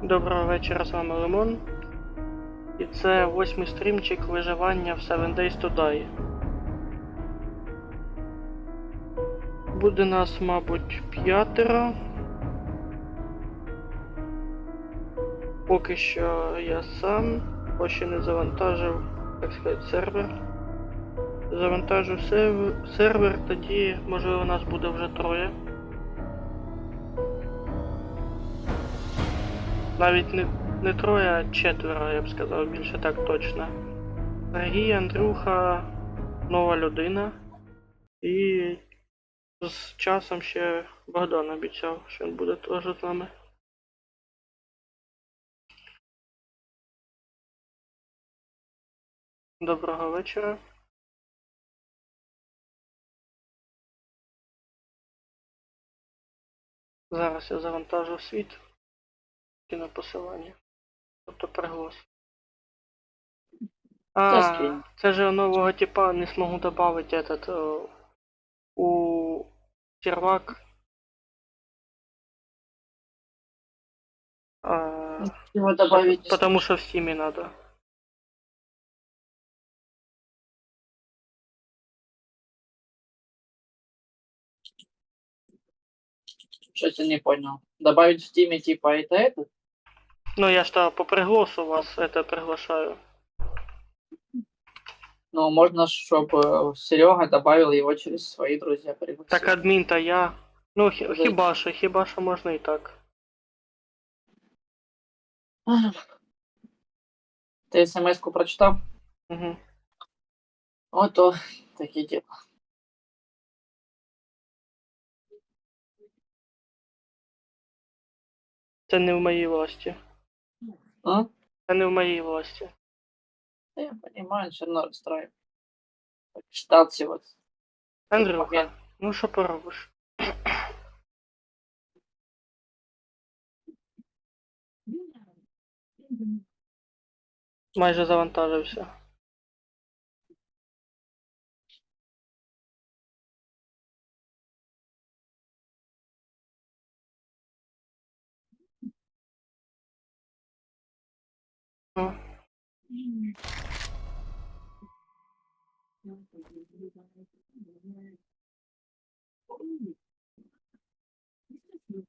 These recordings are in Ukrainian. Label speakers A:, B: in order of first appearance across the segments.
A: Доброго вечора, з вами Лимон. І це 8-й стрімчик виживання в 7 Days to Die. Буде нас, мабуть, 5. Поки що я сам, бо ще не завантажив, так сказати, сервер. Завантажу сервер, тоді, можливо, нас буде вже 3. Навіть не 3, а 4, я б сказав, більше так точно. Сергій, Андрюха, нова людина. І з часом ще Богдан обіцяв, що він буде теж з нами. Доброго вечора. Зараз я завантажу світ на посилання. Тобто приглас. Це же нового типа не смогу добавить этот у сервак.
B: Его добавить
A: потому что в Steam надо.
B: Что-то не понял. Добавить в Steam типа это?
A: Ну я что, по пригласу вас это приглашаю.
B: Ну, можно, чтобы Серега добавил его через свои друзья. Пригласил.
A: Так админ-то я. Ну хіба що можна і так.
B: Ты смс-ку прочитал?
A: Угу.
B: Ото такі діла.
A: Це не в моїй власті.
B: А?
A: Це не в моїй власті.
B: Я понимаю, все равно расстраивает. Читал всего.
A: Андрюха, ну що поробиш? Майже завантажився.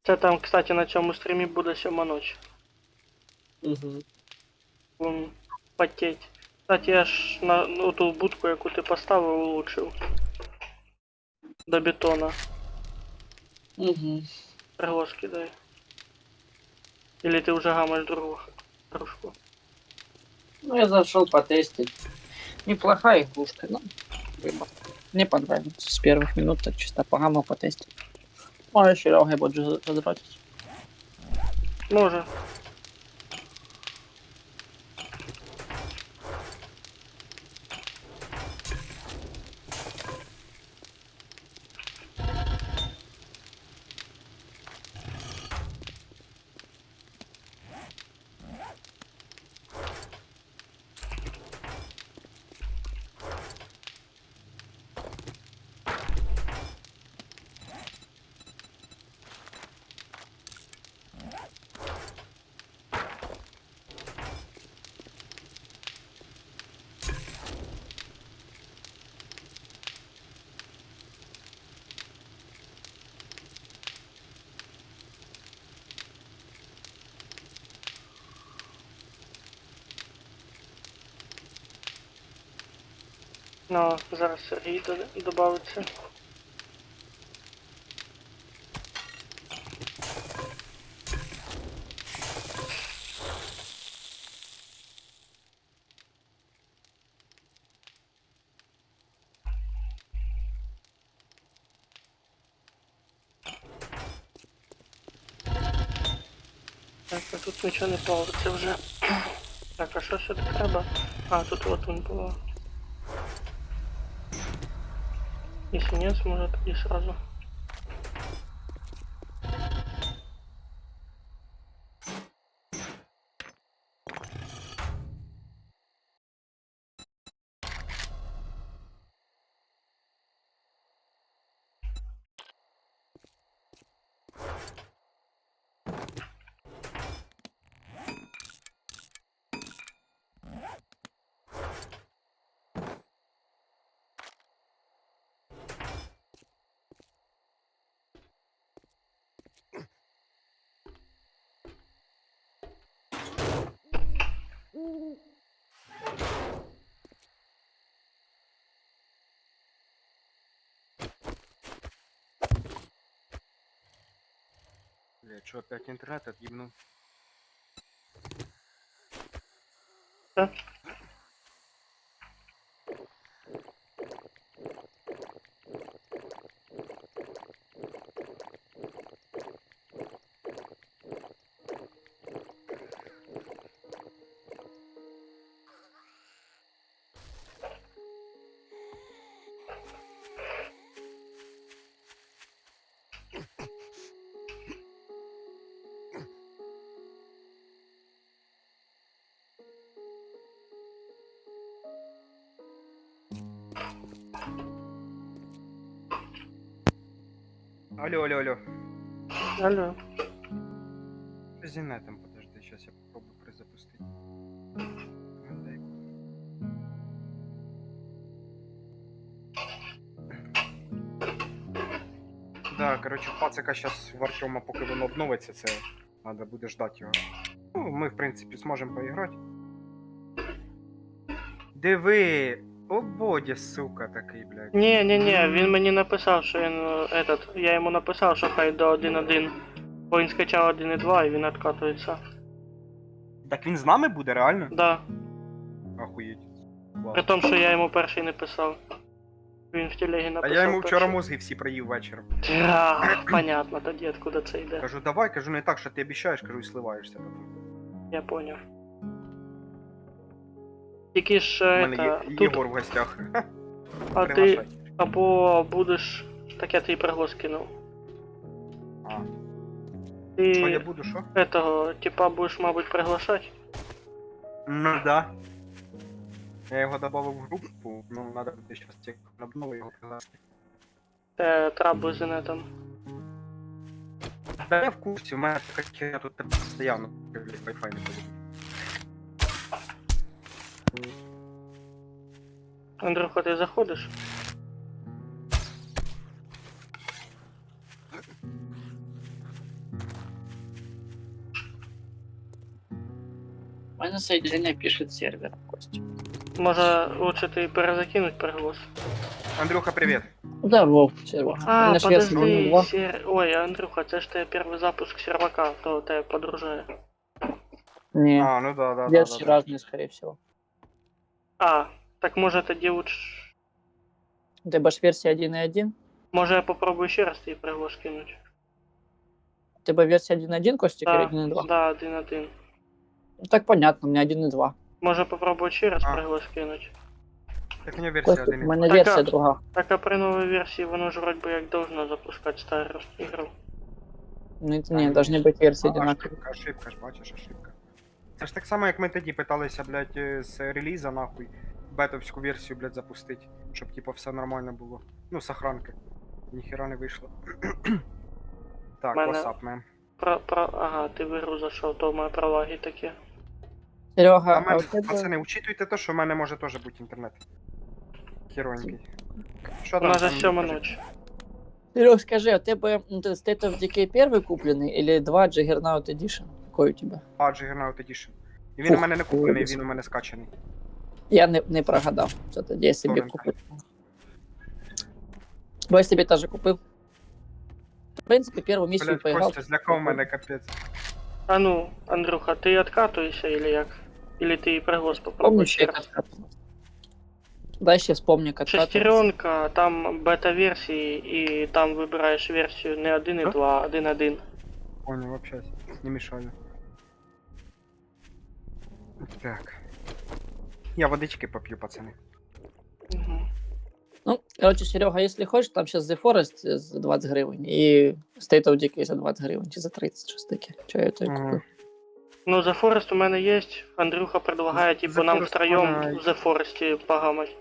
A: Це там, кстати, на цьому стрімі буде 7 ночі.
B: Угу.
A: Вон, потеть. Кстати, я ж на ту будку, яку ти поставив, улучшив. До бетона.
B: Угу.
A: Приглас кидай. Или ты уже гамаешь дружку?
B: Ну, я зашел потестить. Неплохая игрушка, но выбор. Мне понравилось. С первых минут так чисто погамал потестить. Может, Серега будет задротить.
A: Може. Ну, зараз Сергій добавиться. Так, а тут нічого не плавиться вже. Так, а що сюди треба? А, тут вот он було. Если нет, может и сразу.
C: Блядь, что опять интернет отъебнул?
A: Да.
C: Алло, алло, алло.
A: Алло.
C: С Зенетом, подожди, сейчас я попробую перезапустить. Дай. Да, короче, пацака сейчас в Артема, поки воно обновиться, це треба буде ждати його. Ну, ми, в принципі, зможемо поіграти. Диви! О, Бодя, сука, такий, блядь.
A: Ні, він мені написав, що він я йому написав, що хай до 1.1. Бо він скачав 1.2 і він відкатується.
C: Так він з нами буде, реально?
A: Да.
C: Охуєть.
A: При
C: Клас.
A: тому, що я йому перший не писав. Він в телегі
C: А
A: написав.
C: я йому вчора
A: перший.
C: мозги всі проїв вечором.
A: Понятно, тоді откуда це йде.
C: Кажу, давай, кажу, не так, що ти обіцяєш, кажу, і сливаєшся потім.
A: Я поняв. Тільки ж
C: У мене
A: это,
C: є
A: тут,
C: Єгор в гостях.
A: а ти
C: Приглашай.
A: або будеш. Так я тобі приглас кинув.
C: А.
A: Ти
C: Що я буду, що?
A: этого, типа, будеш, мабуть, приглашати.
C: Ну да. Я його добавив в групу, ну надо буде зараз тільки обнову його пригласити.
A: Трабу з інетом.
C: Да я в курсі, у мене така херня тут постійно, блядь, Wi-Fi не ходить.
A: Андрюха, ти заходиш?
B: У мене соединение пишет сервер, Костя.
A: Може, лучше ти перезакинуть приглас?
C: Андрюха, привіт.
B: Здоров, Серега. У
A: А,
B: мене ж версія
A: подожди,
B: 1.2.
A: Ой, Андрюха, це ж тебе перший запуск сервака, то тебе подружає.
B: Не,
C: А, ну да.
B: версии разные, скорее всего.
A: А, так може тоді лучше...
B: У тебе ж версія 1.1?
A: Може я попробую ще раз тобі приглас кинуть?
B: У тебе версія 1.1, Костя, или
A: Да,
B: 1.2?
A: да, 1.1.
B: Ну так понятно, у меня 1.2.
A: Може попробую ще раз
C: А.
A: приглас кинуть?
C: Так у мене версія
B: Костя, у
C: 1.2.
B: мене
A: Так,
B: версія
A: а-
B: друга.
A: Так а при новій версії воно ж вроді би як должно запускати стару ігру.
B: Не,
C: А,
B: не,
C: ні.
B: должны быть версии одинаковые.
C: Ошибка ж, бачиш, ошибка. Це ж так само, як ми тоді питалися, блядь, з реліза, нахуй, бетовську версію, блядь, запустити, щоб, типу, все нормально було. Ну, сохранки. Ніхера не вийшло. Так,
A: Мене-
C: WhatsApp, мем.
A: Ага, ти в ігру зайшов, то в мене пролаги такі.
B: Серега,
C: А
B: а у
C: мене,
B: тебе...
C: пацани, учитуйте те, що в мене може теж бути інтернет. Херонький. Що
A: У
C: там?
A: нас же
C: там
A: 7
C: кажи?
A: ночі.
B: Серег, скажи, а у тебе State of Decay первый купленный или 2 Juggernaut Edition? Какой у тебя?
C: А, Juggernaut Edition. І він
B: Фух,
C: у мене не куплений,
B: вибач.
C: він у мене скачаний.
B: Я не прогадав. Це тоді я собі
C: Тоненько.
B: купив. Бо я собі теж купив. В принципі, першу місію
C: Блядь,
B: поіграв.
C: Костя, злякав мене, капець.
A: А ну, Андрюха, ти відкатуєшся или як? Или ти приглас попробуй
B: Помню,
A: ще
B: як
A: раз?
B: откатывался. Дай ще вспомню, як откатывался.
A: Шестеренка, там бета-версії, і там вибираєш версію не 1.2, а 1.1.
C: Понял, общайся. Не мешаю. Так. Я водички попью, пацаны.
A: Угу.
B: Ну, короче, Серега, если хочешь, там сейчас The Forest за 20 гривень і State of Decay за 20 гривень, чи за 30, щось таке. Чого я то
C: Ага.
B: купив?
A: Ну, The Forest у мене є. Андрюха предлагає, типу,
C: The
A: нам
C: Forest
A: втроєм
C: у мене-
A: в The Forest погамать.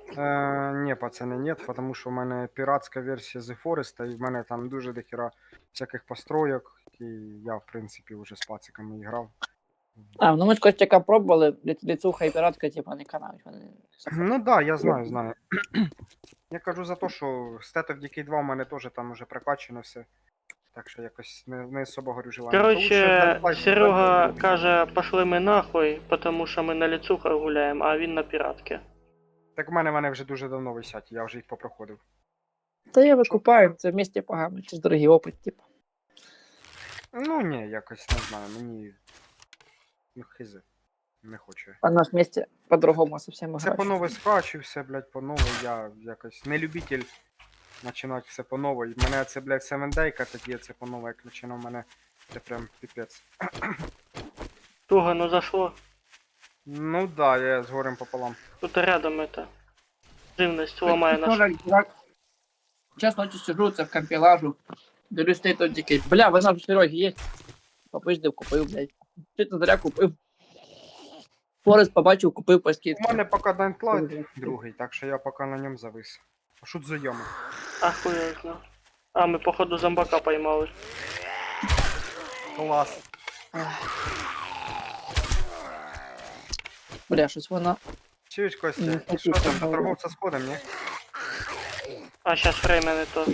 C: Не, пацаны, нет, потому что у мене піратська версія The Forest, і в мене там дуже дохера всяких построек, і я, в принципі, вже з пациками грав.
B: А, ну ми ж Костяка пробували, ліцуха і піратка, типа, не канають. Вони...
C: Ну да, я знаю. Я кажу за те, що State of Decay 2 у мене теж там уже прокачано все. Так що якось не особо горю желання. То лучше
A: Короче,
C: залипай,
A: Серега
C: залипай.
A: каже, пошли ми нахуй, потому що ми на ліцухах гуляємо, а він на піратки.
C: Так в мене вони вже дуже давно висять, я вже їх попроходив.
B: Та я викупаю, це в місті погано, чи ж дорогий опит, типу.
C: Ну ні, якось не знаю, мені. Ну, хизи. Не хочу.
B: А нас вместе по-другому совсем
C: Все
B: играть.
C: по новой скачу, все, блядь, по новой. Я якось не любитель починати все по новой. Мене це, блядь, 7-дейка, тоді це по новой, як починав мене. Це прям піпець.
A: Туго, ну зашло.
C: Ну да, я з горем пополам.
A: Тут рядом это. Живность ломає наш.
B: Сейчас ночью сижу, це в компілажу. Дивлюсь, стоїть тут такий, бля, вона в Сереги є. Попиздив, купив, блядь. Ти то зря купив. Форест побачив, купив по
C: У
B: скидці.
C: мене поки Dying другий, так що я поки на ньому завис. А що за ями?
A: Ахуєтно. А, ми походу зомбака поймали.
C: Клас.
B: Бля, щось вона.
C: Чуєш,
B: Не
C: Костя,
B: хочу
C: що там,
B: такого.
C: до торговця сходом, ні?
A: А, щас время не то.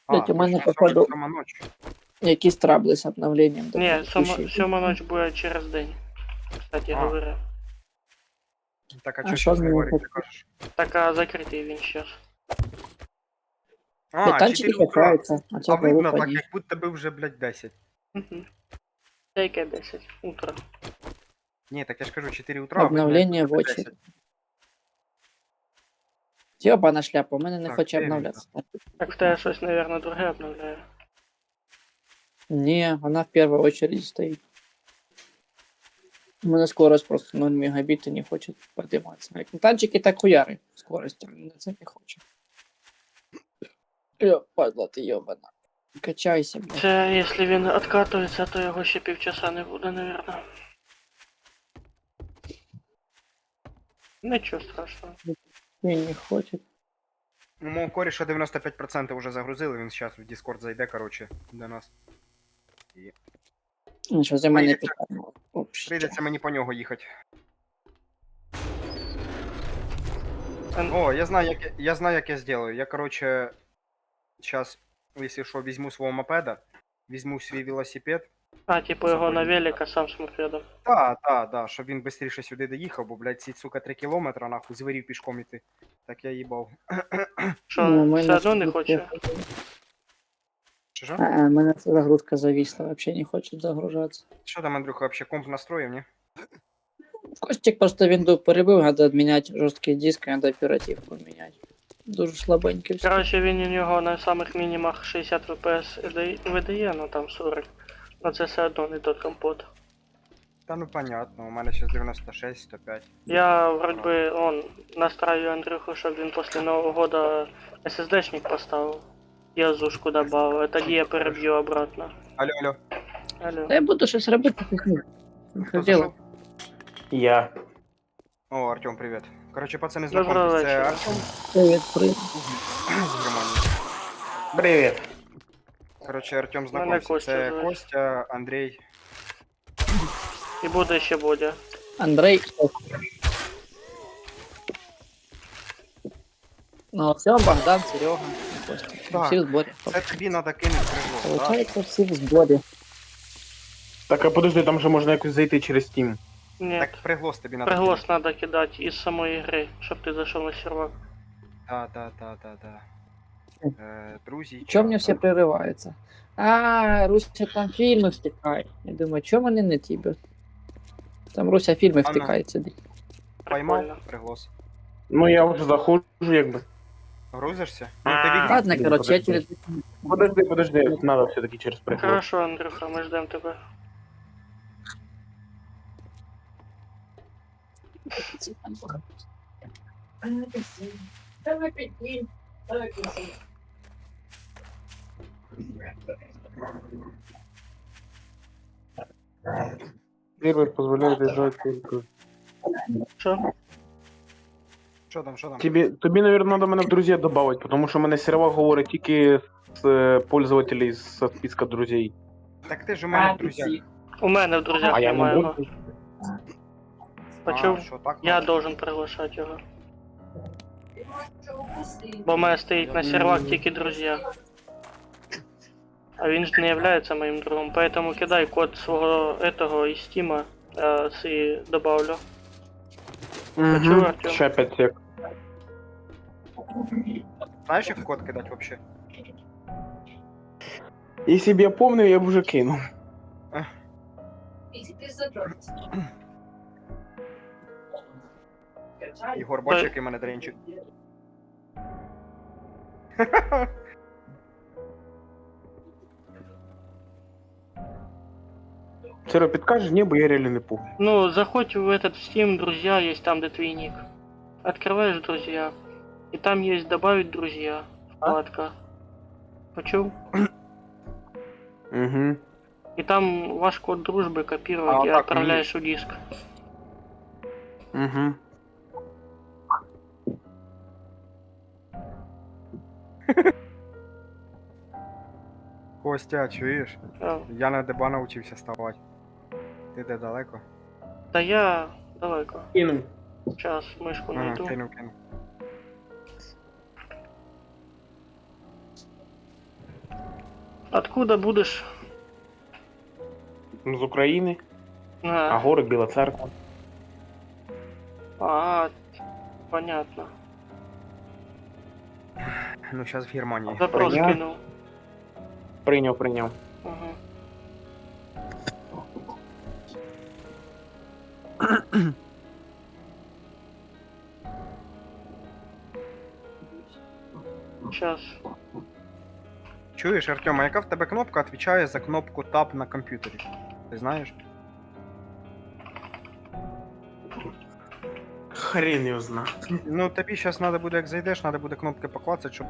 B: Блядь, у мене,
C: точно,
B: походу,
C: сама ніч.
B: якісь трабли з обновленням.
A: Ні,
B: Текущий.
A: сьома ночь буде через день. Кстати
C: А.
A: говоря.
C: Так, а
B: А
C: чого
B: що
C: щось
B: з
C: не
B: ним
C: говорить,
B: так?
C: ти кажеш?
A: Так, а закритий він щас.
C: А,
B: Танчики
C: 4 утра.
B: качаються, а це
C: А видно
B: глупо
C: так,
B: ні.
C: як будто би вже, блядь, 10.
A: Угу. Яке 10 утро.
C: Ні, так я ж кажу, 4 утра, а видно, як
B: Обновлення в
C: будто
B: очі.
C: 10.
B: Йобана шляпа, у мене не
C: Так,
B: хоче
C: де він
B: обновлятися.
A: Так в тебе щось, наверное, друге обновляє.
B: Ні, вона в першу очередь стоїть. У мене скорость просто 0 мегабіт і не хоче подиматися. Як танчики так хуяри скорость, а мене це не хоче. Йо, падла ти йобана. Качайся, блядь.
A: Це, якщо він откатується, то його ще півчаса не буде, наверное. Нічого страшного.
B: Він не хоче.
C: У мого коріша 95% вже загрузили, він зараз в Discord зайде, короче, до нас.
B: Ну, що за мене
C: Прийдеться-
B: питання? Вообще.
C: Прийдеться мені по нього їхати.
A: Ен-
C: О, я знаю, як я сделаю. Я, короче, сейчас, если что, візьму свого мопеда, візьму свій велосипед.
A: А, типу його на велика сам з мопедом.
C: Да, щоб він швидше сюди доїхав, бо, блядь, ці, сука, 3 кілометри, нахуй, звирів пішком іти. Так я їбав.
A: Що,
B: Ну, у мене
A: все одно не
B: це-
A: хоче?
C: Що?
B: У мене ця загрузка зависла, вообще не хоче загружатися.
C: Що там, Андрюха, вообще комп настроїв, ні?
B: Костик просто винду перебив, треба міняти жорсткий диск, треба оперативку міняти. Дуже слабенький все.
A: Короче, він у нього на самих мінімах 60 ВПС видає, ну там 40. Но це все одно не тот компот.
C: Та ну понятно, у мене зараз 96, 105.
A: Я вроде би настраю Андрюху, щоб він після Нового года SSD-шник поставив. Я зушку добавив, тоді я переб'ю обратно.
C: Алло, алло.
A: Алло.
B: Та я буду щось робити, пихну.
C: Хто
B: Що
C: зайшов?
B: делать?
D: Я.
C: О, Артем, привіт. Короче, пацани,
A: Доброго
C: знакомтесь, це
A: вечора.
C: Артем
B: Привіт, привіт.
C: з Германії.
D: Привіт.
C: Короче, Артем,
A: Мене
C: знакомься,
A: Костя
C: це
A: звуть.
C: Костя, Андрій.
A: І буде ще Бодя.
B: Андрей. Ну, все, Богдан, Серега, Костя.
C: Так.
B: Всі в зборі.
C: Це тобі треба кинути приглас, так?
B: Получається, всі в зборі.
D: Так, а подожди, там же можна якось зайти через Steam.
A: Ні,
C: Так приглас тобі треба
A: приглас треба кидати із самої гри, щоб ти зайшов на сервак.
C: Да. Друзі,
B: Чому мені все прерывается? А, Руся там фільми втикає. Я думаю, чому вони не тебе? Там Руся фільми
C: А ну.
B: втикає сюди.
C: поймав
A: Прикольно.
C: приглас.
D: Ну я вже заходжу, якби.
C: Грузишся? Ну ти відгрузиш.
B: Ладно, короче, я через...
D: Подожди, надо все-таки через приход.
A: Хорошо, Андрюха, ми ждемо тебе.
D: Сервер позволяє держать только.
A: Що?
C: Що там?
D: Тобі, наверное, надо мене в друзі добавити, тому що мене сервак говорить тільки з пользователей з списка друзей.
C: Так ти ж у мене в друзях.
A: У мене в друзях
D: А я
A: немає
D: не
A: його.
D: буду.
A: Почув?
C: Що, так?
A: Я должен приглашати його. Бо в мене стоїть на сервак тільки друзі. А він ж не являється моїм другом, поэтому кидай код свого этого із Стима, і добавлю. Почув, Артем?
D: Ще 5 сек.
C: Знаєш, як код кидати вообще?
D: Якщо б я помнив, я б вже кинув.
C: Ігор, бачиш, який в мене дренчик?
D: Сиро, підкажеш? Ні, бо я реально не помню.
A: Ну, заходь в этот Steam, друзья, есть там, где твой ник. Открываешь друзья. И там есть добавить друзья. Вкладка. Почему?
D: Угу.
A: И там ваш код дружбы копировать
C: А,
A: и
C: так,
A: отправляешь в диск.
D: Угу.
C: Костя, чуєш?
A: А,
C: Я на деба навчився ставати. Ти де далеко?
A: да я далеко.
D: Кинув.
A: Сейчас мышку
C: Ага,
A: найду.
C: кинув.
A: Откуда будешь?
D: З України, а город Біла Церква.
A: Понятно.
C: Ну, зараз в Германії.
A: Запрос
D: Понятно.
A: кинул.
D: Прийняв.
A: Ага. Сейчас.
C: Чуєш, Артем, а яка в тебе кнопка відповідає за кнопку Tab на комп'ютері? Ти знаєш?
D: Хрен його зна.
C: Ну, тобі зараз треба буде, як зайдеш, треба буде кнопки поклацати, щоб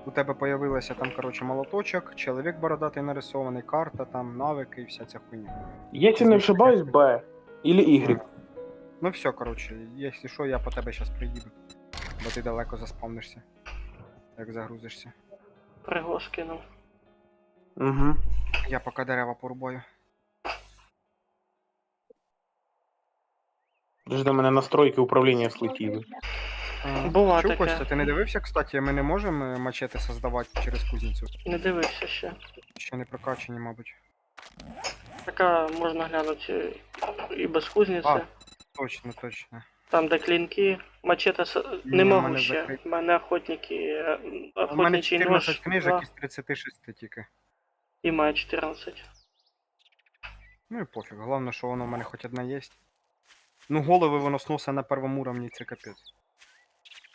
C: у тебе появилося там, коротше, молоточок, чоловік бородатий нарисований, карта, там, навики і вся ця хуйня.
D: Якщо не ошибаюсь, Б. Или Y.
C: Ну все, коротше, якщо що, я по тебе зараз приїду. Бо ти далеко заспавнишся. Як загрузишся.
A: Пригоз кинул.
D: Угу.
C: Я поки дерева порубаю.
D: Вже до мене настройки управління слетіли.
A: Була
C: Чув,
A: таке.
C: Костя, ти не дивився, кстати, ми не можемо мачети создавати через кузницю.
A: Не дивився ще.
C: Ще не прокачані, мабуть.
A: Така можна глянути і без кузниці.
C: А. Точно, точно.
A: Там де клінки. Мачете
C: Ні,
A: не
C: в
A: можу
C: мене
A: ще.
C: закрит.
A: У мене охотники.
C: У мене
A: Охотничий
C: 14
A: нож
C: книжок
A: 2
C: із 36 тільки.
A: і має 14.
C: Ну і пофіг, головне, що воно в мене хоч одна є. Ну, голови воно сносить на першому уровні, це капець.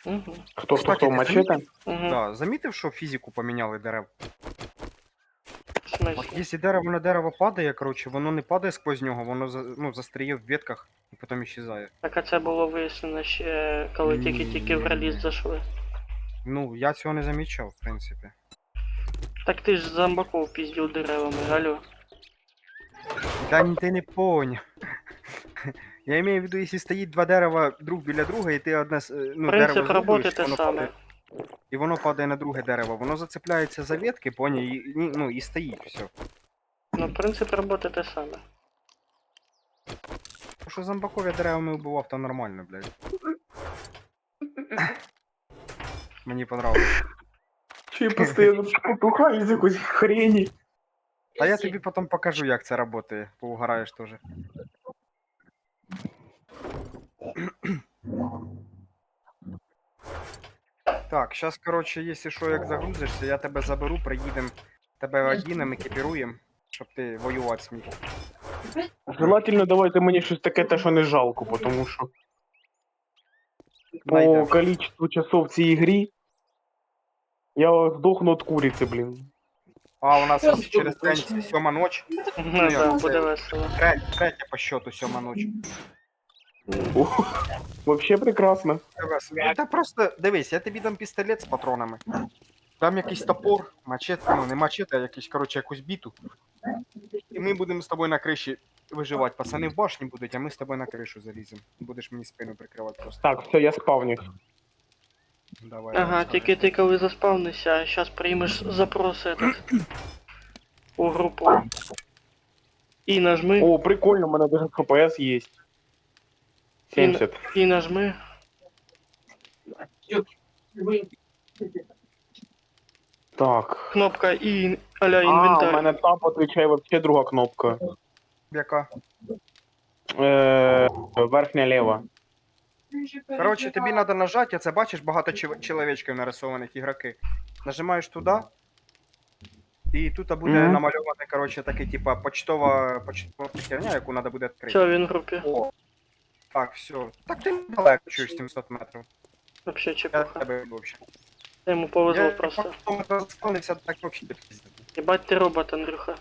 A: Угу.
D: Хто
C: Кстати,
D: хто
C: ти
D: мачете?
A: Угу.
C: Да, замітив, що фізику поміняли дерев?
A: В
C: От
A: смислі?
C: якщо дерево на дерево падає, коротше, воно не падає сквозь нього, воно застряє в ветках і потім іщезає.
A: Так а це було вияснено ще, коли
C: Ні.
A: тільки-тільки в реліз зайшли.
C: Ну, я цього не замічав, в принципі.
A: Так ти ж зомбаков піздів деревами, алло.
C: Та ні, ти не поняв. Я маю в виду, якщо стоїть два дерева друг біля друга, і ти одне ну,
A: Принцип
C: дерево
A: роботи
C: зрубуєш,
A: те
C: воно
A: саме.
C: падає. І воно падає на друге дерево, воно зацепляється за ветки, поняв, і, ну, і стоїть все.
A: Ну, принцип роботи те саме.
C: Тому що зомбаков я деревами вбивав, то нормально, блядь. Мені понравилось.
D: Чи я постійно потухаю з якоїсь хрені.
C: Та я тобі потім покажу, як це працює, поугараєш теж. Так, зараз, коротше, якщо що, як загрузишся, я тебе заберу, приїдемо, тебе одінемо, екіпіруємо, щоб ти воювати зміг.
D: Желательно давайте мені щось таке, те, що не жалко, тому що по
C: Найдем.
D: количеству часов в цій грі я здохну від куриці, блін.
C: А, у нас через день 7 ночь.
A: Ну,
C: я
A: да,
C: це-
A: буде весело.
C: Третя по счету 7 ночь.
D: Вообще прекрасно.
C: Та просто, дивись, я тобі дам пістолет з патронами. Дам якийсь топор, мачете, ну не мачете, а якийсь, коротше, якусь біту. І ми будемо з тобою на криші виживати. Пацани в башні будуть, а ми з тобою на кришу заліземо. Будеш мені спину прикривати просто.
D: Так, все, я спавнік.
C: Давай.
A: Ага,
C: давай,
A: тільки ти коли заспавнишся, зараз приймеш запрос этот у групу. І нажми,
D: О, прикольно, у мене даже ФПС є. 70.
A: і нажми.
D: Так.
A: Кнопка і а-ля
D: А, у
A: інвентар.
D: мене тап отвечає вообще друга кнопка.
C: Яка?
D: Верхня лева.
C: Коротше, тобі треба нажати, а це бачиш багато чоловічків нарисованих ігроки. Нажимаєш туди, І тут буде
D: Мгм.
C: намальоване, коротше, таке, типа, почтова херня, яку треба буде відкрити.
A: Все, він в групі.
C: О, так, все. Так ти недалеко чуєш 700 метрів.
A: Вообще
C: Я
A: чепуха.
C: тебе взагалі.
A: Йому повезло
C: Я
A: просто.
C: просто заспавнився, так взагалі пиздец.
A: Єбать ти робот, Андрюха.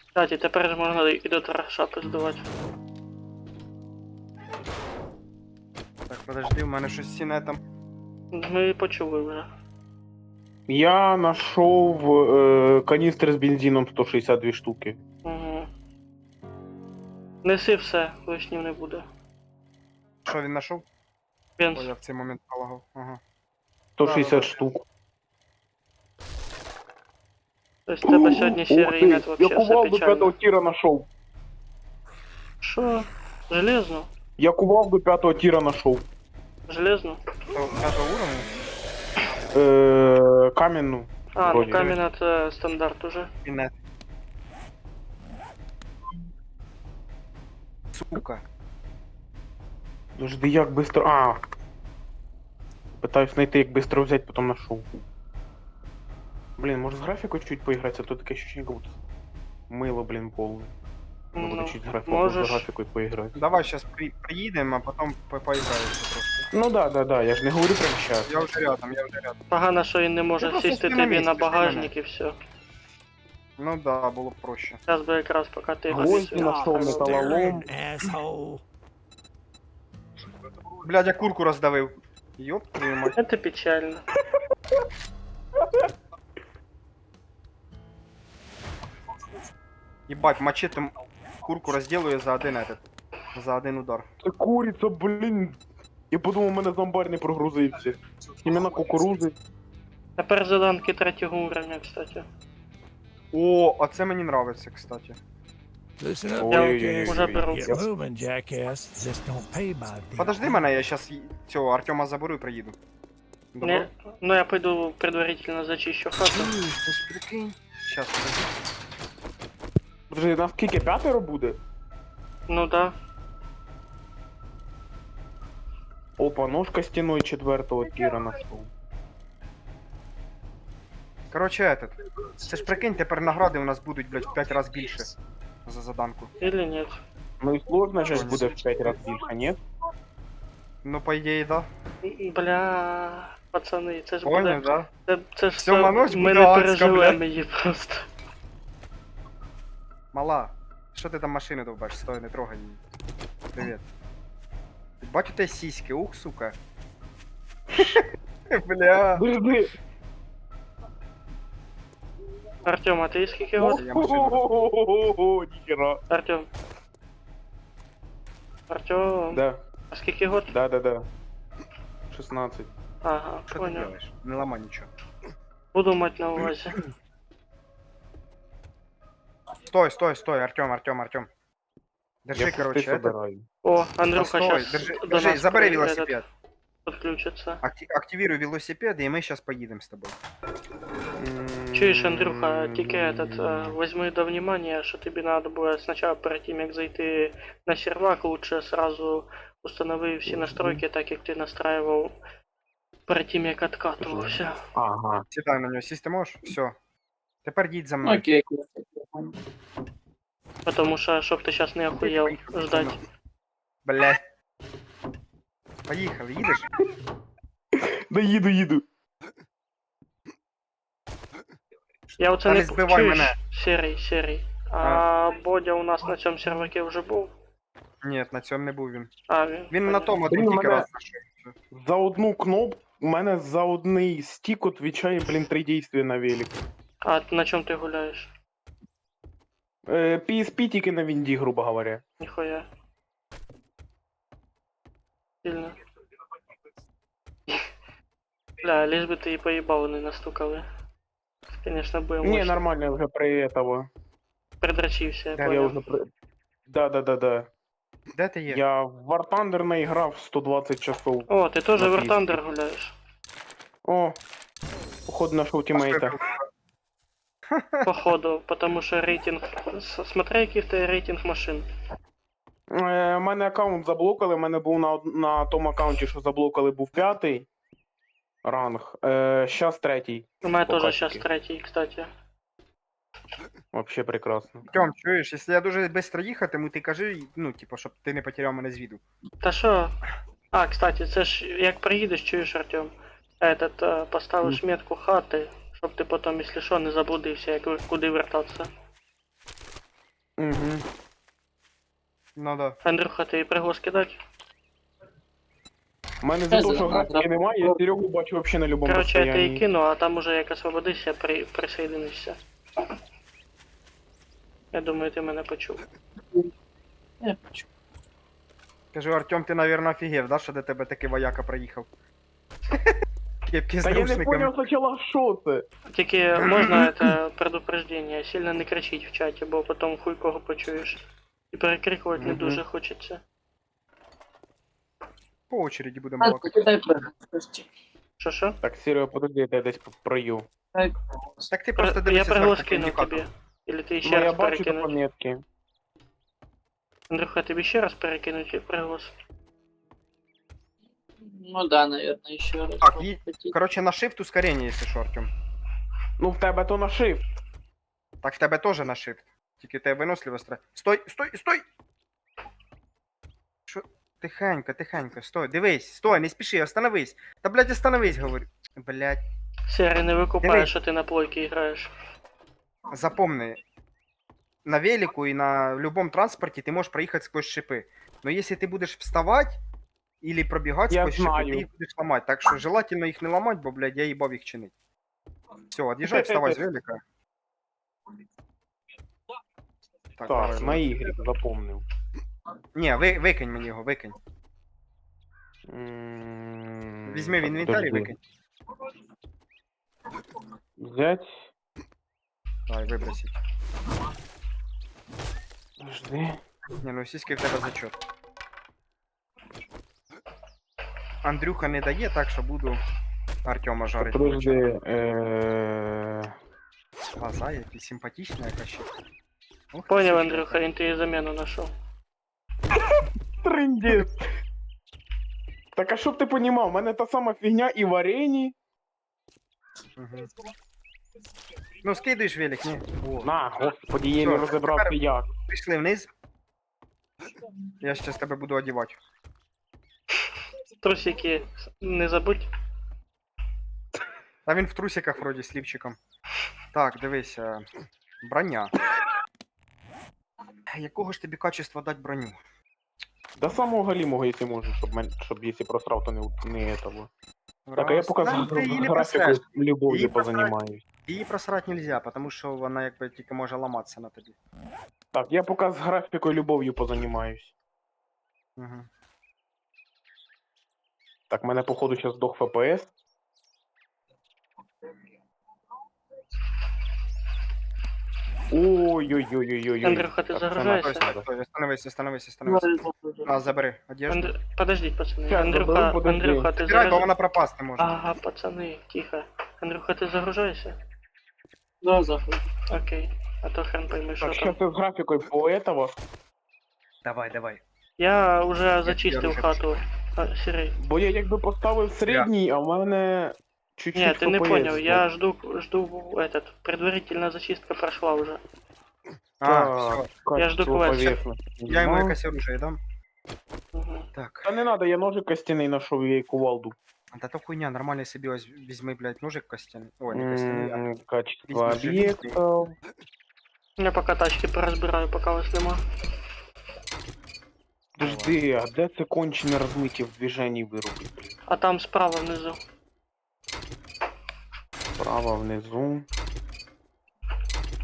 A: Кстати, тепер ж можна і до траша пиздувати.
C: Так, подожди, у мене щось сіне там.
A: Ми почули вже.
D: Я знайшов каністри з бензином 162 штуки.
A: Угу. Неси все, лишнім не буде.
C: Що він знайшов?
A: Бенз.
C: Ой, я в цей момент полагав. Ага.
D: 160
C: Да-да-да.
D: штук.
A: Тобто в тебе сьогодні
D: Ух
A: серій
D: ти,
A: нет вообще,
D: я
A: все
D: кувалду
A: печально.
D: 5-го тіра знайшов.
A: Що?
D: Я кувалду 5-го тіра знайшов.
A: Железно?
C: То 5 уровня?
D: Кам'яну.
A: А, ну
D: Вроді.
A: камінь це стандарт уже.
C: І нет. Сука.
D: Подожди, як быстро... Питаюсь знайти, як быстро взяти, потім знайшов. Блін, може з графікою чуть поігратися, а то таке ощущение, как будто мило, блін, повне. Ну,
A: Ну,
D: буде чуть з графікою, з
A: можеш.
D: графікою поіграти.
C: Давай сейчас приїдемо, а потім поіграємося трошки.
D: Ну да, я ж не говорю прямо сейчас.
C: Я вже рядом, я вже рядом.
A: Погано, що він не
C: Ти
A: може
C: просто
A: сісти
C: стій на
A: тобі
C: місці,
A: на
C: стій на
A: багажник і все.
C: Ну да, було б проще.
A: Зараз би якраз поки ти
D: Гвозді
A: готуєшся.
D: знайшов, металолом.
E: asshole.
C: Блядь, я курку роздавив. Ёб твою мать.
A: Це печально.
C: Ебать, мачете курку розділує за один этот. За один удар.
D: Це куриця, блін. Я подумав, у мене зомбар не прогрузився. Іменно кукурузи.
A: Тепер заданки третього уровня, кстати.
C: О, а це мені нравиться, кстати.
E: Listen up,
D: Ой-ой-ой.
E: jackass.
A: Уже беру.
E: Get moving, jackass. Just don't pay by the
C: Подожди мене, я щас цього Артема заберу і приїду. Добро?
A: Не, ну я пойду предварительно зачищу хату.
C: Ти ж прикинь. Щас, подожди.
D: Подожди, нас скільки, 5 буде?
A: Ну да.
D: Опа, ножка стіною 4-го тіра знайшов.
C: Короче, этот. Це ж прикинь, тепер награди у нас будуть, блядь, в 5 разів більше. За заданку.
A: Или нет?
D: Ну і сложність буде в 5 разів більше, ні?
C: Ну, по ідеї, да.
A: Бля, пацани, це ж
C: Поняв,
A: буде.
C: да?
A: Це ж
C: Сьома ночь
A: ми
C: буде
A: не
C: адська,
A: переживемо
C: бля.
A: її просто.
C: Мала, що ти там машину довбаш? Стой, не трогай її. Привіт. Бать у тебе сіськи, ух, сука. Бля.
D: Подожди.
A: Артем, а ти скільки год?
C: Я машину.
D: Ого, ніхера.
A: Артем. Артем,
D: Да,
A: а скільки год?
D: да. 16.
A: Ага,
C: Що ти
A: понял.
C: робиш? Не ламай нічого.
A: Буду мать на увазі.
C: Стой, Артем. Держи,
D: Я
C: короче,
D: пусти
C: это.
D: собираю.
A: О, Андрюха
C: Стой,
A: сейчас
C: держи, забери велосипед.
A: подключится.
C: Активируй велосипед, и мы сейчас поедем с тобой.
A: Чуєш, Андрюха, тільки возьми до внимания, що тобі надо буде спочатку перед тим, як зайти на сервак, лучше сразу установи всі настройки, так як ти настраював перед тим, як откатувався.
D: Ага.
C: Сідай на нього, сісти можеш? Все. Тепер їдь за
B: Ну,
C: мною.
B: окей.
A: Потому що, щоб ти зараз не охуєл ждать.
C: Бля. Поїхали, їдеш?
D: Да їду.
A: Я оце
C: Та
A: не
C: не збивай
A: чуєш?
C: мене.
A: Серій. А Бодя у нас на цьому сервакі вже був?
C: Ні, на цьому не був він.
A: А,
C: Він на тому
D: Блін,
C: один тільки
D: мене-
C: раз знайшов.
D: За одну кнопку, у мене за одний стік відвічає, блін, 3 дійствия на велик.
A: А на чому ти гуляєш?
D: PSP тільки на вінді, грубо говоря.
A: Ніхуя. Сильно. Бля, лишь бы ты и поебал, не настукали. Конечно, будем
D: Не,
A: мощно.
D: нормально, я вже при этого.
A: Придрочився, я
C: Да,
D: Я
A: понял.
D: вже при... Да.
C: Де ти є?
D: Я в War Thunder наіграв 120 часов.
A: О, ты тоже
D: на
A: в
D: письке.
A: Thunder гуляешь?
D: О, походу нашел тиммейта.
A: Походу, потому что рейтинг... Смотри, який в тебе рейтинг машин.
D: У мене аккаунт заблокали, у мене був на тому аккаунті, що заблокали, був 5-й. Ранг. Щас третій.
A: У мене теж
D: Покатики.
A: зараз третій, кстати.
D: Вообще прекрасно.
C: Тьом, чуєш, якщо я дуже швидко їхатиму, ти кажи, ну, типу, щоб ти не потеряв мене з виду.
A: Та що? А, кстати, це ж як приїдеш, чуєш, Артем, поставиш метку хати, щоб ти потім, якщо що, не заблудився, куди вертатися.
D: Угу.
C: Ну да.
A: Андрюха, ти приглас кидати?
D: У мене
B: Я
D: за те, що
B: знаю,
D: графіки
B: да.
D: немає, я Серегу бачу вообще на любому
A: Короче, я тебе
D: розстоянні.
A: і кину, а там уже як освободишся, присоединишся. Я думаю, ти мене почув.
B: Я хочу.
C: Кажу, Артем, ти, навірно, офігев, да, що до тебе такий вояка приїхав? Кепки з
D: Та я не
C: наушниками.
D: поняв спочатку, що це.
A: Тільки можна це предупреждення, сильно не кричіть в чаті, бо потім хуй кого почуєш. І перекрикувати не
D: Мгм.
A: дуже хочеться.
C: По очереді будемо
B: А,
C: балакати.
B: дай прыгать. Прости.
A: Що?
D: Так, Серега, подожди, я тебе десь прою.
B: Дай
C: Так ти просто
A: Я
C: дивишся
A: приглас
C: зверху
A: кинув
C: індикатор.
A: тобі. Или ти ще
D: Ну, я
A: раз
D: бачу по
A: перекинуть?
D: метки.
A: Андрюха, тобі ще раз перекинуть приглас?
B: Ну да, наверное, еще раз.
C: Так,
B: Хотите.
C: Короче, на shift ускорення, якщо що, Артем.
D: Ну, в тебе то на shift.
C: Так в тебе теж на shift. Тільки тебе виносливо стра. Стой, стой, стой! Що? Тихенько, тихенько, стой, дивись, стой, не спіши, остановись. Та, блядь, остановись, говорю. Блядь,
A: Серый, не викупає,
C: Дивись.
A: що ти на плойці граєш.
C: запомни. На велику и на любом транспорте ты можешь проехать сквозь шипы. Но если ты будешь вставать или пробегать
D: Я
C: сквозь шипы,
D: знаю.
C: ты их будешь ломать. Так что желательно их не ломать, бо, блядь, я ебал их чинить. Все, отъезжай, вставай с велика. Так,
D: Так,
C: правильно.
D: на ігрі запомнив.
C: Не, викинь мені його, викинь. Візьми в
D: Так,
C: інвентарі і
D: подожди.
C: викинь.
D: Взять.
C: Давай, вибросить.
D: Подожди.
C: Не, ну сіськи в тебе зачет. Андрюха не дає, так що буду Артема жарить.
D: Подожди.
C: Глаза які симпатичні, яка ще. Ох, ти
A: Поняв,
C: сучка
A: Андрюха,
C: яка.
A: він тобі заміну знайшов.
D: Трындец. Так а щоб ти понімав, у мене та сама фігня і в арені.
C: Мгм. Ну, скидуєш велик, ні? О,
D: На, господі, я не
C: Всё,
D: розібрався
C: тепер-
D: як.
C: пішли вниз. Я зараз тебе буду одягати.
A: Трусики не забудь.
C: Та він в трусиках вроді з лівчиком. Так, дивися. Броня. Якого ж тобі качества дати броню?
D: До самого галімого, якщо можна, щоб якщо просрав, то не этого. Так, а я
C: Раз.
D: поки
C: Та ти її не
D: графіку
C: просреш. Її
D: любов'ю
C: просрать.
D: позанімаюсь.
C: Її просрати нельзя, тому що вона якби тільки може ламатися на тобі.
D: Так, я поки з графікою любов'ю позанімаюсь.
C: Угу.
D: Так, в мене походу зараз здох ФПС. Ой-ой-ой-ой-ой.
A: Андрюха, ти загружаєшся?
C: Остановись, остановись, остановись. На, забери одежду.
A: Подождіть, пацани.
D: Щас,
A: Андрюха,
D: заберу, подожди.
A: Андрюха, ти
C: Забирай, бо
A: загружаєшся?
C: вона пропасти може.
A: Ага, пацани, тихо. Андрюха, ти загружаєшся?
B: Да, заходи.
A: Окей. А то хрен пойми, що
D: Так,
A: там.
D: зараз я з графікою по этого.
C: Давай, давай.
A: Я уже зачистив
C: вже
A: хату. А, Сірий.
D: Бо я якби поставив середній, а в мене чуть-чуть
A: Ні, ти не
D: FPS
A: понял, я
D: здох.
A: жду этот, предварительная зачистка прошла уже.
C: А,
D: Так,
C: все.
A: Я жду
D: качество
A: квест.
D: поверхності.
C: Я йому
D: Ну,
C: якось оружие дам.
A: Угу.
C: Так.
D: Та не надо, я ножик костяний знайшов, я і кувалду.
C: Та то хуйня, нормально собі ось візьми, блядь, ножик костяний. Ой, не костяний, а
D: Качество
C: Візьми живі.
D: об'єктів.
A: Я пока тачки поразбираю, пока вас нема.
D: Подожди, а де це кончене розмиті в движенні вируби, блін?
A: А там справа внизу.
D: Справа внизу.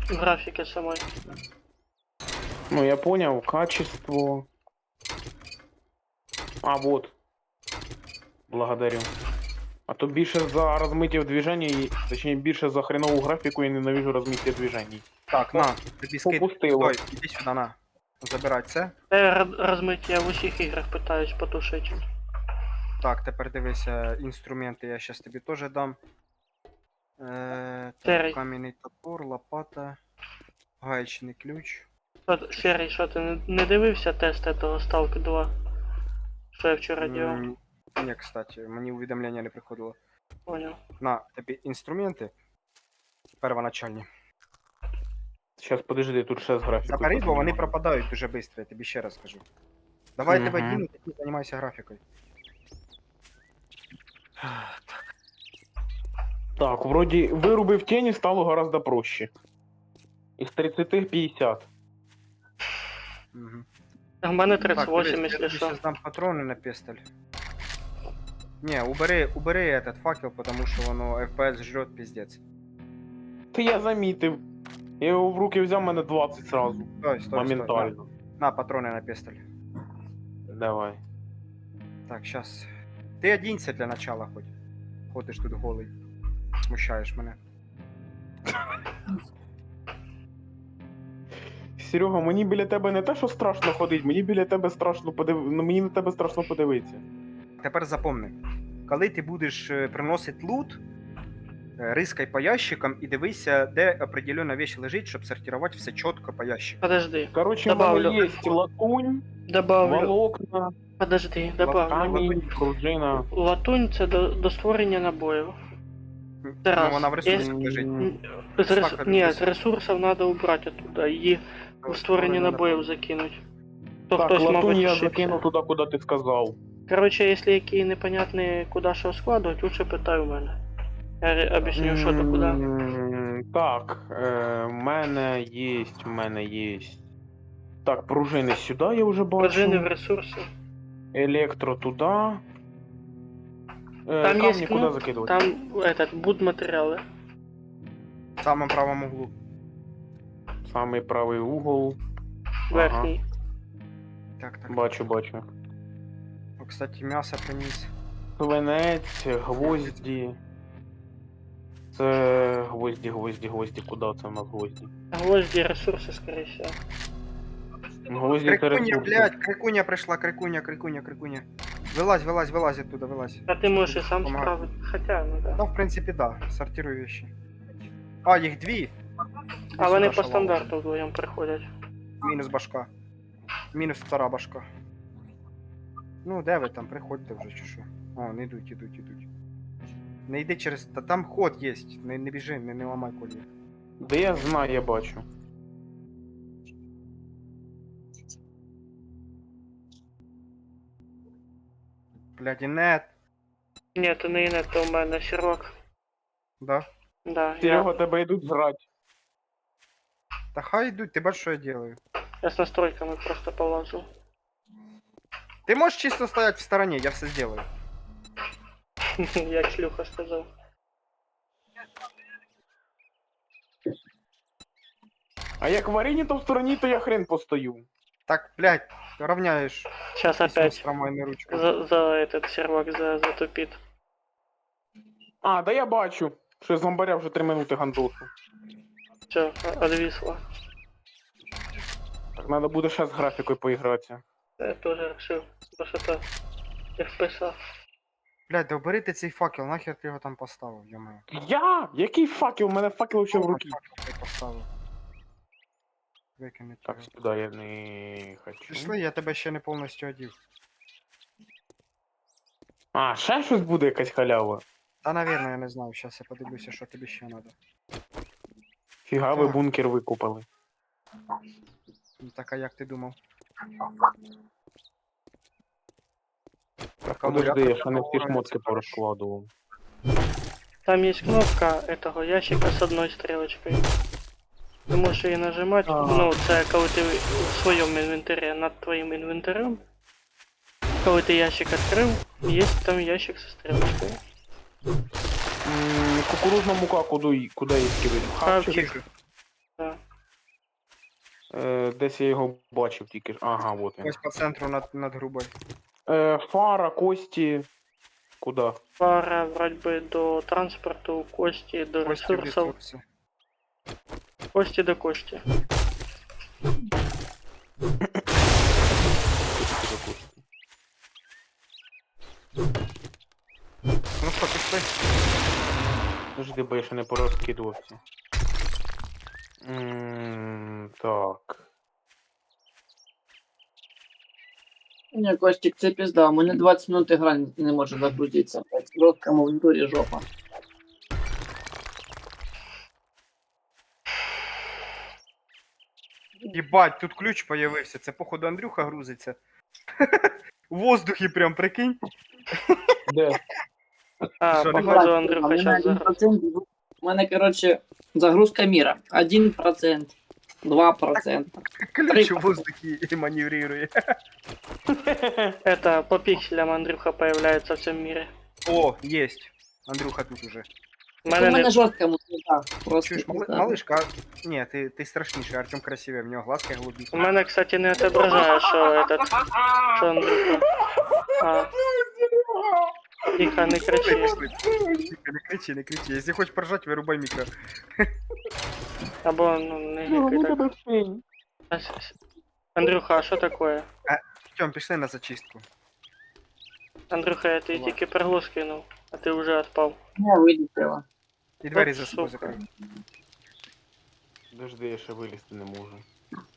A: В графике самой.
D: Ну, я понял, качество. А, вот. Благодарю. А то більше за розмиття в движенні, точніше більше за хренову графіку я ненавижу розмиття движеній.
C: Так, на, тобі скид.
D: Попустило.
C: Стой, іди сюди, на. Забирай це.
A: Размытие в усіх іграх пытаюсь потушить.
C: Так, тепер дивися, інструменти я щас тобі теж дам.
A: Серий.
C: Кам'яний топор, лопата, гаечний ключ.
A: Серий, що ти не дивився тест этого Stalk 2? Що я вчора делал?
C: Ні, кстати, мені увідомлення не приходило.
A: Понял.
C: На тобі інструменти первоначальні.
D: Зараз подожди, тут ще з графікою.
C: Забери, бо вони
D: познайомлю.
C: пропадають дуже швидко, я тобі ще раз скажу. Давай я тебе
D: Мгм.
C: діну, ти займайся графікою.
D: Так, вроді вирубив тіні, стало гораздо проще. Із 30 50.
C: Угу.
A: А в мене
C: Так,
A: 38,
C: дивись, я
A: якщо
C: тобі
A: що.
C: зараз дам патрони на пістоль. Не, убери этот факел, потому що воно FPS жрет пиздец.
D: Та я замітив. Я його в руки взяв, мене 20 сразу.
C: Стой,
D: Моментально.
C: На патрони на пістоль.
D: Давай.
C: Так, сейчас. Ти одінься для начала хоть. Ходиш тут голий. Смущаєш мене.
D: Серега, мені біля тебе не те, що страшно ходить, мені біля тебе страшно мені на тебе страшно подивитися.
C: Тепер запомни. Коли ти будеш приносити лут, рискай по ящикам і дивися, де определена вещь лежить, щоб сортувати все чітко по ящикам.
A: Подожди.
D: Короче, в
A: Добавлю.
D: мене є латунь,
A: Добавлю.
D: волокна,
A: Подожди, добавлю.
D: камінь, пружина.
A: Латунь це до створення набоїв. Це
C: Ну,
A: раз.
C: вона в ресурсах
A: Є-
C: лежить.
A: Ні, з ресурсів треба убрати оттуда. Її в створення набоїв закинуть. То
D: Так,
A: хтось,
D: латунь
A: мабуть,
D: я
A: ошибся.
D: закину туди, куди ти сказав.
A: Короче, якщо які непонятні, куди що складувати, лучше питай у мене. Я об'ясню, що то куди.
D: Так, в мене є. Так, пружини сюди я вже бачу.
A: Пружини в ресурси.
D: Електро туди.
A: Там
D: Камні
A: є
D: куди
A: кнопка,
D: закидувати?
A: там будматеріали.
C: В самому правому углу.
D: Самий правий угол.
A: Верхній.
C: Так.
D: Бачу.
C: О, кстати, м'ясо приніс.
D: Свинець, гвозді. Це гвозді. Куди це в нас гвозді?
A: Гвозді, ресурси, скоріше всього.
D: Гвозді це
C: Крикуня,
D: ресурси.
C: блядь, крикуня прийшла, крикуня. Вилазь оттуда, вилазь.
A: А ти можеш і сам
C: Помагай.
A: справити. Хоча, ну да.
C: Да, в принципі, да. Сортируй вещи. А, їх дві.
A: А вони
C: Сюди,
A: по
C: шалава.
A: стандарту вдвоєм приходять.
C: Мінус башка. Мінус втора башка. Ну, де ви там? Приходьте вже, чи що? О, не йдуть. Не йди через... Та там ход є. Не біжи, не ламай колії.
D: Де я знаю, я бачу.
C: Блядь, інет.
A: Ні, то не інет, то у мене сервак.
C: Да?
A: Да,
D: Серега, тебе йдуть грати.
C: Та хай йдуть, ти бачиш, що я делаю.
A: я з настройками просто полазу.
C: Ти можеш чисто стоять в стороні, я все сделаю.
A: Як шлюха сказав.
D: А як варені, то в стороні, то я хрен постою.
C: Так, блядь, равняєш.
A: Сейчас опять
C: Трамвайну ручку.
A: за этот сервак затупит.
D: А, да я бачу. Що з зомбаря вже 3 минути гандосу.
A: Все, одвисло.
D: Так, треба буде ще з графікою поігратися.
A: Я тоже решил. Потому что это FPS.
C: Блядь, да убери ти цей факел, нахер ти його там поставив, йомаю.
D: Я? Який факел? У мене факел ще в руці.
C: Факел ти поставив. Викинуть
D: Так,
C: його.
D: сюди я не хочу.
C: Пішли, я тебе ще не повністю одів.
D: А, ще щось буде якась халява.
C: Та, навірно, я не знаю, щас я подивлюся, що тобі ще треба.
D: Фіга ви
C: Так.
D: бункер викупали.
C: Ну, так, а як ти думав?
D: Так,
C: Акумулятор
D: подожди, я ще не всі
C: говорить,
D: шмотки
C: це хорошо.
D: порозкладував.
A: Там есть кнопка этого ящика с одной стрелочкой. Ты можешь ее нажимать, ну, це коли ти в своєму інвентарі над твоїм інвентарем. Коли ти ящик відкрив, є там ящик со стрілочкою.
D: Кукурузна мука куди її скидати?
A: Хавчик. Да.
D: Десь я його бачив тільки. Ага, вот він.
C: Ось по центру над грубою.
D: Фара, кості. Куди?
A: Пара вроде би до транспорту, кості до
C: Ось ці
A: ресурсів,
C: ресурси.
A: кості до кості.
C: Ну що, пішли?
D: Подожди, бо я ще не порозкидувався. Так.
B: Не, Костик, це пизда. У мене 20 минут игра не может загрузиться. В жестком мониторе жопа.
C: Єбать, тут ключ появився. Це походу Андрюха грузиться. У воздухі прям прикинь.
D: Де?
A: А,
C: Що,
A: походу,
B: Брат,
A: Андрюха
B: у мене
A: сейчас загрузит.
B: 1%, у мене, короче, загрузка мира. 1%, 2%.
C: Ключ у воздухі маневрує.
A: Это по пикселям Андрюха появляется в всем мире.
C: О, єсть. Андрюха тут уже.
A: У
B: У
A: мене
B: мене
A: не...
B: жорстка музика. Просто
C: Чуєш,
B: пизда.
C: малишка? Ні, ти страшніший, Артем красивий, в нього глазки голубі.
A: У мене, кстати, не отображає, що этот... Що Андрюха. А. Тихо, не кричи.
C: Не кричи, не кричи. Якщо хочеш поржати, вирубай мікро.
A: Або, ну, не гикай так. Андрюха, а що такое?
C: Тьом, пішли на зачистку.
A: Андрюха, я тебе тільки приглу скинув, а ти вже відпав.
B: Я вилетіла.
C: І двері
A: От
C: за собою
A: сука.
C: закрий.
D: Подожди, я ще вилізти не можу.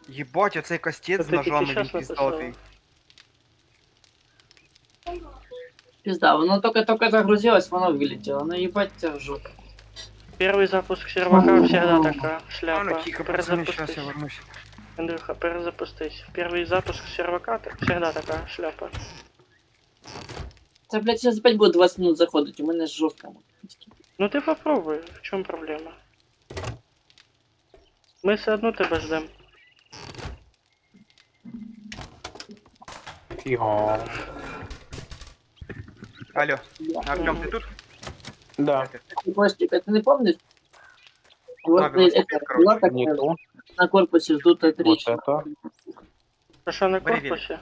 C: Єбать, оцей кастет
A: Та
C: з
A: ти тільки
C: ножами,
A: щас
C: він піздатий.
A: написала.
B: Пизда, воно только загрузилось, воно вылетело. Ну ебать тебя в жопу.
A: Первый запуск сервака всегда такая
C: А, ну
A: шляпа.
C: тихо, пацаны, сейчас я
A: Перезапустись.
C: вернусь.
A: Андрюха, перезапустись. Первый запуск сервака всегда такая шляпа.
B: Це, блядь, сейчас опять будет 20 минут заходить, у мене жорстко.
A: Ну ты попробуй, в чем проблема? Мы все одно тебе ждем.
D: Фіга.
C: Алло, Артем, ти тут?
D: Да.
B: Костик, а ты не помнишь? Вот
C: А, велосипед,
B: это,
C: короче.
B: была такая
D: Ніхто.
B: на корпусе вздутая
D: Вот
B: трещина.
D: это.
A: А что на
C: Бери,
A: корпусе?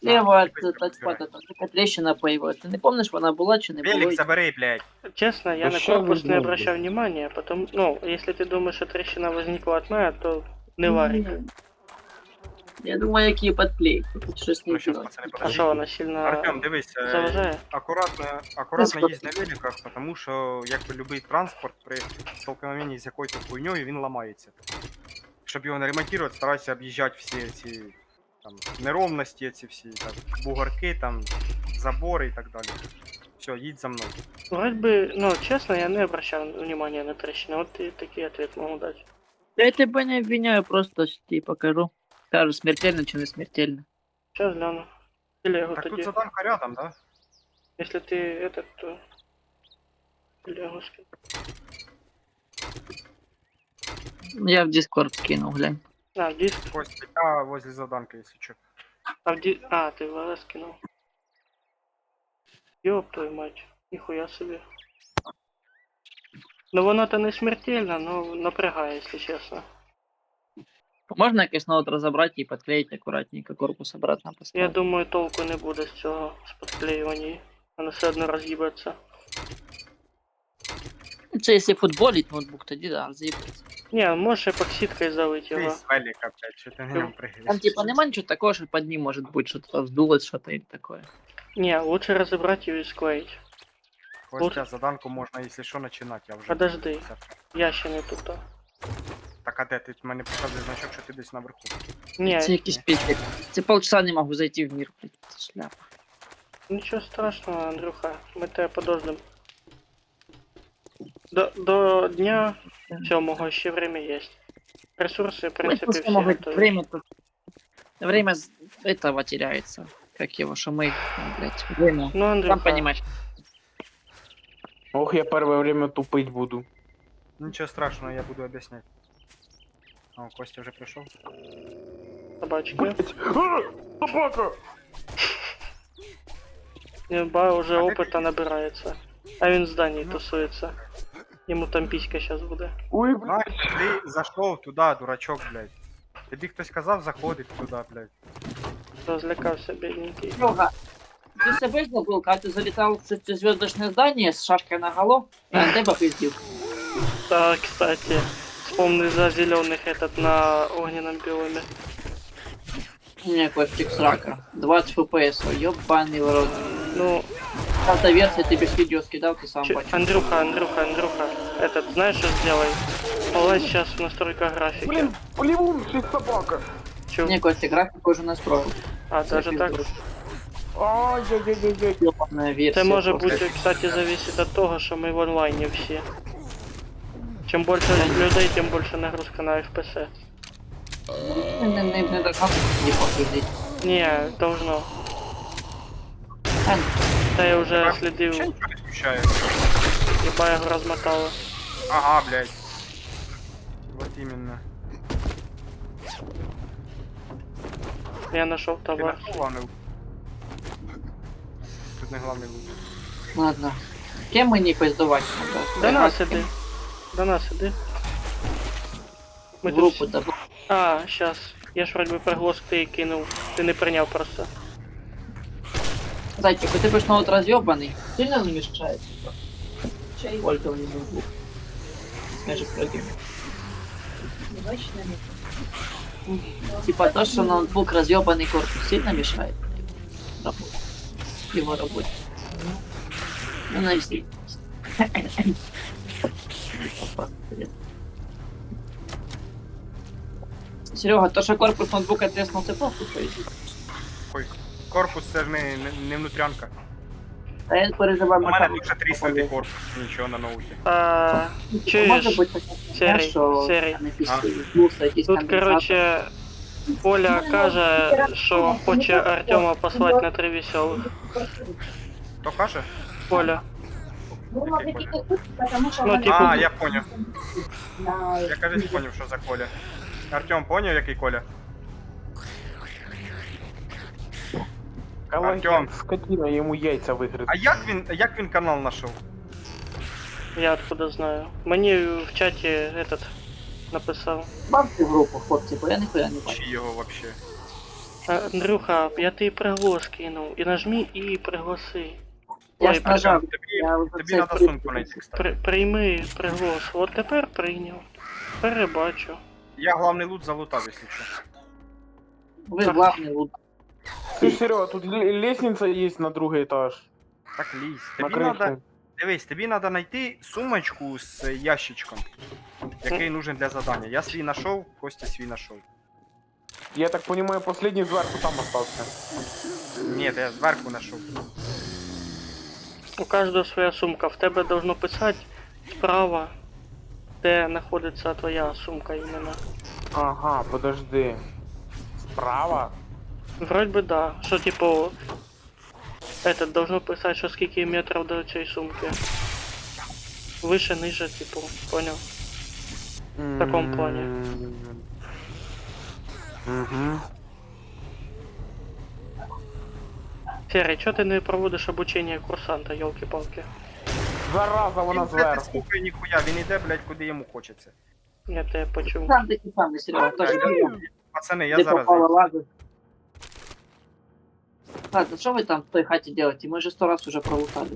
B: Слева от
C: Велик
B: тачпада там така трещина появилась. Ти не помниш, вона була чи не було?
C: Велик забери, блядь.
A: Честно, я
D: Да
A: на
D: щас
A: корпус не
D: возьму,
A: обращаю внимания, потому... Ну, если ты думаешь, что трещина возникла от моя, то не варик.
B: Я думаю, які подклейки. Тут щось не
C: Ну, щас,
B: було.
C: пацани,
A: А
C: подожди.
A: что, она сильно
C: Артем, дивись,
A: заважає?
C: акуратно їздь на великах, тому що, якби любий транспорт при столкновенні з якоюсь хуйньою, він ламається. Щоб його не ремонтувати, старайся об'їжджати всі ці там, неровності, ці всі так, бугорки, там, забори і так далі. Все, їдь за мною.
A: Вроде бы, ну, честно, я не обращал внимания на трещины. Вот и такие ответ могу дать.
B: Я тебе не обвиняю, просто тобі покажу. Кажу, смертельно чи не смертельно.
A: Сейчас гляну. Телегу
C: Так тут
A: тоді.
C: заданка рядом, да?
A: Если ты этот, то... Телегу скину.
B: Я в Discord скинув, глянь.
A: А, в диск.
C: Костя, я возле заданки, якщо що.
A: А, а, ты в ВЛС скинул. Ёб твою мать. Нихуя себе. Ну воно-то не смертельно, но напрягає, если честно.
B: Можна якось ноут розібрати і підклеїти акуратненько корпус обратно
A: Я
B: поставити.
A: думаю, толку не буде з цього, з підклеювання. Воно все одно роз'їбаться.
B: Це якщо футболить ноутбук, тоді да, роз'їбається.
A: Ні, можеш епоксидкою залить
C: Ти
A: його.
C: з велика, блядь, що ти на ньому пригаєш?
B: Там типа нема нічого такого, що під ним може бути щось вздулось, що-то или такое.
A: Ні, лучше розібрати його і склеїть.
C: Костя, заданку можна, якщо що, починати, я вже...
A: Подожди. Я ще не тут.
C: Так, а де ти мене показує значок, що ти десь наверху.
A: Ні,
B: Це якийсь піздець. Це полчаса не можу зайти в мир, блядь, це шляпа.
A: нічого страшного, Андрюха. Ми тебе подождем. До дня 7 ще время є. Ресурси, в принципі,
B: Просто,
A: всі
B: может,
A: готові.
B: время этого теряется. Как его, что мы, блядь, время.
A: Ну,
B: Сам
A: Андрюха,
B: понимаешь.
D: Ох, я первое время тупить буду.
C: Нічого страшного, я буду об'ясняти. О, Костя вже прийшов.
A: собачки.
D: Собака!
A: Ба уже
C: А де
A: опыта набирається. А він в зданні тусується. Йому там піська зараз буде.
D: Ой,
C: Знаєш, ти зайшов туди, дурачок, блядь. Тобі хтось казав заходити туди, блядь.
A: Розлякався, бідненький.
B: Серега, ты с собой забыл, когда ты залетал в шестизвездочное здание с шашкой наголо, я на тебя пиздил.
A: Да, кстати, вспомни за зеленых этот на огненном биоме.
B: Не, Костик, срака. 20 фпс, ёбаный в рот.
A: Ну,
B: Автоверсия, ты без видео скидал, ты сам бачишь.
A: Андрюха, этот, знаешь, что сделай? Полазь сейчас в настройках графики.
D: блин, плевун, шесть собака.
A: Чё?
B: Не, Костик, графику уже настроил.
A: А, даже так?
D: Ой-ой-ой-ой-ой.
B: Ёбаная версия.
A: Це може
B: просто.
A: бути, кстати, зависит от того, що ми в онлайні всі. Чим більше людей, тим більше нагрузка на FPS.
B: Не должна не походить.
A: Ні, должно.
B: А,
A: Та я вже
C: Вообще
A: слідив,
C: нічого не включаю.
A: хіба його розмотало.
C: Ага, блядь. Вот именно.
A: Я знайшов
C: Ти
A: товар.
C: на главний. Тут не главний лут.
B: ладно. Кем мені пиздувати?
A: До нас іди. До нас іди. Ми тут
B: Групу
A: всі-
B: добу.
A: А, щас. Я ж вроді би приглас ти кинув. Ти не прийняв просто.
B: Зайчик, ти будеш на от роз'єбаний. Сильно не мішає, типа. Чай пользование ноутбук. Скажи, пройдем. Типа то, что ноутбук разъебанный корпус сильно мешает работе. Его работе. Ну, навести. Серега, то, что корпус ноутбука треснул, ты похуй поїздить.
C: Ой, корпус це ж не внутрянка.
B: А я переживаю
C: У мене
B: механіку.
C: дуже тріснутий корпус, нічого на ноуті.
A: А,
B: Може
A: чуєш?
B: бути таке,
A: Серий,
B: що
A: Серий.
B: не пісні, плюс якісь
A: Тут,
B: конденсатори.
A: короче, Коля каже, що хоче Артема послати на 3 веселих.
C: Хто каже?
A: Коля. Ну,
F: Ну,
A: типу,
C: А, я поняв. Я кажись поняв, що за Коля. Артем поняв, який Коля?
D: Калаген,
C: Артем.
D: скотина, йому яйця вигризли.
C: А як він канал знайшов?
A: Я откуда знаю. Мені в чаті этот написав.
B: Бавте в групу, хлопці, бо я ніхуя не бачу.
C: Чи його вообще?
A: Андрюха, я тобі приглас кинув. І нажми і пригласи.
B: Я
A: Ой,
B: ж нажав,
C: Тобі,
B: я вже
C: тобі
B: це
C: треба
B: прийняв.
C: сумку знайти, кстати.
A: Прийми приглас. От тепер прийняв. Перебачу.
C: Я главний лут залутав, якщо що.
B: Ви главний лут.
D: Слышь, Серега, тут лестница есть на другий етаж.
C: Так лізь.
D: На
C: Тобі треба.
D: крышу.
C: Дивись, тобі треба знайти сумочку з ящичком, який нужен для задання. Я свій знайшов, Костя свій знайшов.
D: Я так понимаю, последний зверху там остался.
C: Ні, я зверху знайшов.
A: У кожного своя сумка. В тебе должно писати справа, де знаходиться твоя сумка іменно.
D: Ага, подожди. Справа?
A: Вроде бы да. Що типу. Это должно писати, що скільки метрів до цієї сумки. Вище, ниже, типу, понял?
D: В
A: таком плане.
D: Угу.
A: Серый, чого ти не проводиш обучення курсанта, ёлки-палки?
D: Зараза, вона
C: Він, блядь, не
D: зверху.
C: слухає ніхуя, він іде, блядь, куди йому хочеться.
A: Я тебе почув.
B: Сам такий самий, Серега, теж беремо.
C: Пацани, я
B: Де
C: зараз.
B: попало лазер. Ладно, що ви там в той хаті делаете? Ми вже 100 раз уже пролутали.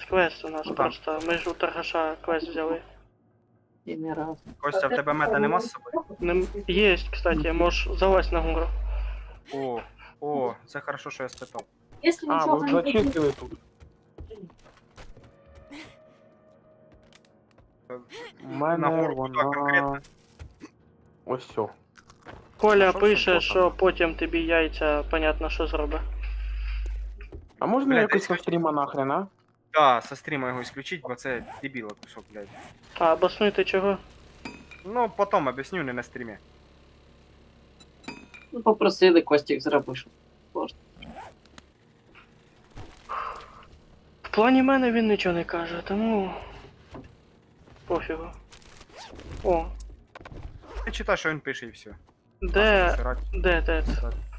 A: Квест у нас
C: Ну, так.
A: просто. Ми ж у торгаша квест взяли.
B: І не раз.
C: Костя, в тебе меда нема з собою?
A: Есть, кстати, можешь залазь на гору.
C: О, це хорошо, що я спитав.
D: А, ви зачистили тут. У мене
C: Нагору куди конкретно?
D: вона... Ось все.
A: Коля
C: Що
A: пише,
C: це
A: що потім тобі яйця, понятно, що зробить.
D: А можна
C: Блядь,
D: якось
C: десь
D: на стріма нахрен, а?
C: Да, со стріма його ісключить, бо це дебіла кусок, блядь.
A: А обоснуй ти чого?
C: Ну, потім об'ясню, не на стрімі.
B: Ну, попросили, Костік зробиш.
A: В плані мене він нічого не каже, тому. Пофігу. О,
C: Ти читай, що він пише і все.
A: де. Де?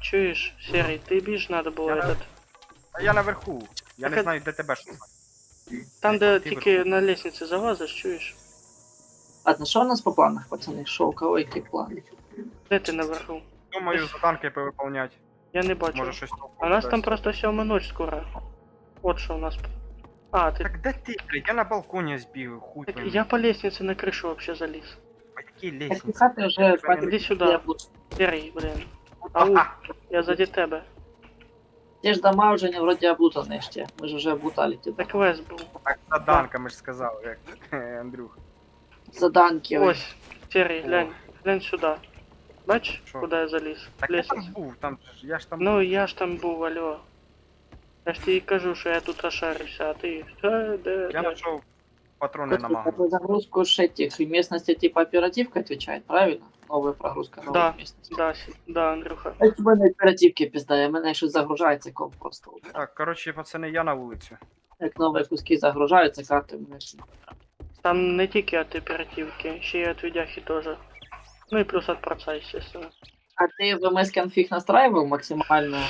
A: Чуєш, Серий, ти більш надо було
C: Я
A: этот.
C: А я наверху. Я
A: Так
C: не
A: а-
C: знаю, де тебе шукати.
A: Там, де
C: Ти
A: тільки
C: виходь.
A: на лестниці залазиш, чуєш?
B: Ладно, що у нас по планах, пацани? Що, у кого які плани?
A: Де ти наверху?
C: Думаю, заданки повиповнять.
A: Я не бачу.
C: Може щось толкове
A: А у нас там
C: дасть.
A: просто 7 ночь скоро. От що у нас. А, ти.
C: Так де ти, блядь? Я на балконі збігаю, хуй
A: Так
C: пойми.
A: я по лестнице на крышу вообще залез.
C: По якій
B: Так,
C: лестниці?
B: хати вже
A: Іди сюди. Серый, блин. Ау, я сзади тебе.
B: Ті ж дома вже не вроді облутані ще. Ми ж вже облутали ті
A: Так квест був.
C: Так, заданка, ми ж сказали, як Андрюх.
B: заданки.
A: Ось, Серый, глянь сюда. Бач,
C: Що?
A: куди я заліз?
C: Так я там
A: Лестницю.
C: був, там ж, я ж там.
A: Ну я ж там був, алло. Я ж тобі кажу, що я тут розшарився, а ти. Де?
C: Я знайшов патрони на магазин.
B: Такую загрузку с этих местностей типа оперативка отвечает, правильно? Новая прогрузка новых
A: Да.
B: местностей.
A: Да, Андрюха.
B: А у мене оперативки пізда, у мене щось загружається комп просто.
C: Так, коротше, пацани, я на вулицю.
B: Як нові куски загружаються, карти у мене.
A: Там не тільки від оперативки, ще й від відяхи теж. Ну і плюс від проца, естественно.
B: А ты в MS конфиг настраивал максимальную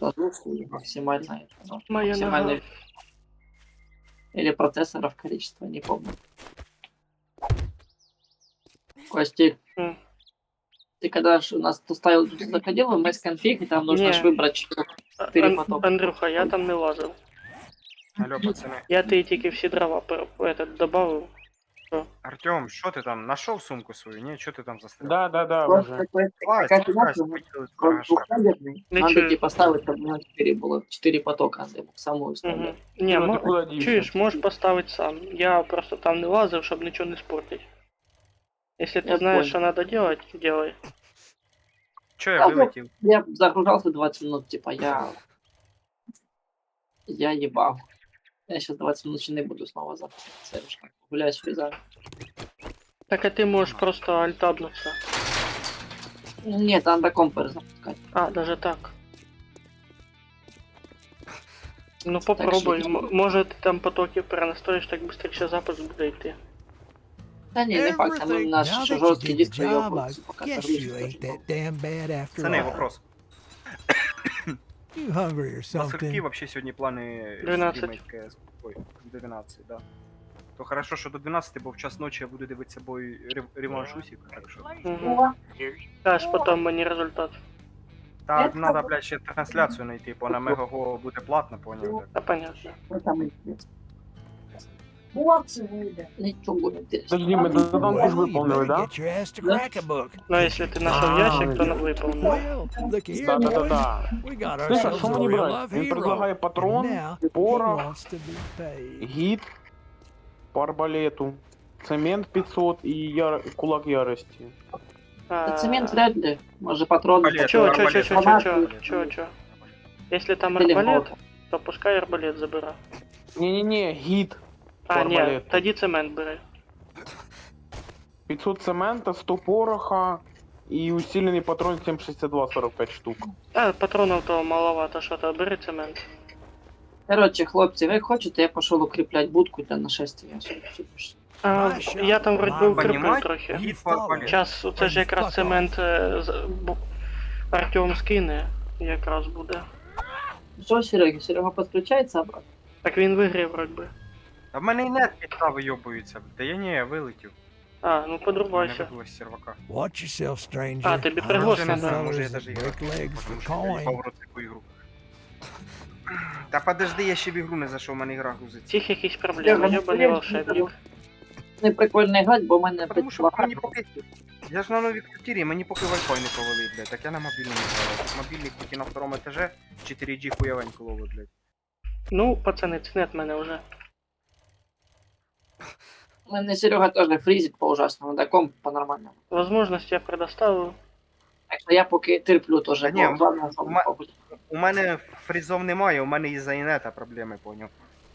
B: загрузку или максимальное, ну,
A: Моя нога.
B: максимальное или процессоров количество, не помню. Костик,
A: М.
B: ты когда ж у нас ты ставил, заходил в MS конфиг, и там нужно ж
A: Не.
B: выбрать Четыре потока.
A: Андрюха, я там не лазив.
C: Алло, пацани.
A: Я тобі тільки всі дрова добавив.
C: Артем, що ти там? Нашов сумку свою? Ні, що ти там застрял?
D: Да,
B: Просто
D: уже.
B: такой,
C: Класть,
B: как
C: класть,
B: иначе,
C: поїхали в
B: он
C: торгаша.
B: двухъядерный,
A: Не
B: надо
A: чую.
B: типа ставить, чтобы на 4 было, 4 потока, надо ему саму
A: Угу.
B: вставлять.
A: Ні,
D: Ну, ти куди дівся?
A: чуєш, можеш поставити сам. Я просто там не лазив, щоб нічого не спортити. Якщо ти
B: Я
A: знаєш, що
B: понял.
A: треба делать, делай.
C: Чо я
B: А, ну,
C: вилетів?
B: Я загружался 20 минут, типа я ебал. Я сейчас 20 минут еще не буду снова запускаться. Я уж так гуляю с фризами.
A: Так а ти можеш просто альтабнутися.
B: Нет, надо комп запускать.
A: А, даже так. Ну попробуй,
B: що-
A: може ти там потоки перенастроїш, так швидше запуск буде йти.
B: Да не, не факт, там
E: Everything.
B: наш
E: Now that you
B: жесткий
E: did
B: диск
E: the job, I
B: поёбывается, пока
E: guess
B: загрузится.
E: you ain't that damn bad after
C: Пацани,
E: all.
C: вопрос.
E: You hungry or
C: У нас які
E: something?
C: вообще сьогодні плани
A: 12.
C: стрімить КС? Ой, до 12, да. То хорошо, що до 12, бо в час ночі я буду дивитися бой реванш Усіка, так що.
A: Угу. Кажеш потім мені результат.
C: Так, треба, блядь, ще трансляцію знайти, бо на Мегаго буде платно, поняв? Так.
A: Та понятно.
B: Вот там интересно. Ничего не интересно.
D: Подожди, ми заданку ж
E: Well, you
D: виповнили,
E: better
D: да?
E: get your ass to crack a book.
A: Ну, якщо ти знайшов
D: А,
A: ящик, то
D: ну,
A: не виповнив.
E: Well, look here, boys.
D: Да-да-да.
E: We got
D: Слышь, а
E: ourselves
D: що
E: a
D: мені
E: real
D: брати?
E: life
D: Він предлагає
E: hero. And
D: патрон,
E: now he
D: порох,
E: wants to be paid.
D: гід по арбалету, цемент 500 і кулак ярості.
B: Да цемент вряд ли. Может патроны.
C: Арбалет,
A: Чё,
C: арбалет,
A: чё?
C: арбалет.
A: Якщо там
B: Или
A: арбалет,
B: молотов.
A: то пускай арбалет забира.
D: Ні-ні-ні, гід по
A: А, ні,
D: арбалету.
A: тоді цемент бери.
D: 500 цемента, 100 пороха і усилений патрон 7,62 45 штук.
A: А, патронів то маловато, що то бери цемент.
B: Короче, хлопцы, вы хотите, я пошел укреплять будку для нашествия.
A: А, я там вроді укріпив
C: Понімаєш?
A: трохи.
C: Гід по арбалету.
A: Час, це ж якраз цемент Артем скине, якраз буде.
B: Что, Серега? Серега подключается обратно?
A: Так він виграє вроді би.
C: А в мене і нет підстав вийобуються, блядь. Та я ні, я вилетів.
A: А, ну
C: Не
A: подрубайся.
C: вибилось з сервака.
E: Watch yourself, stranger.
A: А, тобі
E: I
A: пригост
E: know
C: не
A: надо.
C: знаю,
E: fellas
C: може я
E: that
C: даже
E: break
C: іграти.
E: legs
C: Потому
E: for
C: що я
E: coin.
C: їбав в рот таку ігру. Та подожди, я ще в ігру не зайшов, у мене ігра грузиться.
A: Всіх якісь проблеми, йобаний волшебник.
B: Не прикольно грати, бо в мене
C: Потому що мені поки... Я ж на новій квартирі, мені поки Wi-Fi не повели, блядь. Так я на мобільному граю. Тут мобільник поки на второму етаже 4G хуявенько ловить, блядь.
A: Ну, пацани, цінет мене вже.
B: У мене Серега теж фрізить по ужасному, да комп по нормальному.
A: Возможность я предоставив.
B: Так що я поки терплю теж.
C: Та ні,
B: бо ладно, що
C: ма-
B: похуй.
C: У мене фрізов немає, у мене із-за інета проблеми, поняв.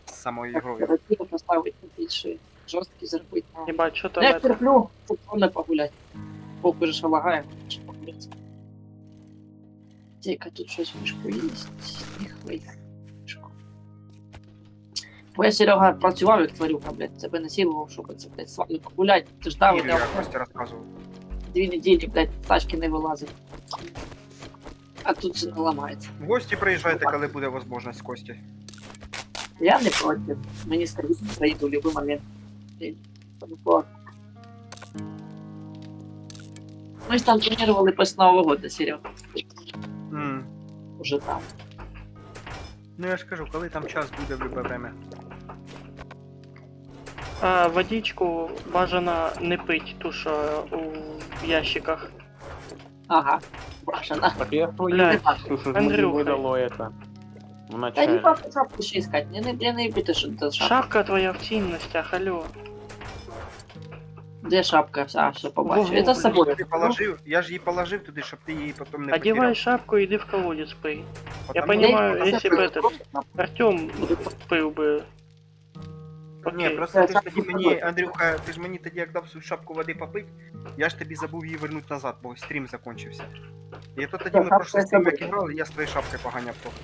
C: З самою
B: Так,
C: ігрою.
B: оперативно поставити більше жорсткі зробити.
A: Ебать, що там
B: Я
A: это?
B: терплю, щоб не погуляти. Поки ж лагає, що погуляти. Тільки тут щось в мішку є. Ніхуя. Мішку. Бо я, Серега, працював як тварюка, блядь, тебе насилував, щоб це, блядь, з вами погуляти. Ти ждав,
C: Ігор,
B: я
C: я Костя розказував.
B: 2 неділі, блядь, з тачки не вилазив. А тут все не ламається.
C: В гості приїжджайте, коли буде можливість, Кості.
B: Я не проти. Мені скажуть, приїду в будь-який момент. Тому що... Ми ж там планували після Нового года, Серега. Уже там.
C: Ну я ж кажу, коли там час буде в любе время.
A: А водичку бажано не пить, ту, що у ящиках.
B: Ага. Башена.
D: Так я свою
A: Блядь,
D: слушай, мені
A: Андрюха.
D: видало это. В
B: Та не
D: начале.
B: папа шапку ще искать. Не бити, що це шапка.
A: Шапка твоя в цінностях, алло.
B: Де шапка? А, все, побачив.
A: Во-во,
B: Это з собою.
C: Ти положив, я ж її положив туди, щоб ти її потім не
A: Одевай
C: потеряв.
A: шапку и иди в колодец пей. Я
C: Потому-
A: понимаю,
B: Потому
A: если
B: что-
A: бы этот Артем пил бы.
C: Ні,
A: Окей.
C: просто ти ж
B: шапку
C: тоді мені,
B: подобається.
C: Андрюха, ти ж мені тоді як дав свою шапку води попити, я ж тобі забув її вернути назад, бо стрім закончився. І то тоді ми
B: шапка
C: прошлий
B: я
C: стрім як
B: забув.
C: грали, я з твоєю шапкою поганяв трохи.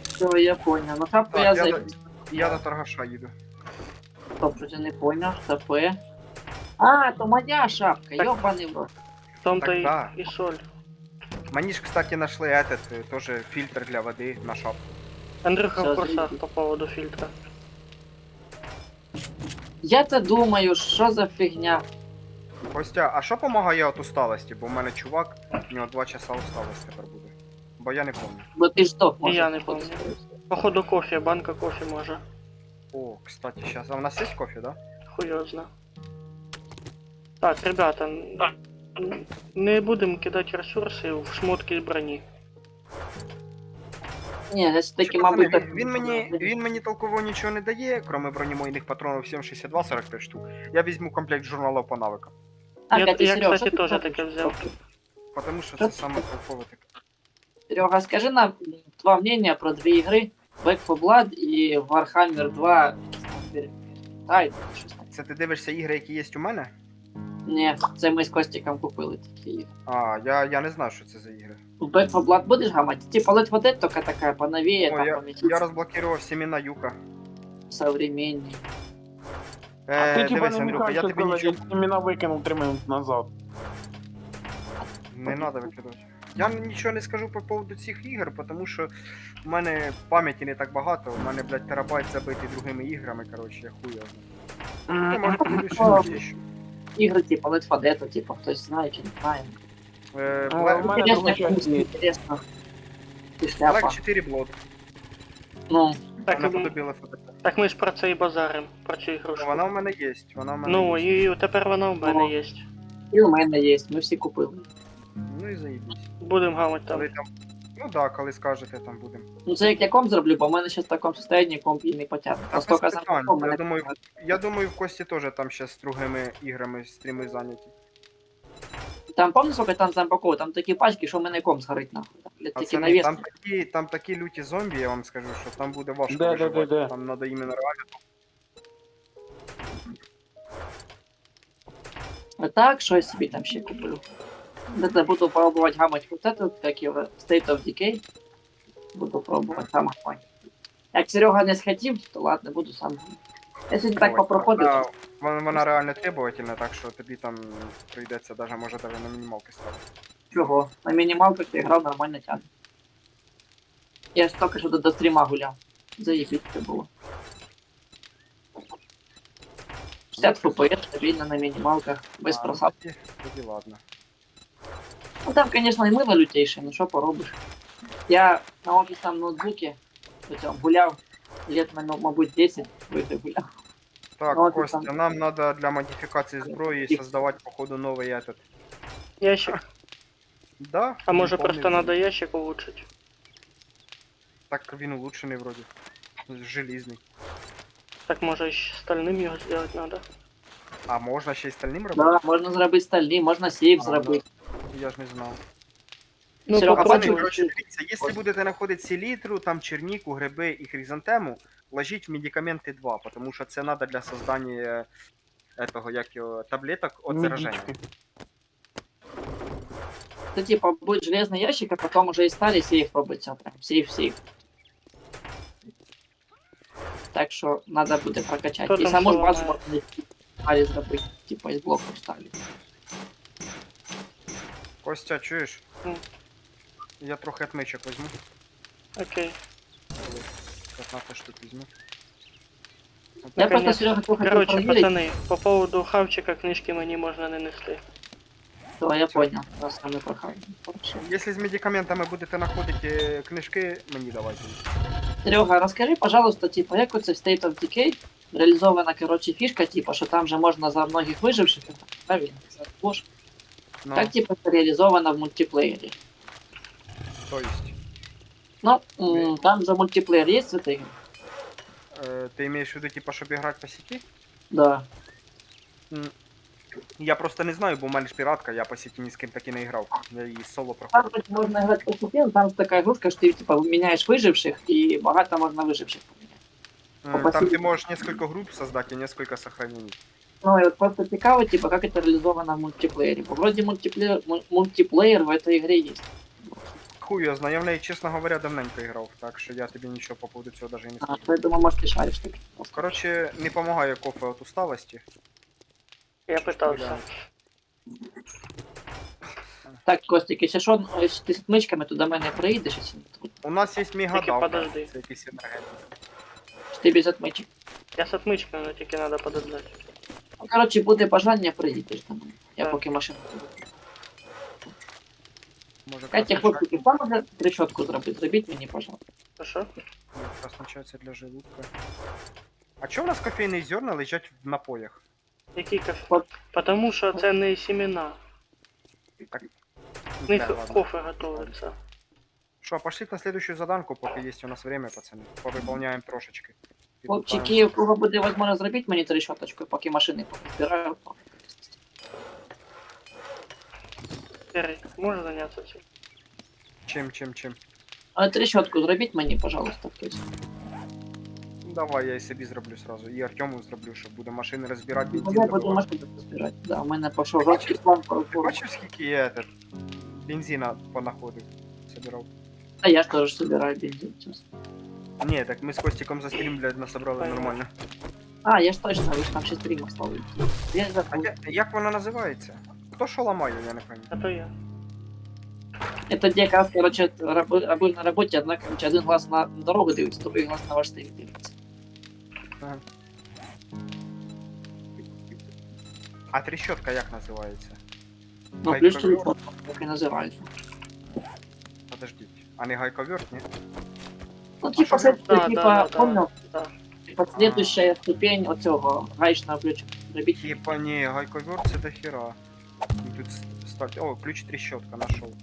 B: Все, я понял. Ну шапку
C: Так,
B: я
C: я
B: за...
C: до- Я до торгаша їду.
B: Стоп, щось я не понял. ТП. А, то моя шапка,
A: Так.
B: ёбаный в рот.
A: В том-то
C: Так
A: и,
C: да.
A: и соль.
C: Мені ж, кстати, нашли этот, тоже фільтр для води на шапку.
A: Андрюха
B: Всё,
A: в курсах
B: заебись.
A: по поводу фильтра.
B: Я-то думаю, що за фігня.
C: Костя, а що допомагає від усталості? Бо в мене чувак, у нього 2 часа усталості тепер буде. Бо я не пам'ятаю.
B: Бо ти ж здох,
A: І
B: може.
A: я не помню. Походу кофе, банка кофе може.
C: О, кстати, сейчас. А у нас есть кофе, да?
A: Хуй його зна. Так, ребята, не будемо кидати ресурси в шмотки броні.
B: Ні, я все-таки,
C: Чи, пацани,
B: мабуть,
C: він мені толково нічого не дає, кроме бронемойних патронів 7,62 45 штук. Я візьму комплект журналів по навикам.
A: Я, кстати, теж таке взяв.
C: Потому що
B: Що
C: це
B: ти
C: саме толкове таке.
B: Серега, скажи нам два мнения про дві ігри. Back 4 Blood і Warhammer 2. Ай, щось там.
C: Це ти дивишся ігри, які є у мене?
B: Ні, це ми з Костіком купили такі ігри.
C: А, я не знаю, що це за ігри.
B: У Back 4 Blood будеш гамати? Типа Left 4 Dead только такая поновее,
C: О,
B: там
C: я
B: поместится
C: розблокував Семена Юка.
B: современней.
D: А ти типа
C: Дивись,
D: не
C: Андрюха, я
D: міг
C: тобі
D: сказати,
C: нічого
D: я імена викинув 3 минути назад.
C: не треба викидати. Я нічого не скажу по поводу цих ігор, тому що в мене пам'яті не так багато, у мене, блядь, терабайт забитий другими іграми, коротше, я хуй його знаю. Ну, може, тобі щось є ще.
B: Игры типа Left 4 Dead, типа, хтось знає чи не знає.
D: А,
C: Black,
D: у мене
B: Интересно,
D: друга часть
B: вкусно,
D: є.
B: интересно. Ти шляпа.
C: Black 4 Blood.
B: Ну,
A: Так,
C: Вона подобіла фото.
A: так ми ж про це і базарим, про цю ігрушку.
C: Вона в мене є, вона в мене
A: Ну
C: є.
A: і тепер вона в мене є.
B: і у мене є, ми всі купили.
C: Ну і заїбіть.
A: Будемо гамати там.
C: Коли там... Ну да, коли скажете, там будемо.
B: Ну це як я комп зроблю, бо в мене зараз в такому состоянии комп і не потягне.
C: Та
B: Настільки
C: без питань.
B: замком,
C: Я думаю, в Кості теж там ще з другими іграми стріми зайняті.
B: Там пам'ятаєш, сколько там зомбаков, там такі пачки, що в мене комп згорить нахуй. Там, блядь, такі
C: Пацани,
B: навіски.
C: там такі люті зомбі, я вам скажу, що там буде важко
D: Де, де,
C: виживати.
D: де, де?
C: Там треба іменно реально.
B: А так, що я собі там ще куплю? Де буду пробувати гамать вот этот, як його, State of Decay. Буду пробувати сам гамать. Як Серега не схотів, то ладно, буду сам гамать. Я сьогодні так
C: Ой,
B: попроходив.
C: вона реально требовательна, так що тобі там прийдеться даже, може, даже на мінімалки ставити.
B: Чого? На мінімалках я грав нормально тягне. Я ж тільки що до стріма гуляв. Заїбіть це було. 60 FPS стабільно на мінімалках, без просадки.
C: Тоді ладно.
B: Ну там, конечно, і мило лютейше, ну що поробиш. Я на офісному ноутбуці по цьому гуляв лет, мабуть, 10 вийти гуляв.
C: Так,
B: Ну,
C: Костя,
B: там-
C: нам надо для модификации зброї создавать, походу, новый этот.
A: Ящик.
C: Да?
A: А може
C: не
A: просто
C: помню.
A: надо ящик улучшити?
C: Так він улучшений вроді. Желізний.
A: Так може ще стальним його зробити надо.
C: А можна ще й стальним робити?
B: Да, можна зробити стальні, можна сейф
C: А,
B: зробити.
C: Я ж не знав.
A: Ну,
B: Серега,
C: Пацани,
B: бачу,
C: коротше, дивіться, якщо будете знаходити селітру, там черніку, гриби і хризантему, ложіть в медикаменти 2, тому що це треба для создання этого, як його, таблеток от зараження.
D: Медички.
B: Це типа буде железний ящик, а потім уже і сталі сейф робиться. Прям сейф. Так що треба буде прокачати.
A: Хто
B: І
A: там
B: саму ж
A: що
B: базу
A: ламає?
B: можна сталі зробити, типа із блоків сталі.
C: Костя, чуєш?
A: Ну.
C: Я трохи отмичок візьму.
A: Окей.
C: 15 штук візьму.
B: Я просто
A: Наконец.
B: Серега трохи
A: Короче,
B: проверить,
A: пацани, по поводу хавчика книжки мені можна не нести.
B: то я понял. Раз саме прохаю. Хорошо.
C: Якщо з медикаментами будете знаходити книжки, мені давайте.
B: Серега, розкажи, пожалуйста, типа, як оце в State of Decay реалізована, короче, фішка, типа, що там же можна за многих виживших, правильно, за двош.
C: Ну,
B: Как, типа, це реалізовано в мультиплеєрі?
C: то есть,
B: Ну, там же мультиплеєр є в этой игре?
C: ти маєш в виду, типа, щоб грати по сеті?
B: Да.
C: Я просто не знаю, бо в мене ж піратка, я по сіті ні з ким таки не грав. Я її соло
B: Там
C: проходив.
B: хоть можно играть постепенно, там такая игрушка, что ты типа меняешь выживших, и богато можно выживших поменять.
C: Там ти можеш несколько груп создати і несколько сохранений.
B: Ну и вот просто цікаво, типа, как это реализовано в мультиплеере. Бо вроде мультиплеер в этой игре есть.
C: Хуй я знаю, я в неї, чесно говоря, давненько грав, так що я тобі нічого по поводу цього навіть не
B: А,
C: скажу.
B: то я думаю, может, ты шаришь так.
C: Коротше, не допомагає кофе від усталості.
A: Я питався.
B: Так, Костик, якщо що, якщо ти з отмичками, то до мене приїдеш, якщо не тут.
C: У нас є мегадавка,
A: подожди.
C: це якийсь енергетик.
B: Чи ти без отмичок.
A: Я з отмичкою, але тільки треба подождати.
B: Ну, коротше, буде бажання, приїдеш до мене. Я
A: Так.
B: поки машину.
C: Може,
B: Катя, хлопці, вам може трещотку зробити? Зробіть мені, пожалуйста.
A: Що?
C: Красночається для желудка. А чого у нас кофейні зерна лежать в напоях?
A: Який кафе?
B: От.
A: Потому що це не семена. В них
C: Ладно.
A: кофе готується.
C: Що, пошли на следующую заданку, поки є у нас время, пацани. Повиполняємо трошечки.
B: Хлопчики, у кого буде можливість зробити мені трещоточку, поки машини збираю.
A: Серий, можеш зайнятися цим?
C: Чим?
B: Але трещотку зробіть мені, пожалуйста, хтось.
C: Давай, я і собі зроблю сразу. І Артему зроблю, щоб буде машини розбирати,
B: Ну,
C: бензин
B: я буду
C: добивати.
B: машину збирати. Да, у мене пішов жорсткий план по
C: Ти бачив, скільки я этот, бензина понаходив? Собирав.
B: А я ж теж збираю бензин зараз.
C: Ні, так ми з Костиком за стрім, блядь, насобрали
A: Понятно.
C: нормально.
B: А, я ж точно, ви ж там ще стрім оставили. Я
C: А
B: забув.
C: як вона називається? Хто що ламає, я не пам'ятаю.
A: А то я.
B: Это где, как раз, короче, рабы на работе, одна, короче, один глаз на дорогу дивиться, другий глаз на ваш стиль дивиться.
C: А трещотка як називається?
B: Ну,
C: Гайковер?
B: плюс телефон, так и называется.
C: Подождіть. А не гайковерт, ні?
B: Ну, типа,
C: що
B: це,
A: Да,
B: типа,
A: да, да,
B: понял,
A: да.
B: типа, следующая ступень оцього гаечного ключа. Робіть.
C: Типа, ні, гайковерт це дохера. Тут сталь. О, ключ трещотка нашел.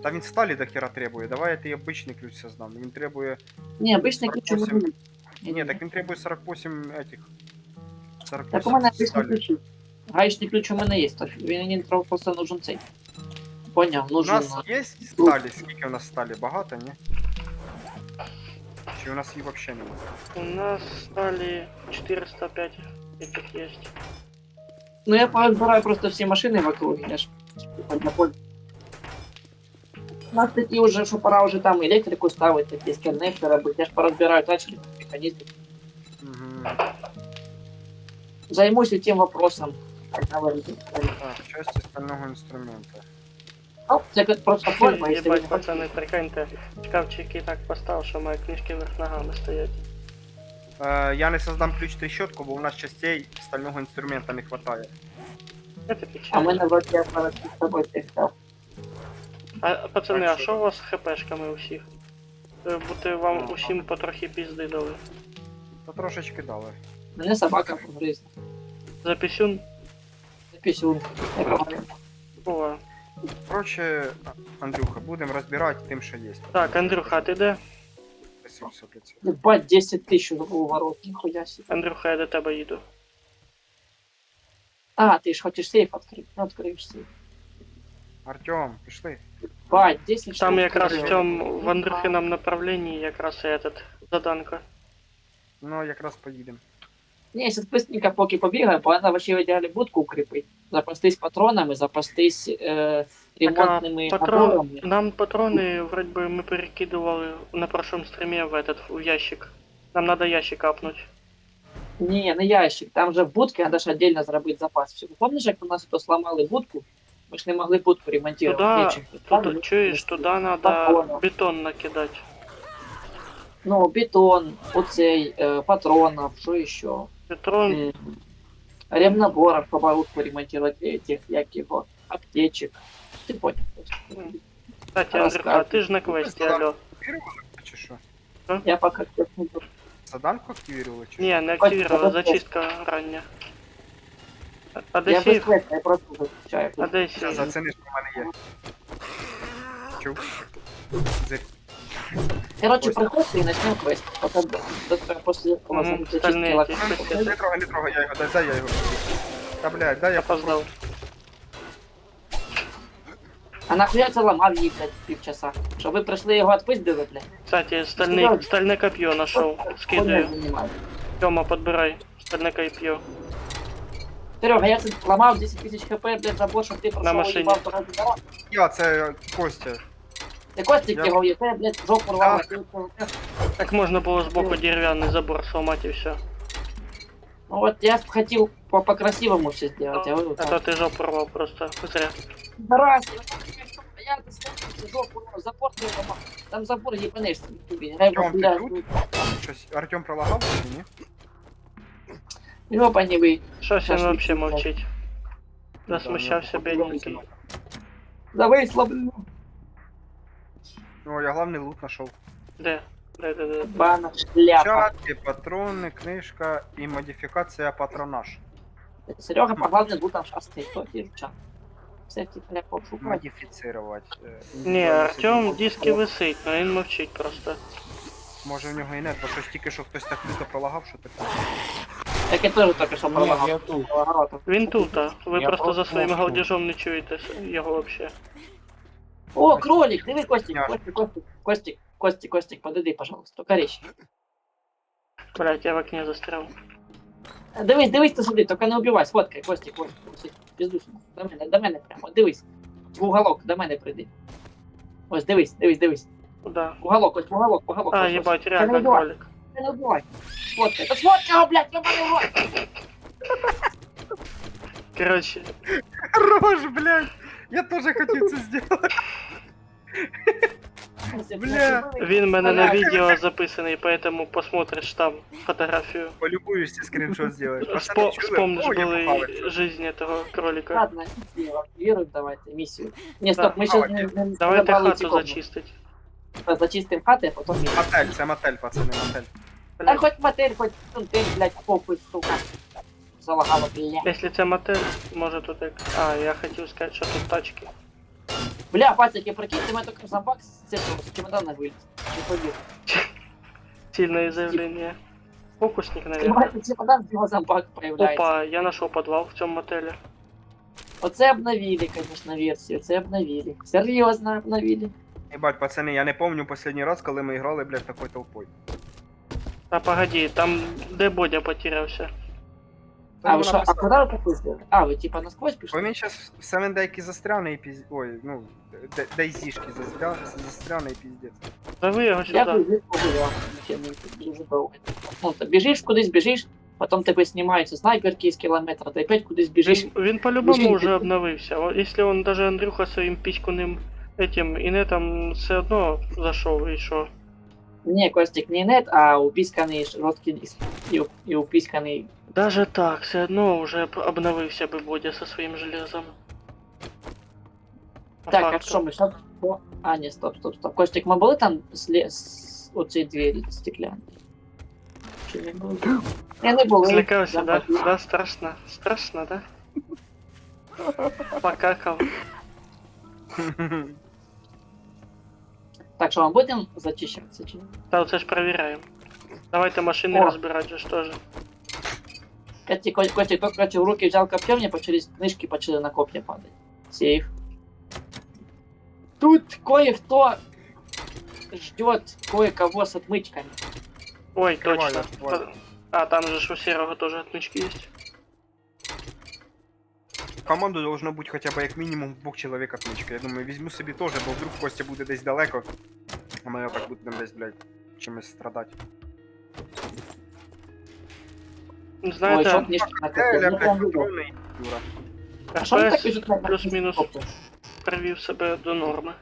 C: Та він сталі дохера требує. Давай я тобі обичний ключ создам. Він требує.
B: Ні, обычный ключ у
C: 48.
B: мене.
C: Ні, так він требує 48 этих. 48
B: Так у мене обычный
C: сталі.
B: ключ. Гаечний ключ у мене є, так він мені просто нужен цей. Понял,
C: У
B: нужен...
C: нас є сталі? Скільки у нас сталі? Багато, ні? Чи у нас її вообще немає?
A: У нас стали 405 этих есть.
B: Ну, я разбираю просто все машины вокруг, я ж... типа, для пользы. У нас такі вже, що пора вже там електрику ставити, якісь коннектори робити, я ж порозбираю тачки, механізми.
C: Угу.
B: Займусь тем вопросом. когда вы-
C: Так, часті стального інструмента.
B: Ну, це як просто форма, якщо ви
A: Ебать,
B: не хочете.
A: пацаны, прикиньте, шкафчики так поставил, что мои книжки вверх ногами стоять.
C: Я не создам ключ трещотку, бо у нас частей стального інструмента не хватає.
A: Это
B: А в
A: печально.
B: мене вроді я зараз з тобою цих став.
A: А, пацаны,
C: Так
A: а
C: що?
A: що у вас з хпшками усіх? Бути вам усім потрохи пізди дали.
C: Та трошечки дали.
B: Мене собака погризла.
A: За пісюн?
B: Пісюн.
A: О.
C: Короче, Андрюха, будемо розбирати тим, що є.
A: Так, Андрюха, а ти де?
C: Ресурси для цього.
B: Ебать, 10 тысяч ворот, нихуя себе.
A: Андрюха, я до тебе їду.
B: А, ты ж хочешь сейф открыть? Ну, откроешь сейф.
C: Артем, пішли.
B: Бать, 10 штук.
A: Там якраз в
B: открыл.
A: цьому, в Андрюхиному направленні якраз і этот, заданка.
C: Ну, якраз поїдемо.
B: Не, я сейчас быстренько поки побегаю, надо вообще в идеале будку укрепить. Запастись патронами, запастись ремонтными наборами.
A: Нам патрони, вроде би, ми перекидували на прошлом стрімі в этот, в ящик. Нам надо ящик апнуть.
B: Не, на ящик. Там же в будке надо ж отдельно заработать запас. Всего. Помнишь, как у нас то сломали будку? Мы ж не могли будку ремонтировать.
A: Туда,
B: Нечем.
A: тут, чуєш, туди надо
B: Патронов.
A: бетон накидати.
B: Ну, бетон, оцей, патронов, что еще?
A: Бетон,
B: Ремнаборов, чтобы будку ремонтировать этих, як его, аптечек. Ты понял.
A: кстати, Андрюха, а ти ж на квесті, алло.
C: Чи що?
B: Я пока не буду.
C: Заданку активували? Чи
A: Ні, не активувала, зачистка рання. А де
B: Я
A: сейф?
B: без я просто защищаю.
A: А де
C: що?
A: сейф?
C: Заціниш, що в мене є. Чув? Зик.
B: Короче,
C: Ось.
B: проходите и начнем квест. Потом после этого
A: Мгм,
B: зачистки
A: остальные
B: локации.
A: эти
C: Не трогай, я його, дай я його. Та, блядь, дай я
A: Опоздал.
B: А нахуя це ламав її, блядь, півчаса? Щоб ви прийшли його відпиздили, блядь?
A: Кстати,
B: Сказал.
A: стальне копье нашел.
B: Хуйня
A: Скидаю.
B: займаю.
A: Тёма, подбирай. Стальне копье.
B: Серега, я це ламав 10 тисяч хп, блядь, забор, щоб ти пройшов
A: машині.
B: їбав дорогу дорогу.
C: Я, це Костя.
B: Ти Костик
C: Я-
B: його є, блядь, жопу рвав.
A: Так можно было сбоку деревянный забор сломать и все.
B: Ну вот я хотел по-красивому все сделать, а вы вот
A: А
B: так.
A: то ты жопу рвал просто. Зря.
B: Тарас, я это слышал, жопу рвав, забор не ламав. Там забор ебанешься, тобі.
C: Артем, ти тут? Щось Артем пролагав чи ні?
B: Жопа не вы.
A: Что
B: Пошли
A: он вообще
B: пиздать.
A: молчить? Засмущался бедненький.
B: Зависло, блин.
C: Ну, я главний лут знайшов.
A: Да. Да.
B: Бана, шляпа.
C: Чатки, патрони, книжка і модифікація патронаж.
B: Серега по главным бутам шастает, кто держа. Кстати, бля, пошукай.
C: Модифіцирувати.
A: Не, Артем диски висить, но він мовчить просто.
C: Може в нього і нет, бо щось тільки що хтось так люто пролагав, що таке.
B: Так я тоже только что
D: Ні,
B: пролагал.
D: я тут.
A: Він тут, а ви
D: Я
A: просто за
D: просто
A: своїм
D: мовчу.
A: галдежом не чуєте його вообще.
B: О, кролик, диви, Костик,
C: Няшка.
B: Костик, подойди, пожалуйста, только речь.
A: Блять, я в окне застрял.
B: Дивись, ти сюди, тільки не убивай, сфоткай, Костик, пізду сюди, до мене прямо, дивись. В уголок, до мене прийди. Ось, дивись.
A: Куда?
B: Уголок, ось, уголок.
A: А,
B: ось,
A: ебать,
B: ось.
A: реально
B: Та не убивай,
A: кролик.
B: та не убивай. Сфоткай, та сфоткай його, блядь, ёбаний рот!
A: Короче,
C: Хорош, блядь! Я теж хотів це зробити. Бля.
A: він в мене на відео записаний, поэтому посмотриш там фотографію.
C: Полюбуєшся, скріншот зробиш. Пацани, чули?
A: Вспомнишь
C: О, я
A: былые
C: похаваю.
A: жизни этого кролика.
B: Ладно, активируем давайте миссию. Не, стоп, мы
A: Да,
B: сейчас
A: Давайте
B: забрали
A: хату
B: ці комнати.
A: зачистить.
B: Зачистим хати, а потом миссию.
C: Мотель, це мотель, пацани, мотель.
B: Да
A: Блядь,
B: хоть мотель, хоть тунтель, блядь, похуй, сука. Залагало, блядь.
A: Если це мотель, може тут як... А, я хотів сказати, що тут тачки.
B: Бля, пацаки, прикинь, ты только зомбак с этого, с чемодана вылез. Не побил.
A: Сильное заявление. Фокусник, наверное.
B: Снимай чемодан, с него зомбак появляется.
A: Опа, я нашел подвал в цьому мотелі.
B: Оце обновили, конечно, версию, оце обновили. Серьезно обновили.
C: Ебать, пацани, я не помню останній раз, коли ми грали, блядь, такою толпою.
A: А погоди, там де Бодя потерявся.
B: А, вы что, а куда вы такой сделали? А, вы типа насквозь
C: Бо
B: пришли?
C: він зараз в Севендейки застряне і піз... Ой, ну, Дейзішки застряне і піздець.
A: Зови його
B: Я
A: сюди.
B: бежу, дуже довго. Ну, ти біжиш, кудись біжиш, потім тебе знімаються снайперки з кілометра, ти опять кудись біжиш.
A: Він по-любому
B: Біжи.
A: вже обновився. Якщо він даже Андрюха своїм піськуним этим інетом все одно зайшов і що.
B: Ні, Костик, не нет, а упісканий жорсткий диск. І упісканий.
A: Даже так, все одно вже обновився би Бодя со своїм железом. По
B: Так, а
A: факту.
B: що ми що? А, ні, стоп. Костик, ми були там у цій двері стекляні? Чи не були? Я не були.
A: Злякався, да?
B: Западні.
A: Да, страшно. Страшно, да? Покакав.
B: Так, що, ми будемо зачищатися чи ні?
A: Та оце ж перевіряємо. Давайте машини
B: О.
A: розбирати же ж теж.
B: Костик только в руки взял копье, мне почались книжки почали на копья падать. Сейф. Тут кое-кто ждет кое-кого с отмычками.
A: Ой,
C: Открываю,
A: точно.
C: открываю.
A: А, там же ж у Серого тоже отмычки есть.
C: В команду должно бути хоча б як мінімум 2 чоловік отмичка. Я думаю, візьму собі теж, бо вдруг Костя буде десь далеко, а ми так будемо десь, блядь, чимось страдати.
A: Не
B: Ой,
A: знаю,
B: что
A: да.
B: книжки на
C: Теля,
B: копье? Ну,
C: блядь,
B: прям видел.
C: патрони і Юра.
B: А что они так
A: РПС
B: пишут на
A: плюс-мінус
B: копье?
A: привів себе до норми.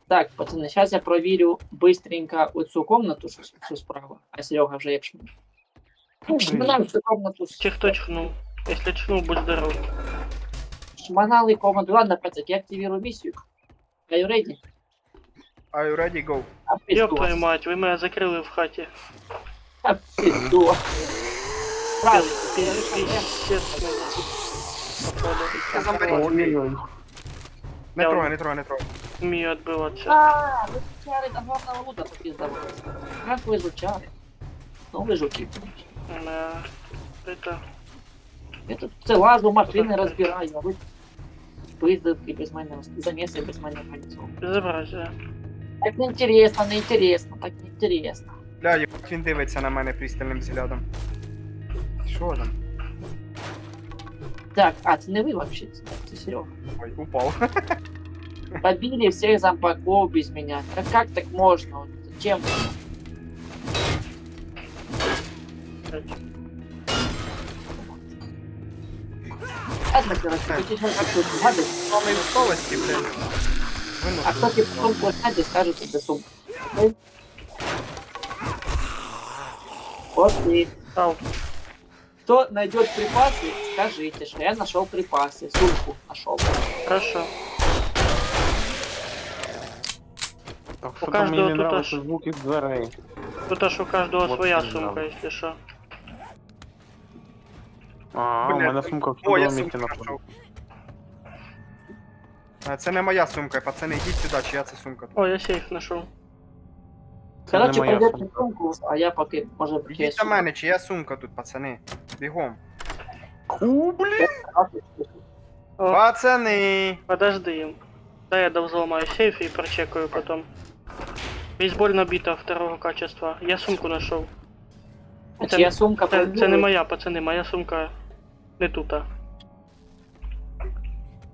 B: Так, пацаны, сейчас я проверю быстренько вот цю комнату, что справа. А Серега вже як шмін. Шманали цю комнату.
A: Чи хто чхнув? Якщо чхнув, будь здоров.
B: Шманали комнату. Ладно, пацаки, я активирую миссию. Are you ready?
C: Are you ready, go?
B: А
A: Ёб
B: пизду.
A: твою мать, ви мене закрили в хаті.
B: А пизду. Правильно,
A: Пиздец, походу.
C: Я зомбарів.
D: Ой-ой-ой.
C: Не
A: Я
C: трогай, не трогай, не трогай.
A: Вмію відбиватися.
B: А, вы жучары до главного лута попиздовались. Как вы жучары? Ну вы жуки.
A: Это...
B: Я тут це лазу, машини розбираю, а ви пиздилки без мене, заміси без мене організовуєте.
A: Безобразие.
B: Так неінтересно, неінтересно, так неінтересно.
C: Бля, як він дивиться на мене пристальним взглядом. Що там?
B: Так, а це не ви вообще, це Серега.
C: Ой, упав.
B: Побили всех зомбаков без меня. Как так можно? Вот зачем? Ладно, короче, какие тут гадость.
C: Повний усталості, блядь.
B: А
C: Виносив.
B: кто тебе потом платят и скажет тебе сумку. Окей? Окей.
A: Ау.
B: Кто найдет припасы, скажите, что я нашел припасы. Сумку нашел.
A: Хорошо.
D: Так,
A: У
D: що там
A: каждого
D: мені не
A: тут
D: нравиться
A: аж-
D: звуки дверей.
A: Тут аж у каждого
D: Вот
A: своя
D: не
A: сумка,
D: нравится.
A: если что.
D: А, у
C: Бля,
D: мене сумка в
C: О, я
D: другому
C: сумку
D: місці
C: знайшов.
D: знаходиться.
C: Це не моя сумка, пацани, йдіть сюди, чия це сумка.
A: О, я сейф нашел.
D: Це не
B: Короче,
D: моя
B: пойдете
D: сумка.
B: сумку, а я пока, может быть,
C: Йдіть до мене, чия сумка тут, пацани. Бігом.
D: У, блін!
A: О,
C: Пацани!
A: подожди. Да, я довзломаю сейф и прочекаю потом. Бейсбольная бита второго качества. Я сумку нашел.
B: А чья сумка?
A: Це не моя, пацани, моя сумка не тута.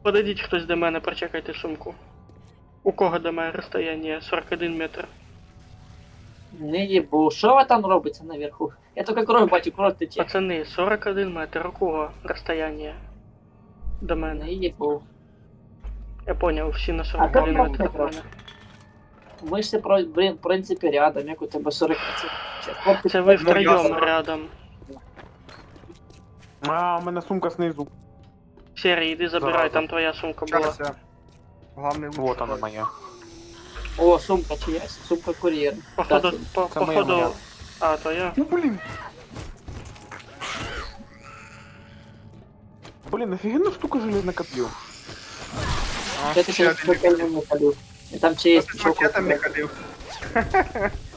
A: Подойдіть хтось до мене, прочекайте сумку. У кого до мене розстояння? 41 метр.
B: Не ебу. Что вы там робите наверху? Я только кровь, батю, кровь тече.
A: Пацани, 41 метр. У кого розстояння до мене?
B: Не ебу.
A: Я поняв, всі на
B: А
A: 41
B: как
A: метр
B: можно
A: до мене.
B: Мы же, блин, в принципе, рядом. Як у тебе 40 Сейчас,
A: Це ви
C: Ну, я
A: втроєм
C: 40.
A: рядом.
D: А, у мене сумка знизу.
A: Серій, іди забирай,
D: Зараза.
A: там твоя сумка була.
C: Зараз я. Главний луч.
D: Вот она моя.
B: О, сумка чиясь. Сумка курьер.
A: Походу,
B: Да,
A: по,
D: Це моя,
A: походу...
D: моя.
A: А, то я.
D: Ну, блін. Блін, офігенна штука железне коп'є.
C: А,
B: Я ты
C: ще
B: сейчас
C: один мікрofon.
B: специально не ходил. И там чей есть
C: Ти з макетом не ходив.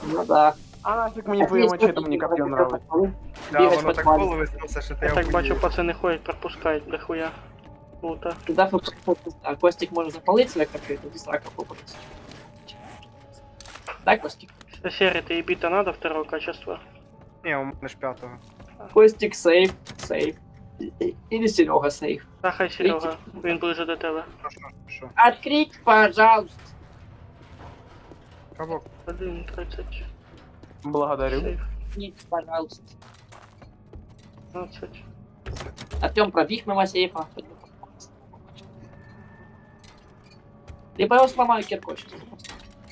B: Ну да.
D: А нафіг мені твоє мачете, мені коп'є нравиться.
C: Да,
B: Бігать
C: воно
B: по
C: так
B: тварі.
C: голови сносить, що ти
A: Я так бачу,
C: охуєв.
A: пацани ходять, пропускають дохуя. Лута.
B: Туда а Костик может запалить себя как-то, и срака попадется. Да, Костик?
A: Серій, ти і біта надо второго качества?
C: Ні, у мене ж п'ятого.
B: Костик сейф, сейф. Или Серега сейф.
A: Та хай Серега, він ближе до тебе.
C: Що?
B: Открыть, пожалуйста.
C: Кого?
A: 1.30.
D: Благодарю.
A: Сейф.
B: Открыть, пожалуйста.
A: 15.
B: Артем, пробег мимо сейфа. Либо я его сломаю киркой сейчас.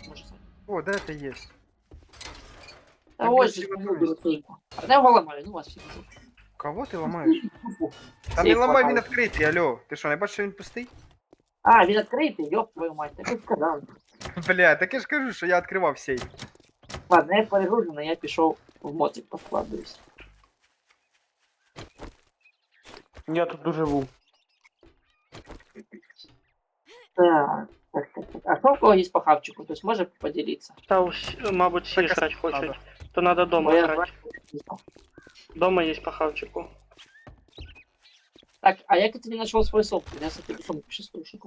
B: Может,
C: О, де ти є?
B: да
C: Так,
B: вот
C: блядь,
B: же,
C: его
B: ну,
C: то есть.
B: сейфа. А да его ломали, ну вас всех.
C: Кого ти ламаєш? Та не
B: Сейф
C: ламай, він
B: ламаю.
C: відкритий, алло. Ти що, не бачиш, що він пустий?
B: А, він открытый, ёб твою мать, так и сказал.
C: Бля, так я ж кажу, що я відкривав сейф.
B: Ладно, я перегружений, я пішов в моцик поскладуюсь.
D: Я тут живу.
B: Так. А що в кого є по хавчику? Тобто може поділитися?
A: Та, мабуть, всі
C: Так,
A: жрать
C: надо.
A: хочуть. То надо
B: Бо
A: дома
B: я
A: грати.
B: знаю.
A: Дома є по хавчику.
B: Так, а як ти не знайшов свою сумку? Я за тобі сумку ще слушаю.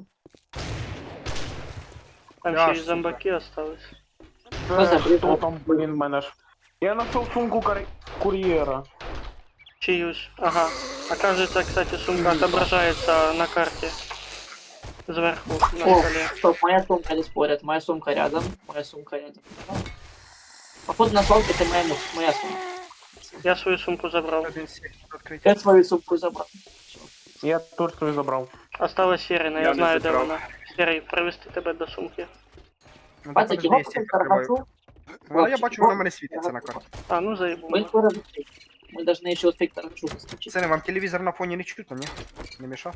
A: Там
C: Я
A: ще й
C: ж,
A: зомбаки остались.
B: Що за бред?
D: Хто там, блін, мене ж. Я знайшов сумку кур'єра.
A: Чиюсь. Ага. Оказывается, кстати, сумка отображается на карте. Сверху, на
B: О,
A: столе.
B: стоп, моя сумка не спорят, моя сумка рядом, моя сумка рядом. Походу на свалке это моя сумка.
A: Я свою сумку забрал.
C: Один сейф відкритий.
B: Я свою сумку забрал.
D: Я теж свою забрав.
A: Осталась Серина,
C: Я
A: я
C: не
A: знаю, де
C: забрав.
A: вона. Серій, привезти тебе до сумки.
C: Ну, так,
B: Пацаки,
C: подожди,
B: вот
C: я сейф
B: я
C: відкриваю.
B: торгачу.
C: Вона, я бачу, вона в мене світиться на карті.
A: А, ну заебу.
B: Мы скоро быстрее. Мы должны еще успеть торгачу заскочить.
C: Це не вам телевізор на фоні не чутно, ні? Не мішав?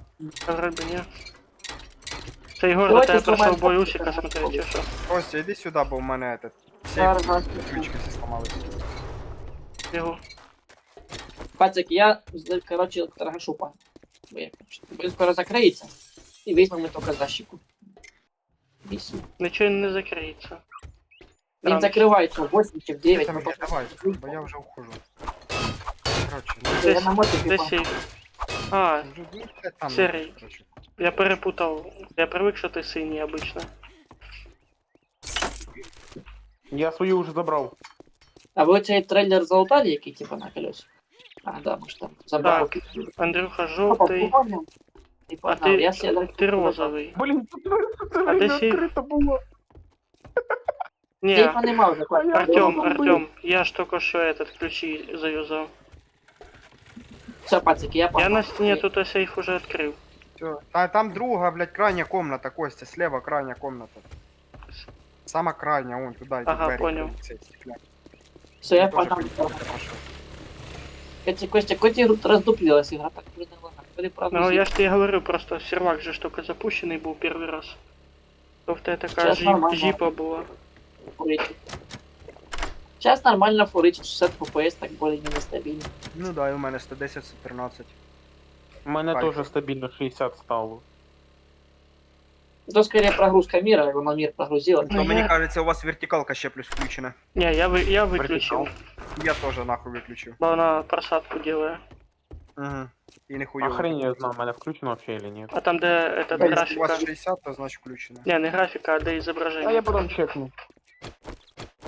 A: Вроде не. Це Егор,
B: Давайте
A: до тебе
B: сломаем
A: пришел бой
B: кнопки,
A: Усика
B: тогда
A: смотреть, чи що?
C: Костя, іди сюди, бо в мене этот сейф,
B: Торгачу.
C: ключки всі сломались.
A: Бігу.
B: Пацаки, я, короче, к торгашу пан. Вы скоро закроется. И возьмем только защику. Висит.
A: Нічого не закриється.
B: Він
A: Рано.
B: закривається в 8 чи в 9.
C: Давай, давай, бо я вже ухожу. Короче, ну,
A: Десь-
B: Я на мотике
A: Де
B: пан.
A: сейф? А,
C: Вже, ну, блядь, там,
A: Серий.
C: короче.
A: я перепутав. Я привик, що ти синій обично.
D: Я свою уже забрал.
B: А ви цей трейлер залутали, який типа на колесі? А, да, ми ж там забрали.
A: Андрюха жовтий,
B: Ти
A: а
B: погнав.
A: ти,
B: Я сідав.
A: ти розовий.
D: Блин, тут
A: А
D: реально
A: де сейф?
D: открыто было.
A: Ні,
B: Сейфа нема вже, Паш.
A: Артем, я ж тільки що этот ключі заюзав.
B: Все, пацики, я
A: Я
B: погнав.
A: на стіні тут сейф уже відкрив.
C: Всё. Там друга, блядь, крайняя комната, Костя, слева крайняя комната. Сама крайняя, вон туда, иди,
A: Ага,
C: двері
A: понял.
C: відкрий, цей стеклян.
B: Все, я
C: Тоже
B: погнав.
C: пошел.
B: Костя, Коті раздуплилась игра, так блин, правда.
A: Ну я ж тебе говорю, просто сервак же ж тільки запущений був перший раз. Тобто така
B: Сейчас нормально.
A: жіпа була.
B: Сейчас нормально фурить 60 FPS, так более-менее стабильно.
C: Ну да, і у мене 110, 113.
D: У мене
C: Кайф.
D: теж стабільно 60 стало.
B: Это скорее прогрузка мира, его на мир прогрузила.
C: Ну, мені кажеться, у вас вертикалка ще плюс включена.
A: Ні, я виключив,
C: Я теж нахуй виключив.
A: бо вона просадку делає.
C: Угу. І не хуйово.
D: Охрен я знаю, мене включено вообще или нет.
A: А там де этот
C: Якщо у
A: графіка.
C: вас 60, то значить включено.
A: Не, не графіка, а де
D: А я
A: зображення.
D: потом чекну.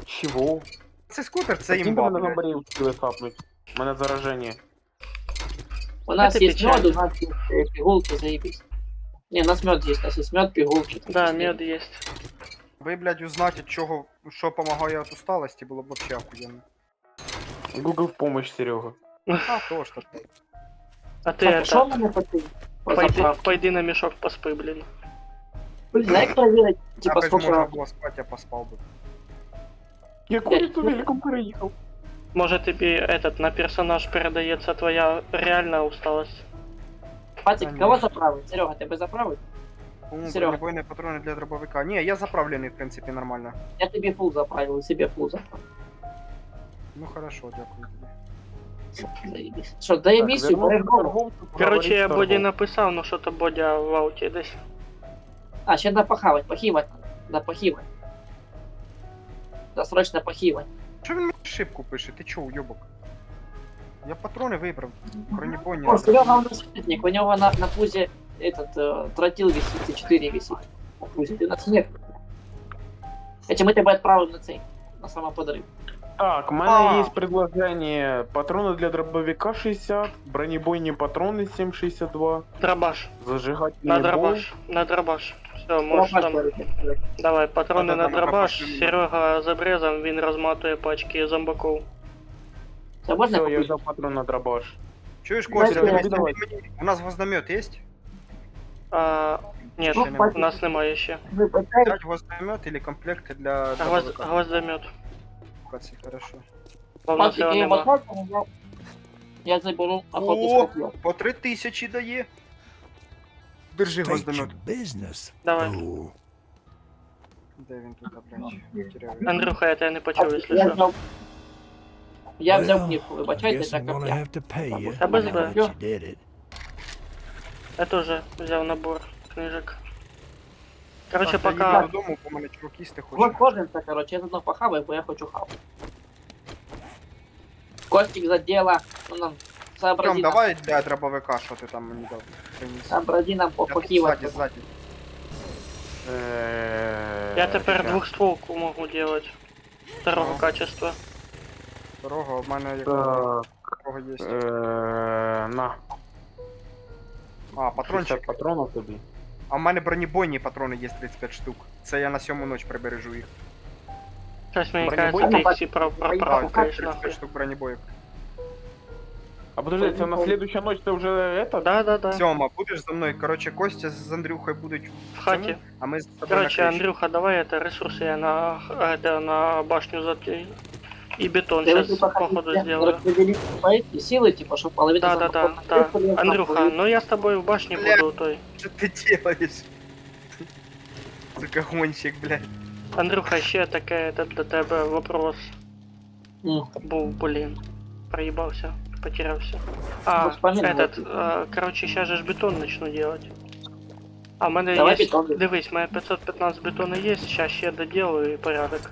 D: Чего?
C: Це скутер, це
D: Прикинь,
C: імба,
D: мене
C: блядь.
D: зомбарі успіли хапнуть. У мене зараження.
B: У нас
A: Это
B: есть
A: печально.
B: мед, у нас есть пигулки, заебись. Не, у нас мед есть, у нас есть мед, пигулки.
A: Да, мед є.
C: Ви, блядь, узнати, від чого, що допомагає від усталості, було б вообще охуєнно.
D: Google в помощь, Серега.
C: А, то ж таке.
A: А ти
B: Так, что
A: это,
B: у меня по ты? По
A: пойди,
B: заправке.
A: пойди на мішок поспи, блін.
B: Блин, дай проверить, типа,
C: Якось можна
B: сколько...
C: було спати, я поспав би.
D: Я курицу великом переїхав.
A: Може тобі этот, на персонаж передається твоя реальна усталость.
B: Пацик,
C: Да
B: кого
C: нет.
B: заправить? Серега, тебе заправить?
C: По-моєму,
B: Серега.
C: бронебойні патрони для дробовика. Ні, я заправлений, в принципі, нормально.
B: Я тебе фул заправил, и себе фул заправил.
C: Ну хорошо, дякую тобі.
B: Заебись. Что, дай миссию, берешь голову.
A: Короче, я Боді написав, ну що то Бодя в ауті десь.
B: А, сейчас надо похавать, похивать надо. Да, похивать. Да, срочно похивать.
C: Що він мені ошибку пише? Ти чо, уйобок? Я патрони вибрав. Бронебойні.
B: О, Серега у нас светник, у него на пузе этот тротил висит, и 4 висит. На пузе, у нас нет. Эти мы тебя отправим на цей, на самоподрыв.
D: Так, у мене є предложення. Патрони для дробовика 60, бронебойні патрони 7,62,
A: Драбаш.
D: зажигательний
A: На
D: болт.
A: драбаш. На драбаш. Все, можеш там. Давай, патрони на
C: Да-да-да,
A: драбаш.
C: драбаш.
A: Серега з обрезом, він розматує пачки зомбаков.
B: Все, можно
D: Все, я
B: купить?
D: взяв патрон на дробаш.
C: Чуєш,
B: Давай,
C: Костя,
B: давай,
C: давай, у нас гвоздомет є?
A: А, ні,
C: Ще нема.
A: у нас немає ще.
B: Вы поставите?
C: Взять гвоздомет или комплекти для дробовика?
A: Гвоздомет.
C: Це хорошо.
A: Бо в нас
B: Пацик,
A: його
B: я
A: нема.
B: возможно, я заберу охоту
C: О,
B: с копьем.
C: по 3000 дає. Держи
E: State
C: гвоздомет.
E: your business.
A: Давай.
E: Fool.
C: Де він тут, блядь? Потеряв.
A: Андрюха, я тебе не почув, якщо
B: Я
A: що.
B: взял... Я взял
E: Well,
B: книжку,
E: I
B: вибачайте,
E: guess
B: так
E: I'm
B: как
E: gonna
B: я.
E: have to pay you.
A: А без Б.
E: But you did it.
A: Я теж взяв набор книжок. Короче,
C: Так, я їду
A: пока...
C: додому, бо мене чувак їсти
B: Вот
C: хоче.
B: кожен-то, короче, я заодно похаваю, бо я хочу хавать. Костик за дело, ну нам
C: Тьом,
B: сообрази нам,
C: давай для дробовика, що ти там мені дав. Приніс.
B: сообрази нам
C: Я тут
B: похивать.
C: ззаді, ззаді.
A: Я тепер
D: щас.
A: двухстволку можу делать. Второго
C: Ага.
A: качества.
C: Дорога, в мене якого є.
D: На,
C: А,
D: 50
C: патрончик.
D: патронів тобі.
C: А в мене бронебойні патрони є 35 штук. Це я на 7-му ніч прибережу їх.
A: Сейчас мне
D: Бронебойный
A: кажется, ты их
B: пак-
A: все
C: Так,
A: пропукаешь
C: 35
A: нахуй.
C: штук бронебоїв.
D: А подожди, це на следующая ночь це вже это?
A: Да.
C: Сьома, будеш за мною? Короче, Костя з Андрюхою будуть
A: В хате.
C: а ми з тобою
A: Короче,
C: на криші.
A: Андрюха, давай это ресурсы я на башню затею. И бетон
B: Ты
A: сейчас
B: вот
A: походу сделаю.
B: распределить по эти силы, типа, чтобы половина
A: Да. Андрюха, ну я с тобой в башне
C: Бля.
A: буду той.
C: Що ти делаешь? Сука, гонщик, блядь.
A: Андрюха, ще таке до тебе вопрос. Був, блин. Проебался, потерялся. А,
B: Ну, вспоминай.
A: короче, сейчас же ж бетон начну делать. А в мене
B: Давай
A: є,
B: бетон.
A: дивись, у мене 515 бетона є, сейчас ще доделаю і порядок.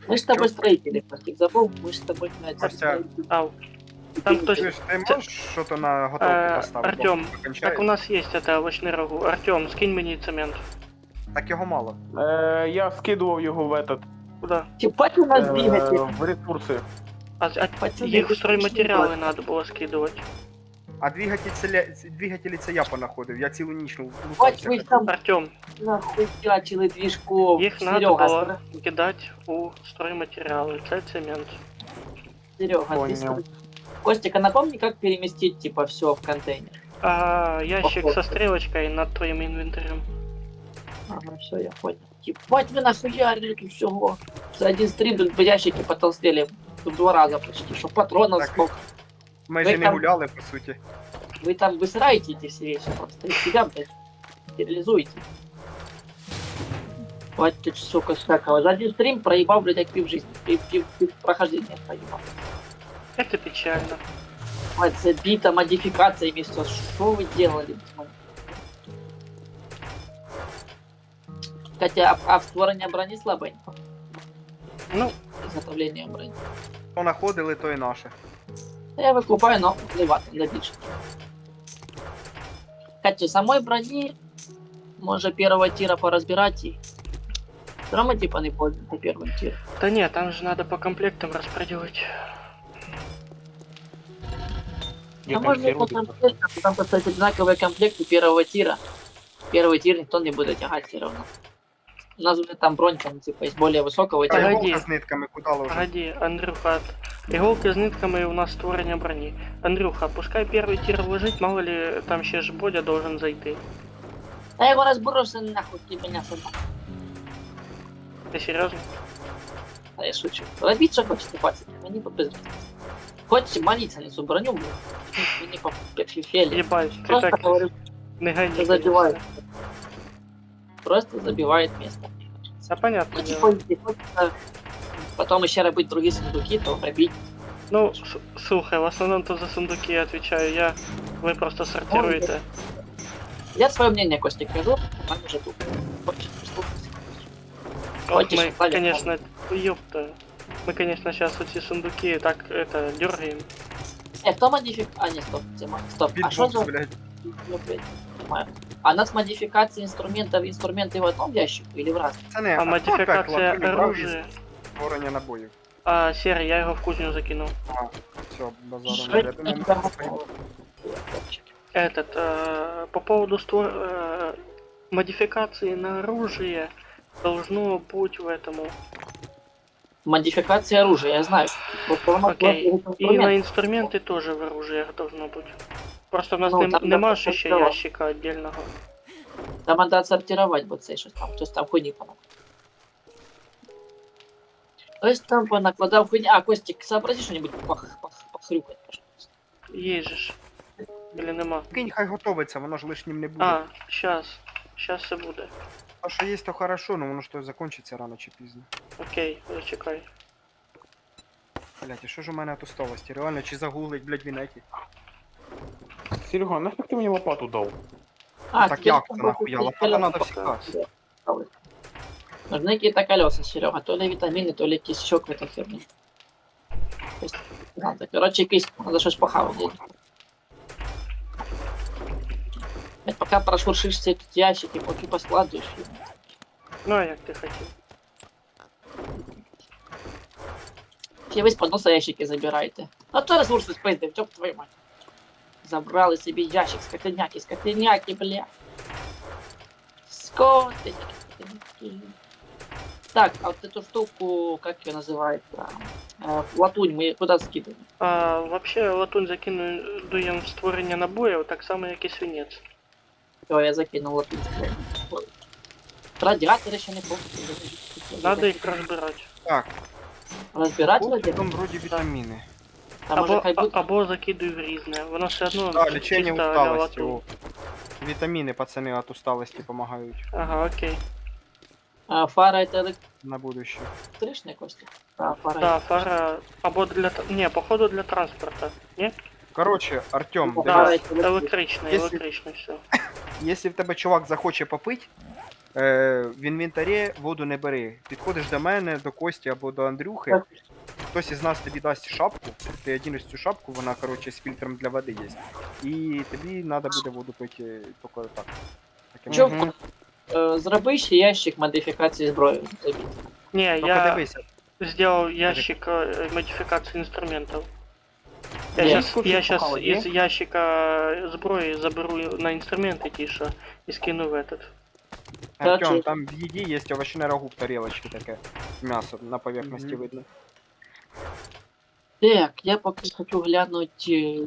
B: Мы с тобой строители, Костик, забыл? Мы с тобой, блядь,
C: Костя.
B: строители.
A: Ау, Там хтось.
C: Чуєш, ти можеш що-то на готовку поставити?
A: Артем,
C: поки кончається?
A: так у нас есть это овощный рагу. Артем, скинь мені цемент.
C: Так його мало.
D: Я скидував його в этот,
A: Куда?
B: Ебать у нас двигатель.
D: в ресурси.
A: А
B: Пацаны,
A: їх
B: вы
A: стройматеріали
B: смешные.
A: надо було скидувати.
C: А двигателі це я понаходив, я цілу ніч
B: Ебать
C: лутався.
B: вы там
A: Артем,
B: нахуячили движков.
A: їх надо
B: Серега,
A: було кидати у стройматеріали. Це цемент.
B: Серега, ты
D: Понял.
B: смотри. Костик, а напомни, как переместить, типа, все в контейнер.
A: Ящик
B: Похоже.
A: со стрелочкой над твоим инвентарем.
B: Ага, все, я понял. Ебать вы нахуярили тут всего. За один стрим тут ящики потолстели в 2 раза почти. Что патронов
C: Так.
B: сколько.
C: Ми
B: Ви
C: ж не
B: там-
C: гуляли, по суті.
B: Вы там высираете эти все вещи просто. И себя, блядь, стерилизуете. Вот ты, сука, всякого. За один стрим проебал, блядь, как пив жизни. Пив прохождение проебал.
A: Это печально.
B: Вот забито модификациями все. Что вы делали? блядь? Кстати, а в створение брони слабенько.
A: Ну,
B: Изготовление брони.
C: Що знаходили, то і наше.
B: Я викупаю, но плевать, для більше. Кстати, самой брони можно первого тира поразбирать и все равно типа не пользуется первым тиром.
A: да нет, там же надо по комплектам распределить.
D: Я
B: А
D: там
B: можно и по
D: сервер.
B: комплектам, там поставить одинаковые комплекты первого тира. Первый тир никто не будет тягать все равно. У нас уже там бронь там типа из более высокого
C: А
B: тира.
A: Погоди.
C: іголка з нитками куди ложити?
A: Погоди, Андрюха, иголки с нитками у нас створення брони. Андрюха, пускай первый тир вложить, мало ли там ще ж Бодя должен зайти.
B: Да я его разброшу нахуй, ты меня сама.
A: Ты серьезно?
B: Да я шучу. Робить, что хочете, пацаны, мне бы без разницы. Хочете молиться, несу броню, блин. Мне по фифеле.
A: Ебать, ты
B: Просто
A: так
B: говорю,
A: не гони.
B: что забивает.
A: конечно.
B: Просто забивает место.
A: Да понятно
B: Ну,
A: дело.
B: типа, хочется потом еще робить другие сундуки, то пробить.
A: Ну, слухай, в основном то за сундуки я отвечаю, вы просто сортируете.
B: Я свое мнение, Костик, скажу, а там уже тут. Хочешь, прислушайся.
A: Ох,
B: Хочешь,
A: мы,
B: вставить
A: конечно, ёпта. Мы, конечно, сейчас эти сундуки так, это, дергаем.
B: кто модифик... А, не, стоп, тема. Стоп, а что
C: Бітбокс,
B: за...
C: блядь.
B: Ну, блядь, не понимаю. А у нас модификация инструментов, инструменты в одном ящику или в разных?
C: Це не
A: А
C: хто опять
A: модификация
C: латунь брав із
A: оружия.
C: створення набоїв.
A: А, серый, я его в кузню закинул.
C: Все, базаром.
B: Что
C: Я
B: это
C: думаю, ми
B: такое?
C: це поїмо.
A: Этот, по поводу модификации на оружие должно быть в этому.
B: Модификация оружия, я знаю. Вот формат
A: Окей.
B: просто
A: И на
B: инструмент.
A: инструменты тоже в оружиях должно быть. Просто у нас
B: Ну, там
A: нема
B: просто
A: ще
B: всё.
A: ящика отдельного.
B: Там надо отсортировать вот цей, что там, то есть там хуйни понакладав. То есть там понакладав хуйни. А, Костик, сообрази что-нибудь похрюкать, пожалуйста.
A: Є же ж. Или нема.
C: Кинь, хай готовиться, воно ж лишнім не буде.
A: А, щас. Щас все буде.
C: А що є, то хорошо, но воно ж то закінчиться рано чи пізно.
A: Окей, зачекай.
C: Блять, і що ж у мене от усталості? Реально, чи загуглить, блять, в інеті?
D: Серега, нафиг ты мне лопату дал?
B: А,
C: Так
B: теперь
C: як
B: там
C: це нахуя?
B: будет
C: Лопата надо
B: колеса.
C: всегда.
B: Нужны какие-то колеса, Серега. То ли витамины, то ли кисечок в этой херне. То есть, надо, короче, надо что-то похавать. Пока прошуршишься тут ящики, поки поскладываешь.
A: Ну а як ти хотів?
B: Все вы с подноса ящики забираете. А то ресурсы спиздив, чоп твою мать. Забрали себе ящик, скотиняки, бля. Скотиняки. Так, а вот эту штуку, как ее называется? Латунь мы куда скидываем?
A: А, вообще латунь закидуємо в створення набоїв, так само як і свинець.
B: Все, я закинул латунь. Радиатор еще не помню.
A: Надо їх розбирати.
C: Так,
B: Разбирать
C: тут
B: радиатор?
C: там вроді вітаміни.
B: Там уже хай будет.
A: Або закидуй в різне. Воно все одно
C: А, лечення
A: чисто а-ля
C: усталості.
A: латунь.
C: О. Вітаміни, пацани, від усталості допомагають
A: Ага, окей.
B: Фара это
C: на будущее.
B: электричная, Костя? Да, фара.
A: Да, фара. Або для. Не, походу для транспорта. Ні?
C: Короче, Артем,
B: Ну,
A: Да,
C: дивись,
B: это
A: електрично,
C: Якщо-
A: електрично все.
C: якщо в тебе чувак захоче попити, в інвентарі воду не бери. Підходиш до мене, до Кості або до Андрюхи, хтось із нас тобі дасть шапку, ти одінеш цю шапку, вона, коротше, з фільтром для води є. І тобі треба буде воду пити тільки так. Таким
B: Чо?
C: чином.
B: Зроби ще ящик модифікації зброї.
A: Не,
C: Тільки
A: я
C: дивися,
A: сделал ящик модификации инструментов. Я
B: Нет,
A: сейчас
D: слушай,
A: из ящика сброи заберу на инструменты тише и скину в этот.
C: Артем,
B: чого?
C: там в їді є овочне рагу в тарілочці таке. М'ясо на поверхності
D: Мгм.
C: видно.
B: Так, я поки хочу глянути.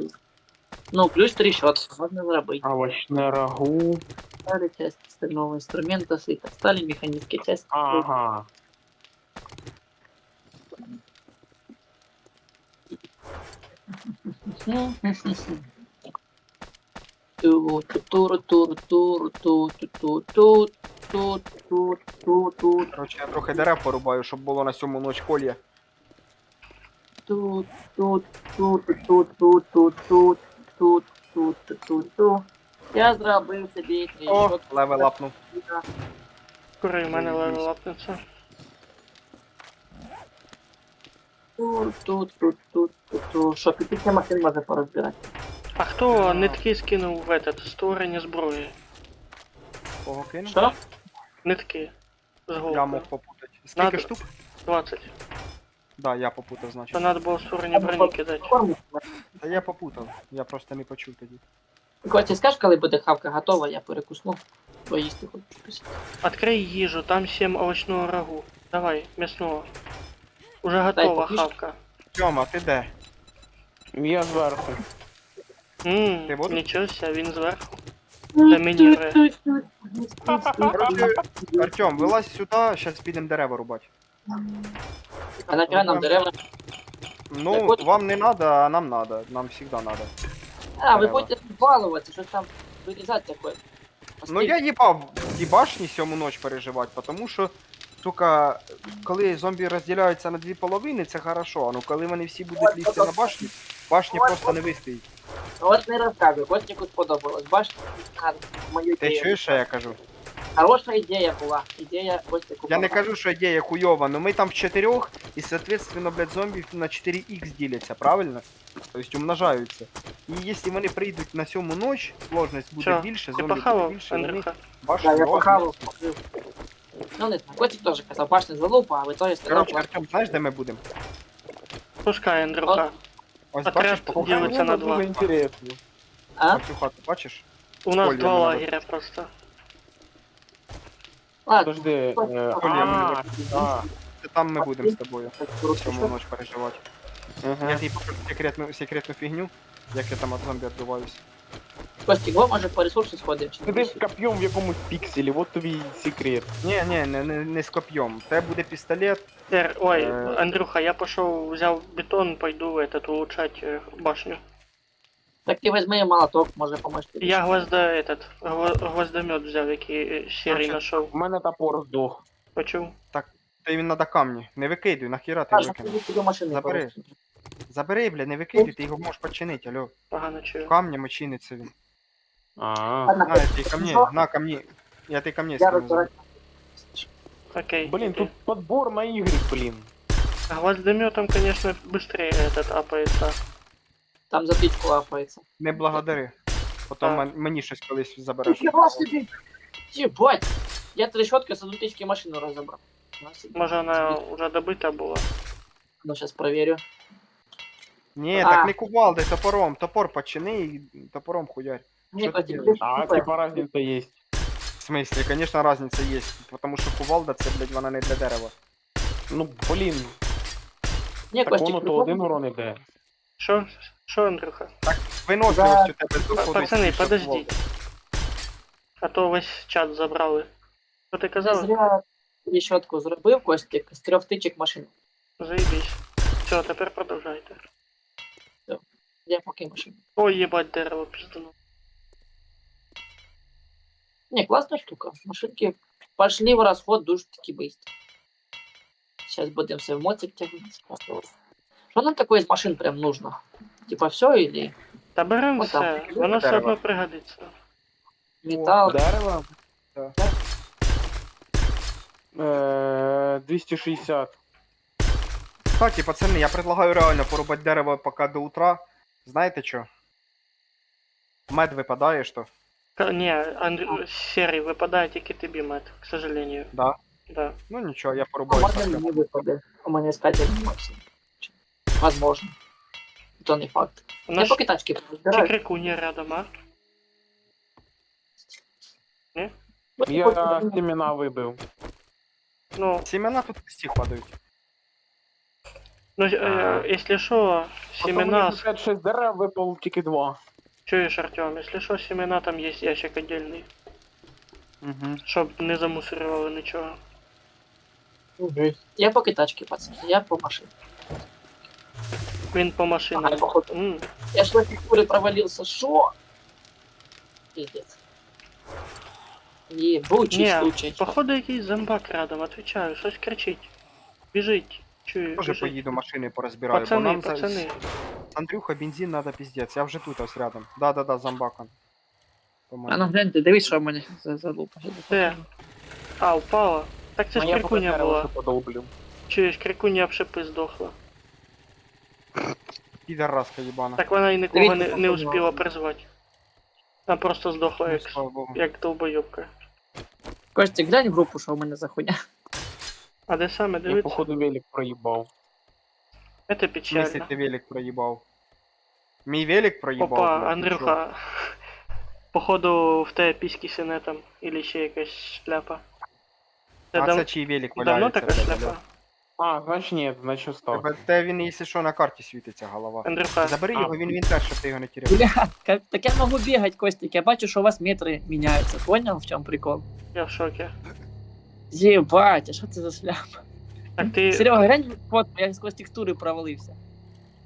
B: Ну, плюс 3 шот. Можна зробити.
D: Овощне рагу.
B: Стали часть стального инструмента, света стали, механические части.
D: Ага.
B: Тут.
C: Коротше, я трохи дерев порубаю, щоб було на сьому ноч колія.
B: Я зробив собі
C: О,
B: трішок.
C: левел апнув.
A: Куры у мене
C: Заебись.
A: левел апнется.
B: Тут. Що, піти машин може порозбирати.
A: А хто нитки скинув в этот створення зброї?
C: Кого кинув?
B: Що?
A: Нитки. З
C: Я
A: голкою.
C: мог попутати. Скільки
A: Надо.
C: штук?
A: 20.
C: Да, я попутав, значить.
A: То надо було створення броні кидати.
C: Та я попутав, я просто не почув тоді.
B: Костя, скажеш, коли буде хавка готова, я перекусну. Бо їсти хочу щось.
A: Открий їжу, там 7 овочного рагу. Давай, мясного. Уже готова
B: покушай.
A: хавка.
C: Тьома, ти де?
D: Я зверху.
C: Ти воду?
A: Нічого себе, він зверху. Домінірує.
C: Короче, Артем, вилазь сюди, зараз підемо дерева рубати.
B: А нафіга нам дерева?
C: Ну,
B: от-
C: вам не надо, а нам надо. Нам всегда надо.
B: А, ви
C: Дерева.
B: будете балуватися, щось там вирізати таке.
C: Ну я їбав ті башні сьому ноч переживати, тому що, сука, коли зомбі розділяються на дві половини, це хорошо, а ну коли вони всі будуть лізти на башні, башні просто не вистоїть.
B: От не розказуй, Костіку сподобалось. Бачите, мою
C: Ти
B: ідею.
C: чуєш, що я кажу?
B: Хороша ідея була. Ідея Костіку.
C: Я не
B: понравилась.
C: кажу, що ідея хуйова, но ми там в 4, і, соответственно, блядь, зомбі на 4х діляться, правильно? Тобто умножаються. І якщо вони прийдуть на сьому ноч, сложність буде
A: Чо,
C: більше,
A: Ти
C: зомбі буде
A: похавав,
C: більше, вони
A: Андрюха?
C: башні
B: Да, я
C: рознесуть.
B: похавав. Ну не знаю, Костік теж казав, башня залупа, а в итоге сказав,
C: Короче,
B: башня.
C: Артем, знаєш, де ми будемо?
A: Пускай, Андрюха.
C: Ось
A: Отряд
C: бачиш, по
A: ділиться на два.
D: Дуже інтересно.
B: А?
C: цю хату, бачиш?
A: У нас
C: Колі
A: два
C: надо.
A: лагеря просто.
B: Ладно,
D: Подожди.
C: Коля,
D: А,
C: Це там ми будемо з тобою
B: так,
C: цьому ноч переживати. Я
D: ага.
C: тобі покажу секретну фігню, як я там від зомбі відбиваюсь.
B: Костік, ви може по ресурсу сходимо? чи
D: Ти
B: не?
D: десь коп'єм в якомусь пікселі, от тобі і секрет.
C: Ні, не з коп'єм. Те буде пістолет.
A: Ой,
C: Э.
A: Андрюха, я пошел, взял бетон, пойду этот улучшать башню.
B: Так ти візьми молоток, може поможеш.
A: Я гвоздомет взяв, який серий
C: Значить,
A: нашов.
D: У мене топор здох.
A: Почув?
C: Та він надо камні. Не викидуй, нахіра ти
B: Аж
C: викинув.
B: до машини.
C: Забери.
B: порушити.
C: Забери, бля, не викидуй, ти його можеш починити, алло.
A: Погано чую.
C: Камнями чиниться він.
D: А,
B: Ладно,
C: На, я тобі камні, на камні. Я тобі камні
B: Я
C: скину.
B: розбираю.
A: Окей.
D: блін,
A: окей.
D: тут подбор на ігри, блін.
A: Гвоздометом, конечно, быстрее этот апается.
B: Там за пічку лапається.
C: Не благодари. Потім
A: Так.
C: мені щось колись забереш.
B: Ніхера собі! Єбать! Я 3 щотки з 1 тички машину розібрав.
A: Може вона вже добита була.
B: Ну, зараз проверю.
C: Ні,
B: А.
C: так не кувалди, топором. Топор почини і топором хуярь.
B: Ні,
C: Що ти
B: Костік,
C: делаєш?
D: А, типа разниця є.
C: В смысле, конечно, разница есть. Потому що кувалда це, блядь, вона не для дерева.
D: Ну, блін,
B: Ні,
D: так
B: Костік,
D: воно то один урон іде.
A: Що, Андрюха?
C: Виносливість у тебе доходить.
A: Пацани,
C: більше
A: подождіть.
C: кувалди.
A: А то весь чат забрали. Що ти
B: Я
A: казав?
B: зря щотку зробив, Костік, з 3 тичок машину.
A: Заебись. Все, тепер продовжайте.
B: Я поки машину.
A: Ой, ебать, дерево пиздану.
B: Не, классная штука. Машинки пошли в расход дуже таки быстро. Сейчас будем все в мотик тягнуть. Что нам такое из машин прям нужно? Типа все или
A: Та берем
B: Ну, там,
A: все, воно все
C: дерево.
A: одно пригодиться.
B: металл?
D: Дерево?
C: Так.
D: 260.
C: Кстати, пацани, я предлагаю реально порубати дерево поки до утра. Знаєте що? Мед випадає, що?
A: Не, серый выпадает тільки тобі, мед, к сожалению.
C: Да.
A: Да.
C: Ну нічого, я
B: А
C: порубаю
B: можно
C: сам.
B: не выпадет. У меня искатель максимум. Возможно. Это не факт.
A: У
B: Я
A: нас
B: поки тачки разбираю.
A: чекрикуня рядом, а?
D: Я семена вибив.
A: Ну,
C: Семена тут всі падають.
A: ну
D: А.
A: если что, семена...
D: 5-6 дерев випало тільки 2.
A: Чуешь, Артем, если что, семена там есть ящик отдельный.
D: Угу.
A: Щоб не замусорювали нічого.
B: Я поки тачки, пацаны. Я по машине.
A: Він по
B: Ага,
A: машинам.
B: походу. Я ж в архитектуре провалился. Шо? Пиздец. Ебучий
A: Ні,
B: случай.
A: походу якийсь зомбак рядом, отвечаю, щось кричить. Біжить. Чую,
C: Тоже
A: біжить.
C: поїду машини порозбираю, бо
A: Пацани,
C: нам
A: пацани.
C: з Андрюха бензин надо пиздец. Я вже тут ось рядом. Да, зомбаком.
B: А ну гляньте, дивись, що в мене за лупа.
A: Де? А, упала. Так це ж
D: Я поки
A: крикуня
D: дерево
A: була.
D: ще подолблю.
A: Чуєш, крикуня об шипи здохла.
C: Підараска їбана.
A: Так вона і нікого
B: Дивіться,
A: не
B: походу.
A: успіла призвати. Вона просто здохла,
C: Ну,
A: як,
C: слава Богу.
A: як долбойобка.
B: Костя, глянь в групу, що в мене за хуйня.
A: А де саме
D: Я
A: дивиться?
D: походу велик проїбав.
A: Це
C: В смысле
A: печально.
C: ти велик проїбав? Мій велик проїбав?
A: Опа,
C: блядь, ти що?
A: Андрюха. Походу в тебе піськи синетом, или ще якась шляпа. Це
C: А
A: дав-
C: це чий велик
A: давно
C: валяється?
A: така
C: блядь,
A: шляпа?
C: алло?
D: А, значить ні, значить став.
C: Те він, якщо що, на карті світиться голова.
A: Андрюха,
C: Забери
D: А.
C: його, він теж, щоб ти його не теряв.
B: Бля, так я могу бегать, Костик. Я бачу, що у вас метри міняються. Понял, в чому прикол?
A: я в шокі.
B: Єбать, а що це за шляпа?
A: Так ти,
B: Серега, глянь, фото, я сквозь текстури провалився.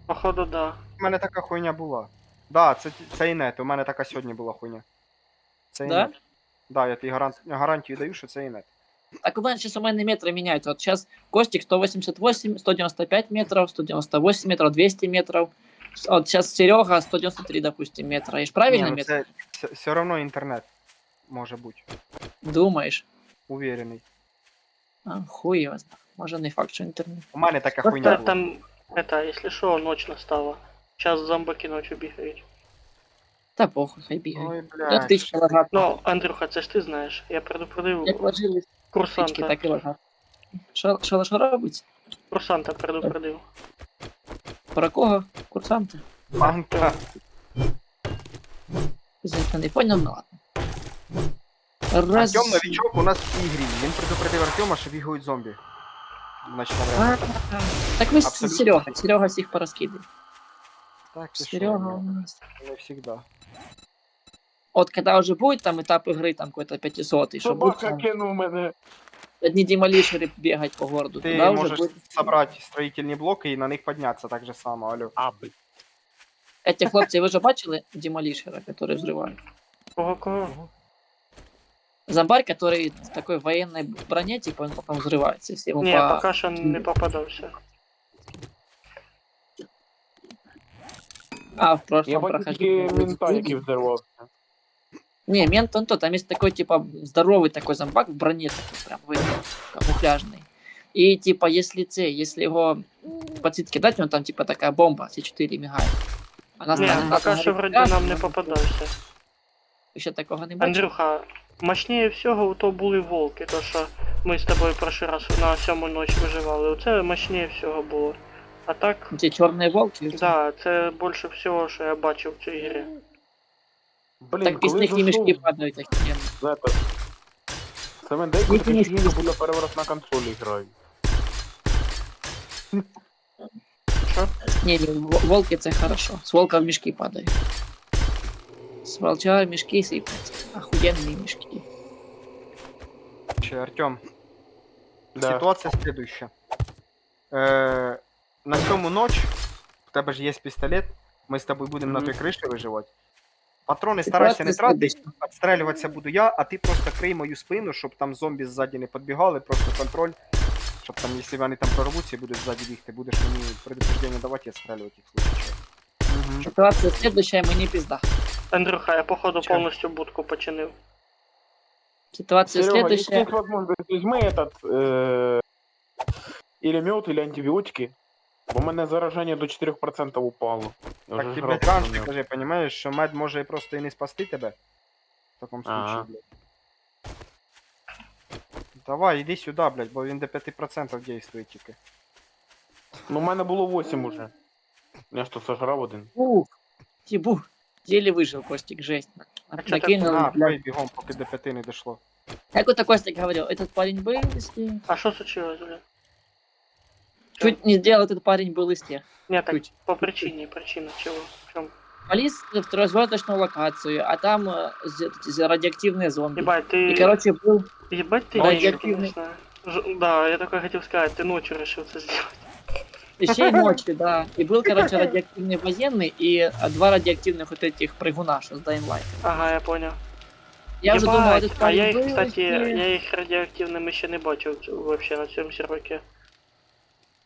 A: походу, да.
C: У мене така хуйня була. Да, це інет, у мене така сьогодні була хуйня. Це
B: Да?
C: інет. Да, я тобі гарантію даю, що це інет.
B: Так у мене зараз у мене метри міняються. От зараз Костик 188, 195 метров, 198 метров, 200 метров. От зараз Серега 193, допустим, метра. Я ж правильно
C: Ні, ну
B: метр?
C: це все одно інтернет. Може бути.
B: Думаєш?
C: Уверений.
B: А, хуй його знає. Може не факт, що інтернет.
C: У мене така
B: Просто
C: хуйня була.
A: Там, если что, ночь настала. Сейчас зомбаки ночью бігають.
B: Та похуй, хай бігає.
C: Ой,
B: Як
C: блядь.
B: птичка лежать.
A: Ну, Андрюха, це ж ти знаєш. Я предупредив
B: Як ложились птички,
A: курсанта.
B: так і лежать. Що робить?
A: Курсанта предупредив.
B: Про кого? Курсанти?
C: Манка.
B: Я не понял, ну ладно. Раз...
C: Артем новичок у нас в цій грі. Він предупредив Артема, що бігають зомбі. Значить, навряд.
B: А, так ви
C: Абсолютно.
B: Серега всіх порозкидує.
C: Так, ти що,
B: Серега у
C: ну,
B: нас.
C: не всегда.
B: Вот когда уже будет там этап игры, там какой-то 500, и что будет
D: Собака
B: там
D: кинув мене.
B: одни демолишеры бегать по городу,
C: Ти
B: тогда уже
C: можеш
B: будет...
C: собрати строїтельні блоки і на них піднятися так же само, алло.
D: А, блін.
B: Эти хлопцы, вы же бачили демолишера, который взрывает?
A: Кого?
B: Зомбарь, который в такой военной броне, типа, он потом взрывается, если ему
A: Ні,
B: по...
A: поки що не попадався.
B: А, в прошлом
D: Я бачу тільки мента, який взорвався.
B: Не, мент он тот, там есть такой, типа, здоровый такой зомбак в броне, такой прям военный, камуфляжный. И, типа, если его по цитке дать, он там, типа, такая бомба, С4 мигает. Она
A: Ні,
B: станет
A: поки що вроді нам не
B: попадает.
A: попадався.
B: Ще такого не бачив.
A: Андрюха, мощніше всього то були волки, то що ми з тобою прошлий раз на 7 ночі виживали. Оце мощніше всього було. А так,
B: Ті чорні волки.
A: да, це більше всього, що я бачив в цій грі.
D: Блін,
B: Так після
D: коли
B: них і мішки
D: зайшов
B: падають офігенно.
D: за это... Саме деякі
B: Їх
D: таке
B: мішки
D: відчуття, будто переворот на консолі граю.
B: Ні, волки це хорошо. З волка в мішки падають. З волча в мішки сипляться. Охуєнні мішки.
C: Че, Артем,
D: Да.
C: ситуація следующая. На 7 ночь, у тебе ж є пістолет, ми з тобою будемо на
D: Мгм.
C: той криші виживати. Патрони старайся не тратити, відстрелюватися буду я, а ти просто крий мою спину, щоб там зомбі ззаді не підбігали, просто контроль. Щоб там, якщо вони там прорвуться і будуть ззаді бігти, будеш мені предупреждення давати і відстрелювати їх в случае.
D: Мгм.
B: Ситуація следующая, мені пізда.
A: Андрюха, я походу
C: Чого?
A: повністю будку починив.
B: Ситуація
D: Серега, если
B: следующая.
D: есть возможность, возьми этот... Или мед, или антибиотики. Бо в мене зараження до 4% упало. Я
C: Так
D: вже
C: ти,
D: ж
C: блядь,
D: графіку
C: раніше
D: змінив.
C: кажи, понімаєш, що мед може просто і не спасти тебе. В такому
D: Ага.
C: случае, блядь. Давай, іди сюди, блядь, бо він до 5% дійствує тільки.
D: Ну, в мене було 8 уже. Я ж тут сожрав один.
B: Ух, Тибух. Еле выжил, Костик, жесть.
A: А чё
B: Накинул,
C: На,
B: бля.
C: пий бігом, поки до 5 не дошло.
B: Как это Костик говорил, этот парень был из тех.
A: А що случилось, блін?
B: Чуть не сделал, этот парень был из тех.
A: Ні, так
B: Чуть.
A: по причина чого? В чому?
B: Полез в трехзвездочную локацию, а там радиоактивные зомби.
A: Єбать,
B: И,
A: ти...
B: короче, был
A: Ебать ты
B: Ну,
A: гений,
B: радиоактивный-
A: конечно. Да, я только хотел сказать, ты ночью решил это сделать.
B: еще и ночью, да. И был, короче, радиоактивный военный и 2 радиоактивных вот этих прыгуна, что с Dying Light.
A: Ага, я понял.
B: Я уже думал,
A: Ебать,
B: этот
A: а
B: парень
A: я
B: был
A: их, кстати,
B: из тех.
A: я их радиоактивным еще не бачил вообще на всем серваке.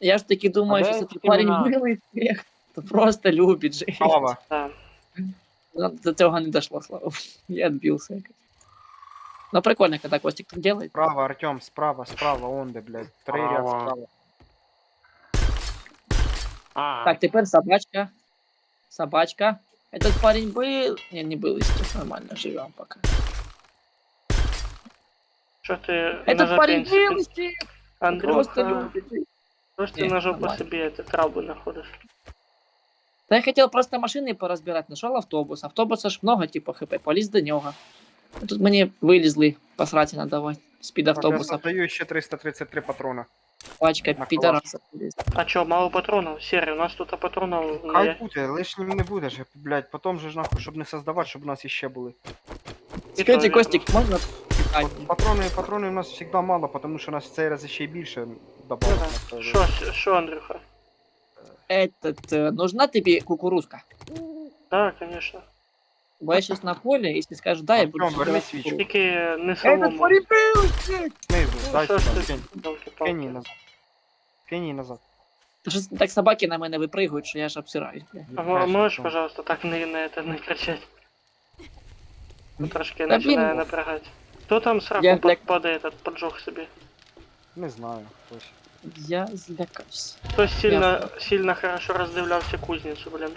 B: Я ж таки думаю,
D: А
B: если
D: да,
B: этот парень
D: именно.
B: был из тех, то просто любит жить.
C: Слава.
A: Да.
B: Но до цього не дошло, слава богу. Я отбился. якось. Ну прикольно, когда Костик так делает.
C: Справа, Артем, справа, он де, блядь. 3 ряд
D: Справа.
C: справа.
D: А,
B: Так, теперь собачка. Собачка. Этот парень был... Не был из тех, нормально, живем пока.
A: Что ты на
B: Этот парень
A: жопе
B: был из тех, просто
A: Андрюха,
B: любит жить.
A: что ж ты
B: Не,
A: на жопу
B: нормально.
A: себе это травы находишь?
B: Да я хотел просто машины поразбирать, нашел автобус. Автобуса ж много, типа, хп, полез до нього. А тут мені вилізли посрати надавати. Спід
C: Так, я
B: автобуса,
C: создаю ще 333 патрона.
B: пачка
C: на
B: підараса. полізла.
A: А чё, мало патронов? Серый, у нас тут патронов... ну,
C: Хай
A: я-
C: буде, лишнім не буде ж, блядь. Потім же ж нахуй, щоб не создавати, щоб у нас іще були.
B: Скажите,
A: верно.
B: Костик, можна питання?
C: Патрони у нас завжди мало, тому що у нас в цей раз ще й більше
A: Ну
C: добавок.
A: да. Шо, Андрюха?
B: Нужна тобі кукурузка?
A: Да, конечно.
B: Бо я щас на полі, якщо скажеш да, я буду
C: Артем, верни
B: собирати
C: свічку.
B: кукурузку.
A: Тільки не
B: Этот
A: солому.
B: парень был из тех!
C: Знизу, дай
A: що ж
C: сюди,
A: ти,
C: кинь. Кинь її
A: ёлки-палки.
C: назад. Кинь її назад.
B: Та щось так собаки на мене випригують, що я ж обсираюсь, бля.
A: А можешь, пожалуйста, так на это не кричать? Ну, трошки
B: Да,
A: начинаю
B: блин.
A: напрягать. Кто там сраку
B: Я для-
A: падает, этот поджог себе?
C: Не знаю, хтось.
B: Я злякався.
A: Кто сильно хорошо раздивлялся кузницу, блин.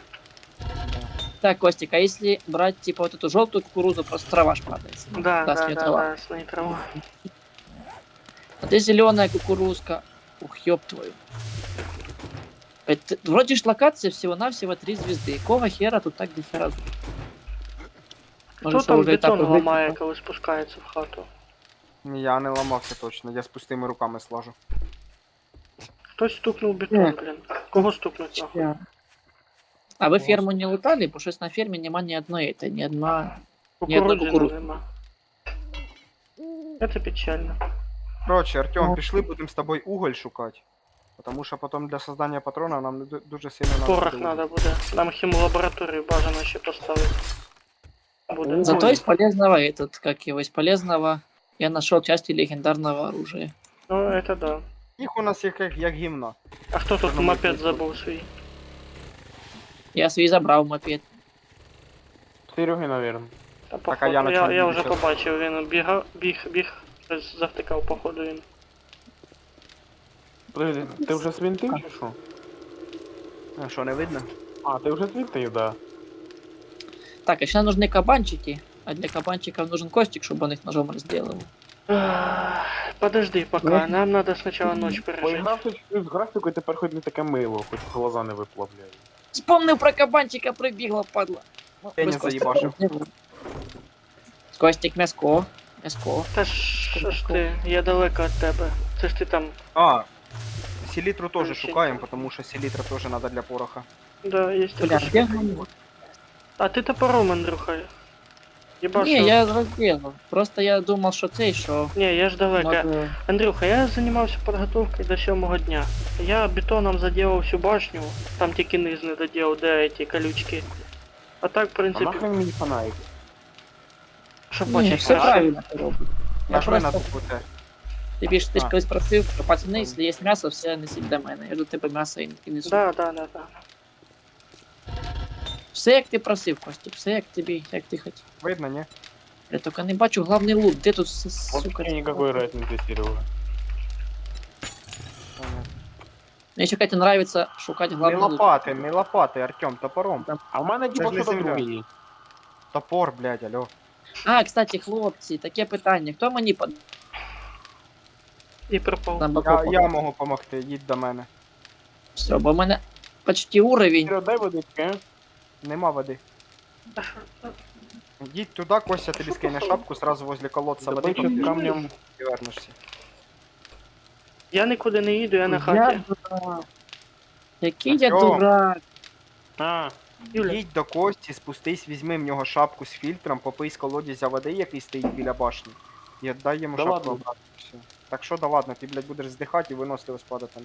B: Так, Костик, а если брать, типа, вот эту желтую кукурузу, просто трава ж падает.
A: Да,
B: Да, с
A: да,
B: неё
A: да,
B: трава.
A: да, с ней трава.
B: А ты зеленая кукурузка. Ух, ёб твою. Это, вроде ж локация всего-навсего 3 звезды. Какого хера тут так дохера зуб?
A: Кто
B: Может,
A: там
B: уже и так
A: бетон
B: уже-
A: ломає, коли спускається в хату?
C: Ні, я не ламався точно, я з пустими руками слажу.
A: Хтось стукнув бетон,
B: Ні.
A: блин. Кого стукнуть нахуй?
B: Я. А вы ферму не лутали? Потому что на ферме нема ни одной этой, ни одна... Ні одної
A: Кукурудзяна
B: кукурудзи.
A: нема. Это печально.
C: Короче, Артем,
B: Ну.
C: пішли, будемо з тобою уголь шукати. Тому що потім для создання патрона нам дуже сильно
A: Порох
C: буде
A: надо буде. Нам хімлабораторію бажано ще поставити. Буде.
B: Зато из полезного этот, как его, из полезного я нашел части легендарного оружия.
A: Ну, это да.
C: Їх у нас як гімна.
A: А хто тут
C: Чорноморський
A: мопед
C: флот.
A: забув свій?
B: Я свій забрав мопед.
D: Сереги, наверное.
A: Та,
C: Так, а я на
A: я
C: чому буду
A: вже
C: щас?
A: побачив, він біг, щось завтикав, походу він.
D: Подожди, ти вже свинтив чи що?
C: А що, не видно?
D: А, ти вже свинтив, да.
B: Так, а сейчас нужны кабанчики. А для кабанчиков нужен Костик, чтобы он их ножом разделал.
A: Подожди пока, нам надо сначала ночь пережить.
D: Поіграв хоч з графікою, тепер хоч не таке мило, хоч глаза не виплавляє.
B: Вспомнил про кабанчика, прибегла, падла. Ну,
C: Я
B: без
C: не
B: Костика
C: заебашил.
B: разделал. Костик, мяско. Мяско.
A: Та що ж ти, я далеко від тебе. Це ж ти там.
C: А, селітру теж
A: Включить.
C: шукаємо, тому що селітра теж треба для пороха.
A: Да, є
B: Бля,
A: таке.
B: где он?
A: А ти топором, Андрюха. Єба,
B: Не,
A: що?
B: я разделал. Просто я думал, что цей, что...
A: Ні, я ж далеко.
B: Може...
A: Андрюха, я займався підготовкою до 7-го дня. Я бетоном заділав всю башню, там тільки низ не доділав, де ці колючки. А так, в
D: А
A: принципі,
D: нахрен мені фонарик?
A: щоб
B: Не,
A: бачити.
B: все
A: краще.
B: правильно ты робишь. Я
C: Нажми на
B: просто...
C: букву Т.
B: Ти ж
C: А.
B: колись просив, що пацани, якщо є м'ясо, все несіть до мене. Я до тебе м'ясо і несу.
A: Да, да, да, да.
B: Все як ти просив, Костік, все як тобі, як ти хотів.
C: Видно, ні?
B: Я тільки не бачу главний лут, де тут, сука?
D: Вообще никакой разницы, Серега.
C: Понятно.
B: Мне еще, Катя, нравится шукать
C: Не
B: главную
C: лопати, не лопати, Артем, топором.
D: А в мене
C: Це
D: типа
C: ж не
D: що-то
C: земля.
D: друге є.
C: Топор, блядь, алло.
B: А, кстати, хлопці, таке питання. Хто мені по
A: І пропав.
B: Зомбаку
C: Я можу помогти, їдь до мене.
B: Все, бо в мене почти уровень.
D: Кіро, дай водички, а?
C: Нема води. Їдь туди, Костя тобі скине шапку, сразу возле колодца води
D: Добичу з
C: поп'єш
D: камнем.
C: і вернешся.
A: Я нікуди не їду, я на хаті.
B: дурак. Який я
C: Артем.
B: дурак.
D: А,
A: Юля,
C: Їдь до Кості, спустись, візьми в нього шапку з фільтром, попий з колодязя води, який стоїть біля башні. І віддай йому
D: Да
C: шапку
D: ладно.
C: обратно. Все. Так що да ладно, ти, блядь, будеш здихати і виносливо спадати.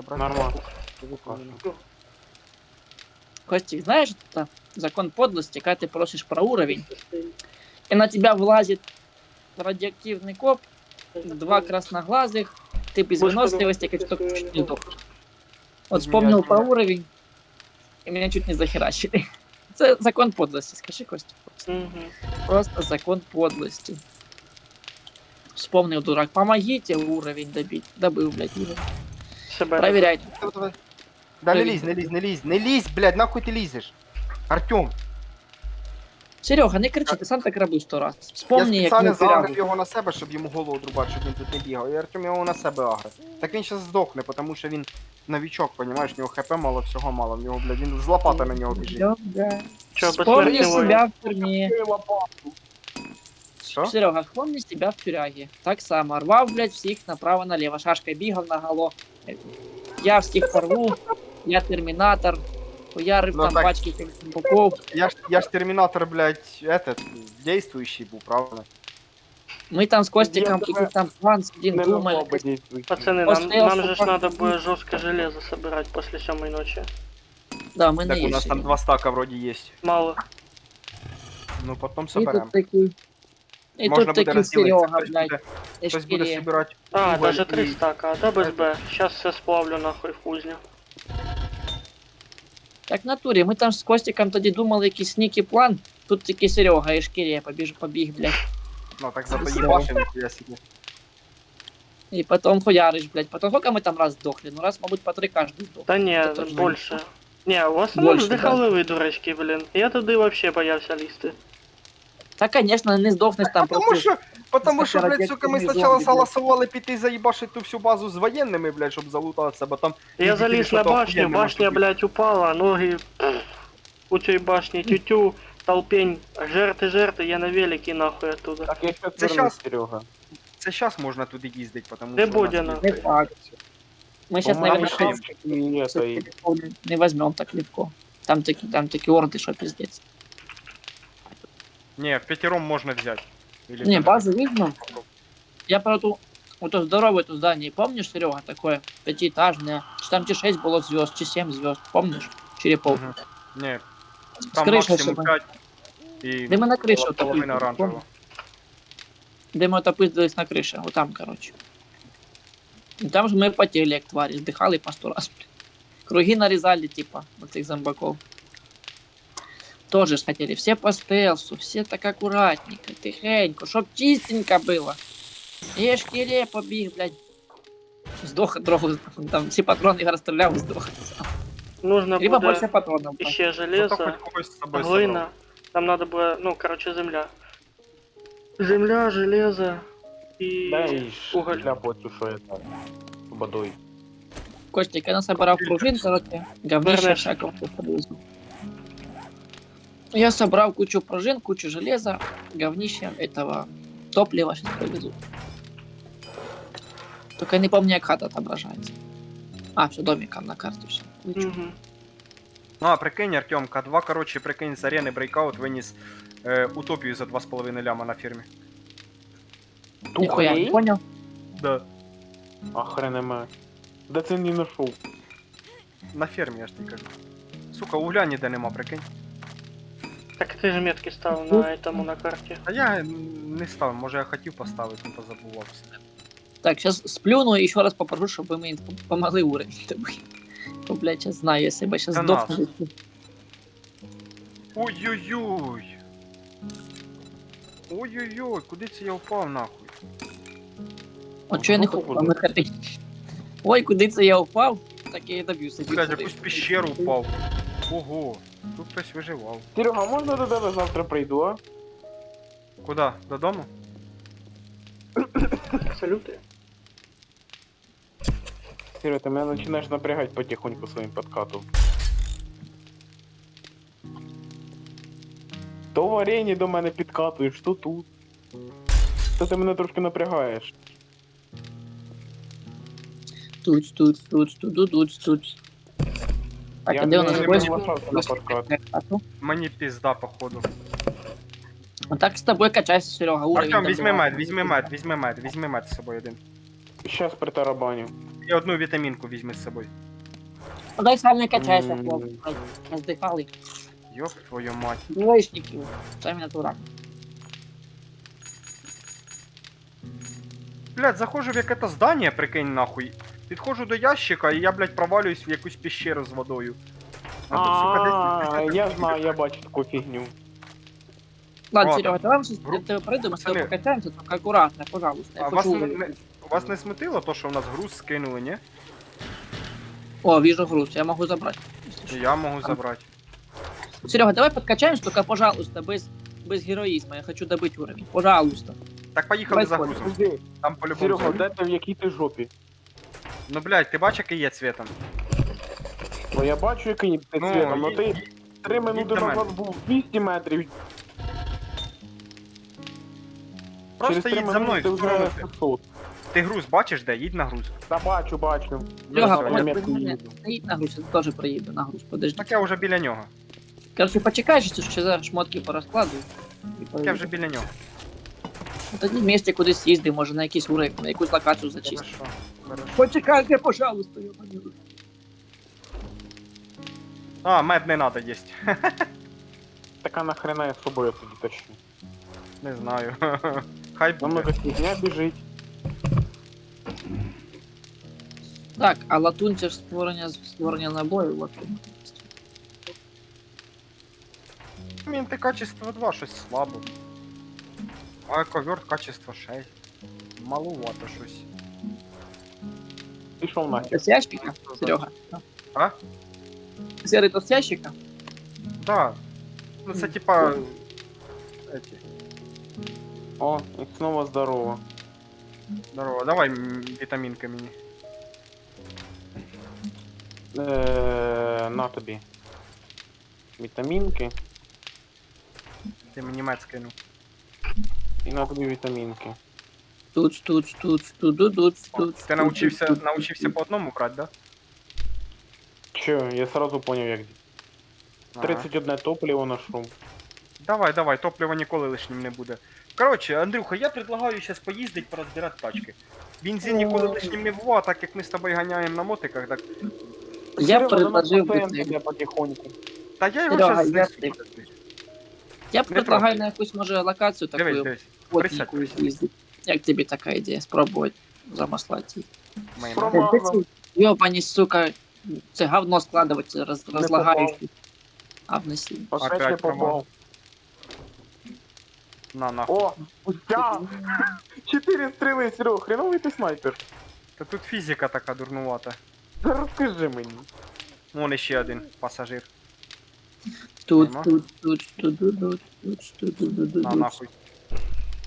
D: нормально.
B: Костик, знаешь, это закон подлости, когда ты просишь про уровень, и на тебя влазит радиоактивный коп, два красноглазых, ты без
A: Будешь
B: выносливости, как только чуть не сдох. Вот вспомнил про уровень, и меня чуть не захерачили. Это закон подлости, скажи, Костя.
A: угу.
B: Просто закон подлости. Вспомнил, дурак. Помогите уровень добить. Добыл, блядь, уровень.
A: Себе.
B: Проверяйте.
C: Да не
B: Привіт.
C: лізь, не лізь, не лізь, не лізь, блядь, нахуй ти лізеш? Артем,
B: Серега, не кричи, ти сам так робив 100 раз.
C: я
B: Вспомни, як
C: спеціально
B: ми
C: заграв
B: пірягу.
C: його на себе, щоб йому голову одрубати, щоб він тут не бігав. І Артем його на себе агрив. Так він зараз здохне, тому що він новічок, понімаєш, в нього хп мало, всього мало, в нього, блядь, він з лопата на нього біжить.
A: Чо,
B: Вспомни
A: безсмертний воїн?
B: себя в тюрьме.
C: Що?
B: Серега, вспомни себя в тюряге. Так само. Рвав, блядь, всіх направо-налево. Шашкой бігав наголо. Я всіх порву. Я термінатор. Хуярив
C: Ну
B: там
C: так.
B: пачки боков.
C: Я ж термінатор, блядь, этот, действующий був, правильно?
B: Ми там з Костиком
D: Я
B: якийсь там план сидим,
D: Не
B: думаем.
D: могло би дійсно.
A: Пацаны,
B: После
A: нам же ж
B: особо-
A: надо будет жесткое железо собирать после 7 ночи.
B: Да, ми
C: Так
B: не
C: у нас там 2 стака вроді є.
A: Мало.
C: Ну потім
B: І
C: соберемо.
B: тут такий. І
C: Можна
B: тут
C: буде
B: такий
C: розділитися,
B: Серега, блядь.
C: хтось буде
B: Ешкірі.
C: собирати.
A: А,
C: Уголь
A: даже 3
C: и-
A: стака, да без Б. Сейчас все сплавлю нахуй в кузню.
B: Так в натурі, ми там з Костиком тоді думали якийсь снікі план. Тут такий Серега, Ешкірі, побіг, блядь.
C: Ну так зато їбашим, ніхуя собі.
B: И потом хуяришь, блядь. Потом сколько мы там раз сдохли? Ну раз, мабуть, по 3 каждый сдох.
A: Да не,
B: Это тоже
A: больше. Не, в основном
B: Больше,
A: вздыхали вы, дурачки, блин. Я туди вообще боявся лізти.
B: Та, конечно, не сдохнешь там
C: Потому що,
B: Кстати,
C: блядь, сука, ми
B: радіоактивний
C: спочатку
B: зомбі, блядь.
C: согласували піти заїбашити ту всю базу з воєнними, блядь, щоб залутатися, бо там...
A: Я
C: видите ли,
A: заліз на
C: що-то
A: башню,
C: охуєнне
A: башня,
C: може бути.
A: блядь, упала, ноги у цій башні, тютю, толпень, жерти, я на велике нахуй оттуда.
D: Так, я щас
C: Це
D: вернусь,
C: щас.
D: Серега.
C: Це зараз можна туди їздити, тому
A: Де
C: що... у нас
A: Бодяна?
C: є-
B: Не факт. Мы сейчас,
C: По-моему,
B: наверное,
C: там
B: шесть
D: І це, і...
B: не возьмем так легко. Там такие орды, что пиздец.
C: Ні, в п'ятером можна взяти. Или
B: Не,
C: там-
B: базу видно. Я про ту, вот то здоровое то здание, помнишь, Серега, такое пятиэтажное, что там 6 было звезд, 7 звезд, помнишь? Черепов.
C: Мгм. Ні,
B: С
C: там
B: крышей,
C: максимум
B: чтобы...
C: 5 і
B: Де ми на кришу
C: половина
B: топили,
C: оранжевого.
B: Где мы отопыздились на крыше, вот там, короче. И там же мы потели, как твари, сдыхали по 100 раз. блин. Круги нарезали, типа, вот этих зомбаков. Тоже ж хотели, все по стелсу, все так аккуратненько, тихенько, чтоб чистенько было. Ешкире побіг, блядь. Сдох от дрогу, там все патроны расстрелял и сдох.
A: Нужно
B: Либо
A: буде
B: больше патронов. брать.
A: ще
C: Зато
A: железо,
C: хоч когось з собою
A: глина.
C: собрав.
A: Там надо было, ну, короче, земля. Земля, железо и
D: Дай
A: уголь.
D: шляпу, що я там. Водой.
B: Костик, я насобирал пружин, короче, говнище
A: Вернешь.
B: всякого привезу. Я собрал кучу пружин, кучу железа, говнища этого топлива сейчас привезу. Только я не помню, как хата отображается. А, все, домиком на карте все.
A: Мгм.
C: Ну, а прикинь, Артем, К2, короче, прикинь, з арени Breakout виніс утопію за 2,5 ляма на фірмі.
B: Нихуя не понял.
C: Да.
D: Охренеме. Де це не знайшов?
C: На фермі, я ж тобі кажу. Сука, угля ніде нема, прикинь.
A: Так ты же метки ставил на этому на карте.
C: А я не ставив, може я хотів поставити, ну позабувався.
B: Так, сейчас сплюну и еще раз попрошу, чтобы мы им помогли уровень добыть. Ну, блядь, сейчас знаю, если бы сейчас
C: Да
B: сдохнули.
C: Ой-ой-ой! Ой-ой-ой, куди це я впав нахуй?
B: Вот что я не
D: Ну,
B: хочу
D: походу.
B: помогать. Ой, куди це я впав? Так я і доб'юся.
C: Блядь, якусь пещеру впав. Ого, тут хтось виживав.
D: Серега, можна до тебе завтра прийду, а?
C: Куда? Додому?
A: Салюти.
D: Серега, ти мене починаєш напрягати потихоньку своїм подкатом. То в арені до мене підкатуєш, то тут. То ти мене трошки напрягаєш.
B: Тут. Так,
D: Я
B: а де у нас
D: не
B: гость?
D: приглашався на подкат.
C: Мені пізда, походу.
B: Так з тобою качайся, Серега, уровень.
C: Артем, візьми
B: добивай.
C: мед, візьми мед з собою один.
D: Щас притарабаню.
C: І одну вітамінку візьми з собою.
B: Ну, дай сам не качайся,
D: М.
B: хлопці. Роздихали.
C: Йоп твою мать.
B: Двоечників. Самі натуральні.
C: Блядь, заходжу в яке-то здання, прикинь нахуй. Підходжу до ящика і я, блядь, провалююсь в якусь пещеру з водою. А тут, сука, десь...
D: Я знаю, я бачу таку фігню.
B: Ладно,
C: Ладно.
B: Серега, давай щось
C: Гру-
B: тебе прийдемо, з тобою
C: Пацани.
B: покачаємося, тільки акуратно, пожалуйста. Я
C: А вас
B: хочу
C: не,
B: уровень.
C: вас не смутило то, що в нас груз скинули, ні?
B: О, вижу груз, я могу забрать.
C: І я можу забрати.
B: Серега, давай подкачаемся, только, пожалуйста, без героизма. Я хочу добыть уровень. Пожалуйста.
C: Так поїхали
B: Давай
C: за
B: сходимо.
C: грузом.
D: Подожди,
C: Там по-любому.
D: Серега,
C: зайду.
D: де ти в якій ти жопі?
C: Ну, блядь, ти бачиш, який є цвітом?
D: Ну я бачу, який ти
C: Ну,
D: світом, ну
C: ї-
D: ти 3 минути
C: до мене.
D: назад був 200 метрів.
C: Просто
D: Через 3
C: їдь за мною.
D: минути ти
C: в сторону.
D: вже 600.
C: Ти груз бачиш де? Їдь на груз.
D: Та бачу.
B: Серега,
C: все,
D: я
B: я
D: метку
B: мене
D: їду.
B: стоїть на груз, я теж приїду на груз, подожди.
C: Так я вже біля нього.
B: Короче, почекай, що ще зараз шмотки порозкладую. І
C: Так я вже
B: поїду.
C: біля нього.
B: Тоді вместе кудись їздимо, може на якийсь уровень, на якусь локацію зачистимо.
C: Хорошо. Хорошо.
B: Почекайте, пожалуйста, я поїду.
C: А, мед не надо їсть.
D: Така нахрена я з собою тоді тащу.
C: Не знаю. Хай
D: Нам
C: буде.
D: много фігня біжить.
B: Так, а латунь це ж створення набою, латунь.
C: Мінти качество 2, щось слабо. А коверт качество 6. Малувато щось.
D: Пішов нахер.
B: Це з ящика, Серега?
C: А?
B: Серый, то з ящика?
C: Да. Ну це типа. Эти.
D: О, і знову здорово.
C: Здорово, давай вітамінки мені.
D: На тобі. Вітамінки.
C: Ти мені мед скинув.
D: І на тобі вітамінки.
B: Тут.
C: Ти навчився по одному брати, да?
D: Че, я сразу поняв, як.
C: Ага.
D: 31 топливо нашов.
C: Давай, топливо ніколи лишнім не буде. Коротше, Андрюха, я предлагаю зараз поїздити, порозбирати тачки. Бензин ніколи лишнім не буває, так як ми з тобою ганяємо на мотиках, так.
B: Я предложив би
D: би
B: це.
D: потихоньку.
C: Та я його
B: Серега,
C: зараз
B: я
C: знесу.
B: ти-
C: подожди.
B: Я
C: Не
B: предлагаю
C: трогай.
B: на якусь, може, локацію
C: Дивись,
B: таку
C: дивись.
B: плотненьку
C: присядь.
B: з'їздити. Як тобі така ідея? Спробувати замаслати.
C: Мої
D: Про-
C: мами.
D: Промазав.
B: Йобані, сука, це говно складувати, розлагаєш.
D: попав.
B: А внесі.
D: Опять не
C: Опять
D: попав.
C: промазав. На нахуй.
D: О, пустя! 4 стріли, Серега, хреновий ти снайпер.
C: Та тут фізика така дурнувата.
D: Розкажи мені.
C: Вон іще один пасажир.
B: Тут.
C: На нахуй.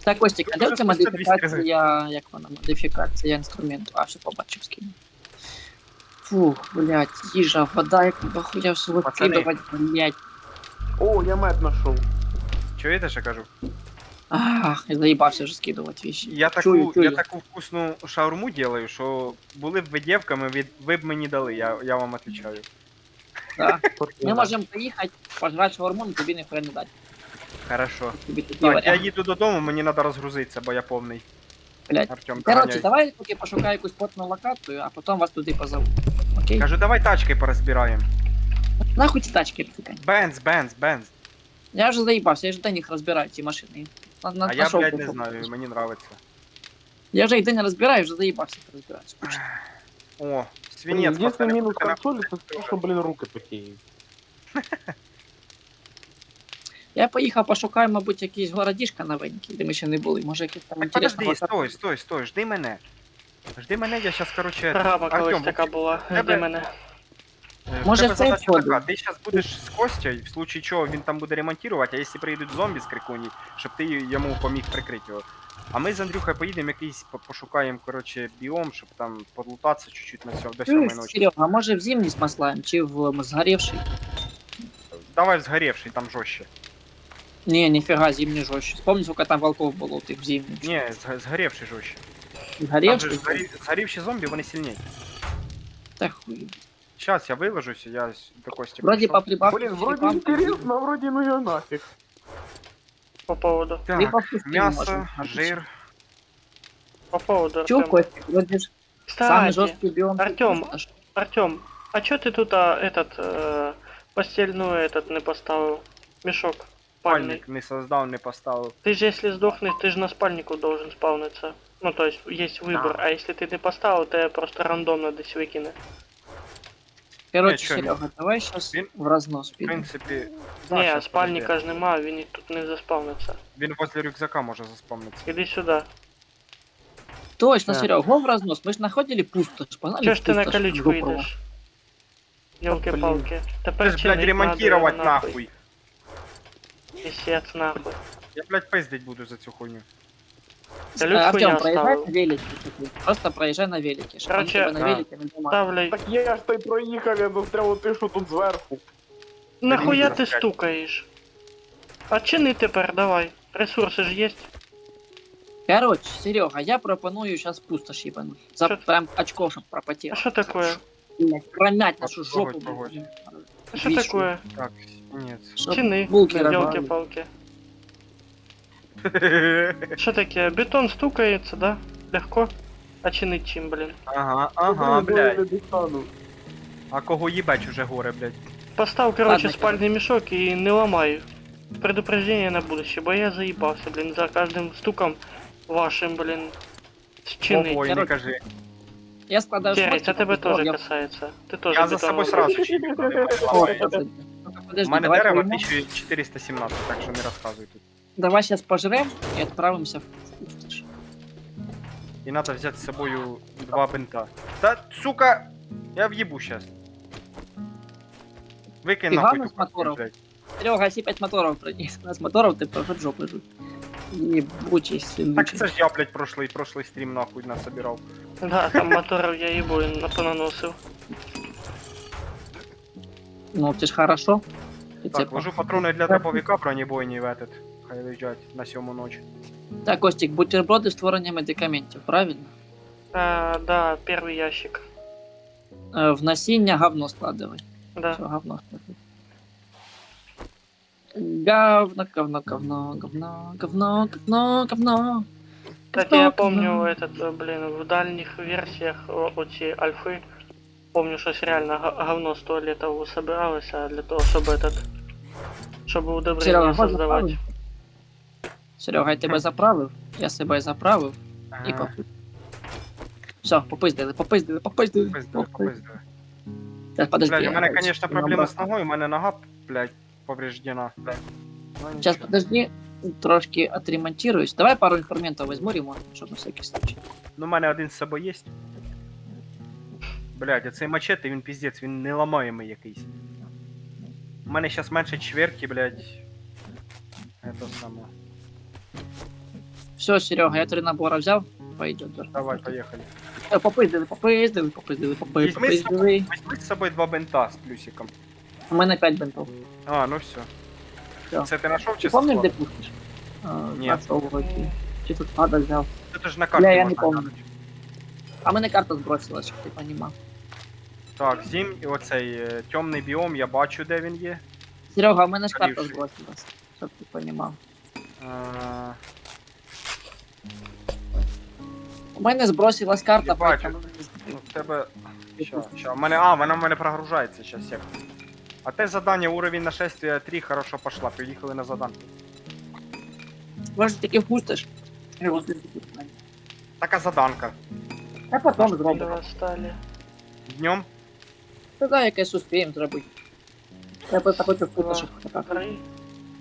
B: Так, Костік, а
C: Тут
B: де
C: вже
B: це
C: 100-200
B: модифікація, як вона, модифікація інструменту? А, все побачив, скину. Фух, блядь, їжа, вода, як бахуя все
C: Пацани.
B: викидувати, блядь.
D: О, я мед нашов.
C: Чуєте, що кажу?
B: Ах, я заїбався вже скидувати вещи.
C: Я
B: Чую.
C: я таку вкусну шаурму делаю, що були б ви дівками, ви б мені дали, я вам отвечаю.
B: Да. Ми можемо поїхати, пожрати шаурму, але тобі ніхуя не дати.
C: Хорошо.
B: Тобі такі
C: Так, я
B: варіанти.
C: їду додому, мені треба розгрузитися, бо я повний.
B: Блядь.
C: Артем,
B: Короче,
C: доганяй.
B: давай поки пошукаю якусь потну локацію, а потім вас туди позову. Окей?
C: Кажу, давай тачки порозбираємо.
B: Нахуй ці тачки, сука.
C: Бенз.
B: Я вже заїбався, я вже день їх розбираю, ці машини.
C: А я, блядь, не знаю, мені нравиться.
B: Я вже їх день розбираю, вже заїбався їх розбирати. Скучно.
C: О, свинець,
D: Єдиний
C: пацани.
D: мінус
C: на-
D: консолі, це те, що, блін, руки потіють.
B: Я поїхав, пошукаю, мабуть, якийсь городішка новенький, де ми ще не були. Може якийсь там
C: Так
B: інтересний.
C: подожди, стой, жди мене. Жди мене, я щас, короче...
A: Програма колись
C: Артем,
A: така була.
C: тебе-
A: Жди мене.
C: В
B: Може,
C: тебе
B: в цей
C: задача
B: входить?
C: така, ти зараз будеш з Костей, в случае чого він там буде ремонтувати, а якщо приїдуть зомбі з крикуні, щоб ти йому поміг прикрити його. А ми з Андрюхою поїдемо якийсь, пошукаємо, короче, біом, щоб там подлутатися чуть-чуть до 7
B: Чуєш,
C: ночі.
B: Серега, а може в зимній смаслаем, чи в згоревший?
C: Давай в згоревший, там жорстче.
B: Не, нифига, зимний жестче. Вспомни, сколько там волков было у тих в зимнем.
C: Ні, згоревший жорстче. Там же
B: Сгоревший?
C: згорівші зомбі, вони сильніші.
B: Да хуй.
C: Сейчас я виложусь, я до Кості
B: Вроде
C: прийшов.
B: по прибавке.
D: Блін, вроді інтересно, а вроді ну його нафіг.
A: По поводу.
C: Так,
B: Прибавку скинь,
C: м'ясо,
B: можно.
C: жир.
A: По поводу,
B: Чё,
A: Артем.
B: Костик, вроде ж самый
A: Кстати,
B: жесткий биом.
A: Артём, Артем, а чё ты тут постельную этот не поставил? Мешок спальный.
C: Пальник не создав, не поставив.
A: Ты же если сдохнешь, ты же на спальнику должен спавниться. Ну, то есть, есть выбор.
C: Да.
A: А если ты не поставил, то просто рандомно десь выкину.
B: Короче,
C: чё,
B: Серега, давай сейчас
C: Він-
B: в разнос
C: В
B: підемо.
C: принципі,
A: Не,
C: щас,
A: спальника ж нема, він і тут не заспавниться.
C: він возле рюкзака може заспомнитися.
A: Іди сюди.
B: Точно,
D: Так.
B: Серега, го в разнос. Мы ж находили пустошь. Погнали
A: Чого
B: в
A: ж ти на
B: пустошь,
A: колючку
B: жопу.
A: йдеш? Ёлки-палки.
C: Ти
A: Тепер
C: ж, блядь,
A: чинить
C: ремонтувати
A: надо,
C: нахуй.
A: Пісець нахуй.
C: Я, блядь, пиздить буду за цю хуйню.
A: Колючку я
B: Артем, проезжай
A: оставив.
B: на велике. Просто проезжай на велике. чтоб они
A: Короче,
B: тебя на
C: да.
B: велике не дома.
A: Ставляй.
D: Так я ж той проїхав, я застряв ти що тут зверху.
A: Нахуя
C: Блін,
A: ти
C: заскать.
A: стукаєш? А чини тепер, давай. Ресурси ж є.
B: Короче, Серега, я пропоную сейчас пустошь ебану. За
A: Чё?
B: прям очков, чтоб пропотел.
A: А що такое?
B: Блядь, промять нашу
C: Погодь,
B: жопу.
C: погодь.
B: блядь.
A: А що
B: Вічно.
A: такое?
C: Так, ні.
B: Чтоб
A: Чини.
B: булки рвали.
A: Ёлки-палки. Що таке? Бетон стукається, да? Легко? А чинить чим, блін?
C: Ага, блядь.
D: Не достану.
C: А кого їбать уже горе, блядь?
A: Постав, короче,
B: Ладно,
A: спальный мешок и не ломай. Предупреждение на будущее, бо я заебался, блин, за каждым стуком вашим, блин, с чины.
C: Ого, і не
B: Короче,
C: кажи.
B: Я складаю
A: Терри,
B: шмотки,
A: это тебе
B: потом
A: тоже
B: я-
A: касается. Ты тоже
C: Я за
A: бетон
C: собою
A: ломаешь.
C: сразу чіпі.
B: О, подожди. Ну-ка,
C: У
B: подожди,
C: мене
B: давай
C: дерево
B: поймем.
C: 1417, так що не розказуй тут.
B: Давай сейчас пожрем и отправимся в пустошь.
C: І треба взяти з собою 2 бинта. Та, сука, я в'їбу щас. Викинь
B: Ти
C: нахуй
B: гарно
C: ту
B: з мотором?
C: блядь.
B: Серега, если 5 моторов пройдешь, у нас моторов ты просто жопы жуть. Ебучий,
C: Так
B: сындучий.
C: це ж я, блядь, прошлий стрім нахуй насобирав.
A: Да, там моторов я ебу понаносил.
B: Ну, это ж хорошо. Ты
C: Так,
B: цепа.
C: ложу патрони для дробовика бронебойні в этот. Хай лежать на 7 ночі.
B: Так, Костик, бутерброды створення медикаментів, правильно?
A: Да, первый ящик.
B: В насіння говно складывай.
A: Да.
B: Все, говно складывай. Говно, говно, говно, говно, говно, говно, говно.
A: Кстати, я помню блин, в дальних версиях эти альфы, помню, что реально говно 100 лет собиралось, а для того, чтобы чтобы удобрение создавать.
B: Серега, я тебе заправив, я себе заправив і
C: Ага.
B: попив. Все, попиздили.
C: Пиздили.
B: Так, подожди.
C: Блядь, у мене,
B: я
C: конечно, проблема з ногою, у мене нога, блядь, повреждена. Ну,
B: Сейчас,
C: нічого.
B: подожди, трошки отремонтируюсь. Давай пару инструментов возьму ремонт, чтобы на всякий случай.
C: Ну, у мене один з собою є. Блядь, оцей мачете, він піздець, він неламаємий якийсь. У мене зараз менше чверті, блядь. Это саме.
B: Все, Серега, я 3 набора взял. Пойдет. да.
C: Давай, поїхали.
B: Попиздили.
C: Візьми з собою 2 бинта з плюсиком.
B: У мене 5 бинтов.
C: А, ну все.
B: Всё.
C: Це ти знайшов
B: Ты
C: чи
B: помнишь,
C: склад?
B: где пустишь?
C: Ні.
B: Нашел вроде. Чи тут надо взял.
C: Це ж на карті
B: Бля, я не
C: можна
B: помню.
C: глянути.
B: А мене карта сбросилась, щоб ти понимал.
C: Так, зім і оцей темний біом, я бачу, де він є.
B: Серега, у мене ж карта
C: Горівший.
B: сбросилась, щоб ти понимал.
C: А,
B: У мене сбросилась карта,
C: Я бачу.
B: поэтому...
C: ну, в тебе. Ща. Вона в мене прогружається зараз як. А те задання уровень нашествия 3 хорошо пошла. Приїхали на заданку.
B: Може таки впустиш?
C: Така заданка.
B: А потом зробимо.
A: Два стали.
C: Днем.
B: Тоді якесь успіємо зробити. Я просто хочу впустиш.
A: 3,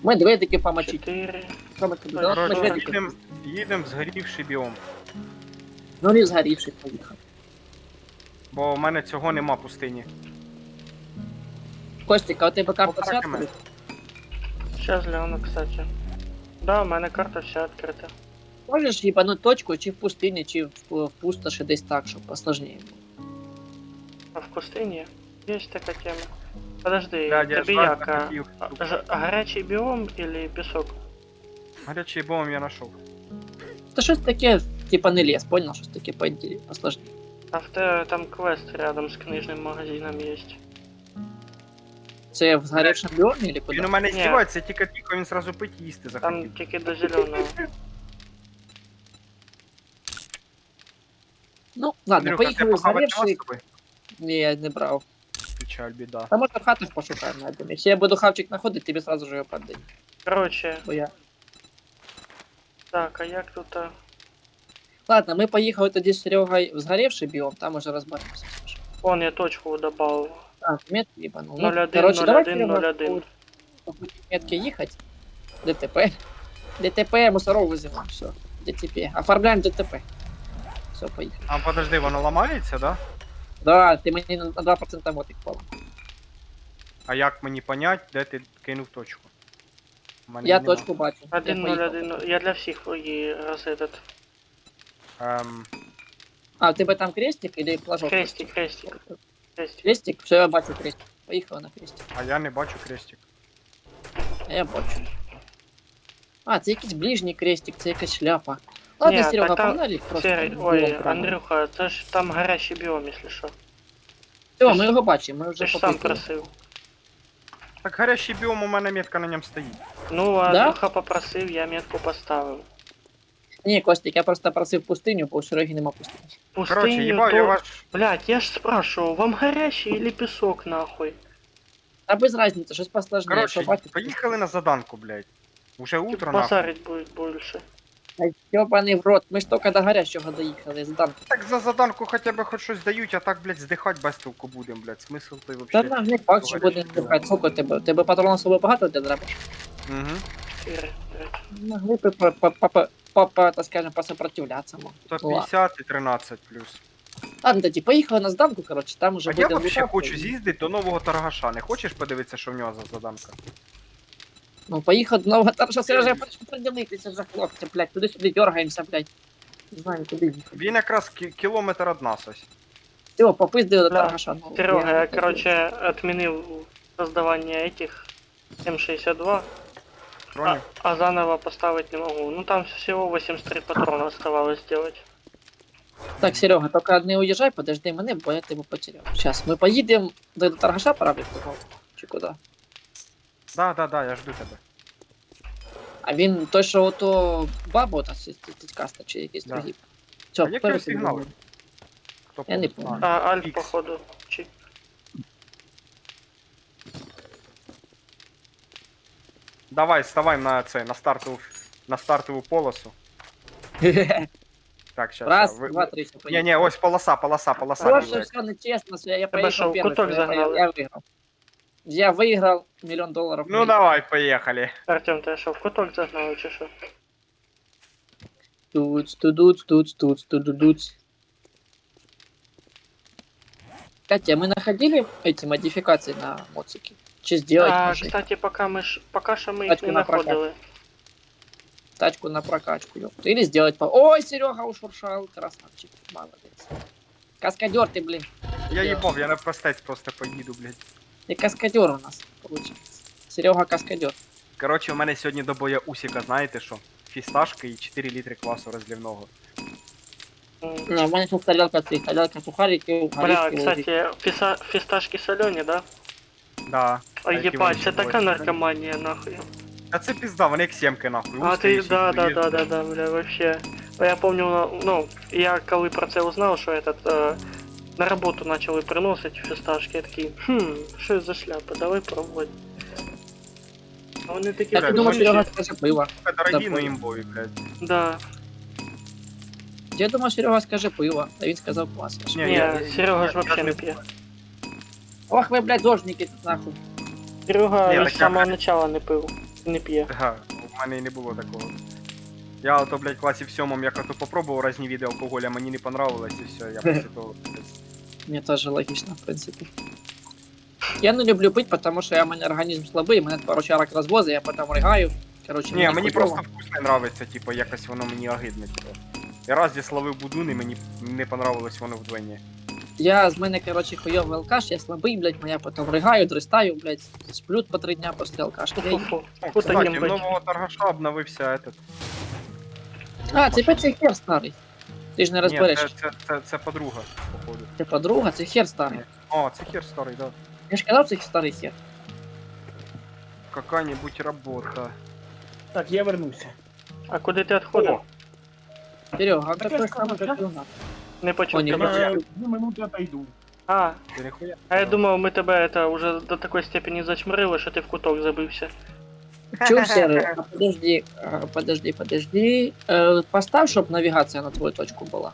B: Ми дві таки помочити.
A: 4.
B: Що ми тобі
A: Короче,
B: зробимо? Ми
C: Коротше,
B: дві таки.
C: їдем в згорівший біом.
B: Ну, не згорівший поїхав.
C: Бо в мене цього нема пустині.
B: Костік, а у тебе карта
C: Полтора
B: вся
C: км.
B: відкрита?
A: Сейчас гляну, кстати. Да, у мене карта вся відкрита.
B: Можеш їбануть точку, чи в пустині, чи в пустоші десь так, щоб посложніше було.
A: А в пустині є така тема. Подожди,
C: Блядь, я
A: тобі
C: жрать
A: як?
C: захотів.
A: Гарячий біом или пісок?
C: Гарячий бомб я знайшов.
B: Та щось таке, типа не лес, понял? Щось таке посложніше.
A: А в тебе там квест рядом з книжним магазином є.
B: Це в згорівшому біомі, или куди?
C: Він у мене
A: Ні.
C: здівається, тільки він зразу пить і їсти
A: Там
C: захотів.
A: тільки до зеленого.
B: Ну, ладно,
C: Андрюха, ти
B: поїхали в
C: похавати нема з
B: згорівший.
C: тобою?
B: Ні, я не брав.
C: Печаль, біда.
B: Та може в хатах пошукаємо найдемо. Якщо я буду хавчик знаходити, тобі сразу же його продаю.
A: Короче,
B: Бо я...
A: так, а як тут?
B: Ладно, ми поїхали тоді з Серегою в згорівший біом, там уже розберемося.
A: Вон я точку добавив.
B: Так, метки їбанув.
A: 01,
B: короче, давай
A: 01,
B: Серега,
A: 01.
B: по пути метки їхати. ДТП. ДТП, мусоров вызываем, все. ДТП. Оформляем ДТП. Все, поїхали.
C: А подожди, воно ламається, да?
B: Да, ти мені на 2% мотик впав.
C: А як мені понять, де ти кинув точку? У мене
B: Я
C: її нема.
B: точку бачу. Я
A: 1,
B: поїхав.
A: 01, я для всіх її раз этот.
B: А, у тебе там крестик или флажок?
A: Крестик. Крестик.
B: Крестик? Все, я бачу крестик. Поїхали на крестик.
C: А я не бачу крестик.
B: А я бачу. А, це якийсь ближній крестик, це якась шляпа. Ладно,
A: Ні,
B: Серега,
A: так там-
B: погнали просто.
A: Серый, ой, Андрюха, це ж там гарячий біом, якщо що.
B: Все, ми його бачимо, ми вже
A: Ти ж сам
B: попитали.
A: просив.
C: Так гарячий біом у мене метка на ньому стоїть.
A: Ну,
B: Да?
A: Андрюха попросив, я метку поставив.
B: Ні, Костик, я просто просив пустиню, бо у Сереги нема пустині.
C: Короче,
A: Пустиню,
C: їбав я
A: то...
C: ваш...
A: Блядь, я ж спрашивал, вам горячий или песок, нахуй?
B: А без разницы, щось посложніше.
C: Короче,
B: Що бачите?
C: поїхали на заданку, блядь. Уже утро, нахуй.
A: Базарить будет больше.
B: Ёбаний в рот, ми ж тільки до гарячого доїхали, здам.
C: Так за заданку хоча б хоч щось дають, а так, блядь, здихать без толку будем, блядь. Смисл той
B: Та
C: вообще.
B: нам не факт, що буде здихати. Сколько тебе? Тебе патронів з собою багато де драбиш?
C: Угу.
A: 4, блядь.
B: Могли б, так скажем, посопротивляться. мов.
C: 150 і 13 плюс.
B: Ладно, тоді поїхали на зданку, коротше, там уже
C: А
B: буде
C: я вообще
B: лутатися.
C: хочу з'їздити до нового торгаша. Не хочеш подивитися, що в нього за заданка?
B: Ну, поїхали до нового торжа, Сережа, я хочу приділитися вже, хлопці, блядь, туди-сюди дергаємося, блядь. Не знаю, куди їхати.
C: Він якраз кілометр від нас ось.
B: Все, попиздили до
A: Да.
B: торгаша. Ну,
A: Серега, я, короче, отменил создавание этих М62,
C: Тронів.
A: а заново поставить не могу. Ну там всего 83 патрона оставалось сделать.
B: Так, Серега, тільки не уїжджай, подожди мене, бо я тебе потеряв. Зараз, ми поїдемо до торгаша, правильно? Чи куди?
C: Да, я жду тебе.
B: А він той, що ото бабу та каста чи якийсь
C: Да.
B: другий.
C: А
B: Все,
C: як його сигнал? Хто
B: Я не
C: помнить?
B: помню.
A: А Альф,
C: Икс.
A: походу.
C: Давай, вставай на це, на стартову полосу. Так, сейчас.
B: Раз, два, три, все,
C: Ні, ось полоса.
B: Короче,
C: біла.
B: все нечестно, все, я
A: Тебе що,
B: проїхав
A: в
B: перший,
A: куток загнали?
B: я виграв. Я виграв $1 мільйон.
C: Ну давай, поїхали.
A: Артем, ты что, в куток загнал, чи что?
B: Туц. Катя, мы находили эти модификации на моцике? Че сделать
A: А,
B: можно?
A: кстати, пока что мы их
B: Тачку
A: не
B: на прокат.
A: находили.
B: Тачку на прокачку, ёпта. Или сделать по... Ой, Серега ушуршал, красавчик, молодец. Каскадер ты, блин.
C: Я їбав, я на простець просто поїду, блядь.
B: Ты каскадер у нас, получается. Серега каскадер.
C: Коротше, у мене сьогодні до боя усіка, знаєте що? Фісташки і 4 літри квасу розливного.
B: Ну, у меня сейчас тарелка сухарики,
A: Бля,
B: орешки, лодки.
A: кстати, фисташки солёные, да?
C: Да.
A: А
C: які
A: ебать,
C: вони
A: це така
C: бачать,
A: наркомания, нахуй.
C: Та це пізда, вони як сімки, нахуй.
A: А
C: узкої
A: ты,
C: ще
A: да,
C: їздять.
A: бля, вообще. Я помню, ну, я коли про це узнав, що этот, на работу начали приносить фисташки, я такий, що за шляпа, давай пробувати. А вони такі
B: Я
C: Блядь,
B: думаю,
C: вони
B: Серега
C: ще-
B: скажет пиво.
C: Дорогі,
B: Да,
C: но імбові, блядь.
A: Да.
B: Я думаю, Серега скажи пиво. А він сказав квас.
C: Ні,
A: Ні, Серега ж вообще
C: я
A: не п'є.
B: Ох, ви, блядь, зожники тут нахуй.
A: Серега
C: Ні,
A: з
C: так я-
A: самого начала не пив, не п'є.
C: Ага, у мене і не було такого. Я ото, блядь, в класі в 7 як ото попробував різні види алкоголя, мені не понравилось і все, я після того.
B: Мне тоже логично, в принципе. Я не люблю пить, потому что у мене організм слабий, мене пару чарок розвозить, я потім ригаю. Короче,
C: Ні, мені
B: хуйово.
C: просто вкус не нравиться, типу, якось воно мені огидне, типу. Я раз зі словив будун, і мені не понравилось воно вдвоє.
B: З мене, короче, хуйовий алкаш, я слабий, блядь, я потім ригаю, дристаю, блядь, сплю по 3 дня після алкашки.
A: Фу-фу.
C: О,
A: Тут
C: кстати,
A: таким
C: в
A: бить.
C: нового торгаша обновився этот.
B: А, це хер старий. Ти ж не
C: Ні,
B: розбереш.
C: це подруга, походу.
B: Це подруга, це хер старий.
C: О, це хер старий, да.
B: Я ж казав, це старий хер.
C: Какая-нибудь робота.
D: Так, я вернуся.
A: А куди ти відходив?
C: О,
B: Серега,
D: Так
B: це
D: я
B: той самий,
D: сказав,
B: як і у нас.
A: Не почув
B: О, ні,
A: тебе.
B: я-
D: Я 2 минути отойду.
A: А,
C: ти ніхуя.
A: а я думав, ми тебе это, уже до такої степені зачмирили, що ти в куток забився.
B: Чув, Серый, подожди. Постав, щоб навігація на твою точку була.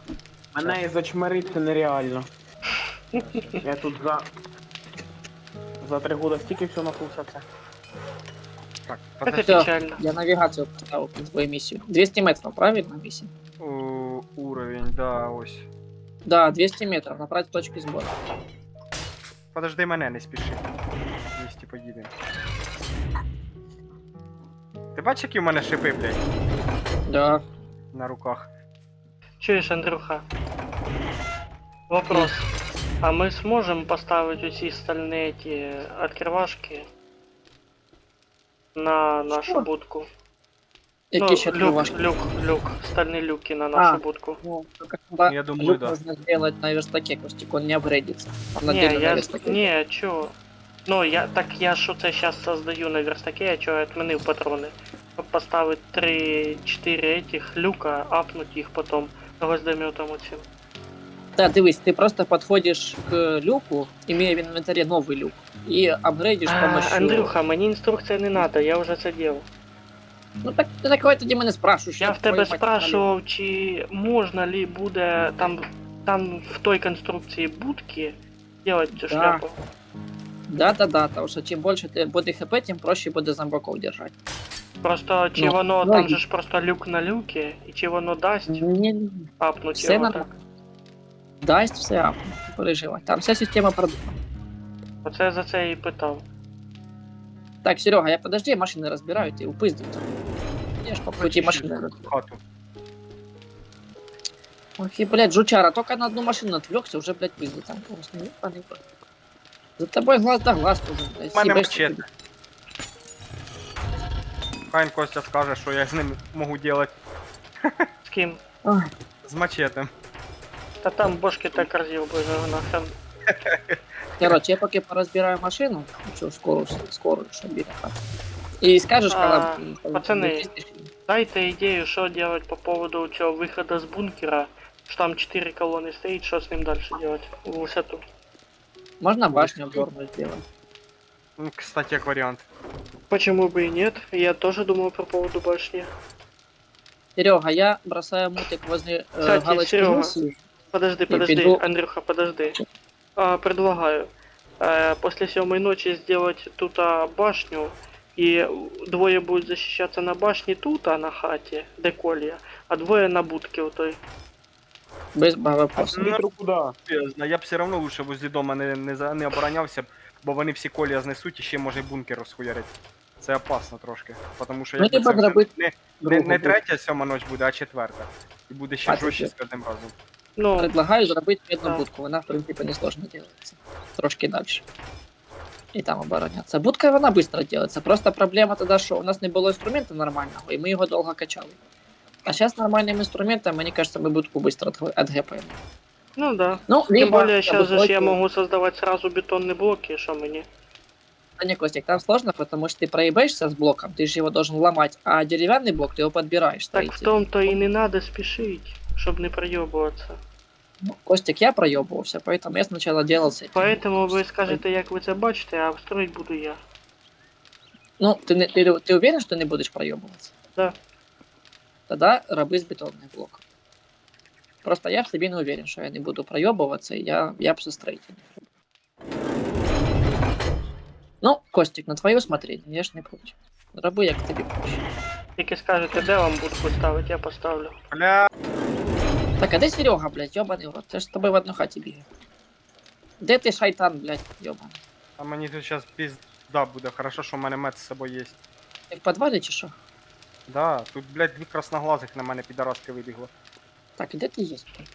D: Мене і зачмирити нереально. Я тут за 3 года стільки всього наслушався.
C: Так,
A: Це
C: подожди.
A: печально.
B: Я навігацію поставив під твою місію. 200 метрів, правильно, місія?
C: Уровень, да, ось.
B: Да, 200 метрів, направить точки збору.
C: Подожди мене, не спіши. Місті поїдемо. Ти бачиш, які в мене шипи, блядь,
B: Да.
C: на руках?
A: Чуєш, Андрюха? Вопрос. А мы сможем поставить эти стальные эти открывашки на нашу
B: Что?
A: будку?
B: Які ще
A: люк,
B: тривожки?
A: люк, стальные люки на нашу
B: А.
A: будку.
B: Ну, только когда
C: Я думаю,
B: люк
C: да.
B: нужно сделать на верстаке, Костик, он не апгрейдится. Он
A: Не,
B: отдельно на
A: я,
B: верстаке.
A: не, чё? Ну, я що це сейчас создаю на верстаке, я чё, отменив патрони. Поставить 3-4 этих люка, апнуть їх потом гвоздометом оцим.
B: Да, дивись, ты просто подходишь к люку, имея в инвентаре новый люк, и апгрейдишь с помощью...
A: Андрюха, мені інструкція не надо, я вже це делал.
B: Ну так ты такой тоді мене спрашиваешь.
A: Я в тебе спрашивав, чи можна ли буде там в той конструкції будки делать цю
B: Да.
A: шляпу.
B: Да, потому что чем больше ты буде хп, тем проще буде зомбаков держать.
A: Просто чи
B: Ну,
A: воно
B: ну,
A: там
B: і-
A: же ж просто люк на люки, і чи воно дасть
B: Не,
A: апнуть
B: все
A: його
B: нормально.
A: так.
B: Дасть все апнуть, не переживай. Там вся система продумана.
A: Оце я за це і питав.
B: Так, Серега, я подожди, я машины разбираю, ты упыздил. Я ж по пути машины.
C: В хату.
B: Ох, и, блядь, жучара, только на одну машину отвлекся, уже, блядь, пиздил там. Просто ебаный в рот. За тобой глаз да глаз уже, блядь.
C: У мене
B: съебешься
C: мачете.
B: ты.
C: Хай Костя скаже, що я з ним можу делать.
A: З ким?
B: Ой,
C: З мачетем.
A: Та там бошки так роз'їв би нахрен.
B: короче, я поки поразбираю машину, цю скорую, що біля хати. І скажеш,
A: А,
B: коли...
A: пацани, Дайте ідею, що делать по поводу цього виходу з бункера. Що там 4 колони стоїть, що з ним далі делать? В висоту.
B: Можна башню обзорную сделать?
C: Ну, кстати, як варіант.
A: Почему бы и нет? Я тоже думал по поводу башни.
B: Серега, я бросаю мутик возле
A: Кстати,
B: галочки
A: Серега.
B: миссии.
A: Подожди,
B: Я
A: подожди,
B: пойду.
A: Андрюха, подожди. Предлагаю после 7 ночи сделать тут башню, и двое будут защищаться на башне тут, на хате, де колья, а двое на будке у той.
B: Без вопросов.
C: Ну,
D: Вітру куди?
C: Серйозно, я б все одно лучше возле дома не оборонявся б, бо вони всі колія знесуть і ще може бункер розхуярить. Це опасно трошки. Тому що
B: Ну,
C: якби
B: либо
C: це вже
B: зробити
C: не
B: другу будку.
C: третя сьома ніч буде, а четверта. І буде ще
B: А,
C: жорстче
B: це
C: з кожним разом.
A: Ну,
B: Предлагаю зробити одну
A: Да.
B: будку. Вона, в принципі, не сложно делается. Трошки дальше. І там обороняться. Будка вона швидко делается. Просто проблема тоді, що у нас не було інструменту нормального, і ми його довго качали. А зараз нормальним інструментом, мені кажется, ми будку швидко відгепаємо.
A: ну да.
B: Ну,
A: Тем более сейчас же
B: обустроить-
A: я могу создавать сразу бетонные блоки, что мне.
B: Да не, Костик, там сложно, потому что ты проебаешься с блоком, ты же его должен ломать, а деревянный блок ты его подбираешь.
A: Так в
B: строитель.
A: том-то и не надо спешить, чтобы не проебываться.
B: Ну, Костик, я проебывался, поэтому я сначала делал с этим.
A: Поэтому вы скажете, як ви це бачите, а строить буду я.
B: Ну, ты уверен, что не будешь проебываться?
A: Да.
B: Тогда рабы с бетонным блоком. Просто я в себе не уверен, что я не буду проебываться, и я бы со строительным. Ну, Костик, на твое усмотрение, я ж не против. Рабы як тобі проще.
A: Тільки скажете, де вам будку ставити, я поставлю.
C: Бля,
B: Так, а де Серега, блядь, йобаний в рот? Це ж з тобою в одній хаті бігає. Де ти шайтан, блядь, йобаний?
C: а мені тут зараз пізда буде. Хорошо, що в мене мед з собою є.
B: Ти в підвалі чи що?
C: Да, тут, блядь, дві красноглазих на мене підараски вибігло.
B: Так, і де ти є, блядь?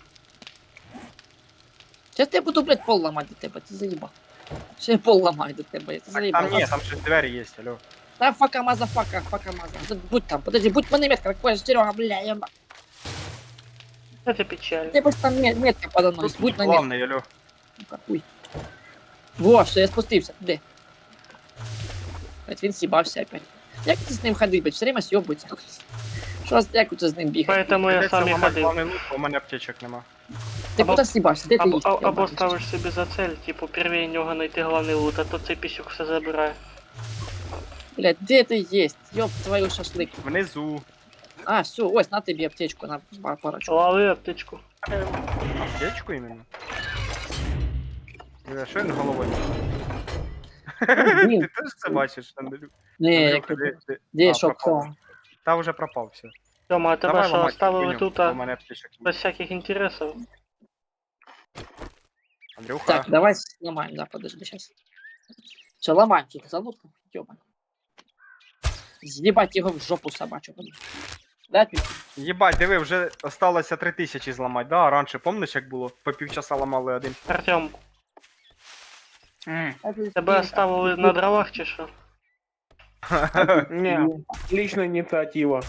B: Сейчас я буду, блядь, пол ламати до тебе, ти заїбав. Ще я пол ламаю до тебе, я ти
C: Так,
B: заїбав.
C: там ні, там ще двері є, алло.
B: Да, фака маза, фака маза. Будь там, подожди, будь мене метка, какой же Серега, бля, я...
A: Це печаль.
B: Ты просто там метка подо мной,
C: Тут
B: будь на метку.
C: главний, алло.
B: Хуй. Во, все, я спустився, де? Блядь, він сібався опять. Як ти з ним ходить, блядь, все время сьобується. Що, як ти з ним бігати?
A: Поэтому я
C: Придеться
A: сам і
C: ламати
A: ходив.
C: главний лут, бо у мене аптечок нема.
B: Ти
A: або-
B: куди сібався? Де ти
A: Або,
B: їсть?
A: або ставиш собі за цель, типу, первій нього знайти головний лут, а то цей пісюк все забирає.
B: Блядь, де ти єсть? Йоп, твою шашлик.
C: Внизу.
B: А, все, ось, на тобі аптечку, на парочку.
A: Лови аптечку.
C: Аптечку іменно? Бля, що він головою?
B: Ні,
C: Ти теж це бачиш, Андрюк?
B: ні,
C: Андрюха,
B: де
C: А,
B: що,
C: пропав.
B: хто?
C: Та вже пропав, все.
A: Тьома, а тебе
C: Давай
A: що,
C: ламати
A: оставили
C: хуйню,
A: тут,
C: бо
A: а
C: у мене аптечок нема.
A: без всяких інтересів?
C: Андрюха,
B: Так, давай сломаем, да, подожди, сейчас. Все, ломаем тут залутку, ёбан. З'їбать його в жопу собачу. блін. Да, ти?
C: єбать, диви, вже осталося 3000 зламати, да? А раніше, помниш, як було? По півчаса ламали один.
A: Артем, тебе оставили на дровах чи що?
D: Не, личная инициатива.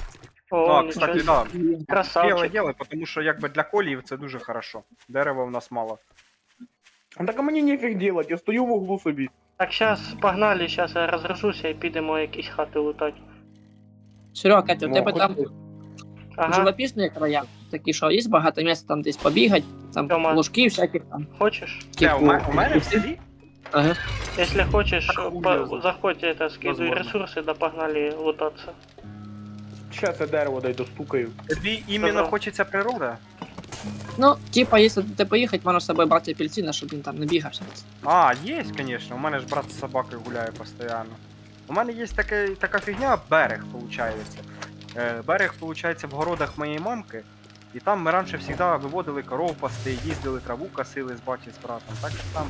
A: О,
C: Так,
A: нічого
C: кстати,
A: собі.
C: да. Біле
A: Красавчик.
C: діло, тому що якби для коліїв це дуже хорошо. Дерева в нас мало.
D: А так а мне нефиг делать, я стою в углу собі.
A: Так, щас, погнали, щас я розгружуся і підемо якісь хати лутати.
B: Серега, Катя, у
D: Ну,
B: тебе
D: хоч
B: там
D: ти.
A: Ага,
B: живописні края, такі, що є багато місця там десь побігати, там
A: Тьома.
B: ложки всяких там.
A: хочеш?
C: Де, у мене в селі?
B: Ага.
A: Если хочешь,
C: Так хуй
A: заходь, это, скидывай
C: Возможно.
A: ресурсы, да погнали лутаться.
D: Сейчас я дерево дай достукаю.
C: Тобі іменно
A: Ага.
C: хочеться природа?
B: Ну, типа, якщо ти поїхати, можна з собою брати апельсина, щоб він там не бігався.
C: А, є, звісно. У мене ж брат з собакою гуляє постійно. У мене є така фігня, берег, виходить. Берег, виходить, в городах моєї мамки. І там ми раніше завжди виводили коров пасти, їздили траву косили з батьком, з братом. Так що там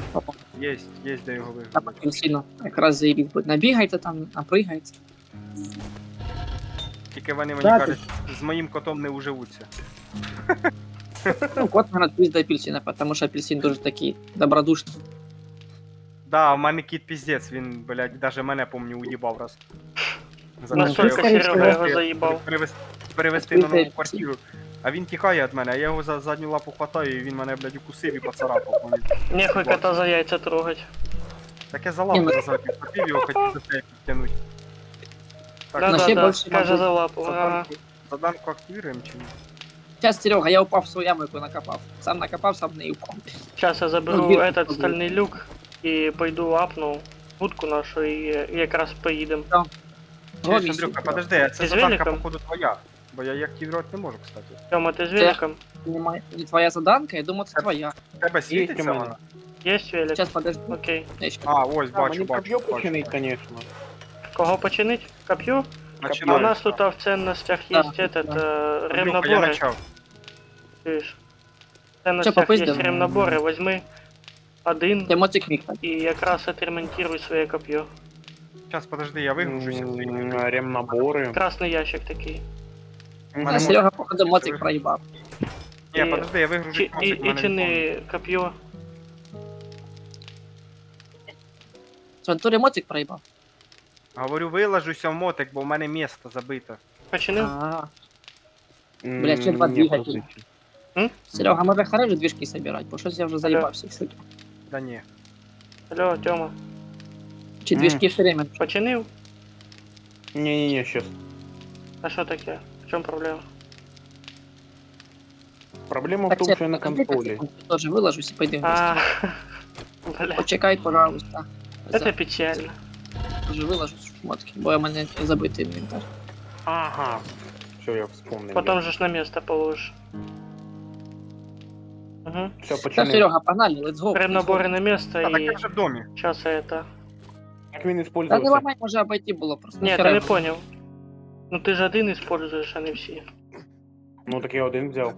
C: є де його
B: Там
C: вигнати.
B: апельсина якраз заїбіть буде. Набігайте там, напригайте.
C: Тільки вони мені
B: Да,
C: кажуть, з моїм котом не уживуться.
B: Ну, кот мене пізд до апельсина, тому що апельсин дуже такий добродушний.
C: Да, у мене кіт піздець, він, блядь, даже мене, помню, уїбав раз. За
B: Ну,
C: те, що
A: Насколько
B: скорее
C: його
A: Серега
B: всего,
A: его заебал?
C: перевести на нову
B: Відкрити
C: квартиру. А він тікає від мене, а я його за задню лапу хватаю, і він мене, блядь, укусив і поцарапав.
A: Нехуй кота за яйца трогать.
C: Так я за
B: Ні,
C: лапу
B: ну-
C: за задню хватив, його хотів до себе підтягнути. Так,
B: Ну, ще
A: Да-да-да,
B: більше
A: каже
B: мабуть.
A: за лапу. Ага.
C: заданку, заданку активуємо чи ні?
B: Сейчас, Серега, я упав в свою яму, яку накопав. Сам накопав, сам не упав.
A: Сейчас я заберу
B: Ну, дверь
A: этот
B: попробуй.
A: стальний люк і пойду апну будку нашу і якраз поїдемо.
C: Чуєш, Андрюха, подожди, а це
A: Ти з
C: заданка,
A: великом?
C: походу, твоя. Бо я її активувати не можу, кстати.
A: Тьома, ти з великом?
B: Не твоя заданка, я думав, це твоя.
C: У тебе світиться
D: у мене.
C: вона?
A: Есть велик?
B: Сейчас, подожди.
A: Окей.
B: Я ще-
C: А, ось,
D: Да,
C: бачу,
D: мені
C: бачу.
D: копье починить, конечно.
A: Кого починить? Коп'ю? А у
C: Починаю.
A: нас тут в ценностях
B: Да,
A: есть этот
B: да.
C: Андрюха, я
A: ремнаборы.
C: почав.
A: Чуєш? В ценностях есть
B: попиздим?
A: ремнаборы, возьми один
B: Ти мотик міг так.
A: і якраз отремонтируй своє коп'є.
C: Зараз, подожди, я вигружуся.
D: Ремнаборы.
A: Красний ящик такий.
C: Мене
B: А
C: мо-
B: Серега, походу, мотик проїбав.
C: Ні,
A: І-
C: подожди, я вигружу.
A: І чини коп'є.
B: В натурі мотик проїбав.
C: Говорю, виложуся в мотик, бо в мене місто забито.
A: Починив?
B: А, Бля, ще два двигателя. Серега, може хороші движки собирать, бо щось я вже заїбався. кстати.
C: Да ні.
A: Алло, Тьома.
B: Чи движки все время.
A: Починив?
D: Не-не-не, сейчас.
A: А що таке? В чому проблема?
D: Проблема в
B: Так,
D: том,
B: це
D: что я на контроле.
B: Теж виложусь і пойду.
A: А, бля,
B: Почекай, пожалуйста.
A: це печально.
B: Вже виложусь в шмотки, бо у мене забитий інвентар.
D: Ага. Все, я вспомнил.
A: Потом же ж на место положишь. Угу.
D: Все,
B: Та,
D: починив.
B: Серега, погнали, let's go.
A: Прям наборы на место
C: А, так я
A: и
C: вже в домі.
A: сейчас это...
D: Як він
B: Та не
D: использовался?
B: ламай, може обойти було просто.
A: Нет,
B: Нахера
A: я не
B: його?
A: понял. Ну ти ж один используєш, а не всі.
D: Ну так я один взяв.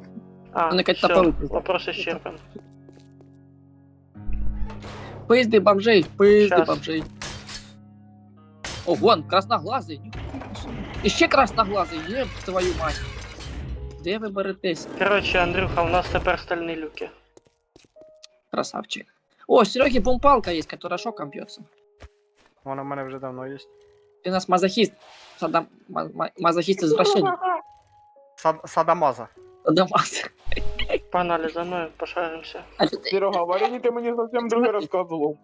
A: А,
B: Ну, якась
A: все,
B: топорка.
A: вопрос исчерпан.
B: Пизды бомжей, пизды
A: Щас.
B: бомжей. Ого, он красноглазый. Іще красноглазий, єб твою мать. Де ви беретесь?
A: Короче, Андрюха, у нас тепер стальні люки.
B: Красавчик. О, Сереги бумпалка есть, которая шоком бьется.
C: Вона в мене вже давно є.
B: Ты у нас мазохист. Мазохист извращенец.
C: Садамаза.
B: Садомаз.
A: Погнали за мною, пошаримося.
B: А ти-
D: Серега, варені ти мені зовсім друге розказував.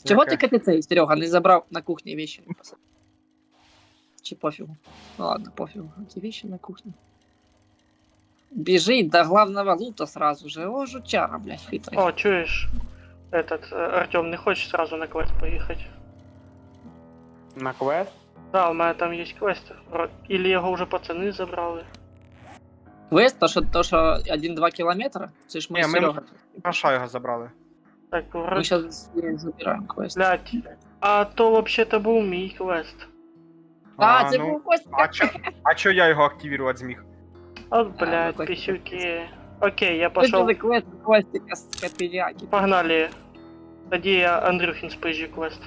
B: Чого
C: Яке?
B: ти цей, Серега, не забрав на кухні вещи? Чи пофігу? Ну ладно, пофігу. Эти вещи на кухне. Бежит до главного лута сразу же. О, жучара, блядь, хитрый.
A: О, чуєш? Артем, не хочеш сразу на квест поїхати?
D: На квест?
A: Да, у мене там є квест. Или його вже пацани забрали.
B: Квест, то, що 1-2 кілометра, це ж ми
C: Ні,
B: з
C: ми-
B: Серега.
C: Паша його забрали.
A: Так,
B: Ми
A: вроде...
B: зараз забираємо квест.
A: Блядь. А то вообще-то був мій квест.
B: А, це
C: ну,
B: був Костя.
C: а чо я його активувати зміг?
A: От,
B: ну,
A: блядь,
B: Костя.
A: писюки. Окей, я
B: Пошел
A: пошел.
B: квест Костика з Капіряки.
A: Погнали. Тоді я Андрюхін спизжу квест.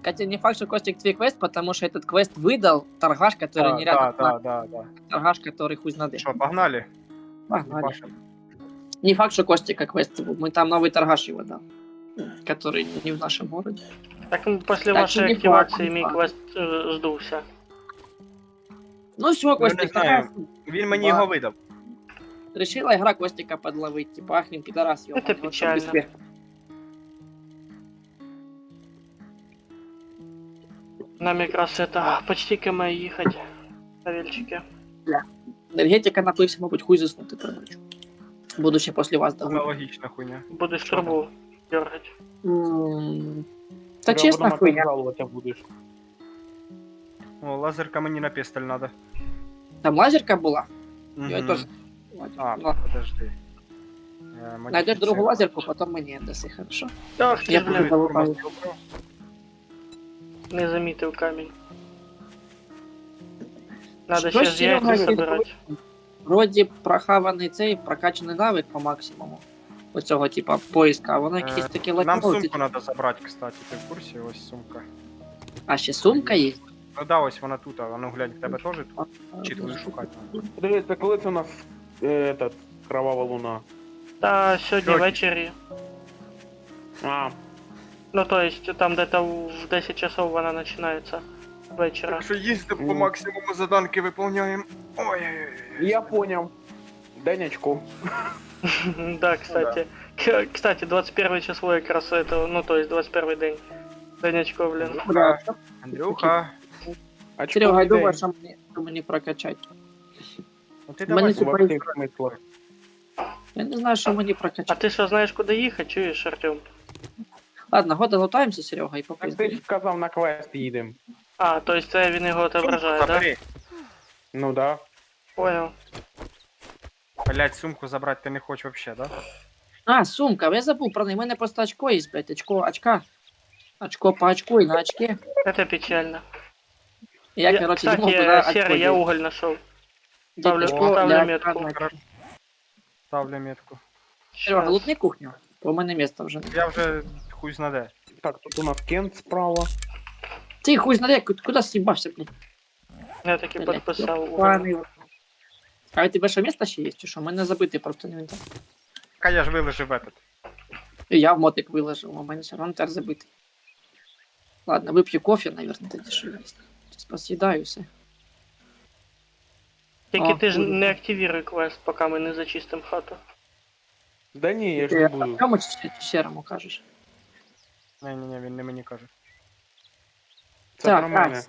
B: Хотя не факт, что Костик твой квест, потому что этот квест выдал торгаш, который
C: Да,
B: нереально
C: да, да.
B: торгаш, который хуй знаде.
C: Що, погнали?
B: Погнали.
C: Паша.
B: Не факт, что Костика квест был. Мы там новый торгаш его дал. Который не в нашем городе.
A: Так, після
B: Так,
A: вашої
B: не
A: активації
B: факт,
A: мій
B: не факт.
A: квест здувся.
B: Ну все,
C: не
B: Костик,
C: знаю.
B: торгаш.
C: Він мені
B: Да.
C: його видав.
B: Решила игра Костика подловить. Типа, ахнем, пидорас, ёбаный,
A: Это
B: вот
A: печально.
B: чтоб без
A: Нам якраз это почти КМ їхати. Павельчики.
B: Энергетика напився, мабуть, хуй заснути придачу. Буду ще після вас давати.
C: Аналогічна хуйня.
A: Будеш
C: Що
A: трубу дергати.
B: Та чесно, хуйня.
D: жалуватися будеш.
C: О, лазерка мені на пістоль надо.
B: Там лазерка була.
C: Мгм.
B: Я теж.
C: А,
B: Ну,
C: подожди.
B: найдеш другу лазерку, потім мені даси, хорошо?
A: Ах, ти
B: Я
A: ж,
B: буду
A: блядь,
B: залутаю.
A: не замітив камінь. Надо
B: Що
A: ще
B: ж
A: з яйця
B: Серега
A: собирати.
B: Вроді прохаваний цей, прокачаний навик по максимуму. Оцього, типа, поиска, а воно якісь такі
C: Нам
B: лакоти.
C: сумку надо забрати, кстати, ти в курсі? Ось сумка.
B: А ще сумка є?
C: Ну да, ось вона тут, а ну глянь, в тебе теж тут? Чи твою шукати надо?
D: Дивіться, коли це у нас этот, кровава луна?
A: Та сьогодні
C: Сьогодні.
A: ввечері.
D: А,
A: Ну, то есть, там где-то в 10 часов вона починається. Вечора.
C: Так що їздимо по
D: Мгм.
C: максимуму заданки виповняємо. Ой-ой-ой.
D: я поняв. Денечку.
A: Да, кстати. Кстати, 21 число якраз этого, ну, то есть 21 день. Денечко, блин.
B: Бля,
C: Андрюха,
D: А
B: Серега, я
D: чого
B: думаю, що мені прокачати.
C: ну ти
B: Мене
C: давай
B: типа
D: во
C: сюди.
D: всіх смислах?
B: Я не знаю, що мені
A: А
B: прокачати.
A: ти що, знаєш, куди їхати, чуєш, Артем?
B: Ладно, года лутаємося, Серега, і
D: Так ти
B: попиздуємо.
D: ж сказав, на квест їдемо.
A: А, то есть це він його отображає,
C: Сумку
A: да?
C: забери.
D: Ну да.
A: Понял.
C: Блять, сумку забрати ти не хочеш вообще, да?
B: А, сумка, я забув про неї. У мене просто очко є, блядь, очка. Очко по очку і на очке.
A: Это печально.
B: Я, короче,
A: Кстати,
B: думав, куди очко
A: Серый, я
B: діть.
A: уголь нашел.
B: Діть
A: ставлю-
B: очко
A: ставлю
B: для
A: метку.
B: очка на-
C: Ставлю метку.
B: Серега, лутни кухню. Бо у мене місця вже.
C: Я вже хуй знаде.
D: Так, тут у нас Кент справа.
B: Ти хуй знаєш, куди съебався, блядь?
A: Я таки
B: Блядь,
A: підписав уголь.
B: паний. А у тебе ще місце ще є, чи що? У мене забитий просто інвентар.
C: Ка я ж вилежив этот.
B: І я в мотик виложив, у мене все одно тепер забитий. Ладно, вип'ю кофе, наверное, тоді що є. Зараз пос'їдаю все.
A: Тільки
B: А,
A: ти ж
B: курва.
A: не активіруй квест, поки ми не зачистим хату.
D: Да ні, я ж
B: Ти
D: не буду.
B: Артему чи Серому кажеш?
C: Ні, він не мені каже.
D: Це
B: Так,
D: про мене.
B: Ась,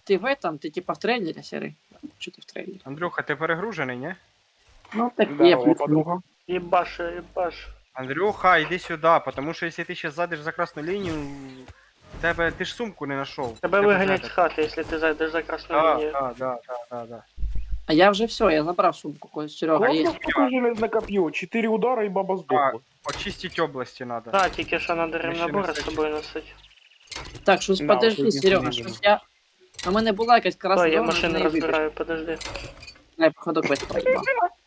B: ти в этом, ти типа в трейлері, Серий? Чи ти в трейлері?
C: Андрюха, ти перегружений, ні?
B: Ну, так є,
D: Здорово,
B: плюс.
D: подруга.
A: Єбаш, єбаш.
C: Андрюха, іди сюди, тому що якщо ти ще зайдеш за красну лінію, тебе ти ж сумку не знайшов.
A: Тебе виганять з хати, якщо ти зайдеш за красну лінію.
C: Да.
B: А я вже все, я забрав сумку, Кость, Серега, є.
D: Класно, що железне коп'є. 4 удара і баба здохла.
C: Очистить області надо.
A: Да, тільки що надо
C: ще не
A: ремнабори з
C: встиг.
A: собою носити.
B: Так, щось
D: Да,
B: подожди,
D: вот
B: Серега,
D: единственное
B: щось У мене була якась красна
A: Ой, я
B: зона, з
A: машину
B: неї вибіж.
A: розбираю, подожди.
B: Я, походу, квест проїбав.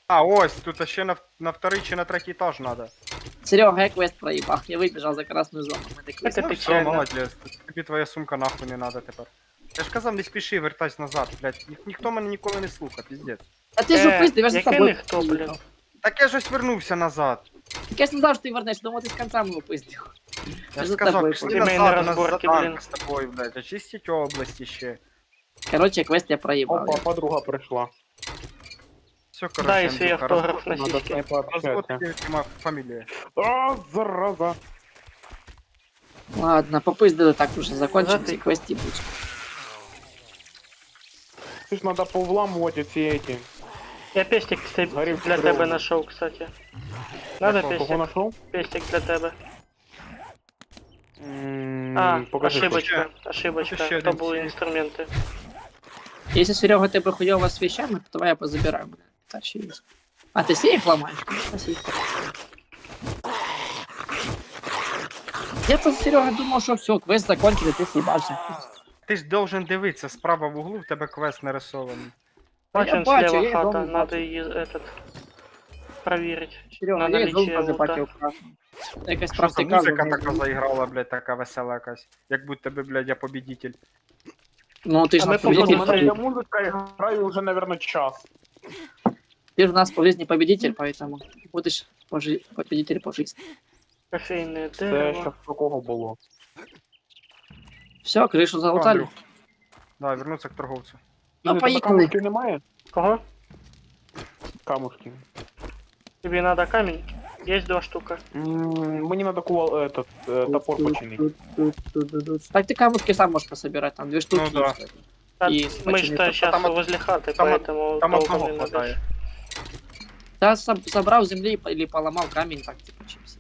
C: А, ось, тут ще на вторий чи на третій етаж надо.
B: Серега, я квест проїбав. Я вибіжав за красну зону. У мене квест.
A: Це
C: Ну все,
A: печально.
C: молодець. Тобі твоя сумка нахуй не надо тепер. Я ж казав, не спіши, вертайся назад, блядь. Ніхто мене ніколи не слухав, піздець.
B: А ти ж упиздив, я ж за
A: яке
B: тобою
A: ніхто, блін?
B: поїхав.
C: Так я ж ось вернувся назад.
B: Так я ж не знав, що ти вернеш, думав, ти з концами упиздив.
C: Я ж
B: за
C: сказав,
B: тобою
C: пішли
A: поїхав.
C: назад, у нас
A: Розборки, блін.
C: заданка з тобою, блядь, очистіть області ще.
B: Короче, квест я проїбав.
D: Опа, подруга прийшла.
C: Все,
A: Дай
C: короче,
A: свій
C: Андрюха,
A: автограф на
D: Надо
A: сіськи.
D: с ней пообщаться.
C: Розводки фамілія.
D: А, зараза.
B: Ладно, попиздили так уже, закончим
A: Зати-
B: ці квесті будь.
D: Ты ж надо повламывать эти эти.
A: Я пестик
D: Горів
A: для
D: здорово.
A: тебе знайшов, кстати. Надо
C: Якого?
D: Кого
A: пестик?
D: нашел?
A: Пестик для тебе. А,
D: Покажи.
A: ошибочка,
C: Ще
A: ошибочка.
C: один
A: То були
C: цей.
A: інструменти.
B: Якщо Серега тебе хуйово з вещами, то давай я позабираю мене. Так ще є. А ти сейф ламаєш? Спасибо. Я то Серега думав, що все, квест закончили, ти съебався.
C: Ти ж должен дивитися, справа в углу в тебе квест нарисований.
A: Бачим,
B: бачу,
A: слева
B: я
A: хата,
B: дома
A: надо
B: бачу.
A: її этот проверить.
B: Серега,
A: На
B: я
A: наличие
B: жовт
A: лута.
B: бачив красно. Якась
C: Що за
B: практика.
C: музика така заіграла, блядь, така весела якась. Як будто би, блядь, я победитель.
B: Ну ти ж
A: А ми
B: нас
A: походу
B: победитель.
D: У
A: Смотри.
D: меня музыка играю уже, наверное, час.
B: Ты же у нас по жизни победитель, поэтому будешь победитель по жизни.
A: Кофейне
D: Це
A: дерево.
D: щас такого було.
B: Все, крышу
C: О,
B: залутали.
C: Андрюх. Да, вернуться к торговцю.
B: Ну,
D: Тебе
B: поїхали.
D: камушків немає?
A: Кого?
D: Камушки.
A: Тебе надо камень? Есть 2 штука.
D: Мені надо этот топор починить.
B: Так ты камушки сам можешь пособирать, там 2 штуки.
C: Ну да.
B: есть.
A: А
B: И
A: мы
B: почему-то
A: что сейчас
C: там от-
A: возле хаты,
C: там от-
A: поэтому
C: Там
A: толком
C: одного
A: не надо.
C: хватає.
B: Да, собрал земли или поломал камень, так типа чипсы.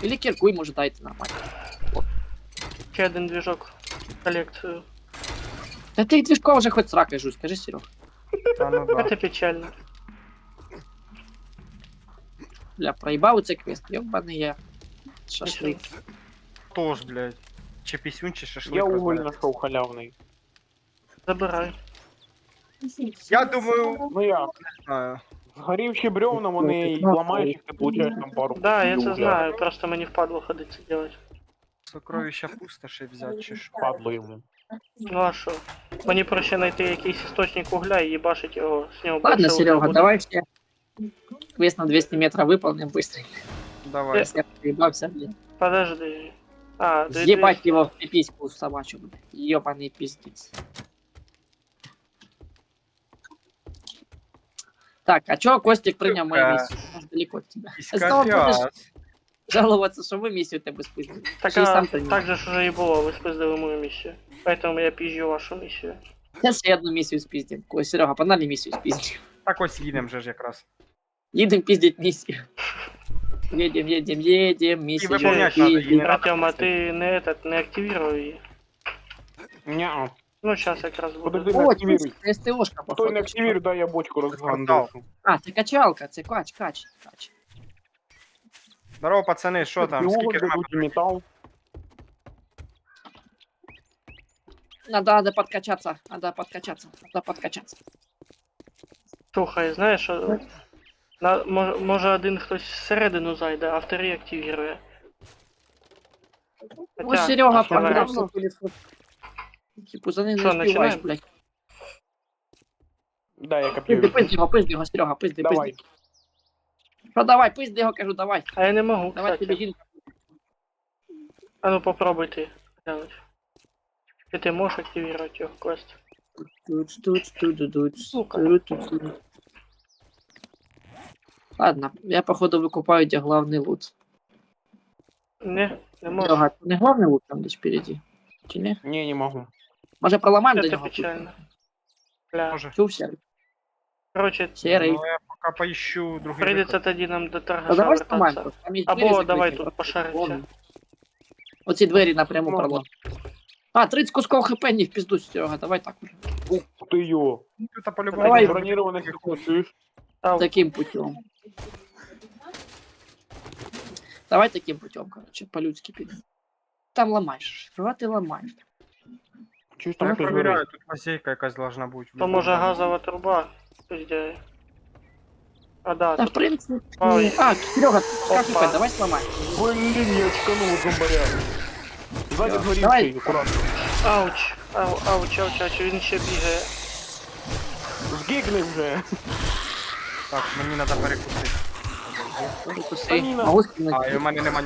B: Или кирку может дайте нормально.
A: Ще один движок в коллекцию.
B: Да ты движков уже хоть сракой жуй, скажи, Серег.
C: Та ну да.
A: Это печально.
B: Бля, проебал цей квест, ёбаный я. Шашлык.
C: Тож, блядь. Чи пісюн, чи шашлик.
D: Я уголь
C: розбереться.
D: знайшов халявний.
A: Забирай.
C: Я думаю,
D: Ну я.
C: не знаю.
D: Згорівші бревна, вони ламаєш їх, ти получаєш там пару.
A: Да, я
D: кубів
A: це
D: угля.
A: знаю, просто мені впадло ходити це делать.
C: Сокровища пустоші взяти, чи що.
D: Падло йому.
A: Ну а що? Мені проще знайти якийсь істочник угля і їбашить його, з нього
B: Ладно,
A: більше угля
B: Серега,
A: буде.
B: давай все. Квест на 200 метров выполним быстро.
C: Давай.
B: Я проебался, блин.
A: Подожди. А,
B: Съебать его в пипиську собачью, блядь. Ёбаный пиздец. Так, а чё Костик принял мою
C: Сука.
B: миссию? Он далеко от тебя. Снова будешь
C: Іскаряс.
B: жаловаться, что вы миссию тебе спиздили.
A: Так,
B: Ще й
A: а,
B: сам принял.
A: так же ж уже і було, ви спиздили мою місію. Поэтому я пізжу вашу місію.
B: Сейчас я одну миссию спиздим. Ой, Серега, погнали миссию спиздим.
C: Так ось їдем же ж якраз.
B: Едем пиздить миссию. Едем, миссию
C: выполнять надо, и не
B: пиздим.
C: надо.
A: Артем, а ти не этот, не активував її?
D: Ня.
A: Ну, зараз якраз буде.
D: Подожди, не
B: О,
D: активируй.
B: СТОшка,
D: Той
B: походу.
D: не активируй, дай я бочку
C: Портал.
D: розгандушу.
B: А, це качалка, це кач.
C: Здорово, пацани, що там?
D: Уголь
C: Скільки нам?
D: дадуть, і метал.
B: Надо подкачаться,
A: Слухай, знаєш, що... може один хтось всередину зайде, а вторий активірує.
B: Ось Серега
A: давай.
B: погнався телефон. Типу, за ним не
A: Що,
B: успіваєш,
A: починаємо?
B: блядь.
D: Да, я
B: Пизди
D: копірую.
B: його, Серега, пизди.
D: Давай.
B: Що давай, пизди його, кажу, давай.
A: А я не можу,
B: Давай тобі
A: кстати.
B: жінка.
A: А ну попробуй ти глянуть. Ти можеш активувати його квест?
B: Ладно, я походу викупаю, де главний лут.
A: Не можеш.
B: Серега, це не главний лут там десь впереді? Чи не?
D: Не, не можу.
B: Може проламаємо до
A: Це
B: нього?
A: печально. Бля.
C: Може.
B: Чувся?
A: Короче,
B: Серий.
C: Ну, я поки поищу другий
A: прийдеться
C: виход.
A: тоді нам до
B: Ну
A: торгаша
B: давай сломаємо.
A: вертатися.
B: просто, там є двері
A: Або
B: закриті,
A: давай
B: просто
A: тут пошаримося.
B: вон. Оці двері напряму
D: Ну,
B: пролом. А, 30 кусков хп, не в пизду, Серега, давай так уже.
D: Ух ты ё.
C: Тут по-любому
B: Давай.
D: Бронированных чувствуешь?
A: Ау,
B: Таким путем. Давай таким путем, короче, по-людски підемо. Там ламаєш. Що ти ламаєш?
D: Чуєш,
C: Я
D: там хтось
C: перевіряю,
D: горить.
C: тут лазейка якась должна бути.
A: То може газова труба пиздяє. А да,
B: Да, в
A: тут
B: принципе...
A: Ой.
B: А, Серега, как
A: Опа.
B: давай сломай.
D: Блін, я очканув зомбаря. Ззаді
B: Давай.
D: згорівший, акуратно.
A: ауч, ауч, він ще бігає.
D: Згигни вже.
C: Так, мені треба перекусити.
B: Перекуси.
D: Ні,
B: Могу скинуть.
C: А, і в мене нема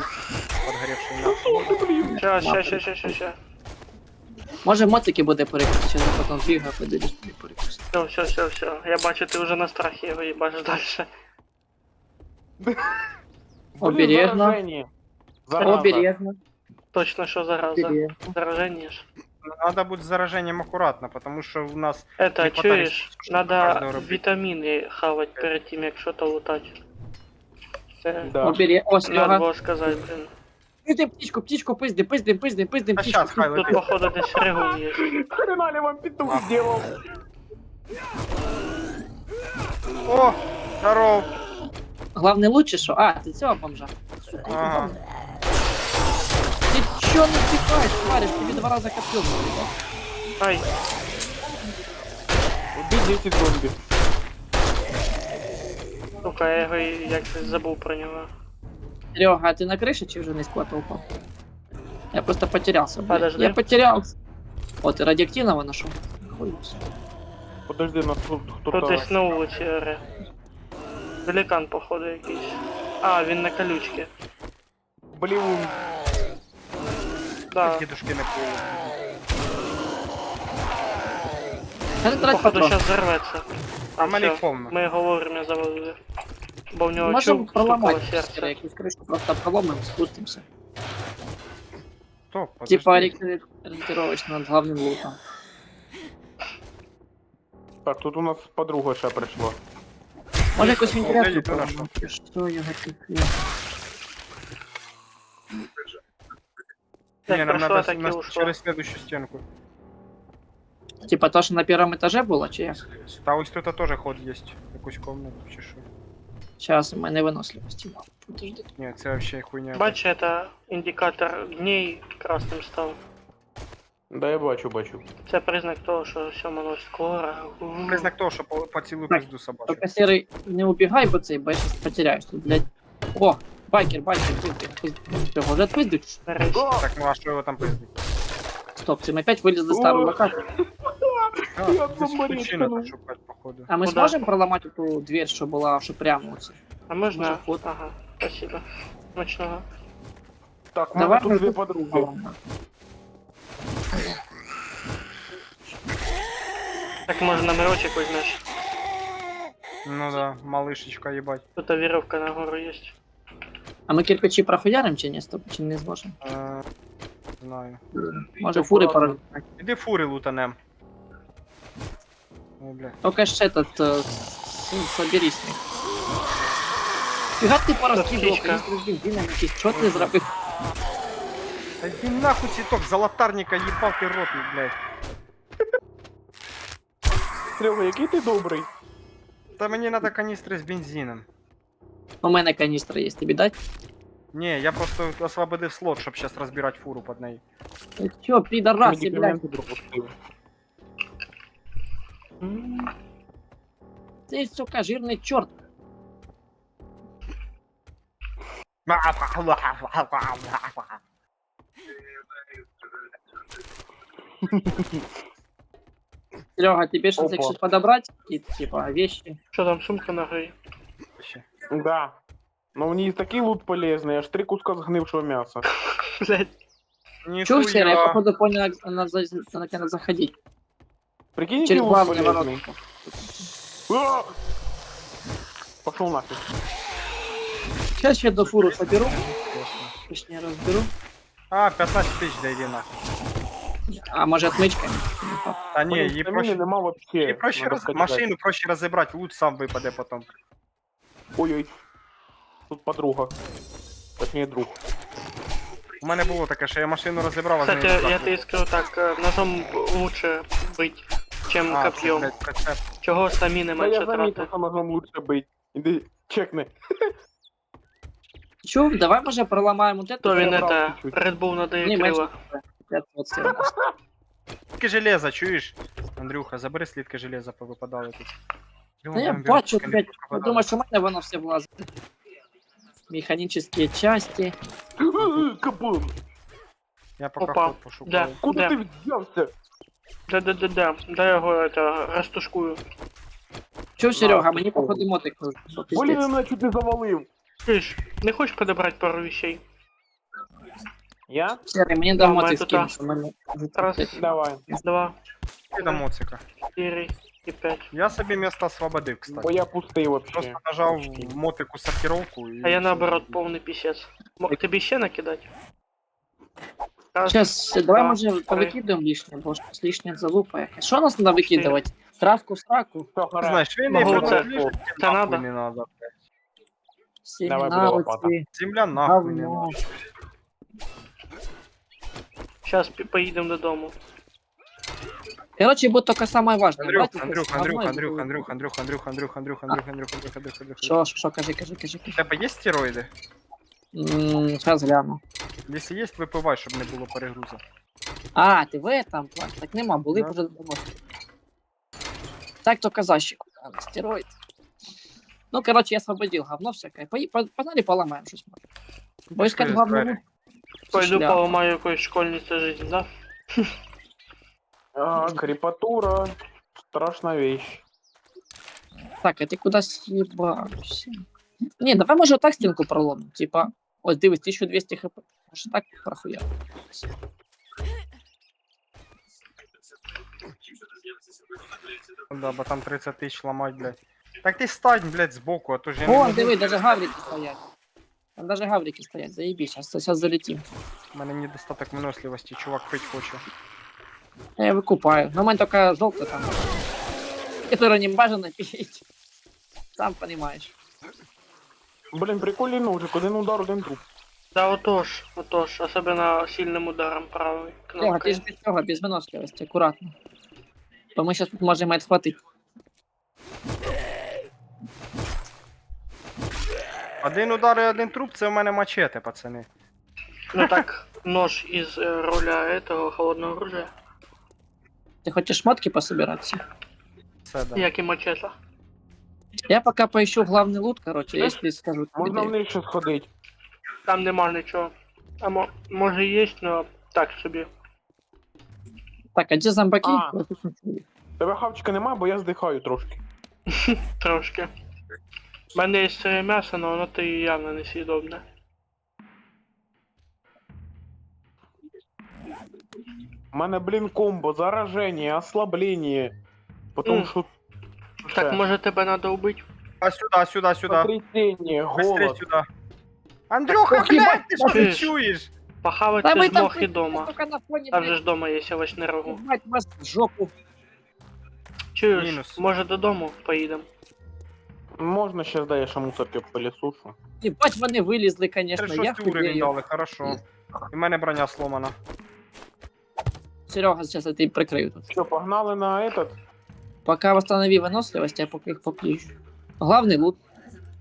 C: подгорівшої м'яса.
A: Ща.
B: Може моцики буде перекусити, а потім бігає, подивись, перекусити.
A: Все. Я бачу, ти вже на страхі його їбаш дальше.
B: Обережно.
D: зараження. Зараза.
B: Обережно.
A: Точно, що зараза.
B: Обережно.
A: Зараження ж.
C: Надо бути з зараженням акуратно, тому що у нас не
A: Это,
C: хватає
A: чуєш,
C: ресурсів, щоб
A: надо
C: кожного робити.
A: вітаміни хавати перед тим, як що-то лутати. Це
D: Да.
B: Обережно. О,
A: надо
B: Серега.
A: було сказати, блін.
B: Пизди птичку, пиздим,
C: А щас, хай
A: Тут,
C: летить.
A: походу, десь регун є.
D: Хрена ли вам петух сделал?
C: О, здоров.
B: Главное лучше, что... А, ты цього бомжа. Сука,
C: Ага.
B: ты чё натыкаешь, тварь? Тебе 2 раза копьем налетел.
A: Ай,
D: Убить 10 зомби.
A: сука, я його якось забув про нього.
B: Серега, а ты на крыше чи уже не склад упал? Я просто потерялся, блядь.
A: Подожди.
B: Я потерялся. Вот, и радиоактивного нашел. Хуйся.
D: Подожди, нас тут
A: Тут
D: хто-то...
A: десь на вулиці оре. Великан, походу, якийсь. А, він на колючці.
D: Блін,
A: Да.
C: Дідушки не було.
B: Это трать
A: Походу,
B: патрон.
A: зараз зарветься.
C: А в мене
A: всё,
C: їх повно.
A: Ми його вовремя завалили. Бо в нього
B: Можем
A: чув стукало
B: проломать
A: серце.
B: якусь крышку, просто проломим, спустимся.
C: Стоп, подожди.
B: Типа ориентировочно над главным лутом.
D: так, тут у нас подруга ще прийшла.
B: Може якусь вентиляцію
C: Блядь,
B: поламати? Що його тут?
C: Ні,
A: Як
C: нам
A: пройшла,
C: надо
A: так і ушла.
C: через следующую стенку.
B: Типа то, що на першому етажі було, чи як?
C: Та ось тут теж ход є. Якусь комнату чи що.
B: Зараз у мене виносливості. Подожди.
C: Ні, це вообще хуйня.
A: Бачиш, це індикатор дней красним став.
D: Да, я бачу.
A: Це признак того, що все воно скоро.
C: Признак того, що по цілу
B: Так,
C: пизду собачу.
B: Только серий не убігай, бо цей, бо я щас потеряюсь тут, блядь. О, байкер, пиздик. Вже отпиздить?
A: Нарешті.
C: Так, ну а що його там пиздить?
B: Стоп, це ми опять вилізли стару
D: О.
B: локацію.
C: А,
D: Я
C: десь
D: зомбарів
C: причина
D: скинув.
C: так шукати, походу.
B: А ми
A: Куда?
B: зможемо проламати ту дверь, що була, що прямо оце?
A: А можна?
B: Може, фото?
A: Ага, спасибо. Смачного.
D: Так, у
B: Давай
D: мене тут дві подруги.
B: поламаємо.
A: Так можна номерочек візьмеш.
C: Ну да, малышечка, їбать.
A: Тут вірьовка на гору є.
B: А ми кирпичі прохуярим чи ні? Стоп, чи не зможемо?
C: Знаю.
B: Може фури
D: Аккуратно.
B: порозбирати.
C: Іди фури лутанем. Ой, бля.
B: Только ж этот, соберись. Фіга ти порозкидував,
A: птичка.
B: бензином якийсь, що ти зробив?
C: Та йди нахуй цвіток золотарника, їбав ти рот, блядь.
D: Серега, який ти добрий.
C: Та мені надо каністри з бензином.
B: У мене каністра є, тобі дать?
C: Ні, я просто освободив слот, щоб зараз розбирати фуру під неї.
B: Ти чо, підарас, блядь?
D: Медикаменти пропустив.
B: Ти, сука, жирний чорт. Серега, тебе сейчас
D: Опа.
B: якщо подобрать какие-то, типа, вещи.
A: Що там, сумка на горі?
D: Да. Но в ній такий лут полезний, аж 3 куска згнившого м'яса.
A: Блять.
B: Чув, Серега, я
C: Ніхуя.
B: походу понял, надо заходить.
D: Прикинь, який
B: Через
D: лут
B: главные ворота.
D: полезний. А! Пошел нафиг.
B: Сейчас я до фуру соберу, точнее разберу.
C: А, 15 тисяч, да йди нахуй.
B: А может отмычками?
C: Та ні,
D: Блін,
C: її
D: стаміни
C: проще...
D: нема вообще.
C: Її проще
D: Надо
C: роз...
D: скачати.
C: Машину проще розібрати, лут сам випаде потім.
D: Ой-ой. Тут подруга. Точнее, друг.
C: У мене було таке, що я машину розібрав, а з нею
A: Кстати, я
C: так.
A: тобі скажу так, ножом лучше бить, чем
C: А, це,
A: копьем.
C: блядь, прицеп.
A: Чого самі не
D: Да я
A: менше
D: заметил,
A: трати.
D: что ножом лучше быть. Иди, чекни.
B: Чув, давай може проломаем вот это.
A: То він
D: забрав
A: это,
D: чуть-чуть.
A: Red Bull надає
B: Не,
A: крила.
B: менше. 520.
C: Слідки железа, чуєш? Андрюха, забери слідки железа, повипадали тут.
B: Та я бачу, блядь, я думаю, що в мене воно все влазить. Механічні части.
D: Кабун!
C: Я поки
A: Опа,
C: ход пошукаю.
A: де?
D: Куди ти взявся?
A: Да. Дай його это, розтушкую.
B: Чув, Серега,
D: ти
B: мені
D: що?
B: походу мотик.
D: Блін, я мене чуть не завалив.
A: Чуєш, не хочеш подобрати пару вещей?
D: Я?
B: Серый, мені
A: Да,
B: дав
A: ми
B: мотик
A: тут,
B: скинув, що в мене...
A: Раз,
D: Давай.
A: 2,
C: Ти до моцика.
A: 4 і 5.
C: Я собі місто освободив,
D: Бо
C: кстати.
D: я пустий вообще.
C: Просто нажав в мотику сортировку і...
A: А я
C: все.
A: наоборот повний пісець. Тобі ще накидати? Раз,
B: Сейчас, давай,
A: два,
B: може,
A: три.
B: повикидуємо лишнє, бо щось лишнє залупа якась. Що нас треба викидувати? Травку, сраку,
D: Все,
C: Ти
D: гаразд.
C: знаєш, він
A: Могу
C: не
A: це-
C: принадлежить,
A: це
C: нахуй
A: надо?
C: не надо.
B: сімена,
D: буде лопата.
B: оці,
C: Земля нахуй не
B: говно.
C: надо.
A: Зараз поїдемо додому.
B: Короче, будет только самое важное.
C: Андрюх,
B: брать
C: Андрюх,
B: это
C: Андрюх,
B: говно и
C: Андрюх,
B: другое.
C: Андрюх, Андрюх, Андрюх, Андрюх, Андрюх, Андрюх, Андрюх, Андрюх, Андрюх, Андрюх.
B: Шо, кажи.
C: У тебе є стероїди?
B: Сейчас гляну.
C: Якщо є, випивай, щоб не було перегрузу.
B: А, ты в этом плане? Так нема, були
C: Да.
B: вже давно. Так только защику. Стероид. Ну, короче, я освободил говно всякое. Погнали поломаем что-то. Бо искать
C: Відкрий
B: говно.
C: двері.
A: Пойду
B: шляпа.
A: поламаю якоїсь школьниці жизнь, да?
D: А, крепатура. Страшна вещь.
B: Так, а ты куда съебался? Не, давай може так стінку проломимо. Типа, ось дивись, 1200 хп. Може так прохуя.
C: Да, бо там 30 тисяч ламать, блядь. Так ти стань, блядь, збоку, а то ж я не
B: Вон,
C: можу.
B: диви, даже гаврики стоять. Там даже гаврики стоять, заебись, сейчас залетим.
C: У мене недостаток виносливості, чувак пить хоче.
B: Я выкупаю. Но у меня только желтый там. Который не бажано пить. Сам понимаешь.
D: Блін, прикольний ножик, один удар, один труп.
A: Да, отож, особенно сильним ударом правой
B: Серега, ты
A: кнопкой.
B: же без того, без выносливости, аккуратно. То мы сейчас тут можем отхватить.
C: Один удар і один труп, це у мене мачете, пацани.
A: Ну так, нож из руля этого холодного оружия.
B: Ты хочешь шмотки пособираться?
C: Все, да.
A: Як і мачете.
B: Я пока поищу главный лут, короче, если скажу.
D: Можна
B: тебе.
D: вниз ще сходити.
A: Там нема нічого. А може є, но так собі.
B: Так, а где зомбаки?
D: А.
B: Я тут не чую.
D: Тебе хавчика нема, бо я здихаю трошки.
A: Трошки. У мене є сире м'ясо, але воно то і явно не съедобне.
D: У мене, блін, комбо, зараження, ослаблення. Потому
A: Мгм.
D: що...
A: Так, може тебе треба вбити?
C: А сюди, сюди, сюди.
D: Потрясіння,
C: Быстрей
D: голод.
C: сюди. Андрюха,
B: Ох, їбать,
C: блядь, ти що не
A: чуєш?
C: чуєш?
A: Похавати
B: Да вы
A: з
B: там
A: мохи дома.
B: только на фоне,
A: Там же
B: блядь,
A: ж дома є овочний рогу.
B: ебать вас в жопу.
A: Чуєш,
C: Мінус.
A: може додому поїдемо?
D: Можна ще здаєш мусорки по лісушу.
B: Ебать, вони вилізли, конечно, я
C: 36 уровень
B: худею.
C: дали, хорошо. І в мене броня сломана.
B: Серега, сейчас я тебе прикрою тут.
D: Що, погнали на этот?
B: Пока восстанови выносливость, я пока их попью. Главный лут.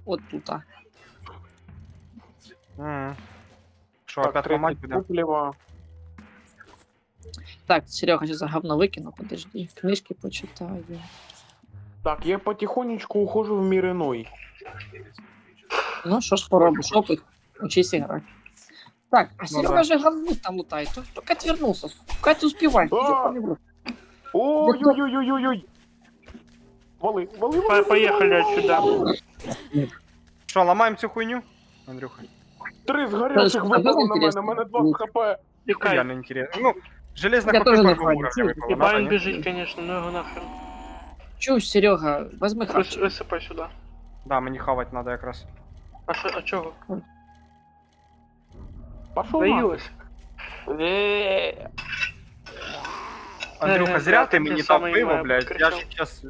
B: Вот тут, а.
C: Мгм. Що, опять ламать буде?
D: топлива.
B: Так, Серега, сейчас я говно выкину, подожди. Книжки почитаю.
D: Так, я потихонечку ухожу в мир иной.
B: Ну, что ж поробишь, опыт. Учись играть. Так, а Серега
C: да.
B: же говно там лутает. Только отвернулся. Катя, ты успевай.
D: А!
B: ёбаный в рот.
D: Ой-ой-ой-ой-ой. Вали, вали, вали.
A: Поїхали отсюда.
C: Що, ламаємо цю хуйню? Андрюха.
D: 3 згорівших
B: Це
D: випало на
B: інтересно.
D: мене, мене 20 хп.
C: Я
A: Тікай.
C: не інтересно. Ну, железна
B: Я
C: копи
B: теж не
C: першого
B: понял.
C: уровня випало,
A: І
C: да,
A: він
C: ні?
A: біжить, конечно, ну його нахрен.
B: Чё, Серега, возьми хавчик.
A: Висипай сюди.
C: Да, мені хавать надо якраз.
A: А чого?
D: Пошел
A: Доїлась.
C: Андрюха, зря ти
A: ти
C: мені
A: саме
C: дав
A: і
C: пиво,
A: мене
C: блядь. Я
A: підкричав.
C: ж зараз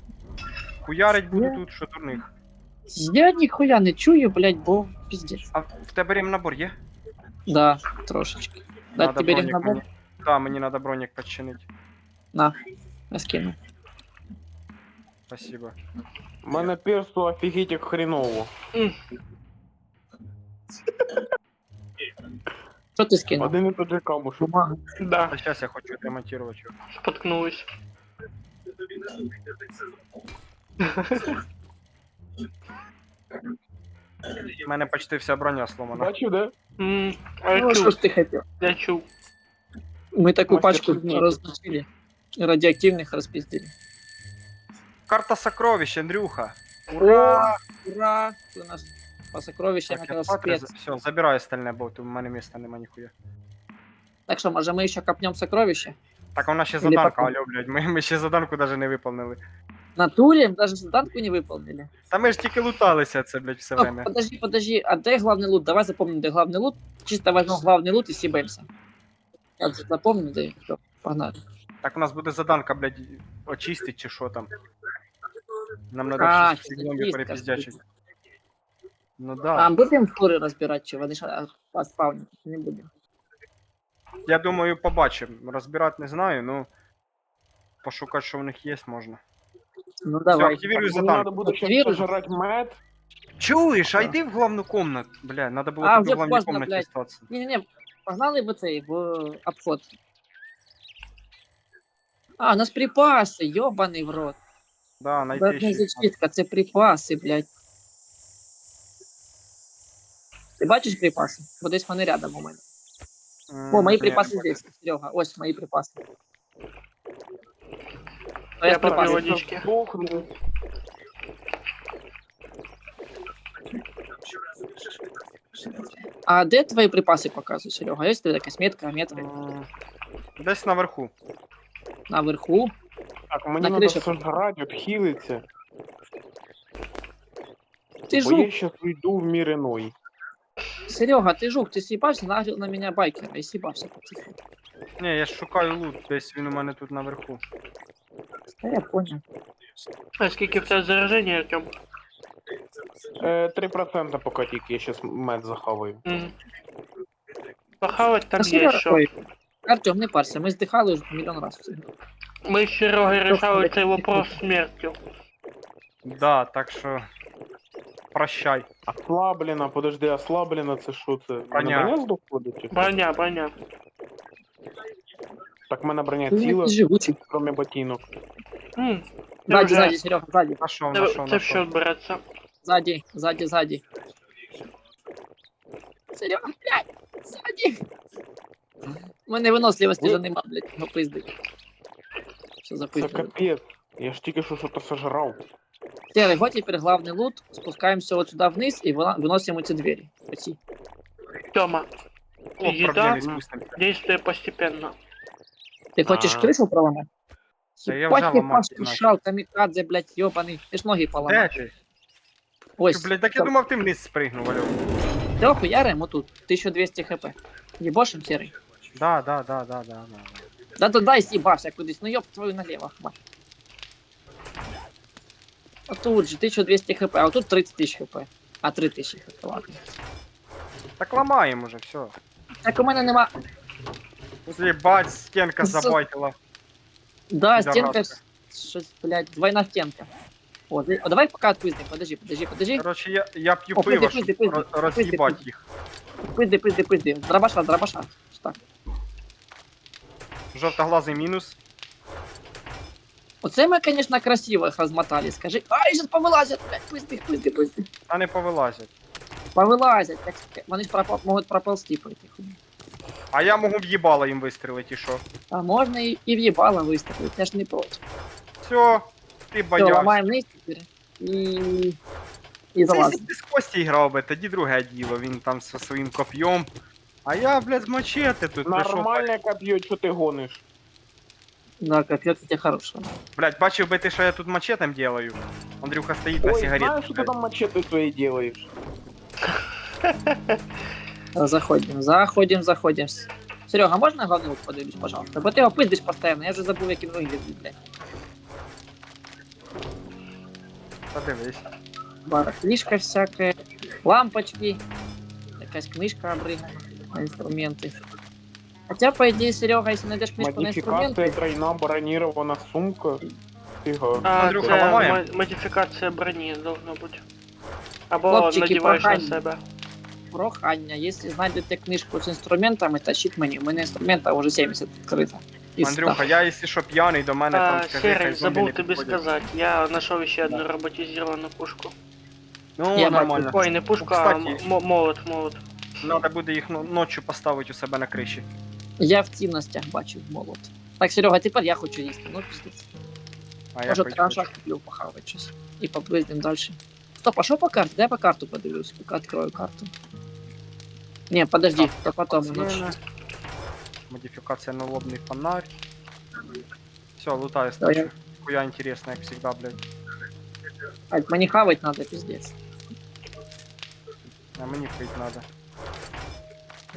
C: хуярить буду
B: Ні.
C: тут, що дурних.
B: Я нихуя не чую, блядь, бо пиздец.
C: А в тебе ремнабор є?
B: Да, трошечки. Дать
C: Надо
B: тебе
C: бронік
B: ревнобор?
C: мені. Да, мені надо бронік підчинити.
B: На, я скину.
C: Спасибо.
D: У мене персу офігеть як хреново.
B: Що ти скинув?
D: Один і той же камушек.
B: Бумага.
A: Да,
C: А зараз я хочу демонтувати його.
A: споткнулись.
C: У мене почти вся броня сломана.
D: Бачив, да?
A: А я
B: Ну, що
A: чув,
B: ж ти хотів?
A: я чув.
B: Ми таку
D: Мастер
B: пачку
D: культуры.
B: розносили. Радіоактивних розпіздили.
C: Карта сокровищ, Андрюха.
B: Ура! Ура! Ти у нас по сокровищам
C: Так, я
B: якраз
C: патри,
B: спец.
C: все, забираю остальне, бо тут у мене місця нема ніхуя.
B: Так що, може ми ще копнем сокровище?
C: Так вона ще
B: Или
C: заданка,
B: потом.
C: алло, блядь, ми ще заданку навіть не виповнили.
B: В натуре даже заданку не выполнили.
C: Та ми ж тільки луталися це, блядь, все
B: Стоп,
C: время.
B: подожди, а дай главный лут? Давай запомним, где главный лут. Чисто возьмем главный лут и съебаемся. Я вот запомню, да и всё, погнали.
C: Так у нас буде заданка, блядь, очистить чи що там. Нам надо
B: А,
C: всі
B: чистка,
C: зомбі перепіздячить. Ну да.
B: А будем фуры разбирать, чего? Они ж по спавну не будем.
C: Я думаю, побачимо. Розбирати не знаю, ну. Пошукати, що в них є, можна.
B: Ну
C: Все,
B: давай.
C: активірую
D: Мені треба
C: заданку.
D: буде ще
B: Активіруй.
D: сожрати мед.
C: Чуєш, а йди в главну комнату. Бля, надо було
B: А,
C: тобі в
B: вже
C: главній
B: поздно,
C: комнаті
B: блядь.
C: остатися.
B: Не-не-не, погнали в цей, в обход. А, у нас припасы, ёбаный в рот.
C: Да,
B: Да,
C: найти
B: не
C: ще.
B: зачистка, це припаси, блядь. Ти бачиш припаси? Бо десь вони рядом у мене. О, мої припаси здесь, Серега. Ось мої припаси. То
A: Я
B: я
A: попив
B: припаси.
A: водички.
D: Здохну.
B: А де твої припаси показують, Серега? Є тебе якась метка, метри?
C: Десь наверху.
B: Наверху.
D: Так, мені
B: На
D: треба
B: криші.
D: сожрати, отхилитися.
B: Ти
D: Бо я
B: жук,
D: щас уйду в мир иной.
B: Серега, ти жук, ти сібався, нагрів на мене байкера і сібався потихо.
C: Ні, я ж шукаю лут, десь він у мене тут наверху.
B: Та я понял.
A: А скільки в тебе зараження, Артем?
D: 3% поки тільки, я щас мед захаваю.
A: Похавать там
B: Та
A: є
B: Серега,
A: що.
B: ой, Артем, не парся, ми здихали вже мільйон разів.
A: Ми з Серегою рішали цей вопрос смертю.
C: Да, так що. Прощай.
D: Ослаблена, подожди, ослаблена, це що це?
C: Броня.
D: Броня здоходить?
A: Броня, броня.
D: Так в мене броня
B: Ти
D: ціла,
B: живучий.
D: кроме ботинок.
A: М,
B: Сзади,
A: вже-
B: сзади, Серега, сзади.
C: Нашов,
A: Це,
C: нашов,
A: це в счет
C: нашов.
A: береться.
B: Сзади, сзади, сзади. Серега, блядь, сзади. У мене виносливості вже нема, блядь, ну пиздить. Все
D: Це
B: запиздили.
D: капець. Я ж тільки що щось сожрав.
B: Серый, вот теперь главный лут. Спускаемся вот сюда вниз и выносим эти двери. Эти.
A: Тёма,
C: О,
A: еда
C: проблеми спустимся.
A: действує постепенно.
B: Ты хочешь
D: А.
B: крышу проломать?
C: Да я
B: Ебать
C: вже
B: ты
C: ламати
B: пошел, камикадзе, блядь, ёбаный. Ты ж ноги
C: Де
B: поломал.
C: ти?
B: Ось.
C: Ти, блядь, так я думав, ти вниз спригнув, алло.
B: Ты хуярим вот тут. 1200 хп. Ебошим, Серый.
C: Да.
B: Да дай съебався кудись. Ну ёб твою налево, хватит. А тут же 1200 хп, а вот тут 30 тысяч хп. А 3000 хп, ладно.
C: Так ламаємо уже, все.
B: Так у мене нема.
C: Єбать, стінка забайтила.
B: Да,
C: Да,
B: стенка.
C: братка.
B: Что-то, блядь, двойная стенка. О, давай пока отпиздим. Подожди.
C: Короче, я п'ю
B: О,
C: пиво,
B: пизди,
C: щоб
B: пизди.
C: роз'їбати їх.
B: Пизди. Дробаша. Так.
C: Жовтоглазий мінус.
B: Оце ми, конечно, красиво їх розмотали. Скажи. Ай, зараз повилазять, блядь, пизди.
C: А не повилазять.
B: Повилазять. Так, вони ж можуть проползти по этих.
C: А я можу в'їбало їм вистрілити, і що?
B: А можна і в'їбало вистрілити, я ж не проти.
C: Все, ти
B: Все,
C: боявся.
B: ламаємо вниз тепер. І
C: Це
B: залазимо.
C: якщо б ти з Кості грав би, тоді друге діло, він там зі своїм коп'єм. А я, блядь, з мачете тут прийшов.
D: Нормальне коп'є, що ти гониш?
B: Да, капець, у тебе хороше.
C: Блядь, бачив би ти, що я тут мачетом делаю? Андрюха стоїть на
D: Ой,
C: сигареті.
D: знаєш, що ти там мачете твої делаєш?
B: Заходим. Серега, можно главный лук подивлюсь, пожалуйста? Бо ти його пиздиш постійно, я вже забув, як він виглядить, блядь.
C: Подивись.
B: Барахлишка всякая, лампочки, якась книжка обригана на инструменты. Хотя, по идее, Серега, если найдешь книжку на
D: Модифікація,
B: инструменты,
D: тройна бронірована сумка. Тихо.
A: А,
C: Андрюха,
A: це
C: ламаємо?
A: модифікація броні должна бути. Або
B: Хлопчики,
A: надіваєш на
B: прохання.
A: себе.
B: прохання. Якщо знайдете книжку з інструментами, тащіть мені. У мене інструмента вже 70 відкрито. Із 100.
C: Андрюха, я, якщо що, п'яний, до мене там скажи,
A: Серый,
C: хай зомбі не
A: забыл тебе
C: підходять.
A: сказать. Я нашел еще одну роботизированную пушку.
C: Ну,
B: Я
C: нормально.
A: Ой, не пушка,
C: Кстати.
A: а молот.
C: Надо буде їх ночі поставити у себе на криші.
B: Я в цінностях бачив молот. Так, Серега, тепер я хочу їсти. Ну, піздець.
C: А я
B: Може,
C: хоч
B: транша
C: хочу.
B: куплю похавати щось. І попиздим далі. Стоп, а що по карті? Дай по карту подивлюсь, поки відкрою карту. Не, подожди, то потом.
C: Спортсмени. Модифікація на лобний фонарь. Все, лутаю
B: я-
C: стачу. Хуя интересно, як всегда, блядь.
B: Ать, мені хавать надо, пиздец.
C: А мені пить надо.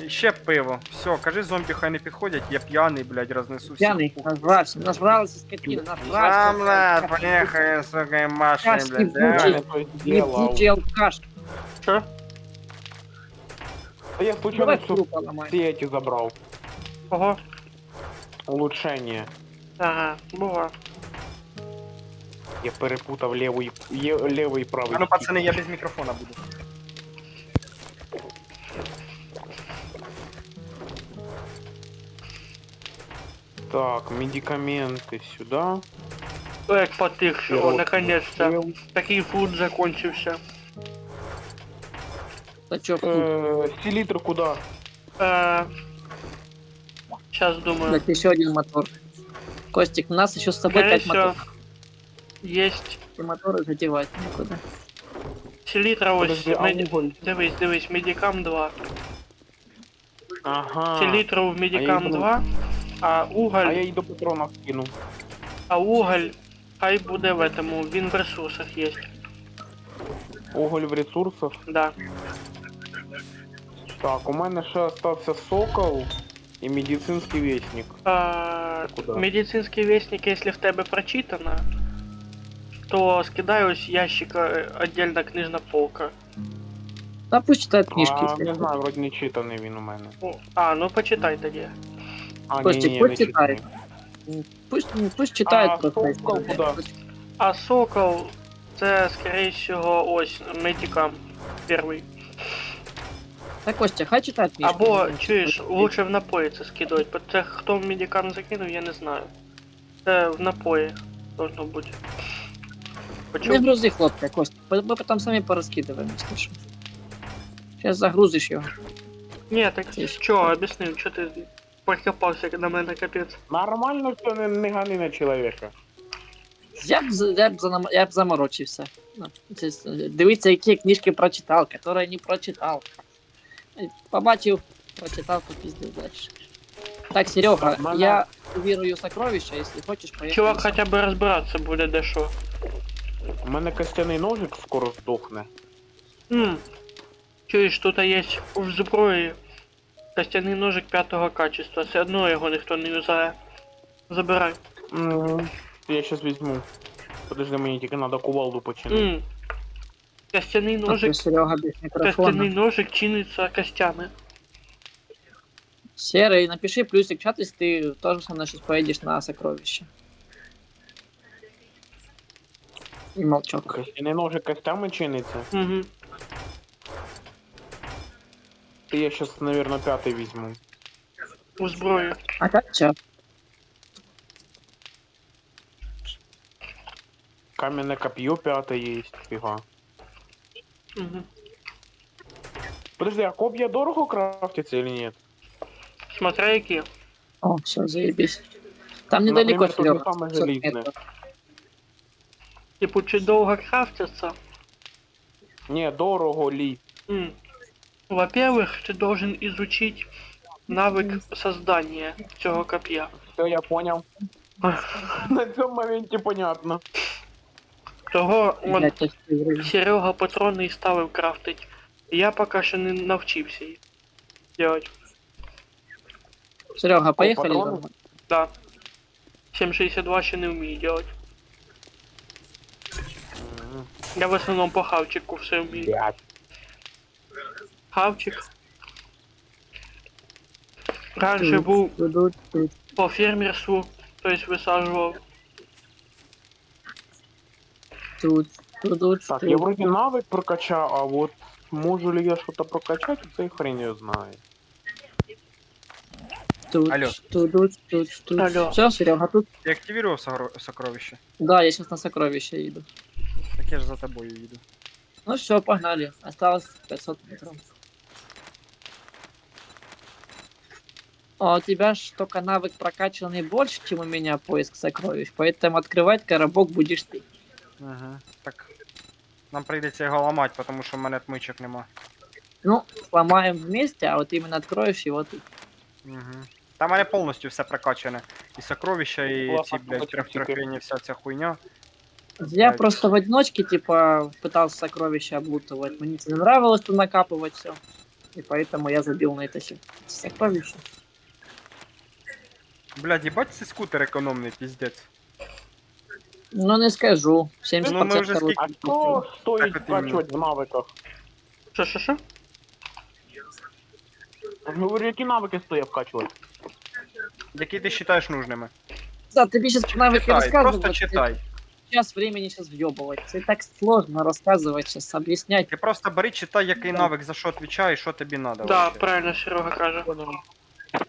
C: І ще пиво. Все, кажи зомбі хай не підходять, я п'яний, блядь, рознесу всіх.
B: Пьяный, нажрался, скотина,
C: А, блядь,
B: нажрался.
C: поехали, сука, машиной,
B: Кашки
C: блядь,
B: включи.
C: да?
B: Ебучий алкаш.
A: Что?
D: Да я
B: Давай
D: случайно все
B: трупа ломай.
D: эти забрал.
A: Ого.
D: Улучшение.
A: Ага, бува.
D: Я перепутав левый и правый.
C: А ну,
D: стик.
C: пацани, я без мікрофона буду.
D: Так, медикаменты сюда.
A: Эх, потых, о, наконец-то. Такие фуд закончился.
B: Да чё,
D: Селитр куда?
A: Сейчас думаю.
B: блядь, еще один мотор. Костик, у нас еще с собой
A: Скорее
B: 5
A: всего,
B: моторов.
A: есть
B: И моторы задевать некуда.
A: селитра ось.
D: Подожди, а уголь?
A: Дивись, медикам 2.
D: Ага.
A: Селитру в медикам
D: думал-
A: 2, а
D: А
A: уголь,
D: я и до патронов скину.
A: а уголь хай буде в этому, він в ресурсах есть.
D: Уголь в ресурсах.
A: Да.
D: Так, у мене ще остався сокол і медицинський вестник. Куда?
A: Медицинский вестник, если в тебе прочитано, то скидай ось ящика отдельно книжна полка.
B: Да пусть читает книжки.
D: А,
B: если
D: не
B: хочет.
D: знаю, вроді не читаний він у мене.
A: Ну почитай тоді.
D: А,
B: Костик,
D: ні,
B: пусть
D: не
B: читает.
D: читаний.
B: Пусть читает
D: А
B: просто.
D: сокол
B: если-
D: куда?
A: А сокол, це, скорее всего, ось медикам перший.
B: Так, Костя, хай читает книжки.
A: Або, чуєш, лучше в напої це скидувати, бо це хто в медикам закинув, я не знаю. Це в напої должно бути.
B: Не
A: Почему?
B: грузи хлопця, Костя. Мы потом сами пораскидываем, если что. Сейчас загрузишь его.
A: Ні, так
B: Тише.
A: що, об'яснив, що ти прикопався на мене капець.
D: Нормально все, не гани на чоловіка.
B: Я б заморочився. Ну, дивіться, які книжки прочитав, які не прочитав. Побачив, прочитав, попіздив далі. Так, Серега,
D: Так, мене-
B: я вірую сокровища, якщо хочеш, поїхали.
A: Чувак хоча б розбиратися буде де що.
D: У мене костяний ножик скоро здохне.
A: Чуєш, тут є в зброї костяний ножик 5-го качества, все одно його ніхто не юзає. Забирай.
D: Я сейчас візьму. Подожди, мені тільки надо кувалду починити.
A: Костяний
B: Ножик.
A: ножик,
B: Серега без
A: костяний
B: мікрофона.
A: ножик чиниться костями.
B: Серый, напиши плюсик в чат, если ты тоже со мной сейчас поедешь на сокровище. И молчок.
D: Костяний ножик костями чиниться.
A: Угу.
D: То я сейчас, наверное, 5-й візьму.
A: У зброї.
B: А как чё?
D: Каменное копье 5-е есть, фига.
A: Угу.
D: Подожди, а копья дорого крафтятся или нет?
A: Смотря які.
B: О, все, заебись. Там
D: Например,
B: недалеко,
D: то же
B: Серега.
D: самое
B: 500
D: железное.
B: метров.
A: Типу, чи довго крафтяться?
D: Не, дорого ли?
A: Во-первых, ты должен изучить навык создания цього копья.
D: Все, я понял. На цьому моменте понятно.
A: Того он
B: Блядь, почти вроде.
A: Серега патрони і ставив крафтить. Я поки що не навчився їх делать.
B: Серега, поехали.
D: патроны?
B: домой.
A: Да. 7.62 ще не вмію делать. Я в основному по хавчику все вмію.
D: Блядь.
A: Хавчик. Раніше був
B: Тут.
A: по фермерству, тобто висаджував.
B: Тут.
D: Так, я вроде навык прокачал, а вот Можу ли я что-то прокачать, це хрень ее знает.
B: Тут,
C: Алло.
B: тут.
A: Алло.
B: Все, Серега, тут?
C: Ти активував сокровище?
B: Да, я сейчас на сокровище иду.
C: Так я ж за тобою їду.
B: Ну все, погнали. Осталось 500 метров. А у тебя ж только навык прокачанный больше, чем у меня поиск сокровищ, поэтому открывать коробок будешь ты.
C: Угу. Так. Нам прийдеться його ламати, тому що в мене тмичок нема.
B: Ну, сломаем вместе, а вот именно откроешь его ты.
C: Угу. Там в мене повністю все прокачане. І сокровища, і
D: Ладно,
C: ці, блядь,
D: потім
B: Ну,
C: трьохтрофейні, вся ця хуйня.
B: Я
C: Так.
B: просто в одиночке, типа, пытался сокровища облутывать. Мне не нравилось тут накапывать все. И поэтому я забил на это все. Сокровища.
C: Блядь, їбать, цей скутер економний, піздець.
B: Ну, не скажу. 70%
C: Ну, ми вже
B: хороший.
D: А что стоит
C: Так это
D: вкачивать в навыках?
A: Що?
D: Я ж говорю, які навики стоїть вкачувати?
C: Які ти вважаєш нужними?
B: Да, тебе сейчас навыки
C: Читай,
B: рассказывать.
C: просто читай.
B: Сейчас времени сейчас въебывать. Это так сложно рассказывать сейчас, объяснять.
C: Ти просто бери, читай, який навик за що відповідає, і що тобі треба.
A: Да, правильно Серега каже.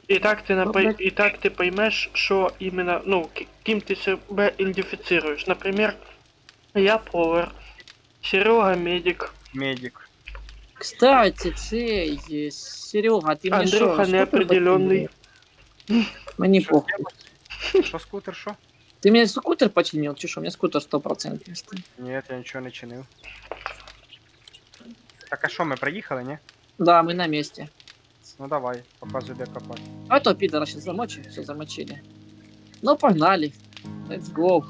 A: І так ти і так ти поймеш, що іменно, ну, ким ти себе ідентифіцируєш. Наприклад, я повар, Серега медик,
C: Медик.
B: Кстати, цей, Серега, ты мне
A: Андрюха
B: шо,
A: неопределенный.
B: Мне
C: Що,
B: похуй.
C: Що скутер, що?
B: Ты мне скутер починил? Че, что у меня скутер 100% стоит.
C: Ні, я нічого не чинив. Так а що, ми приїхали, ні?
B: Да, мы на месте.
C: Ну давай, показуй, де копати.
B: А то пидора сейчас замочим, все замочили. Ну, погнали. Let's go.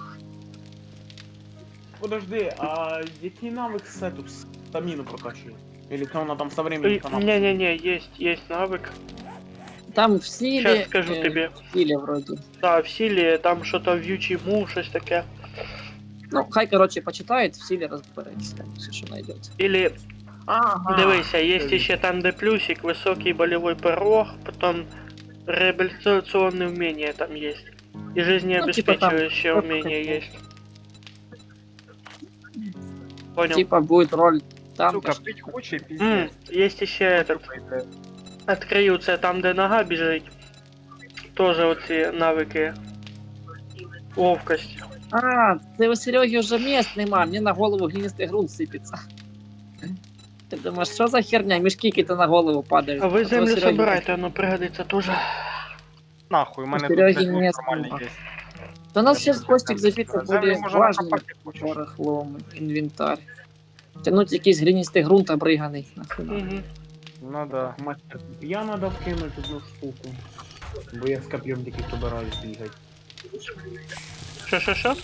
D: Подожди, а який навик сету стаміну прокачує? Или це вона там со временем сама?
A: Не-не-не, есть навык.
B: Там в силе...
A: Сейчас скажу тебе.
B: В силе вроде.
A: Да, в силе там что-то вьючий мул, щось таке.
B: Ну, хай, короче, почитает, в силе разбирается, там все, что найдет.
A: Или,
D: Ага.
A: дивися, є ще там, де плюсик, високий болевой порог, потом реабилитационные умения там есть. И жизнеобеспечивающее
B: Ну, типа там,
A: умение есть. Понял.
B: Типа будет роль там.
C: Сука, пить хоче і
A: М,
C: піздець.
A: есть еще этот, откриються там, де нога біжить. Тоже оці навики. Ловкость.
B: А, ты у Сереги уже мест нема, мне на голову глинистый грунт сыпется. Ты думаешь, что за херня? Мешки какие-то на голову падают.
A: А ви
B: то
A: землю
B: Сереги-
A: собирайте, воно пригодиться тоже.
C: Нахуй, у мене тут
B: Сереги
C: блядь, лут
B: не
C: нормальний
B: слова.
C: є.
B: Да у нас сейчас Костик забиться
C: Землю
B: более
C: можна
B: важный
C: накопати, хочеш.
B: барахлом, инвентарь. Тянуть якийсь глинистый грунт обриганий. Нахуй.
A: Угу.
C: Ну да.
D: Мастер, я надо вкинуть одну штуку. Бо я з коп'єм тільки собираюсь бігати.
A: Що?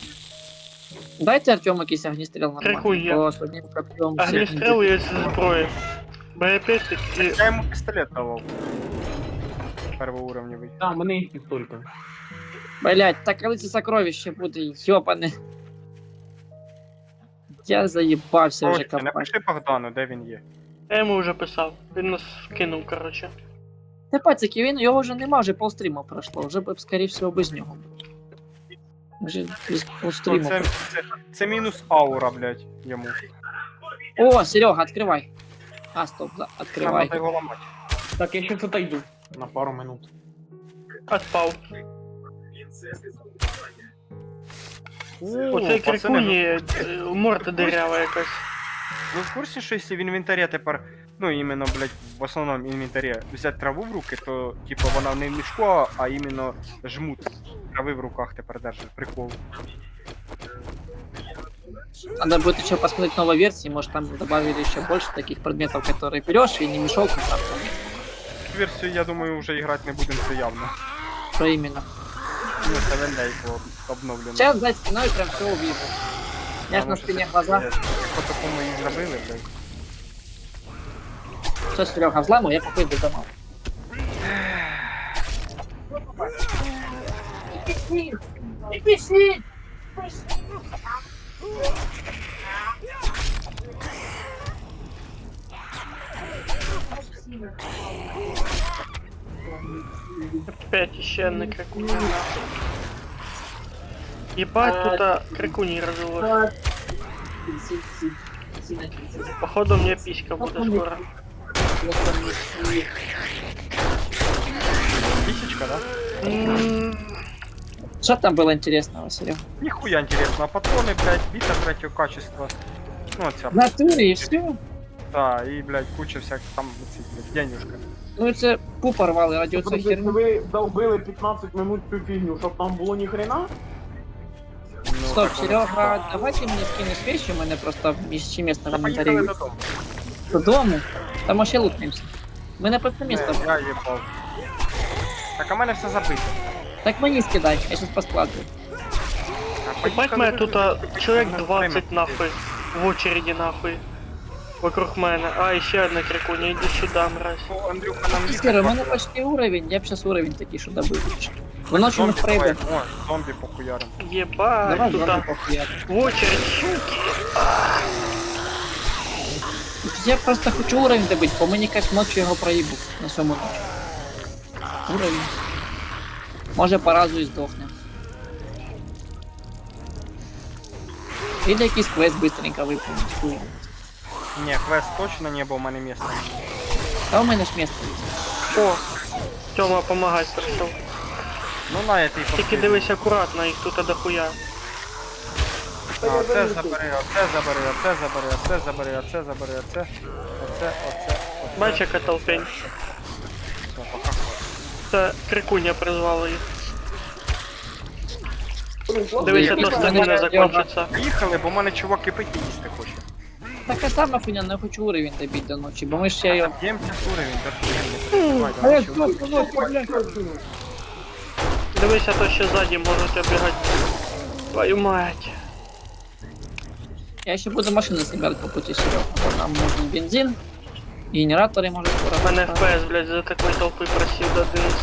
B: Дайте Артему якийсь огнестрел нормальний.
A: Прикольно.
B: Бо з одним копьем всіх
A: Огнестрел є зі зброї. Боєпестик і...
C: Я йому пістолет давав. Первоуровневий.
D: Да, у мене є пістолька.
B: Блять, так коли це сокровище буде, йобане. Я заїбався вже
C: Ось,
B: копати.
C: напиши Богдану, де він є.
A: Я йому вже писав. Він нас кинув, короче.
B: Та пацики, він його вже нема, вже полстріма пройшло, вже б, скоріше всього, без нього. Вже без
C: Ну,
B: полстріма.
C: це мінус аура, блядь, йому.
B: О, Серега, відкривай. А, стоп, да,
C: Нам
B: відкривай.
C: треба його ламати.
D: Так, я щас отойду. На пару минут.
A: Отпав.
C: О,
A: Оцей
C: пацани,
A: крикуні морда дирява якась.
C: Ви в курсі, що якщо в інвентарі тепер, ну іменно, блядь, в основному інвентарі взяти траву в руки, то типу вона не в мішку, а іменно жмут трави в руках тепер держить. Прикол.
B: Надо будет еще посмотреть новой версии, может там добавили еще больше таких предметов, которые берешь и не мешок, а там,
C: Версію, я думаю, вже грати не будемо, це явно.
B: что именно.
C: Ну, це вендейко обновлено.
B: Сейчас за спиной прям все увижу. Я ж на спине глаза.
C: По такому і зробили, блядь.
B: Все, Серега, взламу, я какой до дома.
A: Опять ще одне крикуні. Єбать, тут крикуні розвелось. Походу мне писька буде скоро.
C: Тисячка, да?
B: Что там было интересного, Серега?
C: Ніхуя інтересно. Патрони, блядь, біта третього качества. Ну, ця,
B: В натуре и все.
C: да, і, блядь, куча всяких там, ці, блядь, денюжка.
B: Ну это пупа рвали ради оцей херни.
D: Ви долбили 15 минут цю фігню, щоб там було ніхрена?
C: Ну,
B: Стоп,
C: так воно
B: Серега, давайте мені скинеш вещи, у мене просто місці місця в
C: Та поїхали
B: інвентарі.
C: додому.
B: Додому? Там вообще лутнемся. У мене просто місце.
C: Не, я їбав. Так, а в мене все забито.
B: Так мені скидай, я щас поскладую.
C: А
A: Ебать мене тут человек
C: Мене
A: 20
C: время.
A: нахуй. В очереди нахуй. Вокруг мене. А, ще одна крикуня, іди сюди, мразь.
C: О, Андрюха, нам їхати.
B: Сера, у мене
C: важко.
B: почти уровень, я б сейчас уровень такий, що добив. Воно чому
C: Зомбі давай,
B: прийде.
C: о, зомбі похуярим.
A: Єбать,
B: Давай
A: тут
B: зомбі похуяти.
A: в очередь, суки.
B: Я просто хочу уровень добити, бо мені якась ночі його проїбу на сьому ночі. Уровень. Може по разу і здохне. Или якийсь квест быстренько виповнить. Хуй.
C: Ні, квест точно не, бо в мене місця.
B: Та у мене ж місце.
A: О, Тьома помагать прийшов.
C: Ну на, я тобі
A: Тільки
C: последній.
A: дивись акуратно, їх тут дохуя.
C: А, це забери, оце забери, оце забери, оце забери, оце забери, оце.
A: Бач, яка толпень.
C: Все, пока.
A: Це крикуня призвала їх. Дивися, то стаміна закончиться.
C: Поїхали, бо в мене чувак кипить і їсти хоче.
B: Така сама хуйня, не хочу уровень добити до ночі, бо ми ще його...
C: Б'ємося з уровень, давай, давай, чувак.
A: Дивися, то ще ззаді можуть обігати. Твою мать.
B: Я ще буду машину собирать по пути Серега, бо там нужен бензин, генератори може скоро.
A: Мене
B: поставити.
A: FPS, блядь, за такої толпи просів до 11.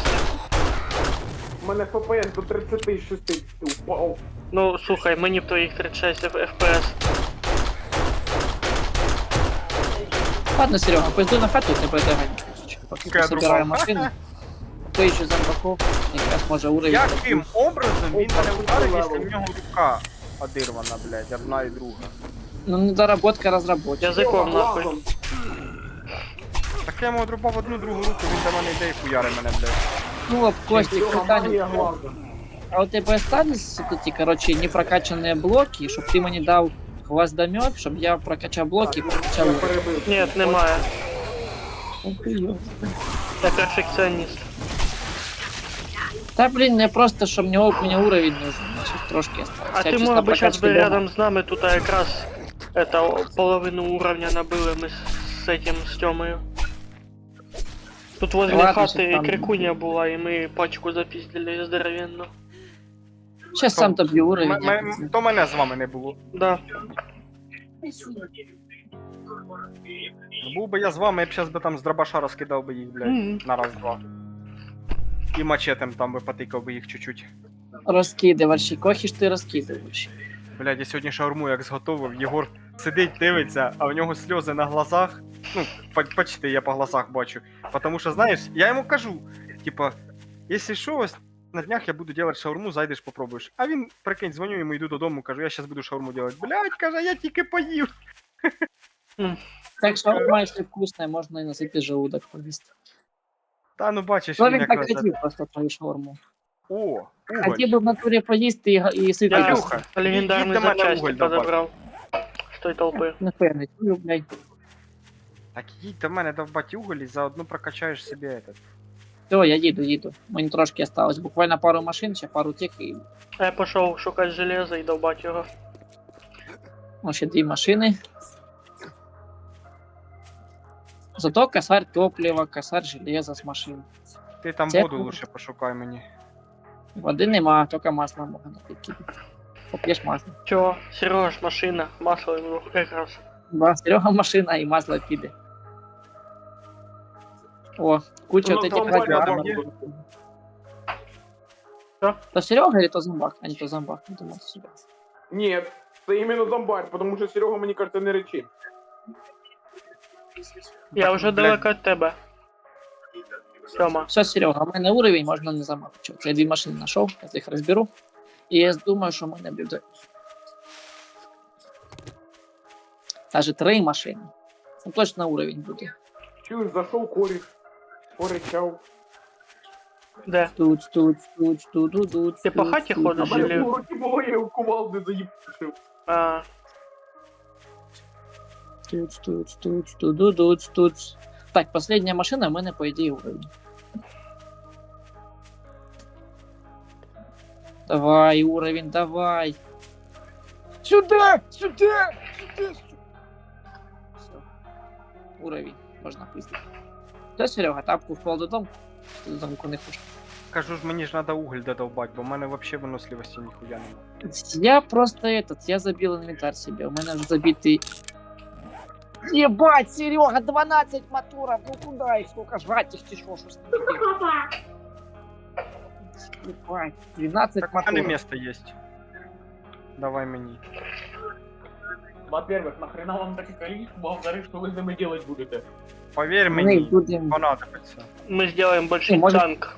D: У мене ФПС до 36 упав.
A: Ну, слухай, мені б твоїх 36 FPS.
B: Ладно, Серега, пойду на хату, не придагай. Поки
C: Какая
B: собираю
C: друга?
B: машину. То еще зомбаков, якраз може уровень.
C: Яким образом він мене ударив, якщо в нього рука одирвана, блядь, одна і друга?
B: Ну, недоработка разработчика.
A: Язиком нахуй.
C: Так я йому одрубав одну другу руку, він до мене йде і хуяри мене, блядь.
B: Ну, от, Костик, питання.
D: глаза.
B: А у тебе остались ті, короче, непрокачані блоки, щоб ти мені дав гвоздомет, щоб я прокачав блоки і прокачав уровень.
A: Ні, немає.
B: Ух ти, йо.
A: Я перфекціоніст.
B: Та, блін, не просто, щоб мені уровень нужен, значить трошки осталось.
A: А
B: Я
A: ти
B: чисто
A: мог би зараз
B: прокачки
A: би
B: дома.
A: рядом з нами тут якраз это, половину уровня набили ми з этим, з Тьомою. Тут возле
B: Ладно,
A: хати
B: щас там.
A: крикуня була, і ми пачку запіздили здоровенно.
B: Щас сам доб'ю уровень. я
C: То мене з вами не було.
A: Да.
C: Був би я з вами, я б зараз би там з дробаша розкидав би їх, блядь,
A: Мгм.
C: на раз-два. І мачетем там би потикав би їх чуть-чуть.
B: Розкидувачі, кохи ж ти розкидувачі.
C: Блядь, я сьогодні шаурму як зготовив, Єгор сидить, дивиться, а в нього сльози на глазах. Ну, почти я по глазах бачу. Потому що, знаєш, я йому кажу, типа, якщо що, ось на днях я буду делать шаурму, зайдеш, попробуєш. А він, прикинь, дзвоню йому, йду додому, кажу, я зараз буду шаурму делать. Блядь, каже, я тільки поїв.
B: Так шаурма, якщо вкусна, можна і насипі желудок повісти.
C: Та ну бачиш, він
B: Славік так
C: якраз...
B: хотів просто твою шаурму.
C: О, уголь.
B: Хотів би в натурі поїсти і сити.
A: Я
C: Андрюха,
A: легендарний
C: їдь до мене
A: запчасті
C: уголь добавь.
A: подобрав. З той толпи.
B: Не певний, блядь.
C: Так їдь до мене довбать уголь і заодно прокачаєш собі этот.
B: Все, я їду. Мені трошки осталось. Буквально пару машин, ще пару тих і
A: А я пішов шукати железо і довбати його.
B: ну, ще 2 машини. Зато косарь топлива, косарь железа з машин.
C: Ти там
B: Це
C: воду
B: круто.
C: лучше пошукай мені.
B: Води нема, тільки масло можна напити. Поп'єш масло.
A: Чого? Сереж, машина, масло йому якраз.
B: Да, Серега машина і масло піде. О, куча вот этих радиаторов.
A: Що?
B: То Серега или то зомбак? А не то зомбак, не думал себя.
D: Ні, це іменно зомбар, тому що Серега мені кажется не речі.
A: Я
C: Так,
A: вже
C: блядь.
A: далеко від тебе. Тьома.
B: Все, Серега, у мене уровень, можна не замовчувати. Я 2 машини знайшов, я їх розберу. І я думаю, що в мене буде Даже 3 машини. Це точно уровень буде.
D: Чуєш, зайшов коріш, поричав.
A: Де?
B: Тут.
A: Ти по хаті
D: А
A: ходиш?
D: мене
A: Жилі.
D: в уроки було, я його кувалди заїбшив.
A: А,
B: Тут. Так, последняя машина, в мене, по ідеї, уровень. Давай, уровень, давай. Сюда! Все. Уровень, можна пиздити. Все, Серега, тапку впав додому. Ти додому не хочеш.
C: Кажу ж, мені ж треба уголь додовбать, бо в мене взагалі виносливості ніхуя нема.
B: Я просто я забил инвентарь себе, у меня забитый... Ебать, Серега, 12 моторов, ну куда их, сколько жрать их, тишо, что с ними делать? Ебать, 12
C: Так в мене
B: моторов.
C: місто є. Давай мені.
D: Во-первых, нахрена вам таке количество, а во-вторых, що ви з ними делать будете?
C: Повір
B: Мы
C: мені,
B: будем...
C: понадобиться.
A: ми зробимо больший
B: Ну, може-
A: танк.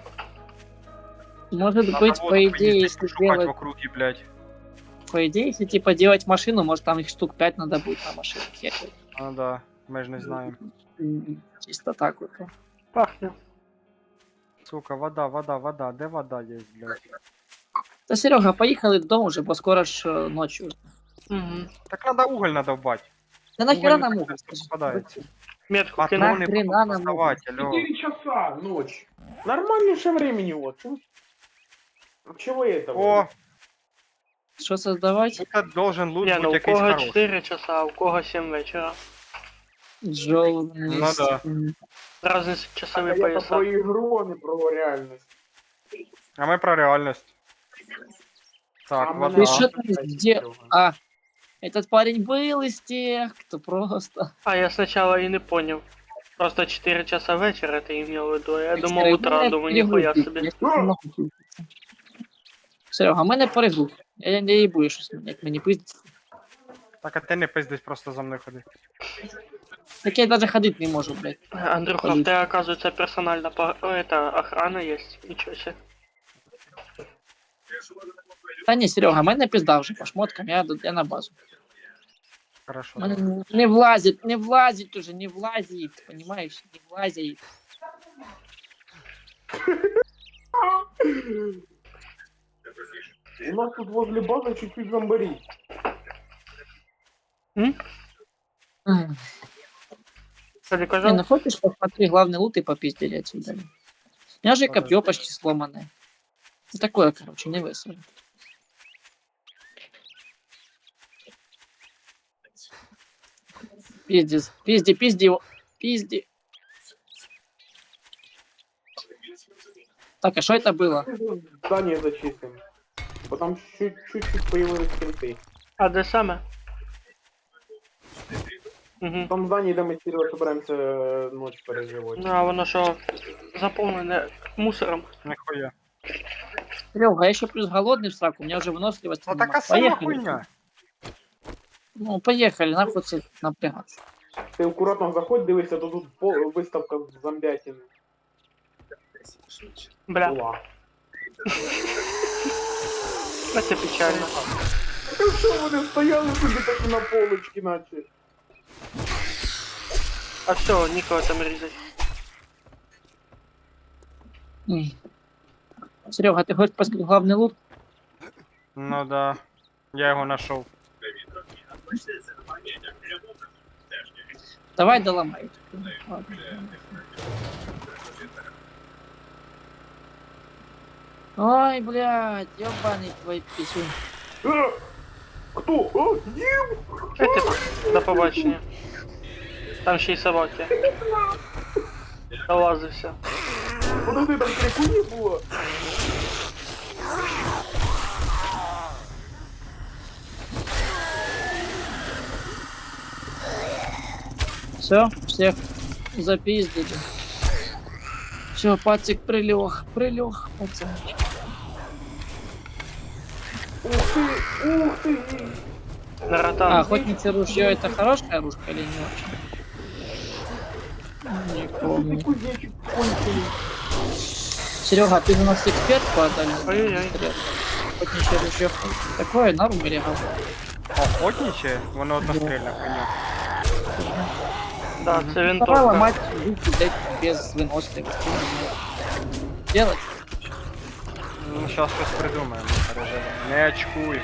B: Может
C: Надо
B: быть,
C: вот
B: по идее,
C: поездить,
B: если
C: шукать
B: делать...
C: в округе, блядь.
B: По идее, если типа делать машину, может там их штук 5 надо будет на машине ехать.
C: Ну да, ми ж не знаємо.
B: Чисто так вот.
A: Пахне.
C: Сука, вода, де вода є, блядь?
B: Да, Серега, поехали додому уже, бо скоро ж ночью.
A: Угу.
C: Так треба уголь надовбать.
B: Да нахера
C: Уголь
B: нам
C: не
B: уголь?
C: попадається.
A: Метку
C: А
A: кинув.
C: то не
B: Нахрена нам
C: доставать, алло.
D: 4 часа ночь. Нормальнейше времени вот. Чего этого?
C: О,
B: Что создавать?
C: тут должен лут
A: Ні, ну
C: бути
A: у
C: якийсь
A: кого
C: хороший.
A: 4 часа, а у кого 7 вечора.
B: Джоуни.
C: Ну да.
A: Разні
D: Так,
A: часові
D: а я
A: пояса.
D: про ігру, а не про реальність.
C: А ми про реальність. Так,
D: А
C: вода.
B: Ты что там
D: Кстати,
B: сделал? А, этот парень был из тех, кто просто...
A: А я спочатку і не поняв. Просто 4 часа вечора ти имел в виду. Я думав утро, думаю, ніхуя собі.
B: Серега, а мене перегруз. Я не їбую щось, як мені пиздиться.
C: Так, а ти не пиздись, просто за мною ходи.
B: Так я даже ходить не можу, блядь.
A: Андрюха, в тебе, оказывается, персональна это, охрана есть. Ничего себе.
B: Та ні, Серега, мене пизда вже по шмоткам, я на базу.
C: Хорошо.
B: Мене не влазить уже, не влазит, понимаешь, не влазит.
D: У нас тут возле базы чуть-чуть зомбарей.
A: Що ти
B: Не,
A: казав?
B: ну хочешь, посмотри, главный лут и попиздили отсюда. У меня же и копье почти сломанное. Ну, такое, короче, не весело. Пизди его. Пизди. Так, а что это было?
D: Здание зачистим. Потом чуть-чуть появились кенты.
A: А де саме? Угу.
D: Там здание, де ми Серега собираемся ночь переживать.
A: Ну, а воно що, заповнене мусором.
C: Нихуя.
B: Серега, я еще плюс голодный в сраку, у меня уже выносливость.
C: Ну
B: нема.
C: така сама хуйня.
B: Ну, поехали, нахуй це напрягаться.
D: Ти акуратно заходь, дивися, то тут виставка зомбятин
A: Бля,
D: була.
A: це печально.
D: Так що вони стояли собі такі на полочці, наче.
A: А все, нікого там різать.
B: Серега, ты хочешь посмотреть главный лут?
C: Ну да. Я його нашов.
B: Давай доломай. Ладно. Ой, блядь, ёбаный твой писюн.
D: Хто? О, дім!
A: До побачення. Там ще й собаки. Долазився.
D: Подожди, там крикуні було.
B: Все, всех запиздили. Все, пацик прилег, пацанчик.
D: Ух ти!
B: А,
A: Наратан.
B: охотница ружье это хорошая оружка или не очень? Не помню.
D: Ти кузнечик кончений.
B: Серега, ты у нас эксперт по дальнему
A: Ой-ой-ой.
B: стрелу. Охотничье ружье. Такое норм или говно?
C: Охотниче? Воно однострільне хуйня.
A: Так, це
B: Давай
A: винтовка.
B: ломать руки, блядь, без выносливости. Делать.
C: Ну, зараз щось придумаємо, не переживай. Не очкуй.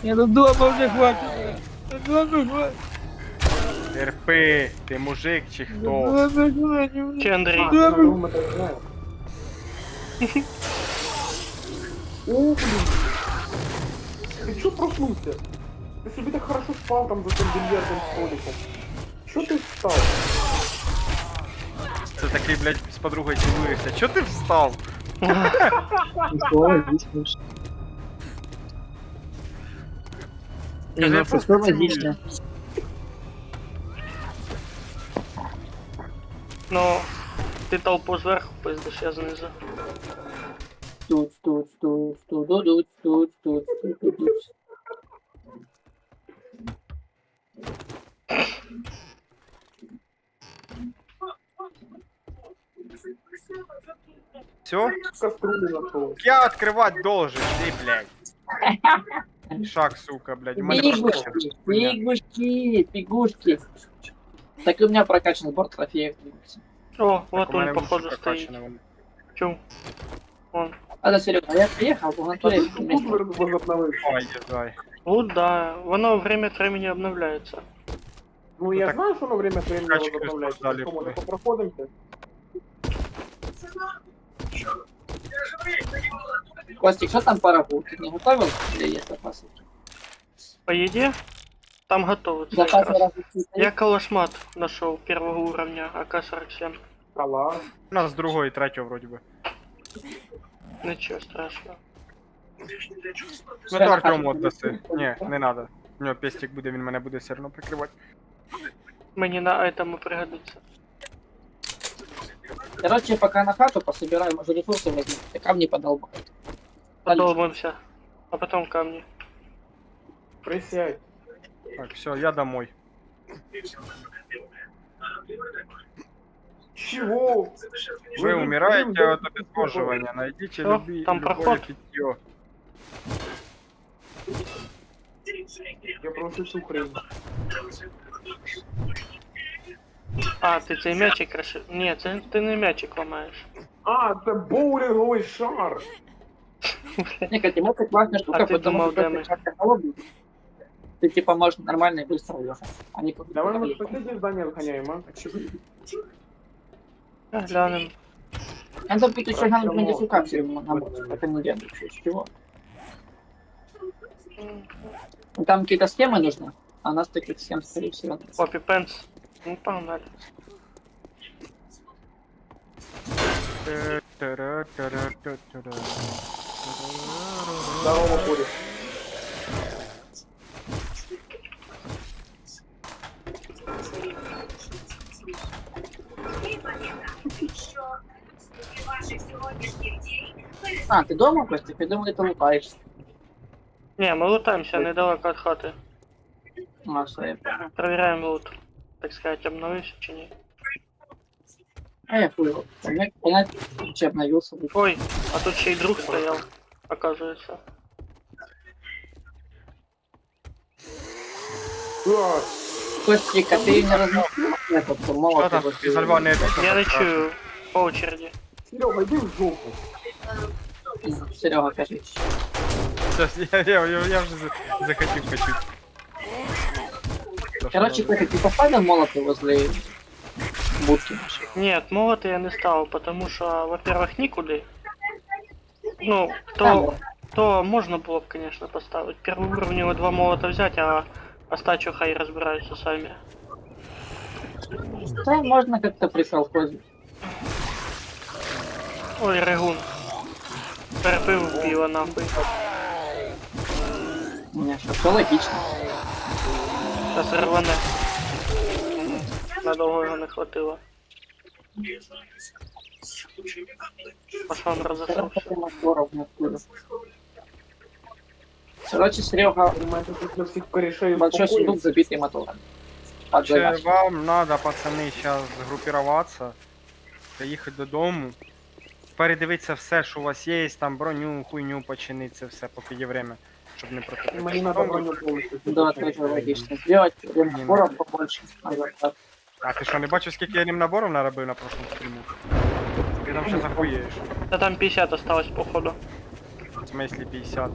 B: Я ну дома вже хватить. блядь. Дома хватить.
C: Терпи, ти мужик чи хто?
B: Дома хватить.
A: Чи Андрій?
D: А, на другому етажі, знаю. О, блін. Ти чо проснувся? Ти собі так хорошо спав там за тим більярдним столиком. Чо ти встав?
C: Це такий, блядь, з подругою цілуєшся. Чо ти встав?
B: Не, ну
C: просто
B: что логично.
A: Ну, ти толпу зверху пиздиш, я знизу.
B: Тут.
C: Все?
D: Каструлю нашов.
C: Я открывать должен, ты, блядь. Шаг, сука, блядь. У мене
B: Фигушки,
C: просто хуйня.
B: фигушки. Так и у меня прокачан сбор трофеев.
A: О,
C: Так,
A: вот
C: у мене
A: он,
C: вже
A: походу, стоїть.
C: прокачане воно.
A: Чум. Вон.
B: А да, Серега, я приехал, в натуре вместе.
C: Ай, езжай.
A: Вот, да. Воно время от времени обновляется.
D: Ну я
C: так,
D: знаю, що на время времени
C: качки
D: возобновляється.
C: далі
D: Що, може,
C: були.
D: попроходимося?
B: Костик, что там по рагу? Ты не готовил или есть запасы?
A: По еде там готовы.
B: Запасы рагу
A: Я калашмат нашел первого уровня, АК-47.
D: Кала.
C: У нас другого і третього, вроді би.
A: Ничего страшного.
C: Ну то Артему отдаси. Ні, не надо. У нього пестик буде, він мене буде все одно прикривати.
A: Мені на этому пригодится.
B: Короче, пока на хату пособираем, уже ресурсы возьмем. Ты камни подолбать.
A: Подолбимся. А потом камни.
D: Присядь.
C: Так, все, я домой.
D: Чего?
C: Ви умираєте от обезвоживання. Найдіть
A: Що?
C: любі,
A: Там
C: любое
A: проход?
C: питье.
D: Я просто чухрень.
A: А, ти цей м'ячик решив. Ні, це ти не м'ячик ламаєш.
D: А, це боулінговий шар.
B: Не, кстати, это классная штука,
A: А ты
B: потому
A: думал,
B: что
A: да, мы-
B: если карта холодная, ты типа можешь нормально и быстро уехать. А не как
D: Давай ми последнє здання зганяємо, а?
A: Глянем.
B: Надо будет еще глянуть на дефикацию на босса, это не делаю, чего. Ну, там какие-то схемы нужны, а у нас таких схем, скорее всего, нет.
A: Попі Пенс. Ну погнали.
D: Здорово, Боря.
B: А, ты дома, Костик? Я думал, ты лутаешься.
A: Ні, ми лутаємося недалеко від хати.
B: А, все, я понял.
A: Провіряємо лут. Так сказать, обновився чи ні.
B: А я хуй его. Понять, че обновился.
A: Ой, а тут ще й друг стояв, оказується.
D: Так,
B: Костик, а ты не разместил этот
C: Що
B: молот?
C: там, із Льва не
A: Я не чую по очереді.
D: Серега, йди в жопу.
B: Серега, кажи.
C: Щас, я вже захотів почути.
B: Короче, Костик, ты поставил молоты возле будки нашей?
A: Нет, молота я не ставив, потому що, во-первых, нікуди. Ну,
B: Там,
A: то можна було б, конечно, поставити. Первоуровневые два молота взять, а остачу хай розбираються самі.
B: да, можно как-то приколхозить.
A: Ой, регун. Перепив пиво нахуй.
B: Не, что, все логично.
A: Зараз рване. Надовго його не хватило. Пошла он розійшовся.
B: Короче, Серега,
D: У мене тут для всіх корішей
B: большой сундук забитый мотором. Под
C: Чи
B: задачей.
C: вам надо, пацани, зараз згрупіруватися, приїхати додому, передивитися все, що у вас є, там броню, хуйню починити, це все, поки є время, щоб не протопити.
D: Мені надо броню повністю.
B: Да, тоже логично. Сделать воров побольше.
C: А ти що, не бачив, скільки я ним наборів наробив на прошлому стріму? Ти там ще захуєш.
A: Та там 50 осталось, походу.
C: В смислі 50.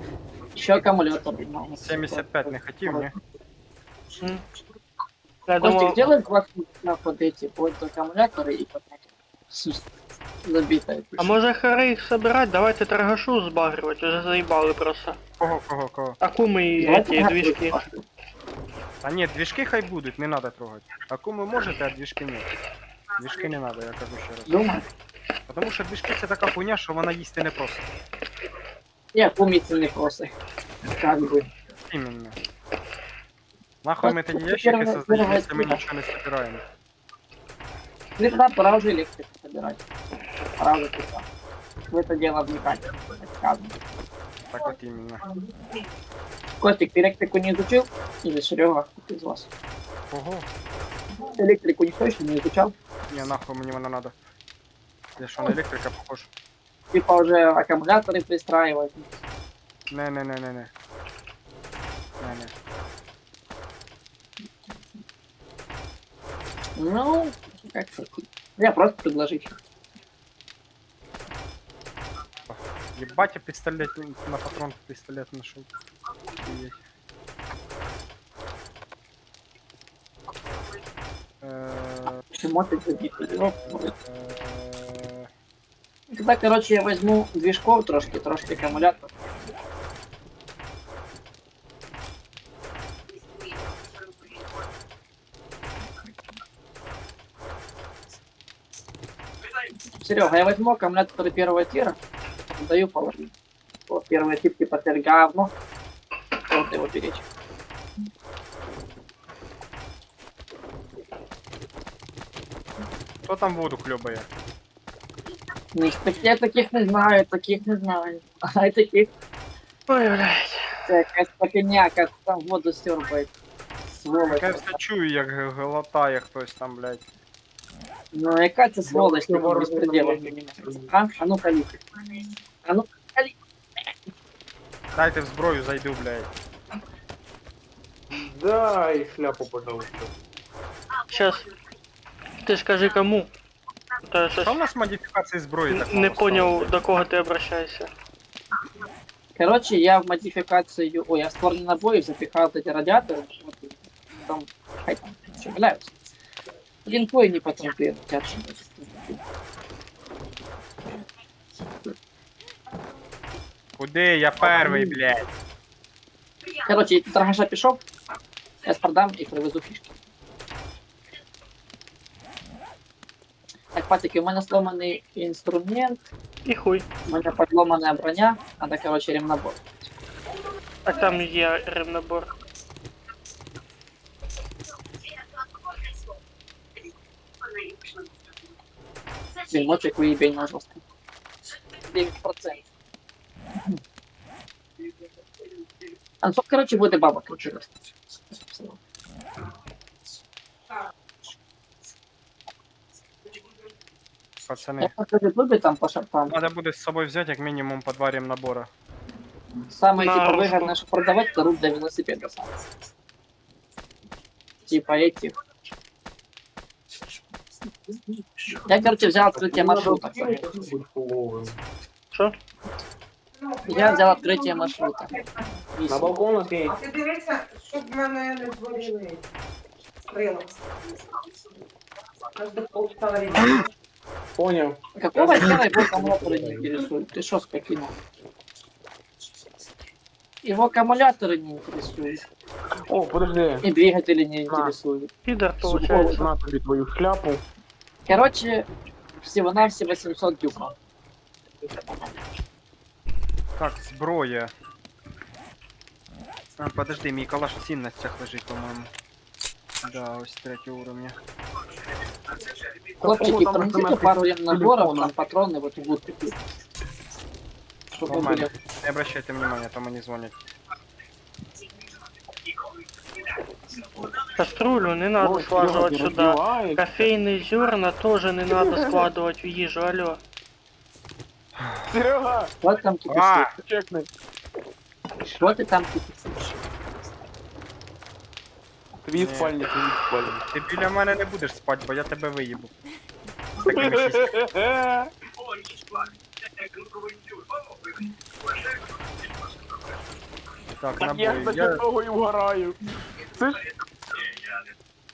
B: Еще аккумулятор.
C: 75 не хотів, ні?
A: М. Я
B: Костик,
A: думав,
B: сделай 2 вот эти, вот аккумуляторы и вот забитые.
A: а може хари їх собирать, давайте торгашу збагрювати, вже заїбали просто.
C: Кого?
A: Акуми і
B: Давайте
A: ті
B: торгаши.
A: двіжки.
C: А ні, двіжки хай будуть, не надо трогати. Акуми можете, а двіжки ні. Двіжки не надо, я кажу ще раз.
B: Думаю,
C: Тому що двіжки це така хуйня, що вона їсти не просто.
B: я помнительный просто. Как бы.
C: Іменно. Нахуй ми тоді
B: Просто
C: ящики
B: первое-
C: создаємо,
B: первое
C: якщо ми
B: дело.
C: нічого не собираємо.
B: Ну тогда пора уже электрику собирать. Пора уже туда. В это дело вникать, так сказано.
C: Так от іменно.
B: Костик, ты электрику не изучил? Или Серега, кто из вас?
C: Ого.
B: Электрику никто еще не изучал?
C: Ні, нахуй мені вона надо. Я що, на електрика похож?
B: Типа уже аккумуляторы пристраивать.
C: Не.
B: Ну, как хотите. Я просто предложить.
C: Ебать, я пистолет на патрон пистолет нашел. Охуеть.
B: Почему ты забитый? Оп.
C: Э,
B: Тогда, короче, я возьму движков трошки аккумулятор. Серега, я возьму аккумуляторы первого тира, даю половину. Вот первый тип типа тель говно. Вот его беречь.
C: Кто там воду хлебає?
B: Ну, я таких не знаю, таких не знаю. А таких,
A: Ой, блядь.
B: це якась пакиняка, там воду сьорбає. Сволочь.
C: Я все чую, як глотає хтось там, блядь.
B: Ну, яка це сволочь,
D: Я
B: такий
D: ворог
B: безпредел. А ну кали. А ну кали.
C: Дайте в зброю зайду, блядь.
D: Дай шляпу, пожалуйста.
A: Щас. Ти ж кажи кому. То я щось
C: Що в нас модифікації зброї так
A: не
C: мало стало,
A: поняв,
C: блядь?
A: до кого ти обращаєшся.
B: Короче, я в модификацию, ой, я в ствольные набои запихал вот эти радиаторы, вот, там, хай там, все валяются. Один твой не потом
C: Куди? Я перший, блядь.
B: Короче, я торгаша пішов, я продам і привезу фішки. Так, пацики, у мене сломаний інструмент,
A: І хуй.
B: у мене подломана броня, надо, короче, ремнабор.
A: А там є ремнабор.
B: Блин, моцик уебень на жестко. 9%. А ну, короче, буде бабок.
C: Пацани.
B: Я покажу зуби там по шарпам.
C: Надо буде з собою взяти як мінімум по 2 ремнабора.
B: Самое
A: На
B: типа
A: ручку.
B: выгодно, что продавать то руль для велосипеда сам. Типа этих. Я, короче, взял открытие маршрута.
D: Будь фуловим.
A: Що?
B: Я взял открытие маршрута.
D: На балкон окей.
F: А ти дивися, щоб в мене не згоріли крила. Аж до полтора рівня.
D: Понял.
B: Какого хера его аккумуляторы не интересуют? Ты что скотина? Его аккумуляторы не интересуют.
D: О, подожди.
B: И двигатели не интересуют.
A: Підер,
D: Сука,
A: виходить.
D: на тобі твою шляпу.
B: Короче, всего-навсего 700 дюков.
C: Так, зброя. А, подожди, мій калаш в цінностях лежить, по-моєму. Да, ось 3 уровня.
B: Хлопчики,
D: там
B: принесите
D: автоматы
B: пару наборов,
D: телефона.
B: там патроны вот и будут такие. Чтобы мы
C: Нормально.
B: были.
C: Не обращайте внимания, там мені дзвонять.
A: Каструлю не надо
D: Ой,
A: складывать
D: Серега,
A: сюда.
D: розбиває.
A: Кофейные зерна тоже не надо складывать в їжу, алло.
D: Серега,
B: Вот там кипишь.
C: А!
D: чекни.
B: Что ты там кипишь?
G: Твій
C: Ні.
G: спальник, твій спальник.
C: Ти біля мене не будеш спати, бо я тебе виїбу. З такими сіськами. Так,
G: Так я
C: набої.
G: за того і вгораю. Це ж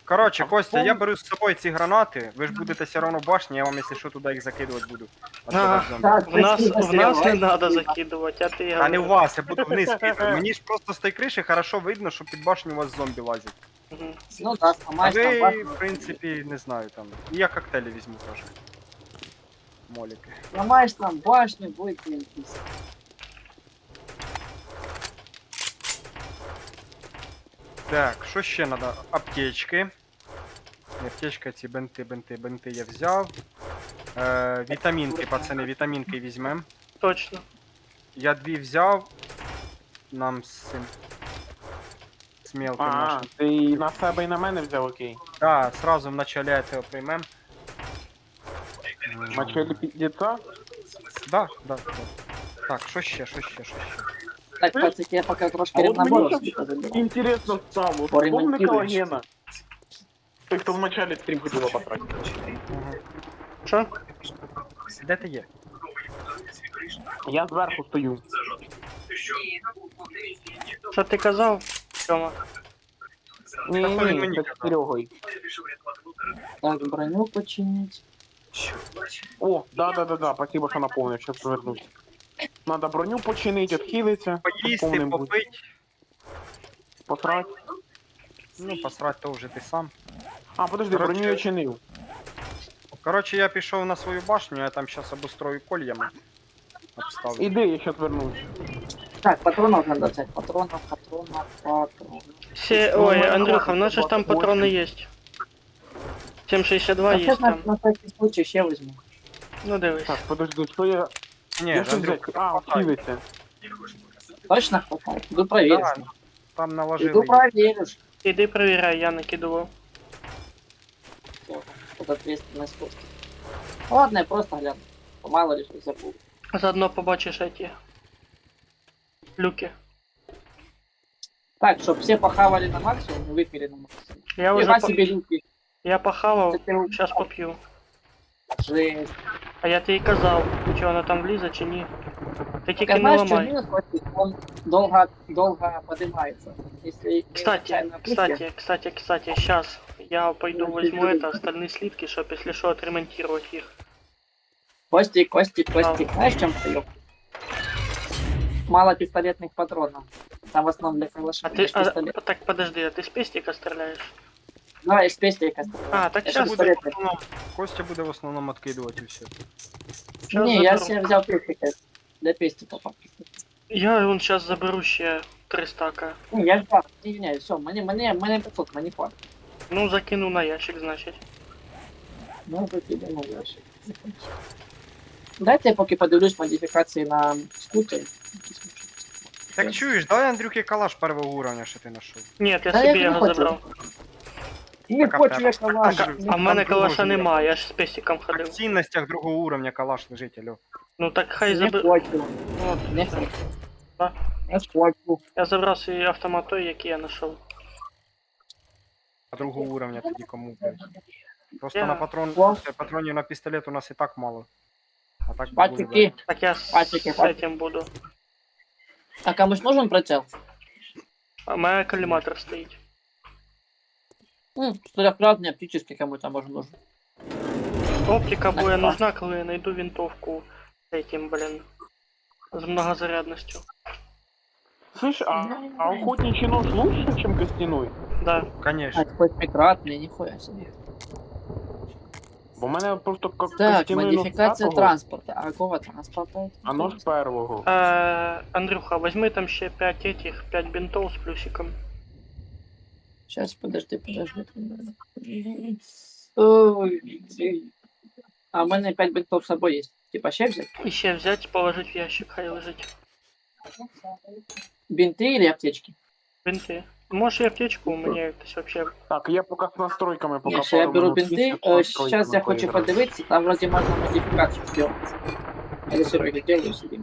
C: Коротше,
G: А
C: Костя, я
G: пом-
C: беру з собою ці гранати, ви ж будете все одно в башні, я вам, якщо що, туди їх закидувати буду. А то
A: Ага.
C: вас зомбі.
B: Так,
A: В нас,
B: спасибо,
A: в нас не
B: Серега.
A: надо закидувати, а ти
C: А не у
A: говорю.
C: вас, я буду вниз кидати. Мені ж просто з тієї криші хорошо видно, що під башню у вас зомбі лазять.
A: Мгм.
B: Ну да,
C: А
B: сломаешь там
C: ви,
B: башню.
C: в принципі, не знаю там. І я коктейлі візьму теж. Моліки.
B: Сломаешь там башню, будет заебись.
C: Так, що ще треба? Аптечки. Не аптечка, ці бинти я взяв. Вітамінки, пацани, вітамінки візьмем.
A: Точно.
C: Я 2 взяв. Нам з цим. З мелким
G: А,
C: нашим.
G: ти і на себе і на мене взяв, окей.
C: Так, сразу в начале этого приймем.
G: Мачелі підліта?
C: Да. Так, що ще?
B: Так, пацаны, я пока трошки
G: А от мені
B: набору
G: щас
B: заберу.
G: інтересно стало. Помни
B: Поремонтуєш.
G: колагена? Той, хто в началі стрім хотіла потратити.
A: Що?
C: Де ти є?
G: Я зверху стою.
A: Що ти казав, Тьома?
G: Ні,
C: Та хуй
G: ні,
C: мені
G: це з
C: казав.
G: Серегою.
B: Так, броню починить.
G: О, да, спасибо, що напомнив, щас повернусь. Надо броню починити, відхилиться,
C: Поїсти,
G: повним бути.
C: попить.
G: Посрать.
C: Ну, посрать то вже ти сам.
G: А, подожди,
C: Короче,
G: броню я чинив.
C: Коротше, я пішов на свою башню, я там зараз обустрою кольями. Обставлю.
G: Іди, я щас вернусь.
B: Так, патронов надо взять. Патронов.
A: Ой,
G: мене
A: Андрюха, в нас же ж там
G: 28.
A: патрони є. 7,62
B: А
A: є
B: сейчас
A: там.
B: на всякий случай ще возьму.
A: Ну дивись.
G: Так, подожди, що я...
C: Ні,
G: я щось
C: Андрюх,
G: взяв. А, відхилиться.
B: Точно хватает? Иду проверю.
C: Да, там наложили.
B: Иду проверю.
A: Іди перевіряй, я накидував.
B: Тут ответственность просто. Ладно, я просто гляну. Мало ли что забыл.
A: Заодно побачиш эти люки.
B: Так, чтобы все похавали на максимум и выпили на максимум.
A: Я вже
B: Фига
A: по...
B: себе люки.
A: я похавав,
B: Это
A: зараз поп'ю.
B: жесть.
A: А я тобі казав, чи воно там влізе, чи ні. Ти
B: Так,
A: тільки
B: а
A: не
B: знаешь, что
A: ламай.
B: минус хватит? Он долго поднимается. Если
A: Кстати, сейчас я пойду возьму это, остальные слитки, чтобы если что, отремонтировать их.
B: Костик, знаешь, в чем прикол? Мало пистолетных патронов. Там в основном для калаша.
A: А ты,
B: пистолет.
A: так подожди, а ты с пестика стреляешь?
B: Да, из пестика.
A: А, так
B: Это
A: сейчас
C: Буде в
B: пистолет.
C: основному, Костя буде в основному відкидувати і все.
A: Щас
B: Не, я
A: заберу.
B: себе взял пестика. Для пестика пока.
A: Я вон сейчас заберу ще 3 стака.
B: Не, я взял. Не, все, мне 500, мне хватит.
A: Ну, закину на ящик, значит.
B: Ну, выкидывай на ящик. Дайте я поки подивлюсь модификации на скутере.
C: Так чуєш, дай Андрюхі калаш первого уровня, що ти знайшов.
A: Нет, я
B: Та
A: собі
B: я
A: його
B: не хочу.
A: забрав.
B: Не
C: Так, а
B: хочу
C: в
B: я
C: тебе-
B: калаш.
A: А в мене
C: там
A: калаша
C: другого
A: нема, я ж з пестиком
C: Так в
A: ходив.
C: цінностях другого уровня калаш лежить, алло.
A: Ну так хай
B: Не
A: забер...
B: хочу.
A: От,
B: Не
A: все.
B: хочу.
A: Да.
B: Не хочу.
A: Я забрав свій автомат той, який я знайшов.
C: А другого уровня тоді кому, блядь. Просто
A: Я-
C: на
B: О.
C: патронів на пістолет у нас і так мало. А так
B: Патики.
A: Так я з
B: Патики,
A: этим буду.
B: А комусь нужен прицел?
A: А у мене коліматор стоїть.
B: Трехкратный оптический кому-то может нужен.
A: Оптика буде
B: Так,
A: нужна, коли я знайду винтовку з этим, блин. З многозарядністю.
G: Слышь, а охотничий нож лучше, чем костяной?
A: Да.
C: Конечно.
B: А, хоть пятикратный, нихуя себе.
G: Бо в мене просто
B: Так,
G: костяной нож
B: модификация
G: 5-го,
B: транспорта. А какого транспорта?
G: а нож первого.
A: Андрюха, возьми там ще 5 этих, 5 бинтов с плюсиком.
B: Сейчас, подожди. Ой, а у меня 5 бинтов с собой есть. Типа ще взять?
A: І ще взять, положить в ящик, хай лежить.
B: Бинты или аптечки?
A: Бинти. Можешь и аптечку, у меня это вообще.
G: Так, я пока с настройками, пока
B: Не, сейчас я
G: пару
B: беру
G: минут
B: бинты.
G: есть, с
B: Сейчас я
G: настройками
B: хочу
G: поиграю.
B: подивиться, там вроде можно модификацию сделать. Я Серега делаю себе.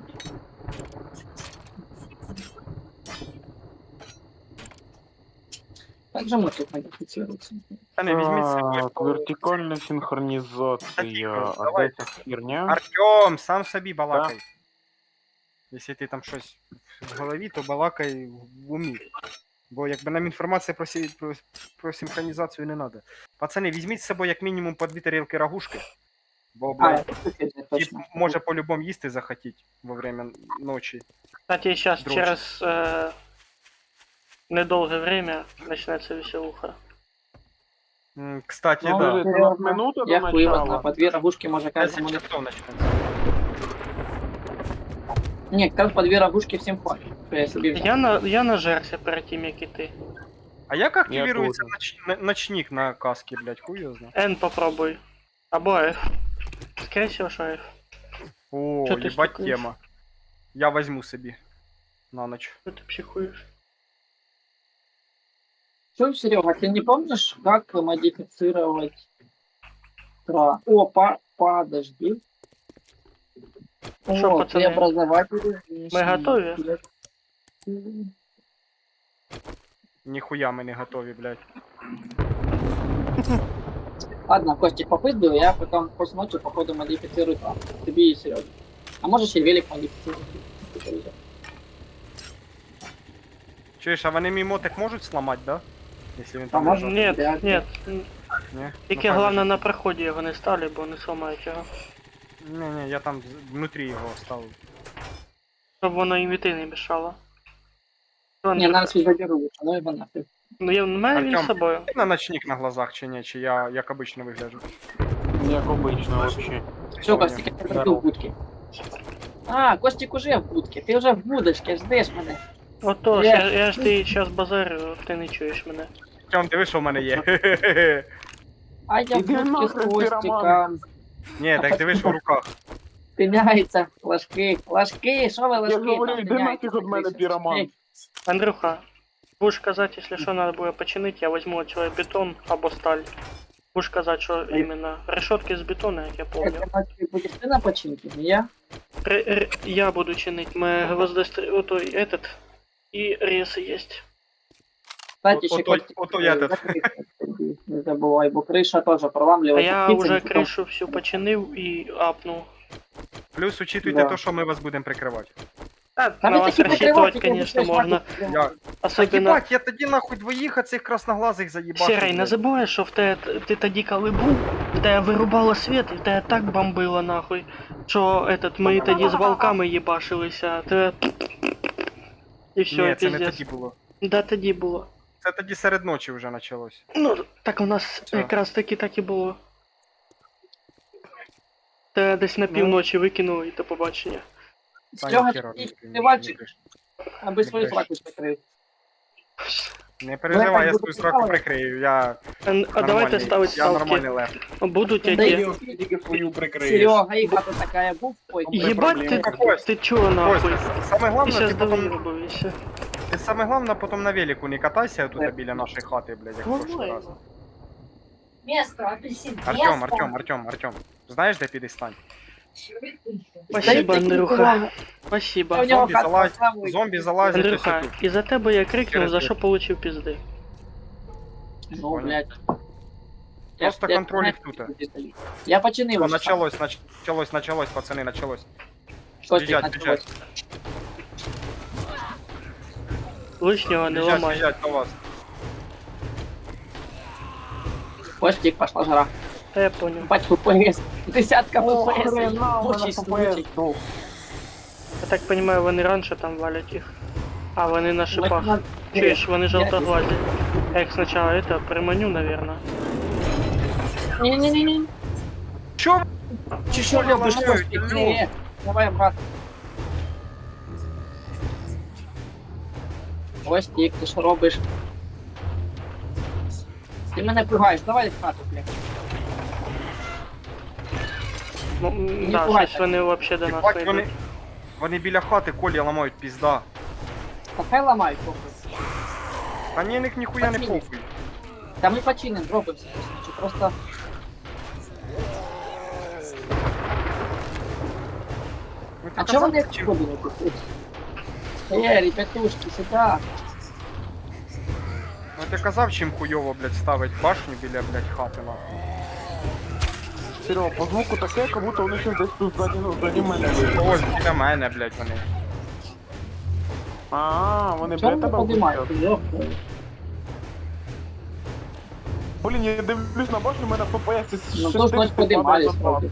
B: Как же мультик модифицируется?
C: Та не, візьміть з собою.
G: Так, вертикальна синхронізація. А
C: Давай.
G: де ця херня?
C: Артем, сам собі балакай. Якщо ти там щось в голові, то балакай в умі. Бо якби нам інформація про синхронізацію не треба. Пацани, візьміть з собою як мінімум по 2 тарілки рагушки. Бо,
B: А,
C: блядь,
B: это
C: тип
B: точно.
C: може по-любому їсти захотіть во время ночі.
A: Кстати, сейчас
C: Дрочь.
A: через недолгое время начнется веселуха.
C: Кстати,
B: Ну,
C: да.
G: Подожди, це у нас минута до
B: Я хуй его знаю,
G: начала.
B: по 2 рагушки може
C: 10
B: каждому...
C: часов почнеться.
B: Не, как по 2 рагушки всем хватит. Что я себе взял.
A: Я нажерся перед тим, як і ти.
C: А як активірується
G: теж.
C: ночник на каске, блядь, хуй його знає.
A: N попробуй. Або F. Скорее всего, що F.
C: О,
A: Чё ты
C: їбать
A: стукаешь?
C: тема. Я возьму собі на ніч.
A: Що ти психуєш?
B: Что, Серега, ты не помнишь, как модифицировать О, подожди.
A: Шо,
B: О,
A: пацаны,
B: преобразователи.
A: мы готовы?
C: Ніхуя ми не готові, блядь.
B: Ладно, Костик попыздил, я потом после ночи походу модифицирую там. Тебе и Серега. А можешь и велик модифицировать.
C: Чуєш, а вони мій мотик можуть сломати, да? Якщо він
B: А
C: там
B: може-
C: лежать?
A: Нет,
B: Да,
A: нет.
C: Ні?
A: Тільки головне на проході його не ставлю, бо не сломають його.
C: Ні, я там внутрі його оставив.
A: Щоб воно і віти не мішало.
B: Не, надо свой заберу лучше, ну его нафиг.
A: Ну я в мене він з
C: Артем.
A: собою.
C: Ти на ночник на глазах чи ні, чи я як обично вигляджу.
G: Як обично, вообще.
B: Все,
C: Понял.
B: Костик, я прикрыл в будке. А, Костик уже в будке, ты уже в будочке, ждешь меня.
A: Отож,
B: Є.
A: я ж ти зараз базарю, ти не чуєш мене.
C: Артем, диви, що в мене є.
B: А я в
G: Иди
B: будке с
G: нахрен,
B: Костиком.
C: Ні, так диви, що в руках.
B: Пиняется, флажки, флажки, что вы
G: Я
B: ложки?
G: говорю,
B: там
G: іди
B: пиняете,
G: нафіг від мене,
B: флажки?
G: піроман.
A: Андрюха, будеш казати, якщо що треба буде починити, я візьму оцей бетон або сталь. Будеш казати, що іменно решетки з бетону, як я пам'ятаю.
B: Это ночью будешь ты на починке, не я?
A: Я буду чинить, мы гвоздострел, этот, и ресы есть.
B: Кстати, еще
C: Ото-
B: Костик,
C: ото я
B: закрыть, кстати, не забывай, бо крыша тоже
A: А
B: проламливается.
A: я
B: птицы
A: уже
B: не потом-
A: кришу всю починив і апнув.
C: Плюс учитуйте
B: Да.
C: то, що ми вас будемо прикривати.
A: А,
B: Там
A: на
B: и
A: вас
B: такие
A: рассчитывать,
B: прикрыватели,
A: конечно,
B: ты
A: можно.
B: знаешь,
C: Я... Та
A: Особенно...
C: їбать, я тоді нахуй двоїх оцих красноглазих заїбав.
A: Серый, не забувай, що в те, ти тоді коли був, в те вирубало світ, і в те так бомбило нахуй, що этот, ми тоді з волками їбашилися, те... І все,
C: Ні,
A: і
C: це не
A: пиздец.
C: тоді було.
A: Да, тоді було.
C: Це тоді серед ночі вже почалось.
A: Ну, так у нас
C: Все.
A: якраз таки так і було. Те десь на
C: Ну.
A: півночі викинули, і до побачення.
C: Та
B: Серега,
C: ніхера,
B: ты
C: не
B: плевальчик,
C: криш.
B: аби свою
C: Не
B: сраку прикрив.
C: Не переживай, я
B: буду
C: свою сраку
B: ставити.
C: прикрию. Я
A: А давайте
C: нормальний,
A: ставити
C: я
A: ставки.
C: нормальний лев.
A: Будуть
B: Да
A: які.
B: иди,
G: Тільки свою прикриєш.
B: Серега, и хата такая був, ой,
A: Єбать ти,
C: Кость,
A: ти чого нахуй?
C: Ось, саме
A: Ти
C: головне,
A: щас
C: ти потім,
A: довиробився.
C: ти саме головне, потім на велику не катайся тут біля нашої хати, блядь, як в прошлый раз.
F: Место, апельсин.
C: Артем. Знаєш, де піди стань?
A: Спасибо, Андрюха. Спасибо.
B: у него
C: Зомби
B: хата
C: залазь-
B: самый-
C: Зомбі залазять ось
A: Андрюха,
C: тут.
A: із-за тебе я крикнув,
C: Через
A: за
C: те.
A: що получив пізди.
B: Ну, блядь.
C: Просто
B: Я-
C: контроль
B: я-
C: їх тут.
B: Я починив.
C: О,
B: уже сам.
C: началось, пацани, началось.
B: Костик
C: Біжать,
B: началось.
A: Лишнього не ламай.
C: Біжать до вас.
B: Костик, пошла жара.
A: Та я понял.
B: Бать, ФПС. Десятка
G: О,
B: ФПС.
G: хрена, у мене
B: Очень
G: ФПС
B: случай.
G: був.
A: Я так понимаю, вони раніше там валять їх. А вони на шипах.
B: Надо-
A: Чуєш, вони жовтоглазі. Я їх спочатку это приманю, наверное.
B: Не-не-не-не.
C: Чо?
B: Ты что любишь,
C: ломают,
B: Костик?
C: алло.
B: Не, давай, брат. Костик, ти що робиш? Ти мене пугаєш, давай в хату, блядь.
A: Ну, да,
B: пугай
A: щось вони вообще до нас
C: Бать,
A: не
C: вони,
A: йдуть.
C: вони біля хати колі ламають, пізда.
B: Та хай ламай, похуй.
C: Та ні, них ніхуя не
B: Почини.
C: похуй.
B: Та ми починимо, зробимося. Чи просто...
C: Ну, ти
B: А чого вони
C: казав,
B: як зробили тут? Ребятушки, сюда.
C: Ну ти казав, чим хуйово, блядь, ставить башню біля, блядь, хати, нахуй.
G: Серега, по звуку таке, як будто вони щось десь тут ззаді мене вийшли.
C: Ось біля мене, блядь, вони.
G: А, вони
B: Чому
G: біля
B: не
G: тебе
B: подимаєте?
G: вийшли. Блін, я дивлюсь на башню, у мене ФПС із
B: Ну
G: 60
B: то ж ночь
G: падає
B: подимались
G: на 2.
B: вроде.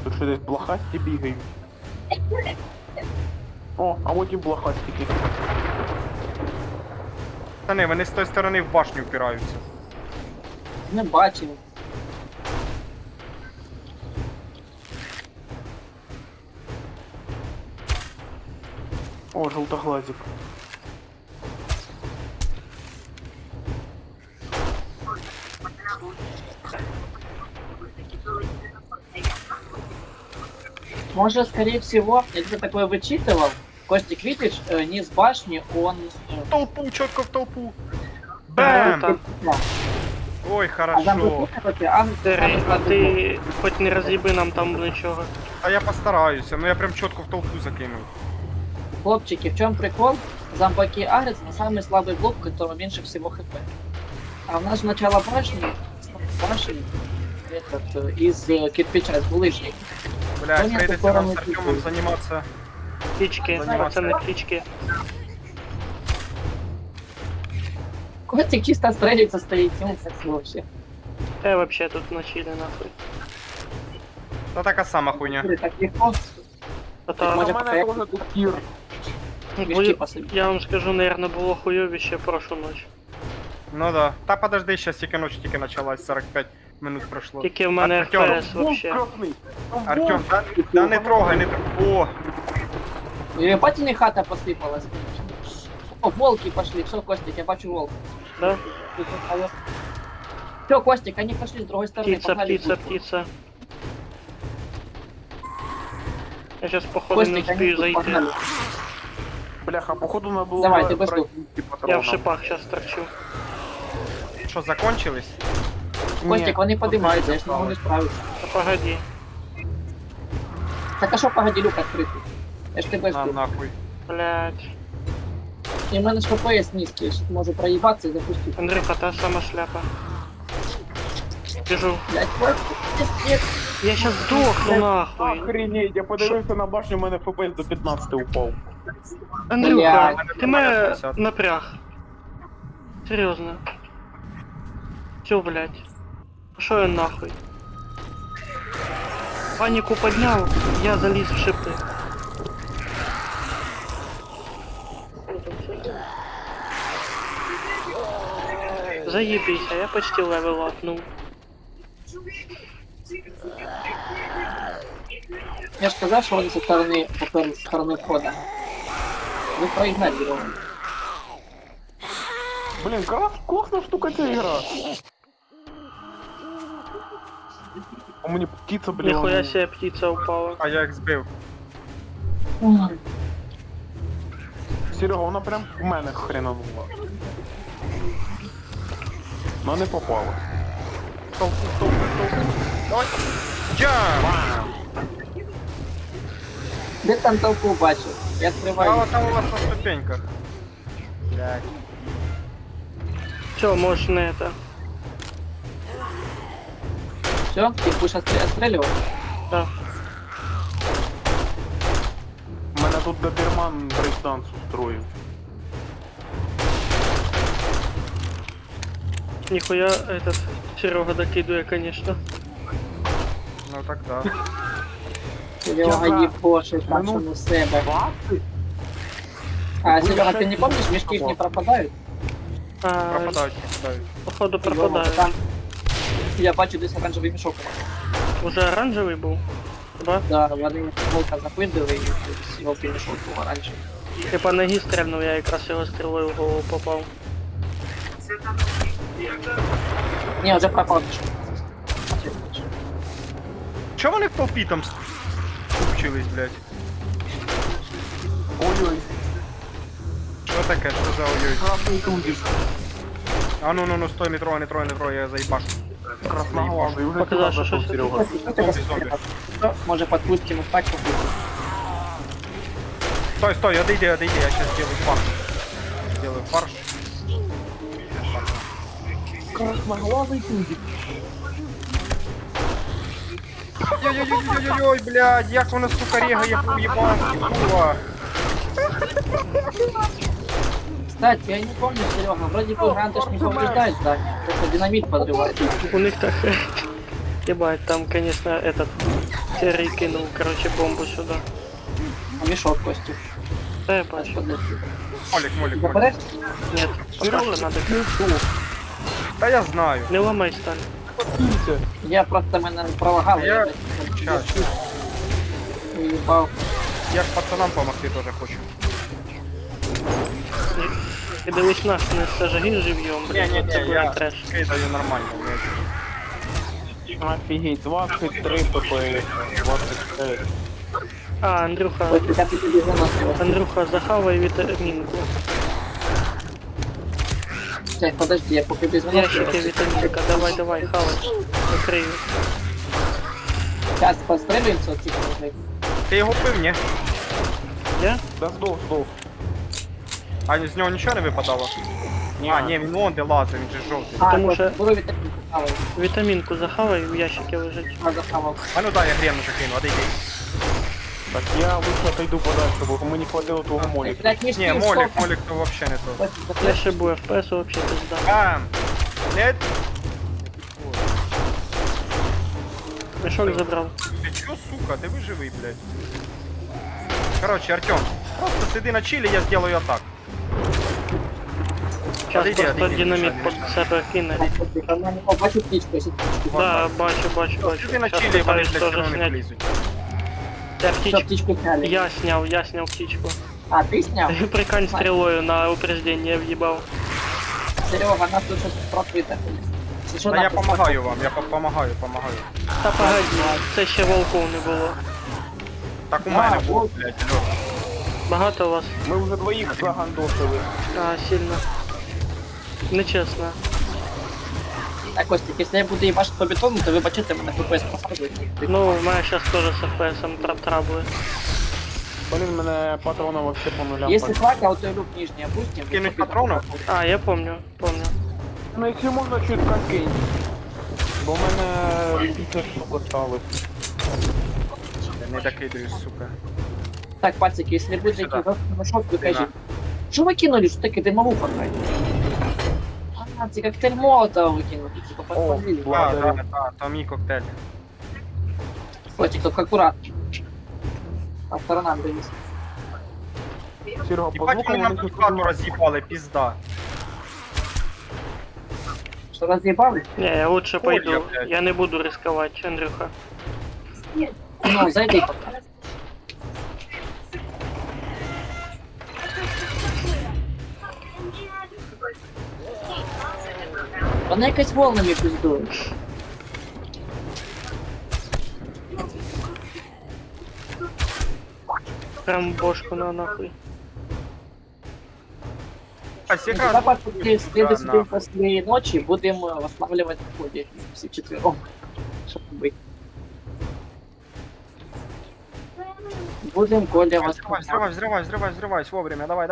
G: Тут що десь блохасті бігають. О, а от і блохастики.
C: Та не, вони з тої сторони в башню впираються.
B: Не бачив.
G: О, желтоглазик.
B: Может, скорее всего, я где-то такое вычитывал. Костик, видишь, низ башни, он...
C: В толпу, чітко в толпу.
A: Бем!
C: Бем! Ой,
B: А там
C: хорошо.
B: выкупите, а
A: Терей, а ти хоч не роз'їби нам там нічого.
C: А я постараюся, ну я прям чітко в толпу закинув.
B: Хлопчики, в чем прикол? Зомбаки агрятся на самый слабый блок, у которого меньше всего хп. А у нас начало башни из кирпича, из булыжник.
C: Блядь,
B: Понял,
C: прийдеться нам з
B: которому
C: Артемом
B: ти-
C: займатися.
A: Клічки,
C: Займатися.
A: пацани, клічки.
B: Костик чисто стрелится, стоит, ему секс вообще.
A: Та вообще тут ночили нахуй.
C: Та така сама хуйня.
B: Смотри, так легко.
A: А
B: Так,
A: то,
G: У
B: може,
G: мене
B: проект?
G: теж тут кір.
B: Мешки посыпать.
A: я вам скажу, наверное, було хуйовіще прошлу ніч.
C: Ну да. Та подожди, щас тільки ночь тільки почалась, 45 минут пройшло.
A: Тільки в мене
C: Артем,
A: FPS вообще.
G: красний.
C: Артем, та не трогай, не трогай. О,
B: Ебать, хата посыпалась, конечно. О, волки пошли, все, Костик, я бачу волк.
A: Да?
B: Все, Костик, они пошли с другой стороны.
A: Птица,
B: погнали.
A: птица, птица. Я сейчас походу не
B: Костик, они
A: успею
B: тут
A: зайти.
B: погнали.
G: Бляха, походу надо було...
B: Давай, ти без
G: брати
B: рук.
G: ті
A: Я
G: патрони.
A: в шипах сейчас торчу.
C: що, закончились?
B: Костик, они поднимаются, я ж не могу справиться.
A: Да погоди.
B: Так а що погоди, люк открытый? Я ж тебе
C: На
B: жду.
C: нахуй.
A: Блять.
B: И у мене ж ФПС низкий, я сейчас можу проебаться и запустить.
A: Андрюха, та сама шляпа. Бежу.
B: Блять, Костик, пиздец.
A: Я сейчас сдохну нахуй.
G: Охренеть, я подивився на башню, у мене ФПС до 15 упав.
A: Андрюха,
B: Блядь.
A: ты меня
C: 50.
A: напряг. Серьезно. Все, блядь. Пошел я нахуй. Панику поднял, я залез в шипы. Заебись, а я почти левел апнул.
B: Я ж сказав, що вони зі сторони, поперли зі сторони входа. Ви проігнорували.
G: Блін, класна штука ця ігра. У мені птиця, блін.
A: Нихуя себе птица упала.
C: А я їх збив.
G: Серега, вона прям в мене хренанула. Но не попала.
C: В толпу, в толпу, в толпу. Давай. Джам!
B: Де там толпу бачив? Я
C: А
B: відкриваю.
C: вот там у вас на ступеньках. Блядь.
A: Все, можешь на это.
B: Все, ти будеш отстрілювати?
A: Да.
G: У мене тут доберман брейкданс устроїв.
A: Нихуя этот Серега докидывая, конечно.
C: Ну так да.
B: Серега їбошить там, що на себе.
G: 20?
B: А, Серега, ти не пам'ятаєш, мішки ж не пропадають?
A: А,
C: Пропадають, пропадають.
A: походу
B: Йома,
A: пропадает.
B: там... Я бачу десь оранжевий мішок.
A: Уже оранжевый был? Да?
B: Да, вони волка запиндили і його мішок був оранжевий.
A: Я по ноги стрельнул, я как раз его стрелой в голову попал.
B: Ні, вже пропав мішок.
C: Чого вони в толпі там скупчились, блядь?
G: Ой-ой,
C: Що таке? Що за ой-ой?
G: красний тузик.
C: А ну, стой, не трогай, не трогай, не трогай, я заїбашу.
G: Красноглазий, вже
A: Показав,
G: туди
A: що
G: зайшов,
A: щось
G: Серега.
C: Зомбі, зомбі.
B: Може підпустимо так попустимо.
C: Стой, отойди, я сейчас сделаю фарш. Сделаю фарш.
G: Красноглазый тузик.
C: Ой-ой-ой-ой-ой, блядь, як воно, сука, регає по єбанськи, кула.
B: Кстати, я не помню, Серега, вроде бы гранты ж не повреждают здание, только динамит подрывает.
A: У них так... Ебать, там, конечно, этот... Терри кинул, короче, бомбу сюда.
B: А мешок Костю.
A: Да, я бачу.
C: Молік.
B: Заберешь?
A: Нет, пока что надо.
C: Та я знаю.
A: Не ломай сталь.
B: Я просто мене пролагав,
C: Я-
B: блядь,
C: Щас.
B: уїбав.
C: Я ж пацанам помогти теж хочу.
A: И дивись нас не сожги живьем, блин,
C: Не-не-не,
A: вот це буде
C: я-
A: треш.
C: Кидаю нормально, блядь.
G: Офигеть, 23 pp, 23.
A: А, Андрюха,
B: Ось я тобі заносив.
A: Андрюха, захавай вітамінку.
B: Сейчас, подожди, я поки без
A: Ящики вітамінка, давай, хавай. Закрию.
B: Сейчас пострелюємося оці мужик.
C: Ти його пив, ні?
A: Я?
G: Да сдох.
C: А з нього нічого не випадало? А, ні, він вон де лазив, він же жовтий.
B: А,
A: Тому
B: от,
A: що-
B: буду вітамінку хаваю.
A: Вітамінку захавай, в ящики лежить.
B: А, захавав.
C: А ну дай, я грenu закину, отойди.
G: Так я лучше отойду подальше, бо мені хватило твого моліка.
B: Блядь, ніж
C: Ні, молік то вообще не то.
A: Я ще був FPS вообще пизда.
C: Бам! Не...
A: Мішок забрав.
C: Ти чо, сука, ти виживий, блядь. Короче, Артем, просто сиди на чилі, я сделаю атак.
A: Сейчас
C: Отойди,
A: просто
C: отойди,
A: динаміт
C: мішай,
A: під
C: мішай.
A: себе кине.
B: О, бачу птичку, ось птичку.
A: Да, бачу.
C: Сиди на
A: Сейчас
C: чилі, вони,
A: пытаюсь
C: блядь, все
A: тоже
C: одно не
A: снять.
C: полізуть.
A: Я
B: Що,
A: птичку.
B: птичку сняли?
A: Я снял птичку.
B: А, ти сняв?
A: Прикань стрелою на упреждение въебал.
B: Серега, нас тут щось пропито. Що
C: Та я
B: нам тут
C: помагаю вам, я помагаю.
A: Та погоди, це ще волков не було.
C: Так у мене
B: А,
C: було,
B: вот.
C: блядь, алло.
A: Багато у вас?
G: Ми вже двоїх загандосили.
A: А, сильно. Нечесно.
B: Так, Костик, якщо я буду їбашити по бетону, то ви бачите мене ФПС просаджують.
A: Ну, у мене зараз теж з FPS трабли.
G: Блін, мене патрона вообще по нулям.
B: Если хватит, то люк нижний опустим.
C: Кинуть патронов?
A: А, я помню.
G: Ну якщо можна чутка кинь. Бо в мене 50 штук осталось.
C: Я не докидаю, сука.
B: Так, пацики, если будет
C: Сюда.
B: идти мешок, вы
C: Сюда.
B: кажете. Что вы кинули? Что таки дымовуха какая-то? А, ты коктейль Молотова выкинули, типа подпалили.
C: Да, то мій коктейль.
B: Костик, только аккуратно. По сторонам дивись.
G: Серега, по
C: Ебать, вони
G: звуку
C: нам
G: вони
C: тут
G: тут
C: хату роз'їбали, пізда.
B: Что, разъебали?
A: Не, я лучше
C: Ой,
A: пойду.
C: блядь.
A: Я не буду рисковать, Андрюха.
B: Ну, зайди пока. Вони якось волнами пиздують.
A: Прям бошку на нахуй.
C: А якраз
B: Давай, в следующий
C: Да,
B: день после ночи будем восстанавливать в ходе все четвером. Чтобы быть. Будем Коля
C: Взрывай вовремя, давай.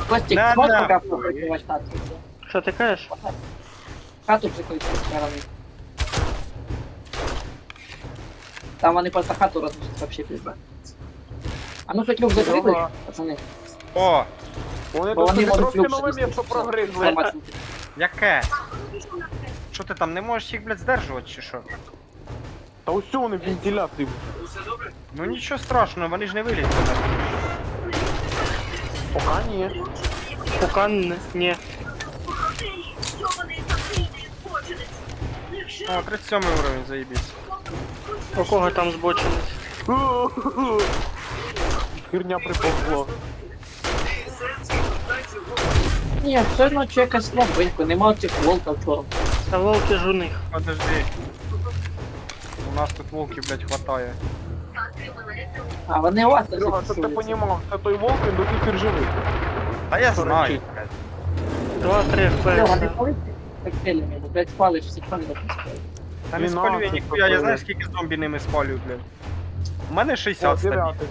B: Костик,
C: Да,
B: сможешь
C: да.
B: пока прокрывать хату?
A: Що ти кажеш?
B: Хату прикрыть со стороны. Там они просто хату разносят вообще пизда. А ну хоть люк закрыли,
G: Серега.
B: пацаны.
C: О,
G: Вони
B: Бо
G: тут
B: вони
G: собі
B: можуть
G: трошки
B: люк
G: нове
B: знести.
G: місто прогризли.
B: Інформацію.
C: яке? Що ти там, не можеш їх, блядь, здержувати чи що?
G: Та ось вони в вентиляції.
C: Ну нічого страшного, вони ж не вилізли.
G: Пока ні.
A: Пукан? Ні.
C: О, 37 уровень, заебись.
A: У кого там збочинець?
G: Херня приповзла.
B: Ні, все одно чека слабенько, нема цих волків чорних.
A: Та волки ж у них.
C: Подожди. У нас тут волків, блядь, хватає.
B: А вони у вас там
G: Серега,
B: всі
G: щоб ти
B: тусуються.
G: понімав, це той волк, він до сих пір живий.
C: Та я
G: Що
C: знаю,
G: речить?
C: блядь.
A: 2-3
B: Серега, не
A: FPS.
B: палиш коктейлями, бо, блядь, спалиш всіх палів.
C: Та не
G: Не
C: спалю я
G: надо,
C: ніхуя, я знаю
G: блядь.
C: скільки зомбі ними спалю, блядь. У мене
G: О,
C: 60 стабільно.
G: дев'ятий.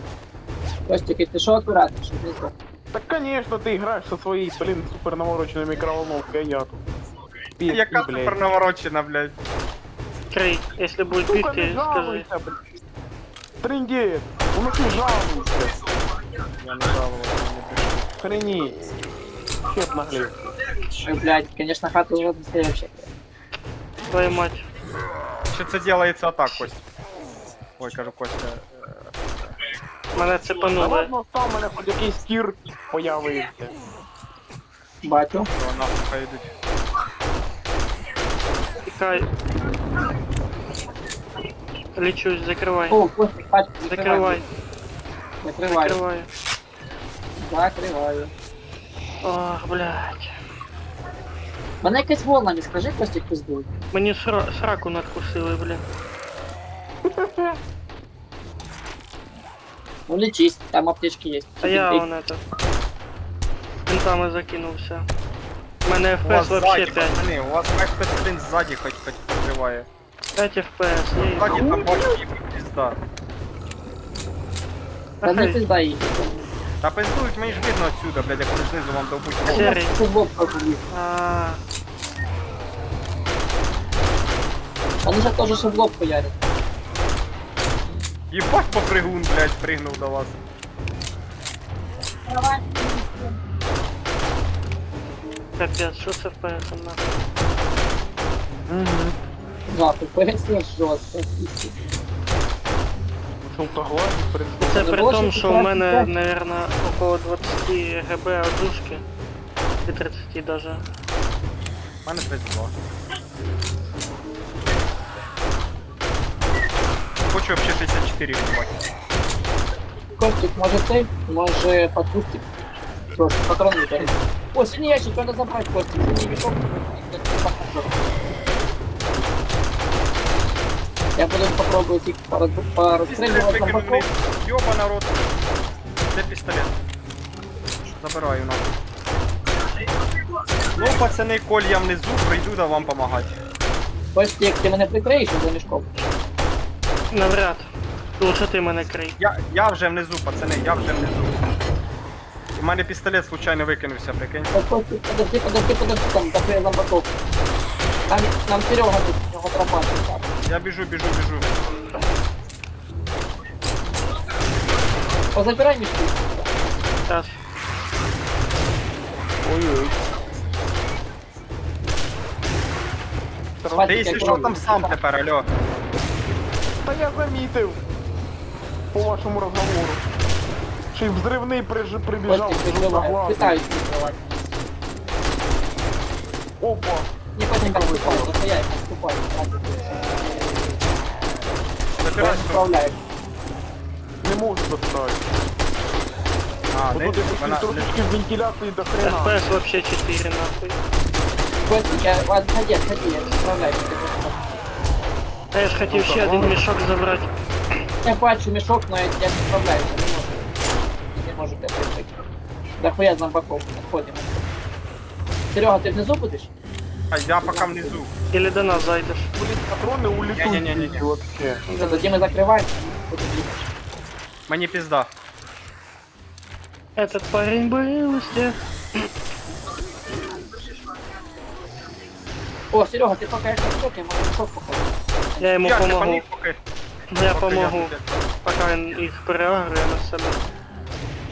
B: Костик, если что, аккуратно, чтобы не сдох.
G: Так, конечно, ты играешь со своей, блин, супер навороченной микроволновкой, а я тут. Пизди,
C: Яка
G: блядь.
C: супер наворочена, блядь.
A: Крей, если будет
G: Сука, не
A: 50, скажи.
G: жалуйся, блядь. Трындец, у нас не жалуйся.
C: Я не жалувався, не пишу.
G: Хренеть. Чеп наглеет.
B: Ой, блядь, конечно, хату уже быстрее вообще.
A: Твою мать.
C: Чи це делається отак, Кость? Ой, кажу, Костя.
A: Мене
G: Та
A: цепанули.
G: ладно, там у мене хоч якийсь тір появився.
B: Батю.
C: Що нахуй хай йдуть.
A: Тікай. Лічусь, закривай.
B: О, Костик, пачку,
A: Закривай,
B: Закрываю.
A: закривай.
B: Закрываю.
A: Ох, блядь.
B: Мене якась волна, не скажи, Костик, пиздуй.
A: Мені сраку надкусили, блін.
B: Ну лечись, там аптечки есть.
A: А я вон это. Винтами закинувся. У мене
C: У вас
A: FPS вообще
C: ззаді,
A: 5.
C: пацани, у вас хтось один ззаді хоч прикриває.
A: 5 FPS, є.
C: Ззаді там бачу, їм пізда.
B: Да не
A: Ага,
B: пизда їй.
C: Та пиздують, мені ж видно отсюда, блядь, як вони знизу вам довбуть.
A: Серий.
B: Це в лоб пробує.
A: А,
B: Вони же теж ще в лоб хуярять.
C: Єбать попригун, блядь, пригнув до вас.
A: капець, що це FPS нахуй?
G: Угу.
B: Да, ППС жорстко.
G: Желтоглазый, в принципе.
A: Це
B: Не
A: при
B: було,
A: тому,
B: що
A: що у
B: ти
A: мене,
B: так?
A: наверное, около 20 ГБ одушки. І 30 даже.
C: У мене 32. Хочу вообще 64 відбати.
B: Костик, може цей? Може подпустик? Трошки патрон витягнути. О, синій ящик, треба забрати, Костик. Синій мішок. Я буду попробовать их порастреливать
C: Пістолет
B: на
C: викинув
B: боков.
C: вниз. Йоба народ. Де пістолет? Забираю нахуй. Ну, пацани, коль я внизу, прийду да вам помагати.
B: Костик, ти мене прикриєш за мішком?
A: Навряд. Лучше ти мене крий.
C: Я вже внизу, пацани, я вже внизу. У мене пістолет случайно викинувся, прикинь.
B: Так, Костик, подожди, там закрий зомбаков. Нам Серега тут, його тропа.
C: Я біжу.
B: Позабирай мішки.
A: Зараз.
G: Ой-ой.
C: Ти, якщо що, там сам тепер, алло.
G: Та я замітив. По вашому розговору. Чи взривний прибіжав
B: Костик,
G: з
B: прикриваю.
G: желтоглазым.
B: Питаюсь прикривати.
G: Опа.
B: Не Костик, отступай, настояй, отступай.
C: Забирай все.
B: Справляюсь.
G: Не можу достати.
C: А,
G: Бо
C: не,
G: тут якісь
C: вона...
G: трубочки з вентиляції до хрена.
A: FPS вообще 4 нахуй.
B: Костик, отходи, я справляюсь.
A: А я ж хотів ще один мішок забрати.
B: Я бачу мішок, но я не справляюсь, не можу. Не можу тебе прикрити. Да хуя зомбаков, отходим. Серега, ти внизу будеш?
C: А я поки внизу.
A: Или до нас зайдеш.
G: Блін, патрони улітуть
C: Не-не-не-не.
G: звідси вообще.
B: Вже тоді ми закриваємо. Будемо їхати.
C: Мені пізда.
A: Этот парень был из тех.
B: О, Серега, ти поки як мішок, я можу мішок походити.
A: Я йому
C: Я не
A: помогу.
C: паник поки.
A: Я
C: Поки
A: помогу,
C: тут.
A: пока він їх переагрує на себе.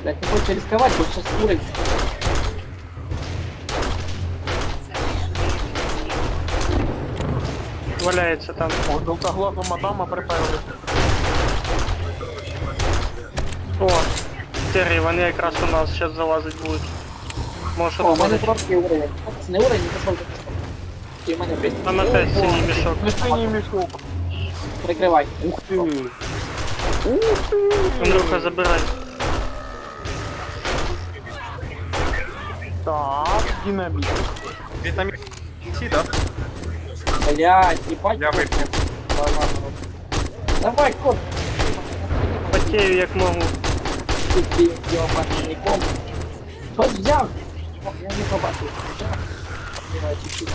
B: Блять, не хочу рисковать, бо сейчас уровень.
A: Валяється там.
G: О, желтоглазу мадама приперли.
A: О, Террі, вони якраз у нас зараз залазить будуть. Можеш
B: О, у мене
A: отходити.
B: трошки уровень. Це не уровень, не пішов за мішком. І в мене приступ.
A: Там опять синій мішок.
G: Синій мішок.
B: Прикривай.
G: Ух ти. Ух ти.
A: Андрюха, забирай.
G: Так, динамит.
C: Вітамін Сі, да?
B: Блять, ебать.
C: Я вип'ю.
B: Давай, кот.
A: Потею як можу.
B: Тут ти йобаний ніком. Хтось взяв. О, я не побачив. Давай, чуть-чуть.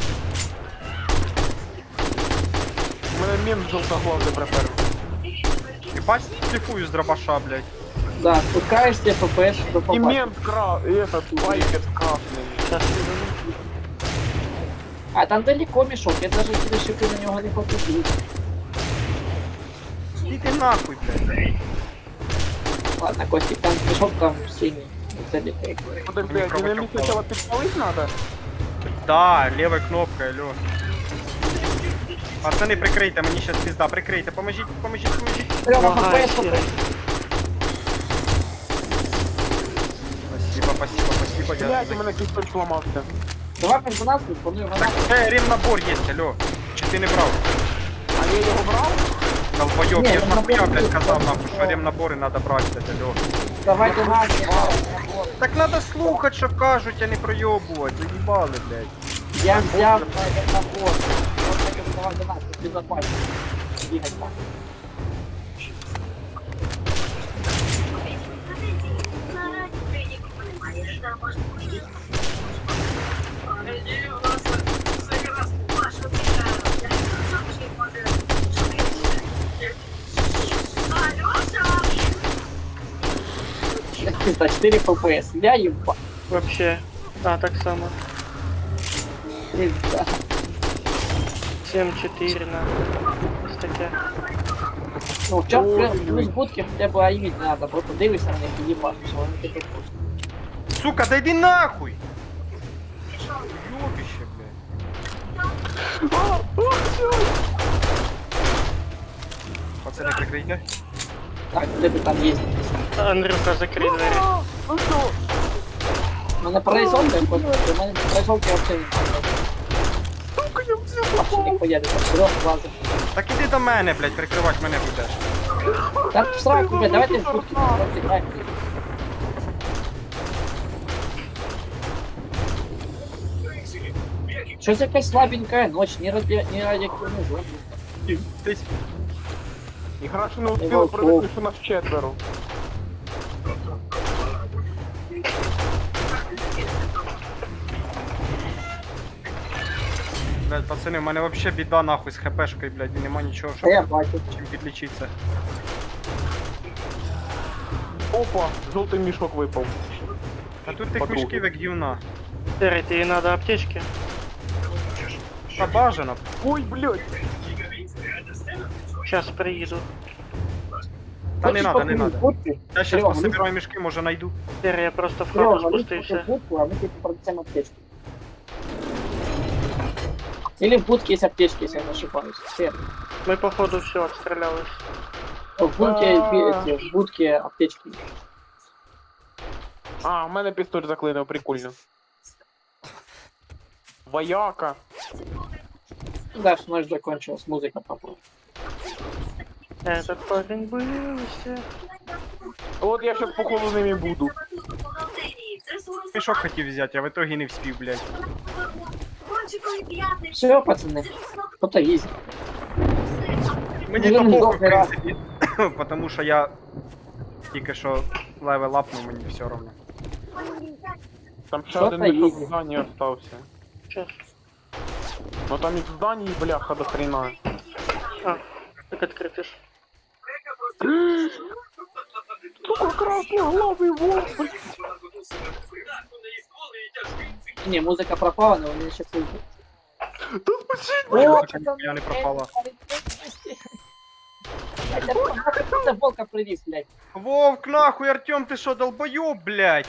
G: У мене мент желтоглазий припер.
C: Єбать, шліфую з дробаша, блядь.
B: Да, спускаешься, ФПС до
G: И
B: попасть.
G: мент этот лайкет красный.
A: Сейчас
B: А там далеко мешок, я даже через щеки на нього не попаду.
C: Іди нахуй, блядь.
B: Ладно, Костик, там мешок там синий. Далеко.
G: Подожди,
C: Мне
G: а динамит
C: кровоток
G: сначала підпалить надо?
C: Да, левой кнопкой, алло. Пацаны, прикрийте, мені щас пизда, прикрийте, поможіть, поможіть, поможіть.
B: Прямо
A: помогай,
B: ФПС,
A: Сірий.
B: ФПС.
C: Спасибо, спасибо, спасибо,
G: Блядь,
C: дядя.
G: у мене кісточок ламався.
B: Давай між нас, планую
C: Так,
B: гранату.
C: ремнабор є, алло. Чи ти не брав?
G: А я його брав?
C: Долбойоб,
B: Ні,
C: я ж
B: ремнабор
C: нахуя, блядь,
B: є.
C: казав нахуй, що ремнабори надо брати, блядь, алло.
B: Давай до нас,
C: Так надо слухати, що кажуть, а не пройобувати, заїбали, блядь.
B: я взяв набор. Вот так вот давай до нас, безопасно. Бігать так. Пизда, 4 ФПС. Я ебать.
A: вообще. А, так само.
B: Пизда.
A: 7-4 на стаке.
B: Ну, в чому плюс будки хоча б аїміть не надо, просто дивишся на них і їбаш, що вони таке будуть.
C: Сука, да йди нахуй! Ёбище, блядь. Пацаны, прикрийте.
B: Так, де ти там є?
A: Андрюха, закрий двері.
G: Ну що?
B: У мене прорисовка, у мене прорисовки взагалі немає.
G: Сука, я взяв.
B: Вообще не поїде, там трьох лазер.
C: Так іди до мене, блядь, прикривати мене будеш.
B: Так, в сраку, блядь, давайте в будки розіграємо. Щось якась слабенькая ночь, не радіоактивний зомбі.
C: Десь.
G: Ігра ще не успіла
B: Волков.
G: пройти, що нас четверо.
C: Блядь, пацани, в мене вообще біда нахуй з хпшкою, блядь, і нема нічого,
B: Та
C: щоб
B: я бачу.
C: чим підлічитися.
G: Опа, жовтий мішок випав.
C: А тут тих
G: Подруги.
C: мішків як гівна.
A: Сірий, тобі надо аптечки?
C: Та бажано.
G: Ой, блядь.
A: Сейчас приїду.
C: Та не
B: Хочеш
C: надо, не
B: покинути
C: надо.
B: будки?
C: Я щас
B: Серега,
C: пособираю мішки, може найду.
A: Сірий, я просто в
B: Серега,
A: хату
B: лізь
A: спустився.
B: в будку, а ми типу продадим аптечку. Или в будке есть аптечки, если я не ошибаюсь. Все.
A: Ми, походу, все отстрілялись.
B: В будке, в будке аптечки.
G: А, в мене пістоль заклинив, прикольно. Вояка.
B: Да, что ночь закончилась, музыка попала.
A: Этот парень бывся.
G: От я щас походу ними буду.
C: Мішок хотів взяти, а в итоге не вспів, блядь.
B: Все, пацаны, кто-то есть.
C: Мені
B: Ну,
C: то
B: ну,
C: похуй, в
B: добре,
C: принципі. Потому що я тільки що левел апнув, мені все одно.
G: Там ще
B: Що
G: один
B: та
G: мішок
B: їздить?
G: в зданні остався.
A: Сейчас.
G: Ну там і в зданні, бляха, до хрена.
A: А, так открытый ж.
G: Сука, красноглавый волк, блядь.
B: Не, музыка пропала, но у меня сейчас выйдет.
G: Та спасіть,
B: О,
C: Музика ніхуя не пропала.
B: Это волка привез, блядь.
C: Вовк, нахуй, Артем, ти що, долбойоб, блядь?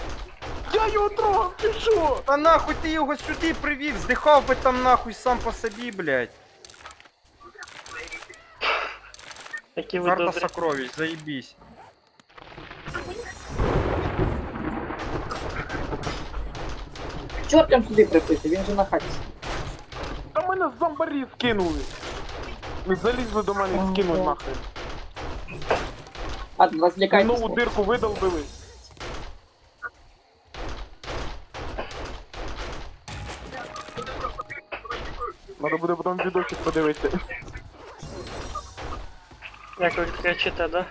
G: я його трогав, ти що?
C: Та нахуй ти його сюди привів, здихав би там нахуй сам по собі, блядь.
A: Які ви
C: Карта
A: добрі.
C: сокровищ, заебись.
B: Чого прям сюди припити? Він же на хаті.
G: Та мене з зомбарі скинули. Не залізли до мене і скинули нахрен.
B: Ладно, развлекайтесь.
G: Нову дирку видолбили. Надо буде потім відосик подивитися.
A: Як ви кричите, да?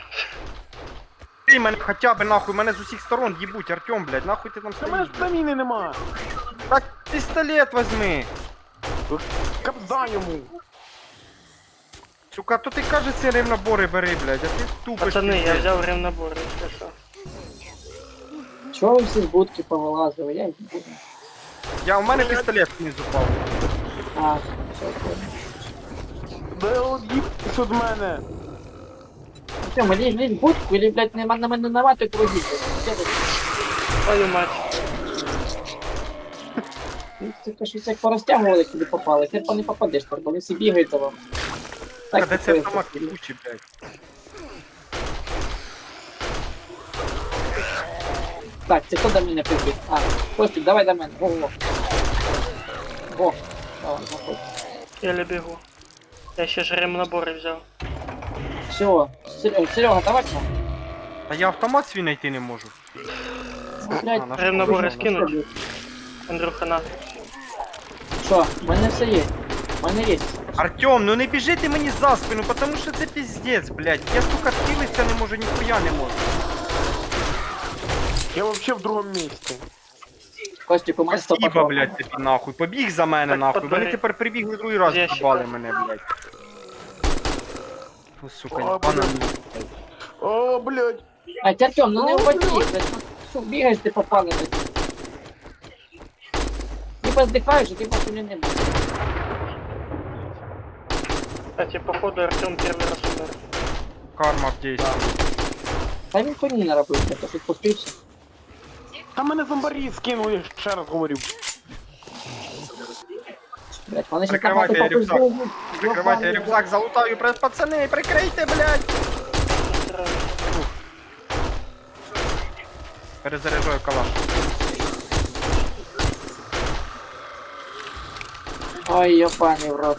C: Ти мене хоча б нахуй, мене з усіх сторон їбуть, Артем, блядь, нахуй ти там
G: Та мене
C: стоїш,
G: ж
C: блядь.
G: стаміни нема.
C: Так пістолет возьми.
G: Капзда йому.
C: Сука, то ти каже ці набори бери, блядь, а ти тупиш.
A: Пацани, я
C: пиздець.
A: взяв ремнабор, якщо що.
B: Чого ви всі з будки повилазили? Я їх не буду.
C: У мене пістолет вниз упав.
B: А, все, понял.
G: Де одіб від мене?
B: Артем, лізь в будку, или, блядь, нема на мене намати круги.
A: Твою мать.
B: Ти щось як порозтягували, куди попали. Ти не попадеш, бо вони всі бігають за вам.
C: Так, де цей
B: такое.
C: автомат кучі, блядь.
B: Так, це хто до мене прибіг? А, Костік, давай до мене. Ого. О, давай, заходь.
A: Еле бігу. Я ще ж ремнабори взяв.
B: Все, Серега, давай к нам.
C: Та я автомат свій знайти не можу.
B: Блядь,
C: на
A: ремнабори
C: що
A: скинуть. Андрюха, на.
B: Що, в мене все є. В мене є.
C: Артем, ну не біжи ти мені за спину, потому що це піздець, блядь. Я, сука, хилиться не можу, ніхуя не можу.
G: Я вообще в другому місці.
B: Костік, у мене 100
C: Спасибо,
B: патронів.
C: блядь, тобі нахуй. Побіг за мене,
A: Так,
C: нахуй.
A: подбери.
C: Вони тепер прибігли другий раз,
A: Я ще-
C: їбали мене, блядь. О, сука,
G: О,
C: їбана.
G: блядь. О, блядь.
B: А, Артем, ну не упади, блядь. Що, бігаєш, ти попали, блядь. Ти поздихаєш, а ти просто не будеш.
A: Кстати, походу Артем первый раз умер.
C: Карма в дійсні.
B: Та він хуйні наробив, блядь, то що спустився.
G: Та мене зомбарі скинули, я ще раз говорю.
B: Блядь, вони ще
C: Прикривайте
B: там
C: рюкзак.
B: попизду.
C: Прикривайте рюкзак, залутаю, пацани, прикрийте, блядь. Перезаряджаю калаш.
B: Ой, ёбаный в рот.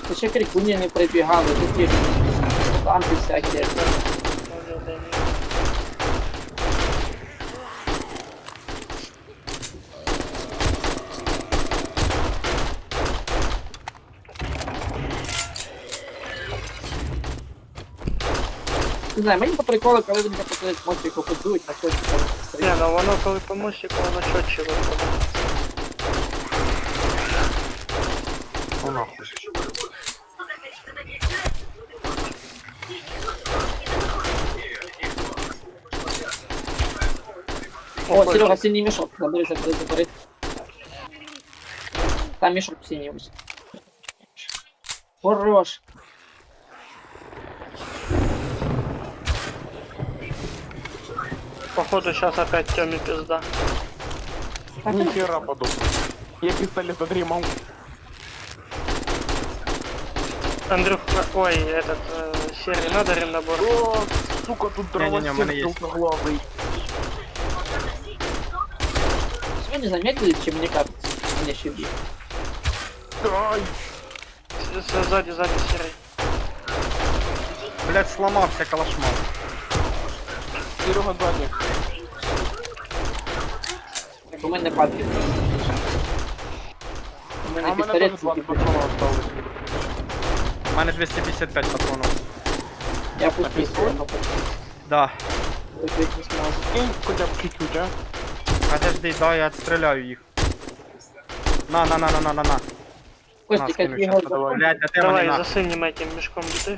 B: Та ще крикуні не прибігали, такі танки всякі.
A: Может, да нет.
B: Не знаю, мені по приколу, коли вони почали мостику подують, на щось там
A: Не,
B: стріляють.
A: ну воно коли по мостику, воно чотче виходить.
G: О, нахуй.
B: О, Серега, синій мішок, забери. Там мішок синій ось. Хорош.
A: Походу сейчас опять Тёме пизда.
B: Так,
G: Ніхера подобно. Я пістолет отримав.
A: Андрюха, ой, этот, серый, надо ремнабор.
G: О, сука, тут
C: Не-не-не, в мене є.
G: главный.
B: вы не заметили, чем мне кажется? Мне еще бьет.
G: Ай,
A: Сзади серый.
C: Блядь, сломався калашман.
G: Серега сзади.
B: Так, у мене падки. У
G: А
B: мене
G: у мене
B: пістолет
G: теж 20
B: тільки-
G: патронів осталось.
C: У мене 255 патронів.
B: Я пустився.
C: Да.
B: Я не зможу.
G: Кинь хоча б чуть-чуть, а?
C: Подожди, дай я отстріляю їх. На.
B: Костик,
C: скину
B: як
C: щас,
B: його...
C: Блядь, а де вони
A: Давай,
C: нахуй?
A: за синим этим мешком беды.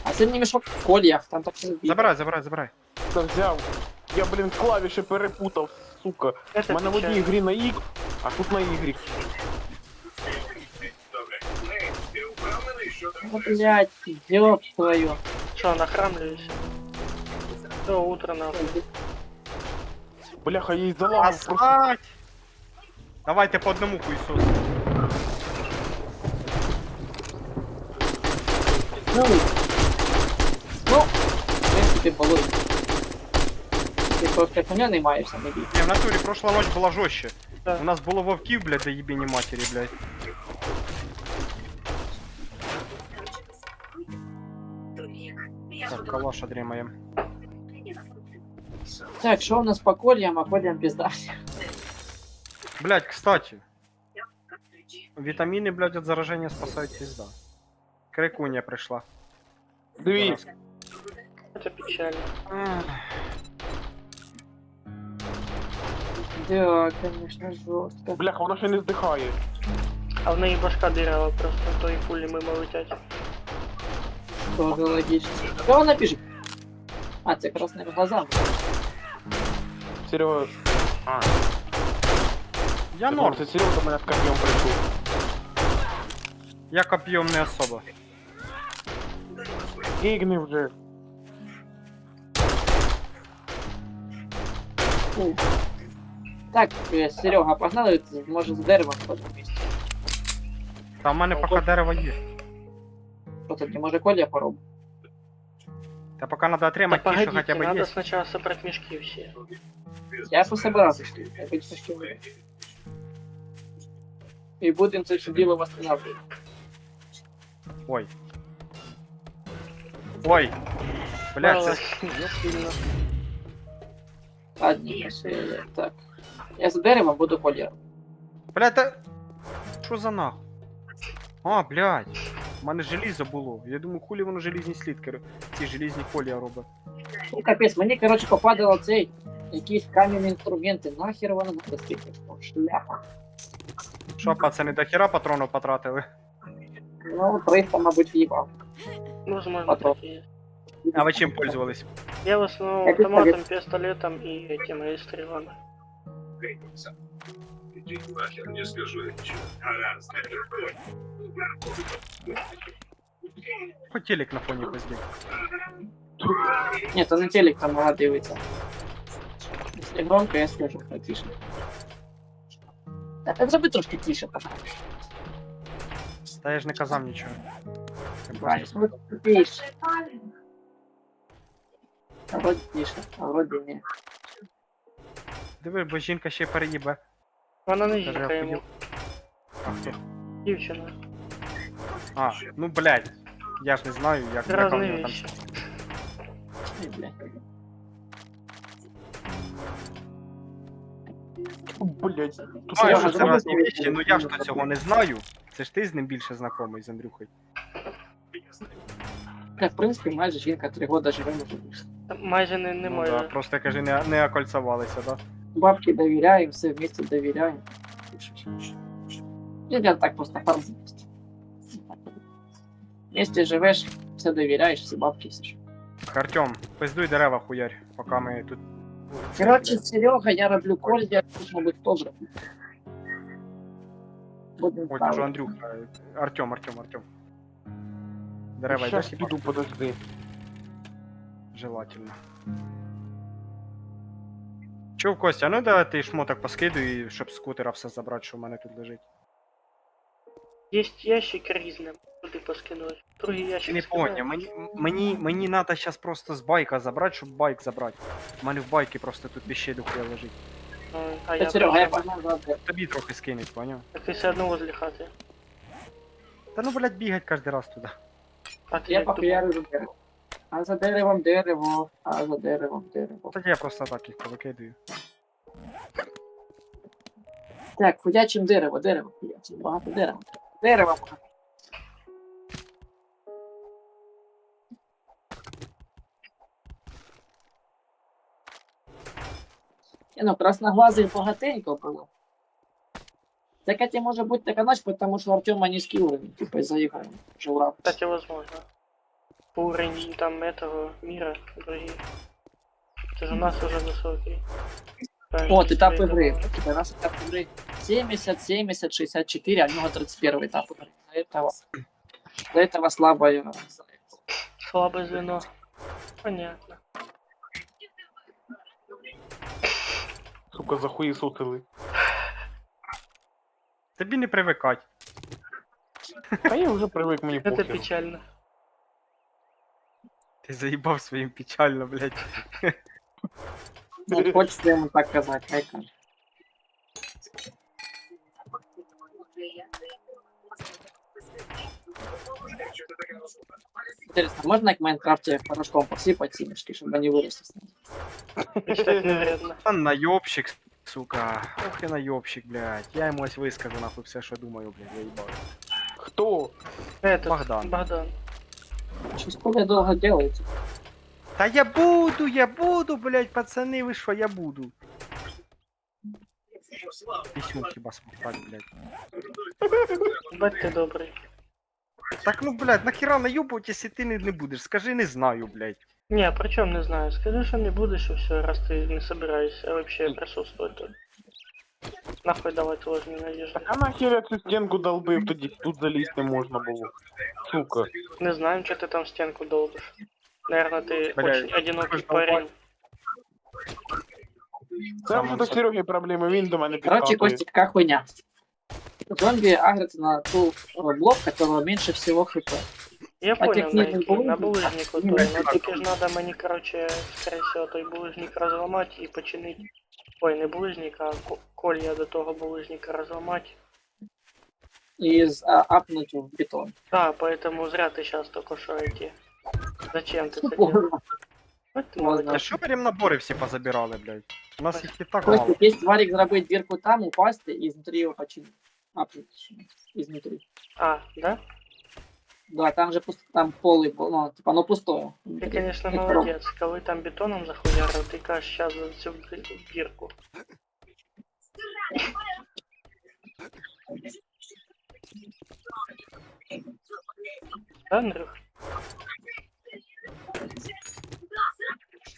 B: А це мені мішок в кольях, там так все збіг.
C: Забирай.
G: Та взяв. Я, блін, клавіші перепутав, сука.
A: Это
G: У мене в одній
A: печально.
G: грі на X, а тут на Y.
B: Ну, блядь, ёб твою.
A: Что, нахрамливайся? Все, утро нахуй.
G: Бляха, їй залагав просто.
C: Асфальт! Давайте по одному хуйсосу.
B: Ну, в принципі, було. Ти просто коня не маєшся, не бій.
C: Не, в натурі прошла ночь була жорстче.
A: Да.
C: У нас було вовків, блядь, до єбіні матері, блядь. Так, калаш отримаємо.
B: Так, що у нас по кольям, а кольям пізда.
C: Блядь, кстати. Вітаміни, блядь, від зараження спасають пізда. Крикуня прийшла.
G: Дві.
A: Это печально.
C: Ах,
B: Да, конечно, жорстко.
G: Бляха, вона ще не здихає.
A: А в неї башка дырява просто, то і пулі мимо летять.
B: Тоже логично. Що вона пише? А, це красними глазами.
G: Серега. А,
C: Я
G: ну,
C: норм,
G: це Серега до мене з коп'єм прийшов.
C: я коп'єм не особо.
G: Гігни вже.
B: Фу. Так, Серега, погнали, може з деревом в одному місці.
C: Та в мене поки дерево є.
B: Що тоді, може Коля поробить?
C: Та поки треба
A: Да
C: отримати ті, що
A: погодите,
C: хоча б
A: надо
C: є.
A: сначала собрать мешки все.
B: Я пособирав, я більше що не. І будемо це все діло восстанавливати.
C: Ой. Ой. Блядь, це...
A: Не сильно.
B: Ладно, так. Я з деревом буду Коля.
C: Блядь, та... Що за нахуй? А, блядь. У мене желізо було. Я думаю, хулі воно желізні слідки, ці желізні колія робить.
B: Ну капець, мені, коротше, попадало цей якісь кам'яні інструменти. Нахер воно надо стільки? Шляпа.
C: Що, пацани, до хіра патронів потратили?
B: Ну, 300, мабуть, в'їбав.
A: Возможно,
B: Потом.
A: так и есть.
C: А ви чим пользовались?
A: Я в основном
B: Я
A: автоматом, пистолетом и этим и стрелами.
C: Хоч телек на фоні пизди.
B: Ні, то не телек там мала дивиться. Якщо громко, я скажу, хай тише. Так, зроби трошки тише, пожалуйста.
C: Та я ж не казав нічого. Я
B: Давай,
C: просто
B: ну, тише. А вроді тише, а вроді ні.
C: диви, бо жінка ще переїбе.
A: Вона не
C: Каже,
A: жінка
C: я
A: йому.
C: поїв. А хто?
A: Дівчина.
C: А, ну блядь. Я ж не знаю, як яка в
A: Разные
C: нього там.
A: вещи.
B: Ні, бля.
G: Блять.
C: Знаю,
B: Серега,
C: що це
B: зроби
C: разні
B: свої
C: вещі, ну я ж то цього не знаю. Це ж ти з ним більше знайомий, з Андрюхою.
B: Бля, в принципі, майже жінка 3 года живе на тут.
A: Майже не
C: Ну,
A: моє.
C: да, просто кажи, не окольцевалися, да?
B: Бабки довіряємо, все вместе довіряємо. І я так просто фарму. Вместе живеш, все довіряєш, всі бабки, все що.
C: Артем, пиздуй дерева хуярь, поки ми тут.
B: Короче, Серега, я роблю колья, тут, мабуть, теж роблю. Будемо
C: Ой, кажу,
B: ставити.
C: Андрюха. Артем. Дерева
G: Щас
C: йдеш,
G: піду, подожди.
C: желательно. Чув, Костя, ну да ти шмоток поскидуй, щоб з скутера все забрати, що в мене тут лежить.
A: Есть ящик різним, туди поскинуть. Другий
C: Ти
A: ящик
C: не
A: скидаю.
C: поняв, мені надо зараз просто з байка забрати, щоб байк забрати. У мене в байки просто тут вещей дохуя лежить.
A: Ой, А
B: Та,
A: я
B: Серега, я
A: просто-
B: погнав за
C: Тобі трохи скинуть, поняв?
A: Так ти все одно возле хати.
C: Та ну, блядь, бігать кожен раз туди.
A: Так,
B: Я
A: як думав.
B: похуярю за дерево. А за деревом дерево, а за деревом дерево.
C: Тоді я просто так їх повикидаю.
B: Так, ходячим дерево ходячим, багато дерева. Дерево багато. Ну, красноглазих багатенько було. Це, кстати, може бути така ночь, тому що у Артема низький уровень, типу, за його жура.
A: Кстати, возможно. Уровень там этого мира другие. Это же у нас уже высокий.
B: От, етап ігри. Типа, у нас етап ігри 70, 70, 64, а в нього 31 етап ігри. До этого слабое.
A: Слабое звено. Понятно.
G: Сука, захуєсутили.
C: Тобі не привикать.
G: Та я вже привик, мені
A: Это
G: похер.
A: печально.
C: Ти заїбав своїм печально, блядь.
B: Ну, хочеться йому так казати, хай каже. Интересно, можно к Майнкрафте порошком посыпать семечки, чтобы они выросли?
A: Мечтать не вредно.
C: А найобщик, сука. Ох і найобщик, блядь. Я йому ось вискажу нахуй все, що думаю, блядь, я їбав.
G: Хто?
A: Этот,
C: Богдан.
A: Богдан.
B: Что сколько долго делаете?
C: Та я буду, блядь, пацани, ви що, я буду. Пісюн хіба смоктать, блядь.
A: Бать ты добрый.
C: Так ну, блядь, нахіра наїбувати, якщо ти не будеш? Скажи, не знаю, блядь.
A: Не, причем не знаю. Скажи, что не будешь и все, раз ты не собираешься вообще присутствовать тут. Нахуй давать ложные надежды.
G: А нахер я цю стінку долбив, тоді тут залізти можна було. Сука.
A: Не знаем, что ты там стенку долбишь. Наверное, ты
C: Бля,
A: очень одинокий
C: что ж
A: парень.
G: Це вже до Сереги проблеми, він до мене
B: Короче,
G: підкатує.
B: Костик, какая хуйня. Зомби агрятся на ту блок, которого меньше всего хп.
A: Я
B: А
A: понял,
B: технический
A: на
B: булыжник?
A: булыжнику
B: Не,
A: той,
B: не
A: но
B: так.
A: тільки ж надо мені, короче, скорее всего, той булыжник розламати і починити. Ой, не булыжник, а колья до того булыжника розламати.
B: И апнуть в бетон.
A: Да, поэтому зря ты сейчас только что эти. Зачем ты это делаешь?
B: Ладно.
A: Вот ты
C: А
A: молодец.
C: що ви набори всі позабирали, блядь? У нас їх і так мало.
B: Костик, есть варик зробить дырку там, упасть и изнутри его починить. Апнуть изнутри.
A: А, да?
B: Да, там же там пол, ну, типа, оно пустое.
A: Ты, конечно,
B: Как
A: молодец. Коли там бетоном захуярил, ты кажешь, сейчас за всю дырку. Да, Андрюх?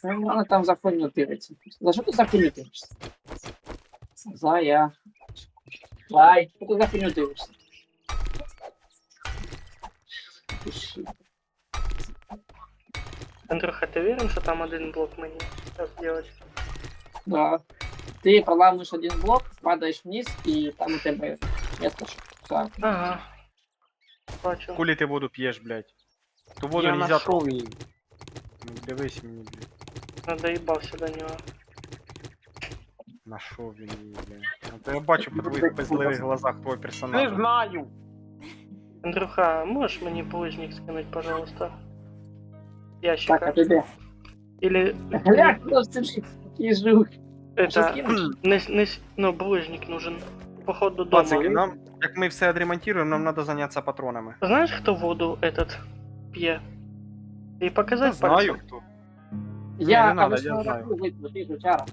B: Ну, она там за хуйню тырится. За что ты за хуйню тыришься? Зая. Зай, что ты за хуйню тыришься? Пиши.
A: Андрюха, ты уверен, что там один блок мне сейчас делать?
B: Да. Ты проламываешь один блок, падаешь вниз, и там у тебя место. Всё.
A: Ага. Бачу.
C: Кулі ти воду п'єш, блядь. Ту воду
G: Я
C: нельзя
G: нашов
C: трогати.
G: її.
C: Ну, дивись мені, блядь.
A: Надоебался до него.
C: Нашов він її, блядь. Ну, то я бачу по твоїх пизливих глазах твого
G: Не
C: персонажа.
G: знаю.
A: Андрюха, можешь мне булыжник скинуть, пожалуйста?
B: Так,
A: Ящика.
B: а тебе?
A: Или
B: Бля, кто ж ты такие жук?
A: это... Ну, булыжник нужен. Походу дома.
C: Пацики, нам, як ми все відремонтуємо, нам треба зайнятися патронами.
A: Знаешь, кто воду этот пье? И
C: Не
A: показать
C: знаю
A: пальцем?
C: хто.
B: Я
C: не надо,
B: обычно
C: я знаю.
B: раку выпью, ты жучара.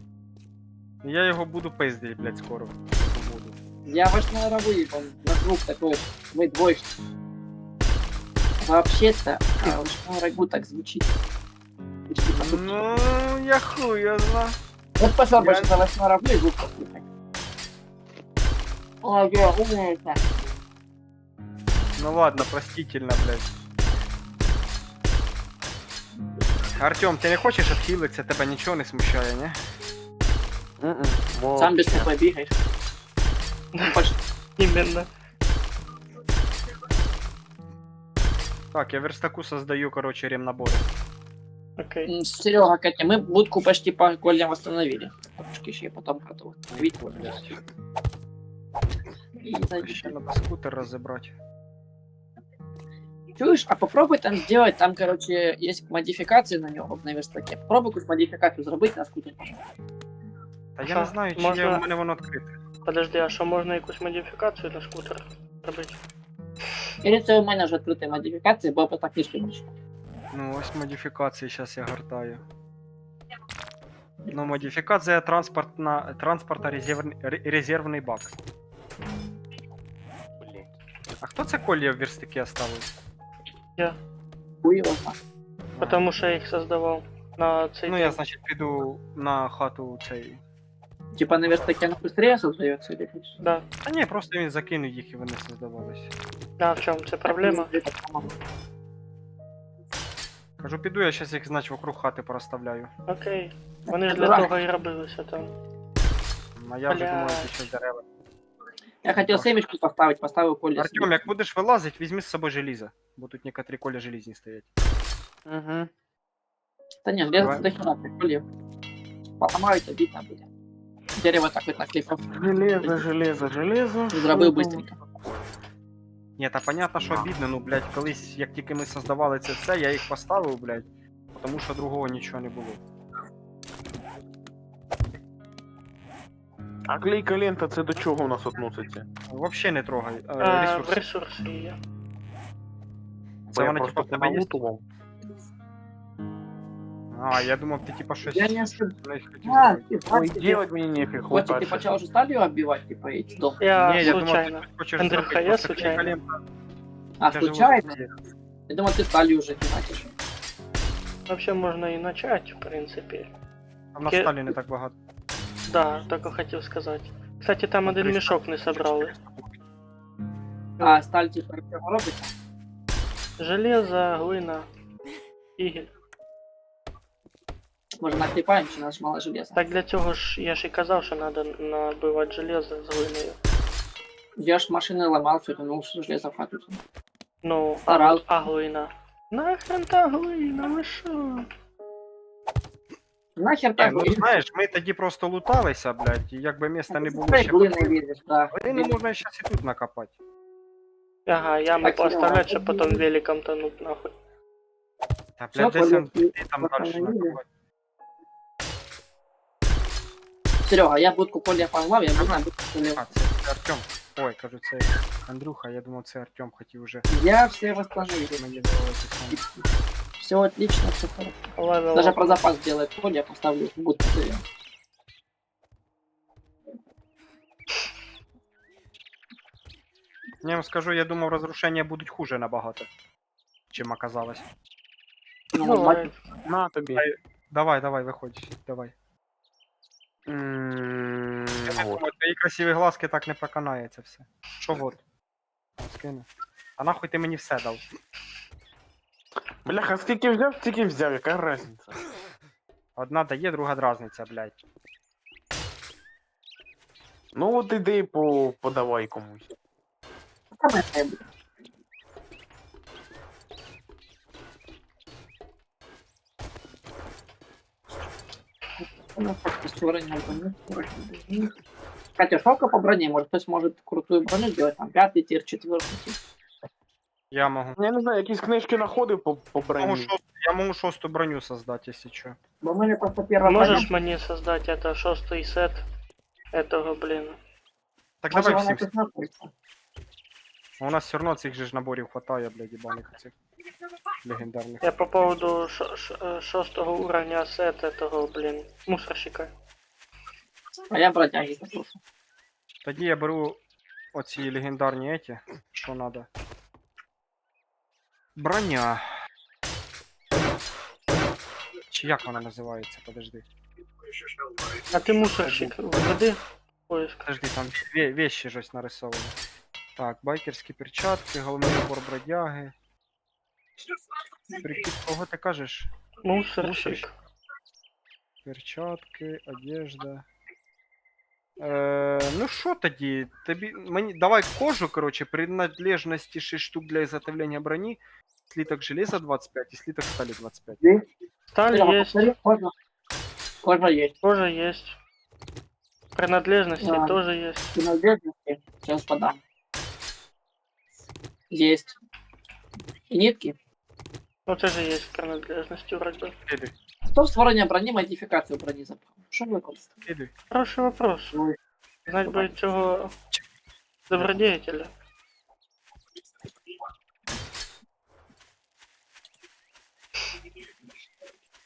C: Я його буду пиздить, блядь, скоро. Буду.
B: Я овощной рабы, он на звук такой, вы двоечник. Вообще-то, овощной рагу так звучит. Почти по сути.
C: Ну, я хуй, я знаю.
B: Вот пошел
C: я-
B: больше за овощной рабы и звук послушай. Ой, я умница.
C: Ну ладно, простительно, блядь. Артем, ти не хочеш відхилитися, тебе нічого не смущає, ні?
B: Сам без тобой бегаешь. Ну, почти.
A: Именно.
C: Так, я верстаку создаю, короче, ремнабори.
A: Окей.
B: Серега, Катя, мы будку почти по колям восстановили. Трошки ще потом готовы. Видно,
C: Блядь.
B: и зайди.
C: Ще треба скутер розібрати.
B: Чуешь, а попробуй там сделать, там, короче, есть модификации на него на верстаке. Попробуй какую-то модификацию зробити на скутере.
C: Та я
A: Що,
C: не знаю, чи
A: можна-
C: є в мене воно відкрите.
A: Подожди, а що можна якусь модифікацію на скутер робити?
B: Или це у мене вже відкриті модифікації, бо по книжки бачу.
C: Ну, ось модифікації, зараз я гортаю. Ну, модифікація транспорта резервний бак. А хто це колія в верстакі оставив?
B: Хуй його знає.
A: Потому що я їх создавав на цей
C: Ну,
A: день.
C: я, значить, піду на хату цей.
B: Типа на верстаке оно быстрее создается или что?
A: Да.
C: Та ні, просто він закинув їх і вони создавалися.
A: А в чому це проблема?
C: Кажу, піду, я зараз їх, значить, вокруг хати порозставляю.
A: Окей. Вони ж для
B: Дурак.
A: того і робилися там.
C: А я вже
A: Бля.
C: думаю, які ще дерева.
B: Я хотел семечку поставить, поставил колес.
C: Артем, як будеш вилазить, візьми з собою желізо. Бо тут некоторі коля желізні стоять.
G: Угу.
B: Да нет, железо
C: Давай.
B: до хера, прикольно. Поломают, обидно будет. Дерево так вот наклепал.
G: Железо.
B: Зробив быстренько.
C: Ні, та понятно, що бідно, ну, блядь, колись, як тільки ми создавали це все, я їх поставив, блядь, тому що другого нічого не було.
G: А клейка лента це до чого у нас относиться?
C: Вообще не трогай.
A: А, в
C: Ресурси.
A: ресурси є.
C: Це
G: Я
C: вони,
G: просто
C: типа, в тебе є?
G: налутував.
C: А, я думав, ти типа щось
B: Я не ошибся.
C: не хотів
B: А,
C: зробити.
B: ты,
G: Ой,
B: Костя,
G: делать мені нефіг,
B: Костя, ты
G: хватать.
B: почал уже сталью оббивать, типа, эти дом?
A: Я
C: Ні, я думав,
A: случайно.
C: ти хочеш
A: Андрюха,
C: зробити
A: я
C: просто
A: случайно.
C: клейка лента,
B: А,
C: тяжело
B: случайно?
C: зробити.
B: Я думал, ты сталью уже фигачишь.
A: Вообще можно и начать, в принципе.
C: А в нас
A: Ке-
C: сталі не так багато.
A: Да, только хотел сказать. Кстати, там
C: Ну,
A: один
C: 300.
A: мешок не собрали.
B: А сталь типа чого робиться?
A: Железо, глина, игель.
B: Може накліпаємо, чи нас мало железа?
A: Так для цього ж я ж і казав, що треба набивати железо з глиною.
B: Я ж машини ламав, вернув железо в хату.
A: Ну,
B: Старав.
A: а глина? Нахрен та глина, ви що?
B: Нахер
C: Ні,
B: так
C: ну знаєш, ми тоді просто луталися, блядь, і якби міста не було
B: Хай
C: ще.
B: глини візьмеш, да.
C: Глини можна зараз і тут накопати.
A: Ага, яму
B: Так,
A: поставлять,
B: Серега,
A: щоб потім великом тонуть нахуй.
C: Та,
B: Все,
C: блядь, десь
B: Коля,
C: он,
B: ти
C: ти там
B: пока
C: далі
B: не їдеш?
C: накопати.
B: Серега, я будку поля погнав, я буду на будку поля.
C: А, це Артем. Ой, кажу, це Андрюха, я думав, це Артем хотів уже
B: Я все восстановил.
C: мені давати сам.
B: Все отлично, все хорошо.
A: Левел
B: Даже
A: ап.
B: про запас делает поле, я поставлю в будку поля.
C: Я вам скажу, я думав, розрушення будуть хуже набагато, чим оказалось.
B: Ну,
A: Буває.
G: На тобі.
C: Давай, виходь, давай. Я
G: Вот.
C: думаю, твої красиві глазки так не проканає це все. Що вот? Скину. А нахуй ти мені все дав?
G: Бляха, скільки взяв, стільки взяв, яка разниця?
C: Одна дає, друга дразниця, блядь.
G: Ну от іди подавай комусь.
B: Самое хлеб. У нас так створення броні. Кстати, шока по броне. Может, кто-то может крутую броню сделать, там, 5-й тир, 4-й тир.
C: Я можу.
G: Я не знаю, якісь книжки знаходив по броні.
C: Я можу шосту броню создати, якщо що.
B: Бо в мене просто перша
A: Можешь мне создать это 6-й сет этого, блин?
C: Так
B: Може,
C: давай
B: вона
C: всім.
B: тут знаходиться.
C: У нас все одно цих же ж наборів хватає, блядь, ебаних цих легендарних.
A: Я по поводу 6-го уровня сет этого, блин, мусорщика.
B: А я бродяги попрошу.
C: Тоді я беру оці легендарні еті, що надо. Броня. Чи як вона називається? Подожди.
A: А ты мусорщик, введи поиск.
C: Подожди, там вещи щось нарисовані. Так, байкерські перчатки, головний убор бродяги. Прикид, кого ти кажеш?
A: Мусорщик.
C: Перчатки, одежда. Ну що тоді? Тобі. Мені. Давай кожу, короче, принадлежності 6 штук для изготовления брони, слиток железа 25 и слиток стали 25.
A: Сталь
B: Серега,
A: есть,
B: повтори, кожа. Кожа есть.
A: кожа есть. Принадлежности
B: Да.
A: тоже есть.
B: Принадлежности. Сейчас подам. Есть. И нитки.
A: Ну це же есть принадлежности вроде.
C: Іди,
B: Хто створення броні, модифікацію броні запав? Що ви використовуєте?
C: іди.
A: Хороший вопрос.
B: Ну,
A: Знать бы цього добродетеля.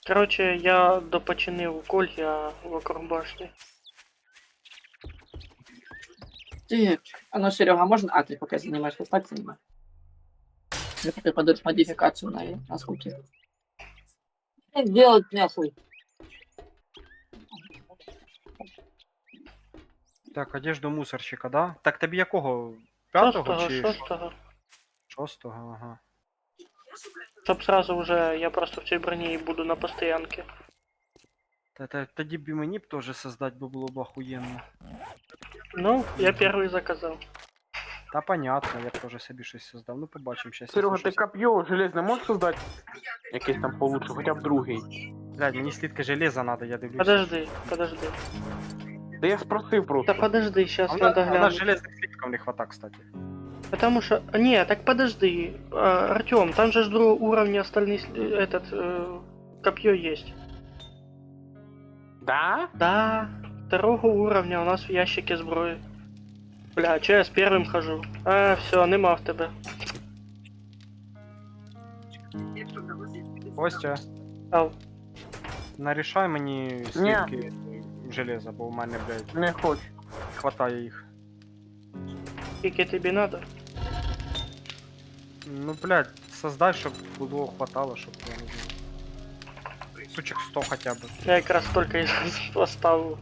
A: Короче, я допочинив колья вокруг башни.
B: Так, а ну, Серега, можно? А, ты пока занимаешься, так занимай. Я пока подать модификацию на звуки. Делать нахуй.
C: Так, одежду мусорщика, да? Так тобі якого? П'ятого
A: Шостого,
C: чи
A: шостого.
C: шостого? Ага.
A: Чтоб сразу уже я просто в цій броні і буду на постоянке.
C: Тоді б і мені б теж создать би було б охуєнно.
A: Ну, я первый заказал.
C: Та понятно, я б теж собі щось создав. Ну побачимо щас.
G: Серега,
C: якщо
G: ти
C: щось.
G: коп'є железне можеш создати? Якийсь там получше, хоча б другий.
C: Блядь, мені слідки железа надо, я дивлюсь.
A: Подожди.
G: Да я спросив
A: Да
G: просто.
A: подожди, сейчас
C: А
A: надо
C: у нас
A: глянуть.
C: железних слідків не хвата, кстати.
A: Потому что... Не, так подожди. Артем, там же с другого уровня остальные... Копье есть.
G: Да?
A: Да. Второго уровня у нас в ящике зброї. Бля, че я с первым хожу? А, все, нема в тебе.
C: Костя,
A: Ау.
C: нарішай мені слідки железа, бо у мене, блядь,
G: Не хочу.
C: хватає їх.
A: Скільки тобі надо?
C: Ну, блядь, создай, щоб було хватало, щоб я не знаю. штучек 100 хотя бы.
A: Я якраз тільки із поставив.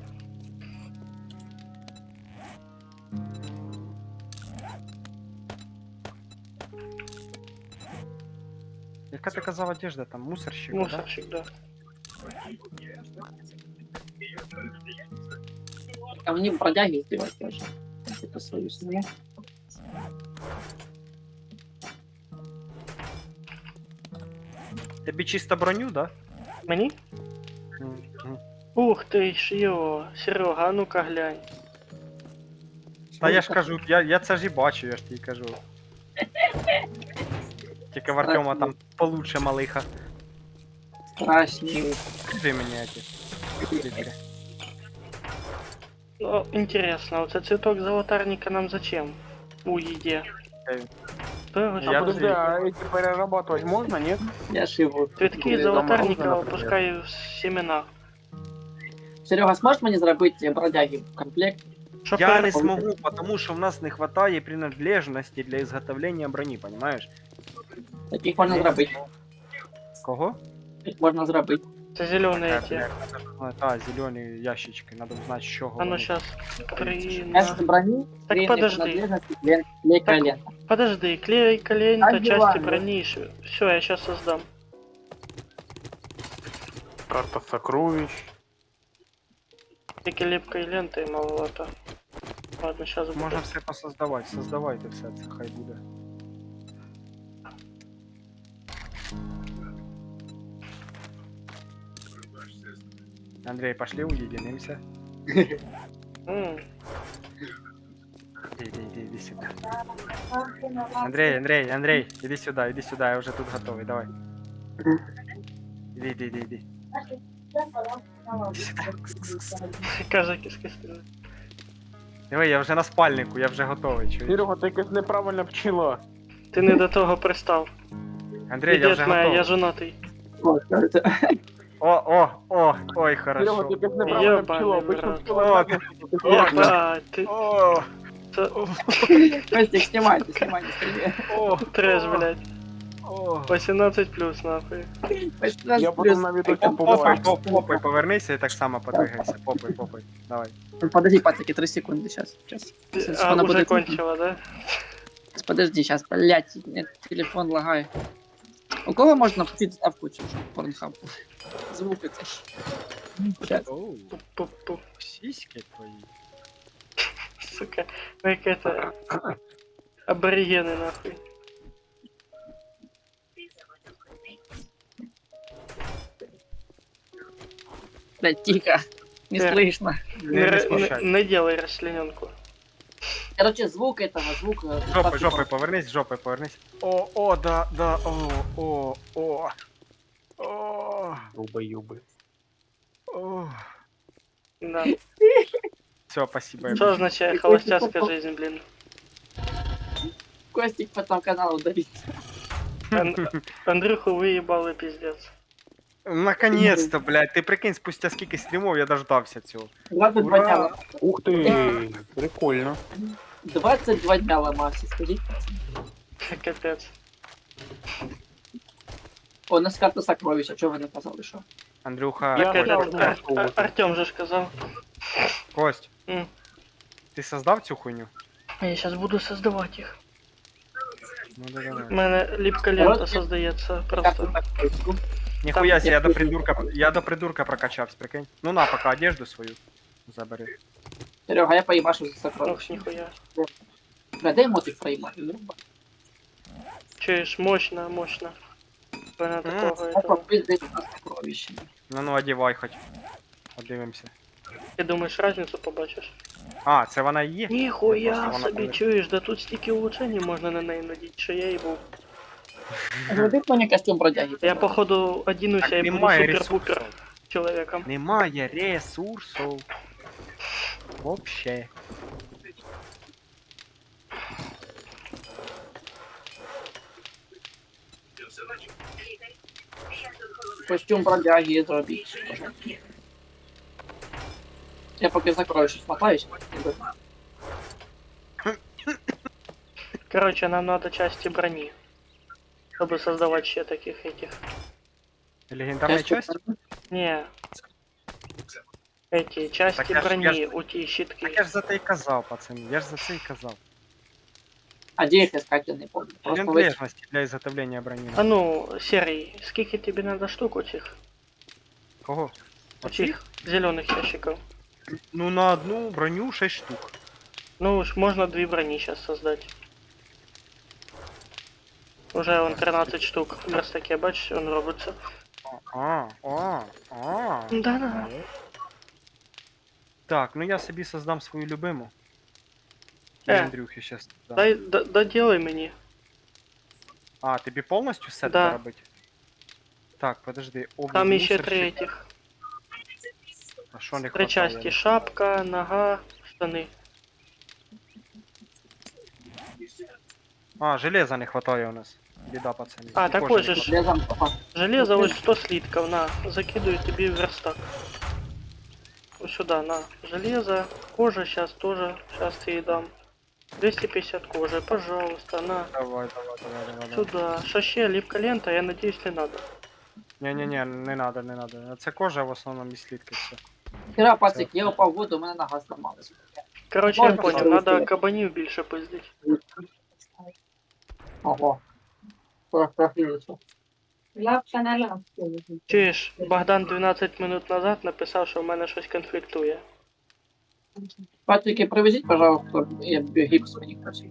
C: Яка ти казав одежда там? Мусорщик, да?
A: Мусорщик, да.
B: А мені бродяги збивати теж. Типу свою сім'ю.
C: Тобі чисто броню, да?
A: Мені?
C: Мгм.
A: Ух ти ж йо, Серега, а ну-ка глянь.
C: Та я ж кажу, я це ж і бачу, я ж тобі кажу. Тільки в Артема там получше малиха.
B: Страшні.
C: Скажи мені эти. цифри.
A: Ну, интересно, вот этот цветок золотарника нам зачем? У еде. Кто его
C: Я
A: там
C: тут,
A: посадил?
G: А эти перерабатывать можно, нет?
B: Я ж його.
A: Цветки
G: Или
A: золотарника
G: заморозено, например.
A: выпускаю в семена.
B: Серега, зможеш мені зробити бродяги в комплект?
A: Чтоб
C: Я
A: я-
C: не смогу, потому что у нас не хватает принадлежности для изготовления брони, понимаешь?
B: Таких можна зробити.
C: Кого?
B: Їх можна зробити.
A: Это зеленые эти.
C: А, зеленые ящички, надо узнать, с чего.
A: А ну
C: вони.
A: сейчас.
B: Части броні,
A: Так
B: клеєння
A: подожди.
B: принадлежності, клейка
A: Так.
B: лента.
A: Подожди, клейка лента,
B: А,
A: части
B: дела,
A: брони. Все, я сейчас создам.
G: Карта сокровищ.
A: Только липкой ленты маловато. Ладно, сейчас буду.
C: Можна все посоздавати, создавайте все це, хай буде. Андрей, пошли уединимся.
A: М,
C: Иди сюда. Андрей, иди сюда, я уже тут готовый, давай. Иди. Иди сюда.
A: Кажа киска стріляє.
C: Давай, я вже на спальнику, я вже готовий, чуєш?
G: Серега, ты якась неправильна пчела.
A: Ти не до того пристав.
C: Андрей, я вже
A: Ідець моя, я
C: готовий.
A: женатий.
B: О, кажете.
C: Ой,
G: Серега,
C: хорошо.
G: ты якась неправильна
A: Єбаний
G: пчела.
A: в
G: Обычно
A: рот.
G: пчела
C: О,
A: Єбать, ти
C: О,
B: Костик, знімайте, стріляй.
A: треш, блядь.
C: о.
A: 18+, нахуй.
G: Я потім на відосі побачу.
C: Попой повернися і так само подвигайся. Попой. Давай.
B: Подожди, пацаки, 3 секунды, сейчас.
A: А, уже кончила, да?
B: Подожди, сейчас, блядь, нет, телефон лагает. У кого можно включить ставку, что порнхаб? Звук это. Сейчас.
C: Оу,
A: Пу-пу-пу.
C: сиськи твої.
A: Сука, вы какая-то аборигены, нахуй.
B: Блядь, тихо. Не
A: Так.
B: слышно.
C: Не смущай.
A: Не делай расчлененку.
B: Короче, звук этого, звук...
C: Жопой повернись, жопой повернись. О, да, о.
G: Долбоёбы.
A: Да.
C: Все, спасибо.
A: Что означает холостяцкая жизнь, блин?
B: Костик потом канал удалит.
A: Андрюху выебал и пиздец.
C: Наконец-то, блядь, ти прикинь, спустя скільки стрімов я дождався цього.
B: 22 дня
C: Ура!
B: ломался.
G: Ух ты, прикольно.
B: 22 дня ломался, скажите.
A: Капец.
B: О, у нас карта сокровища, что вы наказали, что?
C: Андрюха,
G: Я
A: Так
G: хотел
A: этот,
G: знать,
A: Артем же сказал.
C: Кость,
A: М.
C: ти создав цю хуйню?
A: Я сейчас буду создавать их.
C: Ну
A: У
C: давай.
A: мене липка лента
B: Вот.
A: создается
B: Карта
A: просто.
B: сокровища.
C: Ніхуя себе, я до придурка прокачався, прикинь. Ну на, пока одежду свою забери.
B: Серега, я поебашу за сокровища.
A: Ох, нихуя.
B: Бля, дай мотик проебать.
A: Чуешь, мощно. Понятно, такого
B: Опа,
A: этого.
B: пиздец, у нас сокровища.
C: Ну, одівай хоч. Подивимося.
A: Ти думаєш, разницу побачиш?
C: А, це вона і є?
A: Ніхуя
C: Просто вона
A: собі,
C: коли-
A: чуєш, да тут стільки улучшень можна на неї надіти, що я і був.
B: Зроби мені костюм бродяги.
A: Я походу одінуся
C: Так
A: і буду
C: немає
A: супер-пупер
C: ресурсів.
A: чоловіком.
C: Немає ресурсів. Вообще.
B: Костюм бродяги зробіть. Я поки сокровища смотаюсь.
A: Короче, нам надо части брони, чтобы создавать ще таких этих.
C: Легендарная часть?
A: Не. Эти части
C: Так я ж-
A: брони,
C: я ж-
A: у ті щитки.
C: Так я ж за це і казав, пацани, я ж за це і казав.
B: А где их искать, я не помню. Просто вы...
C: Принадлежності для изготовления броні.
A: А ну, серий, скільки тобі надо штук оцих?
C: Кого?
A: Оцих зеленых ящиков.
C: Ну на одну броню 6 штук.
A: Ну уж можно 2 брони сейчас создать. Уже он 13 штук в верстаке, бачиш, он робиться.
C: А.
A: Да-да.
C: Так, ну я собі создам свою любиму. І Андрюхи щас. Да.
A: Доделай мені.
C: А, тобі повністю сет
A: Да.
C: робити? Так, подожди. Обувь,
A: Там еще
C: мусорщик.
A: 3 этих.
C: А що не
A: 3
C: хватає?
A: части. Шапка, нога, штаны.
C: А, железа не хватає у нас. Біда, пацани.
A: А,
C: І
A: так
C: кожи
A: ось
C: не
A: же ж.
C: хватає.
B: Железом, опа.
A: Железо ось 100 слитков, на, закидываю тебе в верстак. Вот сюда, на. Железо, кожа сейчас тоже, сейчас тебе дам. 250 кожи, пожалуйста, на.
C: Давай.
A: Сюда. Шаще, липкая лента, я надеюсь, не надо.
C: Не-не-не, не надо. Це кожа в основному і слідки все.
B: Вчера, пацик, я упал в воду, у меня нога сломалась.
A: Короче, я
B: Можно
A: понял,
B: просто
A: надо кабанів більше пиздить.
B: Ого. Профилиться.
F: Лапша на лапшу.
A: Чуєш, Богдан 12 минут назад написав, що в мене щось конфліктує.
B: Патрики, привезите, пожалуйста, я гипс у них просил.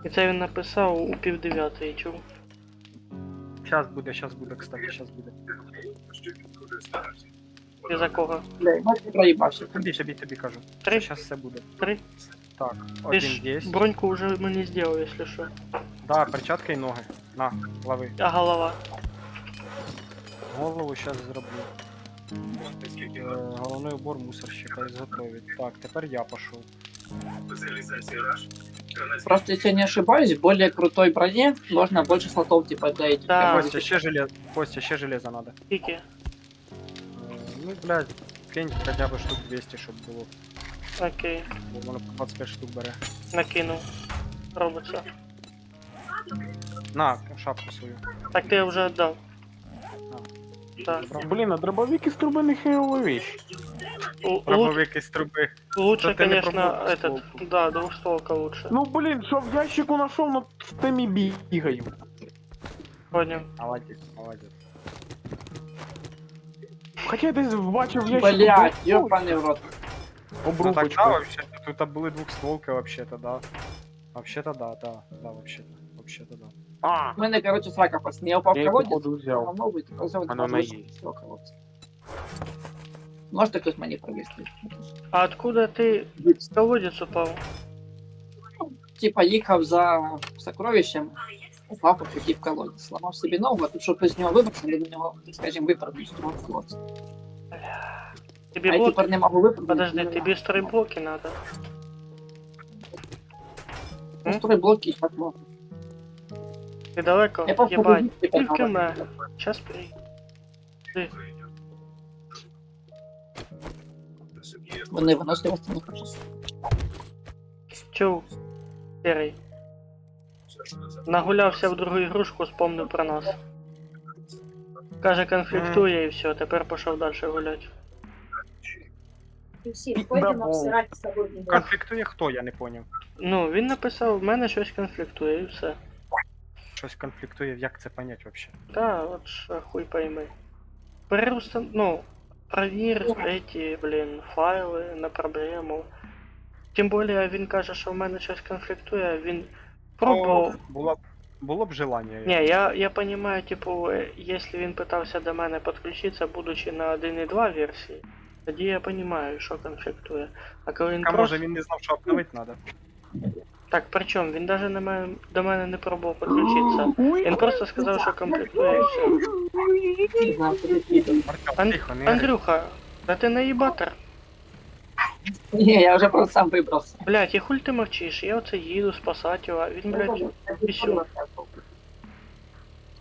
A: І це він написав у 8:30, чув.
C: Щас буде, кстати, щас буде.
A: І за кого?
B: Бля, мать, проебался.
C: Тобі кажу.
A: Три?
C: Щас все буде.
A: 3?
C: Так,
A: Ти
C: один
A: ж
C: есть.
A: броньку вже мені зробив, якщо що.
C: Да, перчатка і ноги. На, лови.
A: А голова?
C: Голову щас зроблю. Головний убор мусорщика изготовить. Так, тепер я пошел.
B: Просто, если я не ошибаюсь, в более крутой броне можно больше слотов, типа, для этих.
A: Да.
C: Костя, ще железо надо.
A: Скільки?
C: Ну, блядь, кинь хоча б штук 200, щоб було.
A: Окей,
C: Бо воно по 25 штук бере.
A: накинув. Робиться.
C: На, шапку свою.
A: Так ти вже віддав. Так.
G: Блін, а дробовик із труби не хейлова вещь.
C: Пробовик із труби.
A: Лучше,
C: Та ти не
A: конечно,
C: пробував
A: этот,
C: двустволку.
A: да, двухстволка лучше.
G: Ну блін, що в ящику нашов, ну з тими бігаємо.
A: Понял.
C: Молодець.
G: Хоча я десь бачив в ящику.
B: Блять, ёбаный в рот.
C: Ну так
G: Обрубочку.
C: да, вообще-то, тут були двухстволки, вообще-то, да. Вообще-то да, вообще-то да.
G: А,
B: У мене, короче, срака пацаны. Я упал в
G: я їх,
B: колодец.
G: походу взяв.
B: а новый, так взял,
G: Оно на
B: вышел,
G: ей.
B: всё, колодец. Можете хтось мені провести?
A: А откуда ти
B: Гипс.
A: в колодец упав?
B: Типа їхав за сокровищем, упав по путі в колодец. Сломав собі ногу, а тут щоб з нього вибратися, я до нього, так скажем, випрыгнув з того колодця.
A: Тобі
B: А я
A: блоки?
B: тепер не можу випрыгнути.
A: Подожди, тобі стройблоки надо.
B: Построй блоки і хатмо.
A: Ти далеко?
B: Я просто
A: Єбать.
B: вибіг,
A: Тільки
B: типа,
A: ме. Щас при.
B: Вони виносливості не хочуть.
A: Чув? Серий. Нагулявся в другу ігрушку, спомнив про нас. Каже, конфліктує і все, тепер пішов далі гуляти.
F: Всі
G: Да,
F: ходимо
G: бо-
F: всирати з собою.
C: Конфліктує хто, я не поняв.
A: Ну, він написав, в мене щось конфліктує і все.
C: Щось конфліктує, як це понять вообще?
A: Та, от ж хуй пойми. Ну, провір эти, блін, файли на проблему. Тим більше він каже, що в мене щось конфліктує, він пробував.
C: Було б желання.
A: Не, я понимаю, типу, якщо він питався до мене підключитися, будучи на 1.2 версії, тоді я понимаю, що конфліктує. А коли він
C: А
A: просто...
C: може він не знав, що обновити треба?
A: Так, причому, він навіть до мене не пробував підключитися. Він просто сказав, що конфліктує і все.
B: Не знаю, куди піду.
C: Артем, тихо, не
A: Андрюха, да ти наїбатор.
B: Ні, я вже просто сам вибрався.
A: Блять, і хуль ти мовчиш, я оце їду спасати його, а він, блядь, пісюн.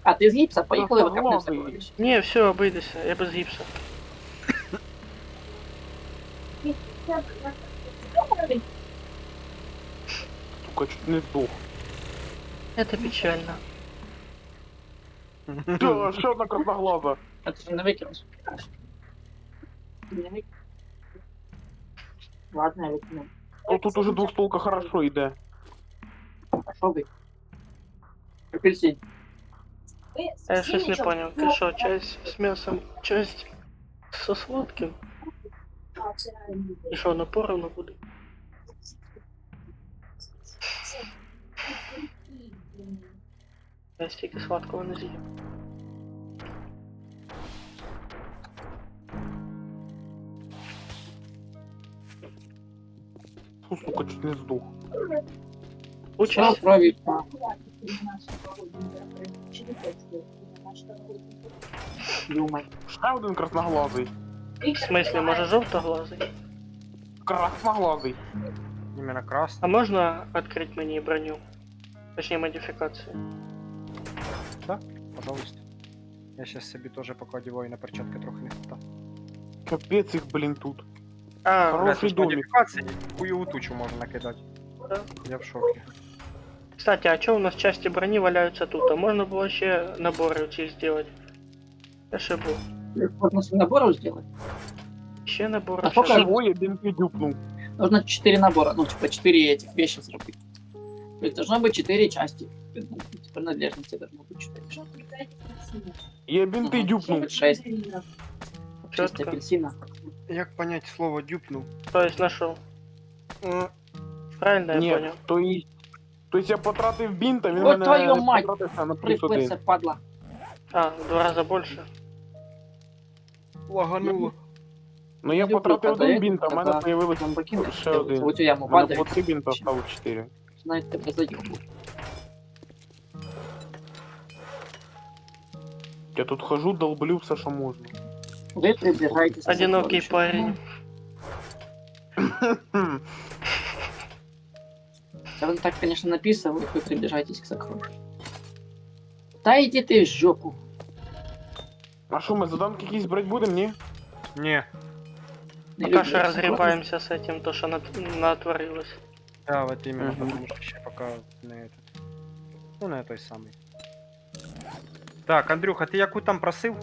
B: А ти з гіпса? Поїхали
G: Ну,
B: викопнемо
G: ладно.
B: сокровище.
A: Не, все, обійдеся, я без гіпса.
G: сука, чуть не здох.
A: Это печально.
G: Що, ще одна красноглаза.
B: А ты же не выкинешь? Не выкинешь. Ладно, я выкину.
G: О, тут уже двухстволка хорошо йде.
B: Пошел бы. Апельсин.
A: Я щось не понял. Ты что, часть с мясом, часть со сладким? И что, на поровну будет? Я стільки сладкого не з'їм.
G: Фу, сука, чуть не здох.
B: Что
A: Учись.
B: крови? Думай.
G: Ще один красноглазий.
A: В смысле, може жовтоглазий?
G: Красноглазий.
C: Іменно красно.
A: А можна відкрити мені броню? Точніше модифікацію.
C: Пожалуйста. Я сейчас собі теж поки одіваю на перчатки трохи не хвата.
G: Капець їх, блін, тут.
A: А,
G: Хороший домик.
C: Модифікації хуйову тучу можна накидати.
A: Да.
C: Я в шокі.
A: кстати, а чё у нас части брони валяются тут? А можно было еще наборы эти сделать? Ошибу.
B: Можно с наборов сделать.
A: Еще наборы.
B: А сколько
A: сейчас.
G: Чого я бінти дюпнув?
B: Нужно 4 набора, ну, типа, 4 этих вещи сделать. То есть должно быть 4 части. Принадлежности должно быть 4.
G: Я бінти дюпнув.
B: 6. 6
A: Чётко.
B: апельсина.
C: Як понять слово дюпнув?
A: То есть нашел. Правильно я
G: Ні,
A: понял?
G: то есть я потратив бінт, а він
B: О,
G: мене
B: твою мать!
G: потратився на плюс один.
B: Припырся, падла.
A: А, в 2 раза больше.
C: Лагануло.
G: Ну я
B: Люблю,
G: потратив
B: когда
G: один
B: это,
G: бінт, а в мене
B: когда
G: появилось
B: зомбаки
G: ще один.
B: Вот у яму
G: У мене
B: падает.
G: було 3 бінта, стало 4.
B: Знает, ты заебал.
G: Я тут хожу, долблю все, що можна.
B: Вы приближаетесь к
A: Одинокий
B: сокровищу.
A: парень.
G: Хм.
B: Он так, конечно, написывает, вы приближаетесь к сокровищу. Да иди ты в жопу.
G: А що, ми заданки якісь брати будемо, ні?
C: Ні.
B: Не
A: Пока
B: люблю
A: что
B: эти
A: разгребаемся с этим, то, что натворилось.
C: Да, вот именно,
G: Мгм.
C: потому что ще пока не этот. Ну, не той самий. Так, Андрюха, ти яку там просив?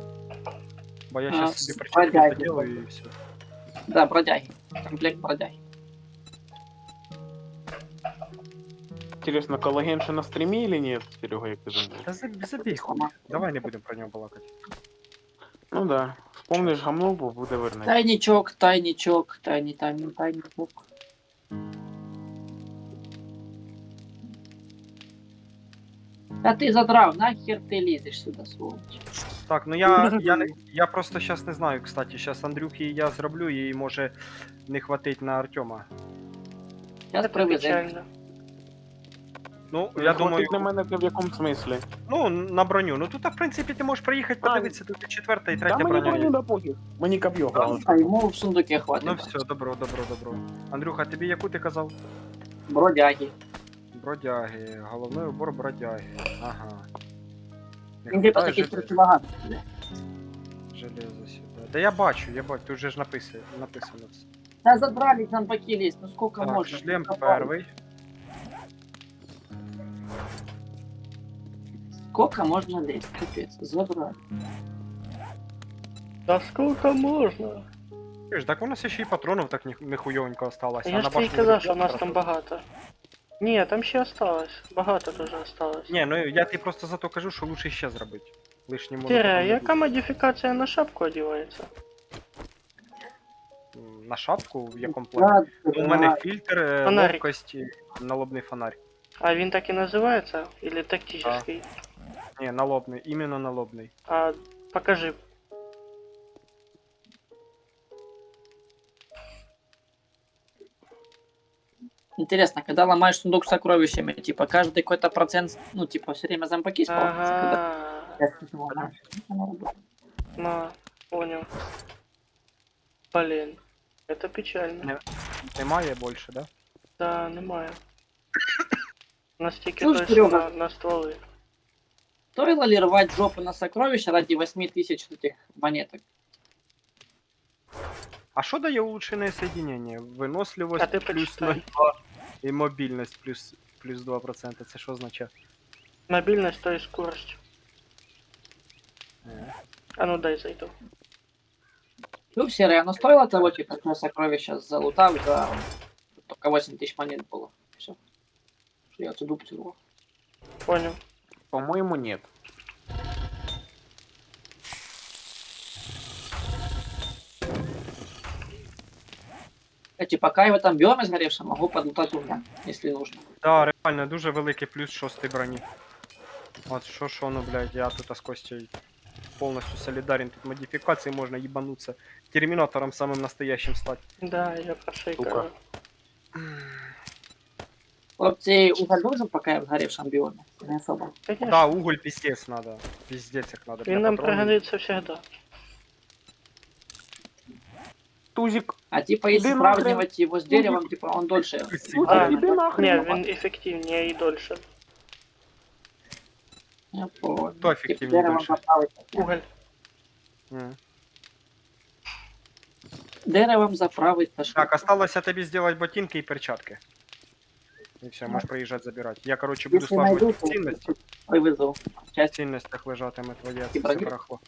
C: Бо я щас собі перчатки
B: бродяги.
C: доделаю і все.
B: сокровища. Да, бродяги. Комплект бродяги.
G: Интересно, коллаген ще на стрімі или ні, Серега, як ти думаєш?
C: Та забій хуй. Давай не будемо про нього балакати.
G: Ну да. Вспомниш гамно, бо буде вернеться.
B: Тайничок, тайничок, тайничок. Да ты задрал, нахер ты лезешь сюда, сволочь.
C: Так, ну я просто сейчас не знаю, кстати. Сейчас Андрюхи я зроблю, і може не хватить на Артема.
B: Сейчас
A: Это
B: привезем.
A: печально.
C: Ну,
G: Я
C: я думаю,
G: на мене це в якому смислі?
C: ну, на броню. Ну тут, в принципі, ти можеш приїхати, подивитися, тут і четверта, і
G: Та
C: третя
G: мені
C: броня
G: броню
C: є.
G: да пофіг. Мені коп'є головне.
B: А ему в сундуке хватит.
C: Ну все, добро. Андрюха, тобі яку ти казав?
B: Бродяги.
C: Бродяги. Головний убор бродяги. Ага. Не
B: Где
C: хватає
B: таких
C: железа,
B: противогаз?
C: железа сюди. Да я бачу, тут вже ж написано все.
B: Да задрали зомбаки лезть, ну сколько
C: Так,
B: можно?
C: шлем
B: Задрали.
C: перший.
B: Сколько можно лезть? Капец, задрали.
A: Да сколько можно?
C: Чуєш, так у нас ще й патронів так нехуйовенько осталось.
A: Я ж тобі казав, що у нас там багато. Ні, там ще осталось. Багато дуже осталось.
C: Ні, ну я тобі просто зато кажу, що лучше ще зробити. Лишньому.
A: Тіря, яка модифікація на шапку одівається?
C: На шапку в якому плані?
B: Да,
C: У мене фільтр,
A: Фонарик.
C: ловкость, і налобний фонарь.
A: А він так і називається? Или тактический?
C: Ні, налобний, іменно налобний.
A: А покажи.
B: Интересно, когда ломаешь сундук с сокровищами, типа каждый какой-то процент, ну типа все время зомбаки исполняются,
A: Ага.
B: когда...
A: Ну, понял. Блин. Это печально.
C: Немає більше, да?
A: Да, немає. Настільки
B: Слушай,
A: точно
B: Серега.
A: на стволи.
B: Стоило ли рвать жопу на сокровища ради 8000 этих монеток?
C: А що дає улучшене соединення? Виносливость
A: А ти
C: плюс
A: почитай.
C: 0,2 і мобільність плюс 2%. Це що означає?
A: Мобільність, то і скорость. А ну дай зайду.
B: Ну, серый, оно стоило того, типа, что я сокровища залутал за... Только 8 тысяч монет было. Все. Что я отсюда потерял.
A: Понял.
G: По-моему, нет.
B: Кстати, пока я в этом биоме сгоревшем, могу подлутать угля, если нужно.
C: Да, реально, дуже великий плюс 6 броні. От що, ну, блядь, я тут з Костей повністю солідарен. Тут модифікації можна їбануться. Термінатором самим настоящим стати.
A: Да, я про що й
G: Сука.
A: кажу.
B: Хлопцы, уголь нужен, пока я в сгоревшем биоме? Не особо.
A: Конечно.
C: Да, уголь пиздец надо. Пиздец як надо.
A: Він нам пригодиться всегда.
G: Тузик,
B: А типа, если
G: Иди нахрен.
B: сравнивать его с деревом, типа, он дольше.
G: Тузик,
A: А,
G: іди нахрен.
A: Ні,
G: нахуй.
A: він ефективніше і дольше.
B: Я понял.
C: Кто
B: Типа,
C: эффективнее
B: деревом
C: дольше?
B: заправить.
A: Уголь.
B: Деревом заправить пошли.
C: Так, осталося тобі зробити ботинки і перчатки. І все, можеш приїжджати забирати. Я, короче, буду
B: Если найду,
C: слажувати
B: то
C: цінності.
B: привезу.
C: В
B: Часть,
C: цінностях лежатиме твоє
B: Ти
C: це все
B: броню?
C: барахло.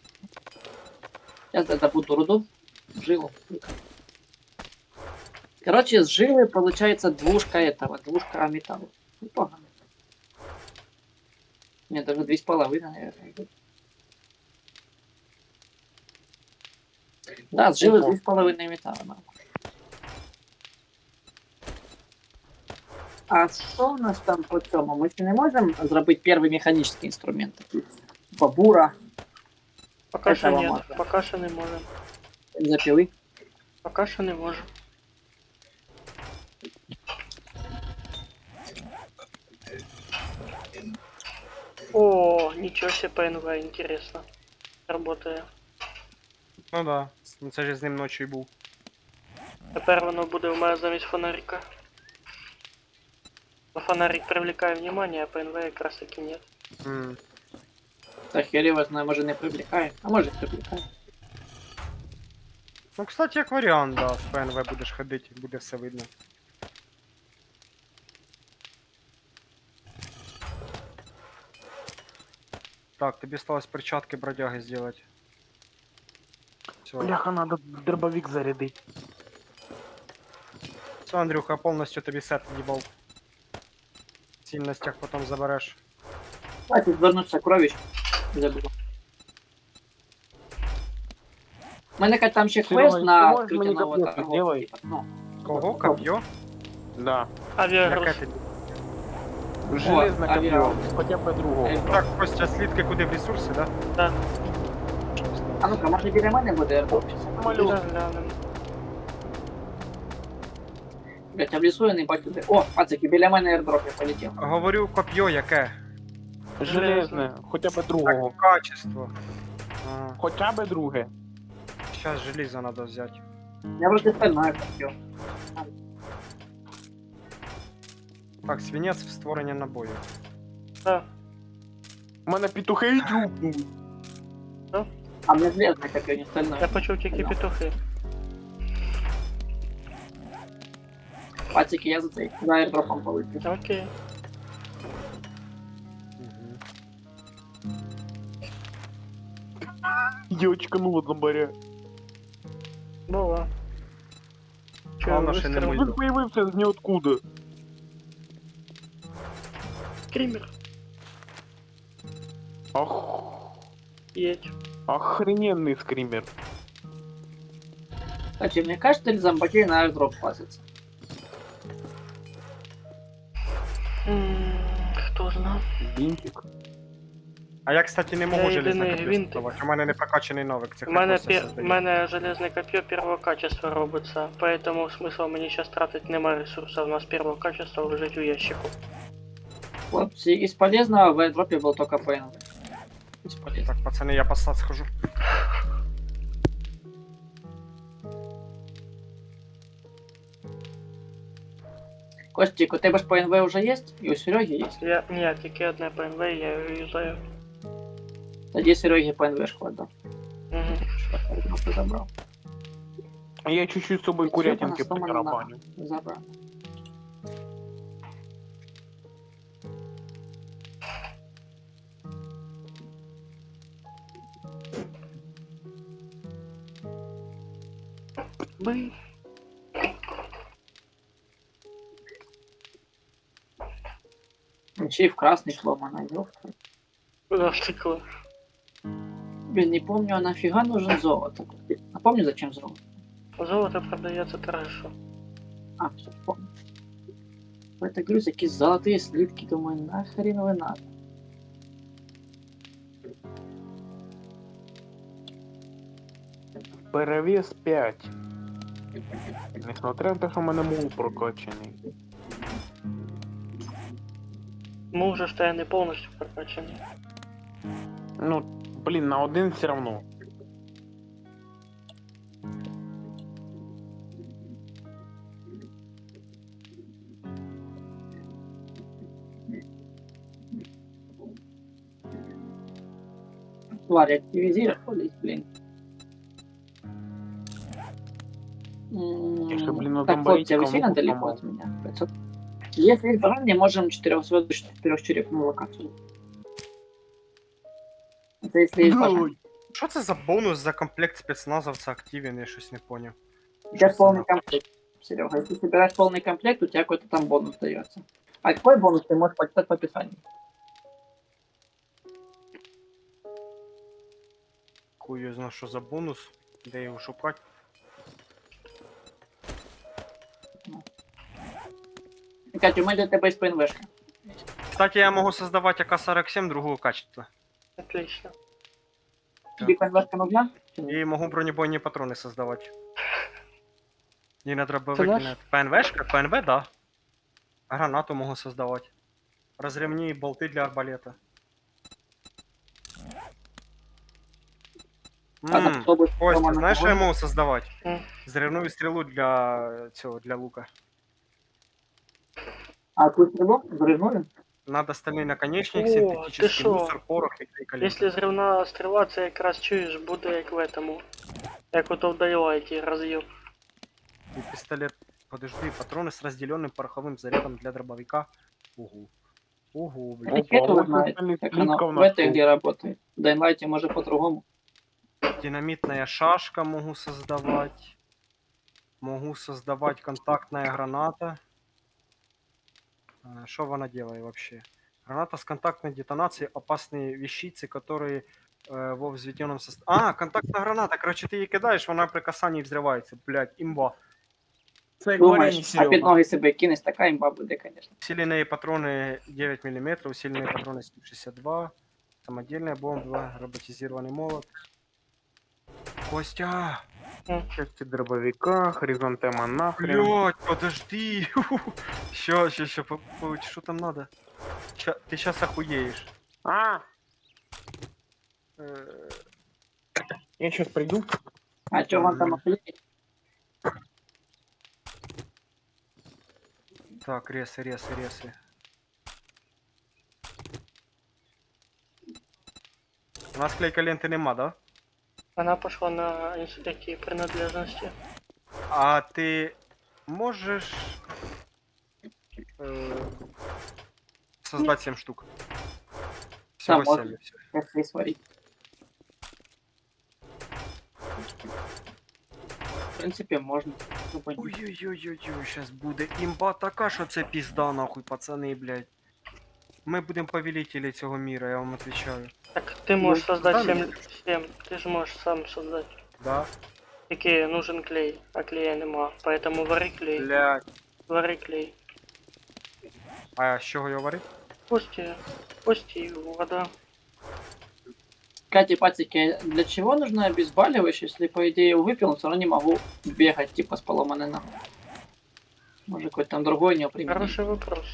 B: сейчас это буду руду. Жилу. Короче, с жилы получается двушка этого, двушка металла. Непогано. Нет, даже 2,5, наверное. идут. Да, с жилы
C: Ого.
B: 2,5 металла. Нормально. А что у нас там по цьому? Ми ще не можемо зробити перший механічний інструмент? Такий, бабура,
A: Пока що
B: Этого
A: ні,
B: можна.
A: пока що не можемо.
B: запили.
A: Пока що не можемо. О, нічого себе ПНВ, интересно. Работає.
C: Ну да. Ну це ж я з ним ночі й був.
A: Тепер воно буде у мене замість фонарика. Но фонарик привлекає внимание, а ПНВ якраз таки нет.
C: М.
B: Та хер його знає, може не привлікає. А може привлікає.
C: Ну, кстати, як варіант, да, з ПНВ будеш ходити, буде все видно. Так, тобі сталося перчатки бродяги зробити. Все.
G: Бляха, надо дробовик зарядити.
C: Все, Андрюха, повністю тобі сет їбав. В цінностях потім забереш.
B: Хватить звернутися кровіч. Забуду. У мене там ще
G: Серега,
B: квест
G: ти
B: на
G: можеш
B: відкриття
G: мені
B: нового
G: капець
B: торговця.
G: зробити?
B: типа, ну,
C: Кого? Коп'є?
G: Да.
C: Яке
A: Авіагруз.
C: тобі?
G: Железне
B: авіа.
G: коп'є, хоча б другого.
C: Так, Костя, слідки куди в ресурси, да?
A: Да.
B: А ну-ка, може біля мене буде airdrop щас?
G: Малюк.
A: Глянем.
B: Блять, а в лісу я не бачу де. О, пацики, біля мене airdrop я полетів.
C: Говорю, коп'є яке?
G: Железне, хоча б
C: Так,
G: другого.
C: качество.
G: Хоча б друге.
C: Сейчас железо надо взять.
B: Я вроде стальное копье.
C: Так, свинець в створення набою.
A: Да.
G: У мене петухи дюбнули.
B: А мне железное копье, не стальное.
A: Я почув тільки
B: Да.
A: петухи.
B: Пацики, я за цей, за airdropом полетів.
A: Окей.
G: Дівчинка, ну от зомбаря.
A: Була.
C: Главное, що не
A: вистріл?
C: мильно.
G: Він появився з ніоткуда.
A: Скример.
G: Ох,
A: Едь.
G: охрененний скример.
B: Кстати, мне кажется, или зомбаки на airdrop пасятся.
A: Хто знає?
G: Вінтик.
C: А я, кстати, не
A: Я
C: можу железне
A: єдиний
C: коп'є
A: гвинтик.
C: создавати. У мене не прокачаний навик, це
A: У мене,
C: хай Костя создає.
A: у мене железне копье первого качества робиться, поэтому смысла мені сейчас тратить нема ресурсов, у нас первого качества лежить у ящику.
B: Хлопцы, из полезного в airdropе был только PNV. Бесполезно.
C: Так, пацани, я посад схожу.
B: Костик, у тебя ж PNV уже есть? И у Сереги есть?
A: Я, ні, тільки одне ПНВ, я його юзаю.
B: Тоді Сереге PNV шкода.
A: Угу.
B: Ну, ты забрал.
G: А я чуть-чуть з собою курятинки прикарабаню.
B: Забрал.
A: Бий.
B: Чи в красный сломана, ёпта.
A: Куда втекла?
B: Блин, не помню, а нафига нужен золото? Напомню, зачем золото?
A: Золото продается трэшу.
B: А, все, помню. Это говорю, такие золотые слитки, думаю, нахрен вы надо.
G: Перевес 5. Несмотря на те, що в мене мул прокачаний.
A: Може, що я не повністю прокачаний.
G: Ну, блін, на один все равно.
B: Тварь активизировались, блин.
G: Если, блин, на
B: Так, хлопцы, вы
G: зомбаритиком
B: сильно
G: луку
B: далеко
G: сломал.
B: от меня? 500. Если есть желание, можем 4-звездочную 4-черепную локацию. Это если есть желание.
C: Що це за бонус за комплект спецназовця активен, я щось не поняв.
B: У тебя
C: Что
B: полный
C: за-
B: комплект, Серега. Если собираешь полный комплект, у тебя какой-то там бонус дается. А какой бонус ты можешь почитать в описании?
C: Хуй я знаю, що за бонус, де його шукати.
B: Катя, у меня для тебя есть ПНВшка.
C: Кстати, я можу создавати АК-47 другого качества.
A: Отлично.
B: Тебе ПНВшка нужна?
C: І можу бронебойні патрони создавати. І на дробовик,
A: Це
C: і
A: наш?
C: на... ПНВшка? ПНВ, да. Гранату можу создавати. Розривні і болти для арбалета.
B: А так, чтобы
C: Костя, знаєш, що я можу создавати?
A: М.
C: Зривну стрілу для цього, для лука.
B: А ты стрелок? Взрывнули?
C: Надо стальний наконечник,
A: О, ти
C: синтетичний
A: що?
C: мусор, порох і клейка.
A: Якщо зривна стріла, це якраз чуєш, буде як в этому. Як ото в Дайлайті роз'їв.
C: И пистолет. Подожди, патроны с разделенным пороховым зарядом для дробовика. Угу. Угу, блин.
B: Ракету
G: вот
B: знает,
G: остальных
B: как оно
G: слитков
B: в
G: на
B: этой
G: стол.
B: где работает. В Дайнлайте может по-другому.
C: Динамитная шашка могу создавать. Могу создавать контактная граната. Что она делает вообще? Граната с контактной детонацией, опасные вещицы, которые во взведенном состоянии... А, контактная граната. Короче, ты ее кидаешь, она при касании взрывается. Блять, имба.
G: Це як варені,
B: Думаешь, а під
G: Серега.
B: ноги себе кинешь, такая имба буде, конечно.
C: Усиленные патроны 9 мм, усиленные патроны 762, самодельная бомба, роботизированный молот. Костя!
G: Части дробовика, хризантема нахрен.
C: Блять, подожди! Ща, что там надо? Ты сейчас охуеешь.
G: А! Я сейчас приду.
B: А что вам там охуеть?
C: Так, ресы. У нас клейка ленты нема, да?
A: Вона пішла на эти принадлежности.
C: А ты можешь создать 7 штук? Всего
B: Да,
C: 7.
B: Если сварить. В принципе, можно.
C: Ой-ой-ой-ой, сейчас буде імба така, що це пізда нахуй, пацани, блядь. Ми будемо повелителі цього міра, я вам отвечаю.
A: Так ты можешь создать
C: создали?
A: 7, ты же можешь сам создать.
C: Да?
A: Такие нужен клей, а клея нема. Поэтому вари клей,
C: Блядь.
A: вари клей.
C: А з чого його варить?
A: Пусти его, вода.
B: Кстати, пацики, для чего нужно обезболивающее, если, по идее, его выпил, но все равно не могу бегать, типа, с поломанной ногой? Может, какой-то там другой у него применение?
A: Хороший вопрос.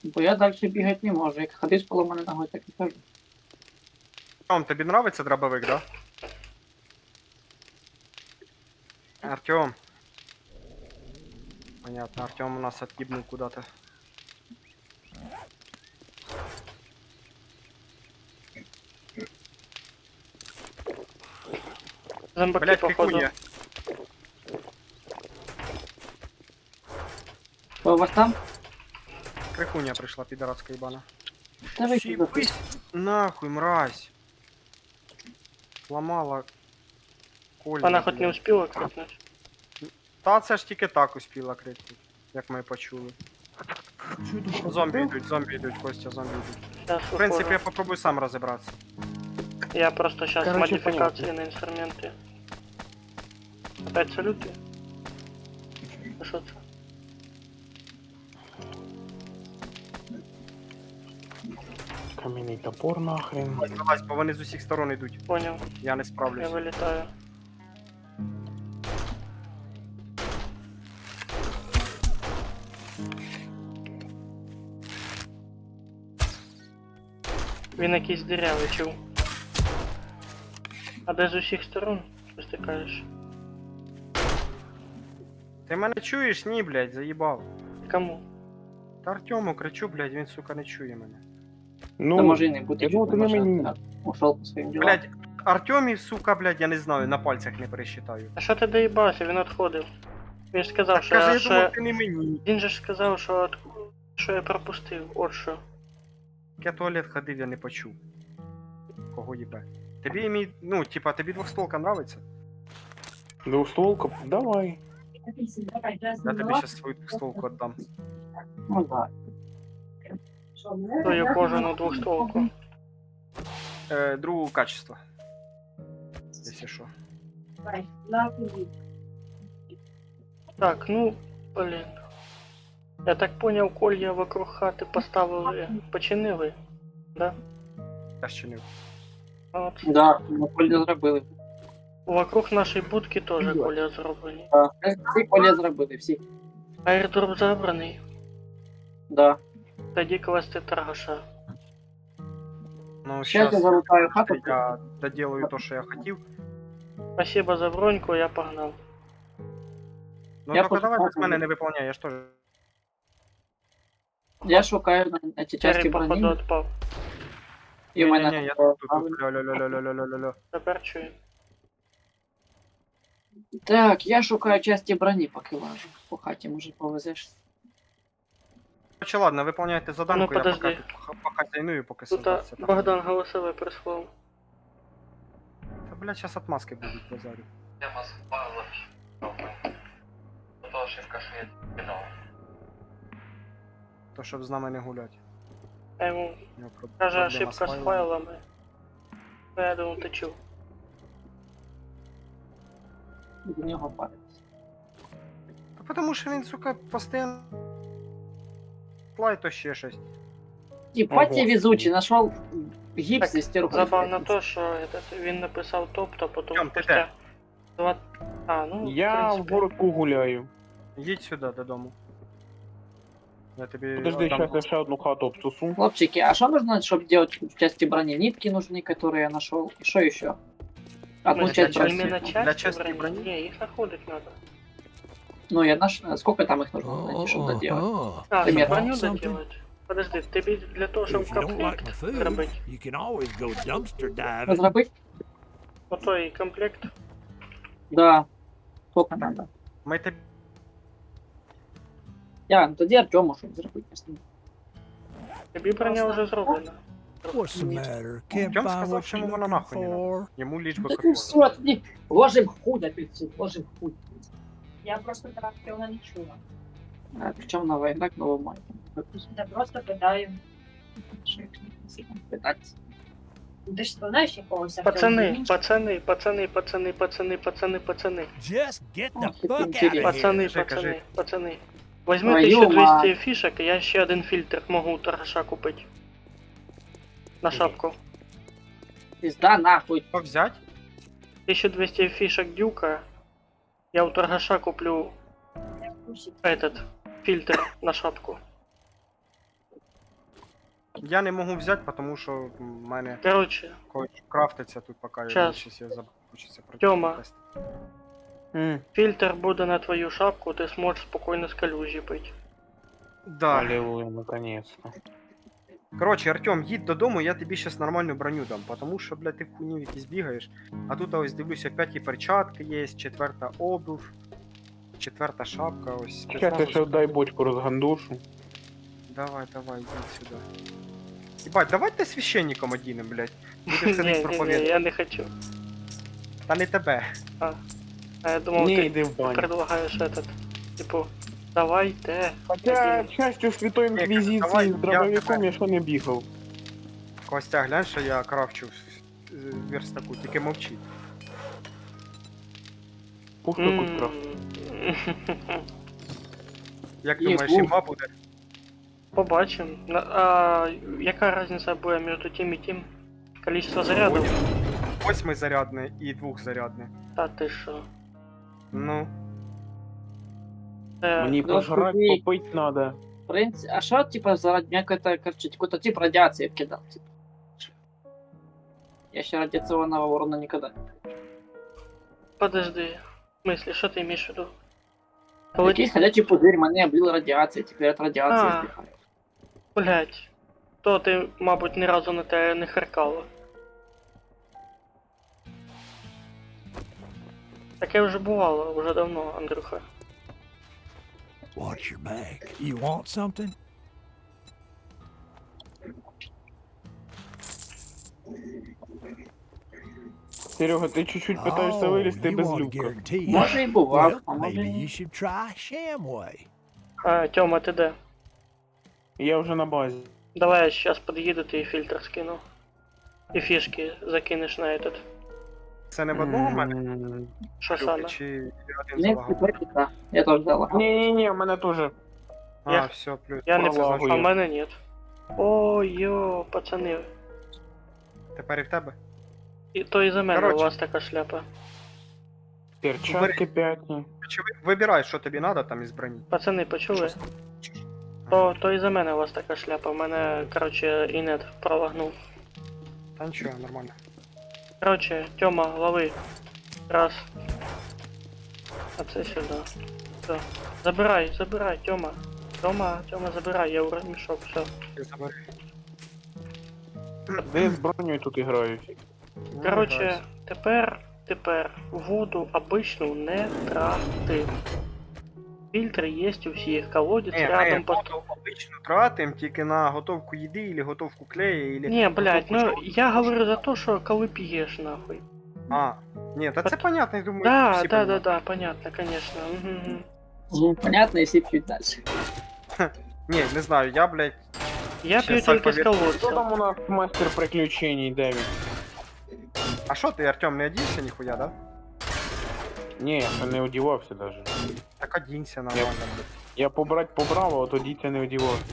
B: Бо я дальше бегать не могу. Як ходив з поломаною ногою, так і кажу.
C: Артем, тобі нравиться дробовик, да? Артем. Понятно, Артем у нас отъебнул куда-то.
A: Зомбаки,
C: Блять,
A: походу.
C: крикунья.
B: Що у вас там?
C: Крикунья пришла, пидорацкая ебана.
B: Та ви сюди.
C: Съебись нахуй, мразь. Сломала Колю.
A: Вона хоч не
C: блядь.
A: успіла крикнути.
C: Та це ж тільки так успіла крикнути, як ми почули. Зомбі йдуть, Костя, зомбі йдуть.
A: Зараз
C: В принципі, я попробую сам розібратися.
A: Я просто сейчас
G: Короче,
A: модификации на инструменты. Опять салюты? А что это?
G: Кам'яний топор нахрен.
C: Ось, залазь, бо вони з усіх сторон йдуть.
A: Понял,
C: Я не
A: я
C: справлюсь.
A: вылетаю. Він якийсь дирявий чув. А де з усіх сторон? Щось ти кажеш?
C: Ти мене чуєш? Ні, блядь, заїбав.
A: Кому?
C: Та Артему кричу, блядь, він, сука, не чує мене.
G: Ну,
B: Да може і не бути,
G: я думав, ти на мені.
B: Ушел по своїм ділам.
C: Блядь, Артемів, сука, блядь, я не знаю, на пальцях не пересчитаю.
A: А що ти доїбався? Він відходив. Він ж сказав,
C: Так,
A: що
C: каже,
A: я
C: я
A: ще...
C: думав, ти не мені.
A: Він же ж сказав, що я пропустив. От що.
C: Я в туалет ходив, я не почув. Кого їбе? Тобі мій, ну, типа, тобі двохстволка нравиться?
G: Двустволка? Давай.
C: Я тобі щас свою двохстволку віддам.
B: Ну да.
A: Твою кожану двохстволку.
C: Другого качества. Якщо що.
A: Так, ну, блін. Я так поняв, колья вокруг хати поставили, починили. Да?
C: Я ж чинив.
A: От.
B: Да, ми поле зробили.
A: Вокруг нашої будки теж колья зроблені.
B: Да. Всі поле зробили, всі.
A: Аірдроп забраний.
B: Да.
A: Тоді класти торгаша.
C: Ну,
B: Сейчас я
C: щас
B: залутаю хату.
C: я доделаю то, що я хотів.
A: Спасибо за броньку, я погнав.
C: Ну,
B: Я
C: тільки давай
B: почекав,
C: без мене не виповняй, я ж теж.
B: Я шукаю на ці часті
A: Террі походу
B: броні.
A: відпав.
B: І в
C: Ні-ні-ні,
B: мене
C: я
B: тут.
C: тут. Ля-ля-ля-ля-ля-ля-ля-ля.
A: Тепер чую.
B: Так, я шукаю часті броні, поки лажу. По хаті, може, повезеш.
C: Короче, ладно, выполняйте заданку,
A: Ну,
C: я пока
A: подожди.
C: тут похозяйную, поки
A: Тут
C: создаться. там.
A: Богдан голосовий прислав.
C: Та, блядь, сейчас отмазки будуть базарю. То, щоб з нами не гулять.
A: Я йому
C: У нього
A: каже
C: проблема
A: ошибка з
C: файлами.
A: файлами. Ну, я думав, ти чув.
B: До нього парить.
C: Та тому що він, сука, постійно лай то ще щось.
B: Єбать
G: Ого.
B: я везучий, нашел гіпс
A: Так,
B: і стірку.
A: Забавно то, що він написав топ-то, потім
C: Тьом, ти
A: спустя... ну,
G: Я
A: в
G: в
A: принципі.
G: городку гуляю.
C: Їдь сюди додому. Я тобі
G: Подожди,
C: отдам.
G: сейчас я ще одну хату обсусу.
B: Хлопчики, а что нужно, чтобы делать в части брони? Нитки нужны, которые я нашел. И что еще? Одну
A: Ми
B: часть
A: для
B: брони.
A: іменно
C: Для
A: часті
C: часті
A: броні?
C: броні?
A: Ні, їх знаходить надо.
B: Ну, я сколько там их нужно найти, чтобы доделать?
E: Oh,
A: А, щоб
B: Примерно.
A: броню
E: Something.
A: доделать? Подожди, тобі для того, щоб
E: If you don't like my
A: комплект
E: food,
A: зробити,
E: you can always go dumpster diving.
B: Разрабыть?
A: отой комплект,
B: Да. Сколько надо?
C: Ми тобі
B: Я, ну тоді Артему, щоб зробити.
A: тобі броня вже зроблена.
E: What's the matter? Can't
C: Тьом
E: buy
C: сказав,
E: what
C: що
E: you're
C: йому воно
E: looking
C: нахуй не надо.
E: for.
C: йому ліч би
B: Да ну
C: копів.
B: все, тоді ложим в хуй опять все, ложим в хуй.
H: Я просто про Артема не чула.
B: А, причем новая игра к новому майку.
H: Да просто питаю.
B: Питать.
H: Ти ж знаєш якогось Артема?
A: Пацани, пацани, пацани, пацани, пацани, пацани, пацани.
E: Just get the
B: Ох,
E: fuck
B: интересно.
E: out of here.
A: Пацани,
C: Кажи,
A: пацани,
C: кажи.
A: пацани. Возьми
B: Твою
A: 1200
B: мать.
A: фішок, і я ще один фільтр можу у торгаша купити. На шапку.
B: Пизда нахуй.
C: Що взять?
A: 1200 фішок дюка. Я у торгаша куплю этот фильтр на шапку.
C: Я не можу взяти, тому що в мене
A: Короче,
C: кое-що крафтиться тут, поки я
A: Щас.
C: щось я забудуся про
A: Тьома.
C: тест.
A: фильтр буде на твою шапку, ти зможеш спокійно з калюжі пити.
C: Да.
G: Аллилуйя, наконец-то.
C: Короче, Артем, їдь додому, я тобі щас нормальну броню дам, потому що, блядь, ти в хуйні якісь бігаєш. А тут ось дивлюсь, опять і перчатки є, 4-та обув, 4-та шапка, ось
G: Сейчас я ще дай бочку розгандушу.
C: Давай, давай, иди сюда. Ебать, давай ты священником оденем, блядь. Будешь ходить
A: Ні, ні, ні,
C: проповедовать.
A: я не хочу.
C: Та не тебе.
A: А я думав,
G: Не,
A: ти
G: йди в баню.
A: предлагаєш этот. Типу, давайте.
G: Хоча
A: один.
G: частью Святой
C: давай,
G: Інквізиції з
C: я
G: дробовиком
C: тебе.
G: я ще не бігав.
C: Костя, глянь, що я крафчу в верстаку, тільки мовчи.
G: Ух, якусь крав.
C: Як
B: Є,
C: думаєш,
B: ух.
C: імба буде?
A: Побачимо. А яка різниця буде між тим і тим? Количество зарядів?
C: 8 зарядне і 2 зарядне.
A: Та ти що?
C: Ну,
G: Мені
B: Ну,
G: пожрать,
B: тоді-
G: попить надо.
B: В принципе, а что, типа, за какой-то, короче, какой-то тип радиации вкидал, типа. Я еще радиационного урона никогда не
A: Подожди. В смысле, що ти маєш в виду? Коли
B: Якийсь ходячий пузырь, мене облил радиацией, теперь от радиации
A: А.
B: сдыхаю.
A: блять, то ти, мабуть, ні разу на те не харкала. Таке вже бувало, вже давно, Андрюха.
E: Watch your back. You want something?
G: Серега, ти чуть-чуть питаєшся вилізти
E: you
G: без
E: want a
G: люка.
E: guarantee?
B: Може і бував,
E: Well,
B: а може
E: maybe
B: і
E: you
B: ні.
E: should try Shamway.
A: А, Тьома, ти де?
G: Я вже на базі.
A: Давай я сейчас подъеду, ты и фильтр скину. И фишки закинешь на этот.
C: це не в одного в мене
A: Что
C: люки,
A: саме?
C: чи один
B: Нет,
C: залагав?
B: теперь да. Я тоже залагал.
G: Ні-ні-ні, в мене теж.
C: А,
A: Я-
C: все, плюс.
A: Я не
G: Пролагує.
A: знаю, а в мене нет. Ой, йо, пацани.
C: Тепер і в тебе?
A: І то і за мене
C: Короче.
A: у вас така шляпа.
G: Перчатки п'ятні.
C: Чи вибирай, що тобі треба там із броні.
A: Пацани, почули?
C: Що
A: То і за мене у вас така шляпа. В мене, короче, інет пролагнув.
C: Та нічого, нормально.
A: Короче, Тьома, лови. Раз. А це сюди. Все. Забирай, Тьома. Тьома, забирай, я у мішок, все.
C: Ти забери.
G: Де з бронею тут грають?
C: Ну,
A: Короче,
C: грайся.
A: тепер воду обичну не трати. Фільтри є у всіх, колодець рядом по...
C: воду обично тратим тільки на готовку їди, или готовку клея, или...
A: Не, блядь,
C: готовку
A: ну
C: чого.
A: я говорю за то, що коли п'єш, нахуй.
C: А, ні, та це понятно, я думаю,
A: Да,
C: всі
A: да, да,
C: понимають.
A: да, понятно, конечно. Мгм.
B: Ну, понятно, если чуть дальше.
C: Ні, не знаю, я, блядь,
A: Я
C: Ще
A: п'ю тільки з
C: альфа-вірус.
G: Хто
A: колодця.
G: там у нас мастер приключений, де він?
C: а що ти, Артем, не одівся ніхуя, да?
G: Ні, я не одівався даже.
C: Так одінься нормально, блядь.
G: Я побрав, а тоді це не одівався.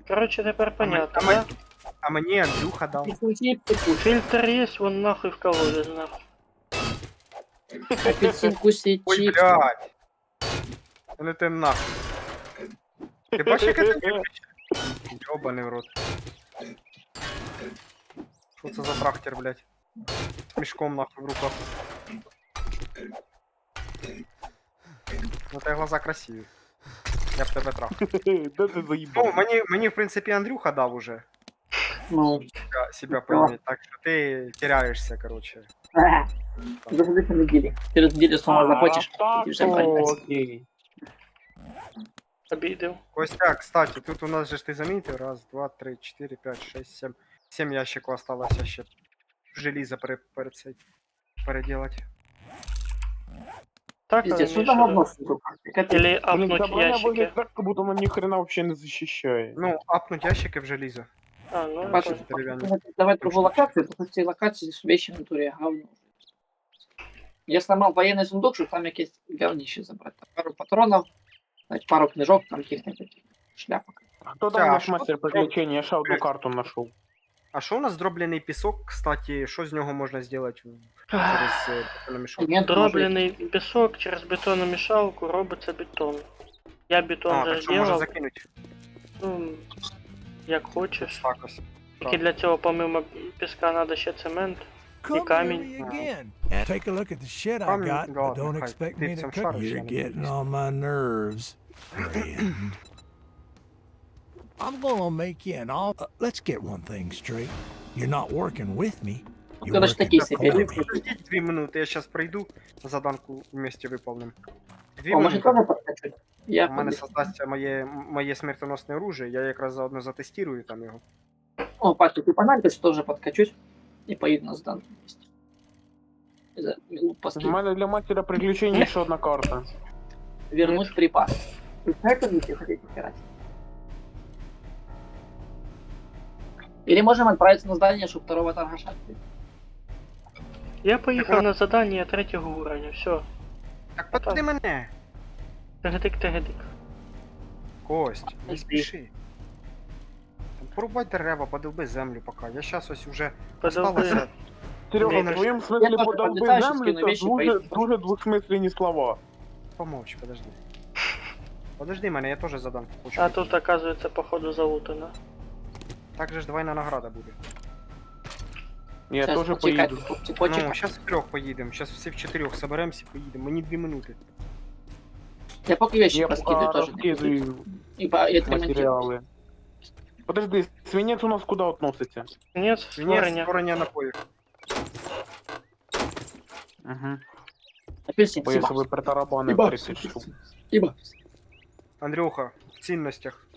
A: Короче, тепер понятно,
C: а ми-
A: да?
C: А мені Андрюха дав.
B: Апельсинку кушать.
A: Фільтр є, вон нахуй в колодець, нахуй.
B: Апельсинку сесть
C: Ой,
B: чипсы.
C: блядь. Ну ти нахуй. Ти бачиш, яке ти Йобаний в рот. Що це за трактор, блядь? З мішком нахуй в руках. Ну тебе глаза красиві. Я б тебе трахав.
G: Де ти
C: Ну,
G: заїбав?
C: мені в принципі Андрюха дав уже
B: Ну,
C: себя поймет, так що ти теряєшся, короче.
B: даже за недели. Через неделю снова захочешь.
G: Так,
B: и уже понять.
G: окей.
A: Обідив.
C: Костя, кстати, тут у нас же ж ти замітив, раз, два, три, 4, 5, 6, 7. 7 ящиків осталося ще желіза переделать.
A: Так,
B: Пиздец, что
A: имеешь
B: там
A: в виду?
B: одно сука? Как это?
A: Или
G: Блін,
A: апнуть
G: ця броня
A: ящики.
G: виглядає так, як будто вона ніхрена вообще не захищає.
C: Ну, апнуть ящики в желізо.
A: А, ну, я
B: Бачишь,
A: понял.
C: деревянный.
B: давай другую локацию, потому что эти локации с вещи в натуре говно. Я сломал военный сундук, чтобы там есть говнище забрать. Там пару патронов, значит, пару книжок, там каких-то таких шляпок.
G: Хто
C: Та,
G: там
C: а
G: наш
C: що
G: мастер
C: тут
G: приключень? Я ще одну карту знайшов.
C: А що у нас дроблений пісок, кстати, що з нього можна зробити через бетономішалку?
B: Нет,
A: Дроблений пісок через бетономішалку робиться бетон. Я бетон
C: А,
A: вже
C: так що може
A: зробив.
C: закинути?
A: Ну, як хочеш.
C: Так ось.
A: Тільки для цього, помимо піска, треба ще цемент.
E: Come
A: камінь.
E: near me again. Take a look at the shit I
C: Камінь,
E: got, but
C: ладно,
E: don't
C: хай.
E: expect
C: Ти
E: me
C: в
E: to
C: цьому
E: cook.
C: шариш,
E: You're
C: я не
E: getting
C: дивлюсь.
E: on my nerves, friend. I'm gonna make you an offer. Let's get one thing straight. You're not working with me. You're
B: Когда ж
E: working
B: такие
E: for
B: себе
E: me.
C: Подождіть 2 минути, я зараз прийду, заданку вместе виповним. 2
B: О, может,
C: минути.
B: тоже подкачать? Я
C: У мене
B: подбегу.
C: создасться моє смертоносне оружие, я якраз заодно затестирую там його.
B: О, Паша, ты погнали, то тоже подкачусь. І поїду на зданку місці. За минут
G: У
B: поскину.
G: мене для мастера приключень ще одна карта.
B: Вернуть припас. Это не хотите играть. Или можем отправиться на здание, чтобы второго торгаша открыть.
A: Я поїхав на задання 3-го уровня, все.
C: Так подожди мене.
A: Тегедик.
C: Кость, не спіши. Там порубай дерева, подолби землю поки. Я щас ось уже
A: Подолби.
C: осталося.
G: Серега,
A: Ні,
G: в твоєму
B: Я
G: смислі
B: теж
G: подолби
B: пам'ятаю, що
G: землю,
B: скину
G: це
B: вещи,
G: дуже,
B: поїду.
G: дуже двусмислені слова.
C: Помовч, подожди. Подожди мене, я теж заданку хочу.
A: А тут, оказується, походу залутано.
C: Так же ж двойна награда буде.
G: Я
B: Сейчас,
G: теж
B: почекай,
G: поїду.
C: Ну,
B: почекай.
C: зараз в 3 поїдемо, зараз всі в 4 соберемося і поїдемо. Мені 2 минути.
B: Я пока вещи
G: Я
B: поскидываю
G: пока
B: тоже.
G: розкидаю
B: И отремонтирую.
G: матеріали. Подожди, свинець у нас куди относиться?
A: Ні,
C: Мені
A: створення.
C: створення напоїв.
G: Угу.
B: Апельсин,
G: Бо я
B: спасибо.
G: собі притарабанив
B: Спасибо.
G: 30 штук.
B: Спасибо.
C: Андрюха, в цінностях.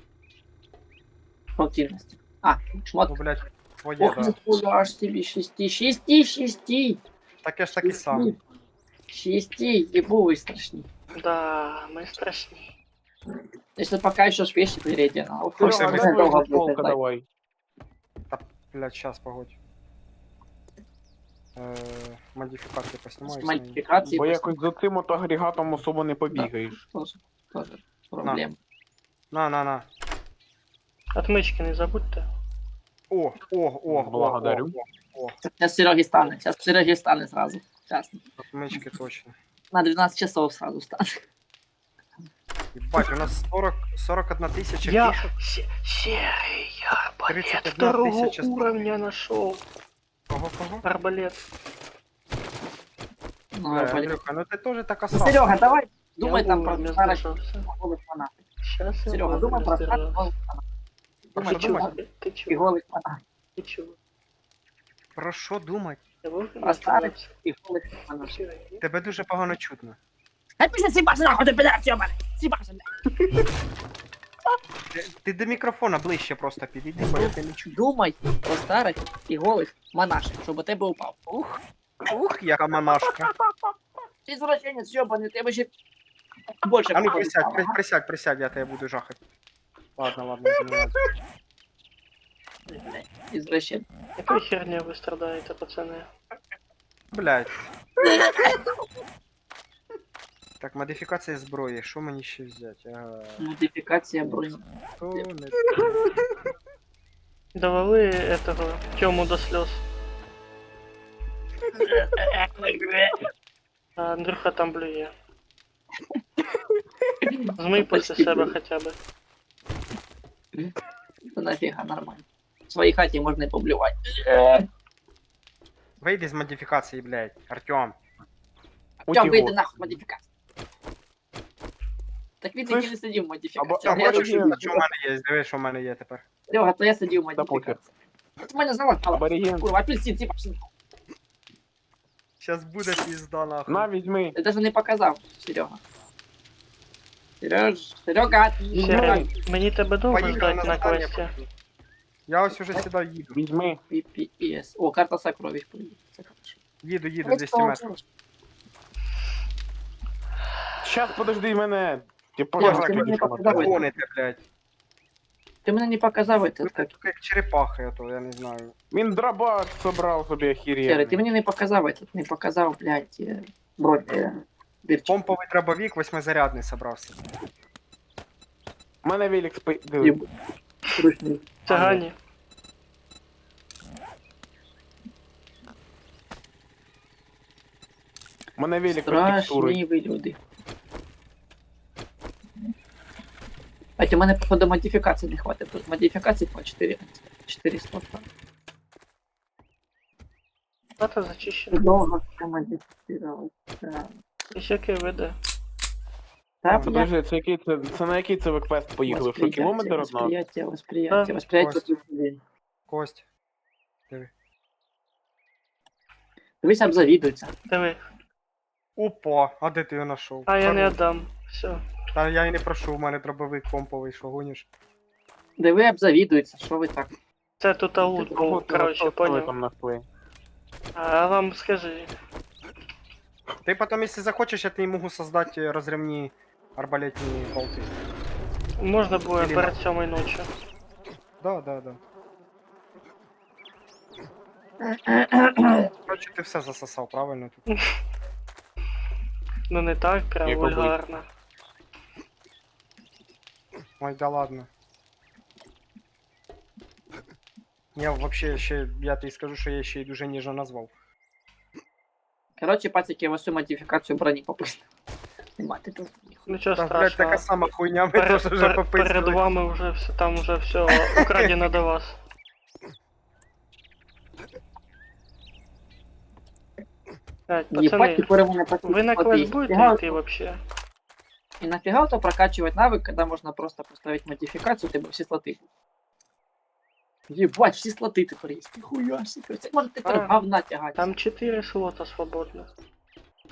B: Активность. А, шмот.
C: Ну, блядь, твоє,
B: Ох,
C: да.
B: захуяш тебе, шести.
C: Таке ж таки саме.
B: Шести, ебу вы страшні.
A: Да, ми страшні.
B: Если пока еще ж вещи приредены. А вот
C: Серега,
B: просто
C: я
B: долго
C: твоего
B: будет
G: Толка
B: ждать.
G: давай.
C: Блядь, щас, погодь. Модифікації поснімаю.
B: Модификации
G: Бо якось за цим от агрегатом особо не побігаєш.
B: тоже проблема.
C: На.
A: Отмички не забудьте.
C: О,
G: Благодарю.
B: Сейчас Сереги стане сразу. Сейчас.
C: Отмички точно.
B: На 12 часов сразу стане.
C: Ебать, у нас 41 тисяча
A: Я
C: фішок.
A: серый арбалет
C: 31
A: второго
C: тысяча.
A: уровня нашел.
C: Кого?
A: Арбалет.
B: Ну,
C: Бля,
B: я понял.
C: Андрюха, ну ти теж така
B: Ну,
C: сама.
B: Серега, давай. Думай
A: Я
B: там про
A: вовремя
B: старых
A: сдержался.
B: голых фанатов.
A: Сейчас я
B: Серега, думай про
A: вовремя
B: старых
A: сдержался.
B: голых фанатов.
C: Про
B: Думай,
C: що
B: чего?
C: думати?
A: Ты
B: И
A: чего?
B: голых фанатов.
A: Ты чего?
C: Про що думати?
A: Я вовремя
B: Про старых
A: сдержался.
B: и голых фанатов.
A: Серый,
C: Тебе дуже погано чутно.
B: А після сібався нахуй, ти підар, сьобаний. Сібався, бля.
C: Ти до мікрофона ближче просто підійди, бо я тебе не чую.
B: Думай про старих і голих монашек, щоб у тебе упав.
C: Ух, яка монашка.
B: Ти звращенець, сьобаний, тебе ще більше
C: А ну
B: походу
C: присядь,
B: впало.
C: присядь, я тебе буду жахати. Ладно, не надо.
B: Блядь, Извращенец.
A: какой херня вы страдаете, пацаны?
C: Блять. Так, модифікація зброї, що мені ще взяти?
B: Модифікація броні.
C: То не...
A: Довели этого Тему до слез. А Андрюха там блює. Змий після себе хоча б.
B: Та нафіга нормально. В своїй хаті можна і поблювати.
C: Вийди з модифікації, блядь, Артем.
B: Артем, вийди
G: Утігу.
B: нахуй модифікацію. Так він
G: Слышь,
B: таки не сидів в
C: А
B: модифікації.
C: бачиш, що
G: Абориген.
C: що в мене є? Диви, що в мене є тепер.
B: Серега, то я сидів в
G: Та похер.
B: модифікації. От у мене залапало.
G: Абориген.
B: Курва, апельсин, сіпався.
C: Щас буде пізда, нахуй.
G: На, візьми.
B: Ти даже не показав, Серега. Серега,
A: Серий, мені тебе довго
C: Поїхали
A: ждать
C: на
A: на
C: задання.
A: квесті?
C: Я ось уже сюди їду.
G: Візьми.
B: PPS. О, карта сокровищ появилась. Це хорошо.
C: Їду 200 метрів.
G: Щас, подожди мене. Ти
B: Ні,
G: пожар
B: ти мені
G: тільки
B: показав.
G: що
C: Гоните, блядь.
B: Ти мене не показав,
C: Ви
B: этот, как...
C: як черепахи, ото, я не знаю.
G: Він дробаш собрав собі
B: Серый, ти
G: охеренний.
B: мені не показав этот, не показав, блядь, бронь, дырчик.
C: Помповий дробовик восьмизарядний собрався.
G: У мене велик спи... диви.
B: Єб- Ручний.
A: Цигані.
G: У мене велик під текстурою.
B: Страшні ви люди. А у мене, походу, модифікації не хватить. Тут модифікації по 400.
A: Хата зачищена.
B: Довго це модифікували. Так.
A: І всяке види.
B: Та, блядь.
G: Подожди, це на який це ви квест поїхали? Що кілометр од нас?
B: Восприятие.
C: Кость.
B: Дивись, обзавідується.
A: Диви.
C: Опа, а де ти його знайшов?
A: А я не отдам. Все.
C: Та я і не прошу, у мене дробовик помповий, що гониш.
B: Диви, обзавідується, що ви так?
A: Це тут аут був, коротше,
G: Що ви
A: поняв.
G: там знайшли?
A: А вам скажи,
C: Ты потом, если захочешь, я тебе могу создать разрывные арбалетные болты.
A: можна буде
C: Ірина.
A: перед 7 ночі?
C: Да, да, да. Короче, ты все засосал, правильно? Тут.
A: Ну не так, прям
G: Як обично.
A: вульгарно.
C: Ой, да ладно. Я вообще ще, я тобі скажу, що я ще й дуже ніжно назвав.
B: Короче, пацики, ось цю модифікацію броні пописали. Знімати тут.
A: Нічого
C: Та, блядь, така
A: страшного.
C: сама хуйня, ми
A: Перед,
C: теж вже
A: перед
C: пописали.
A: вами вже все, там вже все украдено до вас. Так,
B: Єбать,
A: пацани,
B: тепер у мене пацики.
A: ви на квест будете йти вообще?
B: И нафига то прокачивать навык, когда можно просто поставить модификацию, ты бы все слоты. Ебать, все слоты теперь есть. Нихуя себе. Це може тепер
A: А,
B: говна тягати.
A: Там 4 слота свободных.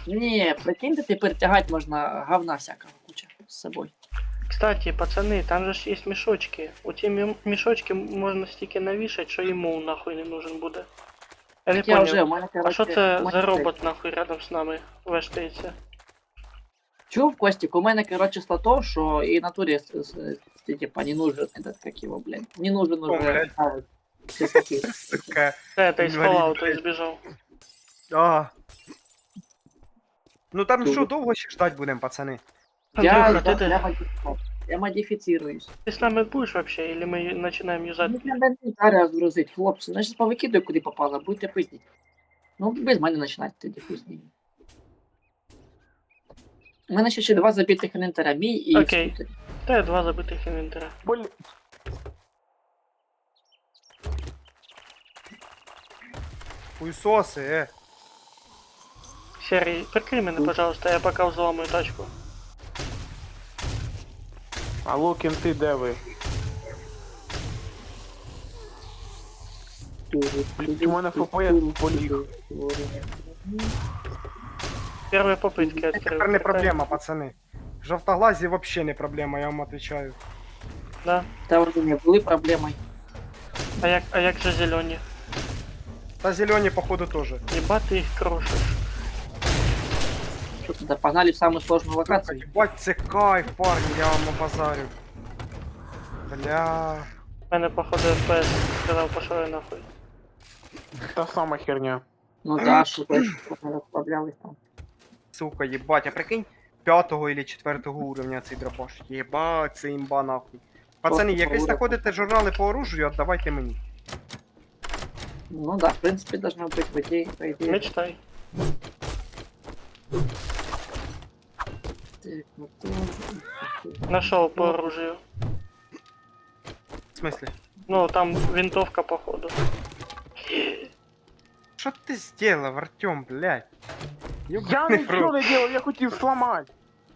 B: Не, прикинь, ти тепер тягати можна говна всякого куча з собою.
A: Кстати, пацаны, там же ж есть мешочки. У ті мешочки можна стільки навішать, що йому нахуй не нужен буде. Я не
B: Так я вже,
A: понял.
B: у мене,
A: А
B: короче,
A: що це
B: у мене
A: за
B: це-
A: робот нахуй рядом з нами вештається?
B: Чув, Костик, у мене, короче, слотов, що і натурі, типа, не нужен этот, как его, блядь, не нужен уже
C: блядь.
B: навык. Все слоты.
C: Сука.
A: Це із
C: Інвалід,
A: Fallout
C: блядь.
A: збіжав.
C: А. Ну там
B: Дуже.
C: що, довго ще ждать будемо, пацани?
A: Андрюха, ти,
B: Я модифицируюсь.
A: ти з нами будеш вообще, или ми починаємо юзати?
B: Ну, треба інвентар розгрузити, хлопці. Ну, зараз повикидаю, куди попало, будете пиздіть. Ну, без мене починати тоді пиздіть. У мене ще 2 забитих інвентаря, мій і
A: Окей.
B: скутер.
A: Та 2 забитих інвентаря.
G: Блін.
C: Хуйсоси,
A: Серій, прикрий мене, пожалуйста, я поки взламую тачку.
G: Алло, кінти, де ви? Блін, у мене ФПС поліг.
A: Первые попытки
C: Це
A: відкрив.
C: тепер не проблема, пацани. Жовтоглазі вообще не проблема, я вам отвечаю.
A: Да.
B: Та вони не були проблемою.
A: А як же зелені?
C: Та зелені, походу, теж.
A: Єбать ти їх крошиш.
B: Що туди, погнали в саму сложну локацію.
C: Ебать, це кайф, парні, я вам обазарю. Бля.
A: У мене походу FPS сказав, пошли нахуй.
G: Та сама херня.
B: Ну да, що ви розслаблялись там.
C: Сука, ебать, а прикинь, 5-го или 4-го уровня цей дробаш. Єбать, це імба нахуй. Пацани,
B: Просто
C: якщо
B: по
C: знаходите журнали по оружию, отдавайте мені.
B: Ну да, в принципе, должно быть по идее.
A: Мечтай.
B: Так, ну то...
A: Нашел по оружию.
C: В смысле?
A: Ну, там винтовка, походу.
C: Що ти сделав, Артем, блядь?
G: Я
C: Ёбаний в
G: нічого
C: рот.
G: не делав, я хотів сломати.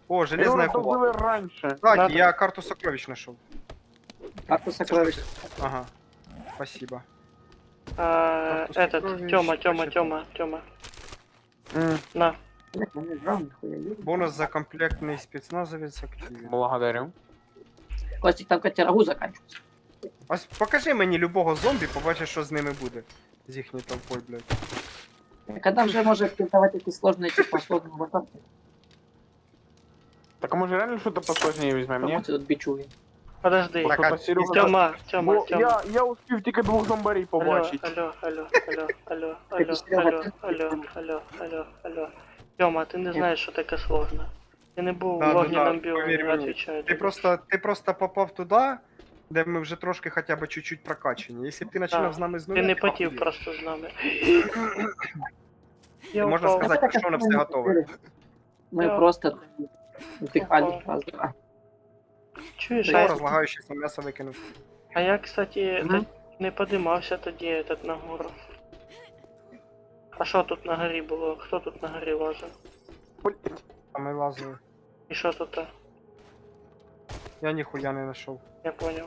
C: О,
G: Його
C: железная куба.
G: розбили раніше.
C: Кстати,
A: Надо.
C: я карту сокровищ нашел.
B: Карту сокровищ.
C: Ага. Спасибо.
A: Этот,
C: сокровищ,
A: Тёма,
C: значит-
A: Тёма. На.
B: Блядь, мене жал, нихуя.
C: Бонус за комплектный спецназовец активен.
G: Благодарю.
B: Костик, там котярагу заканчивается.
C: Ось покажи мені любого зомбі, побачиш, що з ними буде. З їхньою толпою, блядь.
B: Когда уже может давать эти сложные, типа, сложные локации?
G: Так а може реально щось посложніше візьмемо, ні?
B: Помните, тут бичуги.
A: Подожди.
C: Так,
G: Що-то Серега...
A: Тёма,
G: Бо
A: Тёма.
G: я успів тільки 2 зомбарів
A: Алло,
G: побачити.
A: алло. Тёма, ти не знаєш, що таке сложно. Ти не був
C: Да,
A: в
C: да,
A: огненном
C: да,
A: біомі,
C: повір мені.
A: отвечаю.
C: Ти просто попав туди, де ми вже трошки хоча б чуть-чуть прокачені. Якщо б ти починав з нами з нуля,
A: Ти не
C: ти
A: потів
C: охуєш.
A: просто з нами. Я
C: Можна
A: упав.
C: сказати, що воно все готове.
B: Мы
A: Да.
B: просто вдыхали
A: Упал.
B: раз, два.
A: Чуєш,
C: Що
A: а,
C: розлагаючись на м'ясо викинув.
A: а я, кстати,
B: Мгм.
A: не подимався тоді этот на гору. А що тут на горі було? Хто тут на горі лазив?
C: А ми лазили.
A: І що тут?
C: Я ніхуя не знайшов.
A: Я понял.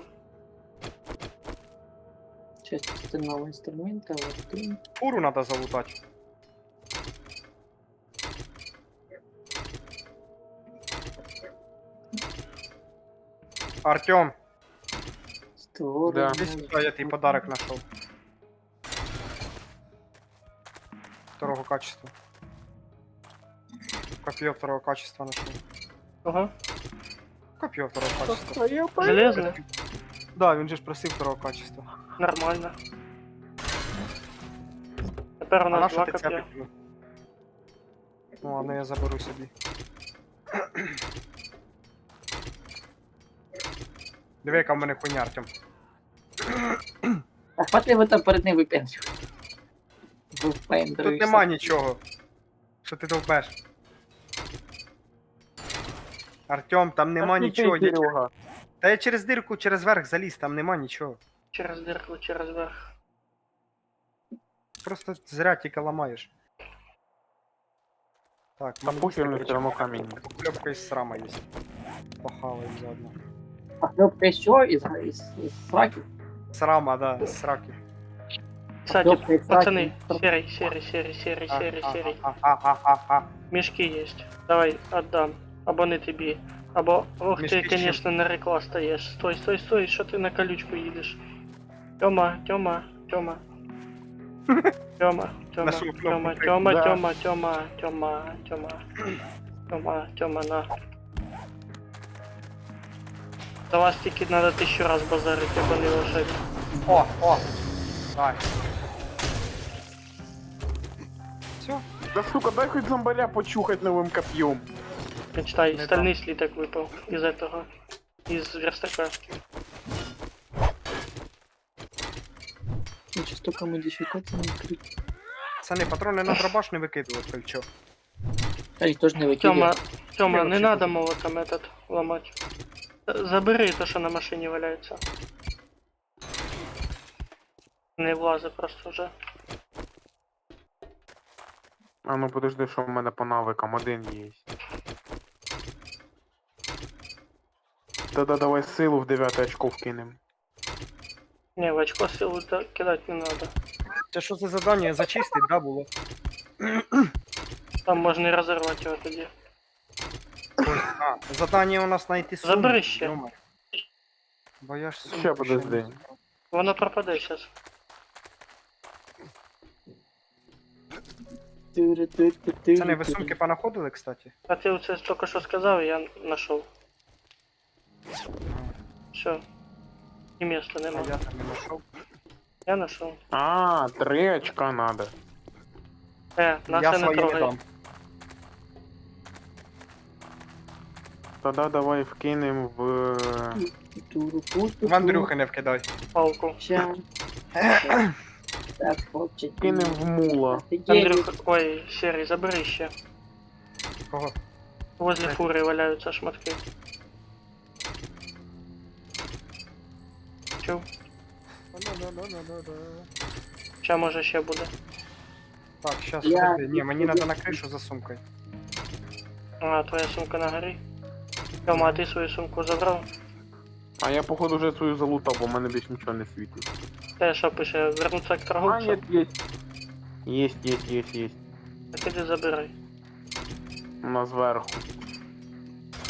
B: Часть нового инструмента, вот ты.
C: Фуру треба залутати. Артем,
B: Створ.
G: Да.
C: іди сюди, я твій подарок знайшов. второго качества. Копье второго качества нашел.
A: Ага.
C: Копье второго качества.
A: Железне?
C: Да, він же ж просив второго качества.
A: Нормально. Тепер у
C: А на
A: нас
C: що
A: два
C: ти це
A: коп'я.
C: викинув? Ну ладно, я заберу собі. Диви, яка в мене хуйня, Артем.
B: А хватить ви там перед ним випензювати.
C: Тут нема нічого. Що ти довбеш? Артем, там нема нічого. Я...
G: Серега.
C: Та я через дирку, через верх заліз, там нема нічого.
A: Через дирку, через верх.
C: Просто зря тільки ламаєш. Так,
G: Та
C: мені
G: похер,
C: їсти,
G: все одно камінь.
C: Клепка із срама є. Похаваємо заодно.
B: А кнопка із чого? Із сраків?
C: Срама, да, з сраки.
A: Кстати,
B: Кнопка із
A: пацаны,
B: сраків.
A: серый.
C: А.
A: Мешки есть. Давай, отдам. Або не тобі. Або... Ох
C: Мішки
A: ти,
C: чим?
A: конечно, на рекла стоїш. Стой, що ти на колючку їдеш? Тьома.
C: Нашу кнопку
A: Тьома, на. За вас тільки надо 1000 раз базарити, або не лошадь.
C: О! Давай. Все?
G: Да сука, дай хоть зомбаря почухать новым копьем.
A: Мечтай,
C: Не
A: стальний слиток випав із этого. Із верстака.
B: Частока модифікації не відкрита.
C: Пацани, патрони на дробаш не викидувати, кольчо.
B: Та їх теж не викидає.
A: Тьома,
C: Я
A: не
C: вообще
A: надо
C: тоже.
A: молотом этот ломать. Забери то, що на машині валяється. Не влазить просто вже.
G: А ну подожди, що в мене по навикам один є. Та-да, давай силу в 9 очко вкинем.
A: Не, в очко силу кидати не надо.
C: Це що за завдання? Зачистить, да, було?
A: Там можна і розірвати його тоді.
C: А, задання у нас знайти сумку.
A: Забери ще.
C: Йома. Бо я ж сумку
G: Ще подожди.
C: не забрав.
A: Воно пропаде зараз.
C: Це не ви сумки понаходили, кстати?
A: А ти оце тільки що сказав, я знайшов. Все. І місця
C: А
A: нема.
C: я там не знайшов.
A: Я знайшов.
G: А, 3 очка надо.
A: На
C: Я
A: це не
C: свої не
A: трогай.
C: дам.
G: Тоді давай вкинем в...
C: В Андрюхи не вкидай.
A: Палку.
B: Так, хлопчик.
G: Вкинем в мула.
A: Андрюха, ой, серий, забери ще.
C: Кого?
A: Возле
C: Так.
A: фури валяються шматки. Чув? Ща може ще буде.
C: Так, щас,
B: Я-
C: подожди. Ні, мені треба на кришу за сумкою.
A: А, твоя сумка на горі. Тьома, а ти свою сумку забрав?
G: А я походу вже свою залутав, бо в мене більш нічого не світить.
A: Те, що пише, вернуться к
G: А,
A: торговцю?
G: нет, есть. Есть.
A: Так іди забирай.
G: У нас зверху.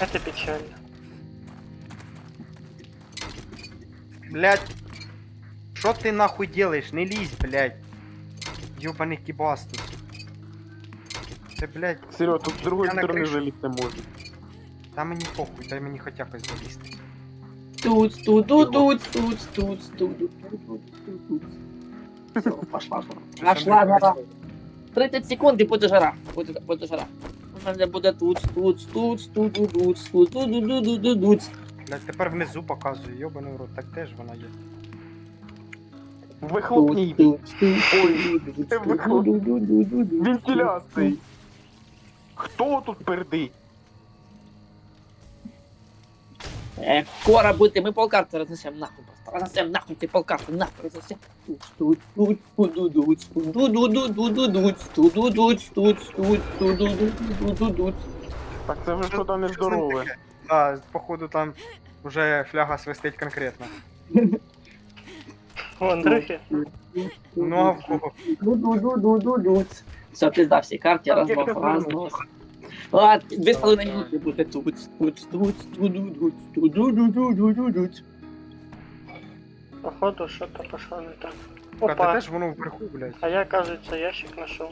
A: Это печально.
C: Блять. Що ти нахуй делаешь? Не лізь, блять. Ёбаний кібастус. Це, блять,
G: Серега, тут з другої
C: Я на
G: сторони
C: кришу.
G: залізти можна.
C: та мені похуй, дай мені хоч якось залізти.
B: Все, пошла. Пошла, жара. 30 секунд і буде жара. Буде жара. У мене буде тут.
C: Блять, тепер внизу показує, йобаний рот, так теж вона є.
G: Вихлопній. Вентиляції. Хто тут пердить?
B: Скоро буде, ми полкарти рознесемо нахуй просто. Рознесемо нахуй ці полкарти, нахуй рознесемо.
G: Так це вже що не здорове.
C: А, походу там уже фляга свистить конкретно.
A: У Андрюхи?
C: Ну а в кого?
B: Все, пизда, всі карті разнос. А, 2,5 минути буде тут.
A: Походу, що-то пошло не так.
C: Сука,
A: Опа.
C: ти теж воно вверху, блядь.
A: А я, кажется, ящик нашел.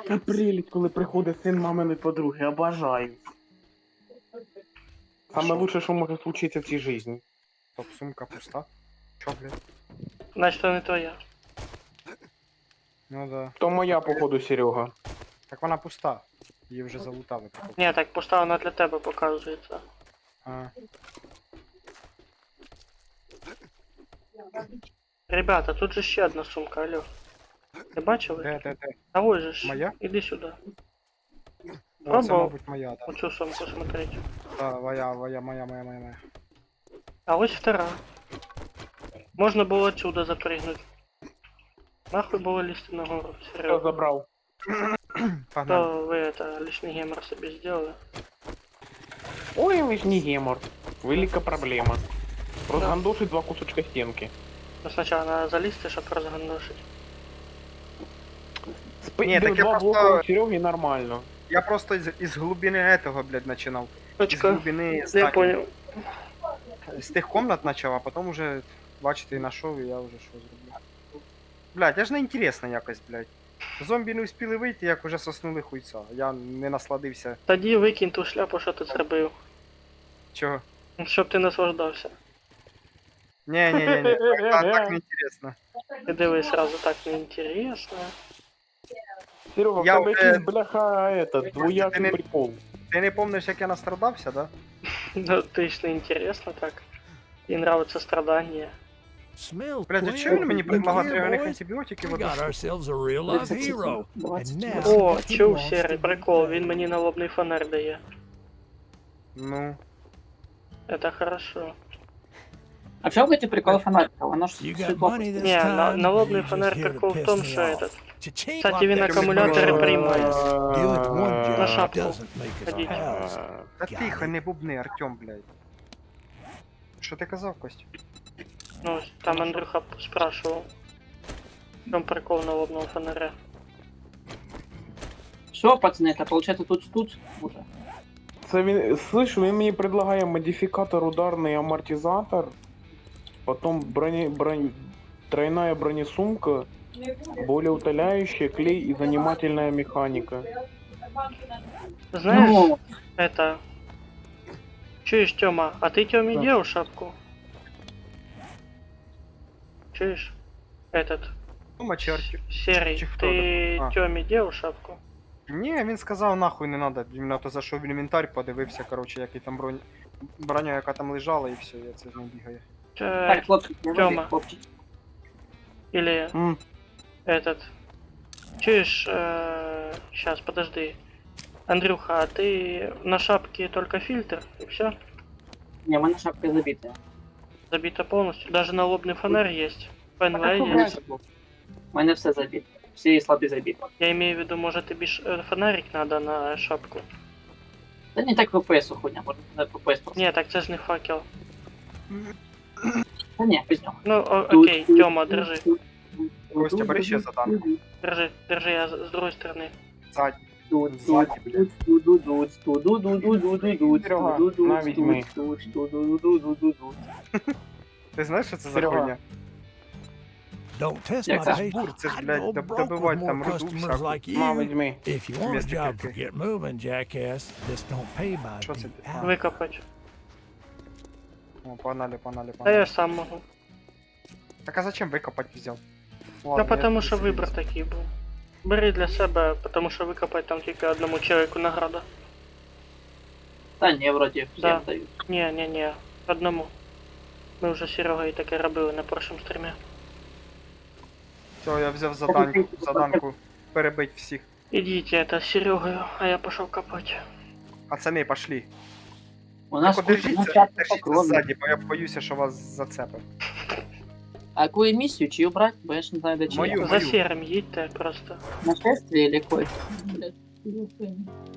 G: Та прелість, коли приходить син маминої подруги, обожаю. Саме лучше, що може случитися в цій житті.
C: Стоп, сумка пуста. Чо, блядь?
A: Значит, не твоя.
C: Ну да.
G: То моя, походу, Серега.
C: Так вона пуста. Її вже залутали. походу.
A: Ні, так пуста вона для тебе показується.
C: А.
A: Ребята, тут же ще одна сумка, алло. Ти бачили?
C: Де?
A: А ось же ж.
C: Моя?
A: Іди сюди.
C: О, це,
A: Пробував?
C: мабуть, моя, да.
A: Оцю сумку смотреть.
C: Да, моя.
A: А ось втора. Можна було отсюда запрыгнуть. Нахуй було лізти нагору,
G: Хто
A: серйозно.
G: забрав?
C: Погнали.
A: То ви это, лишний гемор собі зробили.
G: Ой, лишній гемор. Велика проблема. Розгандошить два кусочка стінки.
A: Ну спочатку треба залізти, щоб розгандошити.
C: Ні, так я
G: Два
C: просто-
G: блока у Сереги нормально.
C: Я просто із глибини этого, блядь, починав. Із
A: Точка.
C: глибини
A: Я
C: здання.
A: понял.
C: З тих комнат почав, а потім уже, бачите, знайшов і я вже що зроблю. Блядь, я ж не інтересно якось, блядь. Зомбі не успіли вийти, як уже соснули хуйця. Я не насладився.
A: Тоді викинь ту шляпу, що ти зробив.
C: Чого?
A: Щоб ти наслаждався.
C: Не, так не інтересно.
A: Ти дивись сразу так неінтересно.
G: Серега, в
C: Я
G: тебе
C: вже-
G: якийсь, бляха, этот, двоякий
C: Ти не-
G: прикол.
C: Ти не пам'ятаєш, як я настрадався, да?
A: Ну ти ж не інтересно так. І нравиться страдання.
E: Smell
C: Блядь, а
E: clear.
C: чого він мені
E: Look
C: предлагав
E: here,
C: триваних
E: boys.
C: антибіотиків?
E: We got ourselves a real life hero. And now
A: О,
E: he
A: чув
E: wants
A: серий
E: to
A: прикол,
E: be
A: він мені налобний фонарь дає.
C: Ну,
A: Это хорошо.
B: А в чому эти прикол фонарика? Воно ж
E: You got
B: світло.
E: money this
A: Не,
E: time,
A: налобний
E: or you
A: фонарь
E: just here to
A: прикол в
E: piss
A: том,
E: me
A: що
E: off?
A: этот.
E: Cha-ching.
A: Кстати, він
E: Like that.
A: акумулятори
G: Е,
A: приймає.
E: Doing one
A: На
E: job
A: шапку.
E: doesn't make us
A: Ходіть.
E: pals.
C: та
E: Got
C: тихо,
E: it.
C: не бубни, Артем, блядь. Що ти казав, Кость?
A: Ну, там Андрюха спрашивал. В чем прикол налобного фонаря?
B: Все, пацаны, это получается тут уже.
G: Це він, слыш, він мені предлагає модифікатор ударний амортизатор, потом тройная бронесумка, более утоляющая, клей и занимательная механика.
A: Знаешь,
B: Ну,
A: это... Чуешь, Тёма, а ты Тёме
G: Да.
A: делал шапку? Чуешь? Этот,
C: Дума чи Артем?
A: серый,
C: Чи хто
A: ты
C: там? А.
A: Тёме делал шапку?
C: Ні, він сказав, нахуй не надо. Іменно то зайшов в інвентар, подивився, короче, який там броня, яка там лежала, і все, я це з ним бігає.
B: так, хлопці, не
A: Тёма.
B: робіть, хлопці.
A: Или этот... Чуешь, сейчас, подожди. Андрюха, а ты на шапке только фильтр, и все?
B: Ні, в мене шапка забита.
A: Забито полностью. Даже налобный фонарь есть. ПНВ
B: Так,
A: есть.
B: У мене все забито. Всі слабі забиті.
A: Я имею в виду, может, тебе фонарик надо на шапку?
B: Та не так ВПС хуйня, може на ВПС просто.
A: Не, так це ж не факел.
B: Та ні, без нього.
A: Ну, окей, Тёма, держи.
C: Костя, бери ще заданку.
A: Держи, я с другой стороны.
C: Ззаді. Ззаді, блядь.
G: Серега, на, візьми.
C: Ти знаєш, що це за
G: Серега.
C: хуйня?
E: Don't test
B: Як
E: my
B: це ж
E: patience.
C: бур, це ж,
E: I
C: блядь,
E: know
C: доб-
E: broke with
C: добивать
E: more
C: там руду
E: customers
C: всяку.
E: like
G: На,
E: you.
G: візьми.
E: If you want a
C: Вместо
E: job,
C: кирки.
E: get moving, jackass. This don't pay by
C: Що це
E: the
C: ти?
E: hour.
A: Викопать.
C: О, погнали.
A: Да я сам могу.
C: Так а зачем викопати взяв?
A: Да
C: Ладно, я
A: потому що
C: собі
A: вибір такий був. Бери для себе, потому що викопать там тільки одному человеку награда.
B: Та ні, вроді
A: Да.
B: всім дають.
A: Не, одному. Ми вже з Серегою таке робили на прошлому стрімі.
C: Все, я взяв заданку перебить всіх.
A: Ідіть это з Серегою, а я пішов копати.
C: Пацани, пошли.
B: У нас
C: Так,
B: куча
C: держіться
B: начатку покрову.
C: ззаді, бо я боюся, що вас зацепить.
B: А яку миссию, чью брать? Бо я ж не знаю, де чия.
C: Мою.
A: За серим їдьте просто.
B: Нашествие или какой? Блядь.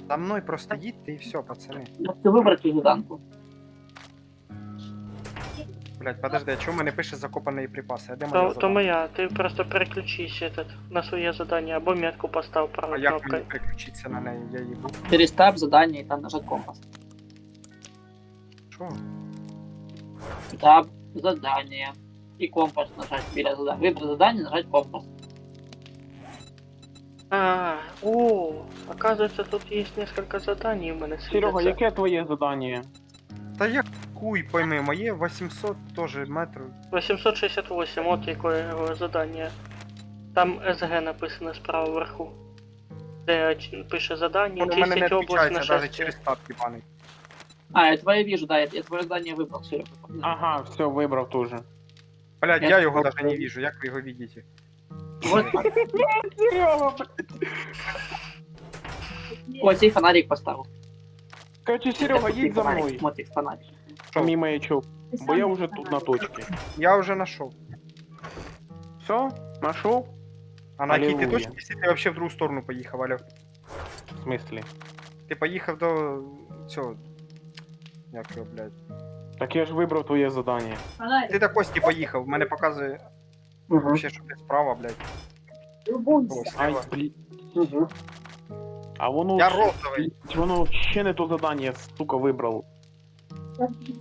C: За мною просто їдьте і все, пацани.
B: Я хочу вибрати цю заданку.
C: Блять, подожди, а чому мене пише закопані припаси? А де моя
A: То
C: задача?
A: моя, ти просто переключись на своє задання або метку постав
C: А
A: правою
C: як мені
A: кнопкою.
C: переключитися на неї? Я їбу.
B: Перестав задание и там нажать компас.
C: Що?
B: Таб, задание. И компас нажать біля задания. Выбрать задание, нажать компас.
A: Оказывается, тут есть несколько заданий у мене
G: Серега,
A: світяться.
G: яке твоє задання?
C: Та як хуй пойми, моє 800 теж метрів.
A: 868, от яке його задання. Там СГ написано справа вверху. Де пише задання,
C: Воно в мене не
A: чистить область
C: відключається навіть
A: нашествия.
C: через таб ебаний.
B: А, я твое вижу, да, я твое задание выбрал, Серега.
G: Ага, все, вибрав тоже.
C: Блять,
B: Я
C: я його
B: такого
C: даже не вижу, як ви його видите?
B: Вот так.
G: Серега,
B: Ось і фонарик поставив.
G: короче, Серега, їдь за мною.
B: Мотик фонарик.
G: Що мій маячок? Бо я вже тут на точці.
C: Я вже знайшов.
G: Все? Нашов?
C: А на якій ти
G: Алілуя.
C: точці, якщо ти вообще в другу сторону поїхав, алло?
G: В смислі?
C: Ти поїхав до цього. Як його, блядь?
G: Так я ж вибрав твоє задання.
H: Фонарик.
C: Ти до Кості поїхав, в мене показує
B: Угу.
C: вообще, що ти справа, блядь.
H: Любуйся.
C: Ось,
G: Ай,
C: слева.
G: блін.
B: Угу.
G: А воно...
C: Я розовий.
G: Воно ще не то задання, сука, вибрав.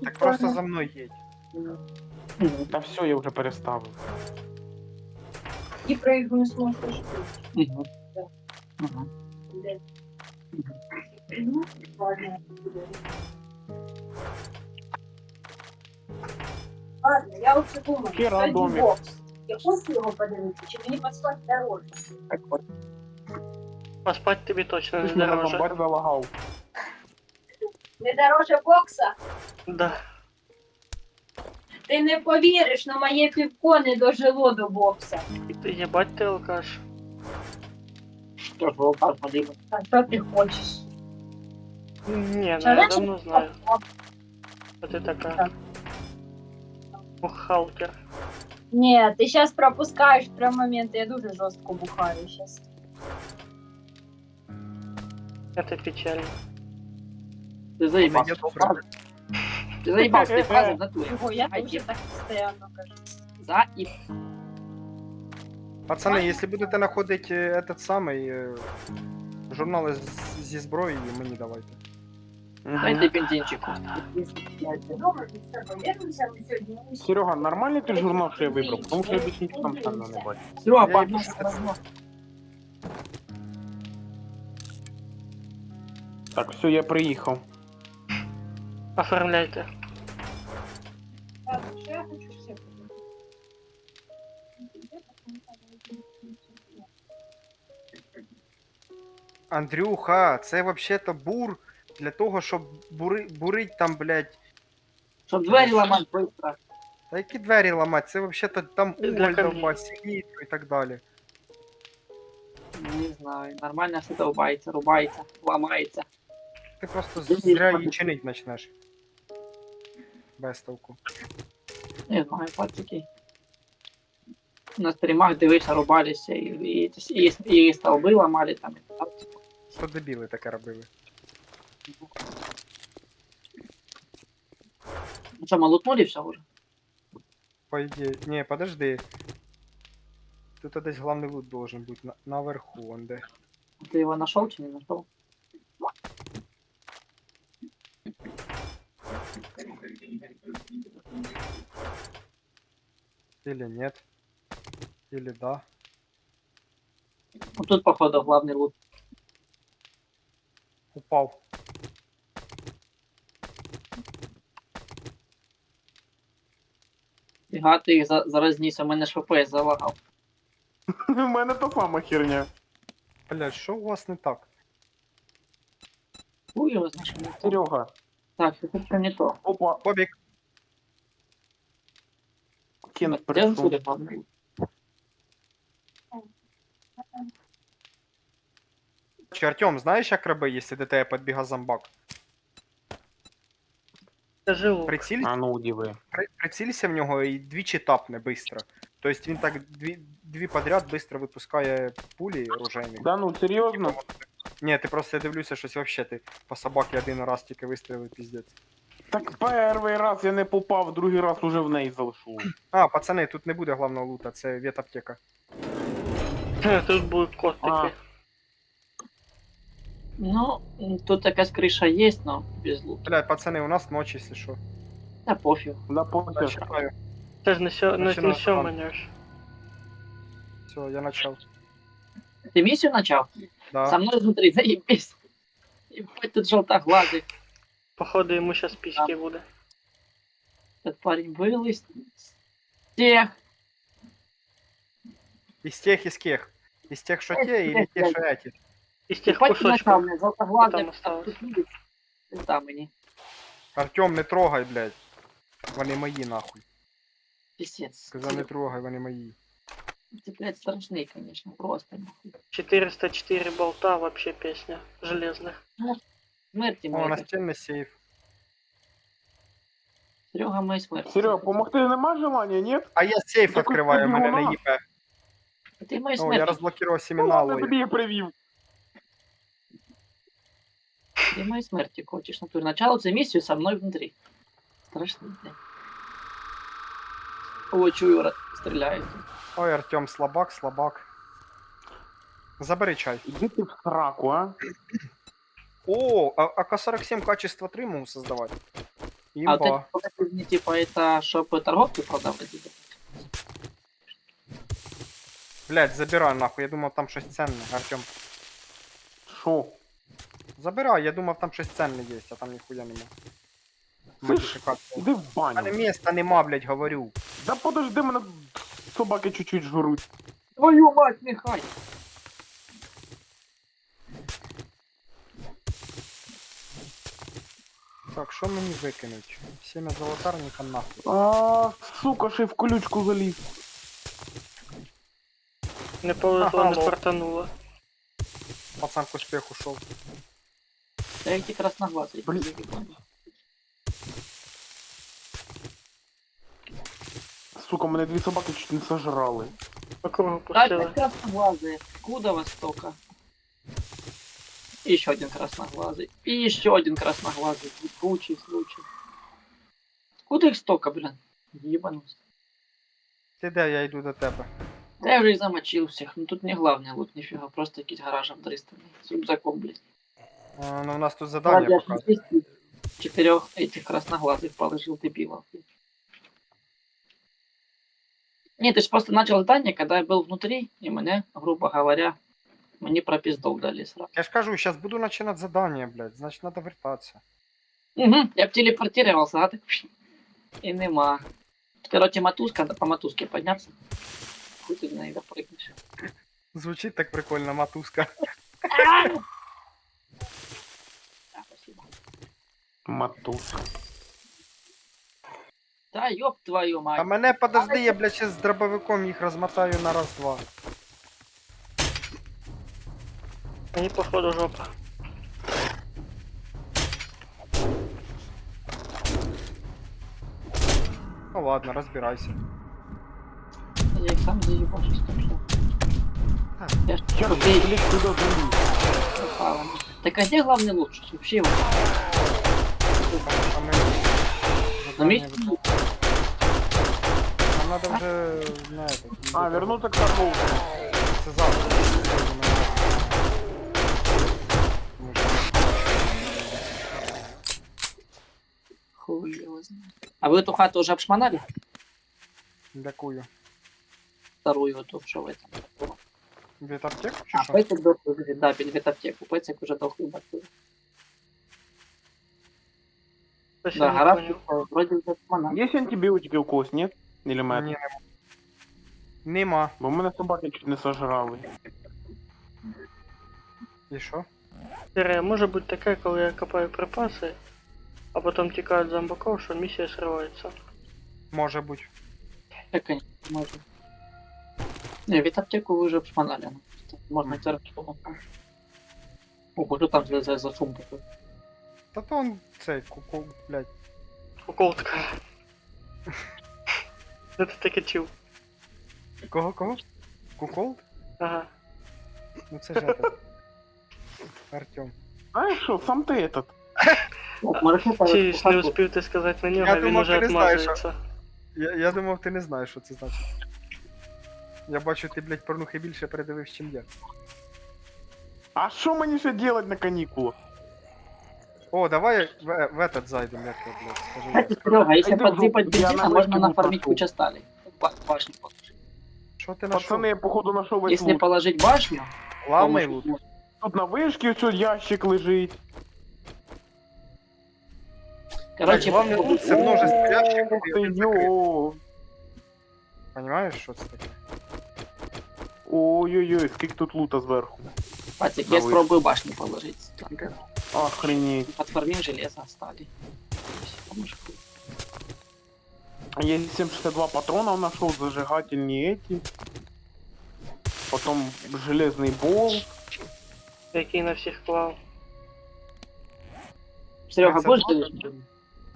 C: Так просто за мною їдь.
B: Угу.
G: Та все, я вже переставив.
H: И проигрываю сможешь.
B: Угу. Угу.
H: Ну, ладно. Ладно, я лучше думаю.
G: Хера
H: сьогодні
G: домик.
H: бокс. Я хочу його подивитися, чи мені поспати дорожче?
B: Так от.
A: Поспать тобі точно
G: Ти
A: не
G: ж мене
A: дороже.
G: зомбар залагав.
H: Не дороже бокса?
A: Да.
H: Ти не повіриш, но моє півко не дожило до бокса.
A: Ти єбать ти алкаш.
B: Що ж, волкар подивив.
H: А що ти хочеш?
A: Ні, ну
H: Чи
A: я
H: раніше
A: давно знаю,
H: Так.
A: що ти така.
H: Так.
A: Бухгалтер.
H: Ні, ти зараз пропускаєш прям моменти, я дуже жорстко бухаю зараз.
A: Это печально.
B: Ти заїбався.
C: Я добре.
B: Ти заїбався, ти фразу в натурі.
H: Його я
B: Ай,
H: дуже так постійно кажу.
B: Заїб.
C: Пацани, якщо будете знаходити этот самий журнали зі зброєю, мені давайте.
B: Дайте бензинчику.
G: Серега, нормальний ти журнал, що я вибрав? Тому що я більше нічого там сильно не бачу.
B: Серега,
C: Я
B: погнали.
C: їбу.
G: Так, все, я приїхав.
A: Оформляйте.
H: Що я хочу все
C: Андрюха, це вообще-то бур для того, щоб бурить там, блядь.
B: Щоб двері ламати швидко.
C: Та які двері ламати? Це вообще-то там
A: Для
C: уголь
A: каміння.
C: довбать, селітку і так далі.
B: Не знаю, нормально все довбається, рубається, ламається.
C: Ти просто
B: Ні,
C: зря
B: ні,
C: її чинить почнеш. Без толку.
B: Не знаю, пацики. На стрімах дивишся, рубалися і столби ламали там. І так.
C: Що дебіли таке робили?
B: Ну що, ми лутнули все уже?
C: По ідеї. Не, подожди. Тут десь главний лут должен бути наверху, он де.
B: Ти його знайшов чи не знайшов?
C: Или нет. Или да.
B: Ну тут, походу, главний лут.
C: Упав.
B: Фіга, ти їх зараз ніс, у мене ж ФПС залагав.
G: У мене та сама херня.
C: Блядь, що у вас не так?
B: Хуй його знаєш.
G: Серега,
B: Так, це все не то.
G: опа,
C: Побіг.
G: кін
B: Де
G: прийшов.
B: буде главний лут?
C: Чи Артем, знаєш, як роби, якщо до тебе підбіга зомбак?
A: Скажи лук.
G: А ну, диви.
C: Прицілься в нього і двічі тапне швидко. Тобто він так дві подряд швидко випускає пулі оружейні.
G: Да ну, серйозно?
C: Ні, ти просто я дивлюся, щось вообще ти по собаки один раз тільки вистрілив, піздець.
G: Так перший раз я не попав, другий раз уже в неї залишу.
C: А, пацани, тут не буде головного лута, це ветаптека.
A: Тут будуть котики.
G: А.
B: Ну, тут якась криша є, но без лута.
C: Блядь, пацани, у нас ночь, якщо що.
B: Та пофіг.
G: Да похер.
C: Начинаю.
A: Це ж не
C: Починаю
A: сьомання ж.
C: Все, я начал.
B: Ти місію почав?
C: Да.
B: Со мною внутрі, заебись. Ебать, тут желтоглазый.
A: Походу йому щас піськи буде.
B: Этот парень вылез. Тех.
C: Из тех, из тех. Из тех, что те, или те, что эти.
A: Із тих
B: Ебать, начал,
A: кусочків.
B: мне желтоглазый.
A: Там осталось.
B: Там мені.
C: Артем, не трогай, блядь. Вони мої, нахуй.
B: Писец.
C: Сказав, не трогай, вони мої.
B: Ты, блядь, страшный, конечно, просто. Нахуй.
A: 404 болта, вообще песня. Железных.
B: Смерти
C: О,
B: моей.
C: настільний сейф.
B: Серега моей смерти.
G: Серега, помогти нема желання, ні?
C: А я сейф
G: Якось
C: відкриваю,
G: тобі
C: мене
G: вона.
C: не їбе.
B: Ты моей
C: О, я
B: смерти.
C: розблокував
G: Ну
C: семена
G: ладно,
C: алої.
G: тобі я привів.
B: Ты моей смерти хочешь. Натуре. Начало за миссию со мной внутри. Страшный, блядь. О, чую, стреляют.
C: Ой, Артем, слабак, слабак. Забери чай.
G: Іди ти в сраку, а?
C: О, АК-47 качество 3 можу создавати.
B: А вот
C: Имба.
B: это, не типа, это чтобы торговки продавать?
C: Блядь, забирай нахуй, я думав там щось ценне, Артем.
G: Шо?
C: Забирай, я думав там щось ценне є, а там ніхуя нема. Модифікація.
G: Іди в
C: У мене
G: баню.
C: міста нема, блядь, говорю.
G: Да подожди, мене собаки чуть-чуть жруть.
B: Твою мать, Михай!
C: Так, що мені викинуть? Сім'я золотарника нахуй.
G: А, сука, ще й в колючку заліз.
A: Не повезло,
C: Ага,
A: не
C: лол.
A: фартануло.
C: Пацан к успеху шел.
B: Да эти красноглазые.
G: Блин. Сука, мене дві собаки чуть не сожрали.
A: По кругу
B: Да,
A: пустили.
B: это красноглазые. Откуда вас столько? Еще один красноглазый. И еще один красноглазый. Случай, случай. Откуда их столько, блин? Ебанулся.
C: Ти де, я йду до тебе.
B: Да я уже и замочил всех. Ну тут не главный лут, нифига. Просто какие-то гаражем 300. С рюкзаком, блядь.
C: Ну у нас тут задання
B: Я
C: показує.
B: 4 этих красноглазых положил дебилов. Нет, ты же просто начал задание, когда я был внутри, и мне, грубо говоря, мне про пиздол дали сразу.
C: Я ж кажу, зараз буду починати задання, блядь, значить треба вертатися.
B: Угу, я б телепортировался, а так и нема. Короче, мотузка, надо по мотузке подняться. Хуй ты на нее прыгнешь.
C: Звучить так прикольно, матузка.
B: Да, спасибо.
G: Матус.
B: Да ёб твою
C: А
B: мать.
C: мене подожди, я, блядь, ще з дробовиком їх розмотаю на раз-два.
A: Мені походу жопа.
C: Ну ладно, розбирайся.
B: Я их сам заебашусь, так что. Я ж
G: Я
B: блядь,
G: блядь, куди заліз?
B: попала. Так а где главный лучше? Вообще его.
C: А ми...
B: На
C: задання
B: месте?
C: виконуємо. Нам треба вже... Не, это,
G: А, вернуться к торговцу.
C: Це завтра. Тому що
B: Хуй его знает. А вы эту хату уже обшмонали?
C: Дякую.
B: Вторую эту, что в этом?
C: Від аптек чи
B: А,
C: що?
B: Пэтик дохлый, да, перед аптеку. Пэтик уже дохлый бактер.
A: Щось я
B: Да,
A: не
B: гараж
A: понял.
B: вроде бы обшмонали.
G: Є антибіотики у когось, ні? Или мед?
C: Ні, нема.
G: Бо мене собаки чуть не сожрали.
C: І що?
A: Серія може бути таке, коли я копаю припаси, а потім тікають зомбаков, що місія сривається.
C: Може бути.
B: Так, конечно, можно. Не, ведь аптеку вы уже обшмонали. ну, просто Можно идти расшмонать. Ого, что там за шум такой?
C: Та то он цей куку, блядь.
A: Уколтка. Де ти таке чув?
C: Кого? Куколд?
A: Ага.
C: Ну це ж этот. Артем.
G: Знаєш що, сам ти этот.
A: Чи ж не успів ти сказати на нього,
C: Я
A: він
C: думав,
A: уже
C: ти не знаєш,
A: отмазується.
C: Я думав, ти не знаєш, що це значить. Я бачу, ти, блядь, порнухи більше передивився, чим я.
G: А що мені ще делать на канікулах?
C: О, давай в этот зайдем, як я, блядь, скажи. я скажу.
B: Серега, если
G: Иди в жопу,
B: подсыпать
G: я
B: бензина,
G: на
B: можно
G: вышке
B: нафармить
G: пошел.
B: кучу стали. Башню положить.
C: Що ти нашов?
G: Пацани, я походу нашов весь
B: Если
G: лут.
B: положить башню,
C: Главний
B: то
C: лут.
B: можно-
G: Тут на вишці ось ящик лежить.
B: Короче,
C: главный лут це множество ящиків
G: Ух
C: і
G: ти,
C: один закритий.
G: йо.
C: Понимаєш, що це таке?
G: Ой-ой-ой, скільки тут лута зверху.
B: Патик,
G: на
B: я
G: вышке.
B: спробую башню положить. Только
G: Охренеть.
B: подформим железо, стали.
G: Я 762 патронов нашел, зажигательные эти. Потом железный болт.
A: Який на всіх клав.
B: Серега,
C: Это
B: будешь
C: много?
B: делать?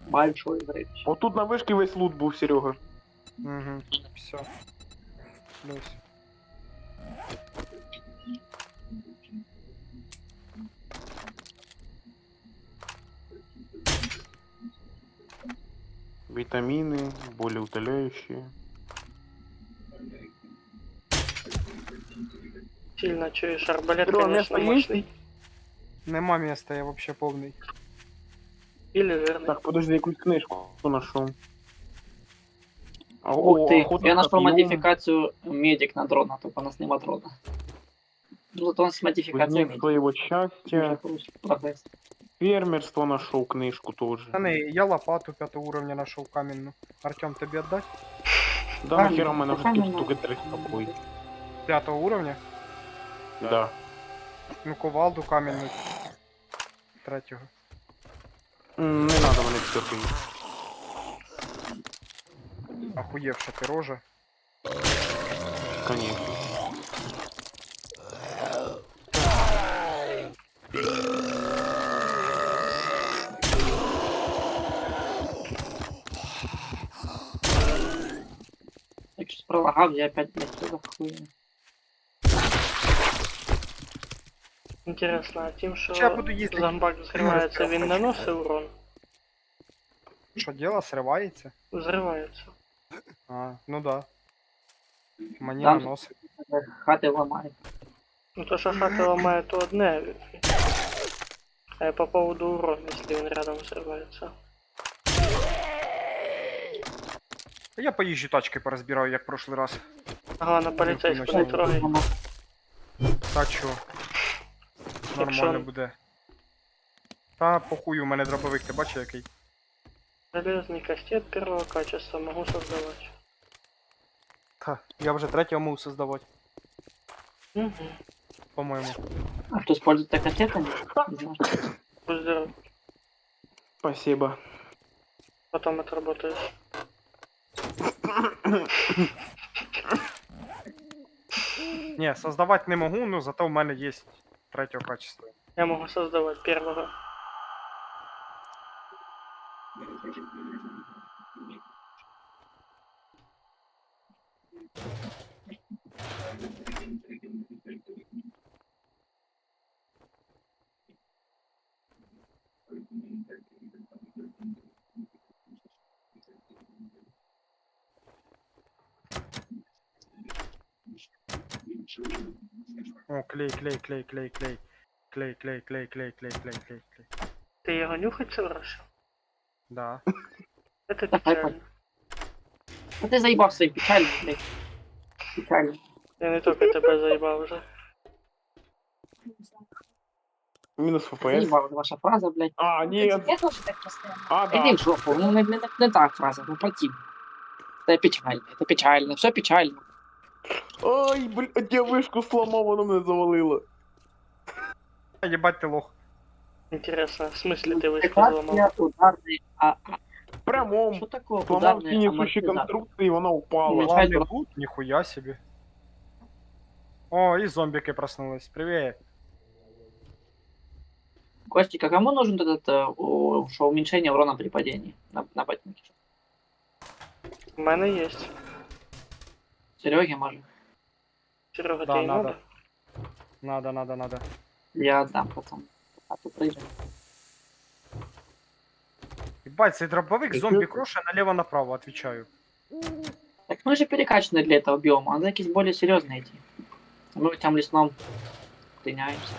B: Большой взрыв.
G: Вот тут на вышке весь лут был, Серега.
C: Угу, все. Плюс.
G: Витамины, болеутоляющие.
A: Сильно чуєш, арбалет,
G: Серега,
A: конечно,
G: место есть?
A: мощний.
C: Нема міста, я вообще повний.
A: Или верний.
G: Так, подожди, якусь книжку нашел.
B: Ух ты,
G: охота
B: я
G: с
B: нашел
G: копьем.
B: модификацию медик на дрона, только у нас нема дрона. Ну, зато у нас модификация
G: Кузнец
B: медик.
G: своего
B: Уже
G: счастья.
B: получил прогресс.
G: Фермерство нашел книжку тоже.
C: Пацани, я лопату 5 уровня нашов каменну. Артем, тобі віддать?
G: Да
B: Камень,
G: нахера мы тут
B: камень.
G: штуки 300 бой.
C: 5 уровня?
G: Да.
C: Ну, ковалду каменну. 3-го.
G: Не надо мене п'яти.
C: Ахуєвша ти рожа.
G: Конечно.
B: Я чуть пролагал, я опять, блядь, что за хуйня.
A: Інтересно, а тим,
C: Чи я
A: що
C: буду їздити?
A: зомбак взривається, він наносить урон?
C: Що діло, сривається?
A: Взривається.
C: А, ну да. Мені
B: Там-
C: наносить.
B: Хаты ломает.
A: Ну то, що хата ламає, то одне. А я по поводу урона, якщо він рядом взривається.
C: Я поїжджу тачки порозбираю, як в прошлый раз.
A: Ага, на поліцейську не трогай.
C: Та чо? Нормально
A: Якщо-
C: буде. Та похуй, у мене дробовик, ти бачиш який?
A: Железний кастет первого качества могу создавать.
C: Та, я вже третього мав создавати,
A: Угу.
C: по-моєму.
B: А кто использует так ответами? Не знаю.
A: Будь здоров.
G: Спасибо.
A: Потом отработаешь.
C: Ні, создавати не можу, но зато в мене є третього качества.
A: Я могу создавать первого.
C: О, клей, клей, клей, клей, клей. Клей, клей, клей, клей, клей, клей, клей, клей.
A: Ты его нюхать собрался?
C: Да.
A: Это
B: Давай,
A: печально.
B: А ты заебал свои печали, блядь. Печали.
A: Я не только тебя заебал уже.
G: Минус ФПС.
B: Заебала ваша фраза, блядь.
G: А, нет.
H: Я тоже так постоянно.
G: А,
B: Иди
G: да.
B: в жопу, ну не так фраза, ну противно. Это печально, все печально.
G: Ай, блядь, я вишку сломав, воно мене завалило.
C: Єбать ти лох.
A: Интересно, в смысле ты вышку
B: Прекрасная
A: взломал?
B: ударный,
G: Прямом.
B: что такое
G: Сломав
B: ударный
G: ті несущі
B: амортизатор?
G: конструкції, вона упала.
B: Меча-
C: Главний
B: Мечать-
C: лут? Ніхуя собі. О, і зомбіки проснулись. Привіт.
B: Костик, а кому нужен этот что уменьшение урона при падении на ботинке?
A: У мене есть.
B: Сереге может.
A: Серега,
C: Да,
A: тебе
C: надо.
A: надо?
C: Надо.
B: Я отдам потом. А ты прыгай.
C: Ебать, цей дробовик
G: И
C: зомби
G: чё?
C: кроша налево-направо, отвечаю.
B: Так мы же перекачаны для этого биома, надо какие-то более серьезные идти. Мы в этом лесном тыняемся.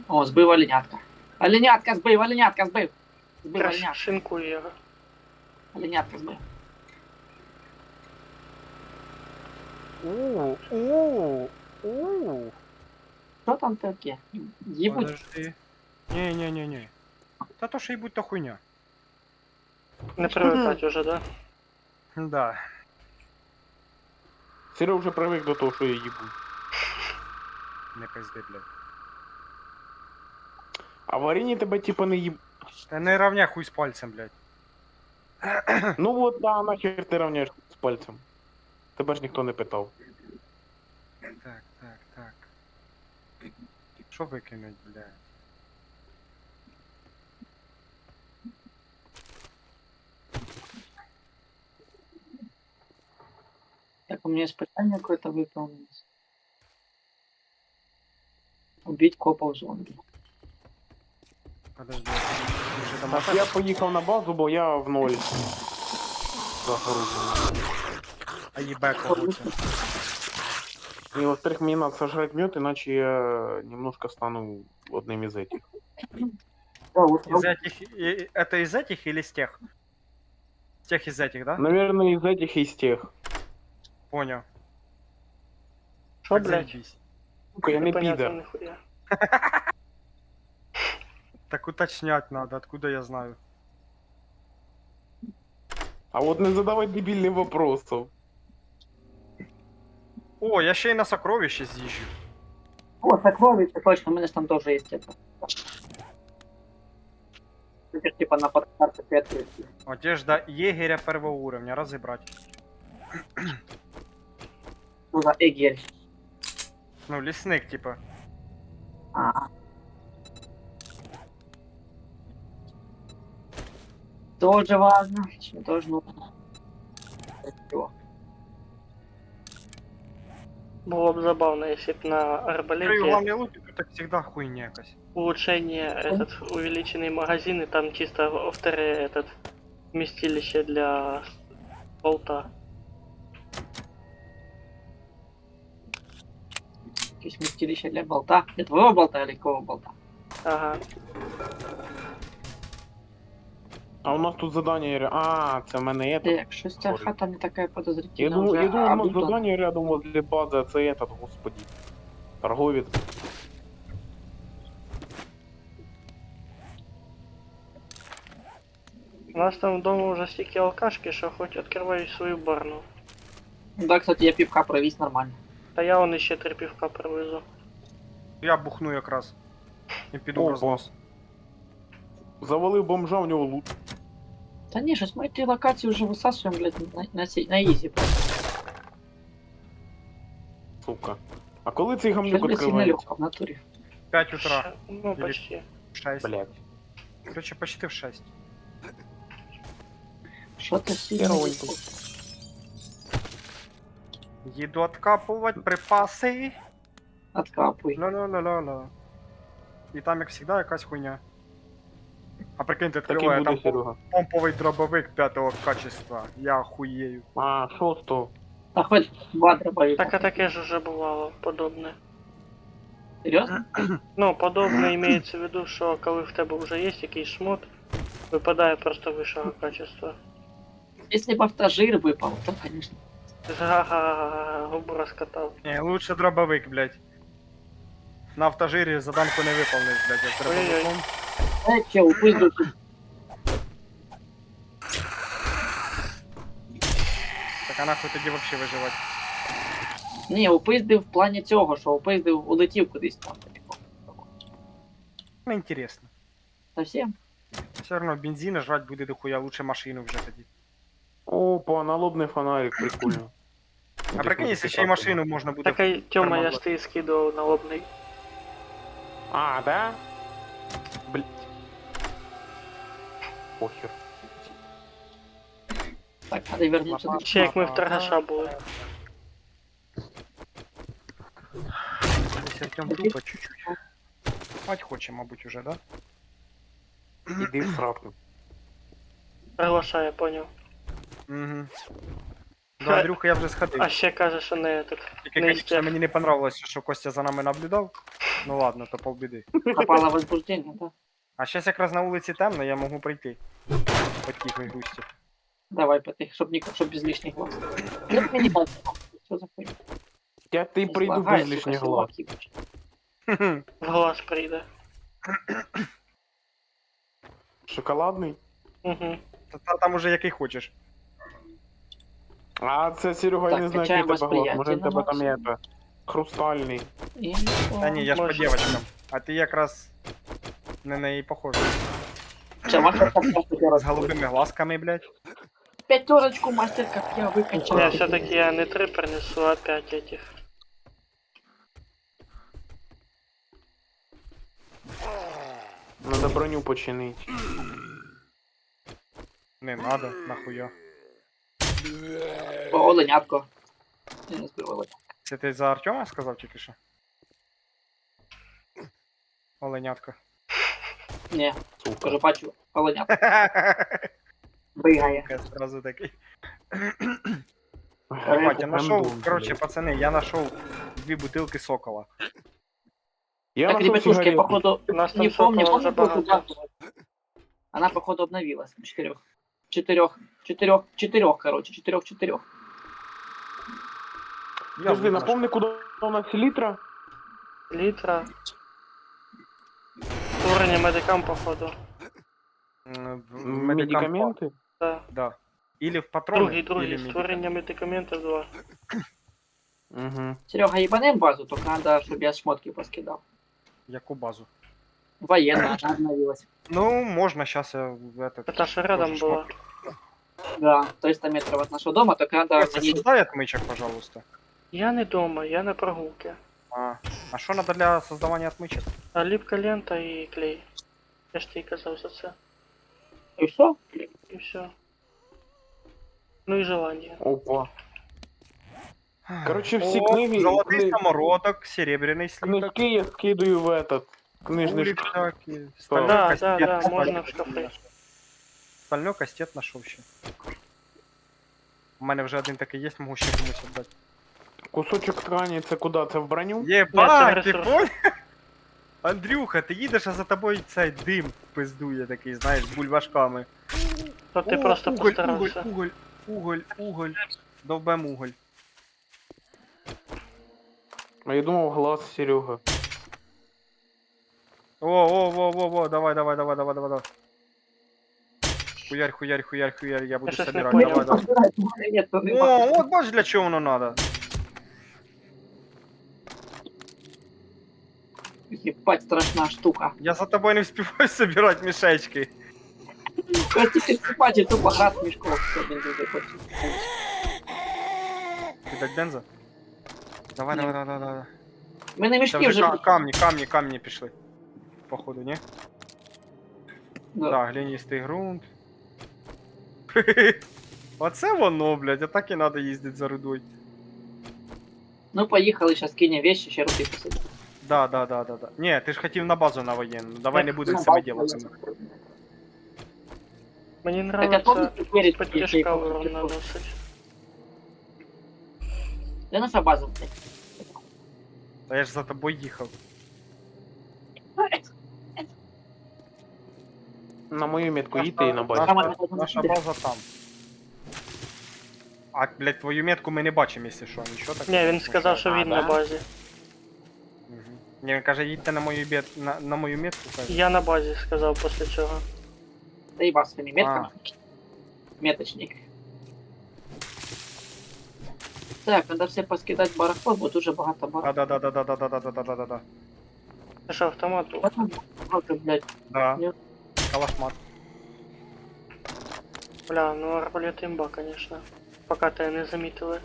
B: О, сбив оленятка. Оленятка сбив, оленятка сбив. Сбив оленятка,
A: Шинкую його.
B: оленятка сбив. Что там таке? Ебуть.
C: Подожди. Не. Та то, що їбуть, то хуйня.
A: Не привикать уже, да?
C: Да.
G: Серега вже привик до того, що я їбу.
C: Не пизди, блядь.
G: А варені тебе типа не їб...
C: Та не равня хуй з пальцем, блядь.
G: Ну от, да, нахер ти равняєш з пальцем. Тебе ж ніхто не питав.
C: Так. Що викинуть, блядь?
B: Так, у меня испытание какое-то выполнилось. Убить копов зомби.
C: Подожди, вже
G: Так,
C: домотати?
G: я поїхав на базу, бо я в ноль. Загружений.
C: А їбе кого це?
G: И во-вторых, мне надо сожрать мед, иначе я немножко стану одним из этих.
C: Из этих... Это из этих или из тех? С тех из этих, да?
G: Наверное, из этих и из тех.
C: Понял.
A: Що,
C: Так
A: блядь?
C: заебись.
G: Сука, я не
A: Непонятно
G: пидор.
A: нихуя.
C: Так уточнять надо, откуда я знаю.
G: А вот не задавать дебильных вопросов.
C: О, я ще й на сокровище з'їжджу.
B: О, сокровище, точно, у меня там тоже есть это. Теперь типа на подкарте ответы.
C: Одежда єгеря первого уровня, розібрати.
B: Что за эгерь?
C: Ну, лісник, типа.
B: А. Тоже важно. Чем тоже нужно. Всё.
A: Було б забавно, якщо б на
C: Крию
A: арбалеті
C: главний лут, так завжди хуйня якась.
A: улучшение, этот увеличенный магазин, и там чисто второе этот вместилище для болта.
B: Есть вместилище для болта. Для твоего болта или какого болта?
A: Ага.
G: А у нас тут задание... А, це в мене это.
B: Так, что ця хата не такая
G: Я
B: подозрительная
G: думаю,
B: уже.
G: я думаю, у нас
B: обута.
G: задание рядом возле базы, а це этот, господи. Торговец.
A: У нас там вдома вже стільки алкашки, що хоч відкриваю свою барну.
B: Да, кстати, я пивка провис нормально.
A: Та я вон іще 3 півка привезу.
C: Я бухну якраз. І піду в
G: Опа.
C: рознос.
G: Завалив бомжа, в нього лут.
B: Да не, сейчас мы эти локации уже высасываем, блядь, на изи.
G: Сука. А коли цей
B: Сейчас,
G: гамнюк
B: блядь, сильно
G: відкривається?
B: легко в натуре.
C: 5 утра.
A: Ну, почти.
C: 6.
G: Блять.
C: Короче, почти в 6.
B: Что-то сильно
G: Херовенько.
B: легко.
C: Їду откапувати припаси.
B: Откапывай.
C: Ла-ла-ла-ла-ла. І там, як завжди, якась хуйня. А прикинь, ти
G: Так і
C: відкриває
G: буде,
C: там
G: Серега.
C: помповий дробовик 5-го качества. Я охуєю.
G: А, шосто.
B: А хоть два дробовика.
A: Так а таке ж уже бувало подобне.
B: Серьезно?
A: Ну, подобне імеється в виду, що коли в тебе вже є якийсь шмот, випадає просто вищого качества.
B: Если бы автожир выпал, то, конечно.
A: Га-га-га, губу розкатав.
C: Не, лучше дробовик, блядь. На автожирі заданку не виповнив, блядь, я з дробовиком.
B: Че, упызду тут.
C: Так а нахуй тоді вообще виживати?
B: Не, упиздив в плані цього, що упиздив улетів кудись там.
C: Не інтересно.
B: Совсем?
C: Все одно бензина жрать буде дохуя, лучше машину вже тоді.
G: Опа, налобний фонарик, прикольно.
C: А прикинь, якщо ще й машину можна буде.
A: Так а Тьома, я ж
C: Тормозок.
A: ти скидував на лобний.
G: А, да? Блять. Похер.
B: Так, надо вернуться до...
A: Ще як ми в торгаша були.
C: Десь Артем тупо чуть-чуть. Спать хоче, мабуть, уже, да?
G: Іди в сраку.
A: Приглашає, поняв.
C: Угу. До Андрюха я вже сходив.
A: А ще каже, що не этот.
C: Тільки,
A: не
C: конечно,
A: стяг.
C: мені не понравилось, що Костя за нами наблюдав. Ну ладно, то полбіди.
B: Попала в возбуждение, да?
C: А зараз якраз на вулиці темно, я можу прийти. По тихій густі.
B: Давай, потих, чтоб без лишних глаз. Ну, мне не надо. Что за хуйня?
G: Я ти прийду
B: Излагай,
G: без
B: сука,
G: лишніх
B: силок
G: глаз.
B: ебучий.
A: В глаз прийде.
G: Шоколадний?
A: Угу.
C: Та там уже який хочеш.
G: А це Серега, я
B: Так,
G: не знаю, який
B: качаємо
G: тебе глаз. Може в
B: восприятие
G: тебе
B: на
G: там є хрустальний.
C: Та ні, я ж по
A: Може.
C: дівчаткам. А ти якраз не на її похожий.
B: Все, мастер
C: З голубими глазками, блядь.
B: Пятерочку, мастер, как я
A: Я
B: выкачал.
A: все-таки я не 3 принесу, а 5 этих.
G: Надо броню починити.
C: Не надо, нахуя.
B: Оленятко. Я не збив оленятко.
C: Це ти за Артема сказав тільки що? Оленятко.
B: Ні,
G: Сука.
B: кажу, бачу, оленятко. Бігає.
C: Я сразу такий.
G: Ой,
C: Ебать, я
G: прям
C: нашел,
G: думаю,
C: короче,
G: блядь.
C: пацаны, я нашел 2 бутылки сокола.
G: Я
B: Так,
G: нашел
B: ребятушки,
G: сигарету.
B: походу,
A: У нас
B: не
A: там
B: помню,
A: сокола вже
B: помню,
A: багато.
B: она, походу, обновилась. Четырех, короче, четырех.
G: Подожди, напомни, куди у нас літра?
A: Літра. Створення медикам, походу.
G: Медикаменти?
A: Да.
C: Да. Или в патроны,
A: Другий.
C: или
A: Створення медикаментів 2.
G: Угу.
B: Серега, ебанем базу, только надо, чтобы я шмотки поскидал.
C: Яку базу?
B: Военная, она обновилась.
C: Ну, можно, сейчас я в этот...
A: Це що рядом
C: тоже
A: була.
B: Да, 300 метров от нашего дома, только надо...
C: Костя, создай отмычек, пожалуйста.
A: Я не дома, я на прогулці.
C: А что надо для создавания отмычек?
A: А ліпка лента і клей. Я ж тобі казав за це.
B: И все?
A: І все. Ну і желання.
G: Опа. Короче, всі
C: О,
G: книги,
C: Золотый самородок, серебряный слиток.
G: книжки я скидаю в этот книжный
C: Улик
G: шкаф.
C: всякие,
A: Да,
C: стальной
A: да,
C: кастет,
A: да,
C: стальной
A: можно в
C: кастет
A: шкафы.
C: нашел. Стальной кастет нашел ще. У мене вже один такий є, можу ще комусь віддати.
G: Кусочок ткані, це куди? Це в броню?
C: Єбать, ти
A: ресурс.
C: понял? Андрюха, ти їдеш, а за тобою цей дим пиздує такий, знаєш, з бульбашками.
A: То ти
C: О,
A: просто
C: уголь,
A: постарався.
C: уголь. Довбем уголь.
G: А я думав, глаз Серега.
C: О, давай. Хуярь, я буду
A: щось не
C: собирать,
A: понял.
C: давай.
B: Нет, ну,
C: О, от бачиш, для чого воно надо.
B: ебать, страшная штука.
C: Я за тобой не вспіваю собирать мішечки.
B: Простите, ебать, тупо град мешков. Всё, бензин закончился.
C: Кидать бенза? Давай.
B: Ми на
C: Це
B: мешки
C: вже
B: вже...
C: камні пішли. Походу, ні?
B: Да.
C: Так, глиністий ґрунт. Оце воно, блядь, а так і надо їздити за рудой.
B: Ну, поїхали, сейчас кинем вещи, ще руки посадим.
C: Да. Ні, ти ж хотів на базу на воєнну. Давай не будемо
B: Ну,
C: це
B: базу
C: делати.
B: поїхали.
A: Мені
B: Так, а
A: нравиться
B: помните, перед
A: з-під
B: який
A: тяжка
B: походу
A: урон
B: прикол?
A: наносить.
B: Де наша база, блядь?
C: Та я ж за тобою їхав.
G: На мою метку їдьте і на базі.
C: Наша база там. А, блядь, твою метку ми не бачимо, якщо що, нічого так.
A: Ні, він сказав, що
G: А,
A: він на
G: да?
A: базі.
C: Мгм. Ні, він каже, їдьте на мою метку, каже.
A: Я на базі сказав після цього.
B: Та їба своїми метками. Меточник. Так, надо все поскидать барахло, бо дуже багато барахло.
C: Да.
A: Це що, автомат був?
B: Багато, блядь.
C: Да.
B: Ні.
C: Калашмат.
A: Бля, ну арбалет імба, конечно. Поки тебе не замітили.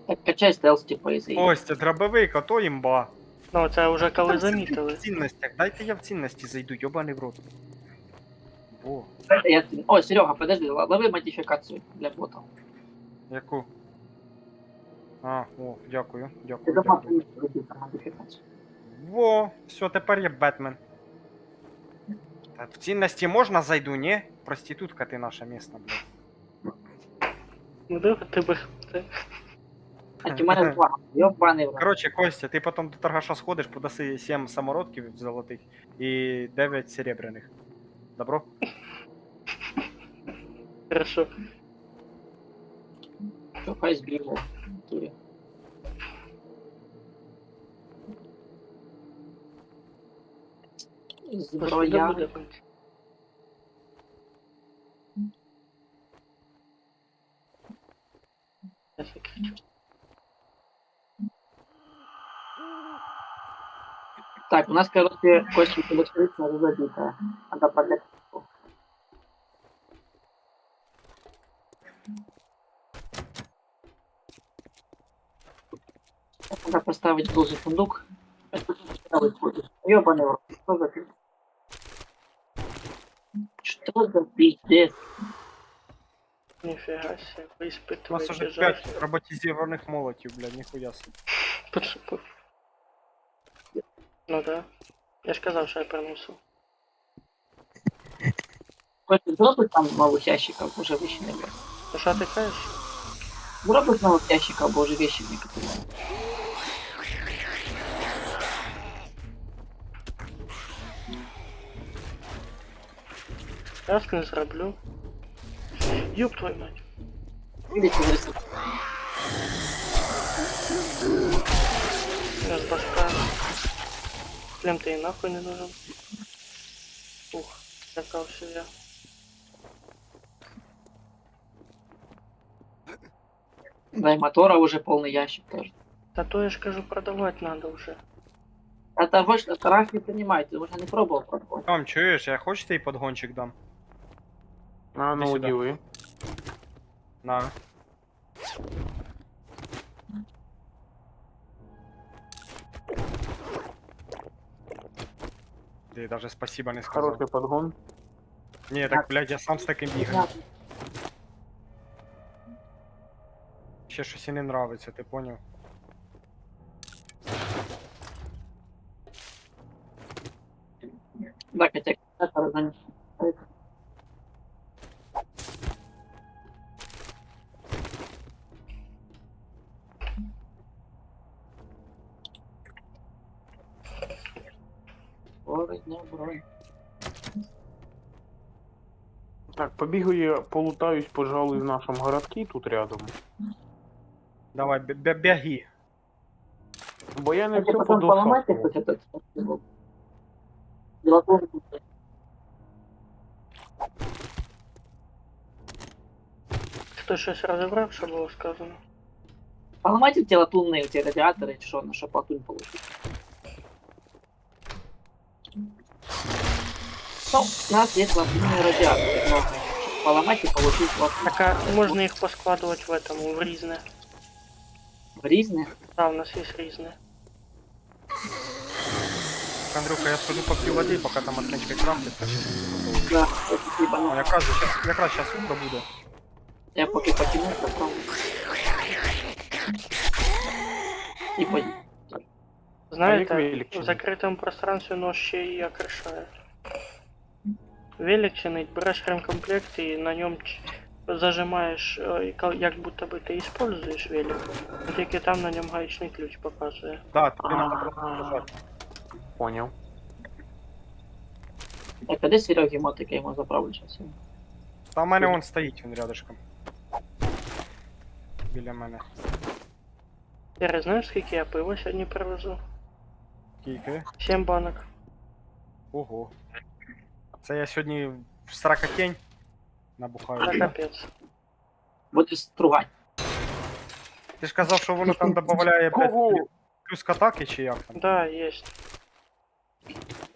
B: Так, качай стелс, типа, і заїдь.
C: Костя, дробовик, а то імба.
A: Ну, це вже коли
C: Там
A: замітили.
C: В цінностях, дайте я в цінності зайду, йобаний в рот. Во,
B: О, Серега, подожди, лови модификацию для бота.
C: яку? А, о, дякую.
B: Ти дома робити модифікацію.
C: Во, все, тепер я Бетмен. Та в цінності можна зайду, ні? Проститутка ти наша місна, блядь.
A: Ну да, ти би.
B: А ті мене два. Йобаний в рот.
C: Коротше, Костя, ти потім до торгаша сходиш, подаси 7 самородків золотих і 9 серебряних. Добро?
A: Хорошо.
B: Що хай збігло. Турі.
A: Пошли,
B: Зброя.
A: буде. Я закричу.
B: Так, у нас, короче, Костя электричная забита. Надо подать. Надо поставить должный сундук. Ёбаный в рот. Что за пиздец? Что за пиздец?
A: Ніфіга себе, ви
C: У нас
A: іспитуєте
C: уже
A: жах.
C: 5 роботизованих молотів, блядь, ніхуя собі.
A: Подшипив. Ну да. Я ж казав, що я принесу.
B: Костя, зробить там новых ящиков, уже вещи не берут.
A: Ну що ти кажеш?
B: Зробить новых ящиков, уже вещи не купили.
A: Раз не зроблю. Ёб твою мать.
B: Видите, вырастет.
A: Я з башка. Клем ти і нахуй не нужен. Ух, лякався я.
B: Да и мотора уже полный ящик тоже.
A: Та то я ж кажу, продавати надо вже.
B: Это вы что, страх не понимаете, вы же не пробовал пробовать.
C: Том, чуєш, я хочу тобі подгончик дам?
G: А
C: Іди
G: ну
C: сюди.
G: удиви.
C: На. Ти даже спасибо не сказав.
G: Хороший подгон.
C: Ні, так, блядь, я сам з таким бігаю. Ще щось і не нравиться, ти поняв?
B: Да, хотя это разонес. Ой, не брой.
G: Так, побігаю, полутаюсь, пожалуй, в нашому городки тут рядом.
C: Давай, бяги.
G: Бо я не
B: Хотя
G: все
B: потом поломать их
G: подосапував.
B: хоть этот. Золотой.
A: Хто щось розібрав, що було сказано?
B: Поломать эти латунные эти радиаторы, что на что латунь получить. Ну, у нас есть латунные радиаторы, но чтобы поломать и получить латунь.
A: Так а можна їх поскладувати в этому, в різне.
B: В різне.
A: Да, у нас є різне.
C: Андрюха, я схожу поп'ю води, поки там отмичка крафтиться.
B: Да, это типа, ну,
C: Якраз зараз утро буде.
B: я поки потяну, попробую. І поїду.
A: Знаєте,
G: велик
A: в
G: чинить?
A: закритому пространстві нож ще і окрашає. Велик чинить, береш ремкомплект і на ньому зажимаєш, як будто би ти используєш велик, но тільки там на ньому гаечний ключ показує.
C: Да, тобі треба просто нажати.
G: Понял.
B: Так, а де Сереги мотик, я йому заправлю зараз.
C: Та в мене он стоїть, він рядышком. Біля мене.
A: Ти знаєш, скільки я пива сьогодні привезу?
C: Скільки?
A: 7 банок.
C: Ого. Це я сьогодні в сракотень набухаю.
A: Та капець.
B: Будеш стругати.
C: Ти ж казав, що воно там додає
G: Кого?
C: плюс к атаки чи як там?
A: Да, есть.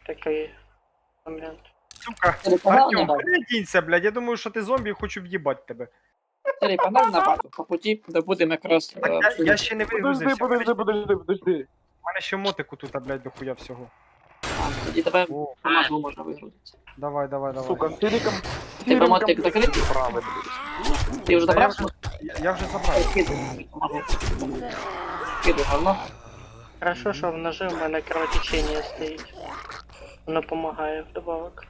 A: Такий момент.
C: Сука,
B: Ти погнав на
C: Артем,
B: базу?
C: передінься, блядь, я думаю, що ти зомбі і хочу в'їбать тебе.
B: Сергій, погнав на базу, по путі добудемо якраз.
C: Так я ще не вигрузився.
G: Подожди.
C: У мене ще мотику тут, блядь, дохуя всього.
B: Тоді тебе
C: О,
B: по мазу можна вигрузитися.
C: давай.
G: Сука, сириком.
B: Тебе мотик закритий?
G: Правильно.
B: Ти вже
C: Та я
B: забрав?
C: Я вже забрав.
B: Кидай говно.
A: Хорошо, що в ножі в мене кровотечення стоїть. Воно допомагає вдобавок.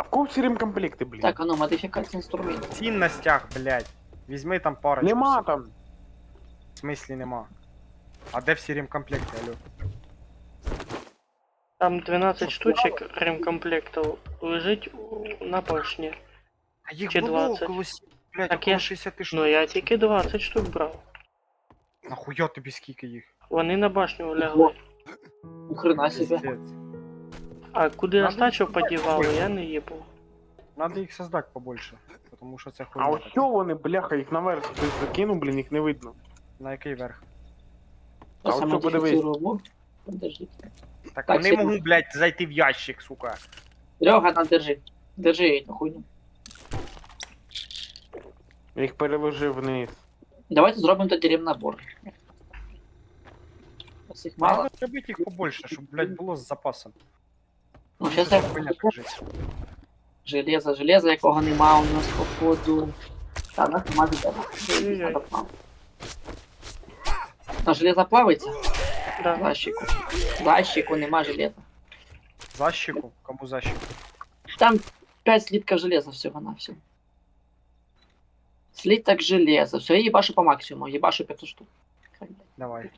G: А в кого всі ремкомплекти, блін?
B: Так, а ну, модифікація інструментів.
C: В цінностях, блядь. Візьми там парочку.
G: Нема там.
C: В смислі нема. А де всі ремкомплекти, алло?
A: Там 12 штучок ремкомплектів лежить на башні.
C: А їх
A: Чи
C: було
A: 20?
C: около, блядь,
A: Так
C: около
A: я ж-
C: 60 штук.
A: Ну я тільки 20 штук брав.
C: Нахуя тобі скільки їх?
A: Вони на башню лягли.
B: Хрена себе.
C: Пиздец.
A: А куди
C: Надо
A: остачу
C: їх создати
A: подівали,
C: побольше.
A: я не їбу.
C: Надо їх создати побольше. Тому що це
G: А
C: хуйня.
G: ось що вони, бляха, їх наверх хтось закинув, блін, їх не видно.
C: На який верх?
G: А
B: Зараз
G: от
B: я
G: що подивись.
B: модифіцирую блок. Подождіть.
C: Так,
B: Так,
C: вони
B: сильно.
C: можуть, блядь, зайти в ящик, сука.
B: Серега, на, держи. Держи эту хуйню.
G: Я їх переложив вниз.
B: Давайте зробимо тоді ремнабор. Ось їх мало.
C: Надо зробити їх побольше, щоб, блядь, було з запасом.
B: Ну, зараз я
C: Хуйня так жить.
B: железо, якого нема у нас походу. Та, у нас нема відео.
A: Ой-ой-ой.
B: На железо плавається?
A: Да.
B: Защику. Защику нема железа.
C: Защику? Кому защику?
B: Там 5 слитков железа всего на все. Слиток железа. Все, я ебашу по максимуму. Ебашу 500 штук.
C: Давай.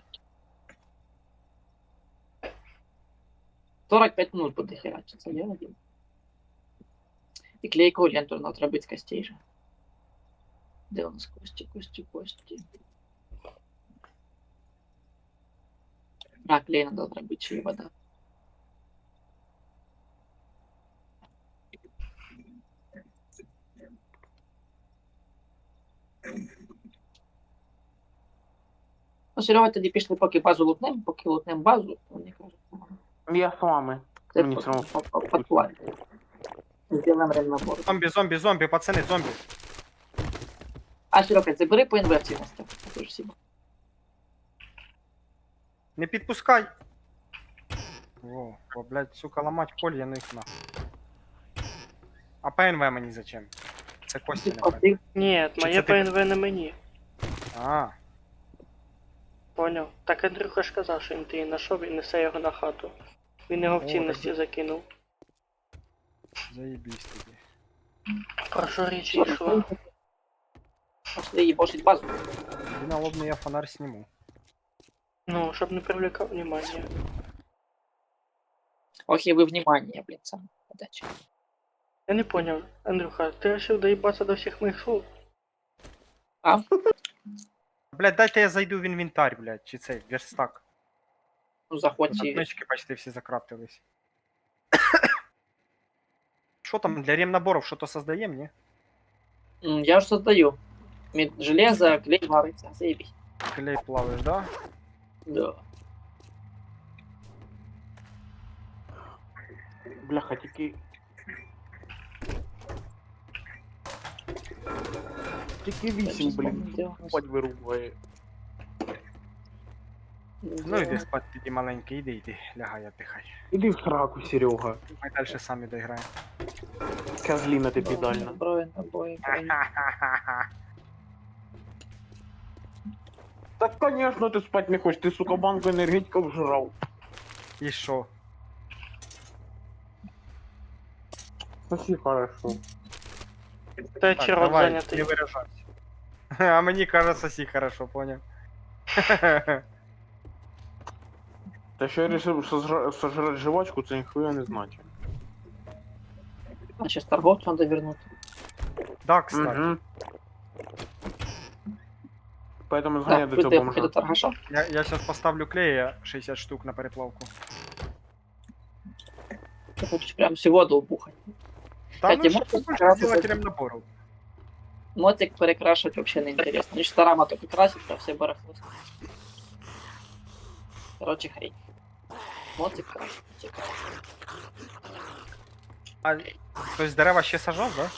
B: 45 минут буде херачиться, я один. І клейку ленту надо робити з костей же. Де у нас кості? А, клей надо зробити, чи вода. Ну, Серега, тоді пішли, поки базу лутнем, поки лутнем базу, то мені кажуть,
G: Я з вами.
B: це
G: Мені все одно.
B: подплатить. Сделаем ремнабор.
C: Зомбі, пацани, зомбі.
B: А, Серега, забери по інверсії на степ. Це ж сіба.
C: Не підпускай. О, блядь, сука, ламать колья, ну їх нахуй. А ПНВ мені зачем? Це кості не пам'ятаю.
A: Ні,
C: Чи
A: моє
C: це ти-
A: ПНВ не мені.
C: А,
A: Поняв. Так Андрюха ж казав, що він її знайшов і несе його на хату. Він його в
C: О,
A: цінності
C: так.
A: закинув.
C: заєбісь тобі.
A: Про що річ йшла?
B: Пошли їбошить базу.
C: Іди на лобний я фонарь сніму.
A: Ну, щоб не привлекав внимання.
B: Ох, і ви внимание, блін, сам. Удачі.
A: Я не поняв, Андрюха, ти вирішив доїбатися до всіх моїх слов?
C: Блядь, дайте я зайду в інвентар, блядь, чи цей, верстак.
B: Ну, заходь і...
C: Книжки почти всі закрафтились. Що там, для ремнаборів що-то создаємо, ні?
B: Я ж создаю. Железо, клей вариться. Заебись.
C: Клей плаваєш, да?
B: Да.
G: Бляха, тільки. Тільки 8, блін. Спать вирубає.
C: Ну іди спать, тоді маленький, іди, лягай, отдихай.
G: Іди в сраку, Серега.
C: Ми далі самі доіграємо.
G: Козліна ти підальна.
B: Наброї.
G: Так, конечно, ти спать не хочеш, ти, сука, банку енергетика вжрав.
C: І що?
G: Спасибо, хорошо.
A: Та
C: Так,
A: чи рот
C: давай,
A: зайнятий?
C: не виражайся. А мені кажется, всі хорошо, поняв.
G: Та що я решив сожрати жвачку, це ніхуя не значить.
B: А сейчас торговцу надо вернуть.
C: Да, кстати.
G: Угу. Поэтому
B: Так,
G: зганяй до
B: плюс
G: цього
B: я
G: бомжа.
B: походу торгаша.
C: Я сейчас поставлю клея 60 штук на переплавку.
B: Ты хочешь прям всего убухать.
C: Там
B: Кстати,
C: ну,
B: можешь
C: чтобы
B: как раз
C: сделать
B: это-
C: ремнаборов.
B: Мотик перекрашивать вообще неинтересно. Лишь старама только красится, а все барахло. Короче, хрень. Мотик красит.
C: А, то есть дерева ще сажав, да?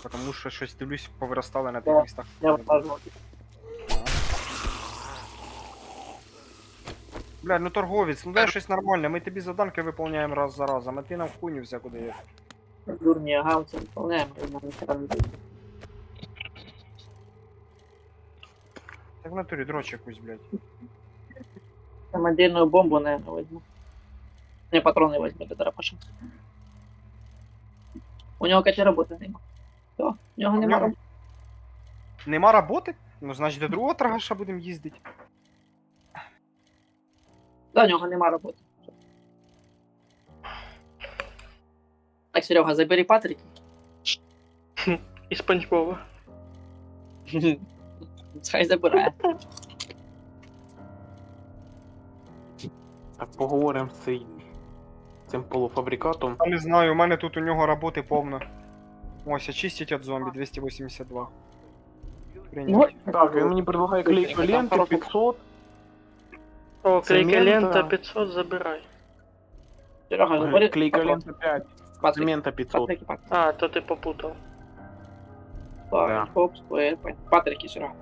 C: Потому що щось дивлюсь, повиростали на
B: Да,
C: тих містах.
B: Я вот так вот.
C: Бля, ну торговець, ну дай щось нормальне, ми тобі заданки виповняємо раз за разом, а ти нам в хуйню всяку даєш.
B: Дурни, ага, вот выполняем.
C: Так в натурі дрочь якусь, блядь.
B: Там отдельную бомбу, наверное, возьму. Не, патроны возьму для драпаша. У нього каче роботи нема. Все, у нього нема роботи.
C: Нема роботи? Ну, значить, до другого торгаша будемо їздити.
B: Да, у нього нема роботи. Так, Серега, забери Патрики.
A: І Спанч Боба.
B: Хай забирає.
G: Так поговоримо з цим полуфабрикатом.
C: Я не знаю, у мене тут у нього роботи повно. Ось, очистить від зомбі 282. Прийняти.
G: Так, він мені предлагає клейку ленти 500.
A: О, клейка
G: Цемента.
A: лента 500 забирай.
B: Серега, забери.
G: Клейка лента 5.
B: Патрики.
G: Цемента 500.
B: Патрики, Патрики.
A: А, то ти попутав.
G: Да.
B: Хопс, Патрики, Серега.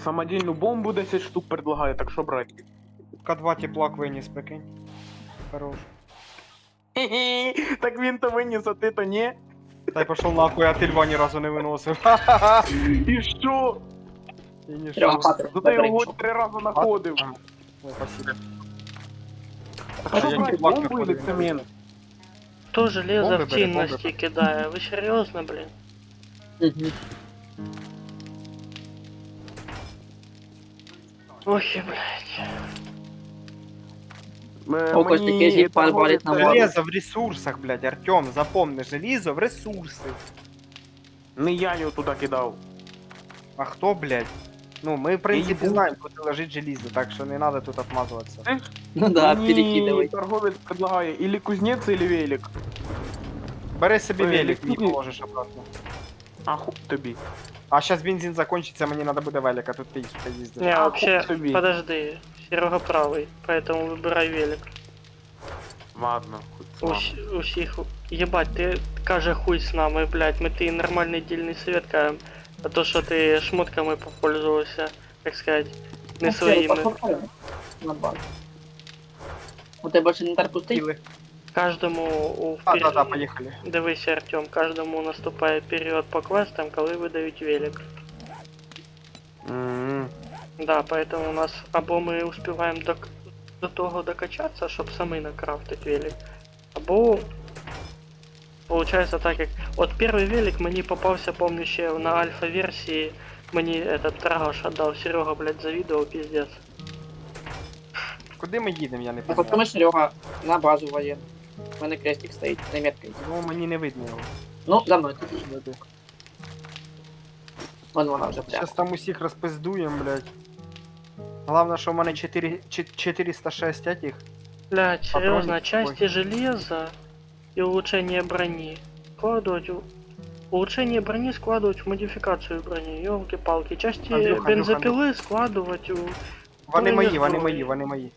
G: Самодільну бомбу 10 штук предлагає, так що брати?
C: К2 теплак виніс, прикинь. Хорош.
G: Хе-хе, так він то виніс, а ти то ні.
C: Та й пішов нахуй, а ти льва ні разу не виносив. Ха-ха-ха.
G: І що?
C: І ні
B: Серега,
C: що.
B: Патрик,
G: Зато я
B: забери.
G: його 3 рази знаходив.
C: Ой, спасибо.
G: Так
C: А
G: що
C: я
G: брати,
C: теплак
G: бомбу
C: не
G: или цемент?
A: Хто железо
C: Бомби
A: в
C: бери,
A: цінності
C: бомби.
A: кидає? Ви серйозно, блін?
B: Мгм.
A: Ох, і, блядь.
B: О, Костя, який зіп валить на воду.
C: Железо в ресурсах, блядь, Артем, запомни, железо в ресурси.
G: Не я його туди кидав.
C: А хто, блядь? Ну, ми, в принципі,
G: їбу.
C: знаємо, куди лежить желізо, так що не треба тут отмазуватися.
B: Ну да,
G: Мені
B: перекидывай.
G: торговець предлагає или кузнець, или велик.
C: Бери собі
G: Ой,
C: велик, мені
G: які-
C: положиш обратно.
G: А хуй тобі.
C: А зараз бензин закінчиться, мені треба буде велика, тут ти сука, їздиш.
A: Не,
G: А,
A: вообще,
G: хуй собі.
A: подожди. Серега правий, поэтому вибирай велик.
G: Ладно, хуй з вами.
A: Усіх. Єбать, ти каже хуй з нами, блядь, ми ти нормальний дільний совет кажем. А то, що ти шмотками попользувався, так сказать, не своїми.
B: На базу. У тебе ще інвентар пустий?
C: Тіли.
A: Кожному у
C: А, да, поїхали.
A: Дивися, Артем, кожному наступає період по квестам, коли видають велик.
G: М.
A: Да, поэтому у нас або ми успіваємо до того докачатися, щоб самі накрафтити велик, або получается так як. От перший велик мені попався, помню, ще на альфа-версії, мені этот торгаш отдав, Серега, блядь, завідував, пиздец.
C: Куди ми їдемо, я не
B: А потім
C: пам'ятаю.
B: Серега на базу воєнну. У мене крестик стоїть, на метка.
C: Ну, мені не видно його.
B: Ну, за мною тут. Вон вона вже прямо.
C: Зараз там усіх розпиздуємо, блядь. Главное, що в мене 406 этих.
A: Блядь, серьезно,
C: Патронник
A: части железа и улучшение брони складывать улучшение брони складывать в модификацию брони, елки-палки. Части
C: Андрюха,
A: бензопилы складывать у...
C: Вони
A: Ну,
C: мої,
A: я
C: вони
A: знаю.
C: мої, вони мої.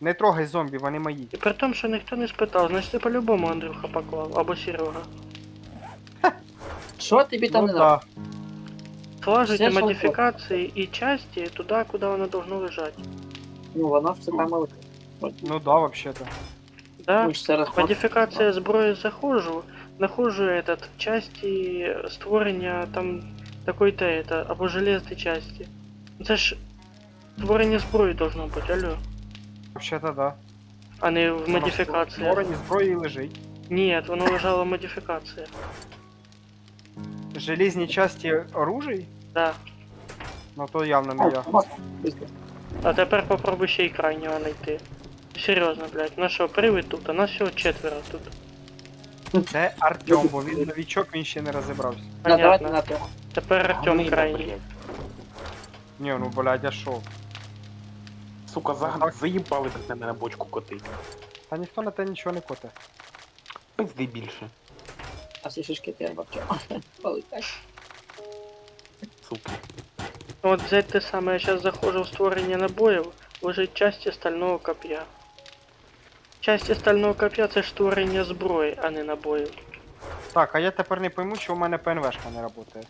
C: Не трогай зомбі, вони мої.
A: И при том, что никто не спитав, значит ты по-любому Андрюха поклав, або Серега.
B: Що тобі там
C: Ну
B: не надо?
C: да.
A: Сложите
B: Все, что
A: модификации и части туда, куда оно должно лежать.
B: Ну, воно все там і лежить.
C: Ну да, вообще-то.
A: Да?
B: Ми ж це розходимо.
A: Модификация зброї заходжу, нахожу этот части створення там такой-то это, або железні части. Це ж створення зброї должно бути, алло.
C: Вообще-то да.
A: А не в модифікації.
C: Створені зброї лежить.
A: Ні, воно лежало в модифікації.
C: Железні часті оружий?
A: Да.
C: Ну то явно не я.
B: Быстро.
A: А тепер попробуй ще й крайнього знайти. Серйозно, блядь, ну що, привид тут, а нас всього 4 тут.
C: Це Артем, бо він новічок, він ще не розібрався.
B: На, давайте
A: Понятно.
B: на трьох.
A: Тепер Артем
G: Гнида,
A: крайній.
G: блядь.
C: Ні, ну блядь, а шо?
G: Сука, заїбали так на мене бочку коти.
C: Та ніхто на те нічого не коте.
G: Пизди більше,
B: А всі шишки ти бабча. Полетять.
G: суки.
A: От взять те саме, я зараз заходжу в створення набоїв, лежить часті стального коп'я. Часті стального коп'я це ж створення зброї, а не набоїв.
C: Так, а я тепер не пойму, що у мене ПНВшка не працює.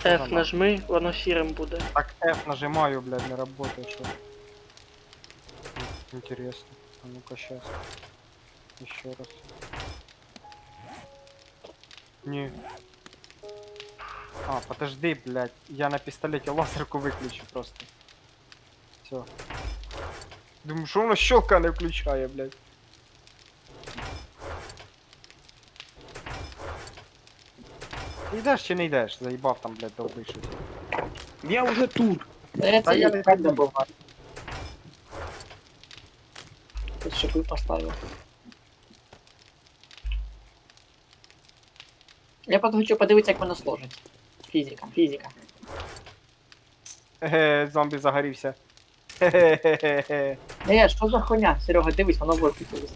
A: F нажми, воно сірим буде.
C: Так F нажимаю, блядь, не работает, что? Интересно. А ну-ка сейчас. Еще раз. Не. А, подожди, блядь. Я на пистолете лазерку выключу просто. Все. Думаю, что воно щелка не включає, блядь. Йдеш чи не йдеш? Заїбав там, блядь, довбий щось.
G: Я уже тут.
B: Я
C: Та
B: це
C: я
B: не
C: не
B: так
C: тоді.
B: добуваю. Тут шипи поставив. Я просто хочу подивитися, як воно сложиться. Фізика, фізика.
C: Хе-хе, зомбі загорівся. Хе-хе-хе-хе.
B: Що за хуйня? Серега, дивись, воно в воздухі висить.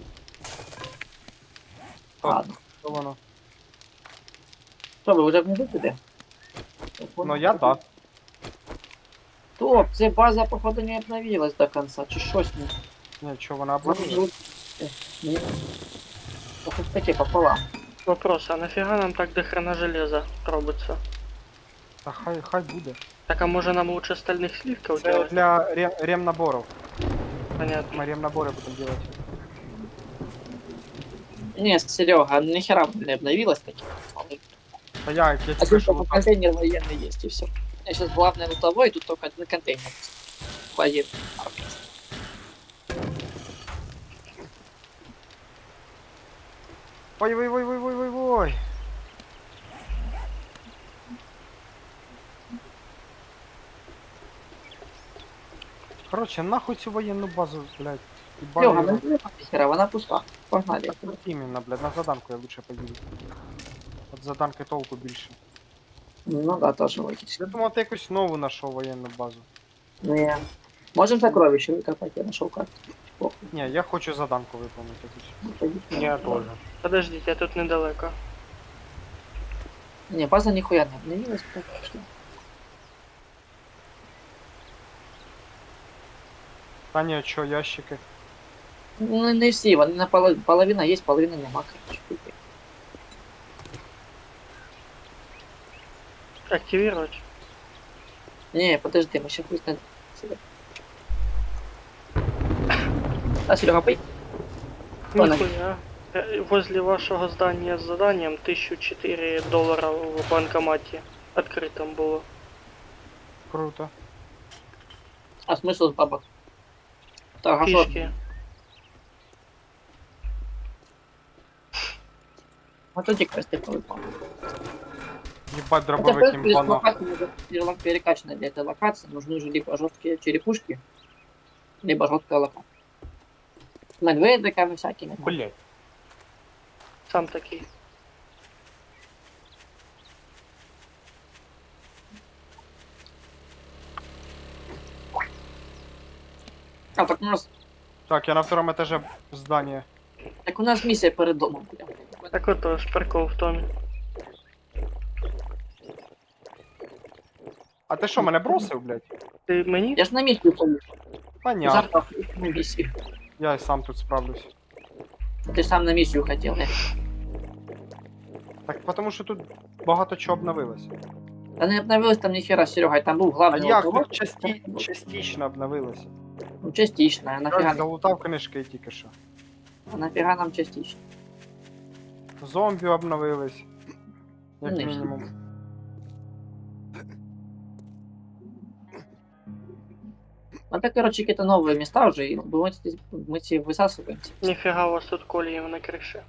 B: Ладно.
C: Що воно?
B: Що, ви вже внизу туди?
C: Ну я так.
B: Топ, це база, походу, не обновилась до конца, чи щось не.
C: Ні, що вона обновила?
B: Ні. Щось таке пополам.
A: Вопрос, а нафіга нам так до хрена железа робиться?
C: Та хай буде.
A: Так а може нам лучше стальних слівків
C: Це
A: делать?
C: для ремнаборів.
A: Понятно.
C: Ми ремнабори будемо делать.
B: Не, Серега, нихера не обновилась таки.
C: Та я
B: А
C: тільки
B: тут
C: що
B: только контейнер военный есть и все. Я сейчас главное лутовой, тут только один контейнер. Военный.
C: Ой-ой-ой-ой-ой-ой-ой. Короче, нахуй цю воєнну базу, блядь.
B: Серега,
C: Ебаный
B: ну не нихера, она пуста. Погнали.
C: рот. Іменно, блядь, на заданку я лучше поїду. От заданки толку більше.
B: Ну да, тоже логично.
C: Я думав, ти якусь нову знайшов воєнну базу.
B: Не. Можем сокровища выкопать, я нашел карту. Похуй.
C: Ні, я хочу заданку виконати якусь.
G: Я тоже.
A: Подождіть, я тут недалеко.
B: Не, база нихуя не обновилась, конечно.
C: Та ні, чо, ящики.
B: Ну не все, вони на половина есть, половина нема, короче.
A: Активировать?
B: Не, подожди, мы сейчас пусть найдем. А, Серега, пой. Кто
A: Нихуя. Возле вашего здания с заданием $1004 в банкомате открытом было.
C: Круто.
B: А смысл с бабок? Так, а что?
A: Фишки.
B: Вот эти квесты повыпал.
C: Ебать,
B: Хотя, в
C: дробовик
B: принципе, из
C: імпана.
B: локации нужно перекачанной для этой локации нужны уже либо жесткие черепушки, либо жесткая локация. С медведиками всякими.
G: Блять.
A: Сам такий.
B: А,
C: Так, я на втором этаже здания.
B: так у нас миссия перед домом. Бля.
A: Так отож, прикол в тому.
C: А ти що, мене бросив, блядь?
A: Ти мені?
B: Я ж на миссию поехал.
C: Понятно.
B: Завтра на миссию.
C: Я і сам тут справлюсь.
B: Ты ж сам на миссию хотел.
C: Так, потому що тут багато чого обновилось.
B: Да не обновилось там ни хера, Серега, там был
C: А
B: главный
C: як
B: лутовой.
C: тут частично обновилось?
B: Ну, частично, а
C: Я
B: нафига,
C: залутав книжки тільки що.
B: а нафига нам частично?
C: Зомбі обновились. Як
B: Ну,
C: мінімум.
B: Ну, это, короче, какие-то новые места уже, и мы эти высасываемся.
A: Ніфіга у вас тут коліїв на криші.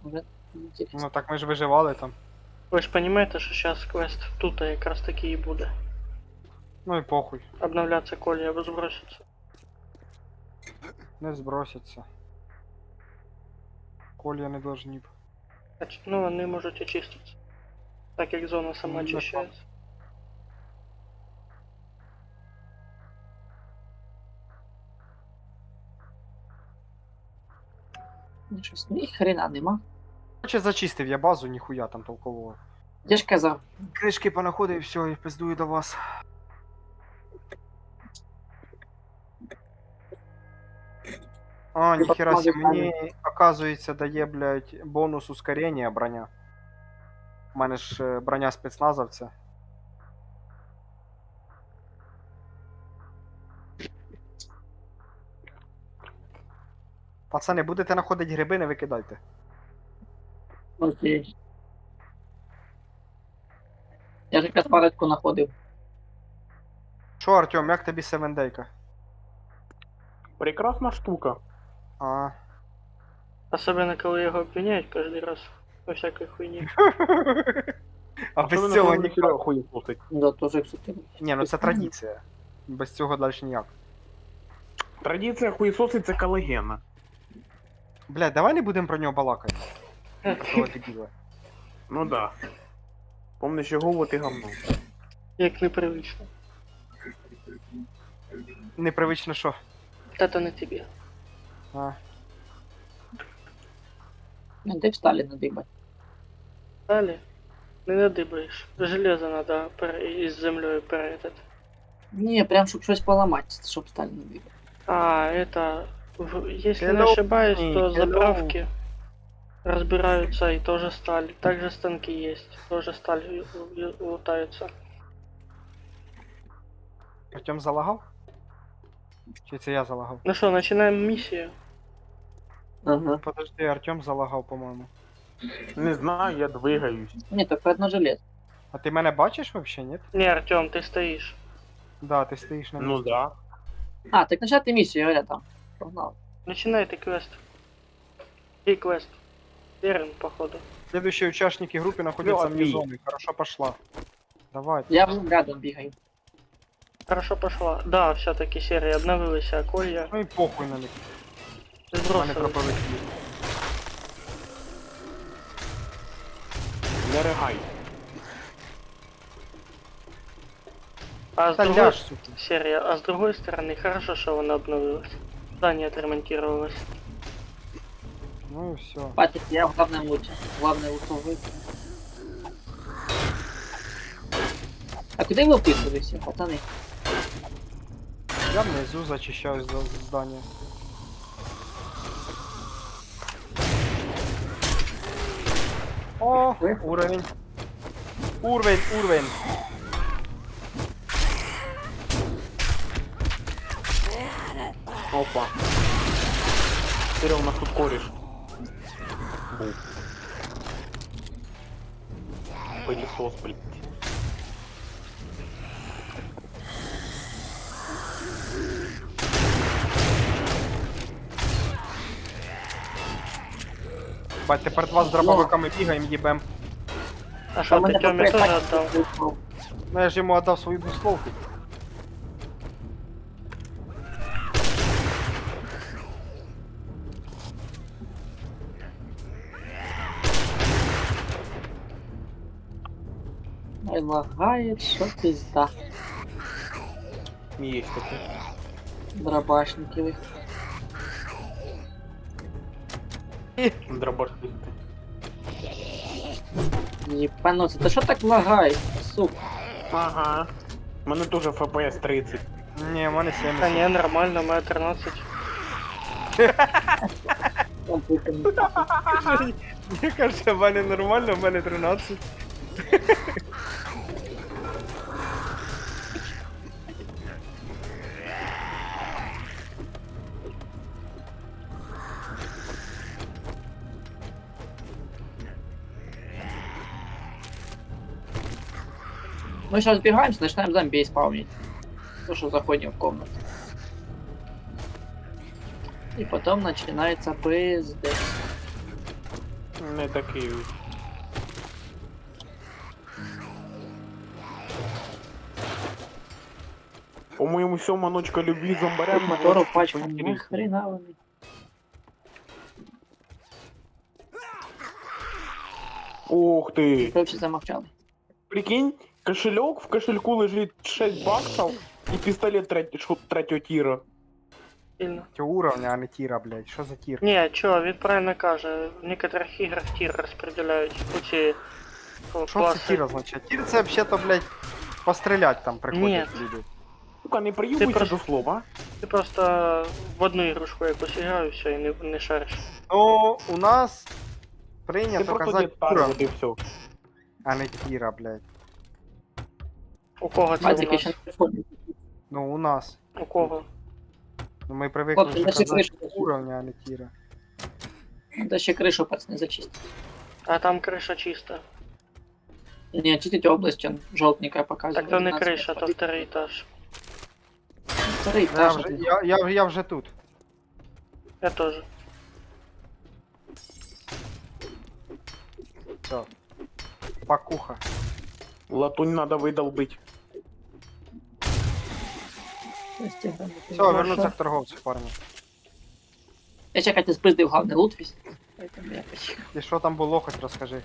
B: Уже интересно.
C: Ну так ми ж виживали там.
A: Ви ж розумієте, що зараз квест тут якраз таки і буде.
C: Ну і похуй.
A: Обновляться колії або збросяться.
C: Не збросяться. Колія не должні б.
A: Ну, вони можуть очиститися. Так як зона сама
C: Ну,
A: очищається.
B: Ну, щось, ні хрена нема.
C: Короче, зачистив я базу, ніхуя там толкового.
B: Я ж казав,
C: Книжки понаходив і все, і пиздую до вас. А, ніхера себе, мені, оказується, дає, блядь, бонус ускорення броня. У мене ж броня спецназовця. Пацани, будете знаходити гриби, не викидайте.
B: окей. Я ж якраз парочку знаходив.
C: Що, Артем, як тобі севендейка?
G: Прекрасна штука.
C: А,
A: Особливо, коли його обміняють кожен раз. по всякой хуйне.
C: А
G: Що
C: без
G: ви
C: цього
G: на
C: ніяк.
G: Серега хуєсосить?
B: Да, тоже, кстати.
C: Ні, ну це традиція. Без цього далі ніяк.
G: Традиція хуєсосить це коллагена.
C: Блядь, давай не будемо про нього балакати. Такого дебіла.
G: Ну да. Помниш його, вот і говно.
A: Як непривично.
C: Непривично що?
A: Та то не тобі.
C: А.
B: Ну, ты встали надыбать.
A: Далі не надибаєш. Железо надо із землею перетати.
B: Не, прям чтоб что-то поломать, чтоб стали надыбать.
A: А, это... Если не
C: Hello,
A: ошибаюсь, то
C: hello.
A: заправки разбираются и тоже сталь. Также станки есть. Тоже сталь лутаются.
C: Артем залагав? Чи це я залагав?
A: Ну что, начинаем миссию.
B: Ага.
C: Подожди, Артем залагав, по-моєму.
G: Не знаю, я двигаюсь.
B: Не, только одно железо.
C: А ти мене бачиш вообще, ні?
A: Не, Артем, ты стоишь.
C: Да, ти стоїш на
G: Ну
C: місці.
G: да.
B: А, так начать ты миссию, говоря там. Погнал.
A: Начинай ты квест. И квест. Верен, походу.
C: Следующие участники группы находятся вне
G: Отбей.
C: зоны. Хорошо пошла. Давай.
B: Я в рядом бегаю.
A: Хорошо пошла. Да, все-таки серия обновилась, а Колья
C: Ну і похуй на них. У мене
A: сбросил.
C: проповідь.
G: Не ригай.
A: А с
C: Та
A: другой
C: ляж, сука.
A: серия, а с другой стороны, хорошо, что она обновилась. Здание отремонтировалось.
C: Ну і все.
B: Патик, я в главном луте. Главное лутовый. А куда вы вписывали все, пацаны?
C: Я внизу зачищаю здання. О, уровень. Уровень.
G: Опа. Серега, у нас тут кореш. Був. Пылесос, блядь.
C: Бать, тепер два з дробовиками бігаємо, їбем.
A: А что, ты Тёме тоже отдал?
C: Ну я ж йому віддав свою двусловку.
B: Ой, лагает, что пизда.
G: Есть таке.
B: Дробашники вы.
G: Дробашки.
B: Ебануться, да что так лагает, сука?
G: Ага. У мене теж FPS 30.
C: Ні, у мене
A: Да
C: 70.
A: не, нормально, мы 13.
B: Он пуканный.
C: Мені каже, в мене нормально, в мене 13.
B: Мы сейчас сбегаемся, начинаем зомби спавнить. То, что заходим в комнату. И потом начинается пиздец.
G: Не такий. По-моєму, сьома ночка любві зомбаря.
B: Мотору пачку. Нахрена вы?
G: Ух ти!
B: Короче, замовчали.
G: Прикинь, кошелек, в кошельку лежить 6 баксов і пістолет третього тіра.
A: Сильно.
C: Ті уровня, а не тіра, блядь. Що за тір?
A: Не, чё, він правильно каже, в некоторых играх тир распределяют. Эти
C: Що це
A: классы.
C: тір означає? Тір це взагалі-то, блядь, пострілять там приходять
A: Ні.
C: люди.
G: Сука, не приюбуйся
A: просто-
G: до слова.
A: Ти просто в одну ігрушку якусь граю, все, і не шариш.
C: Ну, у нас
G: Ти
C: прийнято
G: просто
C: казати
G: дід старий,
C: уровень,
G: от і все.
C: а не тіра, блядь.
A: У кого це
B: Патик
A: у
B: еще
A: нас?
B: не приходит.
C: Ну, у нас.
A: У кого?
C: Ну, ми привикли
B: Хлопці,
C: вже
B: наші
C: казати
B: криші.
C: уровня, а не тіра.
B: Надо еще крышу, пацаны, зачистить.
A: А там криша чиста.
B: Не очистить область, он желтенькая показывает.
A: Так то не
B: 12
A: криша, то
B: метров.
A: второй этаж.
B: Второй
C: Я
B: этаж.
C: вже, я вже тут.
A: Я тоже.
C: Все. Пакуха.
G: Латунь надо выдолбить.
C: Все, вернуться к торговцю, парні.
B: Я чекайте спиздив главний лут весь. Поэтому я почихав.
C: І що там було, хоч розкажи.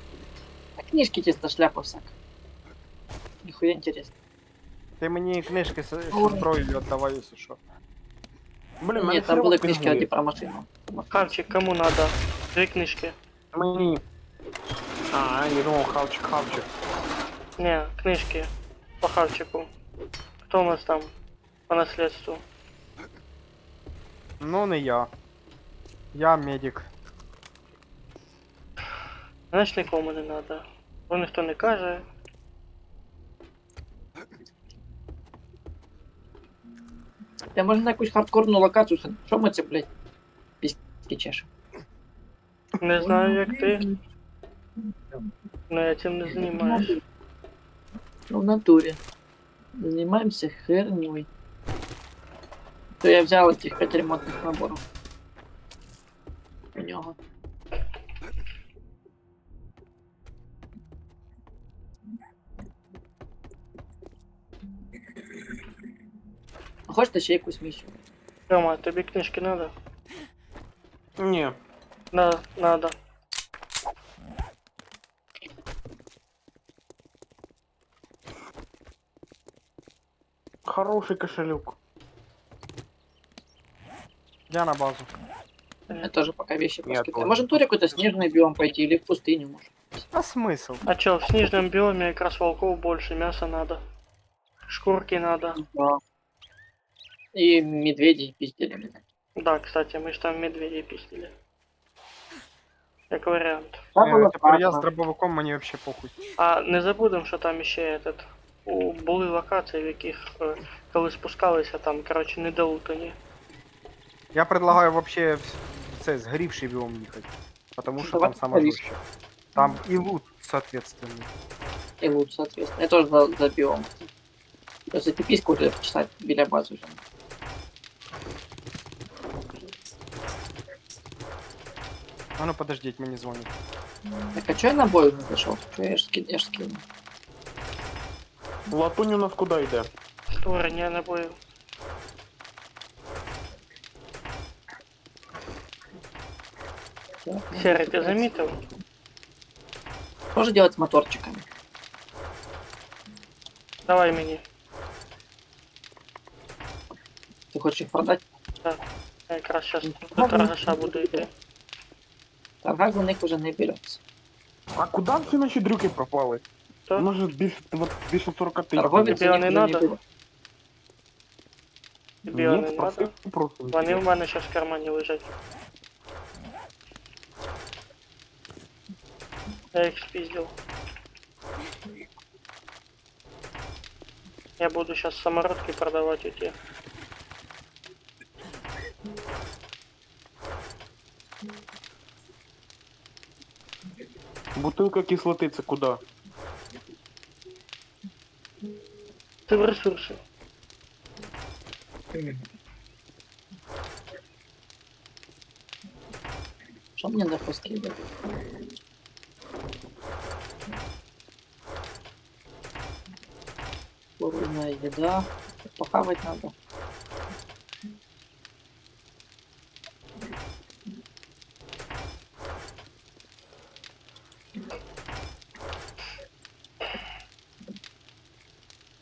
B: А книжки чисто шляпа всяка. Нихуя интересно.
C: Ти мені книжки з
B: Ой.
C: зброєю віддавай, якщо що.
G: Блин,
B: Нет, там були книжки одні про машину.
A: Хавчик, кому надо? 2 книжки.
G: Мені. А, я думал, хавчик.
A: Не, книжки по хавчику. Кто у нас там по наследству?
C: Ну, не я. Я медик.
A: Знаєш, нікому не надо. Бо ніхто не каже.
B: Я можна на якусь хардкорну локацію. Що ми це, блядь, піськи чешем?
A: Не знаю, як ти. Но я цим не займаюсь.
B: Ну, в натурі. Занимаемся херней. То я взял этих 5 ремонтных наборов. У нього. А хочете ще якусь місію?
A: Рома, тобі книжки надо?
G: Не.
A: Да, надо.
G: Хороший кошелек.
C: Я на базу.
B: Я тоже пока вещи
G: Нет,
B: поскидаю.
G: ладно.
B: Можем туре какой-то снежный биом пойти или в пустыню, может.
C: А смисл?
A: А чё, в снежном биоме как раз волков больше, мяса надо. Шкурки надо.
B: Да. И медведей пиздили меня.
A: Да, кстати, мы же там медведей пиздили. Как вариант.
C: Тепер я з дробовиком, мені взагалі похуй.
A: А не забудемо, що там ще этот. Були локації, в яких коли спускалися, там, коротше, недолутані.
C: Я предлагаю вообще в це згорівший біом їхати. Потому що там саме
B: Давай,
C: жорстче. Там і лут, соответственно.
B: И лут, соответственно. Я тоже за биом. То есть ты письку уже почитать біля бази уже.
C: А ну подождіть, мені дзвонять.
B: Так а чё я на бою не зашел? Чё я ж скину?
G: Латунь у нас куда йде?
A: Створення набоїв. Серый, ти замітив?
B: Что же делать с моторчиками?
A: Давай мені.
B: Ты хочешь их продать?
A: Я якраз зараз до торгаша буду йти.
B: Торгак за них уже не берется.
G: А куда всі наші дрюки пропали?
A: Що?
G: Може більше 40 тисяч.
B: Торговец
A: Тебе
B: за них
A: не
B: уже не
A: надо?
B: берет.
A: Тобі вони
G: Ні,
A: надо?
G: спросив просто.
A: Вони в мене зараз в кармані лежать. Я їх спіздив. Я буду сейчас самородки продавать эти.
G: Бутилка кислоти це куди?
A: Ты в ресурсы.
B: Что мне на поскидать? Куриная еда. Похавать надо.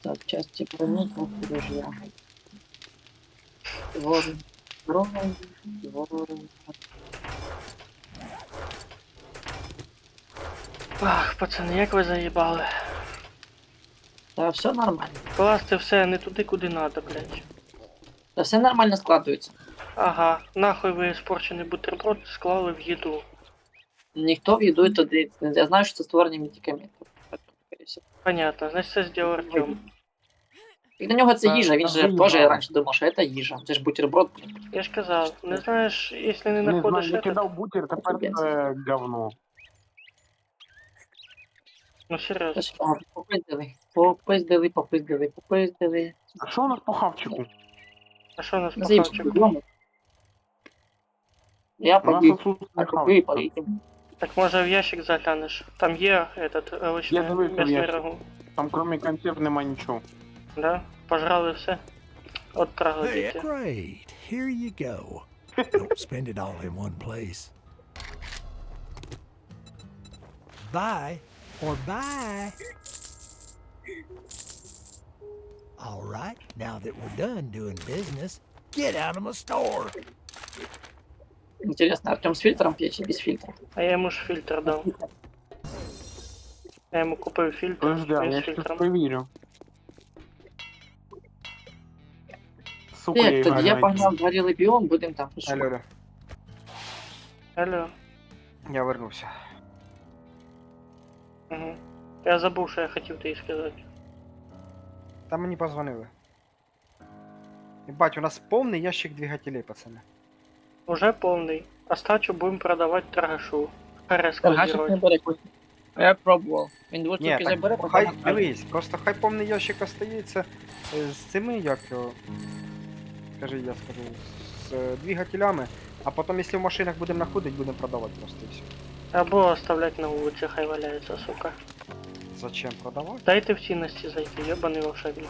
B: Так, части брони, ружья. Ворон. Ворон.
A: Ах, пацани, як ви заїбали.
B: Да, все нормально.
A: Класти все не туди, куди надо, блядь.
B: Да все нормально складывается.
A: Ага, нахуй ви спорчений бутерброд склали в їду.
B: Никто в еду это дает. Я знаю, что это створение медикаментов. Скорее всего.
A: Понятно, значить це зробив Артем.
B: І для нього це
G: Та-
B: їжа, він
G: та
B: же
G: заїбало.
B: теж раніше думав, що це їжа. Це ж бутерброд, блін.
A: Я ж казав, не знаєш, якщо не
G: Не знаю,
A: знаходиш
G: я
A: этот...
G: кидав бутер, тепер це говно.
A: Ну серйозно.
B: Та що, попиздили.
G: А що у нас по хавчику?
A: А що у нас по
B: Називчик
A: хавчику?
B: додому. Я
G: У нас
B: побіг,
G: отсутствує
B: а ви
G: хавчик.
B: поїдемо.
A: Так може в ящик заглянеш. Там є этот
G: Я
A: овочне
G: дивився в
A: м'ясне
G: ящик.
A: рагу.
G: Там кроме консерв нема нічого.
A: Да? Пожрали все. От
E: Hey,
A: трагедійки.
E: great. Here you go. Don't spend it all in one place. Buy or buy. All right, now that we're done doing business, get out of my store.
B: Интересно, Артем с фильтром пьет чи без фильтра?
A: А я йому ж фільтр дав. Я йому купив фільтр,
G: Подожди, а
A: він
G: я
A: з
G: щось
A: фільтром.
G: перевірю. Сука, я
B: Ні,
G: його
B: тоді я
G: знайду.
B: погнав в горілий біом, будемо там
C: Алло,
B: шукати.
C: алло.
A: Алло.
C: Я вернувся.
A: Угу. Я забув, що я хотів тобі сказати.
C: Там мені позвонили. Ебать, у нас повний ящик двигателей, пацани.
A: Уже повний. Остачу будемо продавати торгашу.
B: Торгашик не
A: Перескладувати.
B: бере кусі. Я пробував. Він
C: Ні,
B: двоцюки
C: так,
B: забере,
C: хай
B: потім
C: дивись, просто хай повний ящик остається з цими, як його. Скажи, я скажу, з двигателями, а потім, якщо в машинах будемо знаходити, будемо продавати просто і все.
A: Або оставлять на вулиці, хай валяється, сука.
C: Зачем продавати?
A: Дайте в цінності зайти, єбаний волшебник.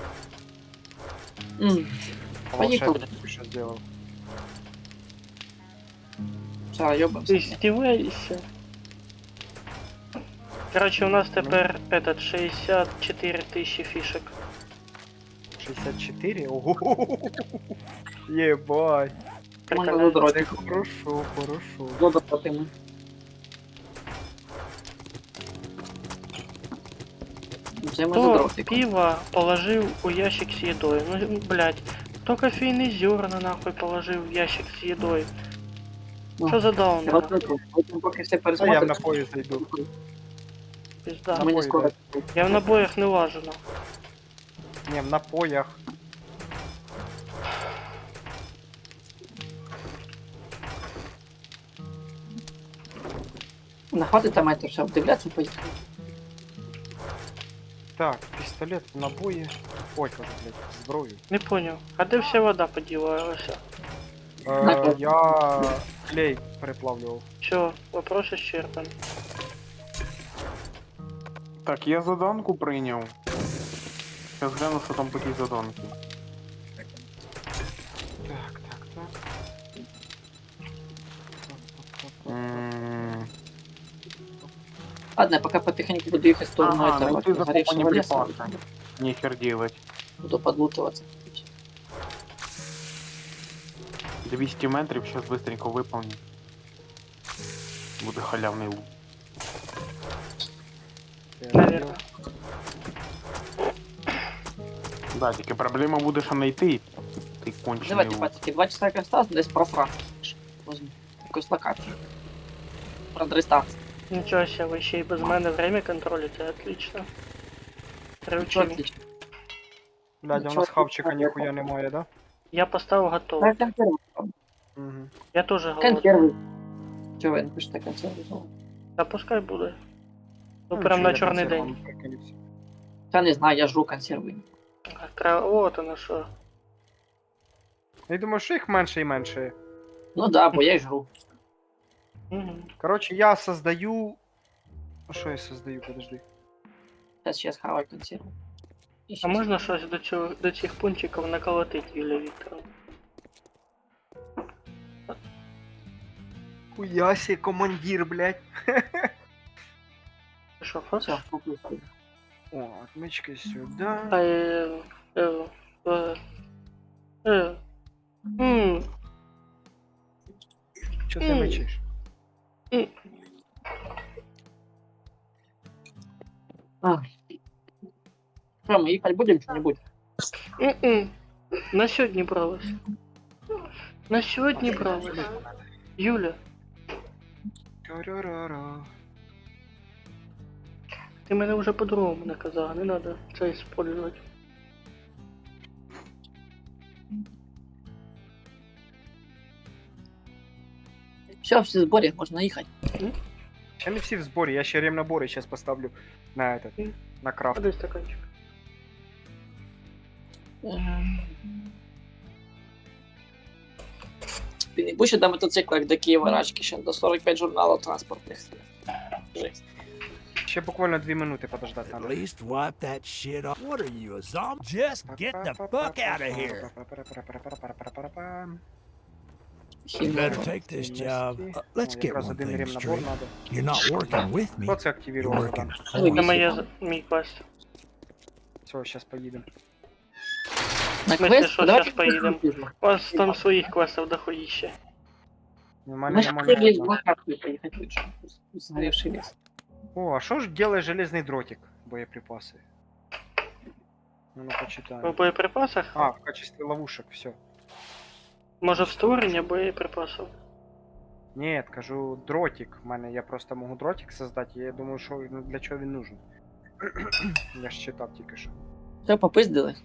C: А
B: Поїхали.
C: волшебник що зробив?
B: Все, йобався.
A: Ти здіваєшся? Короче, у нас тепер этот 64 тисячі фішек.
C: 64? Ого! Єбать!
B: Можна
A: Прикольно.
C: Це
B: задротити.
C: хорошо, хорошо.
B: Задротимо. Це ми
A: Кто
B: задротимо.
A: пиво положил у ящик с едой? Ну, блядь. Кто кофейные зерна нахуй положил в ящик с едой? Что за даун? нахуй?
B: Задротимо. Потім поки все
C: А я в
B: пересмотримо.
C: напої зайду.
A: Пизда.
B: Ми не скоро.
A: Я в набоях не лажу, нахуй.
C: Ні, в напоях.
B: Нахватить там это все, вдивляться, поїхали.
C: Так, пістолет в набої. Ой, кажу, блядь, зброю.
A: Не понял. А де вся вода подівалася?
C: Я клей переплавлював.
A: Все, вопрос исчерпан.
G: Так, я заданку прийняв. Сейчас гляну, що там по тій заданці.
C: Так, так, так.
G: М,
B: Ладно, я пока потихоньку буду ехать в сторону
G: Ага,
B: этого
G: найти
B: сгоревшего
G: закопані
B: леса.
G: припаси. Нехер делать.
B: Буду подлутываться.
G: 200 метрів, сейчас быстренько виповню. Буде халявний лут.
A: Наверное.
G: Да, тільки проблема буде, що знайти. Ти кончений
B: Давайте,
G: лут.
B: пацики, 2 часа как осталось, десь просраться. Возьму якусь локацію. Продрестаться.
A: Нічого себе, ви ще й без мене время контролите, отлично.
B: Що
A: Приучили.
B: отлично.
C: Блядь, а у нас хавчика ніхуя немає, да?
A: Я поставив готово.
B: Так, консервы.
C: Угу.
A: Я тоже голодний.
B: Консервы. Чего вы напишите консервы?
A: Та пускай буде. Ну прям на чорний день.
B: Я не знаю, я жру консервы.
A: Вот оно що.
C: Я думаю, що їх менше і менше.
B: Ну да, бо я и жру.
A: Угу.
C: Короче, я создаю... А що я создаю, подожди.
B: Сейчас хаваю консервы. И
A: А
B: щас.
A: можна щось до цих пунчиків наколотить, Юлія Вікторовна?
C: Хуясі, командир, блядь.
A: Ти що, фас?
B: Всё, попустил.
C: О, отмычка сюди.
A: А, М,
C: Чого ти мечиш?
B: Что, мы ехать будем что-нибудь?
A: м-м. На сьогодні бралась. На сьогодні бралась. Юля,
C: Ра-ра-ра-ра.
A: ти мене вже по-другому наказала, не треба це использовать.
B: Все, все в сборе, можно ехать.
C: Ще не всі в зборі, я ще ремнабори зараз поставлю на этот, на крафт.
A: Подай стаканчик.
B: Ты не будешь до мотоцикла до Киева рачки, ще до 45 журналов транспортных. Жесть.
C: Ще буквально 2 минути подождати
E: At
C: надо.
E: least wipe that shit off. What are you, a zombie? Just get the fuck out of here. You
B: Хімія.
E: better take this job. Let's
C: О,
E: get
C: якраз
E: one
C: один
E: thing
C: ремнабор
E: straight.
C: надо.
E: You're not working with me.
C: Хто це
E: You're
C: активував
E: working
C: заданку?
E: for
B: Ой,
A: Це
E: me.
A: моє мій квест.
C: Все, зараз поїдемо.
B: На
A: Ми
B: квест?
A: що,
B: Давайте
A: щас поїдемо.
B: квест.
A: У вас там своїх квестів дохуїще.
C: У мене
B: Мы же
C: нема
B: хотели
C: ні
B: в
C: одного.
B: локацию поехать лучше. Сгоревший лес.
C: О, а що ж делає железний дротик? Боєприпаси. Ну,
A: В
C: почитаємо.
A: боєприпасах?
C: А, в качестве ловушек, все.
A: Може в створення боєприпасів?
C: Ні, кажу, дротик. В мене я просто можу дротик создати, і я думаю, що ну, для чого він нужен. Я ж читав тільки що.
B: Все, попиздили.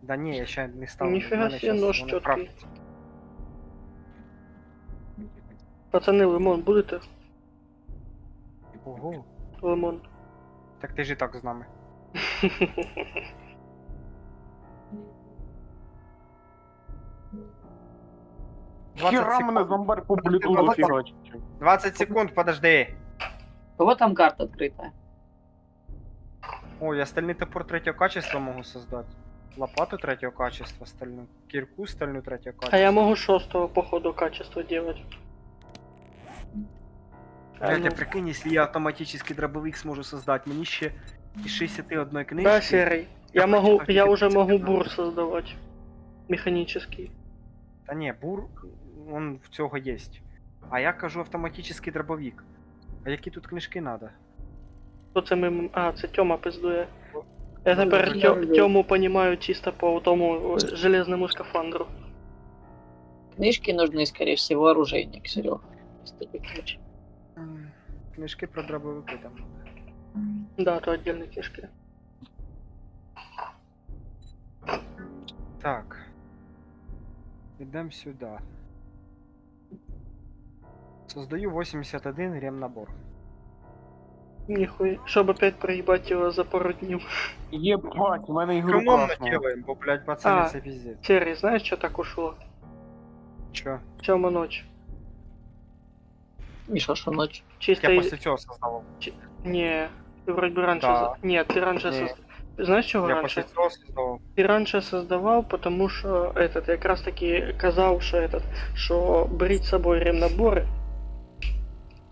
C: Да ні, я ще не став.
A: Ніфіга
C: в мене
A: себе,
C: щас
A: нож
C: воно
A: чіткий.
C: крафтиться.
A: Пацани, лимон будете?
C: Ого.
A: Лимон.
C: Так ти ж і так з нами.
G: Хіра мене зомбарь по блютузу фігачить.
C: 20 секунд, подожди.
B: У кого там карта открытая?
C: О, я стальний топор третього качества можу создати. Лопату третього качества стальну. Кірку стальну третього качества.
A: А я можу 6-го походу качества делать.
C: Блять, а прикинь, если я автоматический дробовик сможу создать, мені ще із 61 книжки.
A: Да, серый. Я уже могу бур создавать. Механический.
C: Та ні, бур, он в цього є. А я кажу автоматический дробовик. А які тут книжки надо?
A: Хто це ми... А, це Тьома пиздує. Я тепер
B: Ну,
A: Тьому понімаю чисто по тому железному скафандру.
B: Книжки нужны, скорее всего, оружейник, Серега.
C: Книжки про дробовики там.
A: Да, то отдельные книжки.
C: Так. Ідемо сюди. Создаю 81 ремнабор.
A: Нихуя. Чтобы опять проебать его за пару дней.
G: Єбать, у мене ігру
C: Экономно
G: класно.
C: делаем, бо, блядь, пацаны,
A: А.
C: це пиздец.
A: Серый, знаешь, что так ушло?
C: Чё?
A: Тёма ночь.
B: Миша, что ночь?
A: Чисто...
C: Я
A: из-
C: після цього создавав.
A: Не, ты вроде бы раньше...
C: Да.
A: Нет, ты раньше...
C: Не.
A: Знаешь, чего
C: Я
A: раньше?
C: після цього создавав.
A: Ты раньше создавал, потому что этот, я как раз таки казал, что этот, что брить с собой ремнаборы,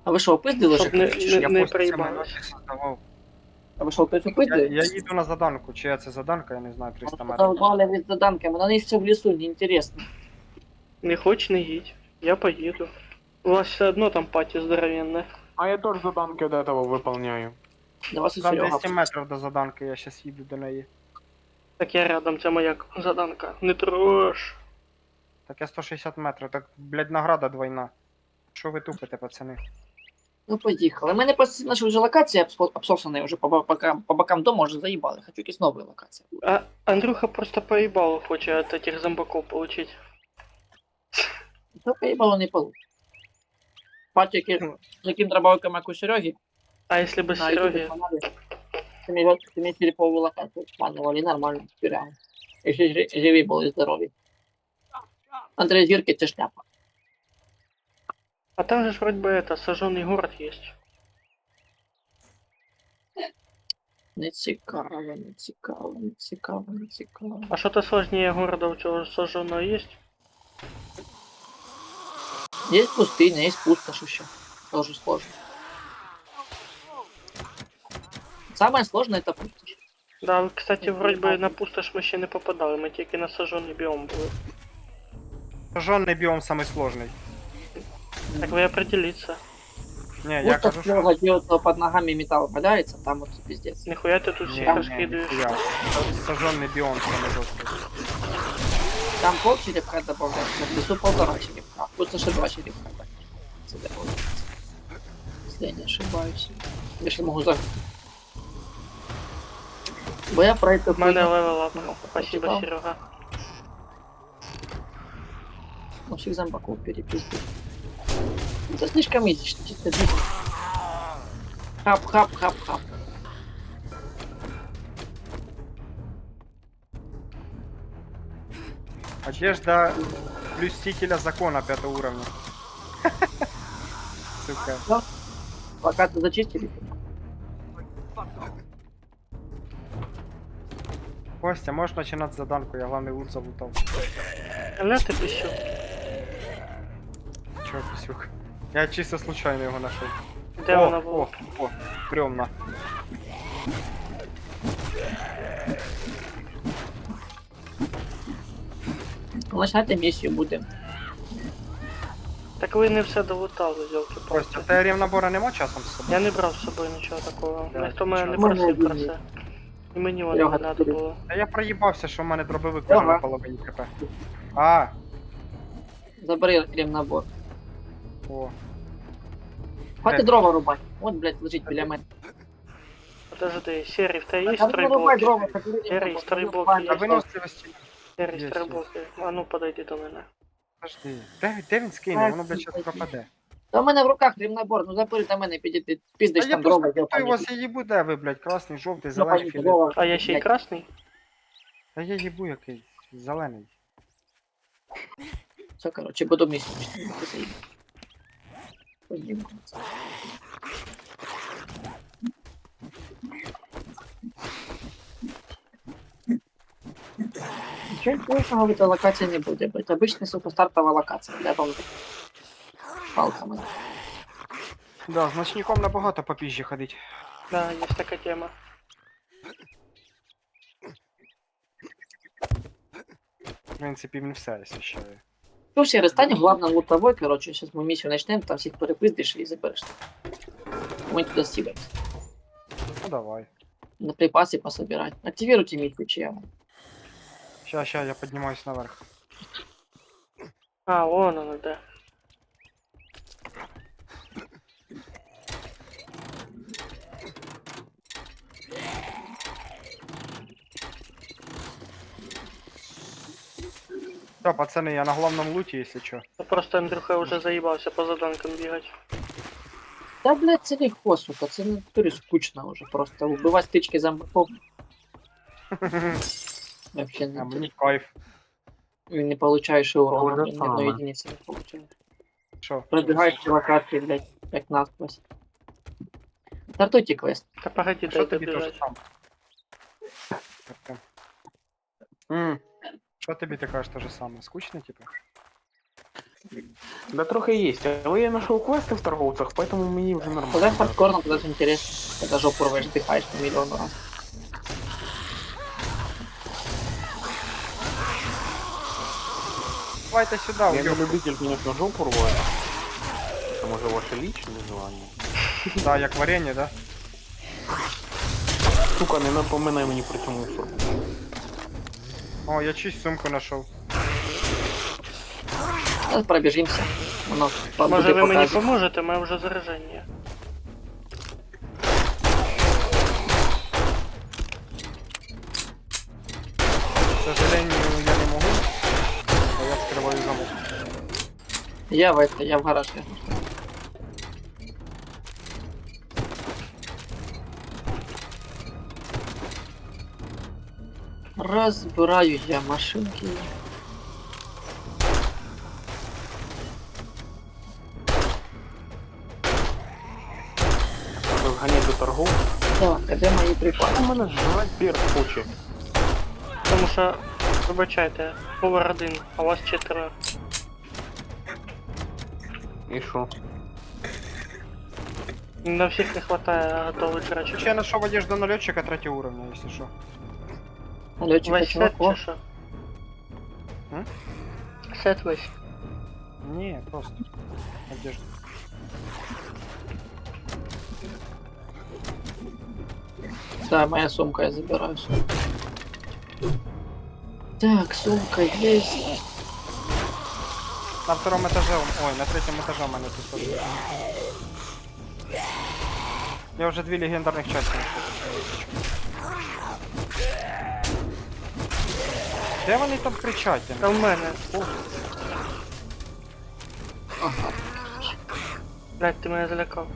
B: А вы что, опиздили
A: Чтоб
B: уже?
A: не-
B: короче?
C: Я
A: не
C: після цього
A: проїбались.
C: ночі создавав.
B: А ви що, хтось
C: Я
B: опиздили?
C: їду на заданку, чия це заданка, я не знаю, 300 метрів.
B: Задолбали від заданками, на них все в лесу, неинтересно.
A: не хочешь не едь, я поеду. У вас все одно там пати здоровенная.
G: А я теж заданки до этого выполняю.
B: До вас і
C: Там
B: Серега.
C: 200 метрів до заданки, я щас їду до неї.
A: Так я рядом, це моя заданка. Не трош.
C: Так я 160 метрів, так, блядь, награда двойна. Що ви тупите, пацани?
B: Ну, поїхали. У мене просто наші вже локації обсосані вже по бокам дому вже заїбали. Хочу якісь нові локації.
A: А Андрюха просто поебал хочет от этих зомбаков получить.
B: То поїбало не получить. Патіки з яким дробовиком, як у Сереги,
A: А если бы
B: на ютубі
A: Сереге...
B: каналі. Ти мені телепову локацію обманували, нормально, спіряли. Якщо живі були здорові. Андрей Зірки це шляпа.
A: А там же ж вроде бы это, сожженный город есть.
B: Не цікаво, не цікаво, не цікаво, не цікаво.
A: А что-то сложнее города у тебя сожженного есть?
B: Есть пустыня, есть пустошь еще. Тоже сложно. Самое сложное это пустошь.
A: Да, кстати, вроде бы на пустошь мы ще не попадали, ми тільки на сожжений біом були.
C: Сожженный биом самый сложный.
A: Так ви определіться.
C: Не, я кажу,
B: Пустошь
C: що...
B: много, где вот под ногами металл валяется, там вот пиздец.
A: Ніхуя ти тут всіх
C: Не,
A: розкидуєш.
C: нихуя. Сожженный биом самый жесткий.
B: Там пол черепка добавляется, в лесу 1,5 черепка, в пустоши 2 черепка. Это добавляется. Если я не ошибаюсь. Я же могу за... Бо я про это...
A: У мене
B: хуйню
A: левел ап.
B: много
A: Спасибо,
B: прочитал.
A: Серега.
B: Ну, всех зомбаков перепиздил. Это слишком изично, чисто дико. Хап.
C: Одежда блюстителя закона 5 уровня. Сука.
B: Плакаты зачистили?
C: Костя, можеш починати заданку, я главний лут залутав.
A: Але ти піщу.
C: Чого, пісюк? Я чисто случайно його знайшов.
A: Де вона була?
C: О, стрьомно.
B: Починайте місію буде.
A: Так ви не все долутали, йолки
C: Костя,
A: просто.
C: в тебе рівнабора нема часом з собою?
A: Я не брав з собою нічого такого.
C: Да,
A: Ніхто мене не
B: нічого.
A: просив про
B: Можна
A: це. І мені воно
B: Серега,
A: не треба
B: ти-
A: було.
C: Та я проїбався, що в мене дробовик уже
B: Ага.
C: на половині КП. А,
B: Забери крем-набор.
C: о.
B: Хватит дрова рубати. От, блядь, лежить біля мене.
A: Подожди, Серій, в тебе є
B: Та ну рубай
A: стройблоки?
B: дрова, так люди
A: Серій,
B: не
A: стройблоки
B: рубай.
C: А
A: є?
C: виносливості.
A: Серій,
C: Є,
A: стройблоки. А ну подойди до мене.
C: Подожди. Де він скине? Воно, блядь, щас пропаде.
B: Та в мене в руках крем-набор, ну забери до мене, підійти. Піздиш
C: А я
B: там дрова,
C: просто
B: я
C: питаю вас, я їбу, де ви, блядь, красний, жовтий, зелений, фіолетовий.
A: А я ще й красний?
C: Та я їбу який, зелений.
B: Все, короче, буду місяць. Нічого интересного в этой локації не буде, бо це обична супостартова локація, де там палками.
C: Да, з ночником набагато попізже ходить.
A: Да, є така тема.
C: В принципі, він все освіщає.
B: Ну, все, станем главным лутовой, короче, сейчас мы миссию начнем, там всех перепиздишь и заберешь. Мы туда стигаемся.
C: Ну давай.
B: На припасы пособирать. Активируйте миссию, чья.
C: Ща, я піднімаюсь наверх.
A: А, вон воно де.
C: Все, пацани, я на главному луті, якщо що.
A: Ну, просто Андрюха вже заїбався по заданкам бігати.
B: Да, блядь, це легко, сука, це на натурі скучно уже просто. Убивать стычки зомбаков. Вообще
C: А
B: не,
C: мені кайф.
B: не получаешь и урона,
G: То же
B: блин, ни одной
G: самое.
B: единицы не получаешь.
C: Що?
B: Пробегаешь все локации, блядь, как насквозь. Стартуйте квест.
A: Та погоди,
C: Що
A: дай
C: тобі то ж
A: добіжать.
C: сам? Артем, Що тобі ти кажеш те ж саме? Скучно, типу?
G: Да трохи есть. Але я знайшов квести в торговцях, поэтому мені вже
B: Когда
G: нормально.
B: хардкорно, тогда же интересно. Когда жопу рвешь, дыхаешь на миллион раз.
C: Давайте сюди,
G: Я не
C: уйоб.
G: любитель, конечно, жопу рвать. Это може ваше личное желание.
C: Да, як варення, да?
G: Сука, не напоминай мені про цю мусор.
C: О, я чисть сумку знайшов.
B: Сейчас пробежимся. У нас
A: Може ви мені
B: показик.
A: поможете, ми вже зараження.
C: К сожалению, я не можу. Бо я вскриваю замок.
B: Я в гараж. я. Разбираю я машинки.
G: Розганяй до торговців.
B: Так, а де мої припаси?
G: У мене жрать перт хоче.
A: Тому що, вибачайте, повар один, а вас 4.
G: І що?
A: На всіх не хватає готових жрачок.
C: Ще я знайшов одежду на льотчика 3 уровня, якщо що.
B: Летчик
A: Весь сет
B: чуваков.
A: чи що?
C: М?
A: Сет весь.
C: Ні, просто одежда.
B: Да, моя сумка, я забираю сумку. Так, сумка есть.
C: На второму етажі, ой, на третьому етажі в мене тут теж. Я вже 2 легендарних части знайшов. Де вони там кричать?
A: Та в мене.
B: Ага.
A: Блядь, ти мене залякав.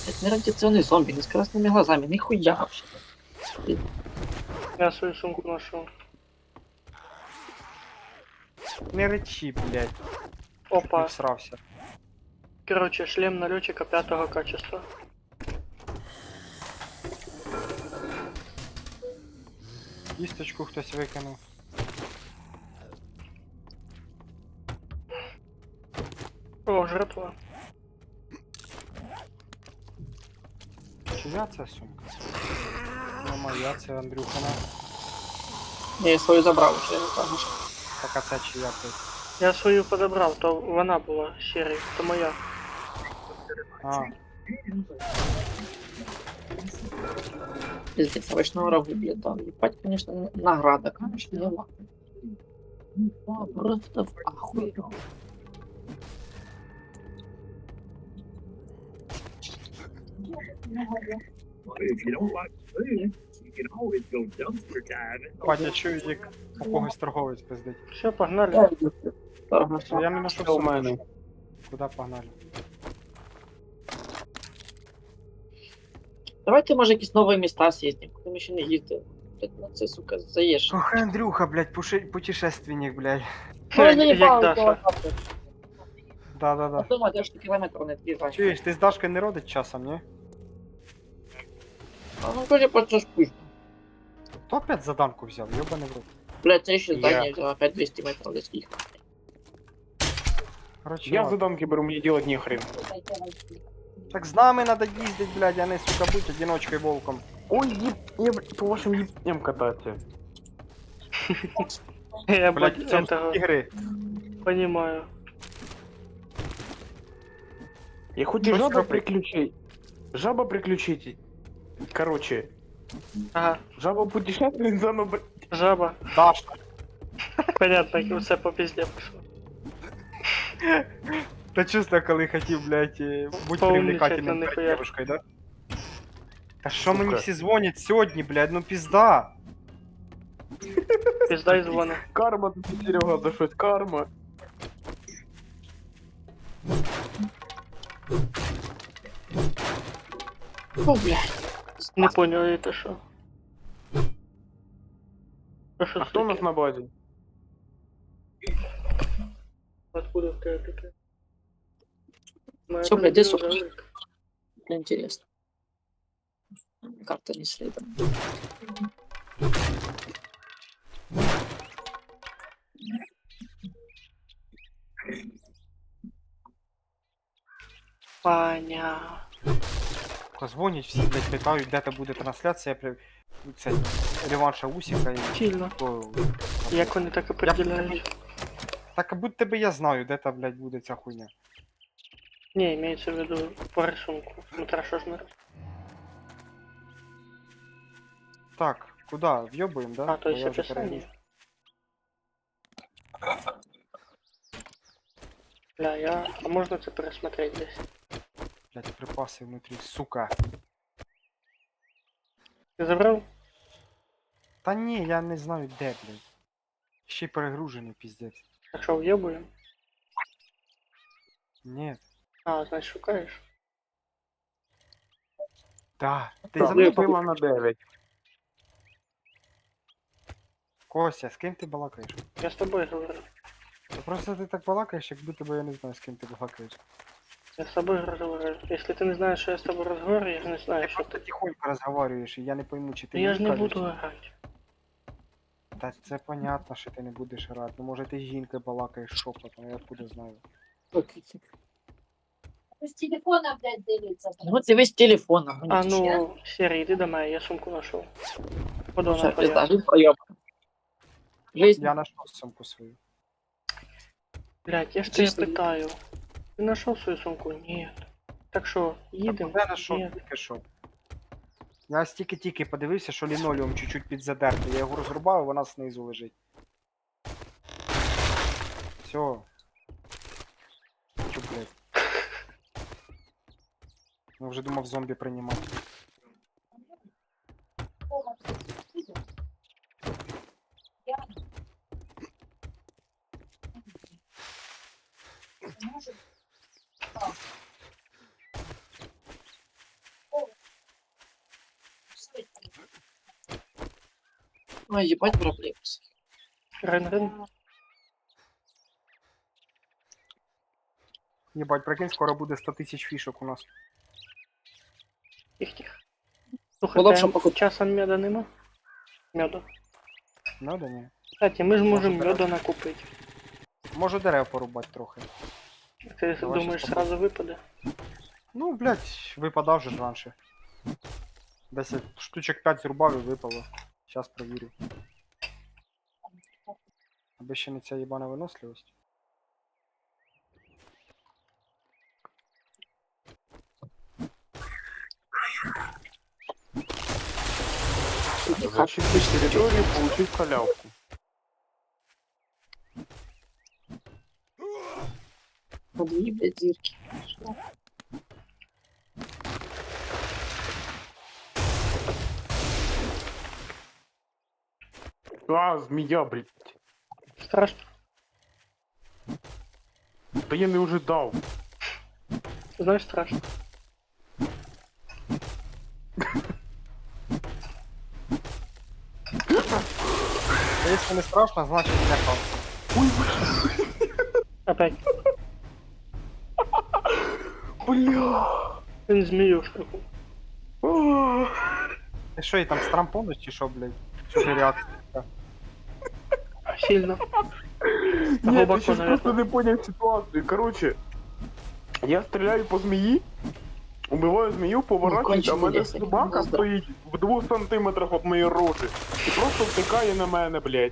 B: Это не радиационный зомби, не с красными глазами, нихуя вообще.
A: Я свою сумку знайшов.
C: Не речі, блядь. Не
A: Опа.
C: всрався.
A: Короче, шлем налетчика 5 качества.
C: Кісточку хтось викинув.
A: О, жертва.
C: Чия це сумка? Не моя, це Андрюхана.
B: Я свою забрав, ще не кажу.
C: Так а це чия ти?
A: Я свою подобрав, то вона була сірий, то моя.
C: А,
B: Пиздец, овощного рагу, блядь, да. Ебать, конечно, награда, конечно, не ладно. Просто в ахуе.
C: Батя, чую, як у когось торговець пиздить.
A: Все, погнали.
C: Я не ношу
G: Що у
C: сумку.
G: мене?
C: Куди погнали?
B: Давайте, може, якісь нові міста з'їздимо, куди ми ще не їздили. Блядь, ну це, сука, заєш.
C: Ох, Андрюха, блядь, путешественник, блядь.
B: Можна не
A: Як
B: бавити,
A: Даша.
C: Да-да-да.
B: Дома, де ж ти кілометр не від'їжджай.
C: Чуєш, ти з Дашкою не родить часом, ні?
B: А ну, коли почнеш пусть.
C: Хто опять заданку взяв? Йобаний в рот.
B: Блядь, це ще
G: Я.
B: здання взяла, опять 200 метрів десь їхати.
C: Короче,
G: Я
C: ладно.
G: заданки беру, мені делать нехрен.
C: Так з нами надо їздить, блядь, а не, сука, будь одиночкою волком.
G: Ой, я по вашим ебням кататься.
A: Я
C: Блядь, в цьому
A: этого
C: ігри.
A: понимаю.
G: Я хоть и
C: Что
G: жаба
C: скрывать?
G: приключить. Жаба приключить. Короче,
A: Ага,
G: жаба путешественница, но...
A: жаба.
C: Даша.
A: Понятно, все по пизде пошло.
C: Та чувство, коли хотів, блядь, будь
A: Поумничать
C: привлекательним
A: на
C: перед
A: нихуя.
C: девушкой, да? Та що мені
G: Сука.
C: всі дзвонять сьогодні, блядь, ну пізда.
A: Пизда и звоны.
G: Карма, тут Серега, за щось карма.
B: О, блядь.
A: Не понял, это что? Что
G: А хто у нас на базі?
A: Откуда ты это?
B: Всё, блядь, иди сюда. Интересно. Карта не следует.
A: Понятно.
C: Дзвонять всі, блядь, питають, де то буде трансляція цей, реванша Усіка і
A: Сильно.
C: то...
A: Як вони так определяють?
C: Так, а будь тебе я знаю, де та, блядь, буде ця хуйня.
A: Не, имеется в виду по рисунку. Смотря что ж на...
C: Так, куди? В'єбуємо, да?
A: А, то
C: Бо
A: есть
C: я вже
A: описание. Бля, я... А можно это пересмотреть здесь?
C: Блядь, припаси внутрі, сука.
A: Ты забрал?
C: Та ні, я не знаю де, блядь. Ще й перегружений, піздець.
A: А что, въебуем?
C: Ні.
A: А, значит, шукаешь?
C: Да. Ти
B: Так,
C: за мною
G: Пила на 9.
C: Костя, з ким ти балакаєш?
A: Я с тобой говорю.
C: Та просто ти так балакаєш, як будто би я не знаю, з ким ти балакаєш.
A: Я с тобой разговариваю. Если ты не знаешь, что я с тобой разговариваю, я же не знаю,
C: Ти
A: что
C: просто
A: ты...
C: тихонько розговорюєш, і я не пойму, чи ти
A: Я
C: мені
A: же не
C: кажеш,
A: буду
C: чи-
A: орать.
C: Та це понятно, що ти не будеш грати. Ну може ти з жінкою балакаєш шепотом, я откуда знаю.
H: С телефона, блядь, делиться.
B: Ну, ты весь телефон.
A: А ну, Серый, иди до моей, я сумку нашел. Куда она
B: Все, пизда,
A: твоя?
B: жизнь проебана. Жизнь.
C: Я знайшов сумку свою.
A: Блядь, я ж тебя
B: Чисто.
A: пытаю. Ты нашел свою сумку? Нет. Так что, едем?
C: Я знайшов
A: Нет.
C: тільки що. Я ось тільки подивився, що лінолеум чуть-чуть підзадертий. Я його розрубав, і вона знизу лежить. Все. Чу, блядь. Я вже думав зомбі приймати.
B: Ой, ебать проблемы.
A: Рен-рен.
C: Єбать, прикинь, скоро буде 100 000 фішок у нас.
A: Тих-тих.
B: Було б, що
A: Слухайте,
B: покупити.
A: часом меда нема? Меду.
C: Надо, ні.
A: Кстати, ми ж можемо
C: Може,
A: меду накупити.
C: Можу дерев порубати трохи.
A: Ти
C: Давай
A: думаєш,
C: щас
A: сразу випаде?
C: Ну, блядь, випадав же ж раніше. Десь я штучок 5 зрубав і випало. Зараз провірю. Аби ще не ця їбана виносливість.
G: Зачистить территорию, получить халявку.
B: По дві, блядь, зірки.
G: А, змея, блядь.
A: Страшно.
G: Да я не уже дал.
A: Знаєш, страшно.
C: А якщо не страшно, значить злякався.
A: Опять.
G: Бля.
A: Він зміюшку.
C: Ти що, і там стрампониш чи що, блядь? Що ти реакція?
A: Сильно.
G: Нет, я
A: Глубоко,
G: сейчас
A: наверное.
G: просто не понял ситуацию. Короче, я стреляю по змеи, убиваю змею, поворачиваюсь, а
B: конченый
G: в мене
B: лес, як
G: собака
B: гніздо.
G: стоїть в 2 сантиметрах від моєї рожи. І просто втикає на мене, блядь.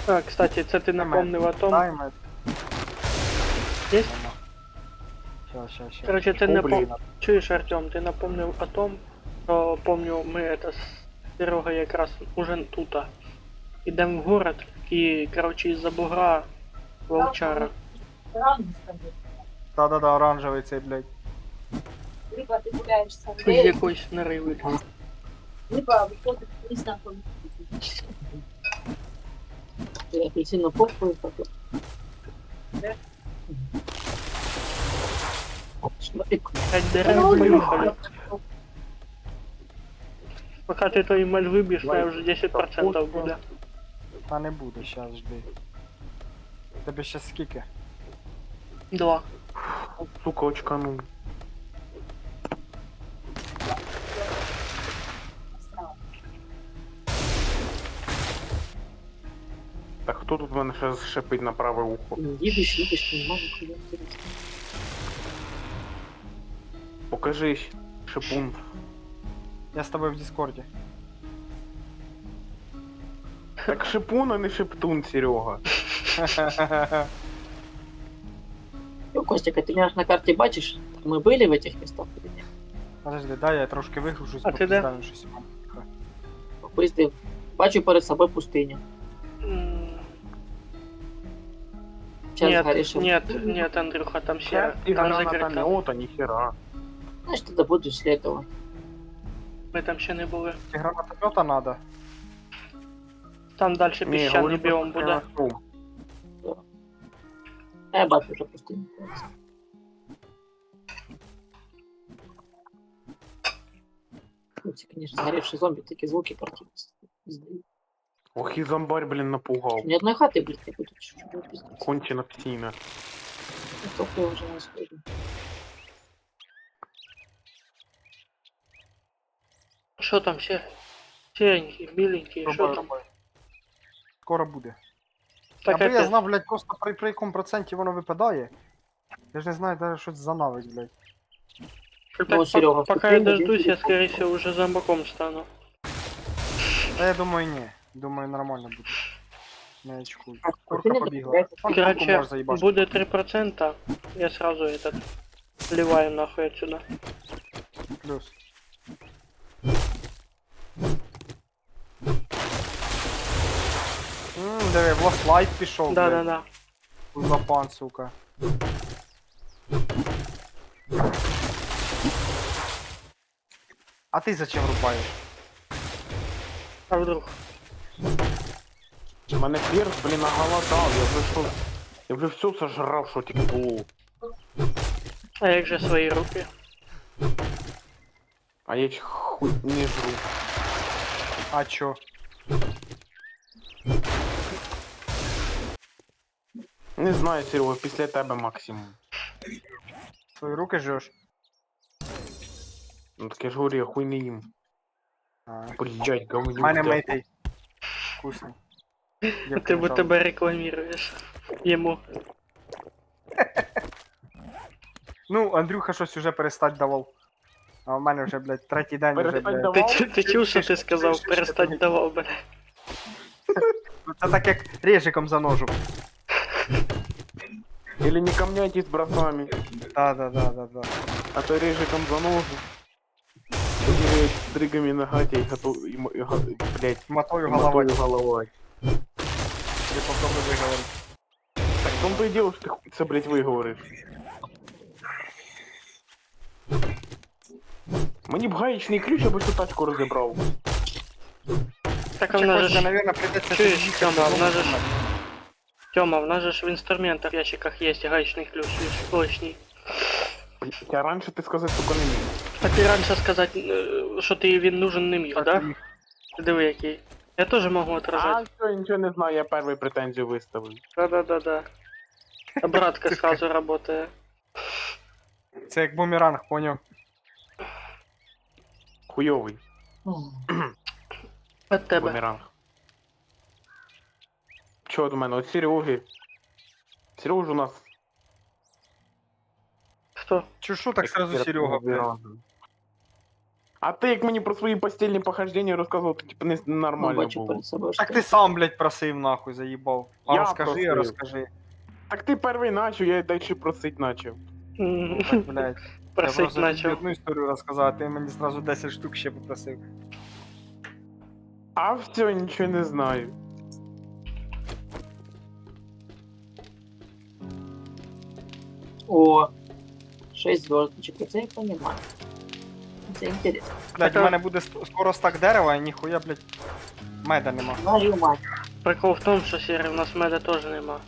A: А, кстати, це ти напомнив о том.
C: Таймер.
A: Є?
C: Ща.
A: Короче, ти
G: О,
A: напомнив.
G: блін.
A: Чуєш, Артем, ти напомнив о том, що помню, ми это з Серегою якраз уже тут. Ідемо в город і, короче, із-за бугра вовчара.
H: Рано з тобою.
C: Да-да-да, оранжевий цей, блядь.
H: Либо ти гуляєш сам,
A: З якоїсь нори виліз.
H: либо виходить вниз на полі.
B: Я апельсину попкою попив. Шматик.
A: 5 дерев поїхали. Поки ти той маль виб'єш, то вже 10% буде.
C: Та не буде, щас жди. Тебе ще скільки?
A: 2.
G: Сука, очканул. Так хто тут в мене ще шипить на праве ухо?
B: Їдеш, не можу куди.
G: Покажись, шипун.
C: Я з тобою в Діскорді.
G: Так шипун, а не шептун, Серега.
B: Ну, Костик, а ты меня на карте бачишь? Мы были в этих местах или нет?
C: Подожди, дай я трошки вигружусь,
A: А ти де?
C: попиздаю щось.
B: Попиздив. Бачу перед собой пустыню. Сейчас
A: Нет,
B: сгоришь.
A: нет, Андрюха, там серо.
G: Сейчас и
A: Там
G: граната
A: закрито.
G: мёта, нихера.
B: Значит, тогда буду после этого.
A: Ми там ще не були.
C: Ті гранатомета надо.
A: Там далі
G: Не,
A: піщаний
G: говорю
A: біом
G: просто
A: буде.
G: хорошо.
B: А я бачу уже пустыню. Эти, конечно, сгоревшие зомби, такие звуки противные. Издают.
G: Ох, и зомбарь, блин, напугал.
B: Ни одной хаты, блядь, не будет. Что пиздец.
G: Кончена псина.
B: Только я уже не схожу.
A: Що там серенький, біленький, що
C: Рубай,
A: там?
C: рубай. Скоро буде.
A: Так
C: Аби я
A: опять.
C: знав, блядь, просто при якому проценті воно випадає. Я ж не знаю, даже щось занавить, блядь.
B: Ну, Серега,
A: Пока я
B: вступил,
A: дождусь, я
B: надеюсь,
A: скорее всего уже зомбаком стану.
C: Та я думаю, ні. Думаю, нормально буде. Не очкуй.
B: Так,
C: Курка
B: ты не
C: побігла.
B: добавляй.
C: Вон курку
A: Короче,
C: можеш заїбати.
A: буде 3%, я сразу этот сливаю нахуй отсюда.
C: Плюс. Диви, в лайт пішов, блядь.
A: Да-да-да.
C: Лапан, сука. А ти зачем рубаєш?
A: А вдруг?
G: Мене перс, блин, оголодал. Я вже все сожрав, що тільки було.
A: А як же свої руки?
G: А я хуй не жру.
C: А чо?
G: Не знаю, Серега, після тебе максимум.
C: Свої руки жеш.
G: Ну так я ж говорю, я хуй не їм.
C: А,
G: Блять,
C: У
G: говнюк.
C: мене
G: дякую.
C: митий. Вкусний.
A: Ти
C: Дівка
A: бо
C: не
A: тебе рекламіруєш. Йому.
C: Ну, Андрюха щось уже перестать давав. А в мене вже, блядь, третій день вже,
G: Перестать
C: блядь.
G: давав?
A: Ти чув, що ти сказав? Перестань давав, бля.
C: Ну, це так як режиком за ножу.
G: Или не камняйтесь братвами,
C: Да.
G: а то режиком за ногу. Или стригами ногатей, блять,
C: Мотою головою.
G: головой.
C: Я попробую виговорити.
G: Так в том-то и дело, что ты це, блять, виговориш. Мені б гаечний ключ, аби цю тачку розібрав.
A: Так а в нас же
C: Костя,
A: ж...
C: наверное, придеться
A: Чуєш,
C: тобі
A: Тьома, в нас же ж...
C: їхати.
A: Тьома, в нас же ж в інструментах в ящиках є гаечний ключ, точний.
G: Я раніше ти сказати, сука, не міг.
A: А ти раніше сказати, що ти він нужен не міг, да? Диви який. Я теж можу
G: А,
A: отражати.
G: все, нічого не знаю, я перший претензію виставив.
A: Да. Обратка сразу работает.
C: Це як бумеранг, поняв.
G: Хуйовий
A: От тебе.
G: бумеранг. Чого до мене? От Сереги. Сереж у нас...
A: Хто?
C: Чи що так сразу Серега, блядь?
G: блядь. А ти як мені про свої постільні похождення розказував, то типу
B: Ну,
G: нормально
B: бачу
G: було.
B: перед собою,
C: Так
B: що...
C: ти сам, блядь, просив нахуй, заїбав. А
G: Я
C: розкажи,
G: просив.
C: розкажи.
G: Так ти перший начав, я й далі просить начав.
C: Ну, так, блядь. Я
A: Просить
C: просто тобі
A: начав.
C: одну історію розказав, а ти мені зразу 10 штук ще попросив.
G: А все, нічого не знаю.
B: О, 6 звездочек, це я понимаю. Це інтересно.
C: Блядь,
A: Так,
C: у
A: а-
C: мене буде скоро стак дерева, а ніхуя, блядь, меда нема.
B: Твою мать.
A: Прикол в тому, що Сірі, в нас меда теж нема.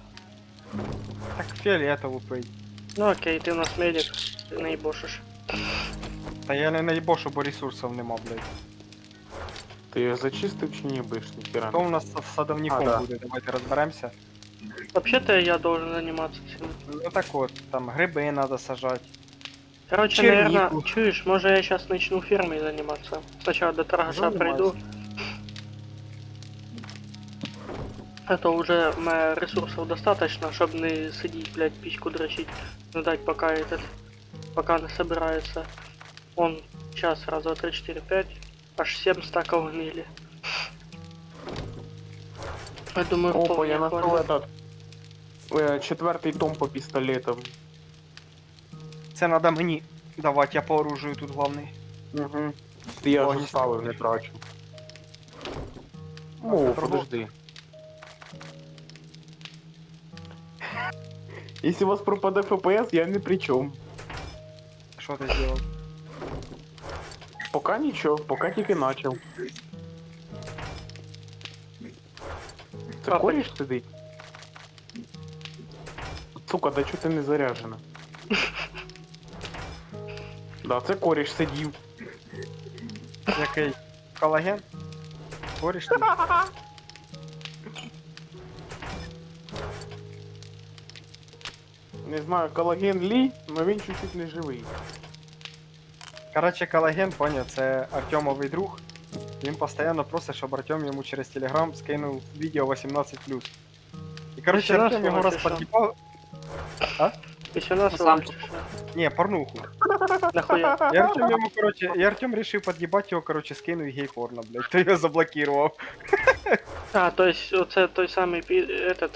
C: Так фіолетову пий.
A: Ну окей, ти в нас медик, ти не їбошиш.
C: Та я не наїбошу, бо ресурсів нема, блядь.
G: Ти його зачистив чи ні биш, ніхера?
C: Хто у нас з садовником
G: А, да.
C: буде? Давайте розберемося.
A: Вообще-то я должен заниматься всем.
C: Ну так от, там гриби треба сажати.
A: Короче,
C: Чернику.
A: наверное, чуешь, может я сейчас начну фермой заниматься. Сначала до торгаша пройду. А то уже у меня ресурсов достаточно, чтобы не сидеть, блядь, пичку дрочить. Ждать пока этот, пока не собирается. Он час, раз, два, три, четыре, пять, аж 7 стаков гнили. Я думаю,
G: Опа,
A: вполне
G: я нашел
A: хватит.
G: этот... 4-й том по пистолетам.
C: Це треба мені давати, я по оружию тут главний.
G: Угу. Ти я
C: О,
G: вже
C: ні.
G: ставив, не трачу.
C: це
G: О,
C: торгов-
G: подожди. Если у вас пропаде ФПС, я ни при чем.
C: Що ти зробив?
G: Пока ничего, пока тільки начал. Це
A: Папа.
G: коріш сидить? Сука, да чого ти не заряджена? Да, це коріш сидів.
C: Який? Колаген? Горіш ти?
G: Не знаю, колаген Лі, но він чуть-чуть не живий.
C: Короче, колаген, поняв, це Артемовий друг. Він постійно просить, щоб Артем йому через Телеграм скинув відео 18+. І короче,
A: 18
C: Артем його раз
A: чи що?
C: под'їбав.
A: Если у нас
B: Сам
C: Ні, порнуху.
A: нахуя?
C: І Артем йому, короче, і Артем рішив под'їбати його, короче, скинув гей-порно, блядь. То його заблокував.
A: А, то есть, оце той самий этот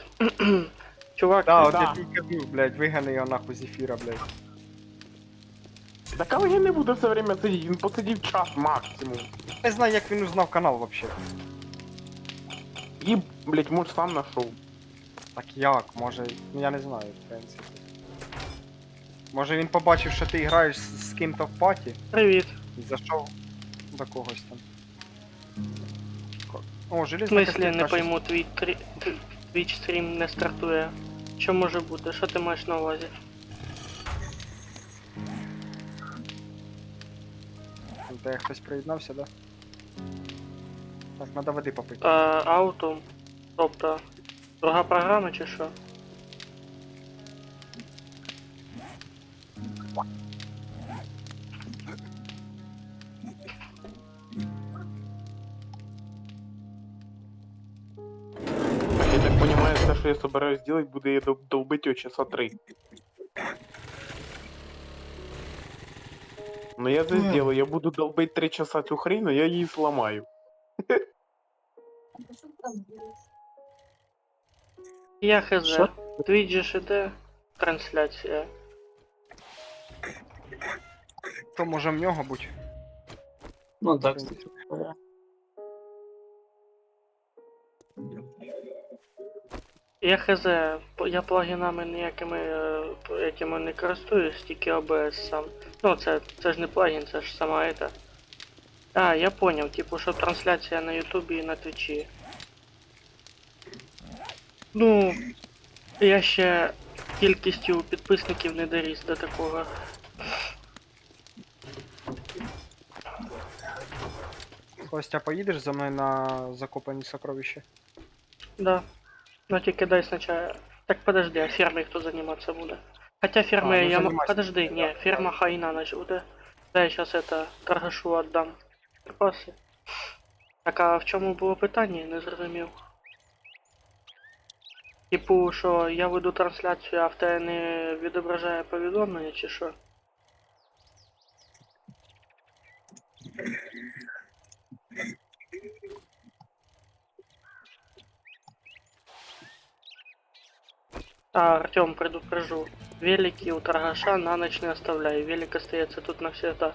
A: чувак.
C: Да, от
G: Да.
C: я тільки кажу, блядь, вигани його нахуй з ефіра, блядь.
G: Да колаген не буде все время сидіти, він посидів час максимум.
C: Не знаю, як він узнав канал вообще.
G: І, блять, може сам нашов.
C: Так як, може, ну я не знаю, в принципі. Може він побачив, що ти граєш з ким-то в паті
A: Привіт.
C: і зайшов до когось там. О,
A: В
C: железна
A: смислі, не
C: костюшка.
A: пойму, твіч стрім не стартує. Що може бути? Що ти маєш на увазі?
C: Де хтось приєднався, да? Так, надо води попити.
A: Ауто. Тобто, друга програма чи що?
G: Перше, що я собираюсь зробити, буде її довбити о часа 3. Ну я це зроблю, я буду долбити 3 часа цю хрень, но я її зламаю.
A: Я хз.
B: Що?
A: Твіч же ж іде трансляція.
C: То може в нього бути.
B: Ну так, кстати.
A: Я хз, я плагінами ніякими якими не користуюсь, тільки OBS сам. Ну це ж не плагін, це ж сама ета. А, я поняв, типу, що трансляція на Ютубі і на Твічі. Ну, я ще кількістю підписників не доріс до такого.
C: Костя, поїдеш за мною на закопані сокровища?
A: Да. Ну тільки дай сначала. Так подожди, а фермой кто заниматься будет? Хотя фермы
C: ну
A: я...
C: занимайся.
A: Подожди, не, ферма хай на ночь буде. Да, я сейчас это торгашу отдам. Припаси. Так, а в чому було питання, не зрозумів. Типу, що я веду трансляцію, а в тебе не відображає повідомлення, чи що? А, Артем, предупрежу. Велики у торгаша на ночь не оставляй. Велик остается тут навсегда.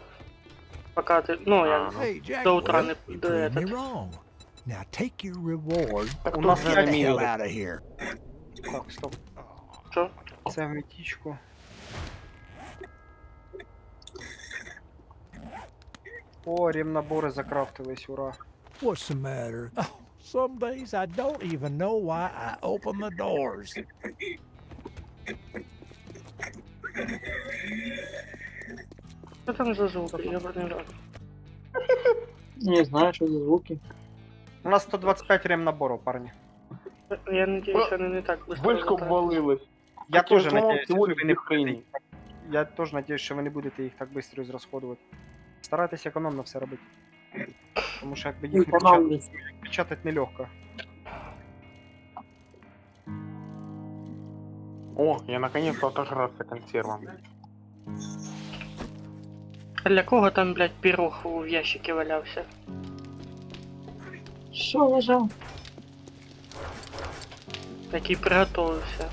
A: Пока ты... Ну, я...
E: Hey, Jack,
A: До утра не...
E: you
A: До
E: proved me
A: этот...
E: wrong. Now take your reward
C: У
E: and
C: нас
E: get
C: є
E: the hell
C: міни.
E: out of here.
C: Так, стоп.
A: Що?
C: Це в мітічку. О, ремнабори закрафтились, ура.
E: What's the matter? Oh, some days I don't even know why I open the doors.
A: Що там за звуки? Я б не рад.
B: Не знаю, що за звуки.
C: У нас 125 ремнабору, парні.
A: Я надеюсь, вони не так быстро
G: Вишка
A: затратять.
G: обвалилась.
C: Я
G: Так я
C: теж
G: ж думав,
C: надіюсь, що
G: всього
C: ви
G: лиш
C: не
G: хрені.
C: будете. Я теж надіюсь, що ви не будете їх так швидко розходувати. Старайтесь економно все робити. Тому що якби їх печатати нелегко.
G: О, я наконец-то отожрался консервами.
A: А для кого там, блядь, пирог в ящике валявся?
B: Що лежав?
A: Який приготовився.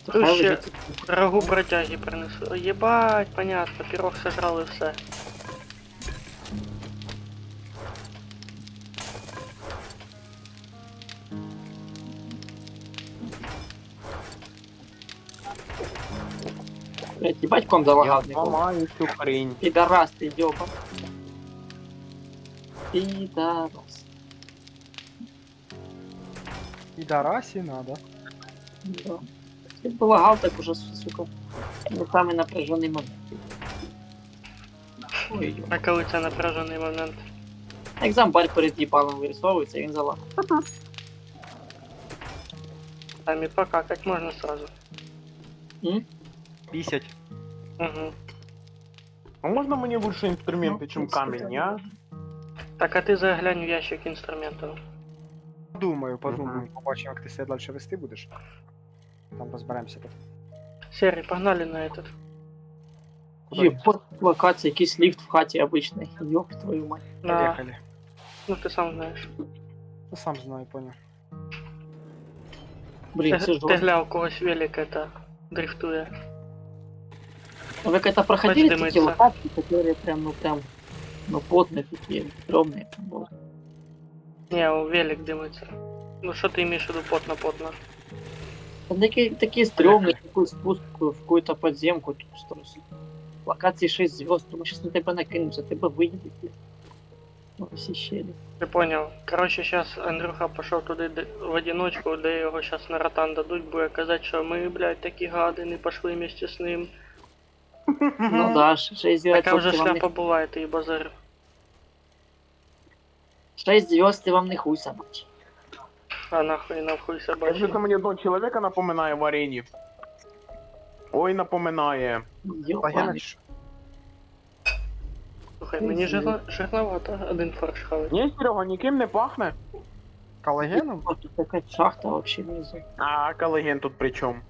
B: Хай
A: Тут ще
B: лежить.
A: рагу бродяги принесу. Єбать, понятно, пирог сожрали все.
B: Блять, їбать ком
G: Я
B: залагав.
G: сломаю всю хрень.
B: Підарас ти дьоба. Підарас.
C: І Дарасі надо.
B: Да. Ти б лагав так уже, сука. Ну, самий напряжений момент. Ой, йо.
A: А коли це напряжений момент?
B: Як зомбарь перед їбалом вирисовується, він залагав.
A: Там і покакать можна сразу.
C: 50.
A: Угу.
G: А можно мне лучше инструменты, чем камень, не, а?
A: Так, а ти заглянь в ящик інструментів.
C: Подумаю, побачимо, як ти себе далі вести будеш. Там розберемося потім.
A: Серый, погнали на этот.
B: Єбать, локація, якийсь ліфт в хаті обичний. Йоп твою мать.
A: На...
C: Поїхали.
A: Ну ти сам знаєш.
C: Ну сам знаю, понял.
B: Блін, це
A: Ти
B: жорстко.
A: гля, у когось велик это дрифтує.
B: А вы когда проходили
A: Хоть
B: такие
A: дымится.
B: локации, которые ну, потные такие, стрёмные? Вот.
A: Не, у велик дымится. Ну что ты имеешь в виду потно-потно?
B: Там такие стрёмные, такой спуск в какую-то подземку. Тут просто локации 6 звезд, думаю, сейчас на тебя накинутся, тебя выедет. Ну, все щели.
A: Ты понял. Короче, сейчас Андрюха пошел туда в одиночку, де його сейчас на ротан дадуть, буде казати, що ми, блядь, такі гади, не пошли вместе з ним.
B: Ну да, 6 звезд.
A: Така вже
B: вам
A: шляпа
B: не...
A: буває, ти базар.
B: 6 звезд и вам не хуй собачий.
A: А нахуй навхуй
G: Как
A: собачий.
G: же это мне одного человека напоминает в арене? Ой, напоминает.
B: Ёбаный.
C: Погнали.
A: Слухай, мені жирновато один фарш хавать.
G: Не, Серега, никем не пахнет.
C: Колагеном?
B: Вот тут такая шахта вообще внизу.
G: А коллаген тут при чем?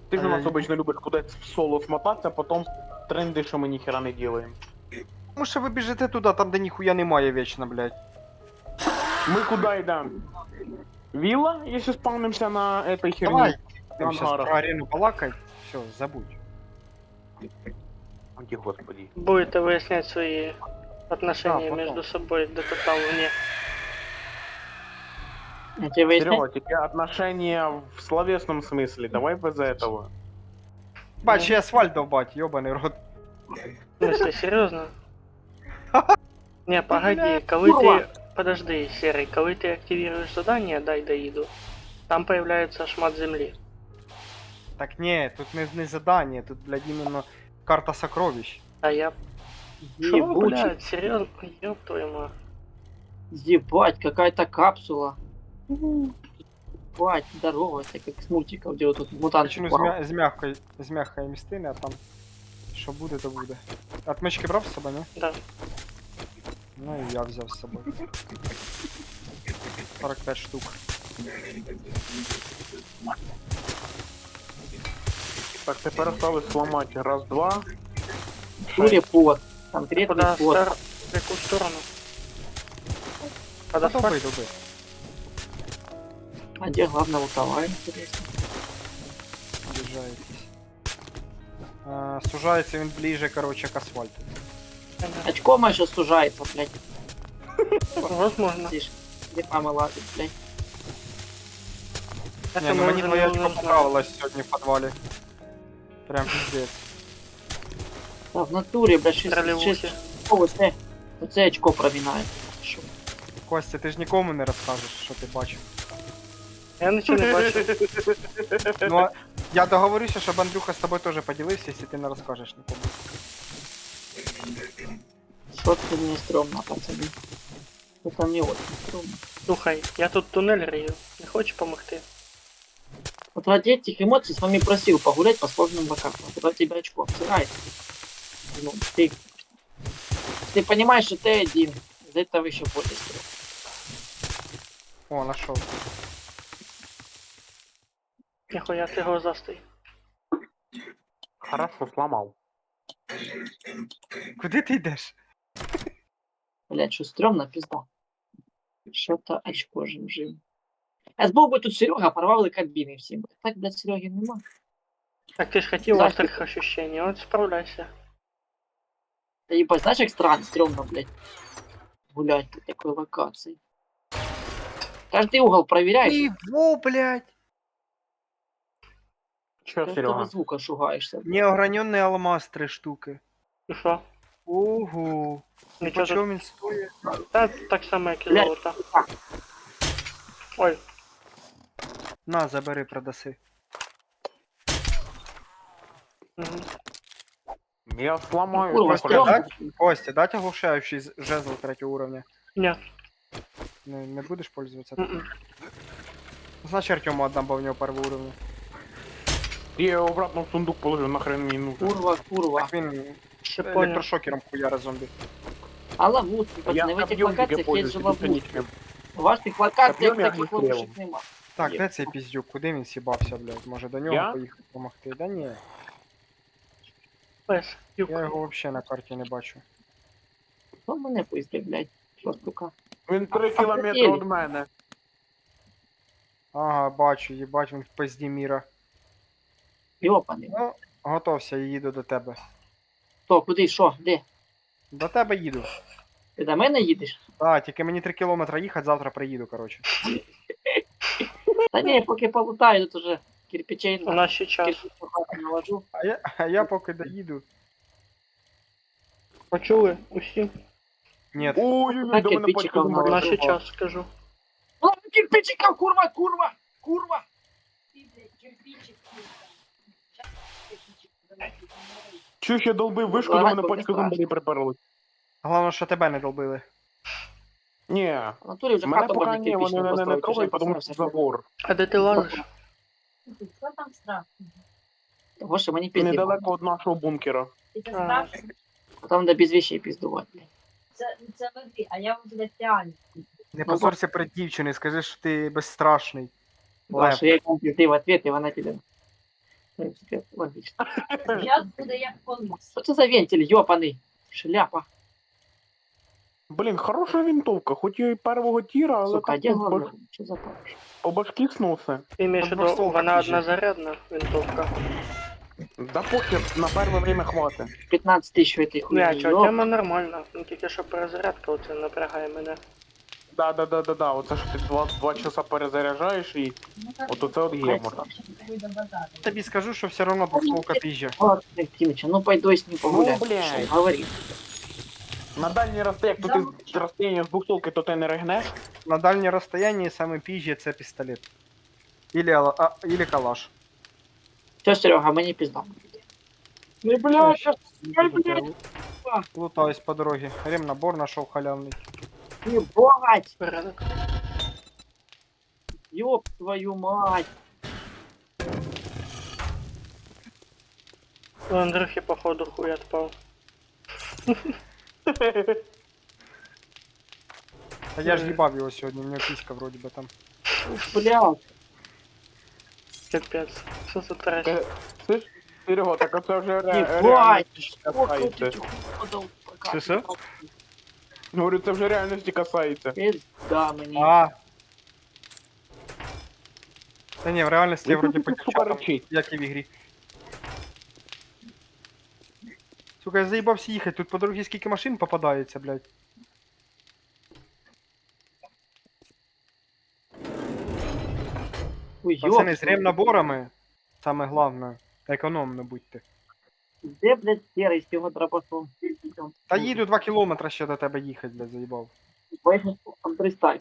G: Ты же у нас обычно любишь куда-то в соло смотаться, а потом тренды, что мы ни хера не делаем.
C: Тому що ви біжите туди, там де ніхуя немає вічно, блядь.
G: Мы куда идем? Вилла, если спавнимся на этой херне?
C: Давай.
G: На
C: Там сейчас
G: ангарах.
C: про арену балакай, все, забудь.
G: Ой, господи.
A: Будете выяснять свои отношения
C: Да, потом.
A: между собой до вне.
B: Я тебе выясняю.
G: Серега, у тебя отношения в словесном смысле, давай без этого.
C: Бач, я асфальт довбать, ёбаний рот.
A: В смысле, серьезно? Не, погоди, коли
B: Курва.
A: ты... Подожди, Серый, коли ты активируешь задание «Дай доеду», там появляется шмат земли.
C: Так не, тут не задание, тут, блядь, именно карта сокровищ.
A: А я... Шо,
B: Ебучий.
A: блядь, серьезно? Ёб твою мать.
B: Ебать, какая-то капсула. Ебать, здорово, это как с мультиков, где вот тут мутанты
C: Почну
B: плавают.
C: з м'якої містини, а там що буде, то буде. Отмички брав з собою, ні?
A: Да.
C: Ну і я взяв з собою. 45 штук.
G: Так, тепер осталось сломать раз, два.
B: Туре под. Конкретный
A: Куда
B: под.
A: в какую сторону? Под
C: Та
A: асфальт?
C: доби.
B: А где главная лутовая, интересно?
C: Обіжаєтесь. Сужається він ближе, короче, к асфальту.
B: Очко мое сейчас сужается, блядь.
A: Возможно.
B: Тише. Где мама лазит, блядь.
A: Это
C: Не, ну
A: мы
C: мені
A: уже
C: твоє
A: не
C: очко
A: узнаем.
C: понравилось сьогодні в підвалі. Прям пиздец.
B: Да, в натуре, блядь, 6
A: Троллевухи.
B: вот это очко проминает. Шо?
C: Костя, ти ж нікому не розкажеш, що ти бачив.
A: Я ничего не бачу.
C: Ну, а я договорюся, щоб Андрюха з тобою теж поділився, якщо ти не розкажеш нікому.
B: Что-то мне стрёмно, пацаны. Это мне очень стрёмно.
A: Слухай, я тут туннель рию. Не хочешь помогти?
B: Вот ради этих эмоций с вами просил погулять по сложным бокам. А когда тебя очко обсирает. Ну, ты понимаешь, что ты один. Из этого еще более стрёмно.
C: О, нашов.
A: Нихуя ты глазастый.
G: Хорошо, сломал.
C: Куди ти йдеш?
B: Блять, что стрёмно, пизда. Что-то очко жим. А сбоку бы тут Серега порвал и кабины всем. Так, блядь, Сереги нема.
A: Так ты ж хотел
B: Да.
A: острых ощущений, вот справляйся.
B: Да ебать, знаешь, как странно, стрёмно, блядь. Гулять по такой локации. Каждый угол проверяешь.
C: Іво, блядь!
G: Че,
B: Ты этого
G: Серега?
B: звука шугаешься.
C: Неограненний алмаз 3 штуки.
A: Ну что?
C: Ого. І
A: Нічого
C: по чому він стоїть?
A: Да, так само, як і
B: Блядь.
A: золото. Ой,
C: На, забери, продаси.
A: мгм.
G: Я сломаю.
B: Курва,
G: это
C: стрёмно.
G: прям.
B: стрёмно.
C: Костя, дать оглушающий жезл 3 уровня?
A: Нет.
C: Не будеш пользоваться?
A: м-м.
C: Значит, Артему отдам, бо в нього 1 уровня.
G: Я его обратно в сундук положил, нахрен мне нужен.
B: Курва.
C: Так він
A: Ты понял.
C: електрошокером хуяра зомбі.
B: А ловушки,
G: Я
B: пацаны, в этих
G: объем тебе
B: локациях есть
G: пользуюсь,
B: же
G: тут
B: ловушки.
G: ничем.
B: В ваших локациях
G: Копьем я
B: таких
G: огнестрелом.
B: ловушек нема.
C: Так,
B: Є.
C: де цей піздюк? Куди він сібався, блядь? Може до нього
G: Я?
C: поїхати допомогти? Да ні,
A: Пес, юг.
C: я його взагалі на карті не бачу.
B: Ну, мене пизди, блядь. Що штука?
G: Він 3 кілометри
B: Охуєли.
G: від мене.
C: Ага, бачу, їбать, він в пизді міра.
B: Йопаний.
C: Ну, готовся, я їду до тебе.
B: Хто, куди, що, де?
C: До тебе їду.
B: Ти до мене їдеш?
C: Так, тільки мені 3 кілометри їхати, завтра приїду, коротше.
B: Та ні, поки полутаю, тут уже кирпичей
A: У нас ще час.
B: кирпичей наложу.
C: А я поки доїду.
A: Почули? Усі?
C: Ні,
G: Ой-ой-ой,
B: Так,
G: до мене
B: кирпичиков
G: пачка
A: У
B: мало.
G: думає.
A: нас ще час, скажу.
B: Ладно, кирпичиков, курва!
G: Чуєш, я долбив вишку, до мене пачка зомбарей приперлась.
C: головне, що тебе не долбили.
G: Ні,
B: В натурі вже
G: мене
B: хату
G: поки
B: можна
G: ні,
B: кирпичну
G: вони не
B: построїти,
G: трогають,
B: вже
G: тому
B: пацанам
G: що
B: все
G: забор.
A: А де ти лазиш?
H: Що там страшно?
B: Того, що мені пізді.
G: Недалеко від нашого бункера.
H: Це
A: А.
H: страшно.
B: Потім до без вещей піздувати, блядь.
H: Це води, а я вже реально.
C: Не
B: Ну,
C: позорся перед дівчиною, скажи, що ти безстрашний.
B: Да,
C: Лев.
B: что я ему ты в ответ, и она тебе. В принципе, логично.
H: Зараз буде як колись.
B: Что это за вентиль, ёпаный? Шляпа.
G: Блін, хороша винтовка, хоч і первого тіра, але
B: Сука,
G: так
B: где
G: по,
B: главное? Что за парш?
G: по башки снуси.
A: Ти маєш в виду,
C: Двохстволка
A: вона
C: пише.
A: однозарядна винтовка.
G: Да похер, на перше время хватить.
B: 15 тысяч этой хуйни.
A: Не, чо,
B: ёп.
A: тема нормальна. Ну тільки що перезарядка оце напрягає мене.
G: Да. Оце ж ти 2 часа перезаряджаєш і от оце от гемор.
C: Тобі скажу, що все одно двохстволка пізже.
B: Вот, Тимича, ну пойду с ним погуляю.
G: Ну, блядь.
B: Что, говори.
G: На дальній розстоянні, як то ти з розстояння з двохсотки, то ти не ригнеш.
C: На дальнє розстояння саме пізже це пістолет. Или калаш.
B: Все, Серега, мне пизда. Ну, блядь, сейчас,
C: Лутаюсь по дороге. Ремнабор нашел халявный.
B: ебать,
A: Порядок.
B: ёб твою мать.
A: У Андрюхи, походу, хуй отпал.
C: А я ж їбав його сьогодні, у нього піська вроді би там.
B: Блядь.
A: Капец. Что за трэш?
G: Слышь, Серега, так оце вже реально
B: Ебать. Ох, тут
G: касається.
B: этих ходов.
C: Що?
G: Говорю, це вже реальності касається.
B: Пизда мне.
C: А. Та ні, в реальності я
G: Ну,
C: вроді
G: тут,
C: по
G: сука,
C: дівчатам,
G: речить.
C: як і в ігрі. Сука, я заїбався їхати, тут по дорозі скільки машин попадається, блядь.
B: Ой,
C: Пацани, з
B: ёб.
C: ремнаборами, саме головне, економно будьте.
B: Де, блядь, серый с его дробашом?
C: Та їду 2 кілометри ще до тебе їхати, блядь, заїбав.
B: Поехал, там пристань.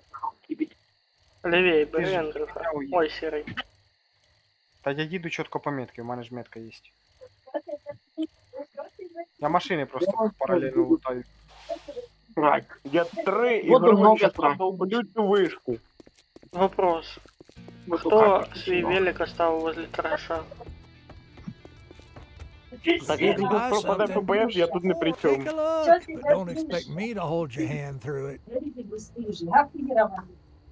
B: Ебать.
A: Левее,
C: Ты
A: бери,
C: ж-
A: Андрюха.
C: Ой.
A: Ой, серый.
C: Та я їду чітко по метки, у мене ж метка є. Я машини просто паралельно лутаю.
B: Срать.
G: Я 3
B: Буду много
G: ігрових часа
B: срать.
G: долблю цю вишку.
A: Вопрос.
B: Вот
A: Кто
B: так.
A: свой велик оставил возле трэша?
G: Так якщо ти
E: Buy
G: пропадеш
E: something.
G: у боях, я тут не при
E: Take
G: чому.
E: a look, but don't expect me to hold your hand through it.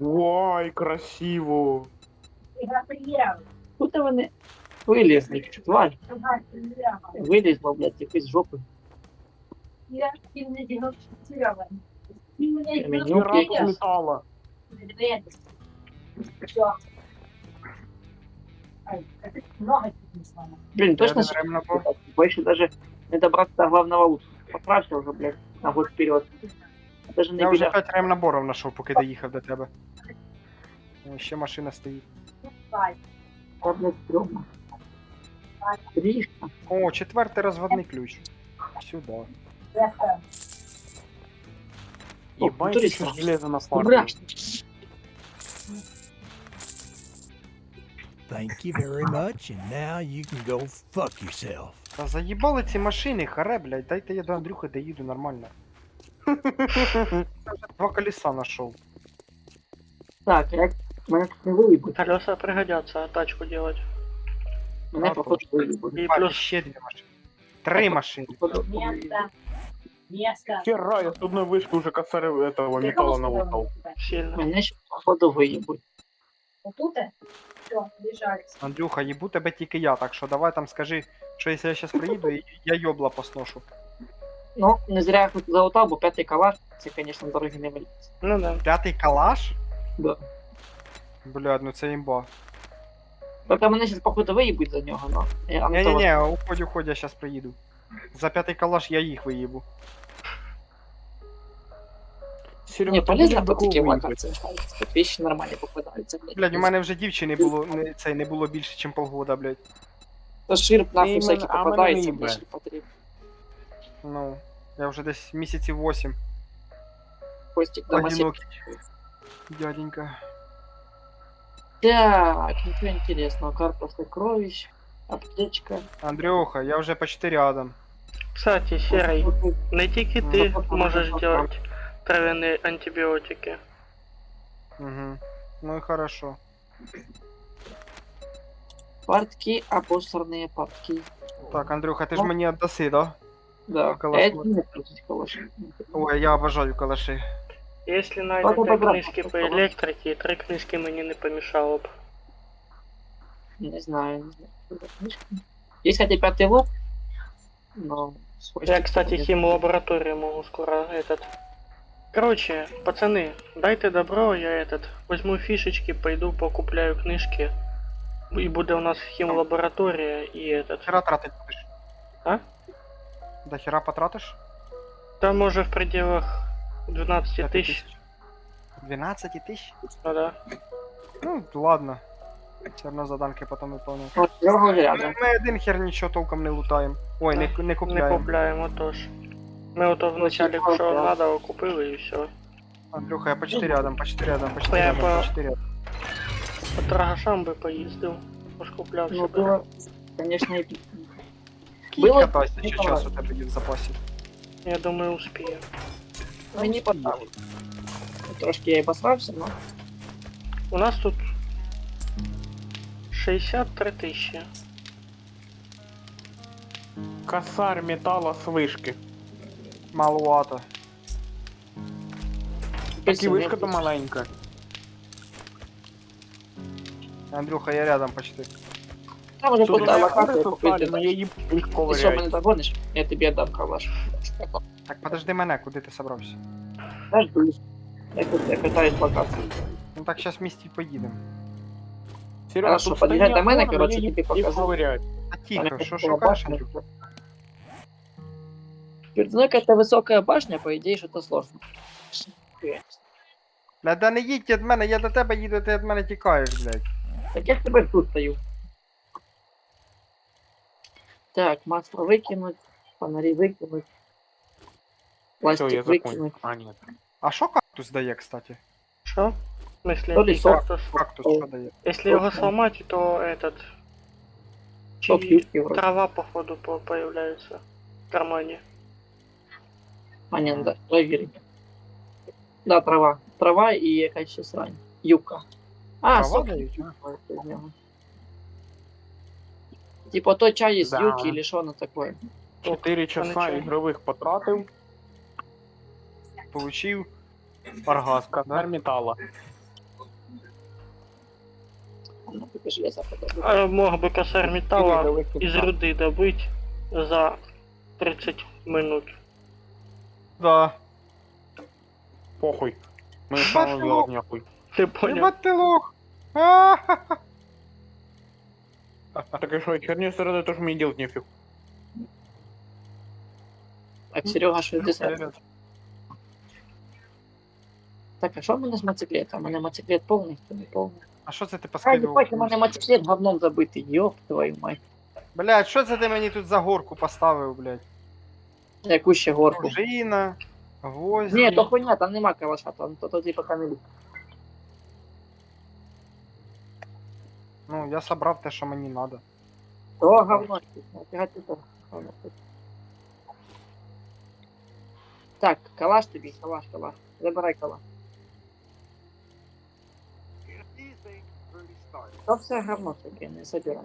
G: Ой, красиво.
B: Тут вони вилізли, тварь. Вилізла, блядь, якось з жопи. Менюки.
G: Пірат літала.
B: Блін, точно
C: Я ремнабор.
B: больше даже не добраться до главного лута. Поправься уже, блядь, на год вперед. Даже не
C: Я вже
B: біля.
C: 5 ремнаборів знайшов, поки доїхав до тебе. О, ще машина стоїть.
B: Та, блядь, стрьомно. Трішка.
C: О, 4-й розводний ключ. Сюди.
G: Єбать,
B: турист
G: що
B: наш.
G: железо на фармі.
B: Мрачно.
E: Thank you very much, and now you can go fuck yourself.
C: Та заїбали ці машини, харе, блядь, дайте я до Андрюхи доїду нормально. Я вже 2 колеса знайшов.
B: Так, як мене тут не виїбуть.
A: Колеса пригодятся, а тачку делать.
B: Мене
C: А,
B: походу виїбуть.
A: И
C: Бать,
A: плюс
C: ще 2 машини. 3 машини.
G: Хера, я з одної вишки вже косарь этого металла налутав.
A: сильно.
B: Мене ще походу виїбуть.
C: Андрюха, їбу тебе тільки я, так що давай там скажи, що якщо я зараз приїду, я йобла посношу.
B: Ну, не зря я тут залутав, бо 5-й калаш, це, звісно, дороги не валіться.
A: Ну да.
C: 5-й калаш?
B: Да.
C: Блядь, ну це імба.
B: Тобто мене зараз, походу, виїбуть за нього, но...
C: Не-не-не, уходь, я зараз приїду. За 5-й калаш я їх виїбу.
B: Не, полезно бути локації. Тут вещи нормально попадаються.
C: Блядь, у мене вже дівчини було, не було більше, ніж полгода, блядь.
B: То ширп нахуй
G: Іменно,
B: всякий
G: а мене
B: попадається,
G: не їбе.
B: більше потрібно.
C: Ну, я вже десь місяців 8.
B: Костик дома сидит.
C: Одинокий. Дяденька.
B: Так, ничего интересного. Карта сокровищ, аптечка.
C: Андрюха, я вже почти рядом.
A: Кстати, серый, не тільки ти
B: Ну,
A: можеш
B: ну,
A: делать травяные антибиотики.
C: Угу. Ну і хорошо.
B: Партки, обосранные партки.
C: Так, Андрюха, ти ж мені віддаси, да?
B: Да,
C: Калаш.
B: это не против калаша.
C: Ой, я обожаю калаши.
A: Якщо
B: Ладно,
A: знайдете
B: добре.
A: книжки по електриці, 3 книжки мені не помішало б.
B: Не знаю, не знаю. Что за книжка? Есть, кстати, 5-й лот. Но...
A: Я, кстати, химлабораторию могу скоро этот... Короче, пацаны, дайте добро, я этот... Возьму фишечки, пойду покупляю книжки. И буде у нас химлаборатория и этот...
C: Хера тратить будеш?
A: А?
C: До хера потратиш?
A: Там може в пределах 12
C: 5
A: тысяч.
C: 12 тисяч?
A: Ну да.
C: Ну, ладно. Все одно заданки потім виповню.
B: Вот, Серега уже рядом.
C: Ми один хер нічого толком не лутаємо. Ой, не
A: Не
C: купляємо.
A: купляємо тож. Ми ото вначале,
B: Ну,
A: що
B: да.
A: надо, купили і все.
C: Андрюха, я почти рядом, почти рядом, почти
A: Я
C: рядом,
A: по-
C: почти рядом.
A: По торгашам би поїздив, поскупляв
B: Ну,
A: себе.
B: было, конечно, эпично.
C: Кінь
B: Було
C: катайся, ще
B: непогано.
C: час у тебе є в запасі.
A: Я думаю, успію.
B: Мені понравилось. Трошки я и посрався, но...
A: У нас тут 63 тисячі.
G: Косарь металла с вышки.
C: Маловато.
G: Так и вышка-то маленькая.
C: Андрюха, я рядом почти.
B: Там уже
G: Тут
B: куда
G: я
B: локацию
G: просто
B: купить.
G: стали, но я еб их
B: Ты что,
G: ковыряю.
B: мене догонишь? Я тебе отдам калаш.
C: Так подожди мене, куди ти собрався?
B: Дождусь. Я катаюсь локацию.
C: Ну так зараз вместе поїдемо.
G: Серега,
B: Хорошо,
G: тут
B: подъезжай
G: стоят
B: до мене,
G: вороны,
B: короче,
G: я
B: тебе
G: еб их
B: покажу.
G: ковыряю.
C: А тихо, що кажеш, Андрюха?
B: Ну, какая-то высокая башня, по идее, что-то сложно.
C: Да не їдь від мене, я до тебе їду, ти від мене тікаєш, блядь.
B: Так я ж теперь тут стою. Так, масло выкинуть, фонари выкинуть,
G: Все, я
B: пластик
G: закончил.
B: выкинуть.
G: А, нет.
C: А що кактус дає, кстати?
A: Що? В смысле,
B: То ли
A: який
B: сок.
A: кактус?
C: Кактус що дає?
A: Если его сломать, то этот...
B: Топ
A: Чи
B: юбки вроде.
A: трава, походу, появляется в кармане.
B: А, нет, да, проверим. Да, трава. Трава и якась ще срань. Юбка. А,
C: Трава
B: сок.
C: дають, а?
B: из него. Типа то чай из
G: Да.
B: юбки или что оно такое.
G: 4 часа
A: нічого.
G: игровых потратил.
C: Получив оргазм,
G: Косарь
C: да?
G: металла.
B: Ну, только железо подобное.
A: А мог бы косарь металла
G: Игровых
A: из
G: потратил.
A: руды добыть за 30 минут.
C: Да.
G: Похуй. Мы
C: Ебать
G: сам
C: ты
G: делать нахуй.
A: Ты понял?
C: Ебать ти лох! А-ха-ха.
G: Так и что, херню стороны тоже мне делать нефиг.
B: Так, Серега, що ти сам? Так, а що в мене з мотоциклетом? У мене мотоциклет повний, хто не повний.
C: А що це ти
B: А,
C: поскидував?
B: ебать, у мене мотоциклет говном забитий, ёб твою мать.
C: Блядь, що це ти мені тут за горку поставив, блядь?
B: Яку ще горку?
C: Пружина, гвозді.
B: Ні, то хуйня, там нема калаша, там то типа камелі.
C: Ну, я собрав те, що мені надо.
B: То говно, нафіга ти то говно. Так, калаш тобі, калаш. Забирай калаш. То все говно таке, не забирай.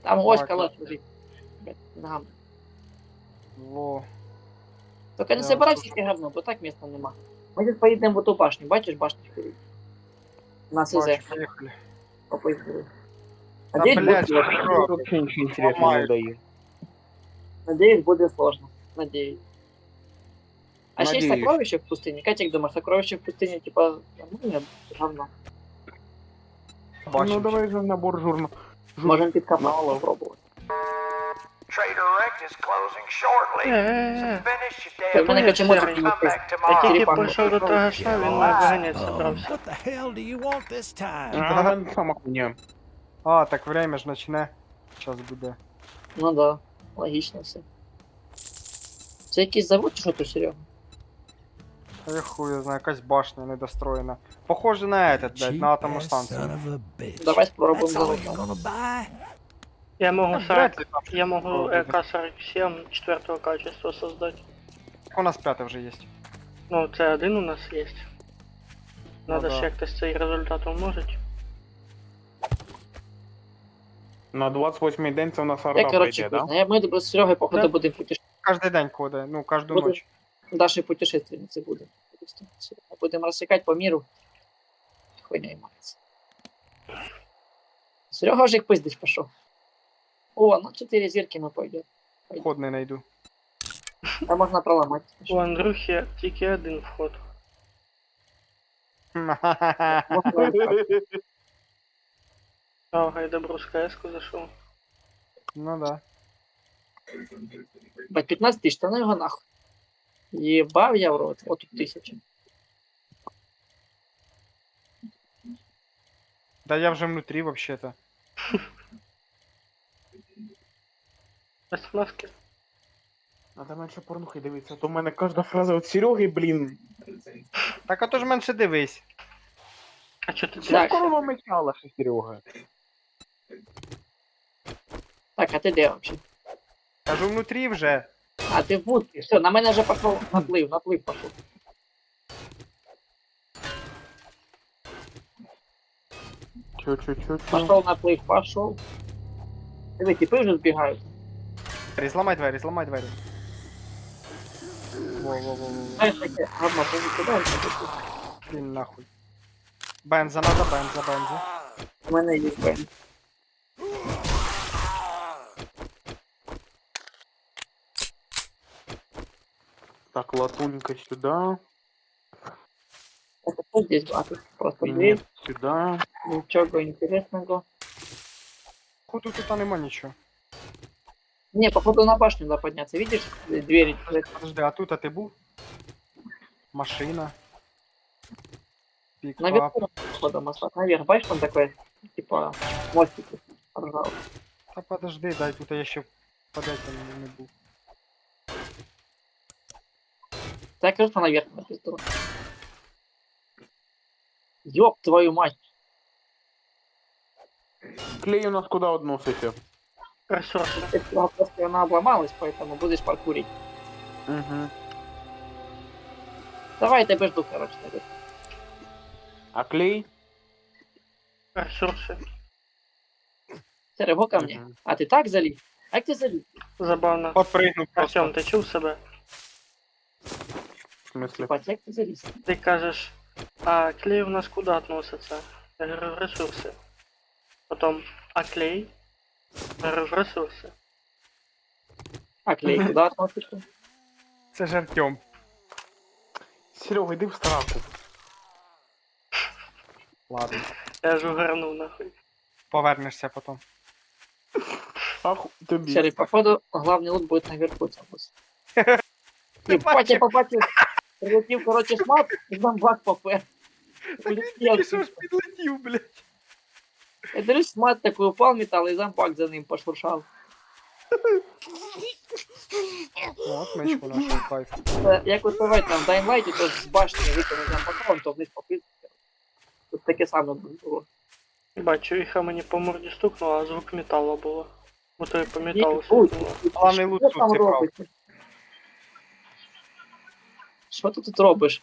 B: Там ось
C: Так,
B: калаш лежить. Блядь, ногами.
C: Во.
B: Только не
C: Да,
B: собирай
C: слушай.
B: всяке говно, бо так місця нема. Ми тут поїдемо в ту башню, бачиш башню вперед? На СЗ,
C: Бачу, поїхали.
B: попоїздили.
C: Та,
B: Надеюсь,
C: блядь,
B: буде,
C: що?
G: Вообще ничего интересного
C: Ломаю.
G: не даю.
B: надеюсь, буде сложно. Надеюсь. А ще есть
G: Надеюсь.
B: сокровища в пустыне. Как ты думаешь, сокровища в пустыне, типа, нормально? Говно.
G: Ну
C: Бачимо.
G: давай же набор журнал.
B: Можем підкопати,
G: Мало.
B: попробувати.
A: Я
B: В мене, короче, мотик не
A: Я тільки
B: Черепаху.
A: прийшов до торгаша, він мене виганяти собрався.
E: What the hell do you want this time?
G: А, сама хуйня.
C: А, так время ж начне. Час буде.
B: Ну да, логично все. Це якийсь завод, чи що то, Серега?
C: Та я хуй знаю, якась башня недостроєна. Похоже на этот, блядь, на атомну
E: Cheap-ass
C: станцію.
E: son of a bitch.
B: Давай спробуємо
E: That's all
B: завод.
E: you're gonna buy?
A: Я можу
C: Ну, вряд
A: 40,
C: ли там
A: я могу
C: щось
A: КС-47 четвертого качества создать.
C: Так у нас п'яте вже є.
A: Ну, це один у нас є. Надо
C: да.
A: ще якось цей результат умножити.
G: На 28-й день це у нас
B: Я,
G: орда
B: короче,
G: прийде, да?
B: ми з Серегою, походу,
A: Да.
B: будемо путешествувати.
C: Кожний день коде, ну, кожну
B: Буде.
C: ніч.
B: Даші путешественниці буде. Просто будемо розсікати по міру. Хуйня мається. Серега вже їх пиздить пішов. О, ну 4 зірки ми пойдем.
C: Ход не найду.
B: Там можна проламати.
A: У Андрюхи тільки один вход. А, Гайдабру з КС-ку зайшов.
C: Ну да.
B: Бать 15 тисяч, та ну його нахуй. Єбав я в рот, от тут 1000.
C: Да я вже внутрі вообще-то.
A: Остановки.
G: Надо менше порнухи дивитися, а то в мене кожна фраза от Сереги, блін.
C: Так а то ж менше дивись.
A: А чо ти
B: Так.
G: Що
A: дивишся?
G: корова мечала, що Серега?
B: Так, а ти де вообще?
C: Кажу внутрі вже.
B: А ти в будці. Все, на мене вже пішов наплив пішов.
G: Чо.
B: Пішов наплив, пішов. Диви, типи вже збігають.
C: Зламай двері, зламай двері. Во.
B: Знаєш, таке говно повикидається.
C: Блін, нахуй. Бенза надо, бенза.
B: У мене є бен.
G: Так, латунька сюди,
B: Это что здесь? А тут просто
G: мінет
B: дверь.
G: сюди.
B: Ничего интересного.
C: Ходу тут нема нічого.
B: Не, походу на башню надо подняться. Видишь, двери?
C: Подожди, а тут ти був? Машина. Пікап.
B: Наверху, походу, моста. Наверх, бачишь, там такой, типа, мостик. Пожалуйста.
C: Та подожди, дай тут я ще падати не був.
B: Да, я кажу, что наверх на пизду. Ёб твою мать.
G: Клей у нас куди относите?
A: Ресурси.
B: Просто она обломалась, поэтому будешь паркурить.
G: Угу.
B: Давай, я тебя жду, короче. наверх.
G: А клей?
A: Ресурси.
B: Серега, ко мне.
G: Мгм.
B: А ты так залез? А как ты залез?
A: Забавно.
C: Подпригнув просто.
A: Артем, ти чув себе?
G: В смысле?
B: Типа, как ты залез?
A: Ти кажеш, а клей у нас куди относиться? Я говорю, в ресурси. Потом, а клей? Я говорю, в ресурси.
B: А клей куда относишься?
C: Це ж Артем.
G: Серега, йди в страху.
C: Ладно.
A: Я ж угорнув нахуй.
C: Повернешся потім.
G: Аху, тобі.
B: Серый, походу, главный лут будет наверху. Там.
C: Ти
B: Ебать, я
C: бачив?
B: побачив. Прилетів, короче, смак, і там бак попер.
C: Тільки що ж підлетів, блядь.
B: Я дивлюсь, смат такой упал металл, и зампак за ним пошуршал.
C: От мечку нашов, кайф.
B: Як от буває там в Даймлайті, то з башні виконав зампаком, то вниз попив. Тут таке саме було.
A: Бачу, їха мені по морді стукнуло, а звук металу було. Ото і по металу
B: Ой,
A: стукнуло.
C: Главний лут
B: що
C: тут,
B: там
C: ти прав.
B: робите? Що ти тут робиш?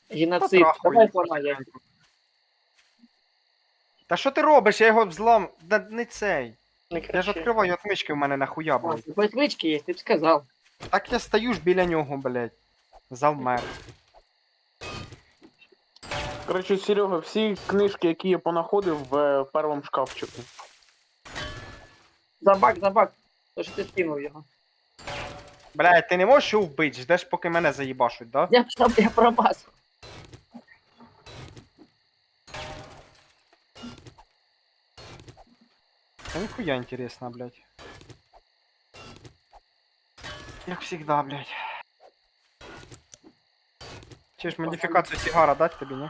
B: Геноцид,
C: Та трахуй.
B: давай плана я.
C: Та що ти робиш? Я його взлам. Да не цей.
A: Не
C: Я ж
A: кричи.
C: відкриваю отмички в мене нахуя,
B: А,
C: блядь.
B: у клички є, ти б сказав.
C: Так я стою ж біля нього, блядь. Завмер.
G: Коротше, Серега, всі книжки, які я понаходив в першому шкафчику.
B: Зампак, то що ти скинув його.
C: Блядь, ти не можеш його вбити, ждеш, поки мене заїбашуть, да?
B: Я промазав.
C: Та ніхуя интересно, блядь. Як всегда, блядь. Чи ж модифікацію сигара дать тобі, ні?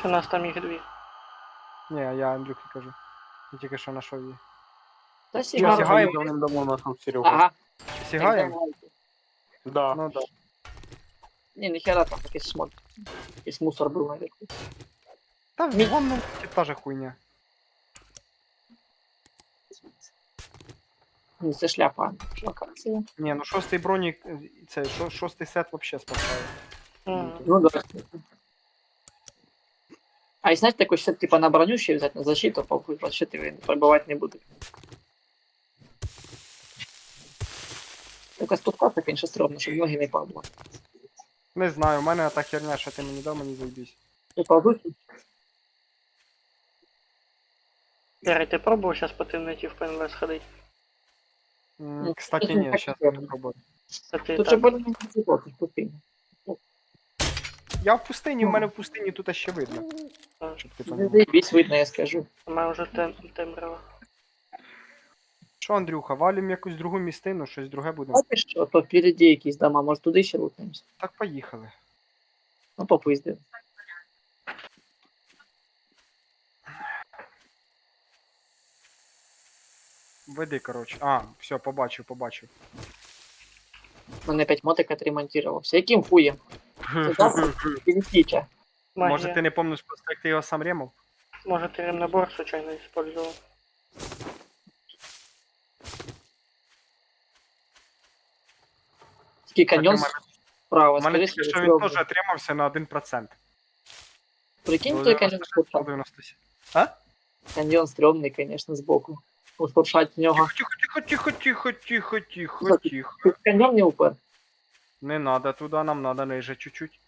A: У нас там їх дві.
C: Ні, я Андрюхі кажу. Я тільки що знайшов її.
B: Та
C: Чого,
B: сігар.
C: сігаємо?
G: Давним-давно нашов Серега.
B: Ага.
C: Сігаємо?
G: Да.
C: Ну да.
B: Не, нихера там якийсь шмот. Якийсь мусор був наверху.
C: Та
B: Ні.
C: вон ну, та же хуйня.
B: Ну, це шляпа. Локація.
C: Ні, ну шостий бронік, цей шостий сет вообще спасає.
B: Ну да. А и знаешь, такой щит типа на броню ще взять, на защиту, похуй, вот щит его пробивать не буду. Только спускаться, конечно, стрёмно, чтобы ноги не падало.
C: Не знаю, у мене та херня, що ти мені дав, мені заїбись.
B: Ты получишь?
A: Ярик, ти пробував зараз по темноті в ПНВ сходити?
C: Кстати,
B: тут не
C: ні,
B: так
C: щас
B: прикольно.
C: попробую.
A: Це ти
B: Тут же
A: так.
B: более-менее тепло, тут пустыня.
C: Я в пустині, в мене в пустині тут ще видно. Щоб ти
B: Ну,
C: понімав.
B: заебись, видно, я скажу.
A: У мене вже темрява.
C: Що, Андрюха, валім якусь другу містину, щось друге будемо.
B: Знаєш що, то впереді якісь дома, може туди ще лутнемося?
C: Так поїхали.
B: Ну, попиздили.
C: Веди, коротше. А, все, побачив.
B: Мене опять мотик отремонтировался. Яким хуєм? Пересіча.
C: Може
A: Магія.
C: ти не помниш просто, як ти його сам ремов?
A: Може ти ремнабор случайно использовал.
B: Такий
C: Так,
B: каньйон
C: у мене-
B: справа,
C: У мене
B: скоріше,
C: тільки що
B: всього,
C: він теж отримався на 1%.
B: Прикинь, той каньйон
C: 96,
B: стрьомний.
C: 97. А?
B: Каньйон стрьомний, конечно, збоку. Ушуршать в нього.
C: Тихо.
B: Тут каньйон не упер.
C: Не надо туди, нам надо ниже чуть-чуть.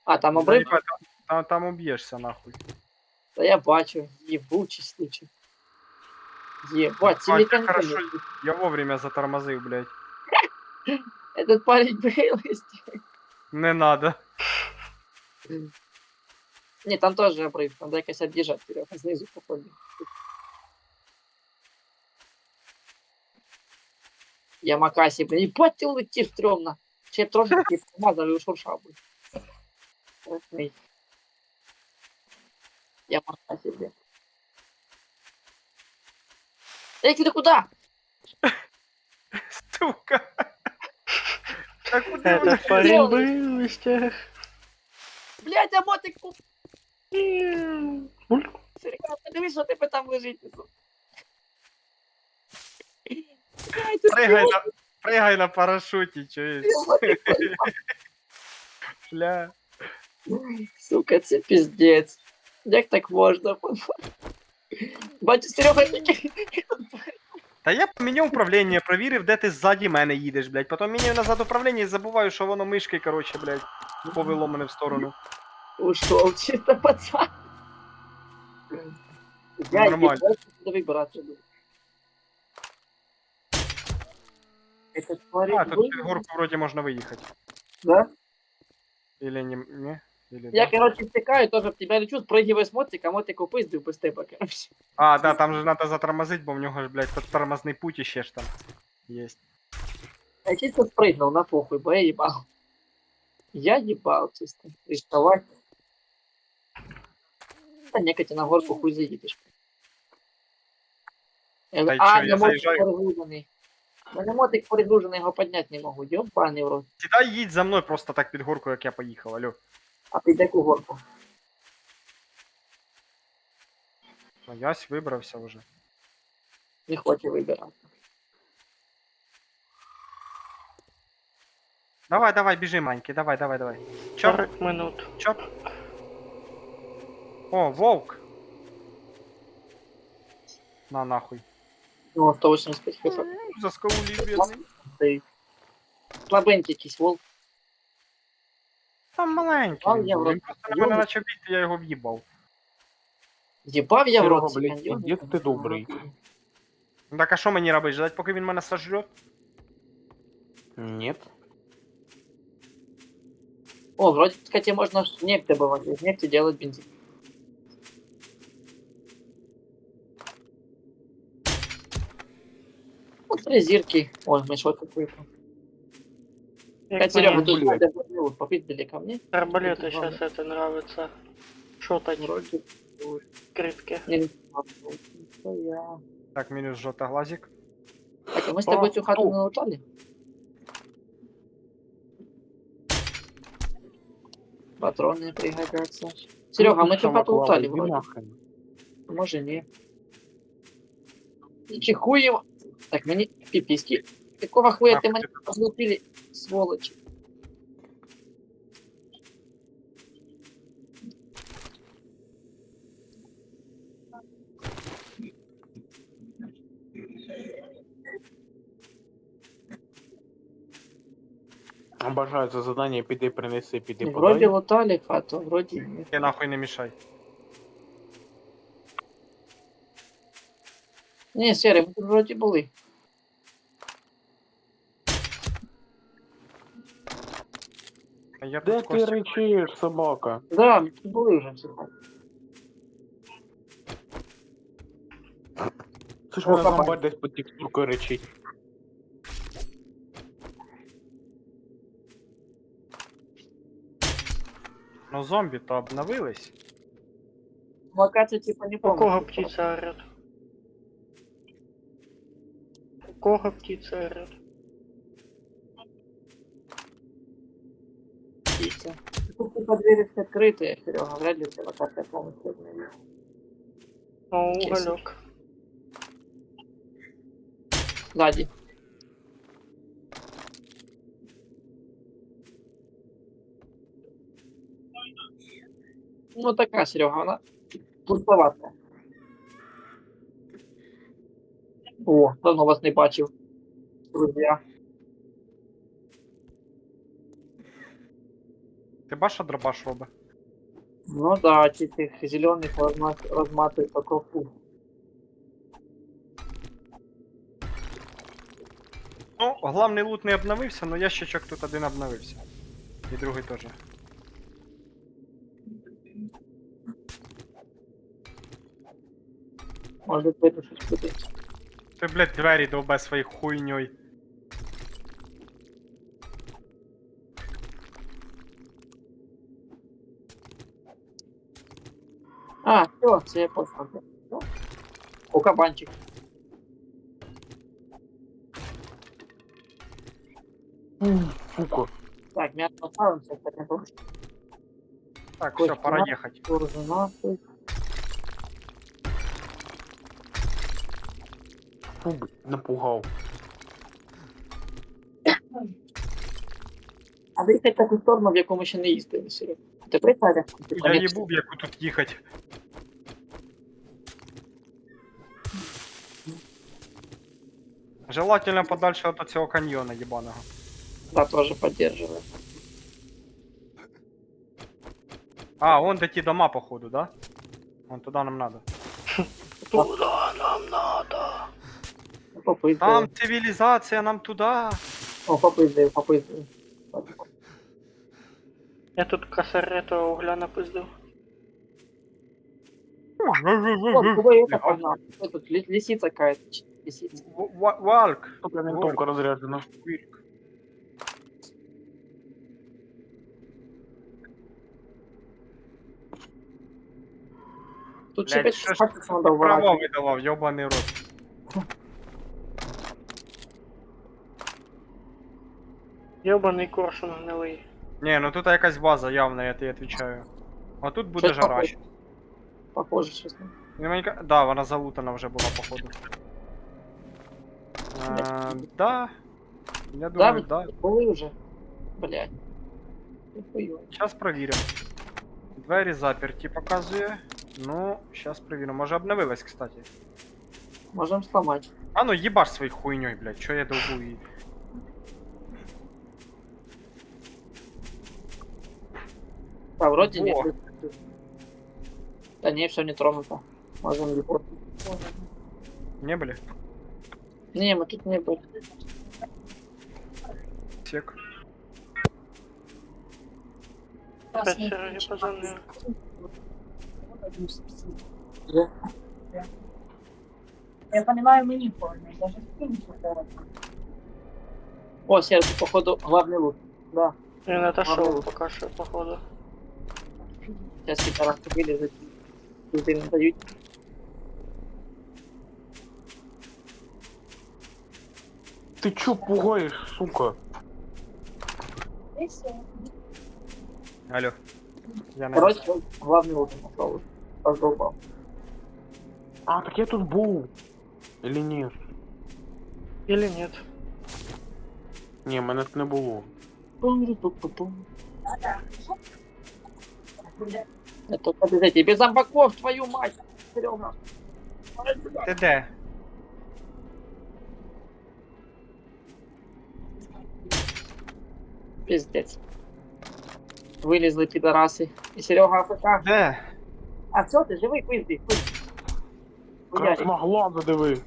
B: А, там обрив?
C: Заїбать, там уб'єшся нахуй.
B: Та я бачу. Єбучий случай. Єбать,
C: Бать,
B: цілий
C: як
B: каньйон.
C: хорошо. Я вовремя затормозив, блядь.
B: Этот парень вилазить.
C: Не надо.
B: Не, там тоже обрыв. Надо якось объезжать, Серега, снизу походу. Я Макаси, блин, ебать ты улетишь стрёмно. Че трошки помазали у шурша будет. Страшный. Я Макаси, блин. Эй, ты куда?
C: Сука. А куди
A: Это
C: вони?
A: парень был из тех.
B: Блядь, а мотик куп.
A: Бульк.
B: Серега, подивись, що тебе там лежить. Блядь, ти
C: Пригай на парашуті, чуєш? Бля.
B: Сука, це пиздец. Як так можна? Бачу, Серега такий.
C: Та я поміняв управління, провірив, де ти ззаді мене їдеш, блядь. Потім міняю назад управління і забуваю, що воно мишки, коротше, блядь, повело мене в сторону.
B: Ушел чисто пацан. Я
C: нормально.
B: буду вибирати. Это тварь.
C: А, тут під горку вроді можна виїхати.
B: Да?
C: Или не? Или
B: Я,
C: да?
B: короче, втекаю, тоже в тебя лечу, спрыгиваю с мотика, мотик упиздив без тебе, короче.
C: А, да, там же надо затормозить, бо в нього ж, блядь, тормозний путь іще ж там єсть.
B: Я чисто спрыгнул, на похуй, бо я ебал. Я ебал чисто. Рисковать. Да некоти на горку хуй заедешь.
C: Та й чо,
B: А,
C: я
B: на мотик
C: заїжджаю.
B: перегружений. На мотик перегружений, його підняти не можу. Ёбаний в рот.
C: Сідай, їдь за мною просто так під горку, як я поїхав, алло.
B: А ти яку горку?
C: Ну, ясь вибрався вже.
B: Не хоче вибирати.
C: Давай, біжи, маньки, давай. Чоп,
A: 40 минут.
C: чоп. О, вовк. На нахуй.
B: Ну, 185 хп.
C: Заскоулі, бідний.
B: Ти. Слабенький якийсь волк.
C: Там маленький.
B: А,
C: він
B: я
C: був.
B: в
C: Він
B: рот.
C: просто на мене почав бігти, я його в'їбав.
B: Єбав я в
G: Серега,
B: рот. ці
G: блядь,
B: каньйони.
G: ідіть ти добрий.
C: Так а що мені робити? Ждать, поки він мене сожрет?
G: Нет.
B: О, вроде, кстати, можно нефть добывать. Из нефти делать бензин. Вот резирки. О, мешок какой-то. Кстати, Серега, тут
G: блядь.
B: надо попить ко мне.
A: Арбалеты сейчас это нравится. Шотать
B: Вроде
A: критки.
B: не что я.
C: Так, мінус жовтоглазик.
B: Так, а мы с тобой эту хату
G: кто?
B: налутали? Патроны пригодятся. Серега, мы эту хату лутали вроде. Може ні. Чихуєво. Так, мені піпіськи. Якого хуя ти
C: Нахуй
B: мене розлупили, сволочі?
G: Обожаю це задання, піди принеси, піди
B: Вроде
G: подай.
B: лутали хату, вроде нет.
C: Ти нахуй не мішай.
B: Не, Серый, мы тут вроде были.
C: А я
G: Де
C: тут
G: ти
C: Костя.
G: речиш, собака?
B: Да, мы тут были уже все.
G: Це ж
B: О,
G: мене
B: кабан.
G: зомбар десь під текстуркою речить.
C: Ну зомбі то обновились.
B: Локация типа не
A: У
B: помню.
A: кого птиця орет? У кого птиця орет?
B: Птица. Тут типа двери все открытые, Серега, вряд ли у тебя локация полностью обновилась.
A: Ну,
B: Чесно.
A: угольок.
B: Сзади. Ну такая, Серега, она пустоватая. О, давно вас не бачив, друзья.
C: Ти бачиш, що дробаш робить?
B: Ну да, этих зеленых разматывает по кругу.
C: Ну, головний лут не обновився, але ящичок тут один обновився. І другий теж.
B: Может быть, что-то будет.
C: Ти, блядь, двері довбе своїх хуйньой.
B: А, все, це я понял. Ну, о, кабанчик.
G: Сука.
B: Так, мясо оставимся, потому что
C: Так,
B: Костя,
C: все, пора
B: на-
C: їхати.
B: куржу нахуй.
G: Фу, напугав.
B: А виїхати таку сторону, в яку ми ще не їздили, Серега. Ти прикладеш?
C: Я їбу, в яку тут їхати. Желательно подальше от цього каньйона єбаного.
B: Да, тоже поддерживаю.
C: А, вон де ті дома, походу, да? Вон туди нам надо.
A: Туда нам надо.
B: Попиздив.
C: Там цивілізація, нам туди.
B: О, попиздив.
A: Я тут косарета угля напиздив.
B: Вот, куда это погнал? Что тут, лисица какая-то. Лисица.
C: Валк.
G: Сука, винтовка розряджена.
B: Тут
C: Блядь,
B: тебе
C: що ж
B: хатик надо
C: Право
B: уворачивать.
C: видавав, йобаний рот.
A: Йобаний коршун гнилий.
C: Ні, ну тут якась база явна, я тобі відповідаю. А тут буде
B: Щас
C: жара.
B: похоже. Похоже, честно.
C: Да, вона залутана вже була, походу. Да. Я думаю, да.
B: Були уже. Блядь. Нихуя.
C: Сейчас провіримо. Двері заперті показує. Ну, сейчас провіримо. Може обновилась, кстати.
B: Можем сломать.
C: А ну їбаш своїй хуйньой, блядь, чо я довбу її.
B: Да, вроде
C: Во.
B: нет. Да не, все не тронуто. Можем репорт.
C: Не были?
B: Не, мы тут не были.
C: Сек.
A: Опять Сереги позвонив.
H: Я понимаю, мы не поняли. Даже скин не
B: О, Серый, тут, походу, главный лут. Да.
A: Він отошов
B: Ладно.
A: поки що, походу.
B: Сейчас какие-то раз вылезать. Тут им дают.
G: Ти чо пугаєш, сука?
C: Алло. Я не
B: Короче, главный лут нашел. Раздолбал.
G: А, так я тут був. Или ні?
A: Или нет.
G: Ні, мене тут не було.
B: Пум-ру-пу-пу-пум. Это подождите, без зомбаков, твою мать! Серега.
C: Ти де?
B: Пиздец. Вилізли підараси. І Серега АФК.
C: Де?
B: А все, ти живий, пизди, пизди. Хуярик.
G: Красноглаза диви.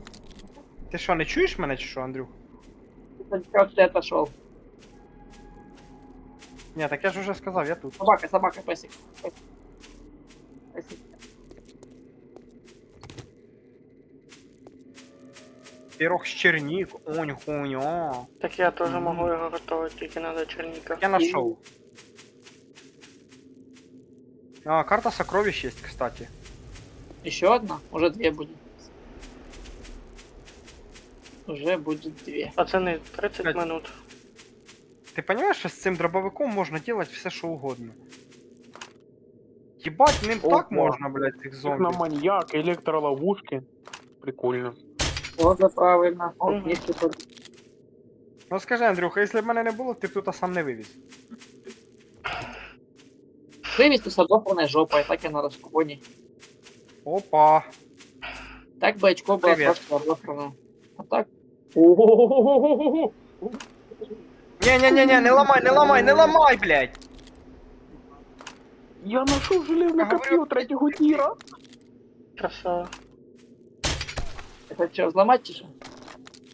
C: Ти що, не чуєш мене чи що, Андрюх?
B: Как ты отошел?
C: Ні, так я ж уже сказав, я тут.
B: Собака, собака, песик. Песик.
C: Пирог з чернік, онь хуйня.
A: Так я теж можу його готувати, тільки треба черніка.
C: Я нашел. А, карта сокровищ есть, кстати.
B: Еще одна? Уже две будет. Уже будет две.
A: Пацани, 30
C: Блядь.
A: минут.
C: Ти розумієш, що з цим дробовиком можна робити все, що угодно. Єбать, ним
G: Опа.
C: так можна, блядь, цих зомбі.
G: Техноманьяк, электроловушки. Прикольно.
B: Тоже правильно. О,
A: Мгм.
B: книжки тут.
C: Ну скажи, Андрюха, якщо б мене не було, ти б тут сам не вивіз.
B: Вывести с одохланной жопой, так и на расконе.
C: Опа.
B: Так бы очко было
C: Привет.
B: просто одохланное. А так... О-о-о-о-о-о-о-о.
C: Не-не-не, не ламай, не ламай, не ламай, блядь!
G: Я ношу железное
C: Я говорю,
G: копье третьего тира.
A: Красава.
B: Это что, взломать тише?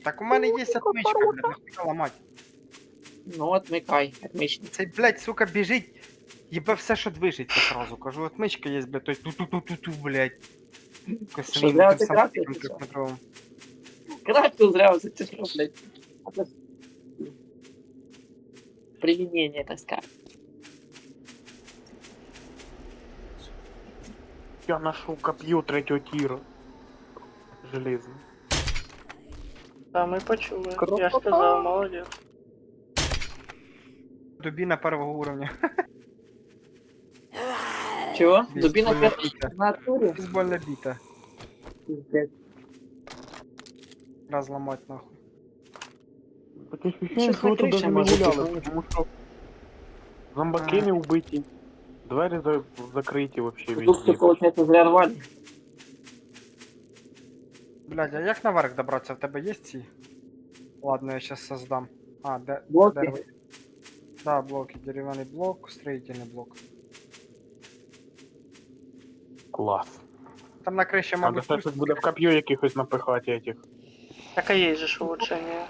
C: Так у мене є отмичка, блядь, нахуя ламати.
B: Ну, отмыкай, отмычник.
C: Цей, блядь, сука, біжить, їбе все, що движеться сразу. Кажу, отмичка є, блядь, той ту-ту-ту-ту-ту, блядь.
B: Що, зря ти грати,
C: Космічним
B: чи що?
C: трьохметровим.
B: Крафтил зря, вот это что, блядь. Это применение, так сказать.
G: Я ношу копье третьего тира. Железное.
A: Та ми почули.
B: Круто.
A: Я ж сказав, молодець.
C: Дубіна першого уровня.
B: Чего?
C: Без
B: Дубина
C: больно
B: первая
C: бита.
B: в натуре?
C: Бейсбольна біта.
B: Пиздец.
C: Разломать нахуй.
G: Таке ощущение,
B: Щас
G: що ви
B: на
G: тут
B: криші
G: даже не
B: може
G: гуляли,
B: бути.
G: тому що зомбаки не вбиті. Двері закриті вообще
B: Тут
G: везде.
B: ты, получается, зря рвали.
C: Блядь, а як наверх добратися? В тебе є ці? Ладно, я сейчас создам. А, де...
B: Блоки?
C: дерево. Да, блоки. Деревянный блок, строительный блок.
G: Клас.
C: Там на криші,
G: Надо
C: мабуть,
G: щось буде в коп'є якихось напихати этих.
A: Так а є же ж улучшення.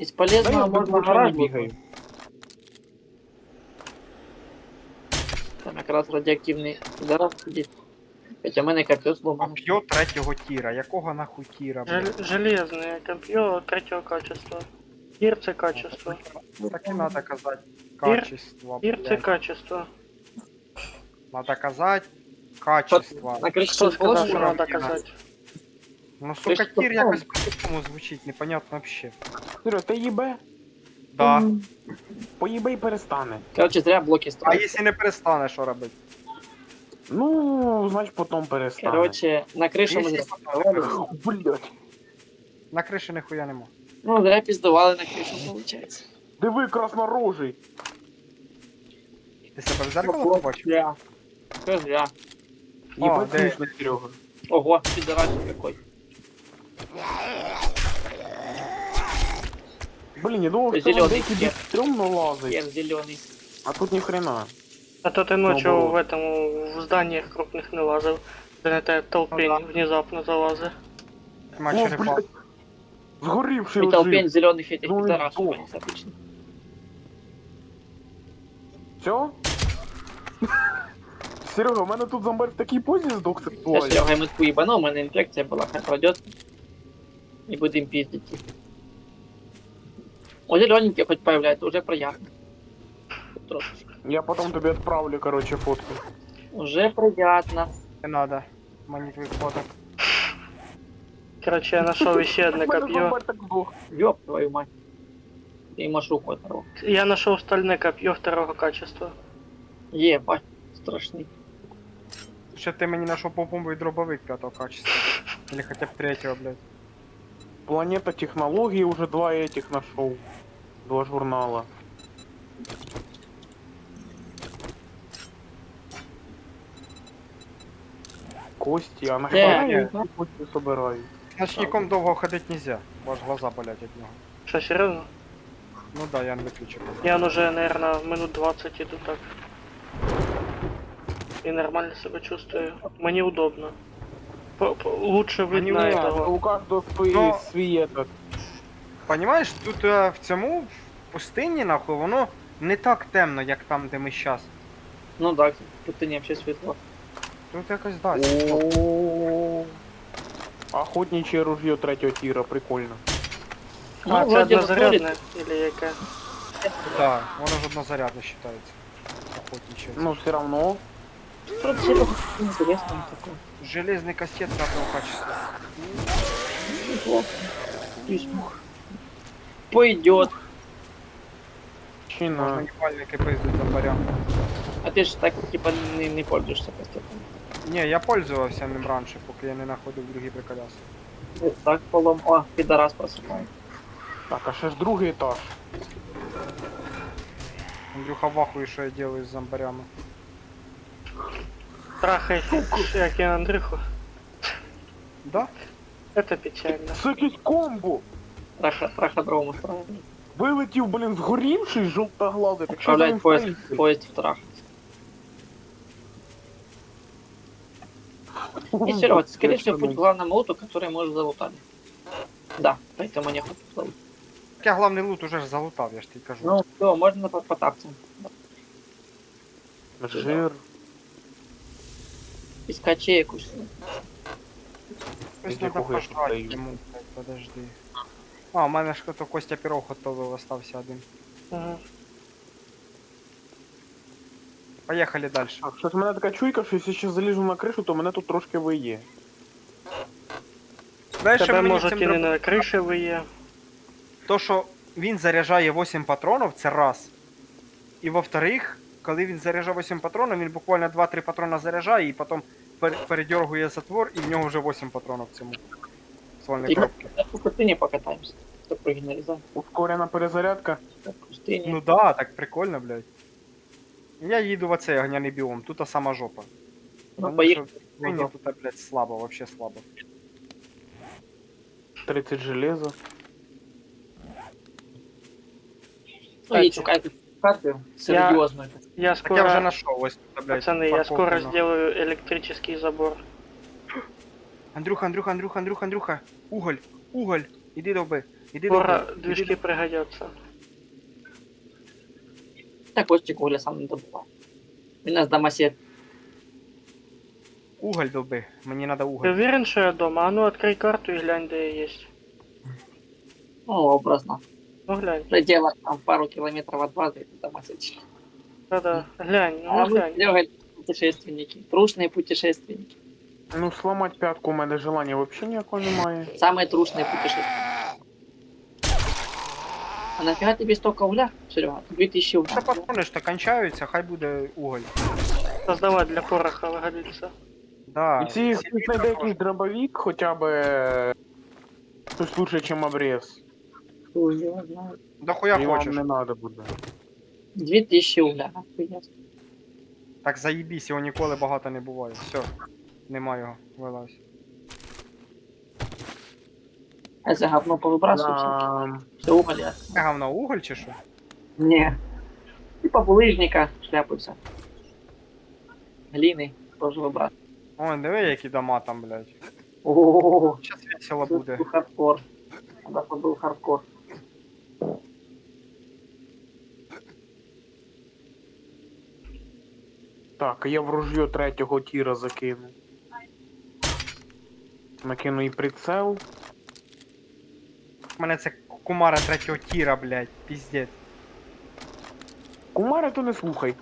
B: Из
G: Да
B: полезного
G: я
B: можно
G: тут
B: гараж
G: не бігаю.
B: Там как раз радиоактивный гараж сидит. Хотя у мене копье сломано.
C: Коп'є третього тіра. Якого нахуй тіра, блядь?
A: Железне коп'є третього качества. Тір це качество.
C: Так і надо казати. Качество,
A: Тір це
C: блядь.
A: качество.
C: Надо казати качество.
B: На крыше
A: Хто сказав, що
C: положено?
A: треба казати?
C: Ну, сука,
B: Ти що,
C: тір якось по-другому звучить, непонятно вообще.
G: Серега, ти їбе?
C: Да.
G: Поїбе і перестане.
B: Короче, зря блоки
C: А
B: строить.
C: якщо не перестане, що робити?
G: Ну, значить потім перестане.
B: Короче, на крышу мы
C: Якщо
B: зря.
G: Блять.
C: На криші ніхуя нема.
B: Ну, зря пиздовали на крышу, получается.
G: Диви, краснорожий.
C: Ти себе в зеркало
B: Вот
C: побачив?
B: зря. Что зря?
G: Єбать
C: де?
G: смішно, Серега.
B: Ого, пидорасик какой.
G: Блін, я думав, що
B: Зелёний
G: там деякі
B: кет.
G: стрьомно лазить,
B: Ген зеленый.
G: а тут ніхрена.
A: А то ти ночью
G: Наоборот.
A: в этому в зданиях крупных не лазив, де на те толпень
C: Ну
A: внезапно залазив.
C: Тьма
G: О,
C: черепа.
G: блядь. Згорівший
B: И толпень
G: лежить.
B: зеленых этих
G: Ну и
B: пидорасов,
G: что?
B: они обычно.
G: Все? Серега, у мене тут зомбар в такій позі здох
B: Я
G: сексуально.
B: Серега метку ебанул, у меня инфекция была, хай пройдет. И будем пиздить. У зелененьких хоть появляется, уже приятно. Трошечки.
G: Я потом тобі відправлю, короче, фотку.
B: Уже приятно.
C: Не надо. Мені твій фото.
A: Короче, я знайшов ще одне
G: У мене
A: коп'є.
G: зомбар так здох.
B: Ёб твою мать. Ты ему руку оторвал.
A: Я знайшов стальне коп'є второго качества.
B: Ебать, страшный.
C: Ще ти мені знайшов попумбовий дробовик 5-го качества. Или хоча б 3-го, блядь.
G: Планета технологий уже два этих нашел. Два журнала. Кости, а нахера
C: Ні.
G: я ці кості собираю?
C: З ночником довго ходити нельзя, бо аж глаза болять від нього.
A: Що, серйозно?
C: Ну да, я не виключив.
A: Я уже, наверное, минут 20 иду так. И нормально себя чувствую. Мне удобно. Лучше
G: Ні,
A: видно этого.
G: у кожного свій,
C: Ну,
G: свій этот.
C: Понімаєш, тут в цьому в пустині, нахуй, воно не так темно, як там, де ми щас.
B: Ну так, тут не вообще світло.
C: Тут якось да, світло.
G: О, охотничье ружье третього тіра, прикольно.
B: Ну,
A: А, це
B: вроде
A: однозарядне? Или яке?
C: Да, воно ж однозарядно вважається. Охотниче.
G: Ну, все равно.
B: Тут Серега интересно такое.
C: Железний кастет пятого качества.
B: Неплохо. Письмо. Пойдет.
G: Чина.
C: Можна ніпальники пиздить зомбарям.
B: А ты же так типа не пользуешься кастетом.
C: Ні, я пользувався ним раніше, поки я не знаходив другі приколяси.
B: Вот так полом. О, пидорас просыпает.
G: Так, а ще ж другий етаж.
C: Андрюха вахує, що я делаю з зомбарями.
A: Трахай, як і Андрюху.
C: Да?
A: Это печально.
G: Це якийсь комбо!
B: Траходром устраивает.
G: Вилетів, блін, згорівший жовтоглазий. Так що за ним
B: Отправлять
G: стоїть?
B: поезд в трах. И Серега, скорее всего, путь к главному луту, который мы уже залутали. Да, поэтому не хочу залутать.
C: Так я главний лут уже ж залутав, я ж тобі кажу.
B: Ну, все, можно по тапцам.
G: Жир.
B: Искачей якусь.
C: Ось
G: Іди
C: треба
G: кухаєш,
C: пожрати
G: стою.
C: йому, блядь, подожди. А, у мене ж то Костя пірог готовий, остався один.
A: Ага.
C: Поїхали далі.
G: Так, щось в мене така чуйка, що якщо ще залізу на кришу, то мене тут трошки виє.
C: Знаєш, що
A: Тебе
C: мені
A: можуть
C: цим
A: і не
C: робити?
A: на криші виє.
C: То, що він заряджає 8 патронів, це раз. І во-вторых, коли він заряджає 8 патронів, він буквально 2-3 патрона заряджає і потім передергує затвор, і в нього вже 8 патронів в цьому ствольній
B: І
C: коробці.
B: в пустыне покатаемся. Что пригнализа?
G: Ускорена перезарядка.
B: В пустыне.
C: Ну да, так прикольно, блядь. Я їду в оцей огняний біом, тут сама жопа. Тому
B: поїхали.
C: що в пустині тут, блядь, слабо, вообще слабо.
G: 30 железа.
B: Ну и шукайте карту серьезную.
A: Я
C: Так я вже
A: скоро,
C: знайшов, ось тут, блядь.
A: пацаны, я
C: парковка,
A: скоро
C: нахуй.
A: сделаю электрический забор.
C: Андрюха, уголь, іди довби, іди
A: Скоро
C: довби.
A: движки пригодятся.
B: Так Костик угля сам не добывал. У нас домосед.
C: Уголь довби, мені треба
A: Ты
C: уголь.
A: уверен, что я дома? А ну открой карту и глянь, где я есть.
B: Ну, образно.
A: Ну глянь.
B: В пределах там пару километров от базы это домосед.
A: Да-да, глянь,
B: А
A: ну
B: мы
A: глянь.
B: Серега путешественники. Трушные путешественники.
G: Ну, сломать пятку у мене желання взагалі ніякого немає.
B: Самые трушные путешественники. А нафига тебе столько угля, Серега? 2000 угля.
C: Та патрони ж то кончаються, хай буде уголь.
A: Создавать для пороха годится.
C: Да.
G: Якщо
C: всі
G: хтось
C: вітер
G: знайде якийсь
C: можна.
G: дробовик, хоча б щось лучше, ніж обрез.
B: Хуй его знает.
C: Дохуя
G: І вам
C: хочеш.
G: не треба буде.
B: 2000 угля, нахуй ясно.
C: Так заїбісь, його ніколи багато не буває. Все. Нема його, вилазь.
B: А если говно повыбрасывать,
G: Да.
B: все уголь.
C: Це говно уголь чи що?
B: Не. Типа булыжника шляпаются. Глины тоже выбрасывают.
C: Ой, диви, які дома там, блядь.
B: О,
C: Щас весело буде.
B: хардкор. Надо чтобы был хардкор.
G: Так, я в ружье третього тіра закину. Накину і прицел.
C: У мене це кумара третього тіра, блядь. Піздець.
G: Кумари то не слухай.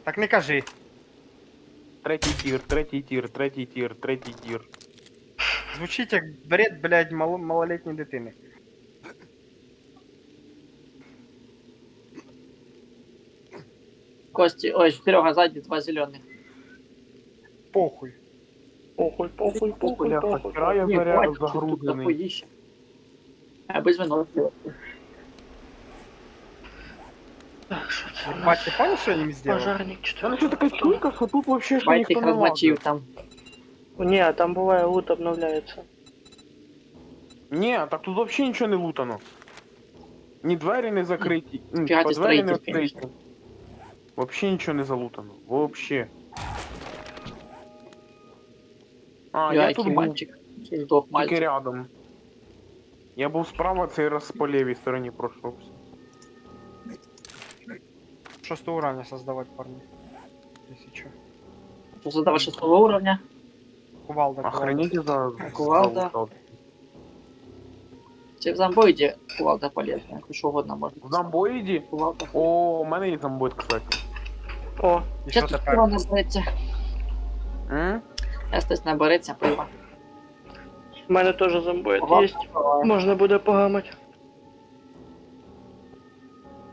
C: Так не кажи.
G: Третій тір, третій тір, третій тір, третій тір.
C: Звучить як бред, блядь, малолітньої дитини.
B: Кости, ой, Серега сзади, два зеленых.
C: Похуй.
A: Похуй, похуй, похуй,
G: Бляха,
A: похуй.
G: вчора я
B: Не,
G: заряд
B: хватит, тут
G: загружений.
B: дохуища. А без вина.
A: Так, что це у
C: Бать,
A: нас?
C: ти понял, що я їм зробив?
A: Пожарник
G: Та
A: 4.
G: ну що така чуйка, що тут вообще ж
B: Бать
G: ніхто
B: их
G: не
B: размочил
G: лазить.
B: там.
A: Не, там бывает лут обновляется.
G: Ні, так тут вообще нічого не лутано. Ні двері не закриті,
B: Фігаті
G: двері не
B: строїтель,
G: відкриті. Вообще нічого не залутано. Вообще. А, я тут був
B: мальчик. Чи здох
G: тільки
B: мальчик.
G: рядом. Я був справа, цей раз по лівій стороні пройшовся.
C: 6 уровня создавать, парни. Если чё.
B: Що задава 6-го уровня.
C: Кувалда, кувалда.
G: Охренеть за
B: Кувалда.
G: залутав.
B: Чи в зомбоїді кувалда полезна, якщо що угодно можна.
G: В зомбоїді?
B: Кувалда.
G: О, у мене є зомбоїд, кстати.
A: О,
C: І що
B: Зараз тут
C: тепер?
B: пиво набереться.
G: М?
B: Зараз хтось набереться пива.
A: в мене теж зомбоїд
B: Ага.
A: є. Можна буде погамати.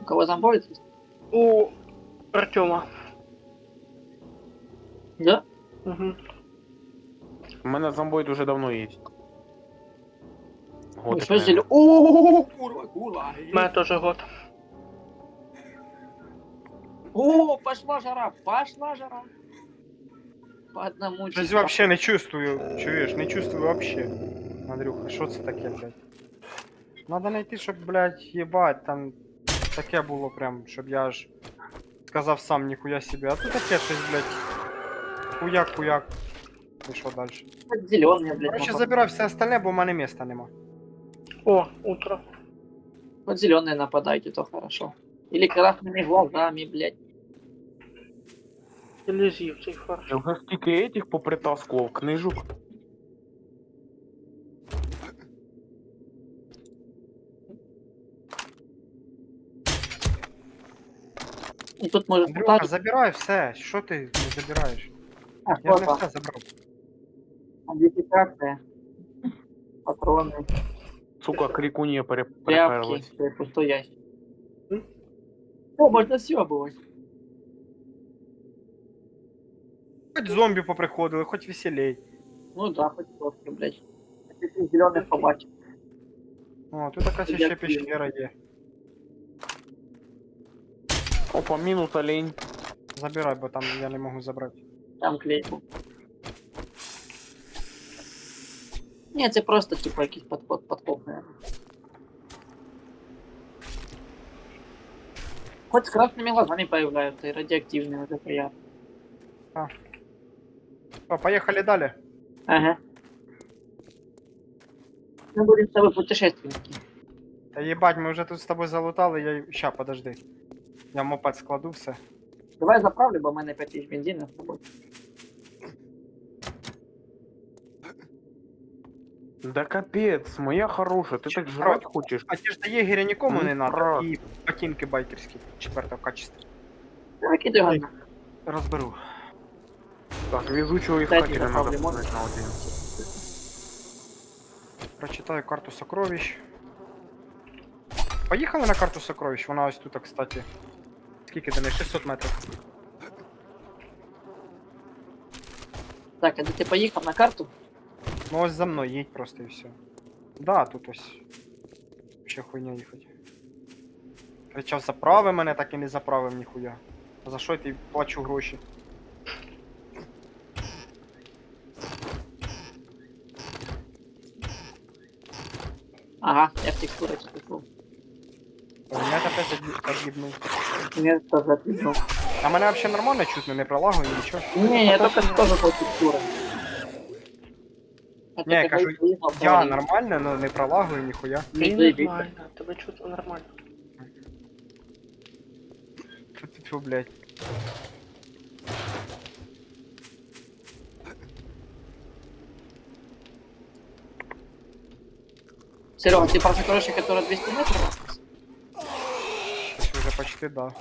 B: У кого зомбоїд?
A: У Артема.
B: Да?
A: Угу.
G: У мене зомбоїд уже давно є.
B: Ну,
G: Годик,
B: що
G: наверное.
B: зелю? О, курва.
A: У мене теж год.
B: О, пошла жара. По одному
C: Щось
B: чисто.
C: вообще не чувствую, чуєш, не чувствую вообще. Андрюха, що це таке, блядь? Надо знайти, щоб, блядь, їбать, там таке було прям, щоб я аж сказав сам ніхуя себе. А тут таке щось, блядь. Хуяк. І що далі?
B: Зеленый, блядь.
C: Короче, забирай все остальне, бо в мене міста нема.
A: О, утро.
B: Вот зеленые нападайте, то хорошо. Или красными глазами, блядь.
A: Или з'їв цей фарш.
G: Я вже стільки этих попритаскував, книжок.
B: И тут может
C: Андрюха,
B: стать...
C: забирай все. Що ти не забираєш?
B: А,
C: Я
B: вот
C: не
B: он.
C: все забрав.
B: Модификация. Патроны.
G: Сука, крикунья
B: Тряпки.
G: приперлась.
B: Пустой ящик. О, можно съебывать.
C: Хоч зомбі поприходили, хоч веселей.
B: Ну да, хоть просто, блядь. Зеленый побачил.
C: О, тут якась ще пещера є.
G: Опа, мінус олень.
C: Забирай, бо там я не можу забрати.
B: Там клейку. Ні, це просто типа якийсь подкоп, наверное. Хоть с красными глазами появляются и радиоактивные, это приятно.
C: О, поїхали далі.
B: Ага. Мы будем с тобой путешественники.
C: Та їбать, ми вже тут з тобою залутали, я... Ща, подожди. Я в мопед складу все.
B: Давай заправлю, бо в мене 5000 бензина з тобою.
G: Да капець, моя хороша, ти так жрать хочеш?
C: А ті ж до єгеря нікому
G: Ну,
C: не надо.
G: правда.
C: І ботинки байкерські 4-го качества.
B: Давай кидай говно.
C: Розберу.
G: Так, везучого
B: Дайте
G: искателя надо
B: заправлю мод.
G: подать на один.
C: Прочитаю карту сокровищ. Поїхали на карту сокровищ, вона ось тут, кстати. Скільки до неї? 600 метрів.
B: Так, а ти поїхав на карту?
C: Ну ось за мною їдь просто і все. Да, тут ось. Ще хуйня їхати. Кричав, заправи мене, так і не заправив ніхуя. А за що я тобі плачу гроші?
B: Ага, я в текстурах пішов.
C: Мене опять од'їбнув.
B: Мне тоже отвечу.
C: А мене взагалі нормально чутно, не пролагує, нічого.
B: Не, я только тоже по текстурам. А
C: Не, я
B: ты
C: кажу,
B: как выехал,
C: Я
B: говори.
C: нормально, но не пролагую ніхуя.
B: Не
A: Ти
B: заебись.
A: нормально, тебе чути нормально.
C: Фу, блядь.
B: Серега, ты про сокровище, которое 200 метров?
C: Щось вже почти да.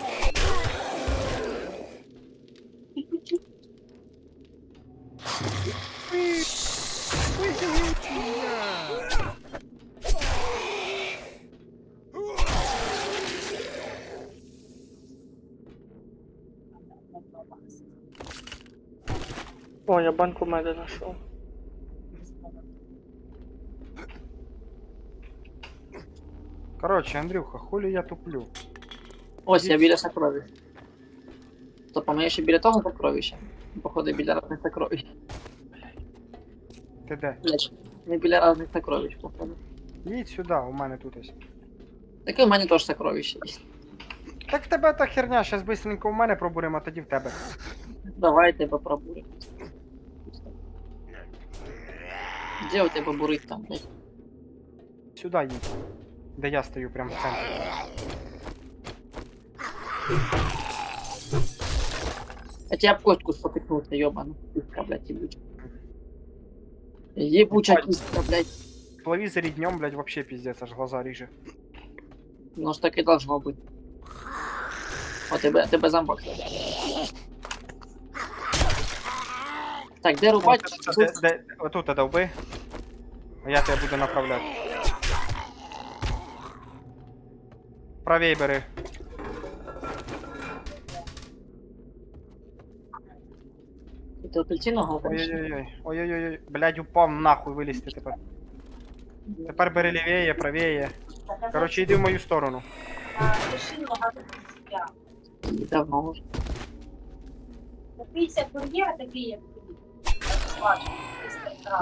A: О, я банку меди знайшов.
C: Короче, Андрюха, хули я туплю?
B: Ось, я біля сокровищ. Стоп, а ми ще біля того сокровища? Походу, біля різних сокровищ.
C: Ти де?
B: Блядь, ми біля різних сокровищ, походу.
C: Їдь сюди, у мене тут ось.
B: Таке в мене теж сокровище є.
C: Так в тебе та херня, щас быстренько в мене пробуримо, а тоді в тебе.
B: Давайте попробуємо. Де у тебе бурить там, блядь?
C: Сюди їдь. Де я стою, прямо в центрі.
B: А тебя об костку спотыкнулся, ёбаный. Киска, блядь, ебуча. Ебуча киска, блядь.
C: В телевізорі днем, блядь, вообще пиздец, аж глаза ріже.
B: Ну ж так и должно быть. О, тебе зомбак. Так, де рубать?
C: Отут довби. А я тебе буду направляти. Правей бери.
B: Это апельсинового, конечно.
C: Ой-ой-ой. Ой-ой-ой. Блядь, упав нахуй вилізти тепер. Тепер бери лівіє, правіє. Короче, йди в мою сторону.
B: Давно уже.
H: Купися кур'єра такий, як тобі.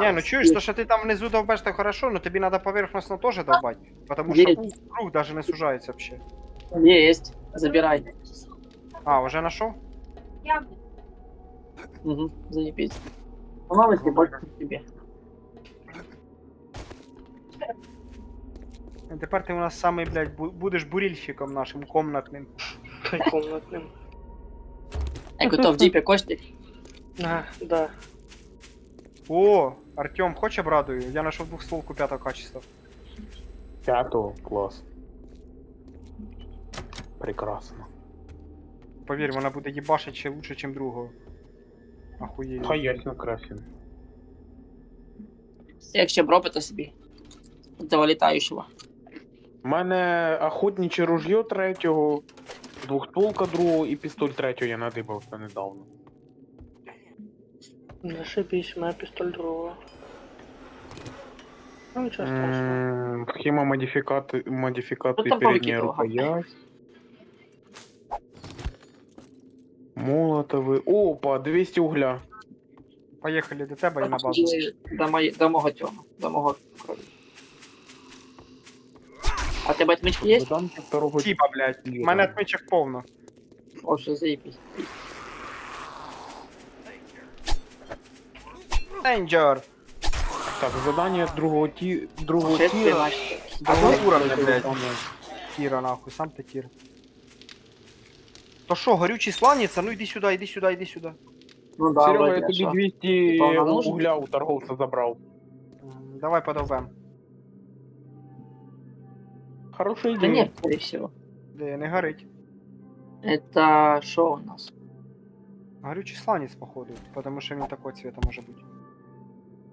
C: Не, ну чуєш, то що ти там внизу довбеш, то хорошо, но тобі надо поверхностно теж довбати. Потому що круг даже не сужається вообще.
B: Есть. Забирай.
C: А, уже нашов?
B: Угу, заебись. Ну, новости больше тебе.
C: Тепер ти у нас самий, блядь, будеш бурільщиком нашим комнатним.
A: Комнатним.
B: Я готов в дипе Костик.
A: А, да.
C: О, Артем, хочеш обрадую? Я знайшов двохстволку 5-го качества.
G: 5-го, клас. Прекрасно.
C: Повір, вона буде їбашить ще лучше, ніж другого. Ахуєть.
G: Та ясно красен.
B: Як ще бропити собі. Этого летающего.
G: У мене охотниче ружье 3-го, двохстволка 2-го і пістоль 3-го я надибався недавно.
A: Зашибись, у мене пістоль другого. Ну, нічого страшного.
G: Схема модификации
B: Ну, там
G: передняя
B: пауки
G: рукоять. Молотовый. Опа, 200 угля.
C: Поїхали до тебе і на базу.
B: До мого цього. До мого крові. А у тебе отмички є?
G: Додам до второго.
C: Тіпа, блядь. У мене отмичок повно.
B: О, що заебись.
C: Danger!
G: Так, задание другого другого
B: Шесть
G: тира.
B: пинать.
C: Другого уровня, блядь.
G: Выполнять.
C: Тіра, нахуй, сам ти тір. То що, горючий сланеться? Ну йди сюди, йди сюди, йди сюди.
B: Ну да,
G: Серега,
B: вроде,
G: я
B: а
G: тобі
B: що?
G: 200
B: Типа, вона нужна?
G: угля у торговца забрал.
C: Давай подовбем.
G: Хорошая
B: Да
G: идея.
B: нет, скорее всего.
C: Де, не горить.
B: Это что у нас?
C: Горючий сланець, походу, тому що він такого цвета може бути.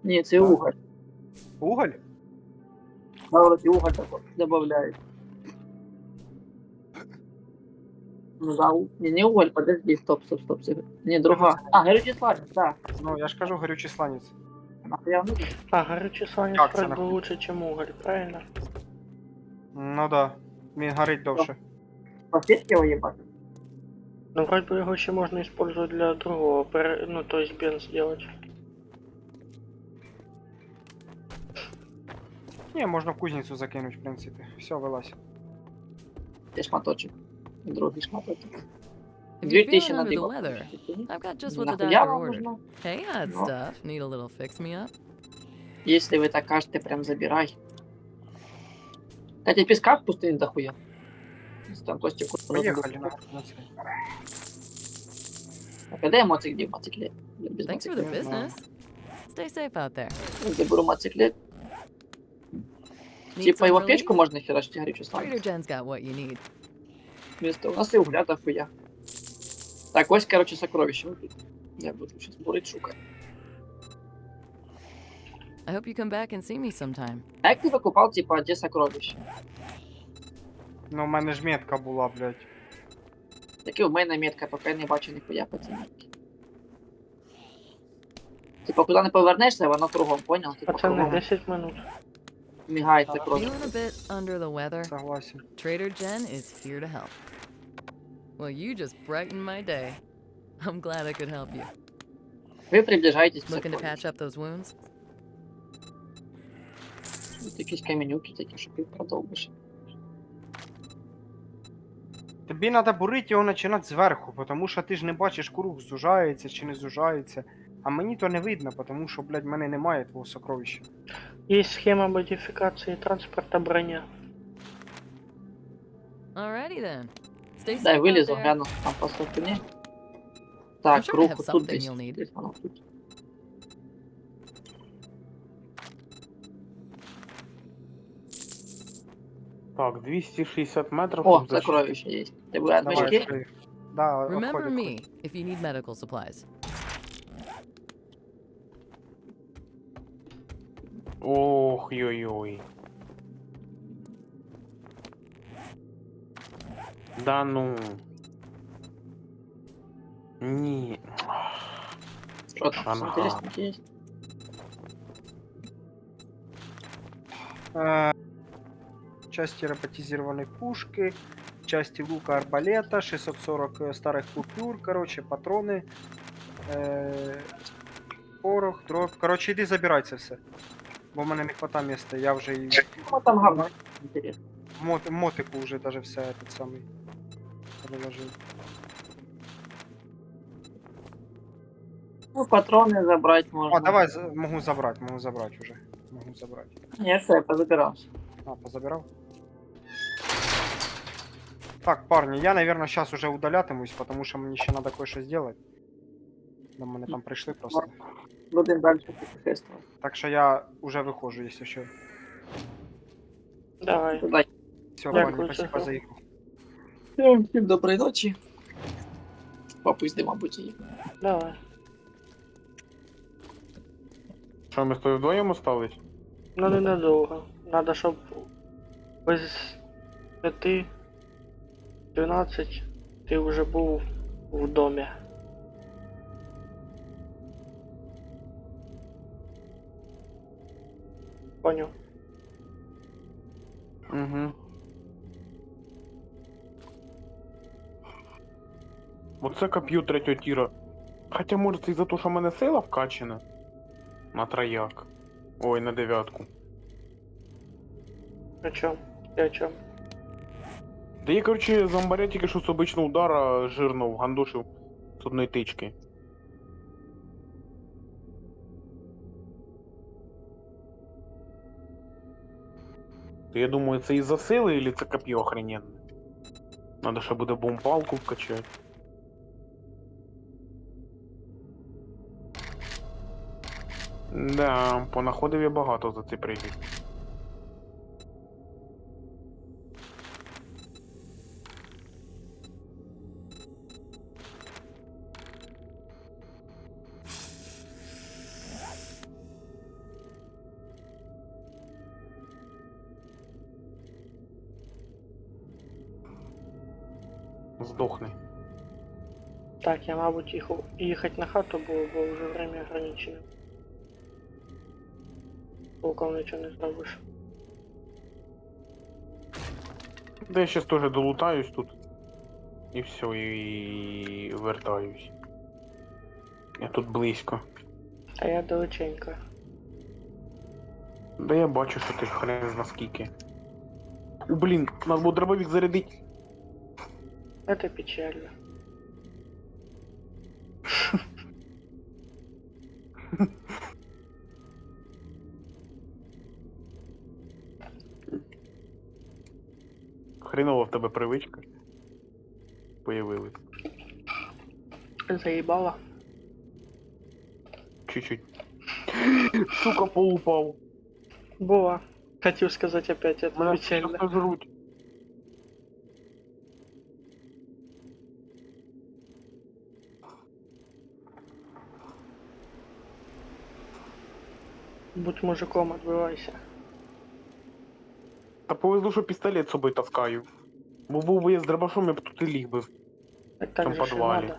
B: Ні, це уголь.
C: Уголь?
B: Да, вроде уголь такой добавляют. Ну да, не уголь, подожди, стоп. Не, другая. А, горючий сланец, да.
C: Ну, я ж кажу, горючий сланець.
B: Нахуя он нужен?
A: А, горючий сланець
C: Як це
A: вроде
C: нахуй?
A: лучше, ніж уголь, правильно?
C: Ну да. Він горить довше.
B: Подсветки его ебать.
A: Ну, вроде бы его ще можна использовать для другого, ну, то есть бенз сделать.
C: Ні, можна в кузницю закинути, в принципі. Все, вилазь.
B: Где шматочек? Другий шматочек.
I: If you're
B: 2000
I: feeling
B: на
I: under the
B: дыбу.
I: weather, I've got just what the
B: Нахуя
I: doctor
B: вам
I: ordered.
B: нужно?
I: Hey, that
B: Ну.
I: stuff. Need a little fix me up?
B: Если вы так кажете, прям забирай. Кстати, песка в пустыне дохуя. Там Костик.
C: Поїхали на це.
B: А когда я мотоцикле? Мотоцикле. Без
I: Thanks for the
C: Yeah,
I: business. Stay safe out there.
B: Заберу мотоциклет.
I: Need
B: Типа
I: some
B: его
I: relief?
B: печку можно херачить горючую
I: Trader
B: сланец.
I: Jen's got what you need.
B: Вместо у нас и угля дохуя. Так, ось, короче, сокровище. Я буду сейчас бурить шукать.
I: I hope you come back and see me sometime.
B: А як ти викупав, типа, де сокровище?
C: Ну, у мене ж метка була, блядь.
B: Такі у мене метка, поки я не бачу ніхуя по цій метці. Типа, куди не повернешся, воно кругом, понял? Типа,
A: Пацаны,
B: кругом
A: 10 минут.
B: мігає сокровище.
I: Feeling a bit under the weather?
C: Согласен.
I: Trader Jen is here to help. Well, you just brightened my day. I'm glad I could help you.
B: Ви приближаєтесь к
I: Looking to
B: сокровищу.
I: patch up those wounds?
B: Тут якісь каменюки такі, щоб їх продовбиш.
C: Тобі треба бурити його починати зверху, тому що ти ж не бачиш, круг зужається чи не зужається. А мені то не видно, тому що, блядь, в мене немає твого сокровища.
A: Есть схема модификации транспорта броня.
I: Alrighty then. Stay
B: Дай
I: safe out
B: вилізу,
I: there.
B: гляну там по ступені.
I: I'm
B: Так,
I: sure I
B: круг
I: have
B: тут
I: something
B: десь.
I: you'll need.
B: Десь воно тут.
G: Так, 260 метрів.
B: О,
G: щоб защитити.
B: сокровище є. Тебе
C: Давай,
B: очки?
C: відкрий. Да,
I: Remember
C: отходь,
I: me if you need medical supplies.
G: Ох, йой-йой. Да ну. Ні.
B: Що там,
G: Ага.
B: інтересненьке є?
C: Части роботизированной пушки, части лука арбалета, 640 старых купюр, короче, патроны, порох, дроп. Короче, іди забирай це все. Бо в мене не хватає місця, я вже і
B: Ну там гарно. Інтересно.
C: мотику вже даже все этот самий переложив.
B: Ну, патрони забрати можна.
C: А, давай, можу забрати уже. Можу забрати.
B: Ні, все, я позабирався.
C: А, позабирав? Так, парни, я, наверное, сейчас уже удалятимусь, потому что мне еще надо кое-что сделать. До мене там прийшли просто.
B: Будемо далі путешествувати.
C: Так що я уже виходжу, якщо що.
A: Давай.
B: Туди.
C: Все,
A: Дякую,
C: парни, спасибо
A: Саша.
C: за ігру.
B: Всім доброї ночі. Попусти, мабуть, її.
A: Давай.
G: Що, ми з тобою вдвоєм остались?
A: Ну ненадовго. Надо, щоб без 5-12 ти вже був в домі. Понял.
G: Угу. Оце коп'ю третього тіра. Хоча може це із-за того, що в мене сила вкачана. На трояк. Ой, на 9.
A: О чому? Ти о чому?
G: Да я, короче, зомбаря тільки що з обичного удара жирно вгандушив з одної тички. То я думаю, це із-за сили, или це коп'є охрененне? Надо ще буде бомбалку вкачати. Да, понаходив я багато за цей пригід. Здохни.
A: Так, я, мабуть, їхати на хату, бо вже время ограничене. Толком нічого не зробиш.
G: Да я сейчас тоже долутаюсь тут. І все, і вертаюсь. Я тут близько.
A: А я далеченько.
G: Да я бачу, що ти хрен зна скільки. О, блін, нас було дробовик зарядить.
A: Это печально.
G: Хренова в тебе привичка. Появилась.
A: Заебало.
G: Чуть-чуть. Сука, полупав.
A: Була. Хотів сказати опять, это
G: Мене
A: печально.
G: щас сожруть.
A: Будь мужиком, отбивайся.
G: Та повезло, що пістолет з собою таскаю. Бо був би я з дробашом, я б тут і ліг би.
A: Так так
G: Там
A: же ще
G: подвалі.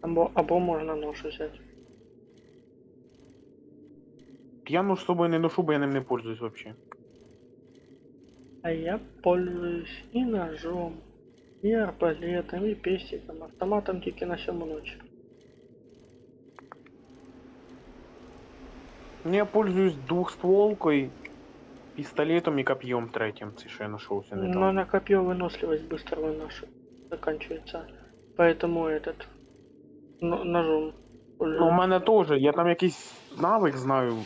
A: надо. Або можна нож взяти.
G: Я нож з собою не ношу, бо я ним не пользуюсь вообще.
A: А я пользуюсь и ножом, и арбалетом, и пестиком, автоматом тільки на 7 ночі.
G: Ну, я пользуюсь двухстволкой, пистолетом и копьем третьим, це що я нашовся
A: Но
G: недавно.
A: на копье выносливость быстро вынашивает. заканчивается. Поэтому этот ножом.
G: Ну, у мене теж, я там якийсь навик знаю,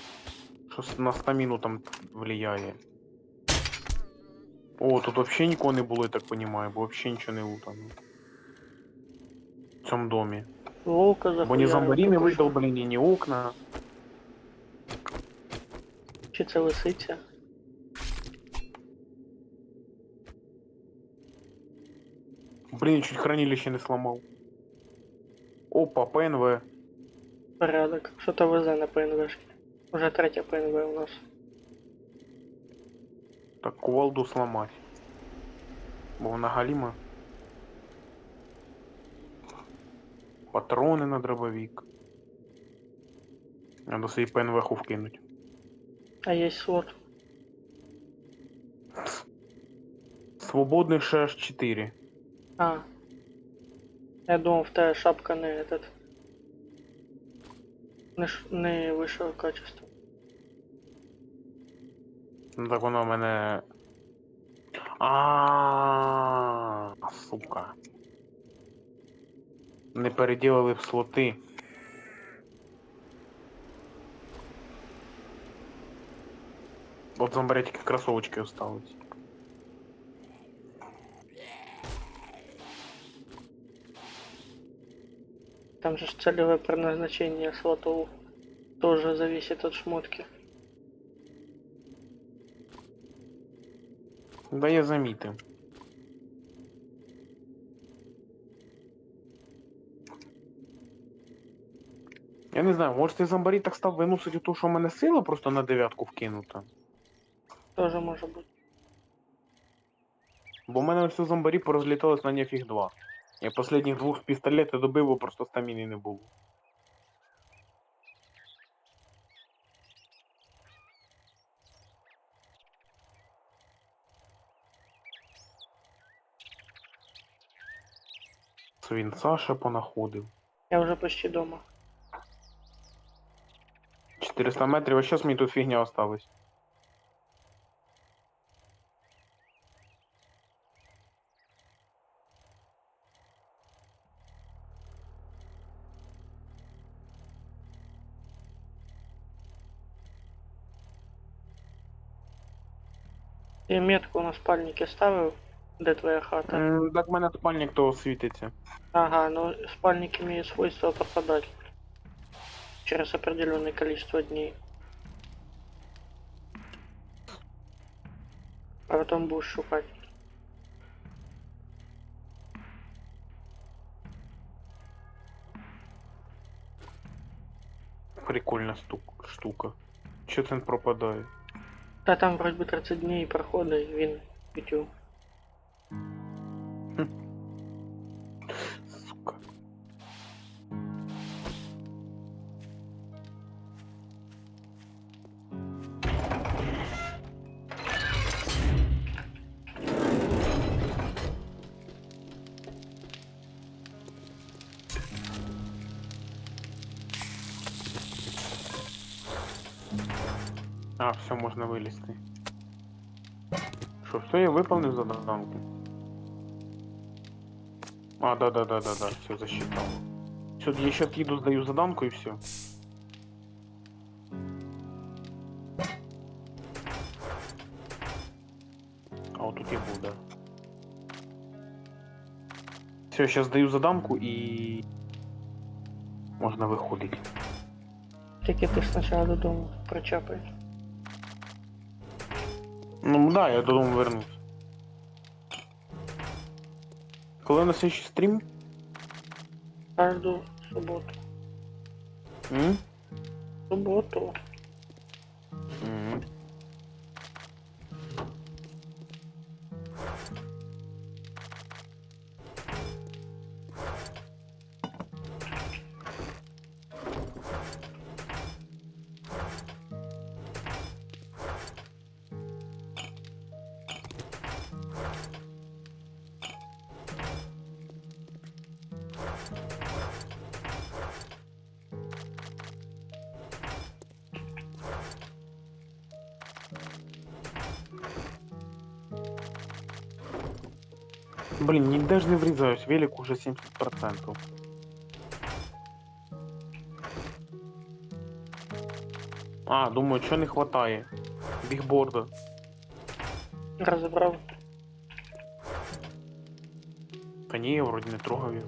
G: що на стаміну там влияє. О, тут взагалі нікого не було, я так розумію, бо взагалі нічого не лутано. В цьому домі.
A: Волка
G: Бо ні
A: захуярив.
G: зомбарі не
A: тільки що.
G: видолблені, ні окна.
A: Чи це лисиця?
G: Блін, чуть хранилище не сломав. Опа, ПНВ.
A: Порядок. Що-то везе на ПНВшки. Уже третя ПНВ у нас.
G: Так, кувалду сломать. Бо вона галіма. Патрони на дробовик. Надо свій ПНВ-ху вкинуть.
A: А є слот.
G: Свободний ШШ 4.
A: А. Я думав, в тебе шапка не этот. Не вищого качества.
G: Ну так воно в мене. А, сука. Не переділили в слоти. От зомбаря тільки кросовочки остались.
A: Там же ж целевое предназначение слотов тоже зависит от шмотки.
G: Да я замітив. Я не знаю, може цей зомбарі так став виносити ту, що в мене сила просто на 9 вкинута.
A: Тоже может быть.
G: Бо в мене всі зомбарі порозлітались на нефіг 2. Я останніх 2 з пістолета добив, бо просто стаміни не було. Свинца ще понаходив.
A: Я уже почти дома.
G: 400 метрів, а щас мені тут фігня осталась.
A: Ти метку на спальнике ставив? Де твоя хата?
G: Так в мене спальник того світиться.
A: Ага, но спальник имеет свойство пропадать. Через определенное количество дней. А потом будешь шукать.
G: Прикольна штука. Чо це він пропадає?
A: Та там вроде бы 30 дней проходить, він пітю.
G: Сука. А, все, можна вилізти. Що, все, я виповнив заданку? А, да, все, засчитал. Все, я сейчас еду, сдаю заданку и все. А вот тут я был, да. Все, сейчас даю заданку и можно выходить.
A: Тільки ти спочатку додому причапай.
G: Ну да, я додому вернусь. Коли на следующий стрім?
A: Кожну суботу.
G: М?
A: Суботу.
G: М. Блін, ніде ж не врізаюсь, велик уже 70%. А, думаю, що не хватає? Бігборда.
A: Розібрав.
G: Та ні, я вроді не трогав його.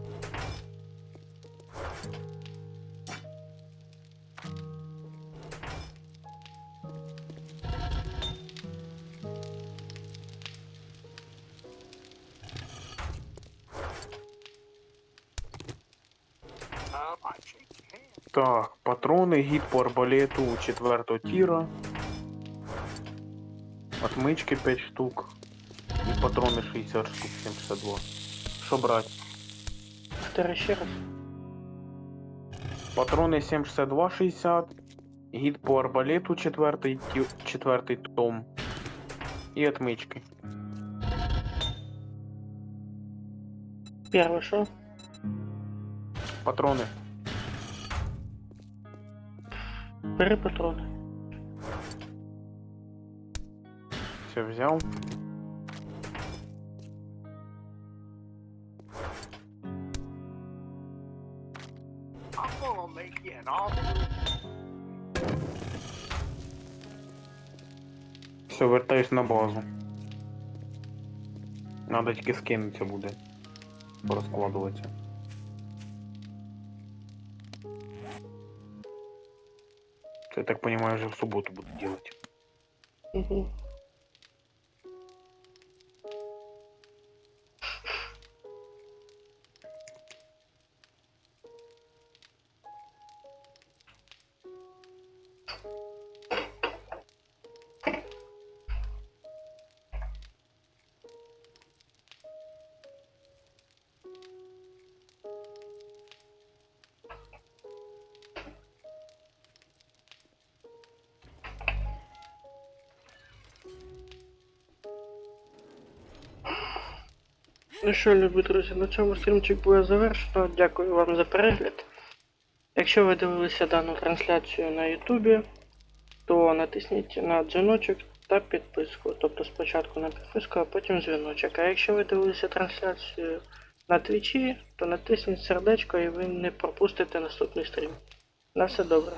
G: Так, патрони, гід по арбалету 4-го тіра. Отмички 5 штук. І патрони 60 штук, 762. Що брати?
A: Повтори ще раз.
G: Патрони 7,62 60. Гід по арбалету 4-й том. І отмички.
A: Перше що?
G: Патрони.
A: Бери патрони.
G: Все взяв. Все, вертаюсь на базу. Надо тільки скинутися буде. Порозкладуватися. Це, я так понимаю, вже в суботу буду делать.
A: Угу. Ну що, любі друзі, на цьому стрімчик буде завершено. Дякую вам за перегляд. Якщо ви дивилися дану трансляцію на Ютубі, то натисніть на дзвіночок та підписку. Тобто спочатку на підписку, а потім дзвіночок. А якщо ви дивилися трансляцію на Твічі, то натисніть сердечко і ви не пропустите наступний стрім. На все добре.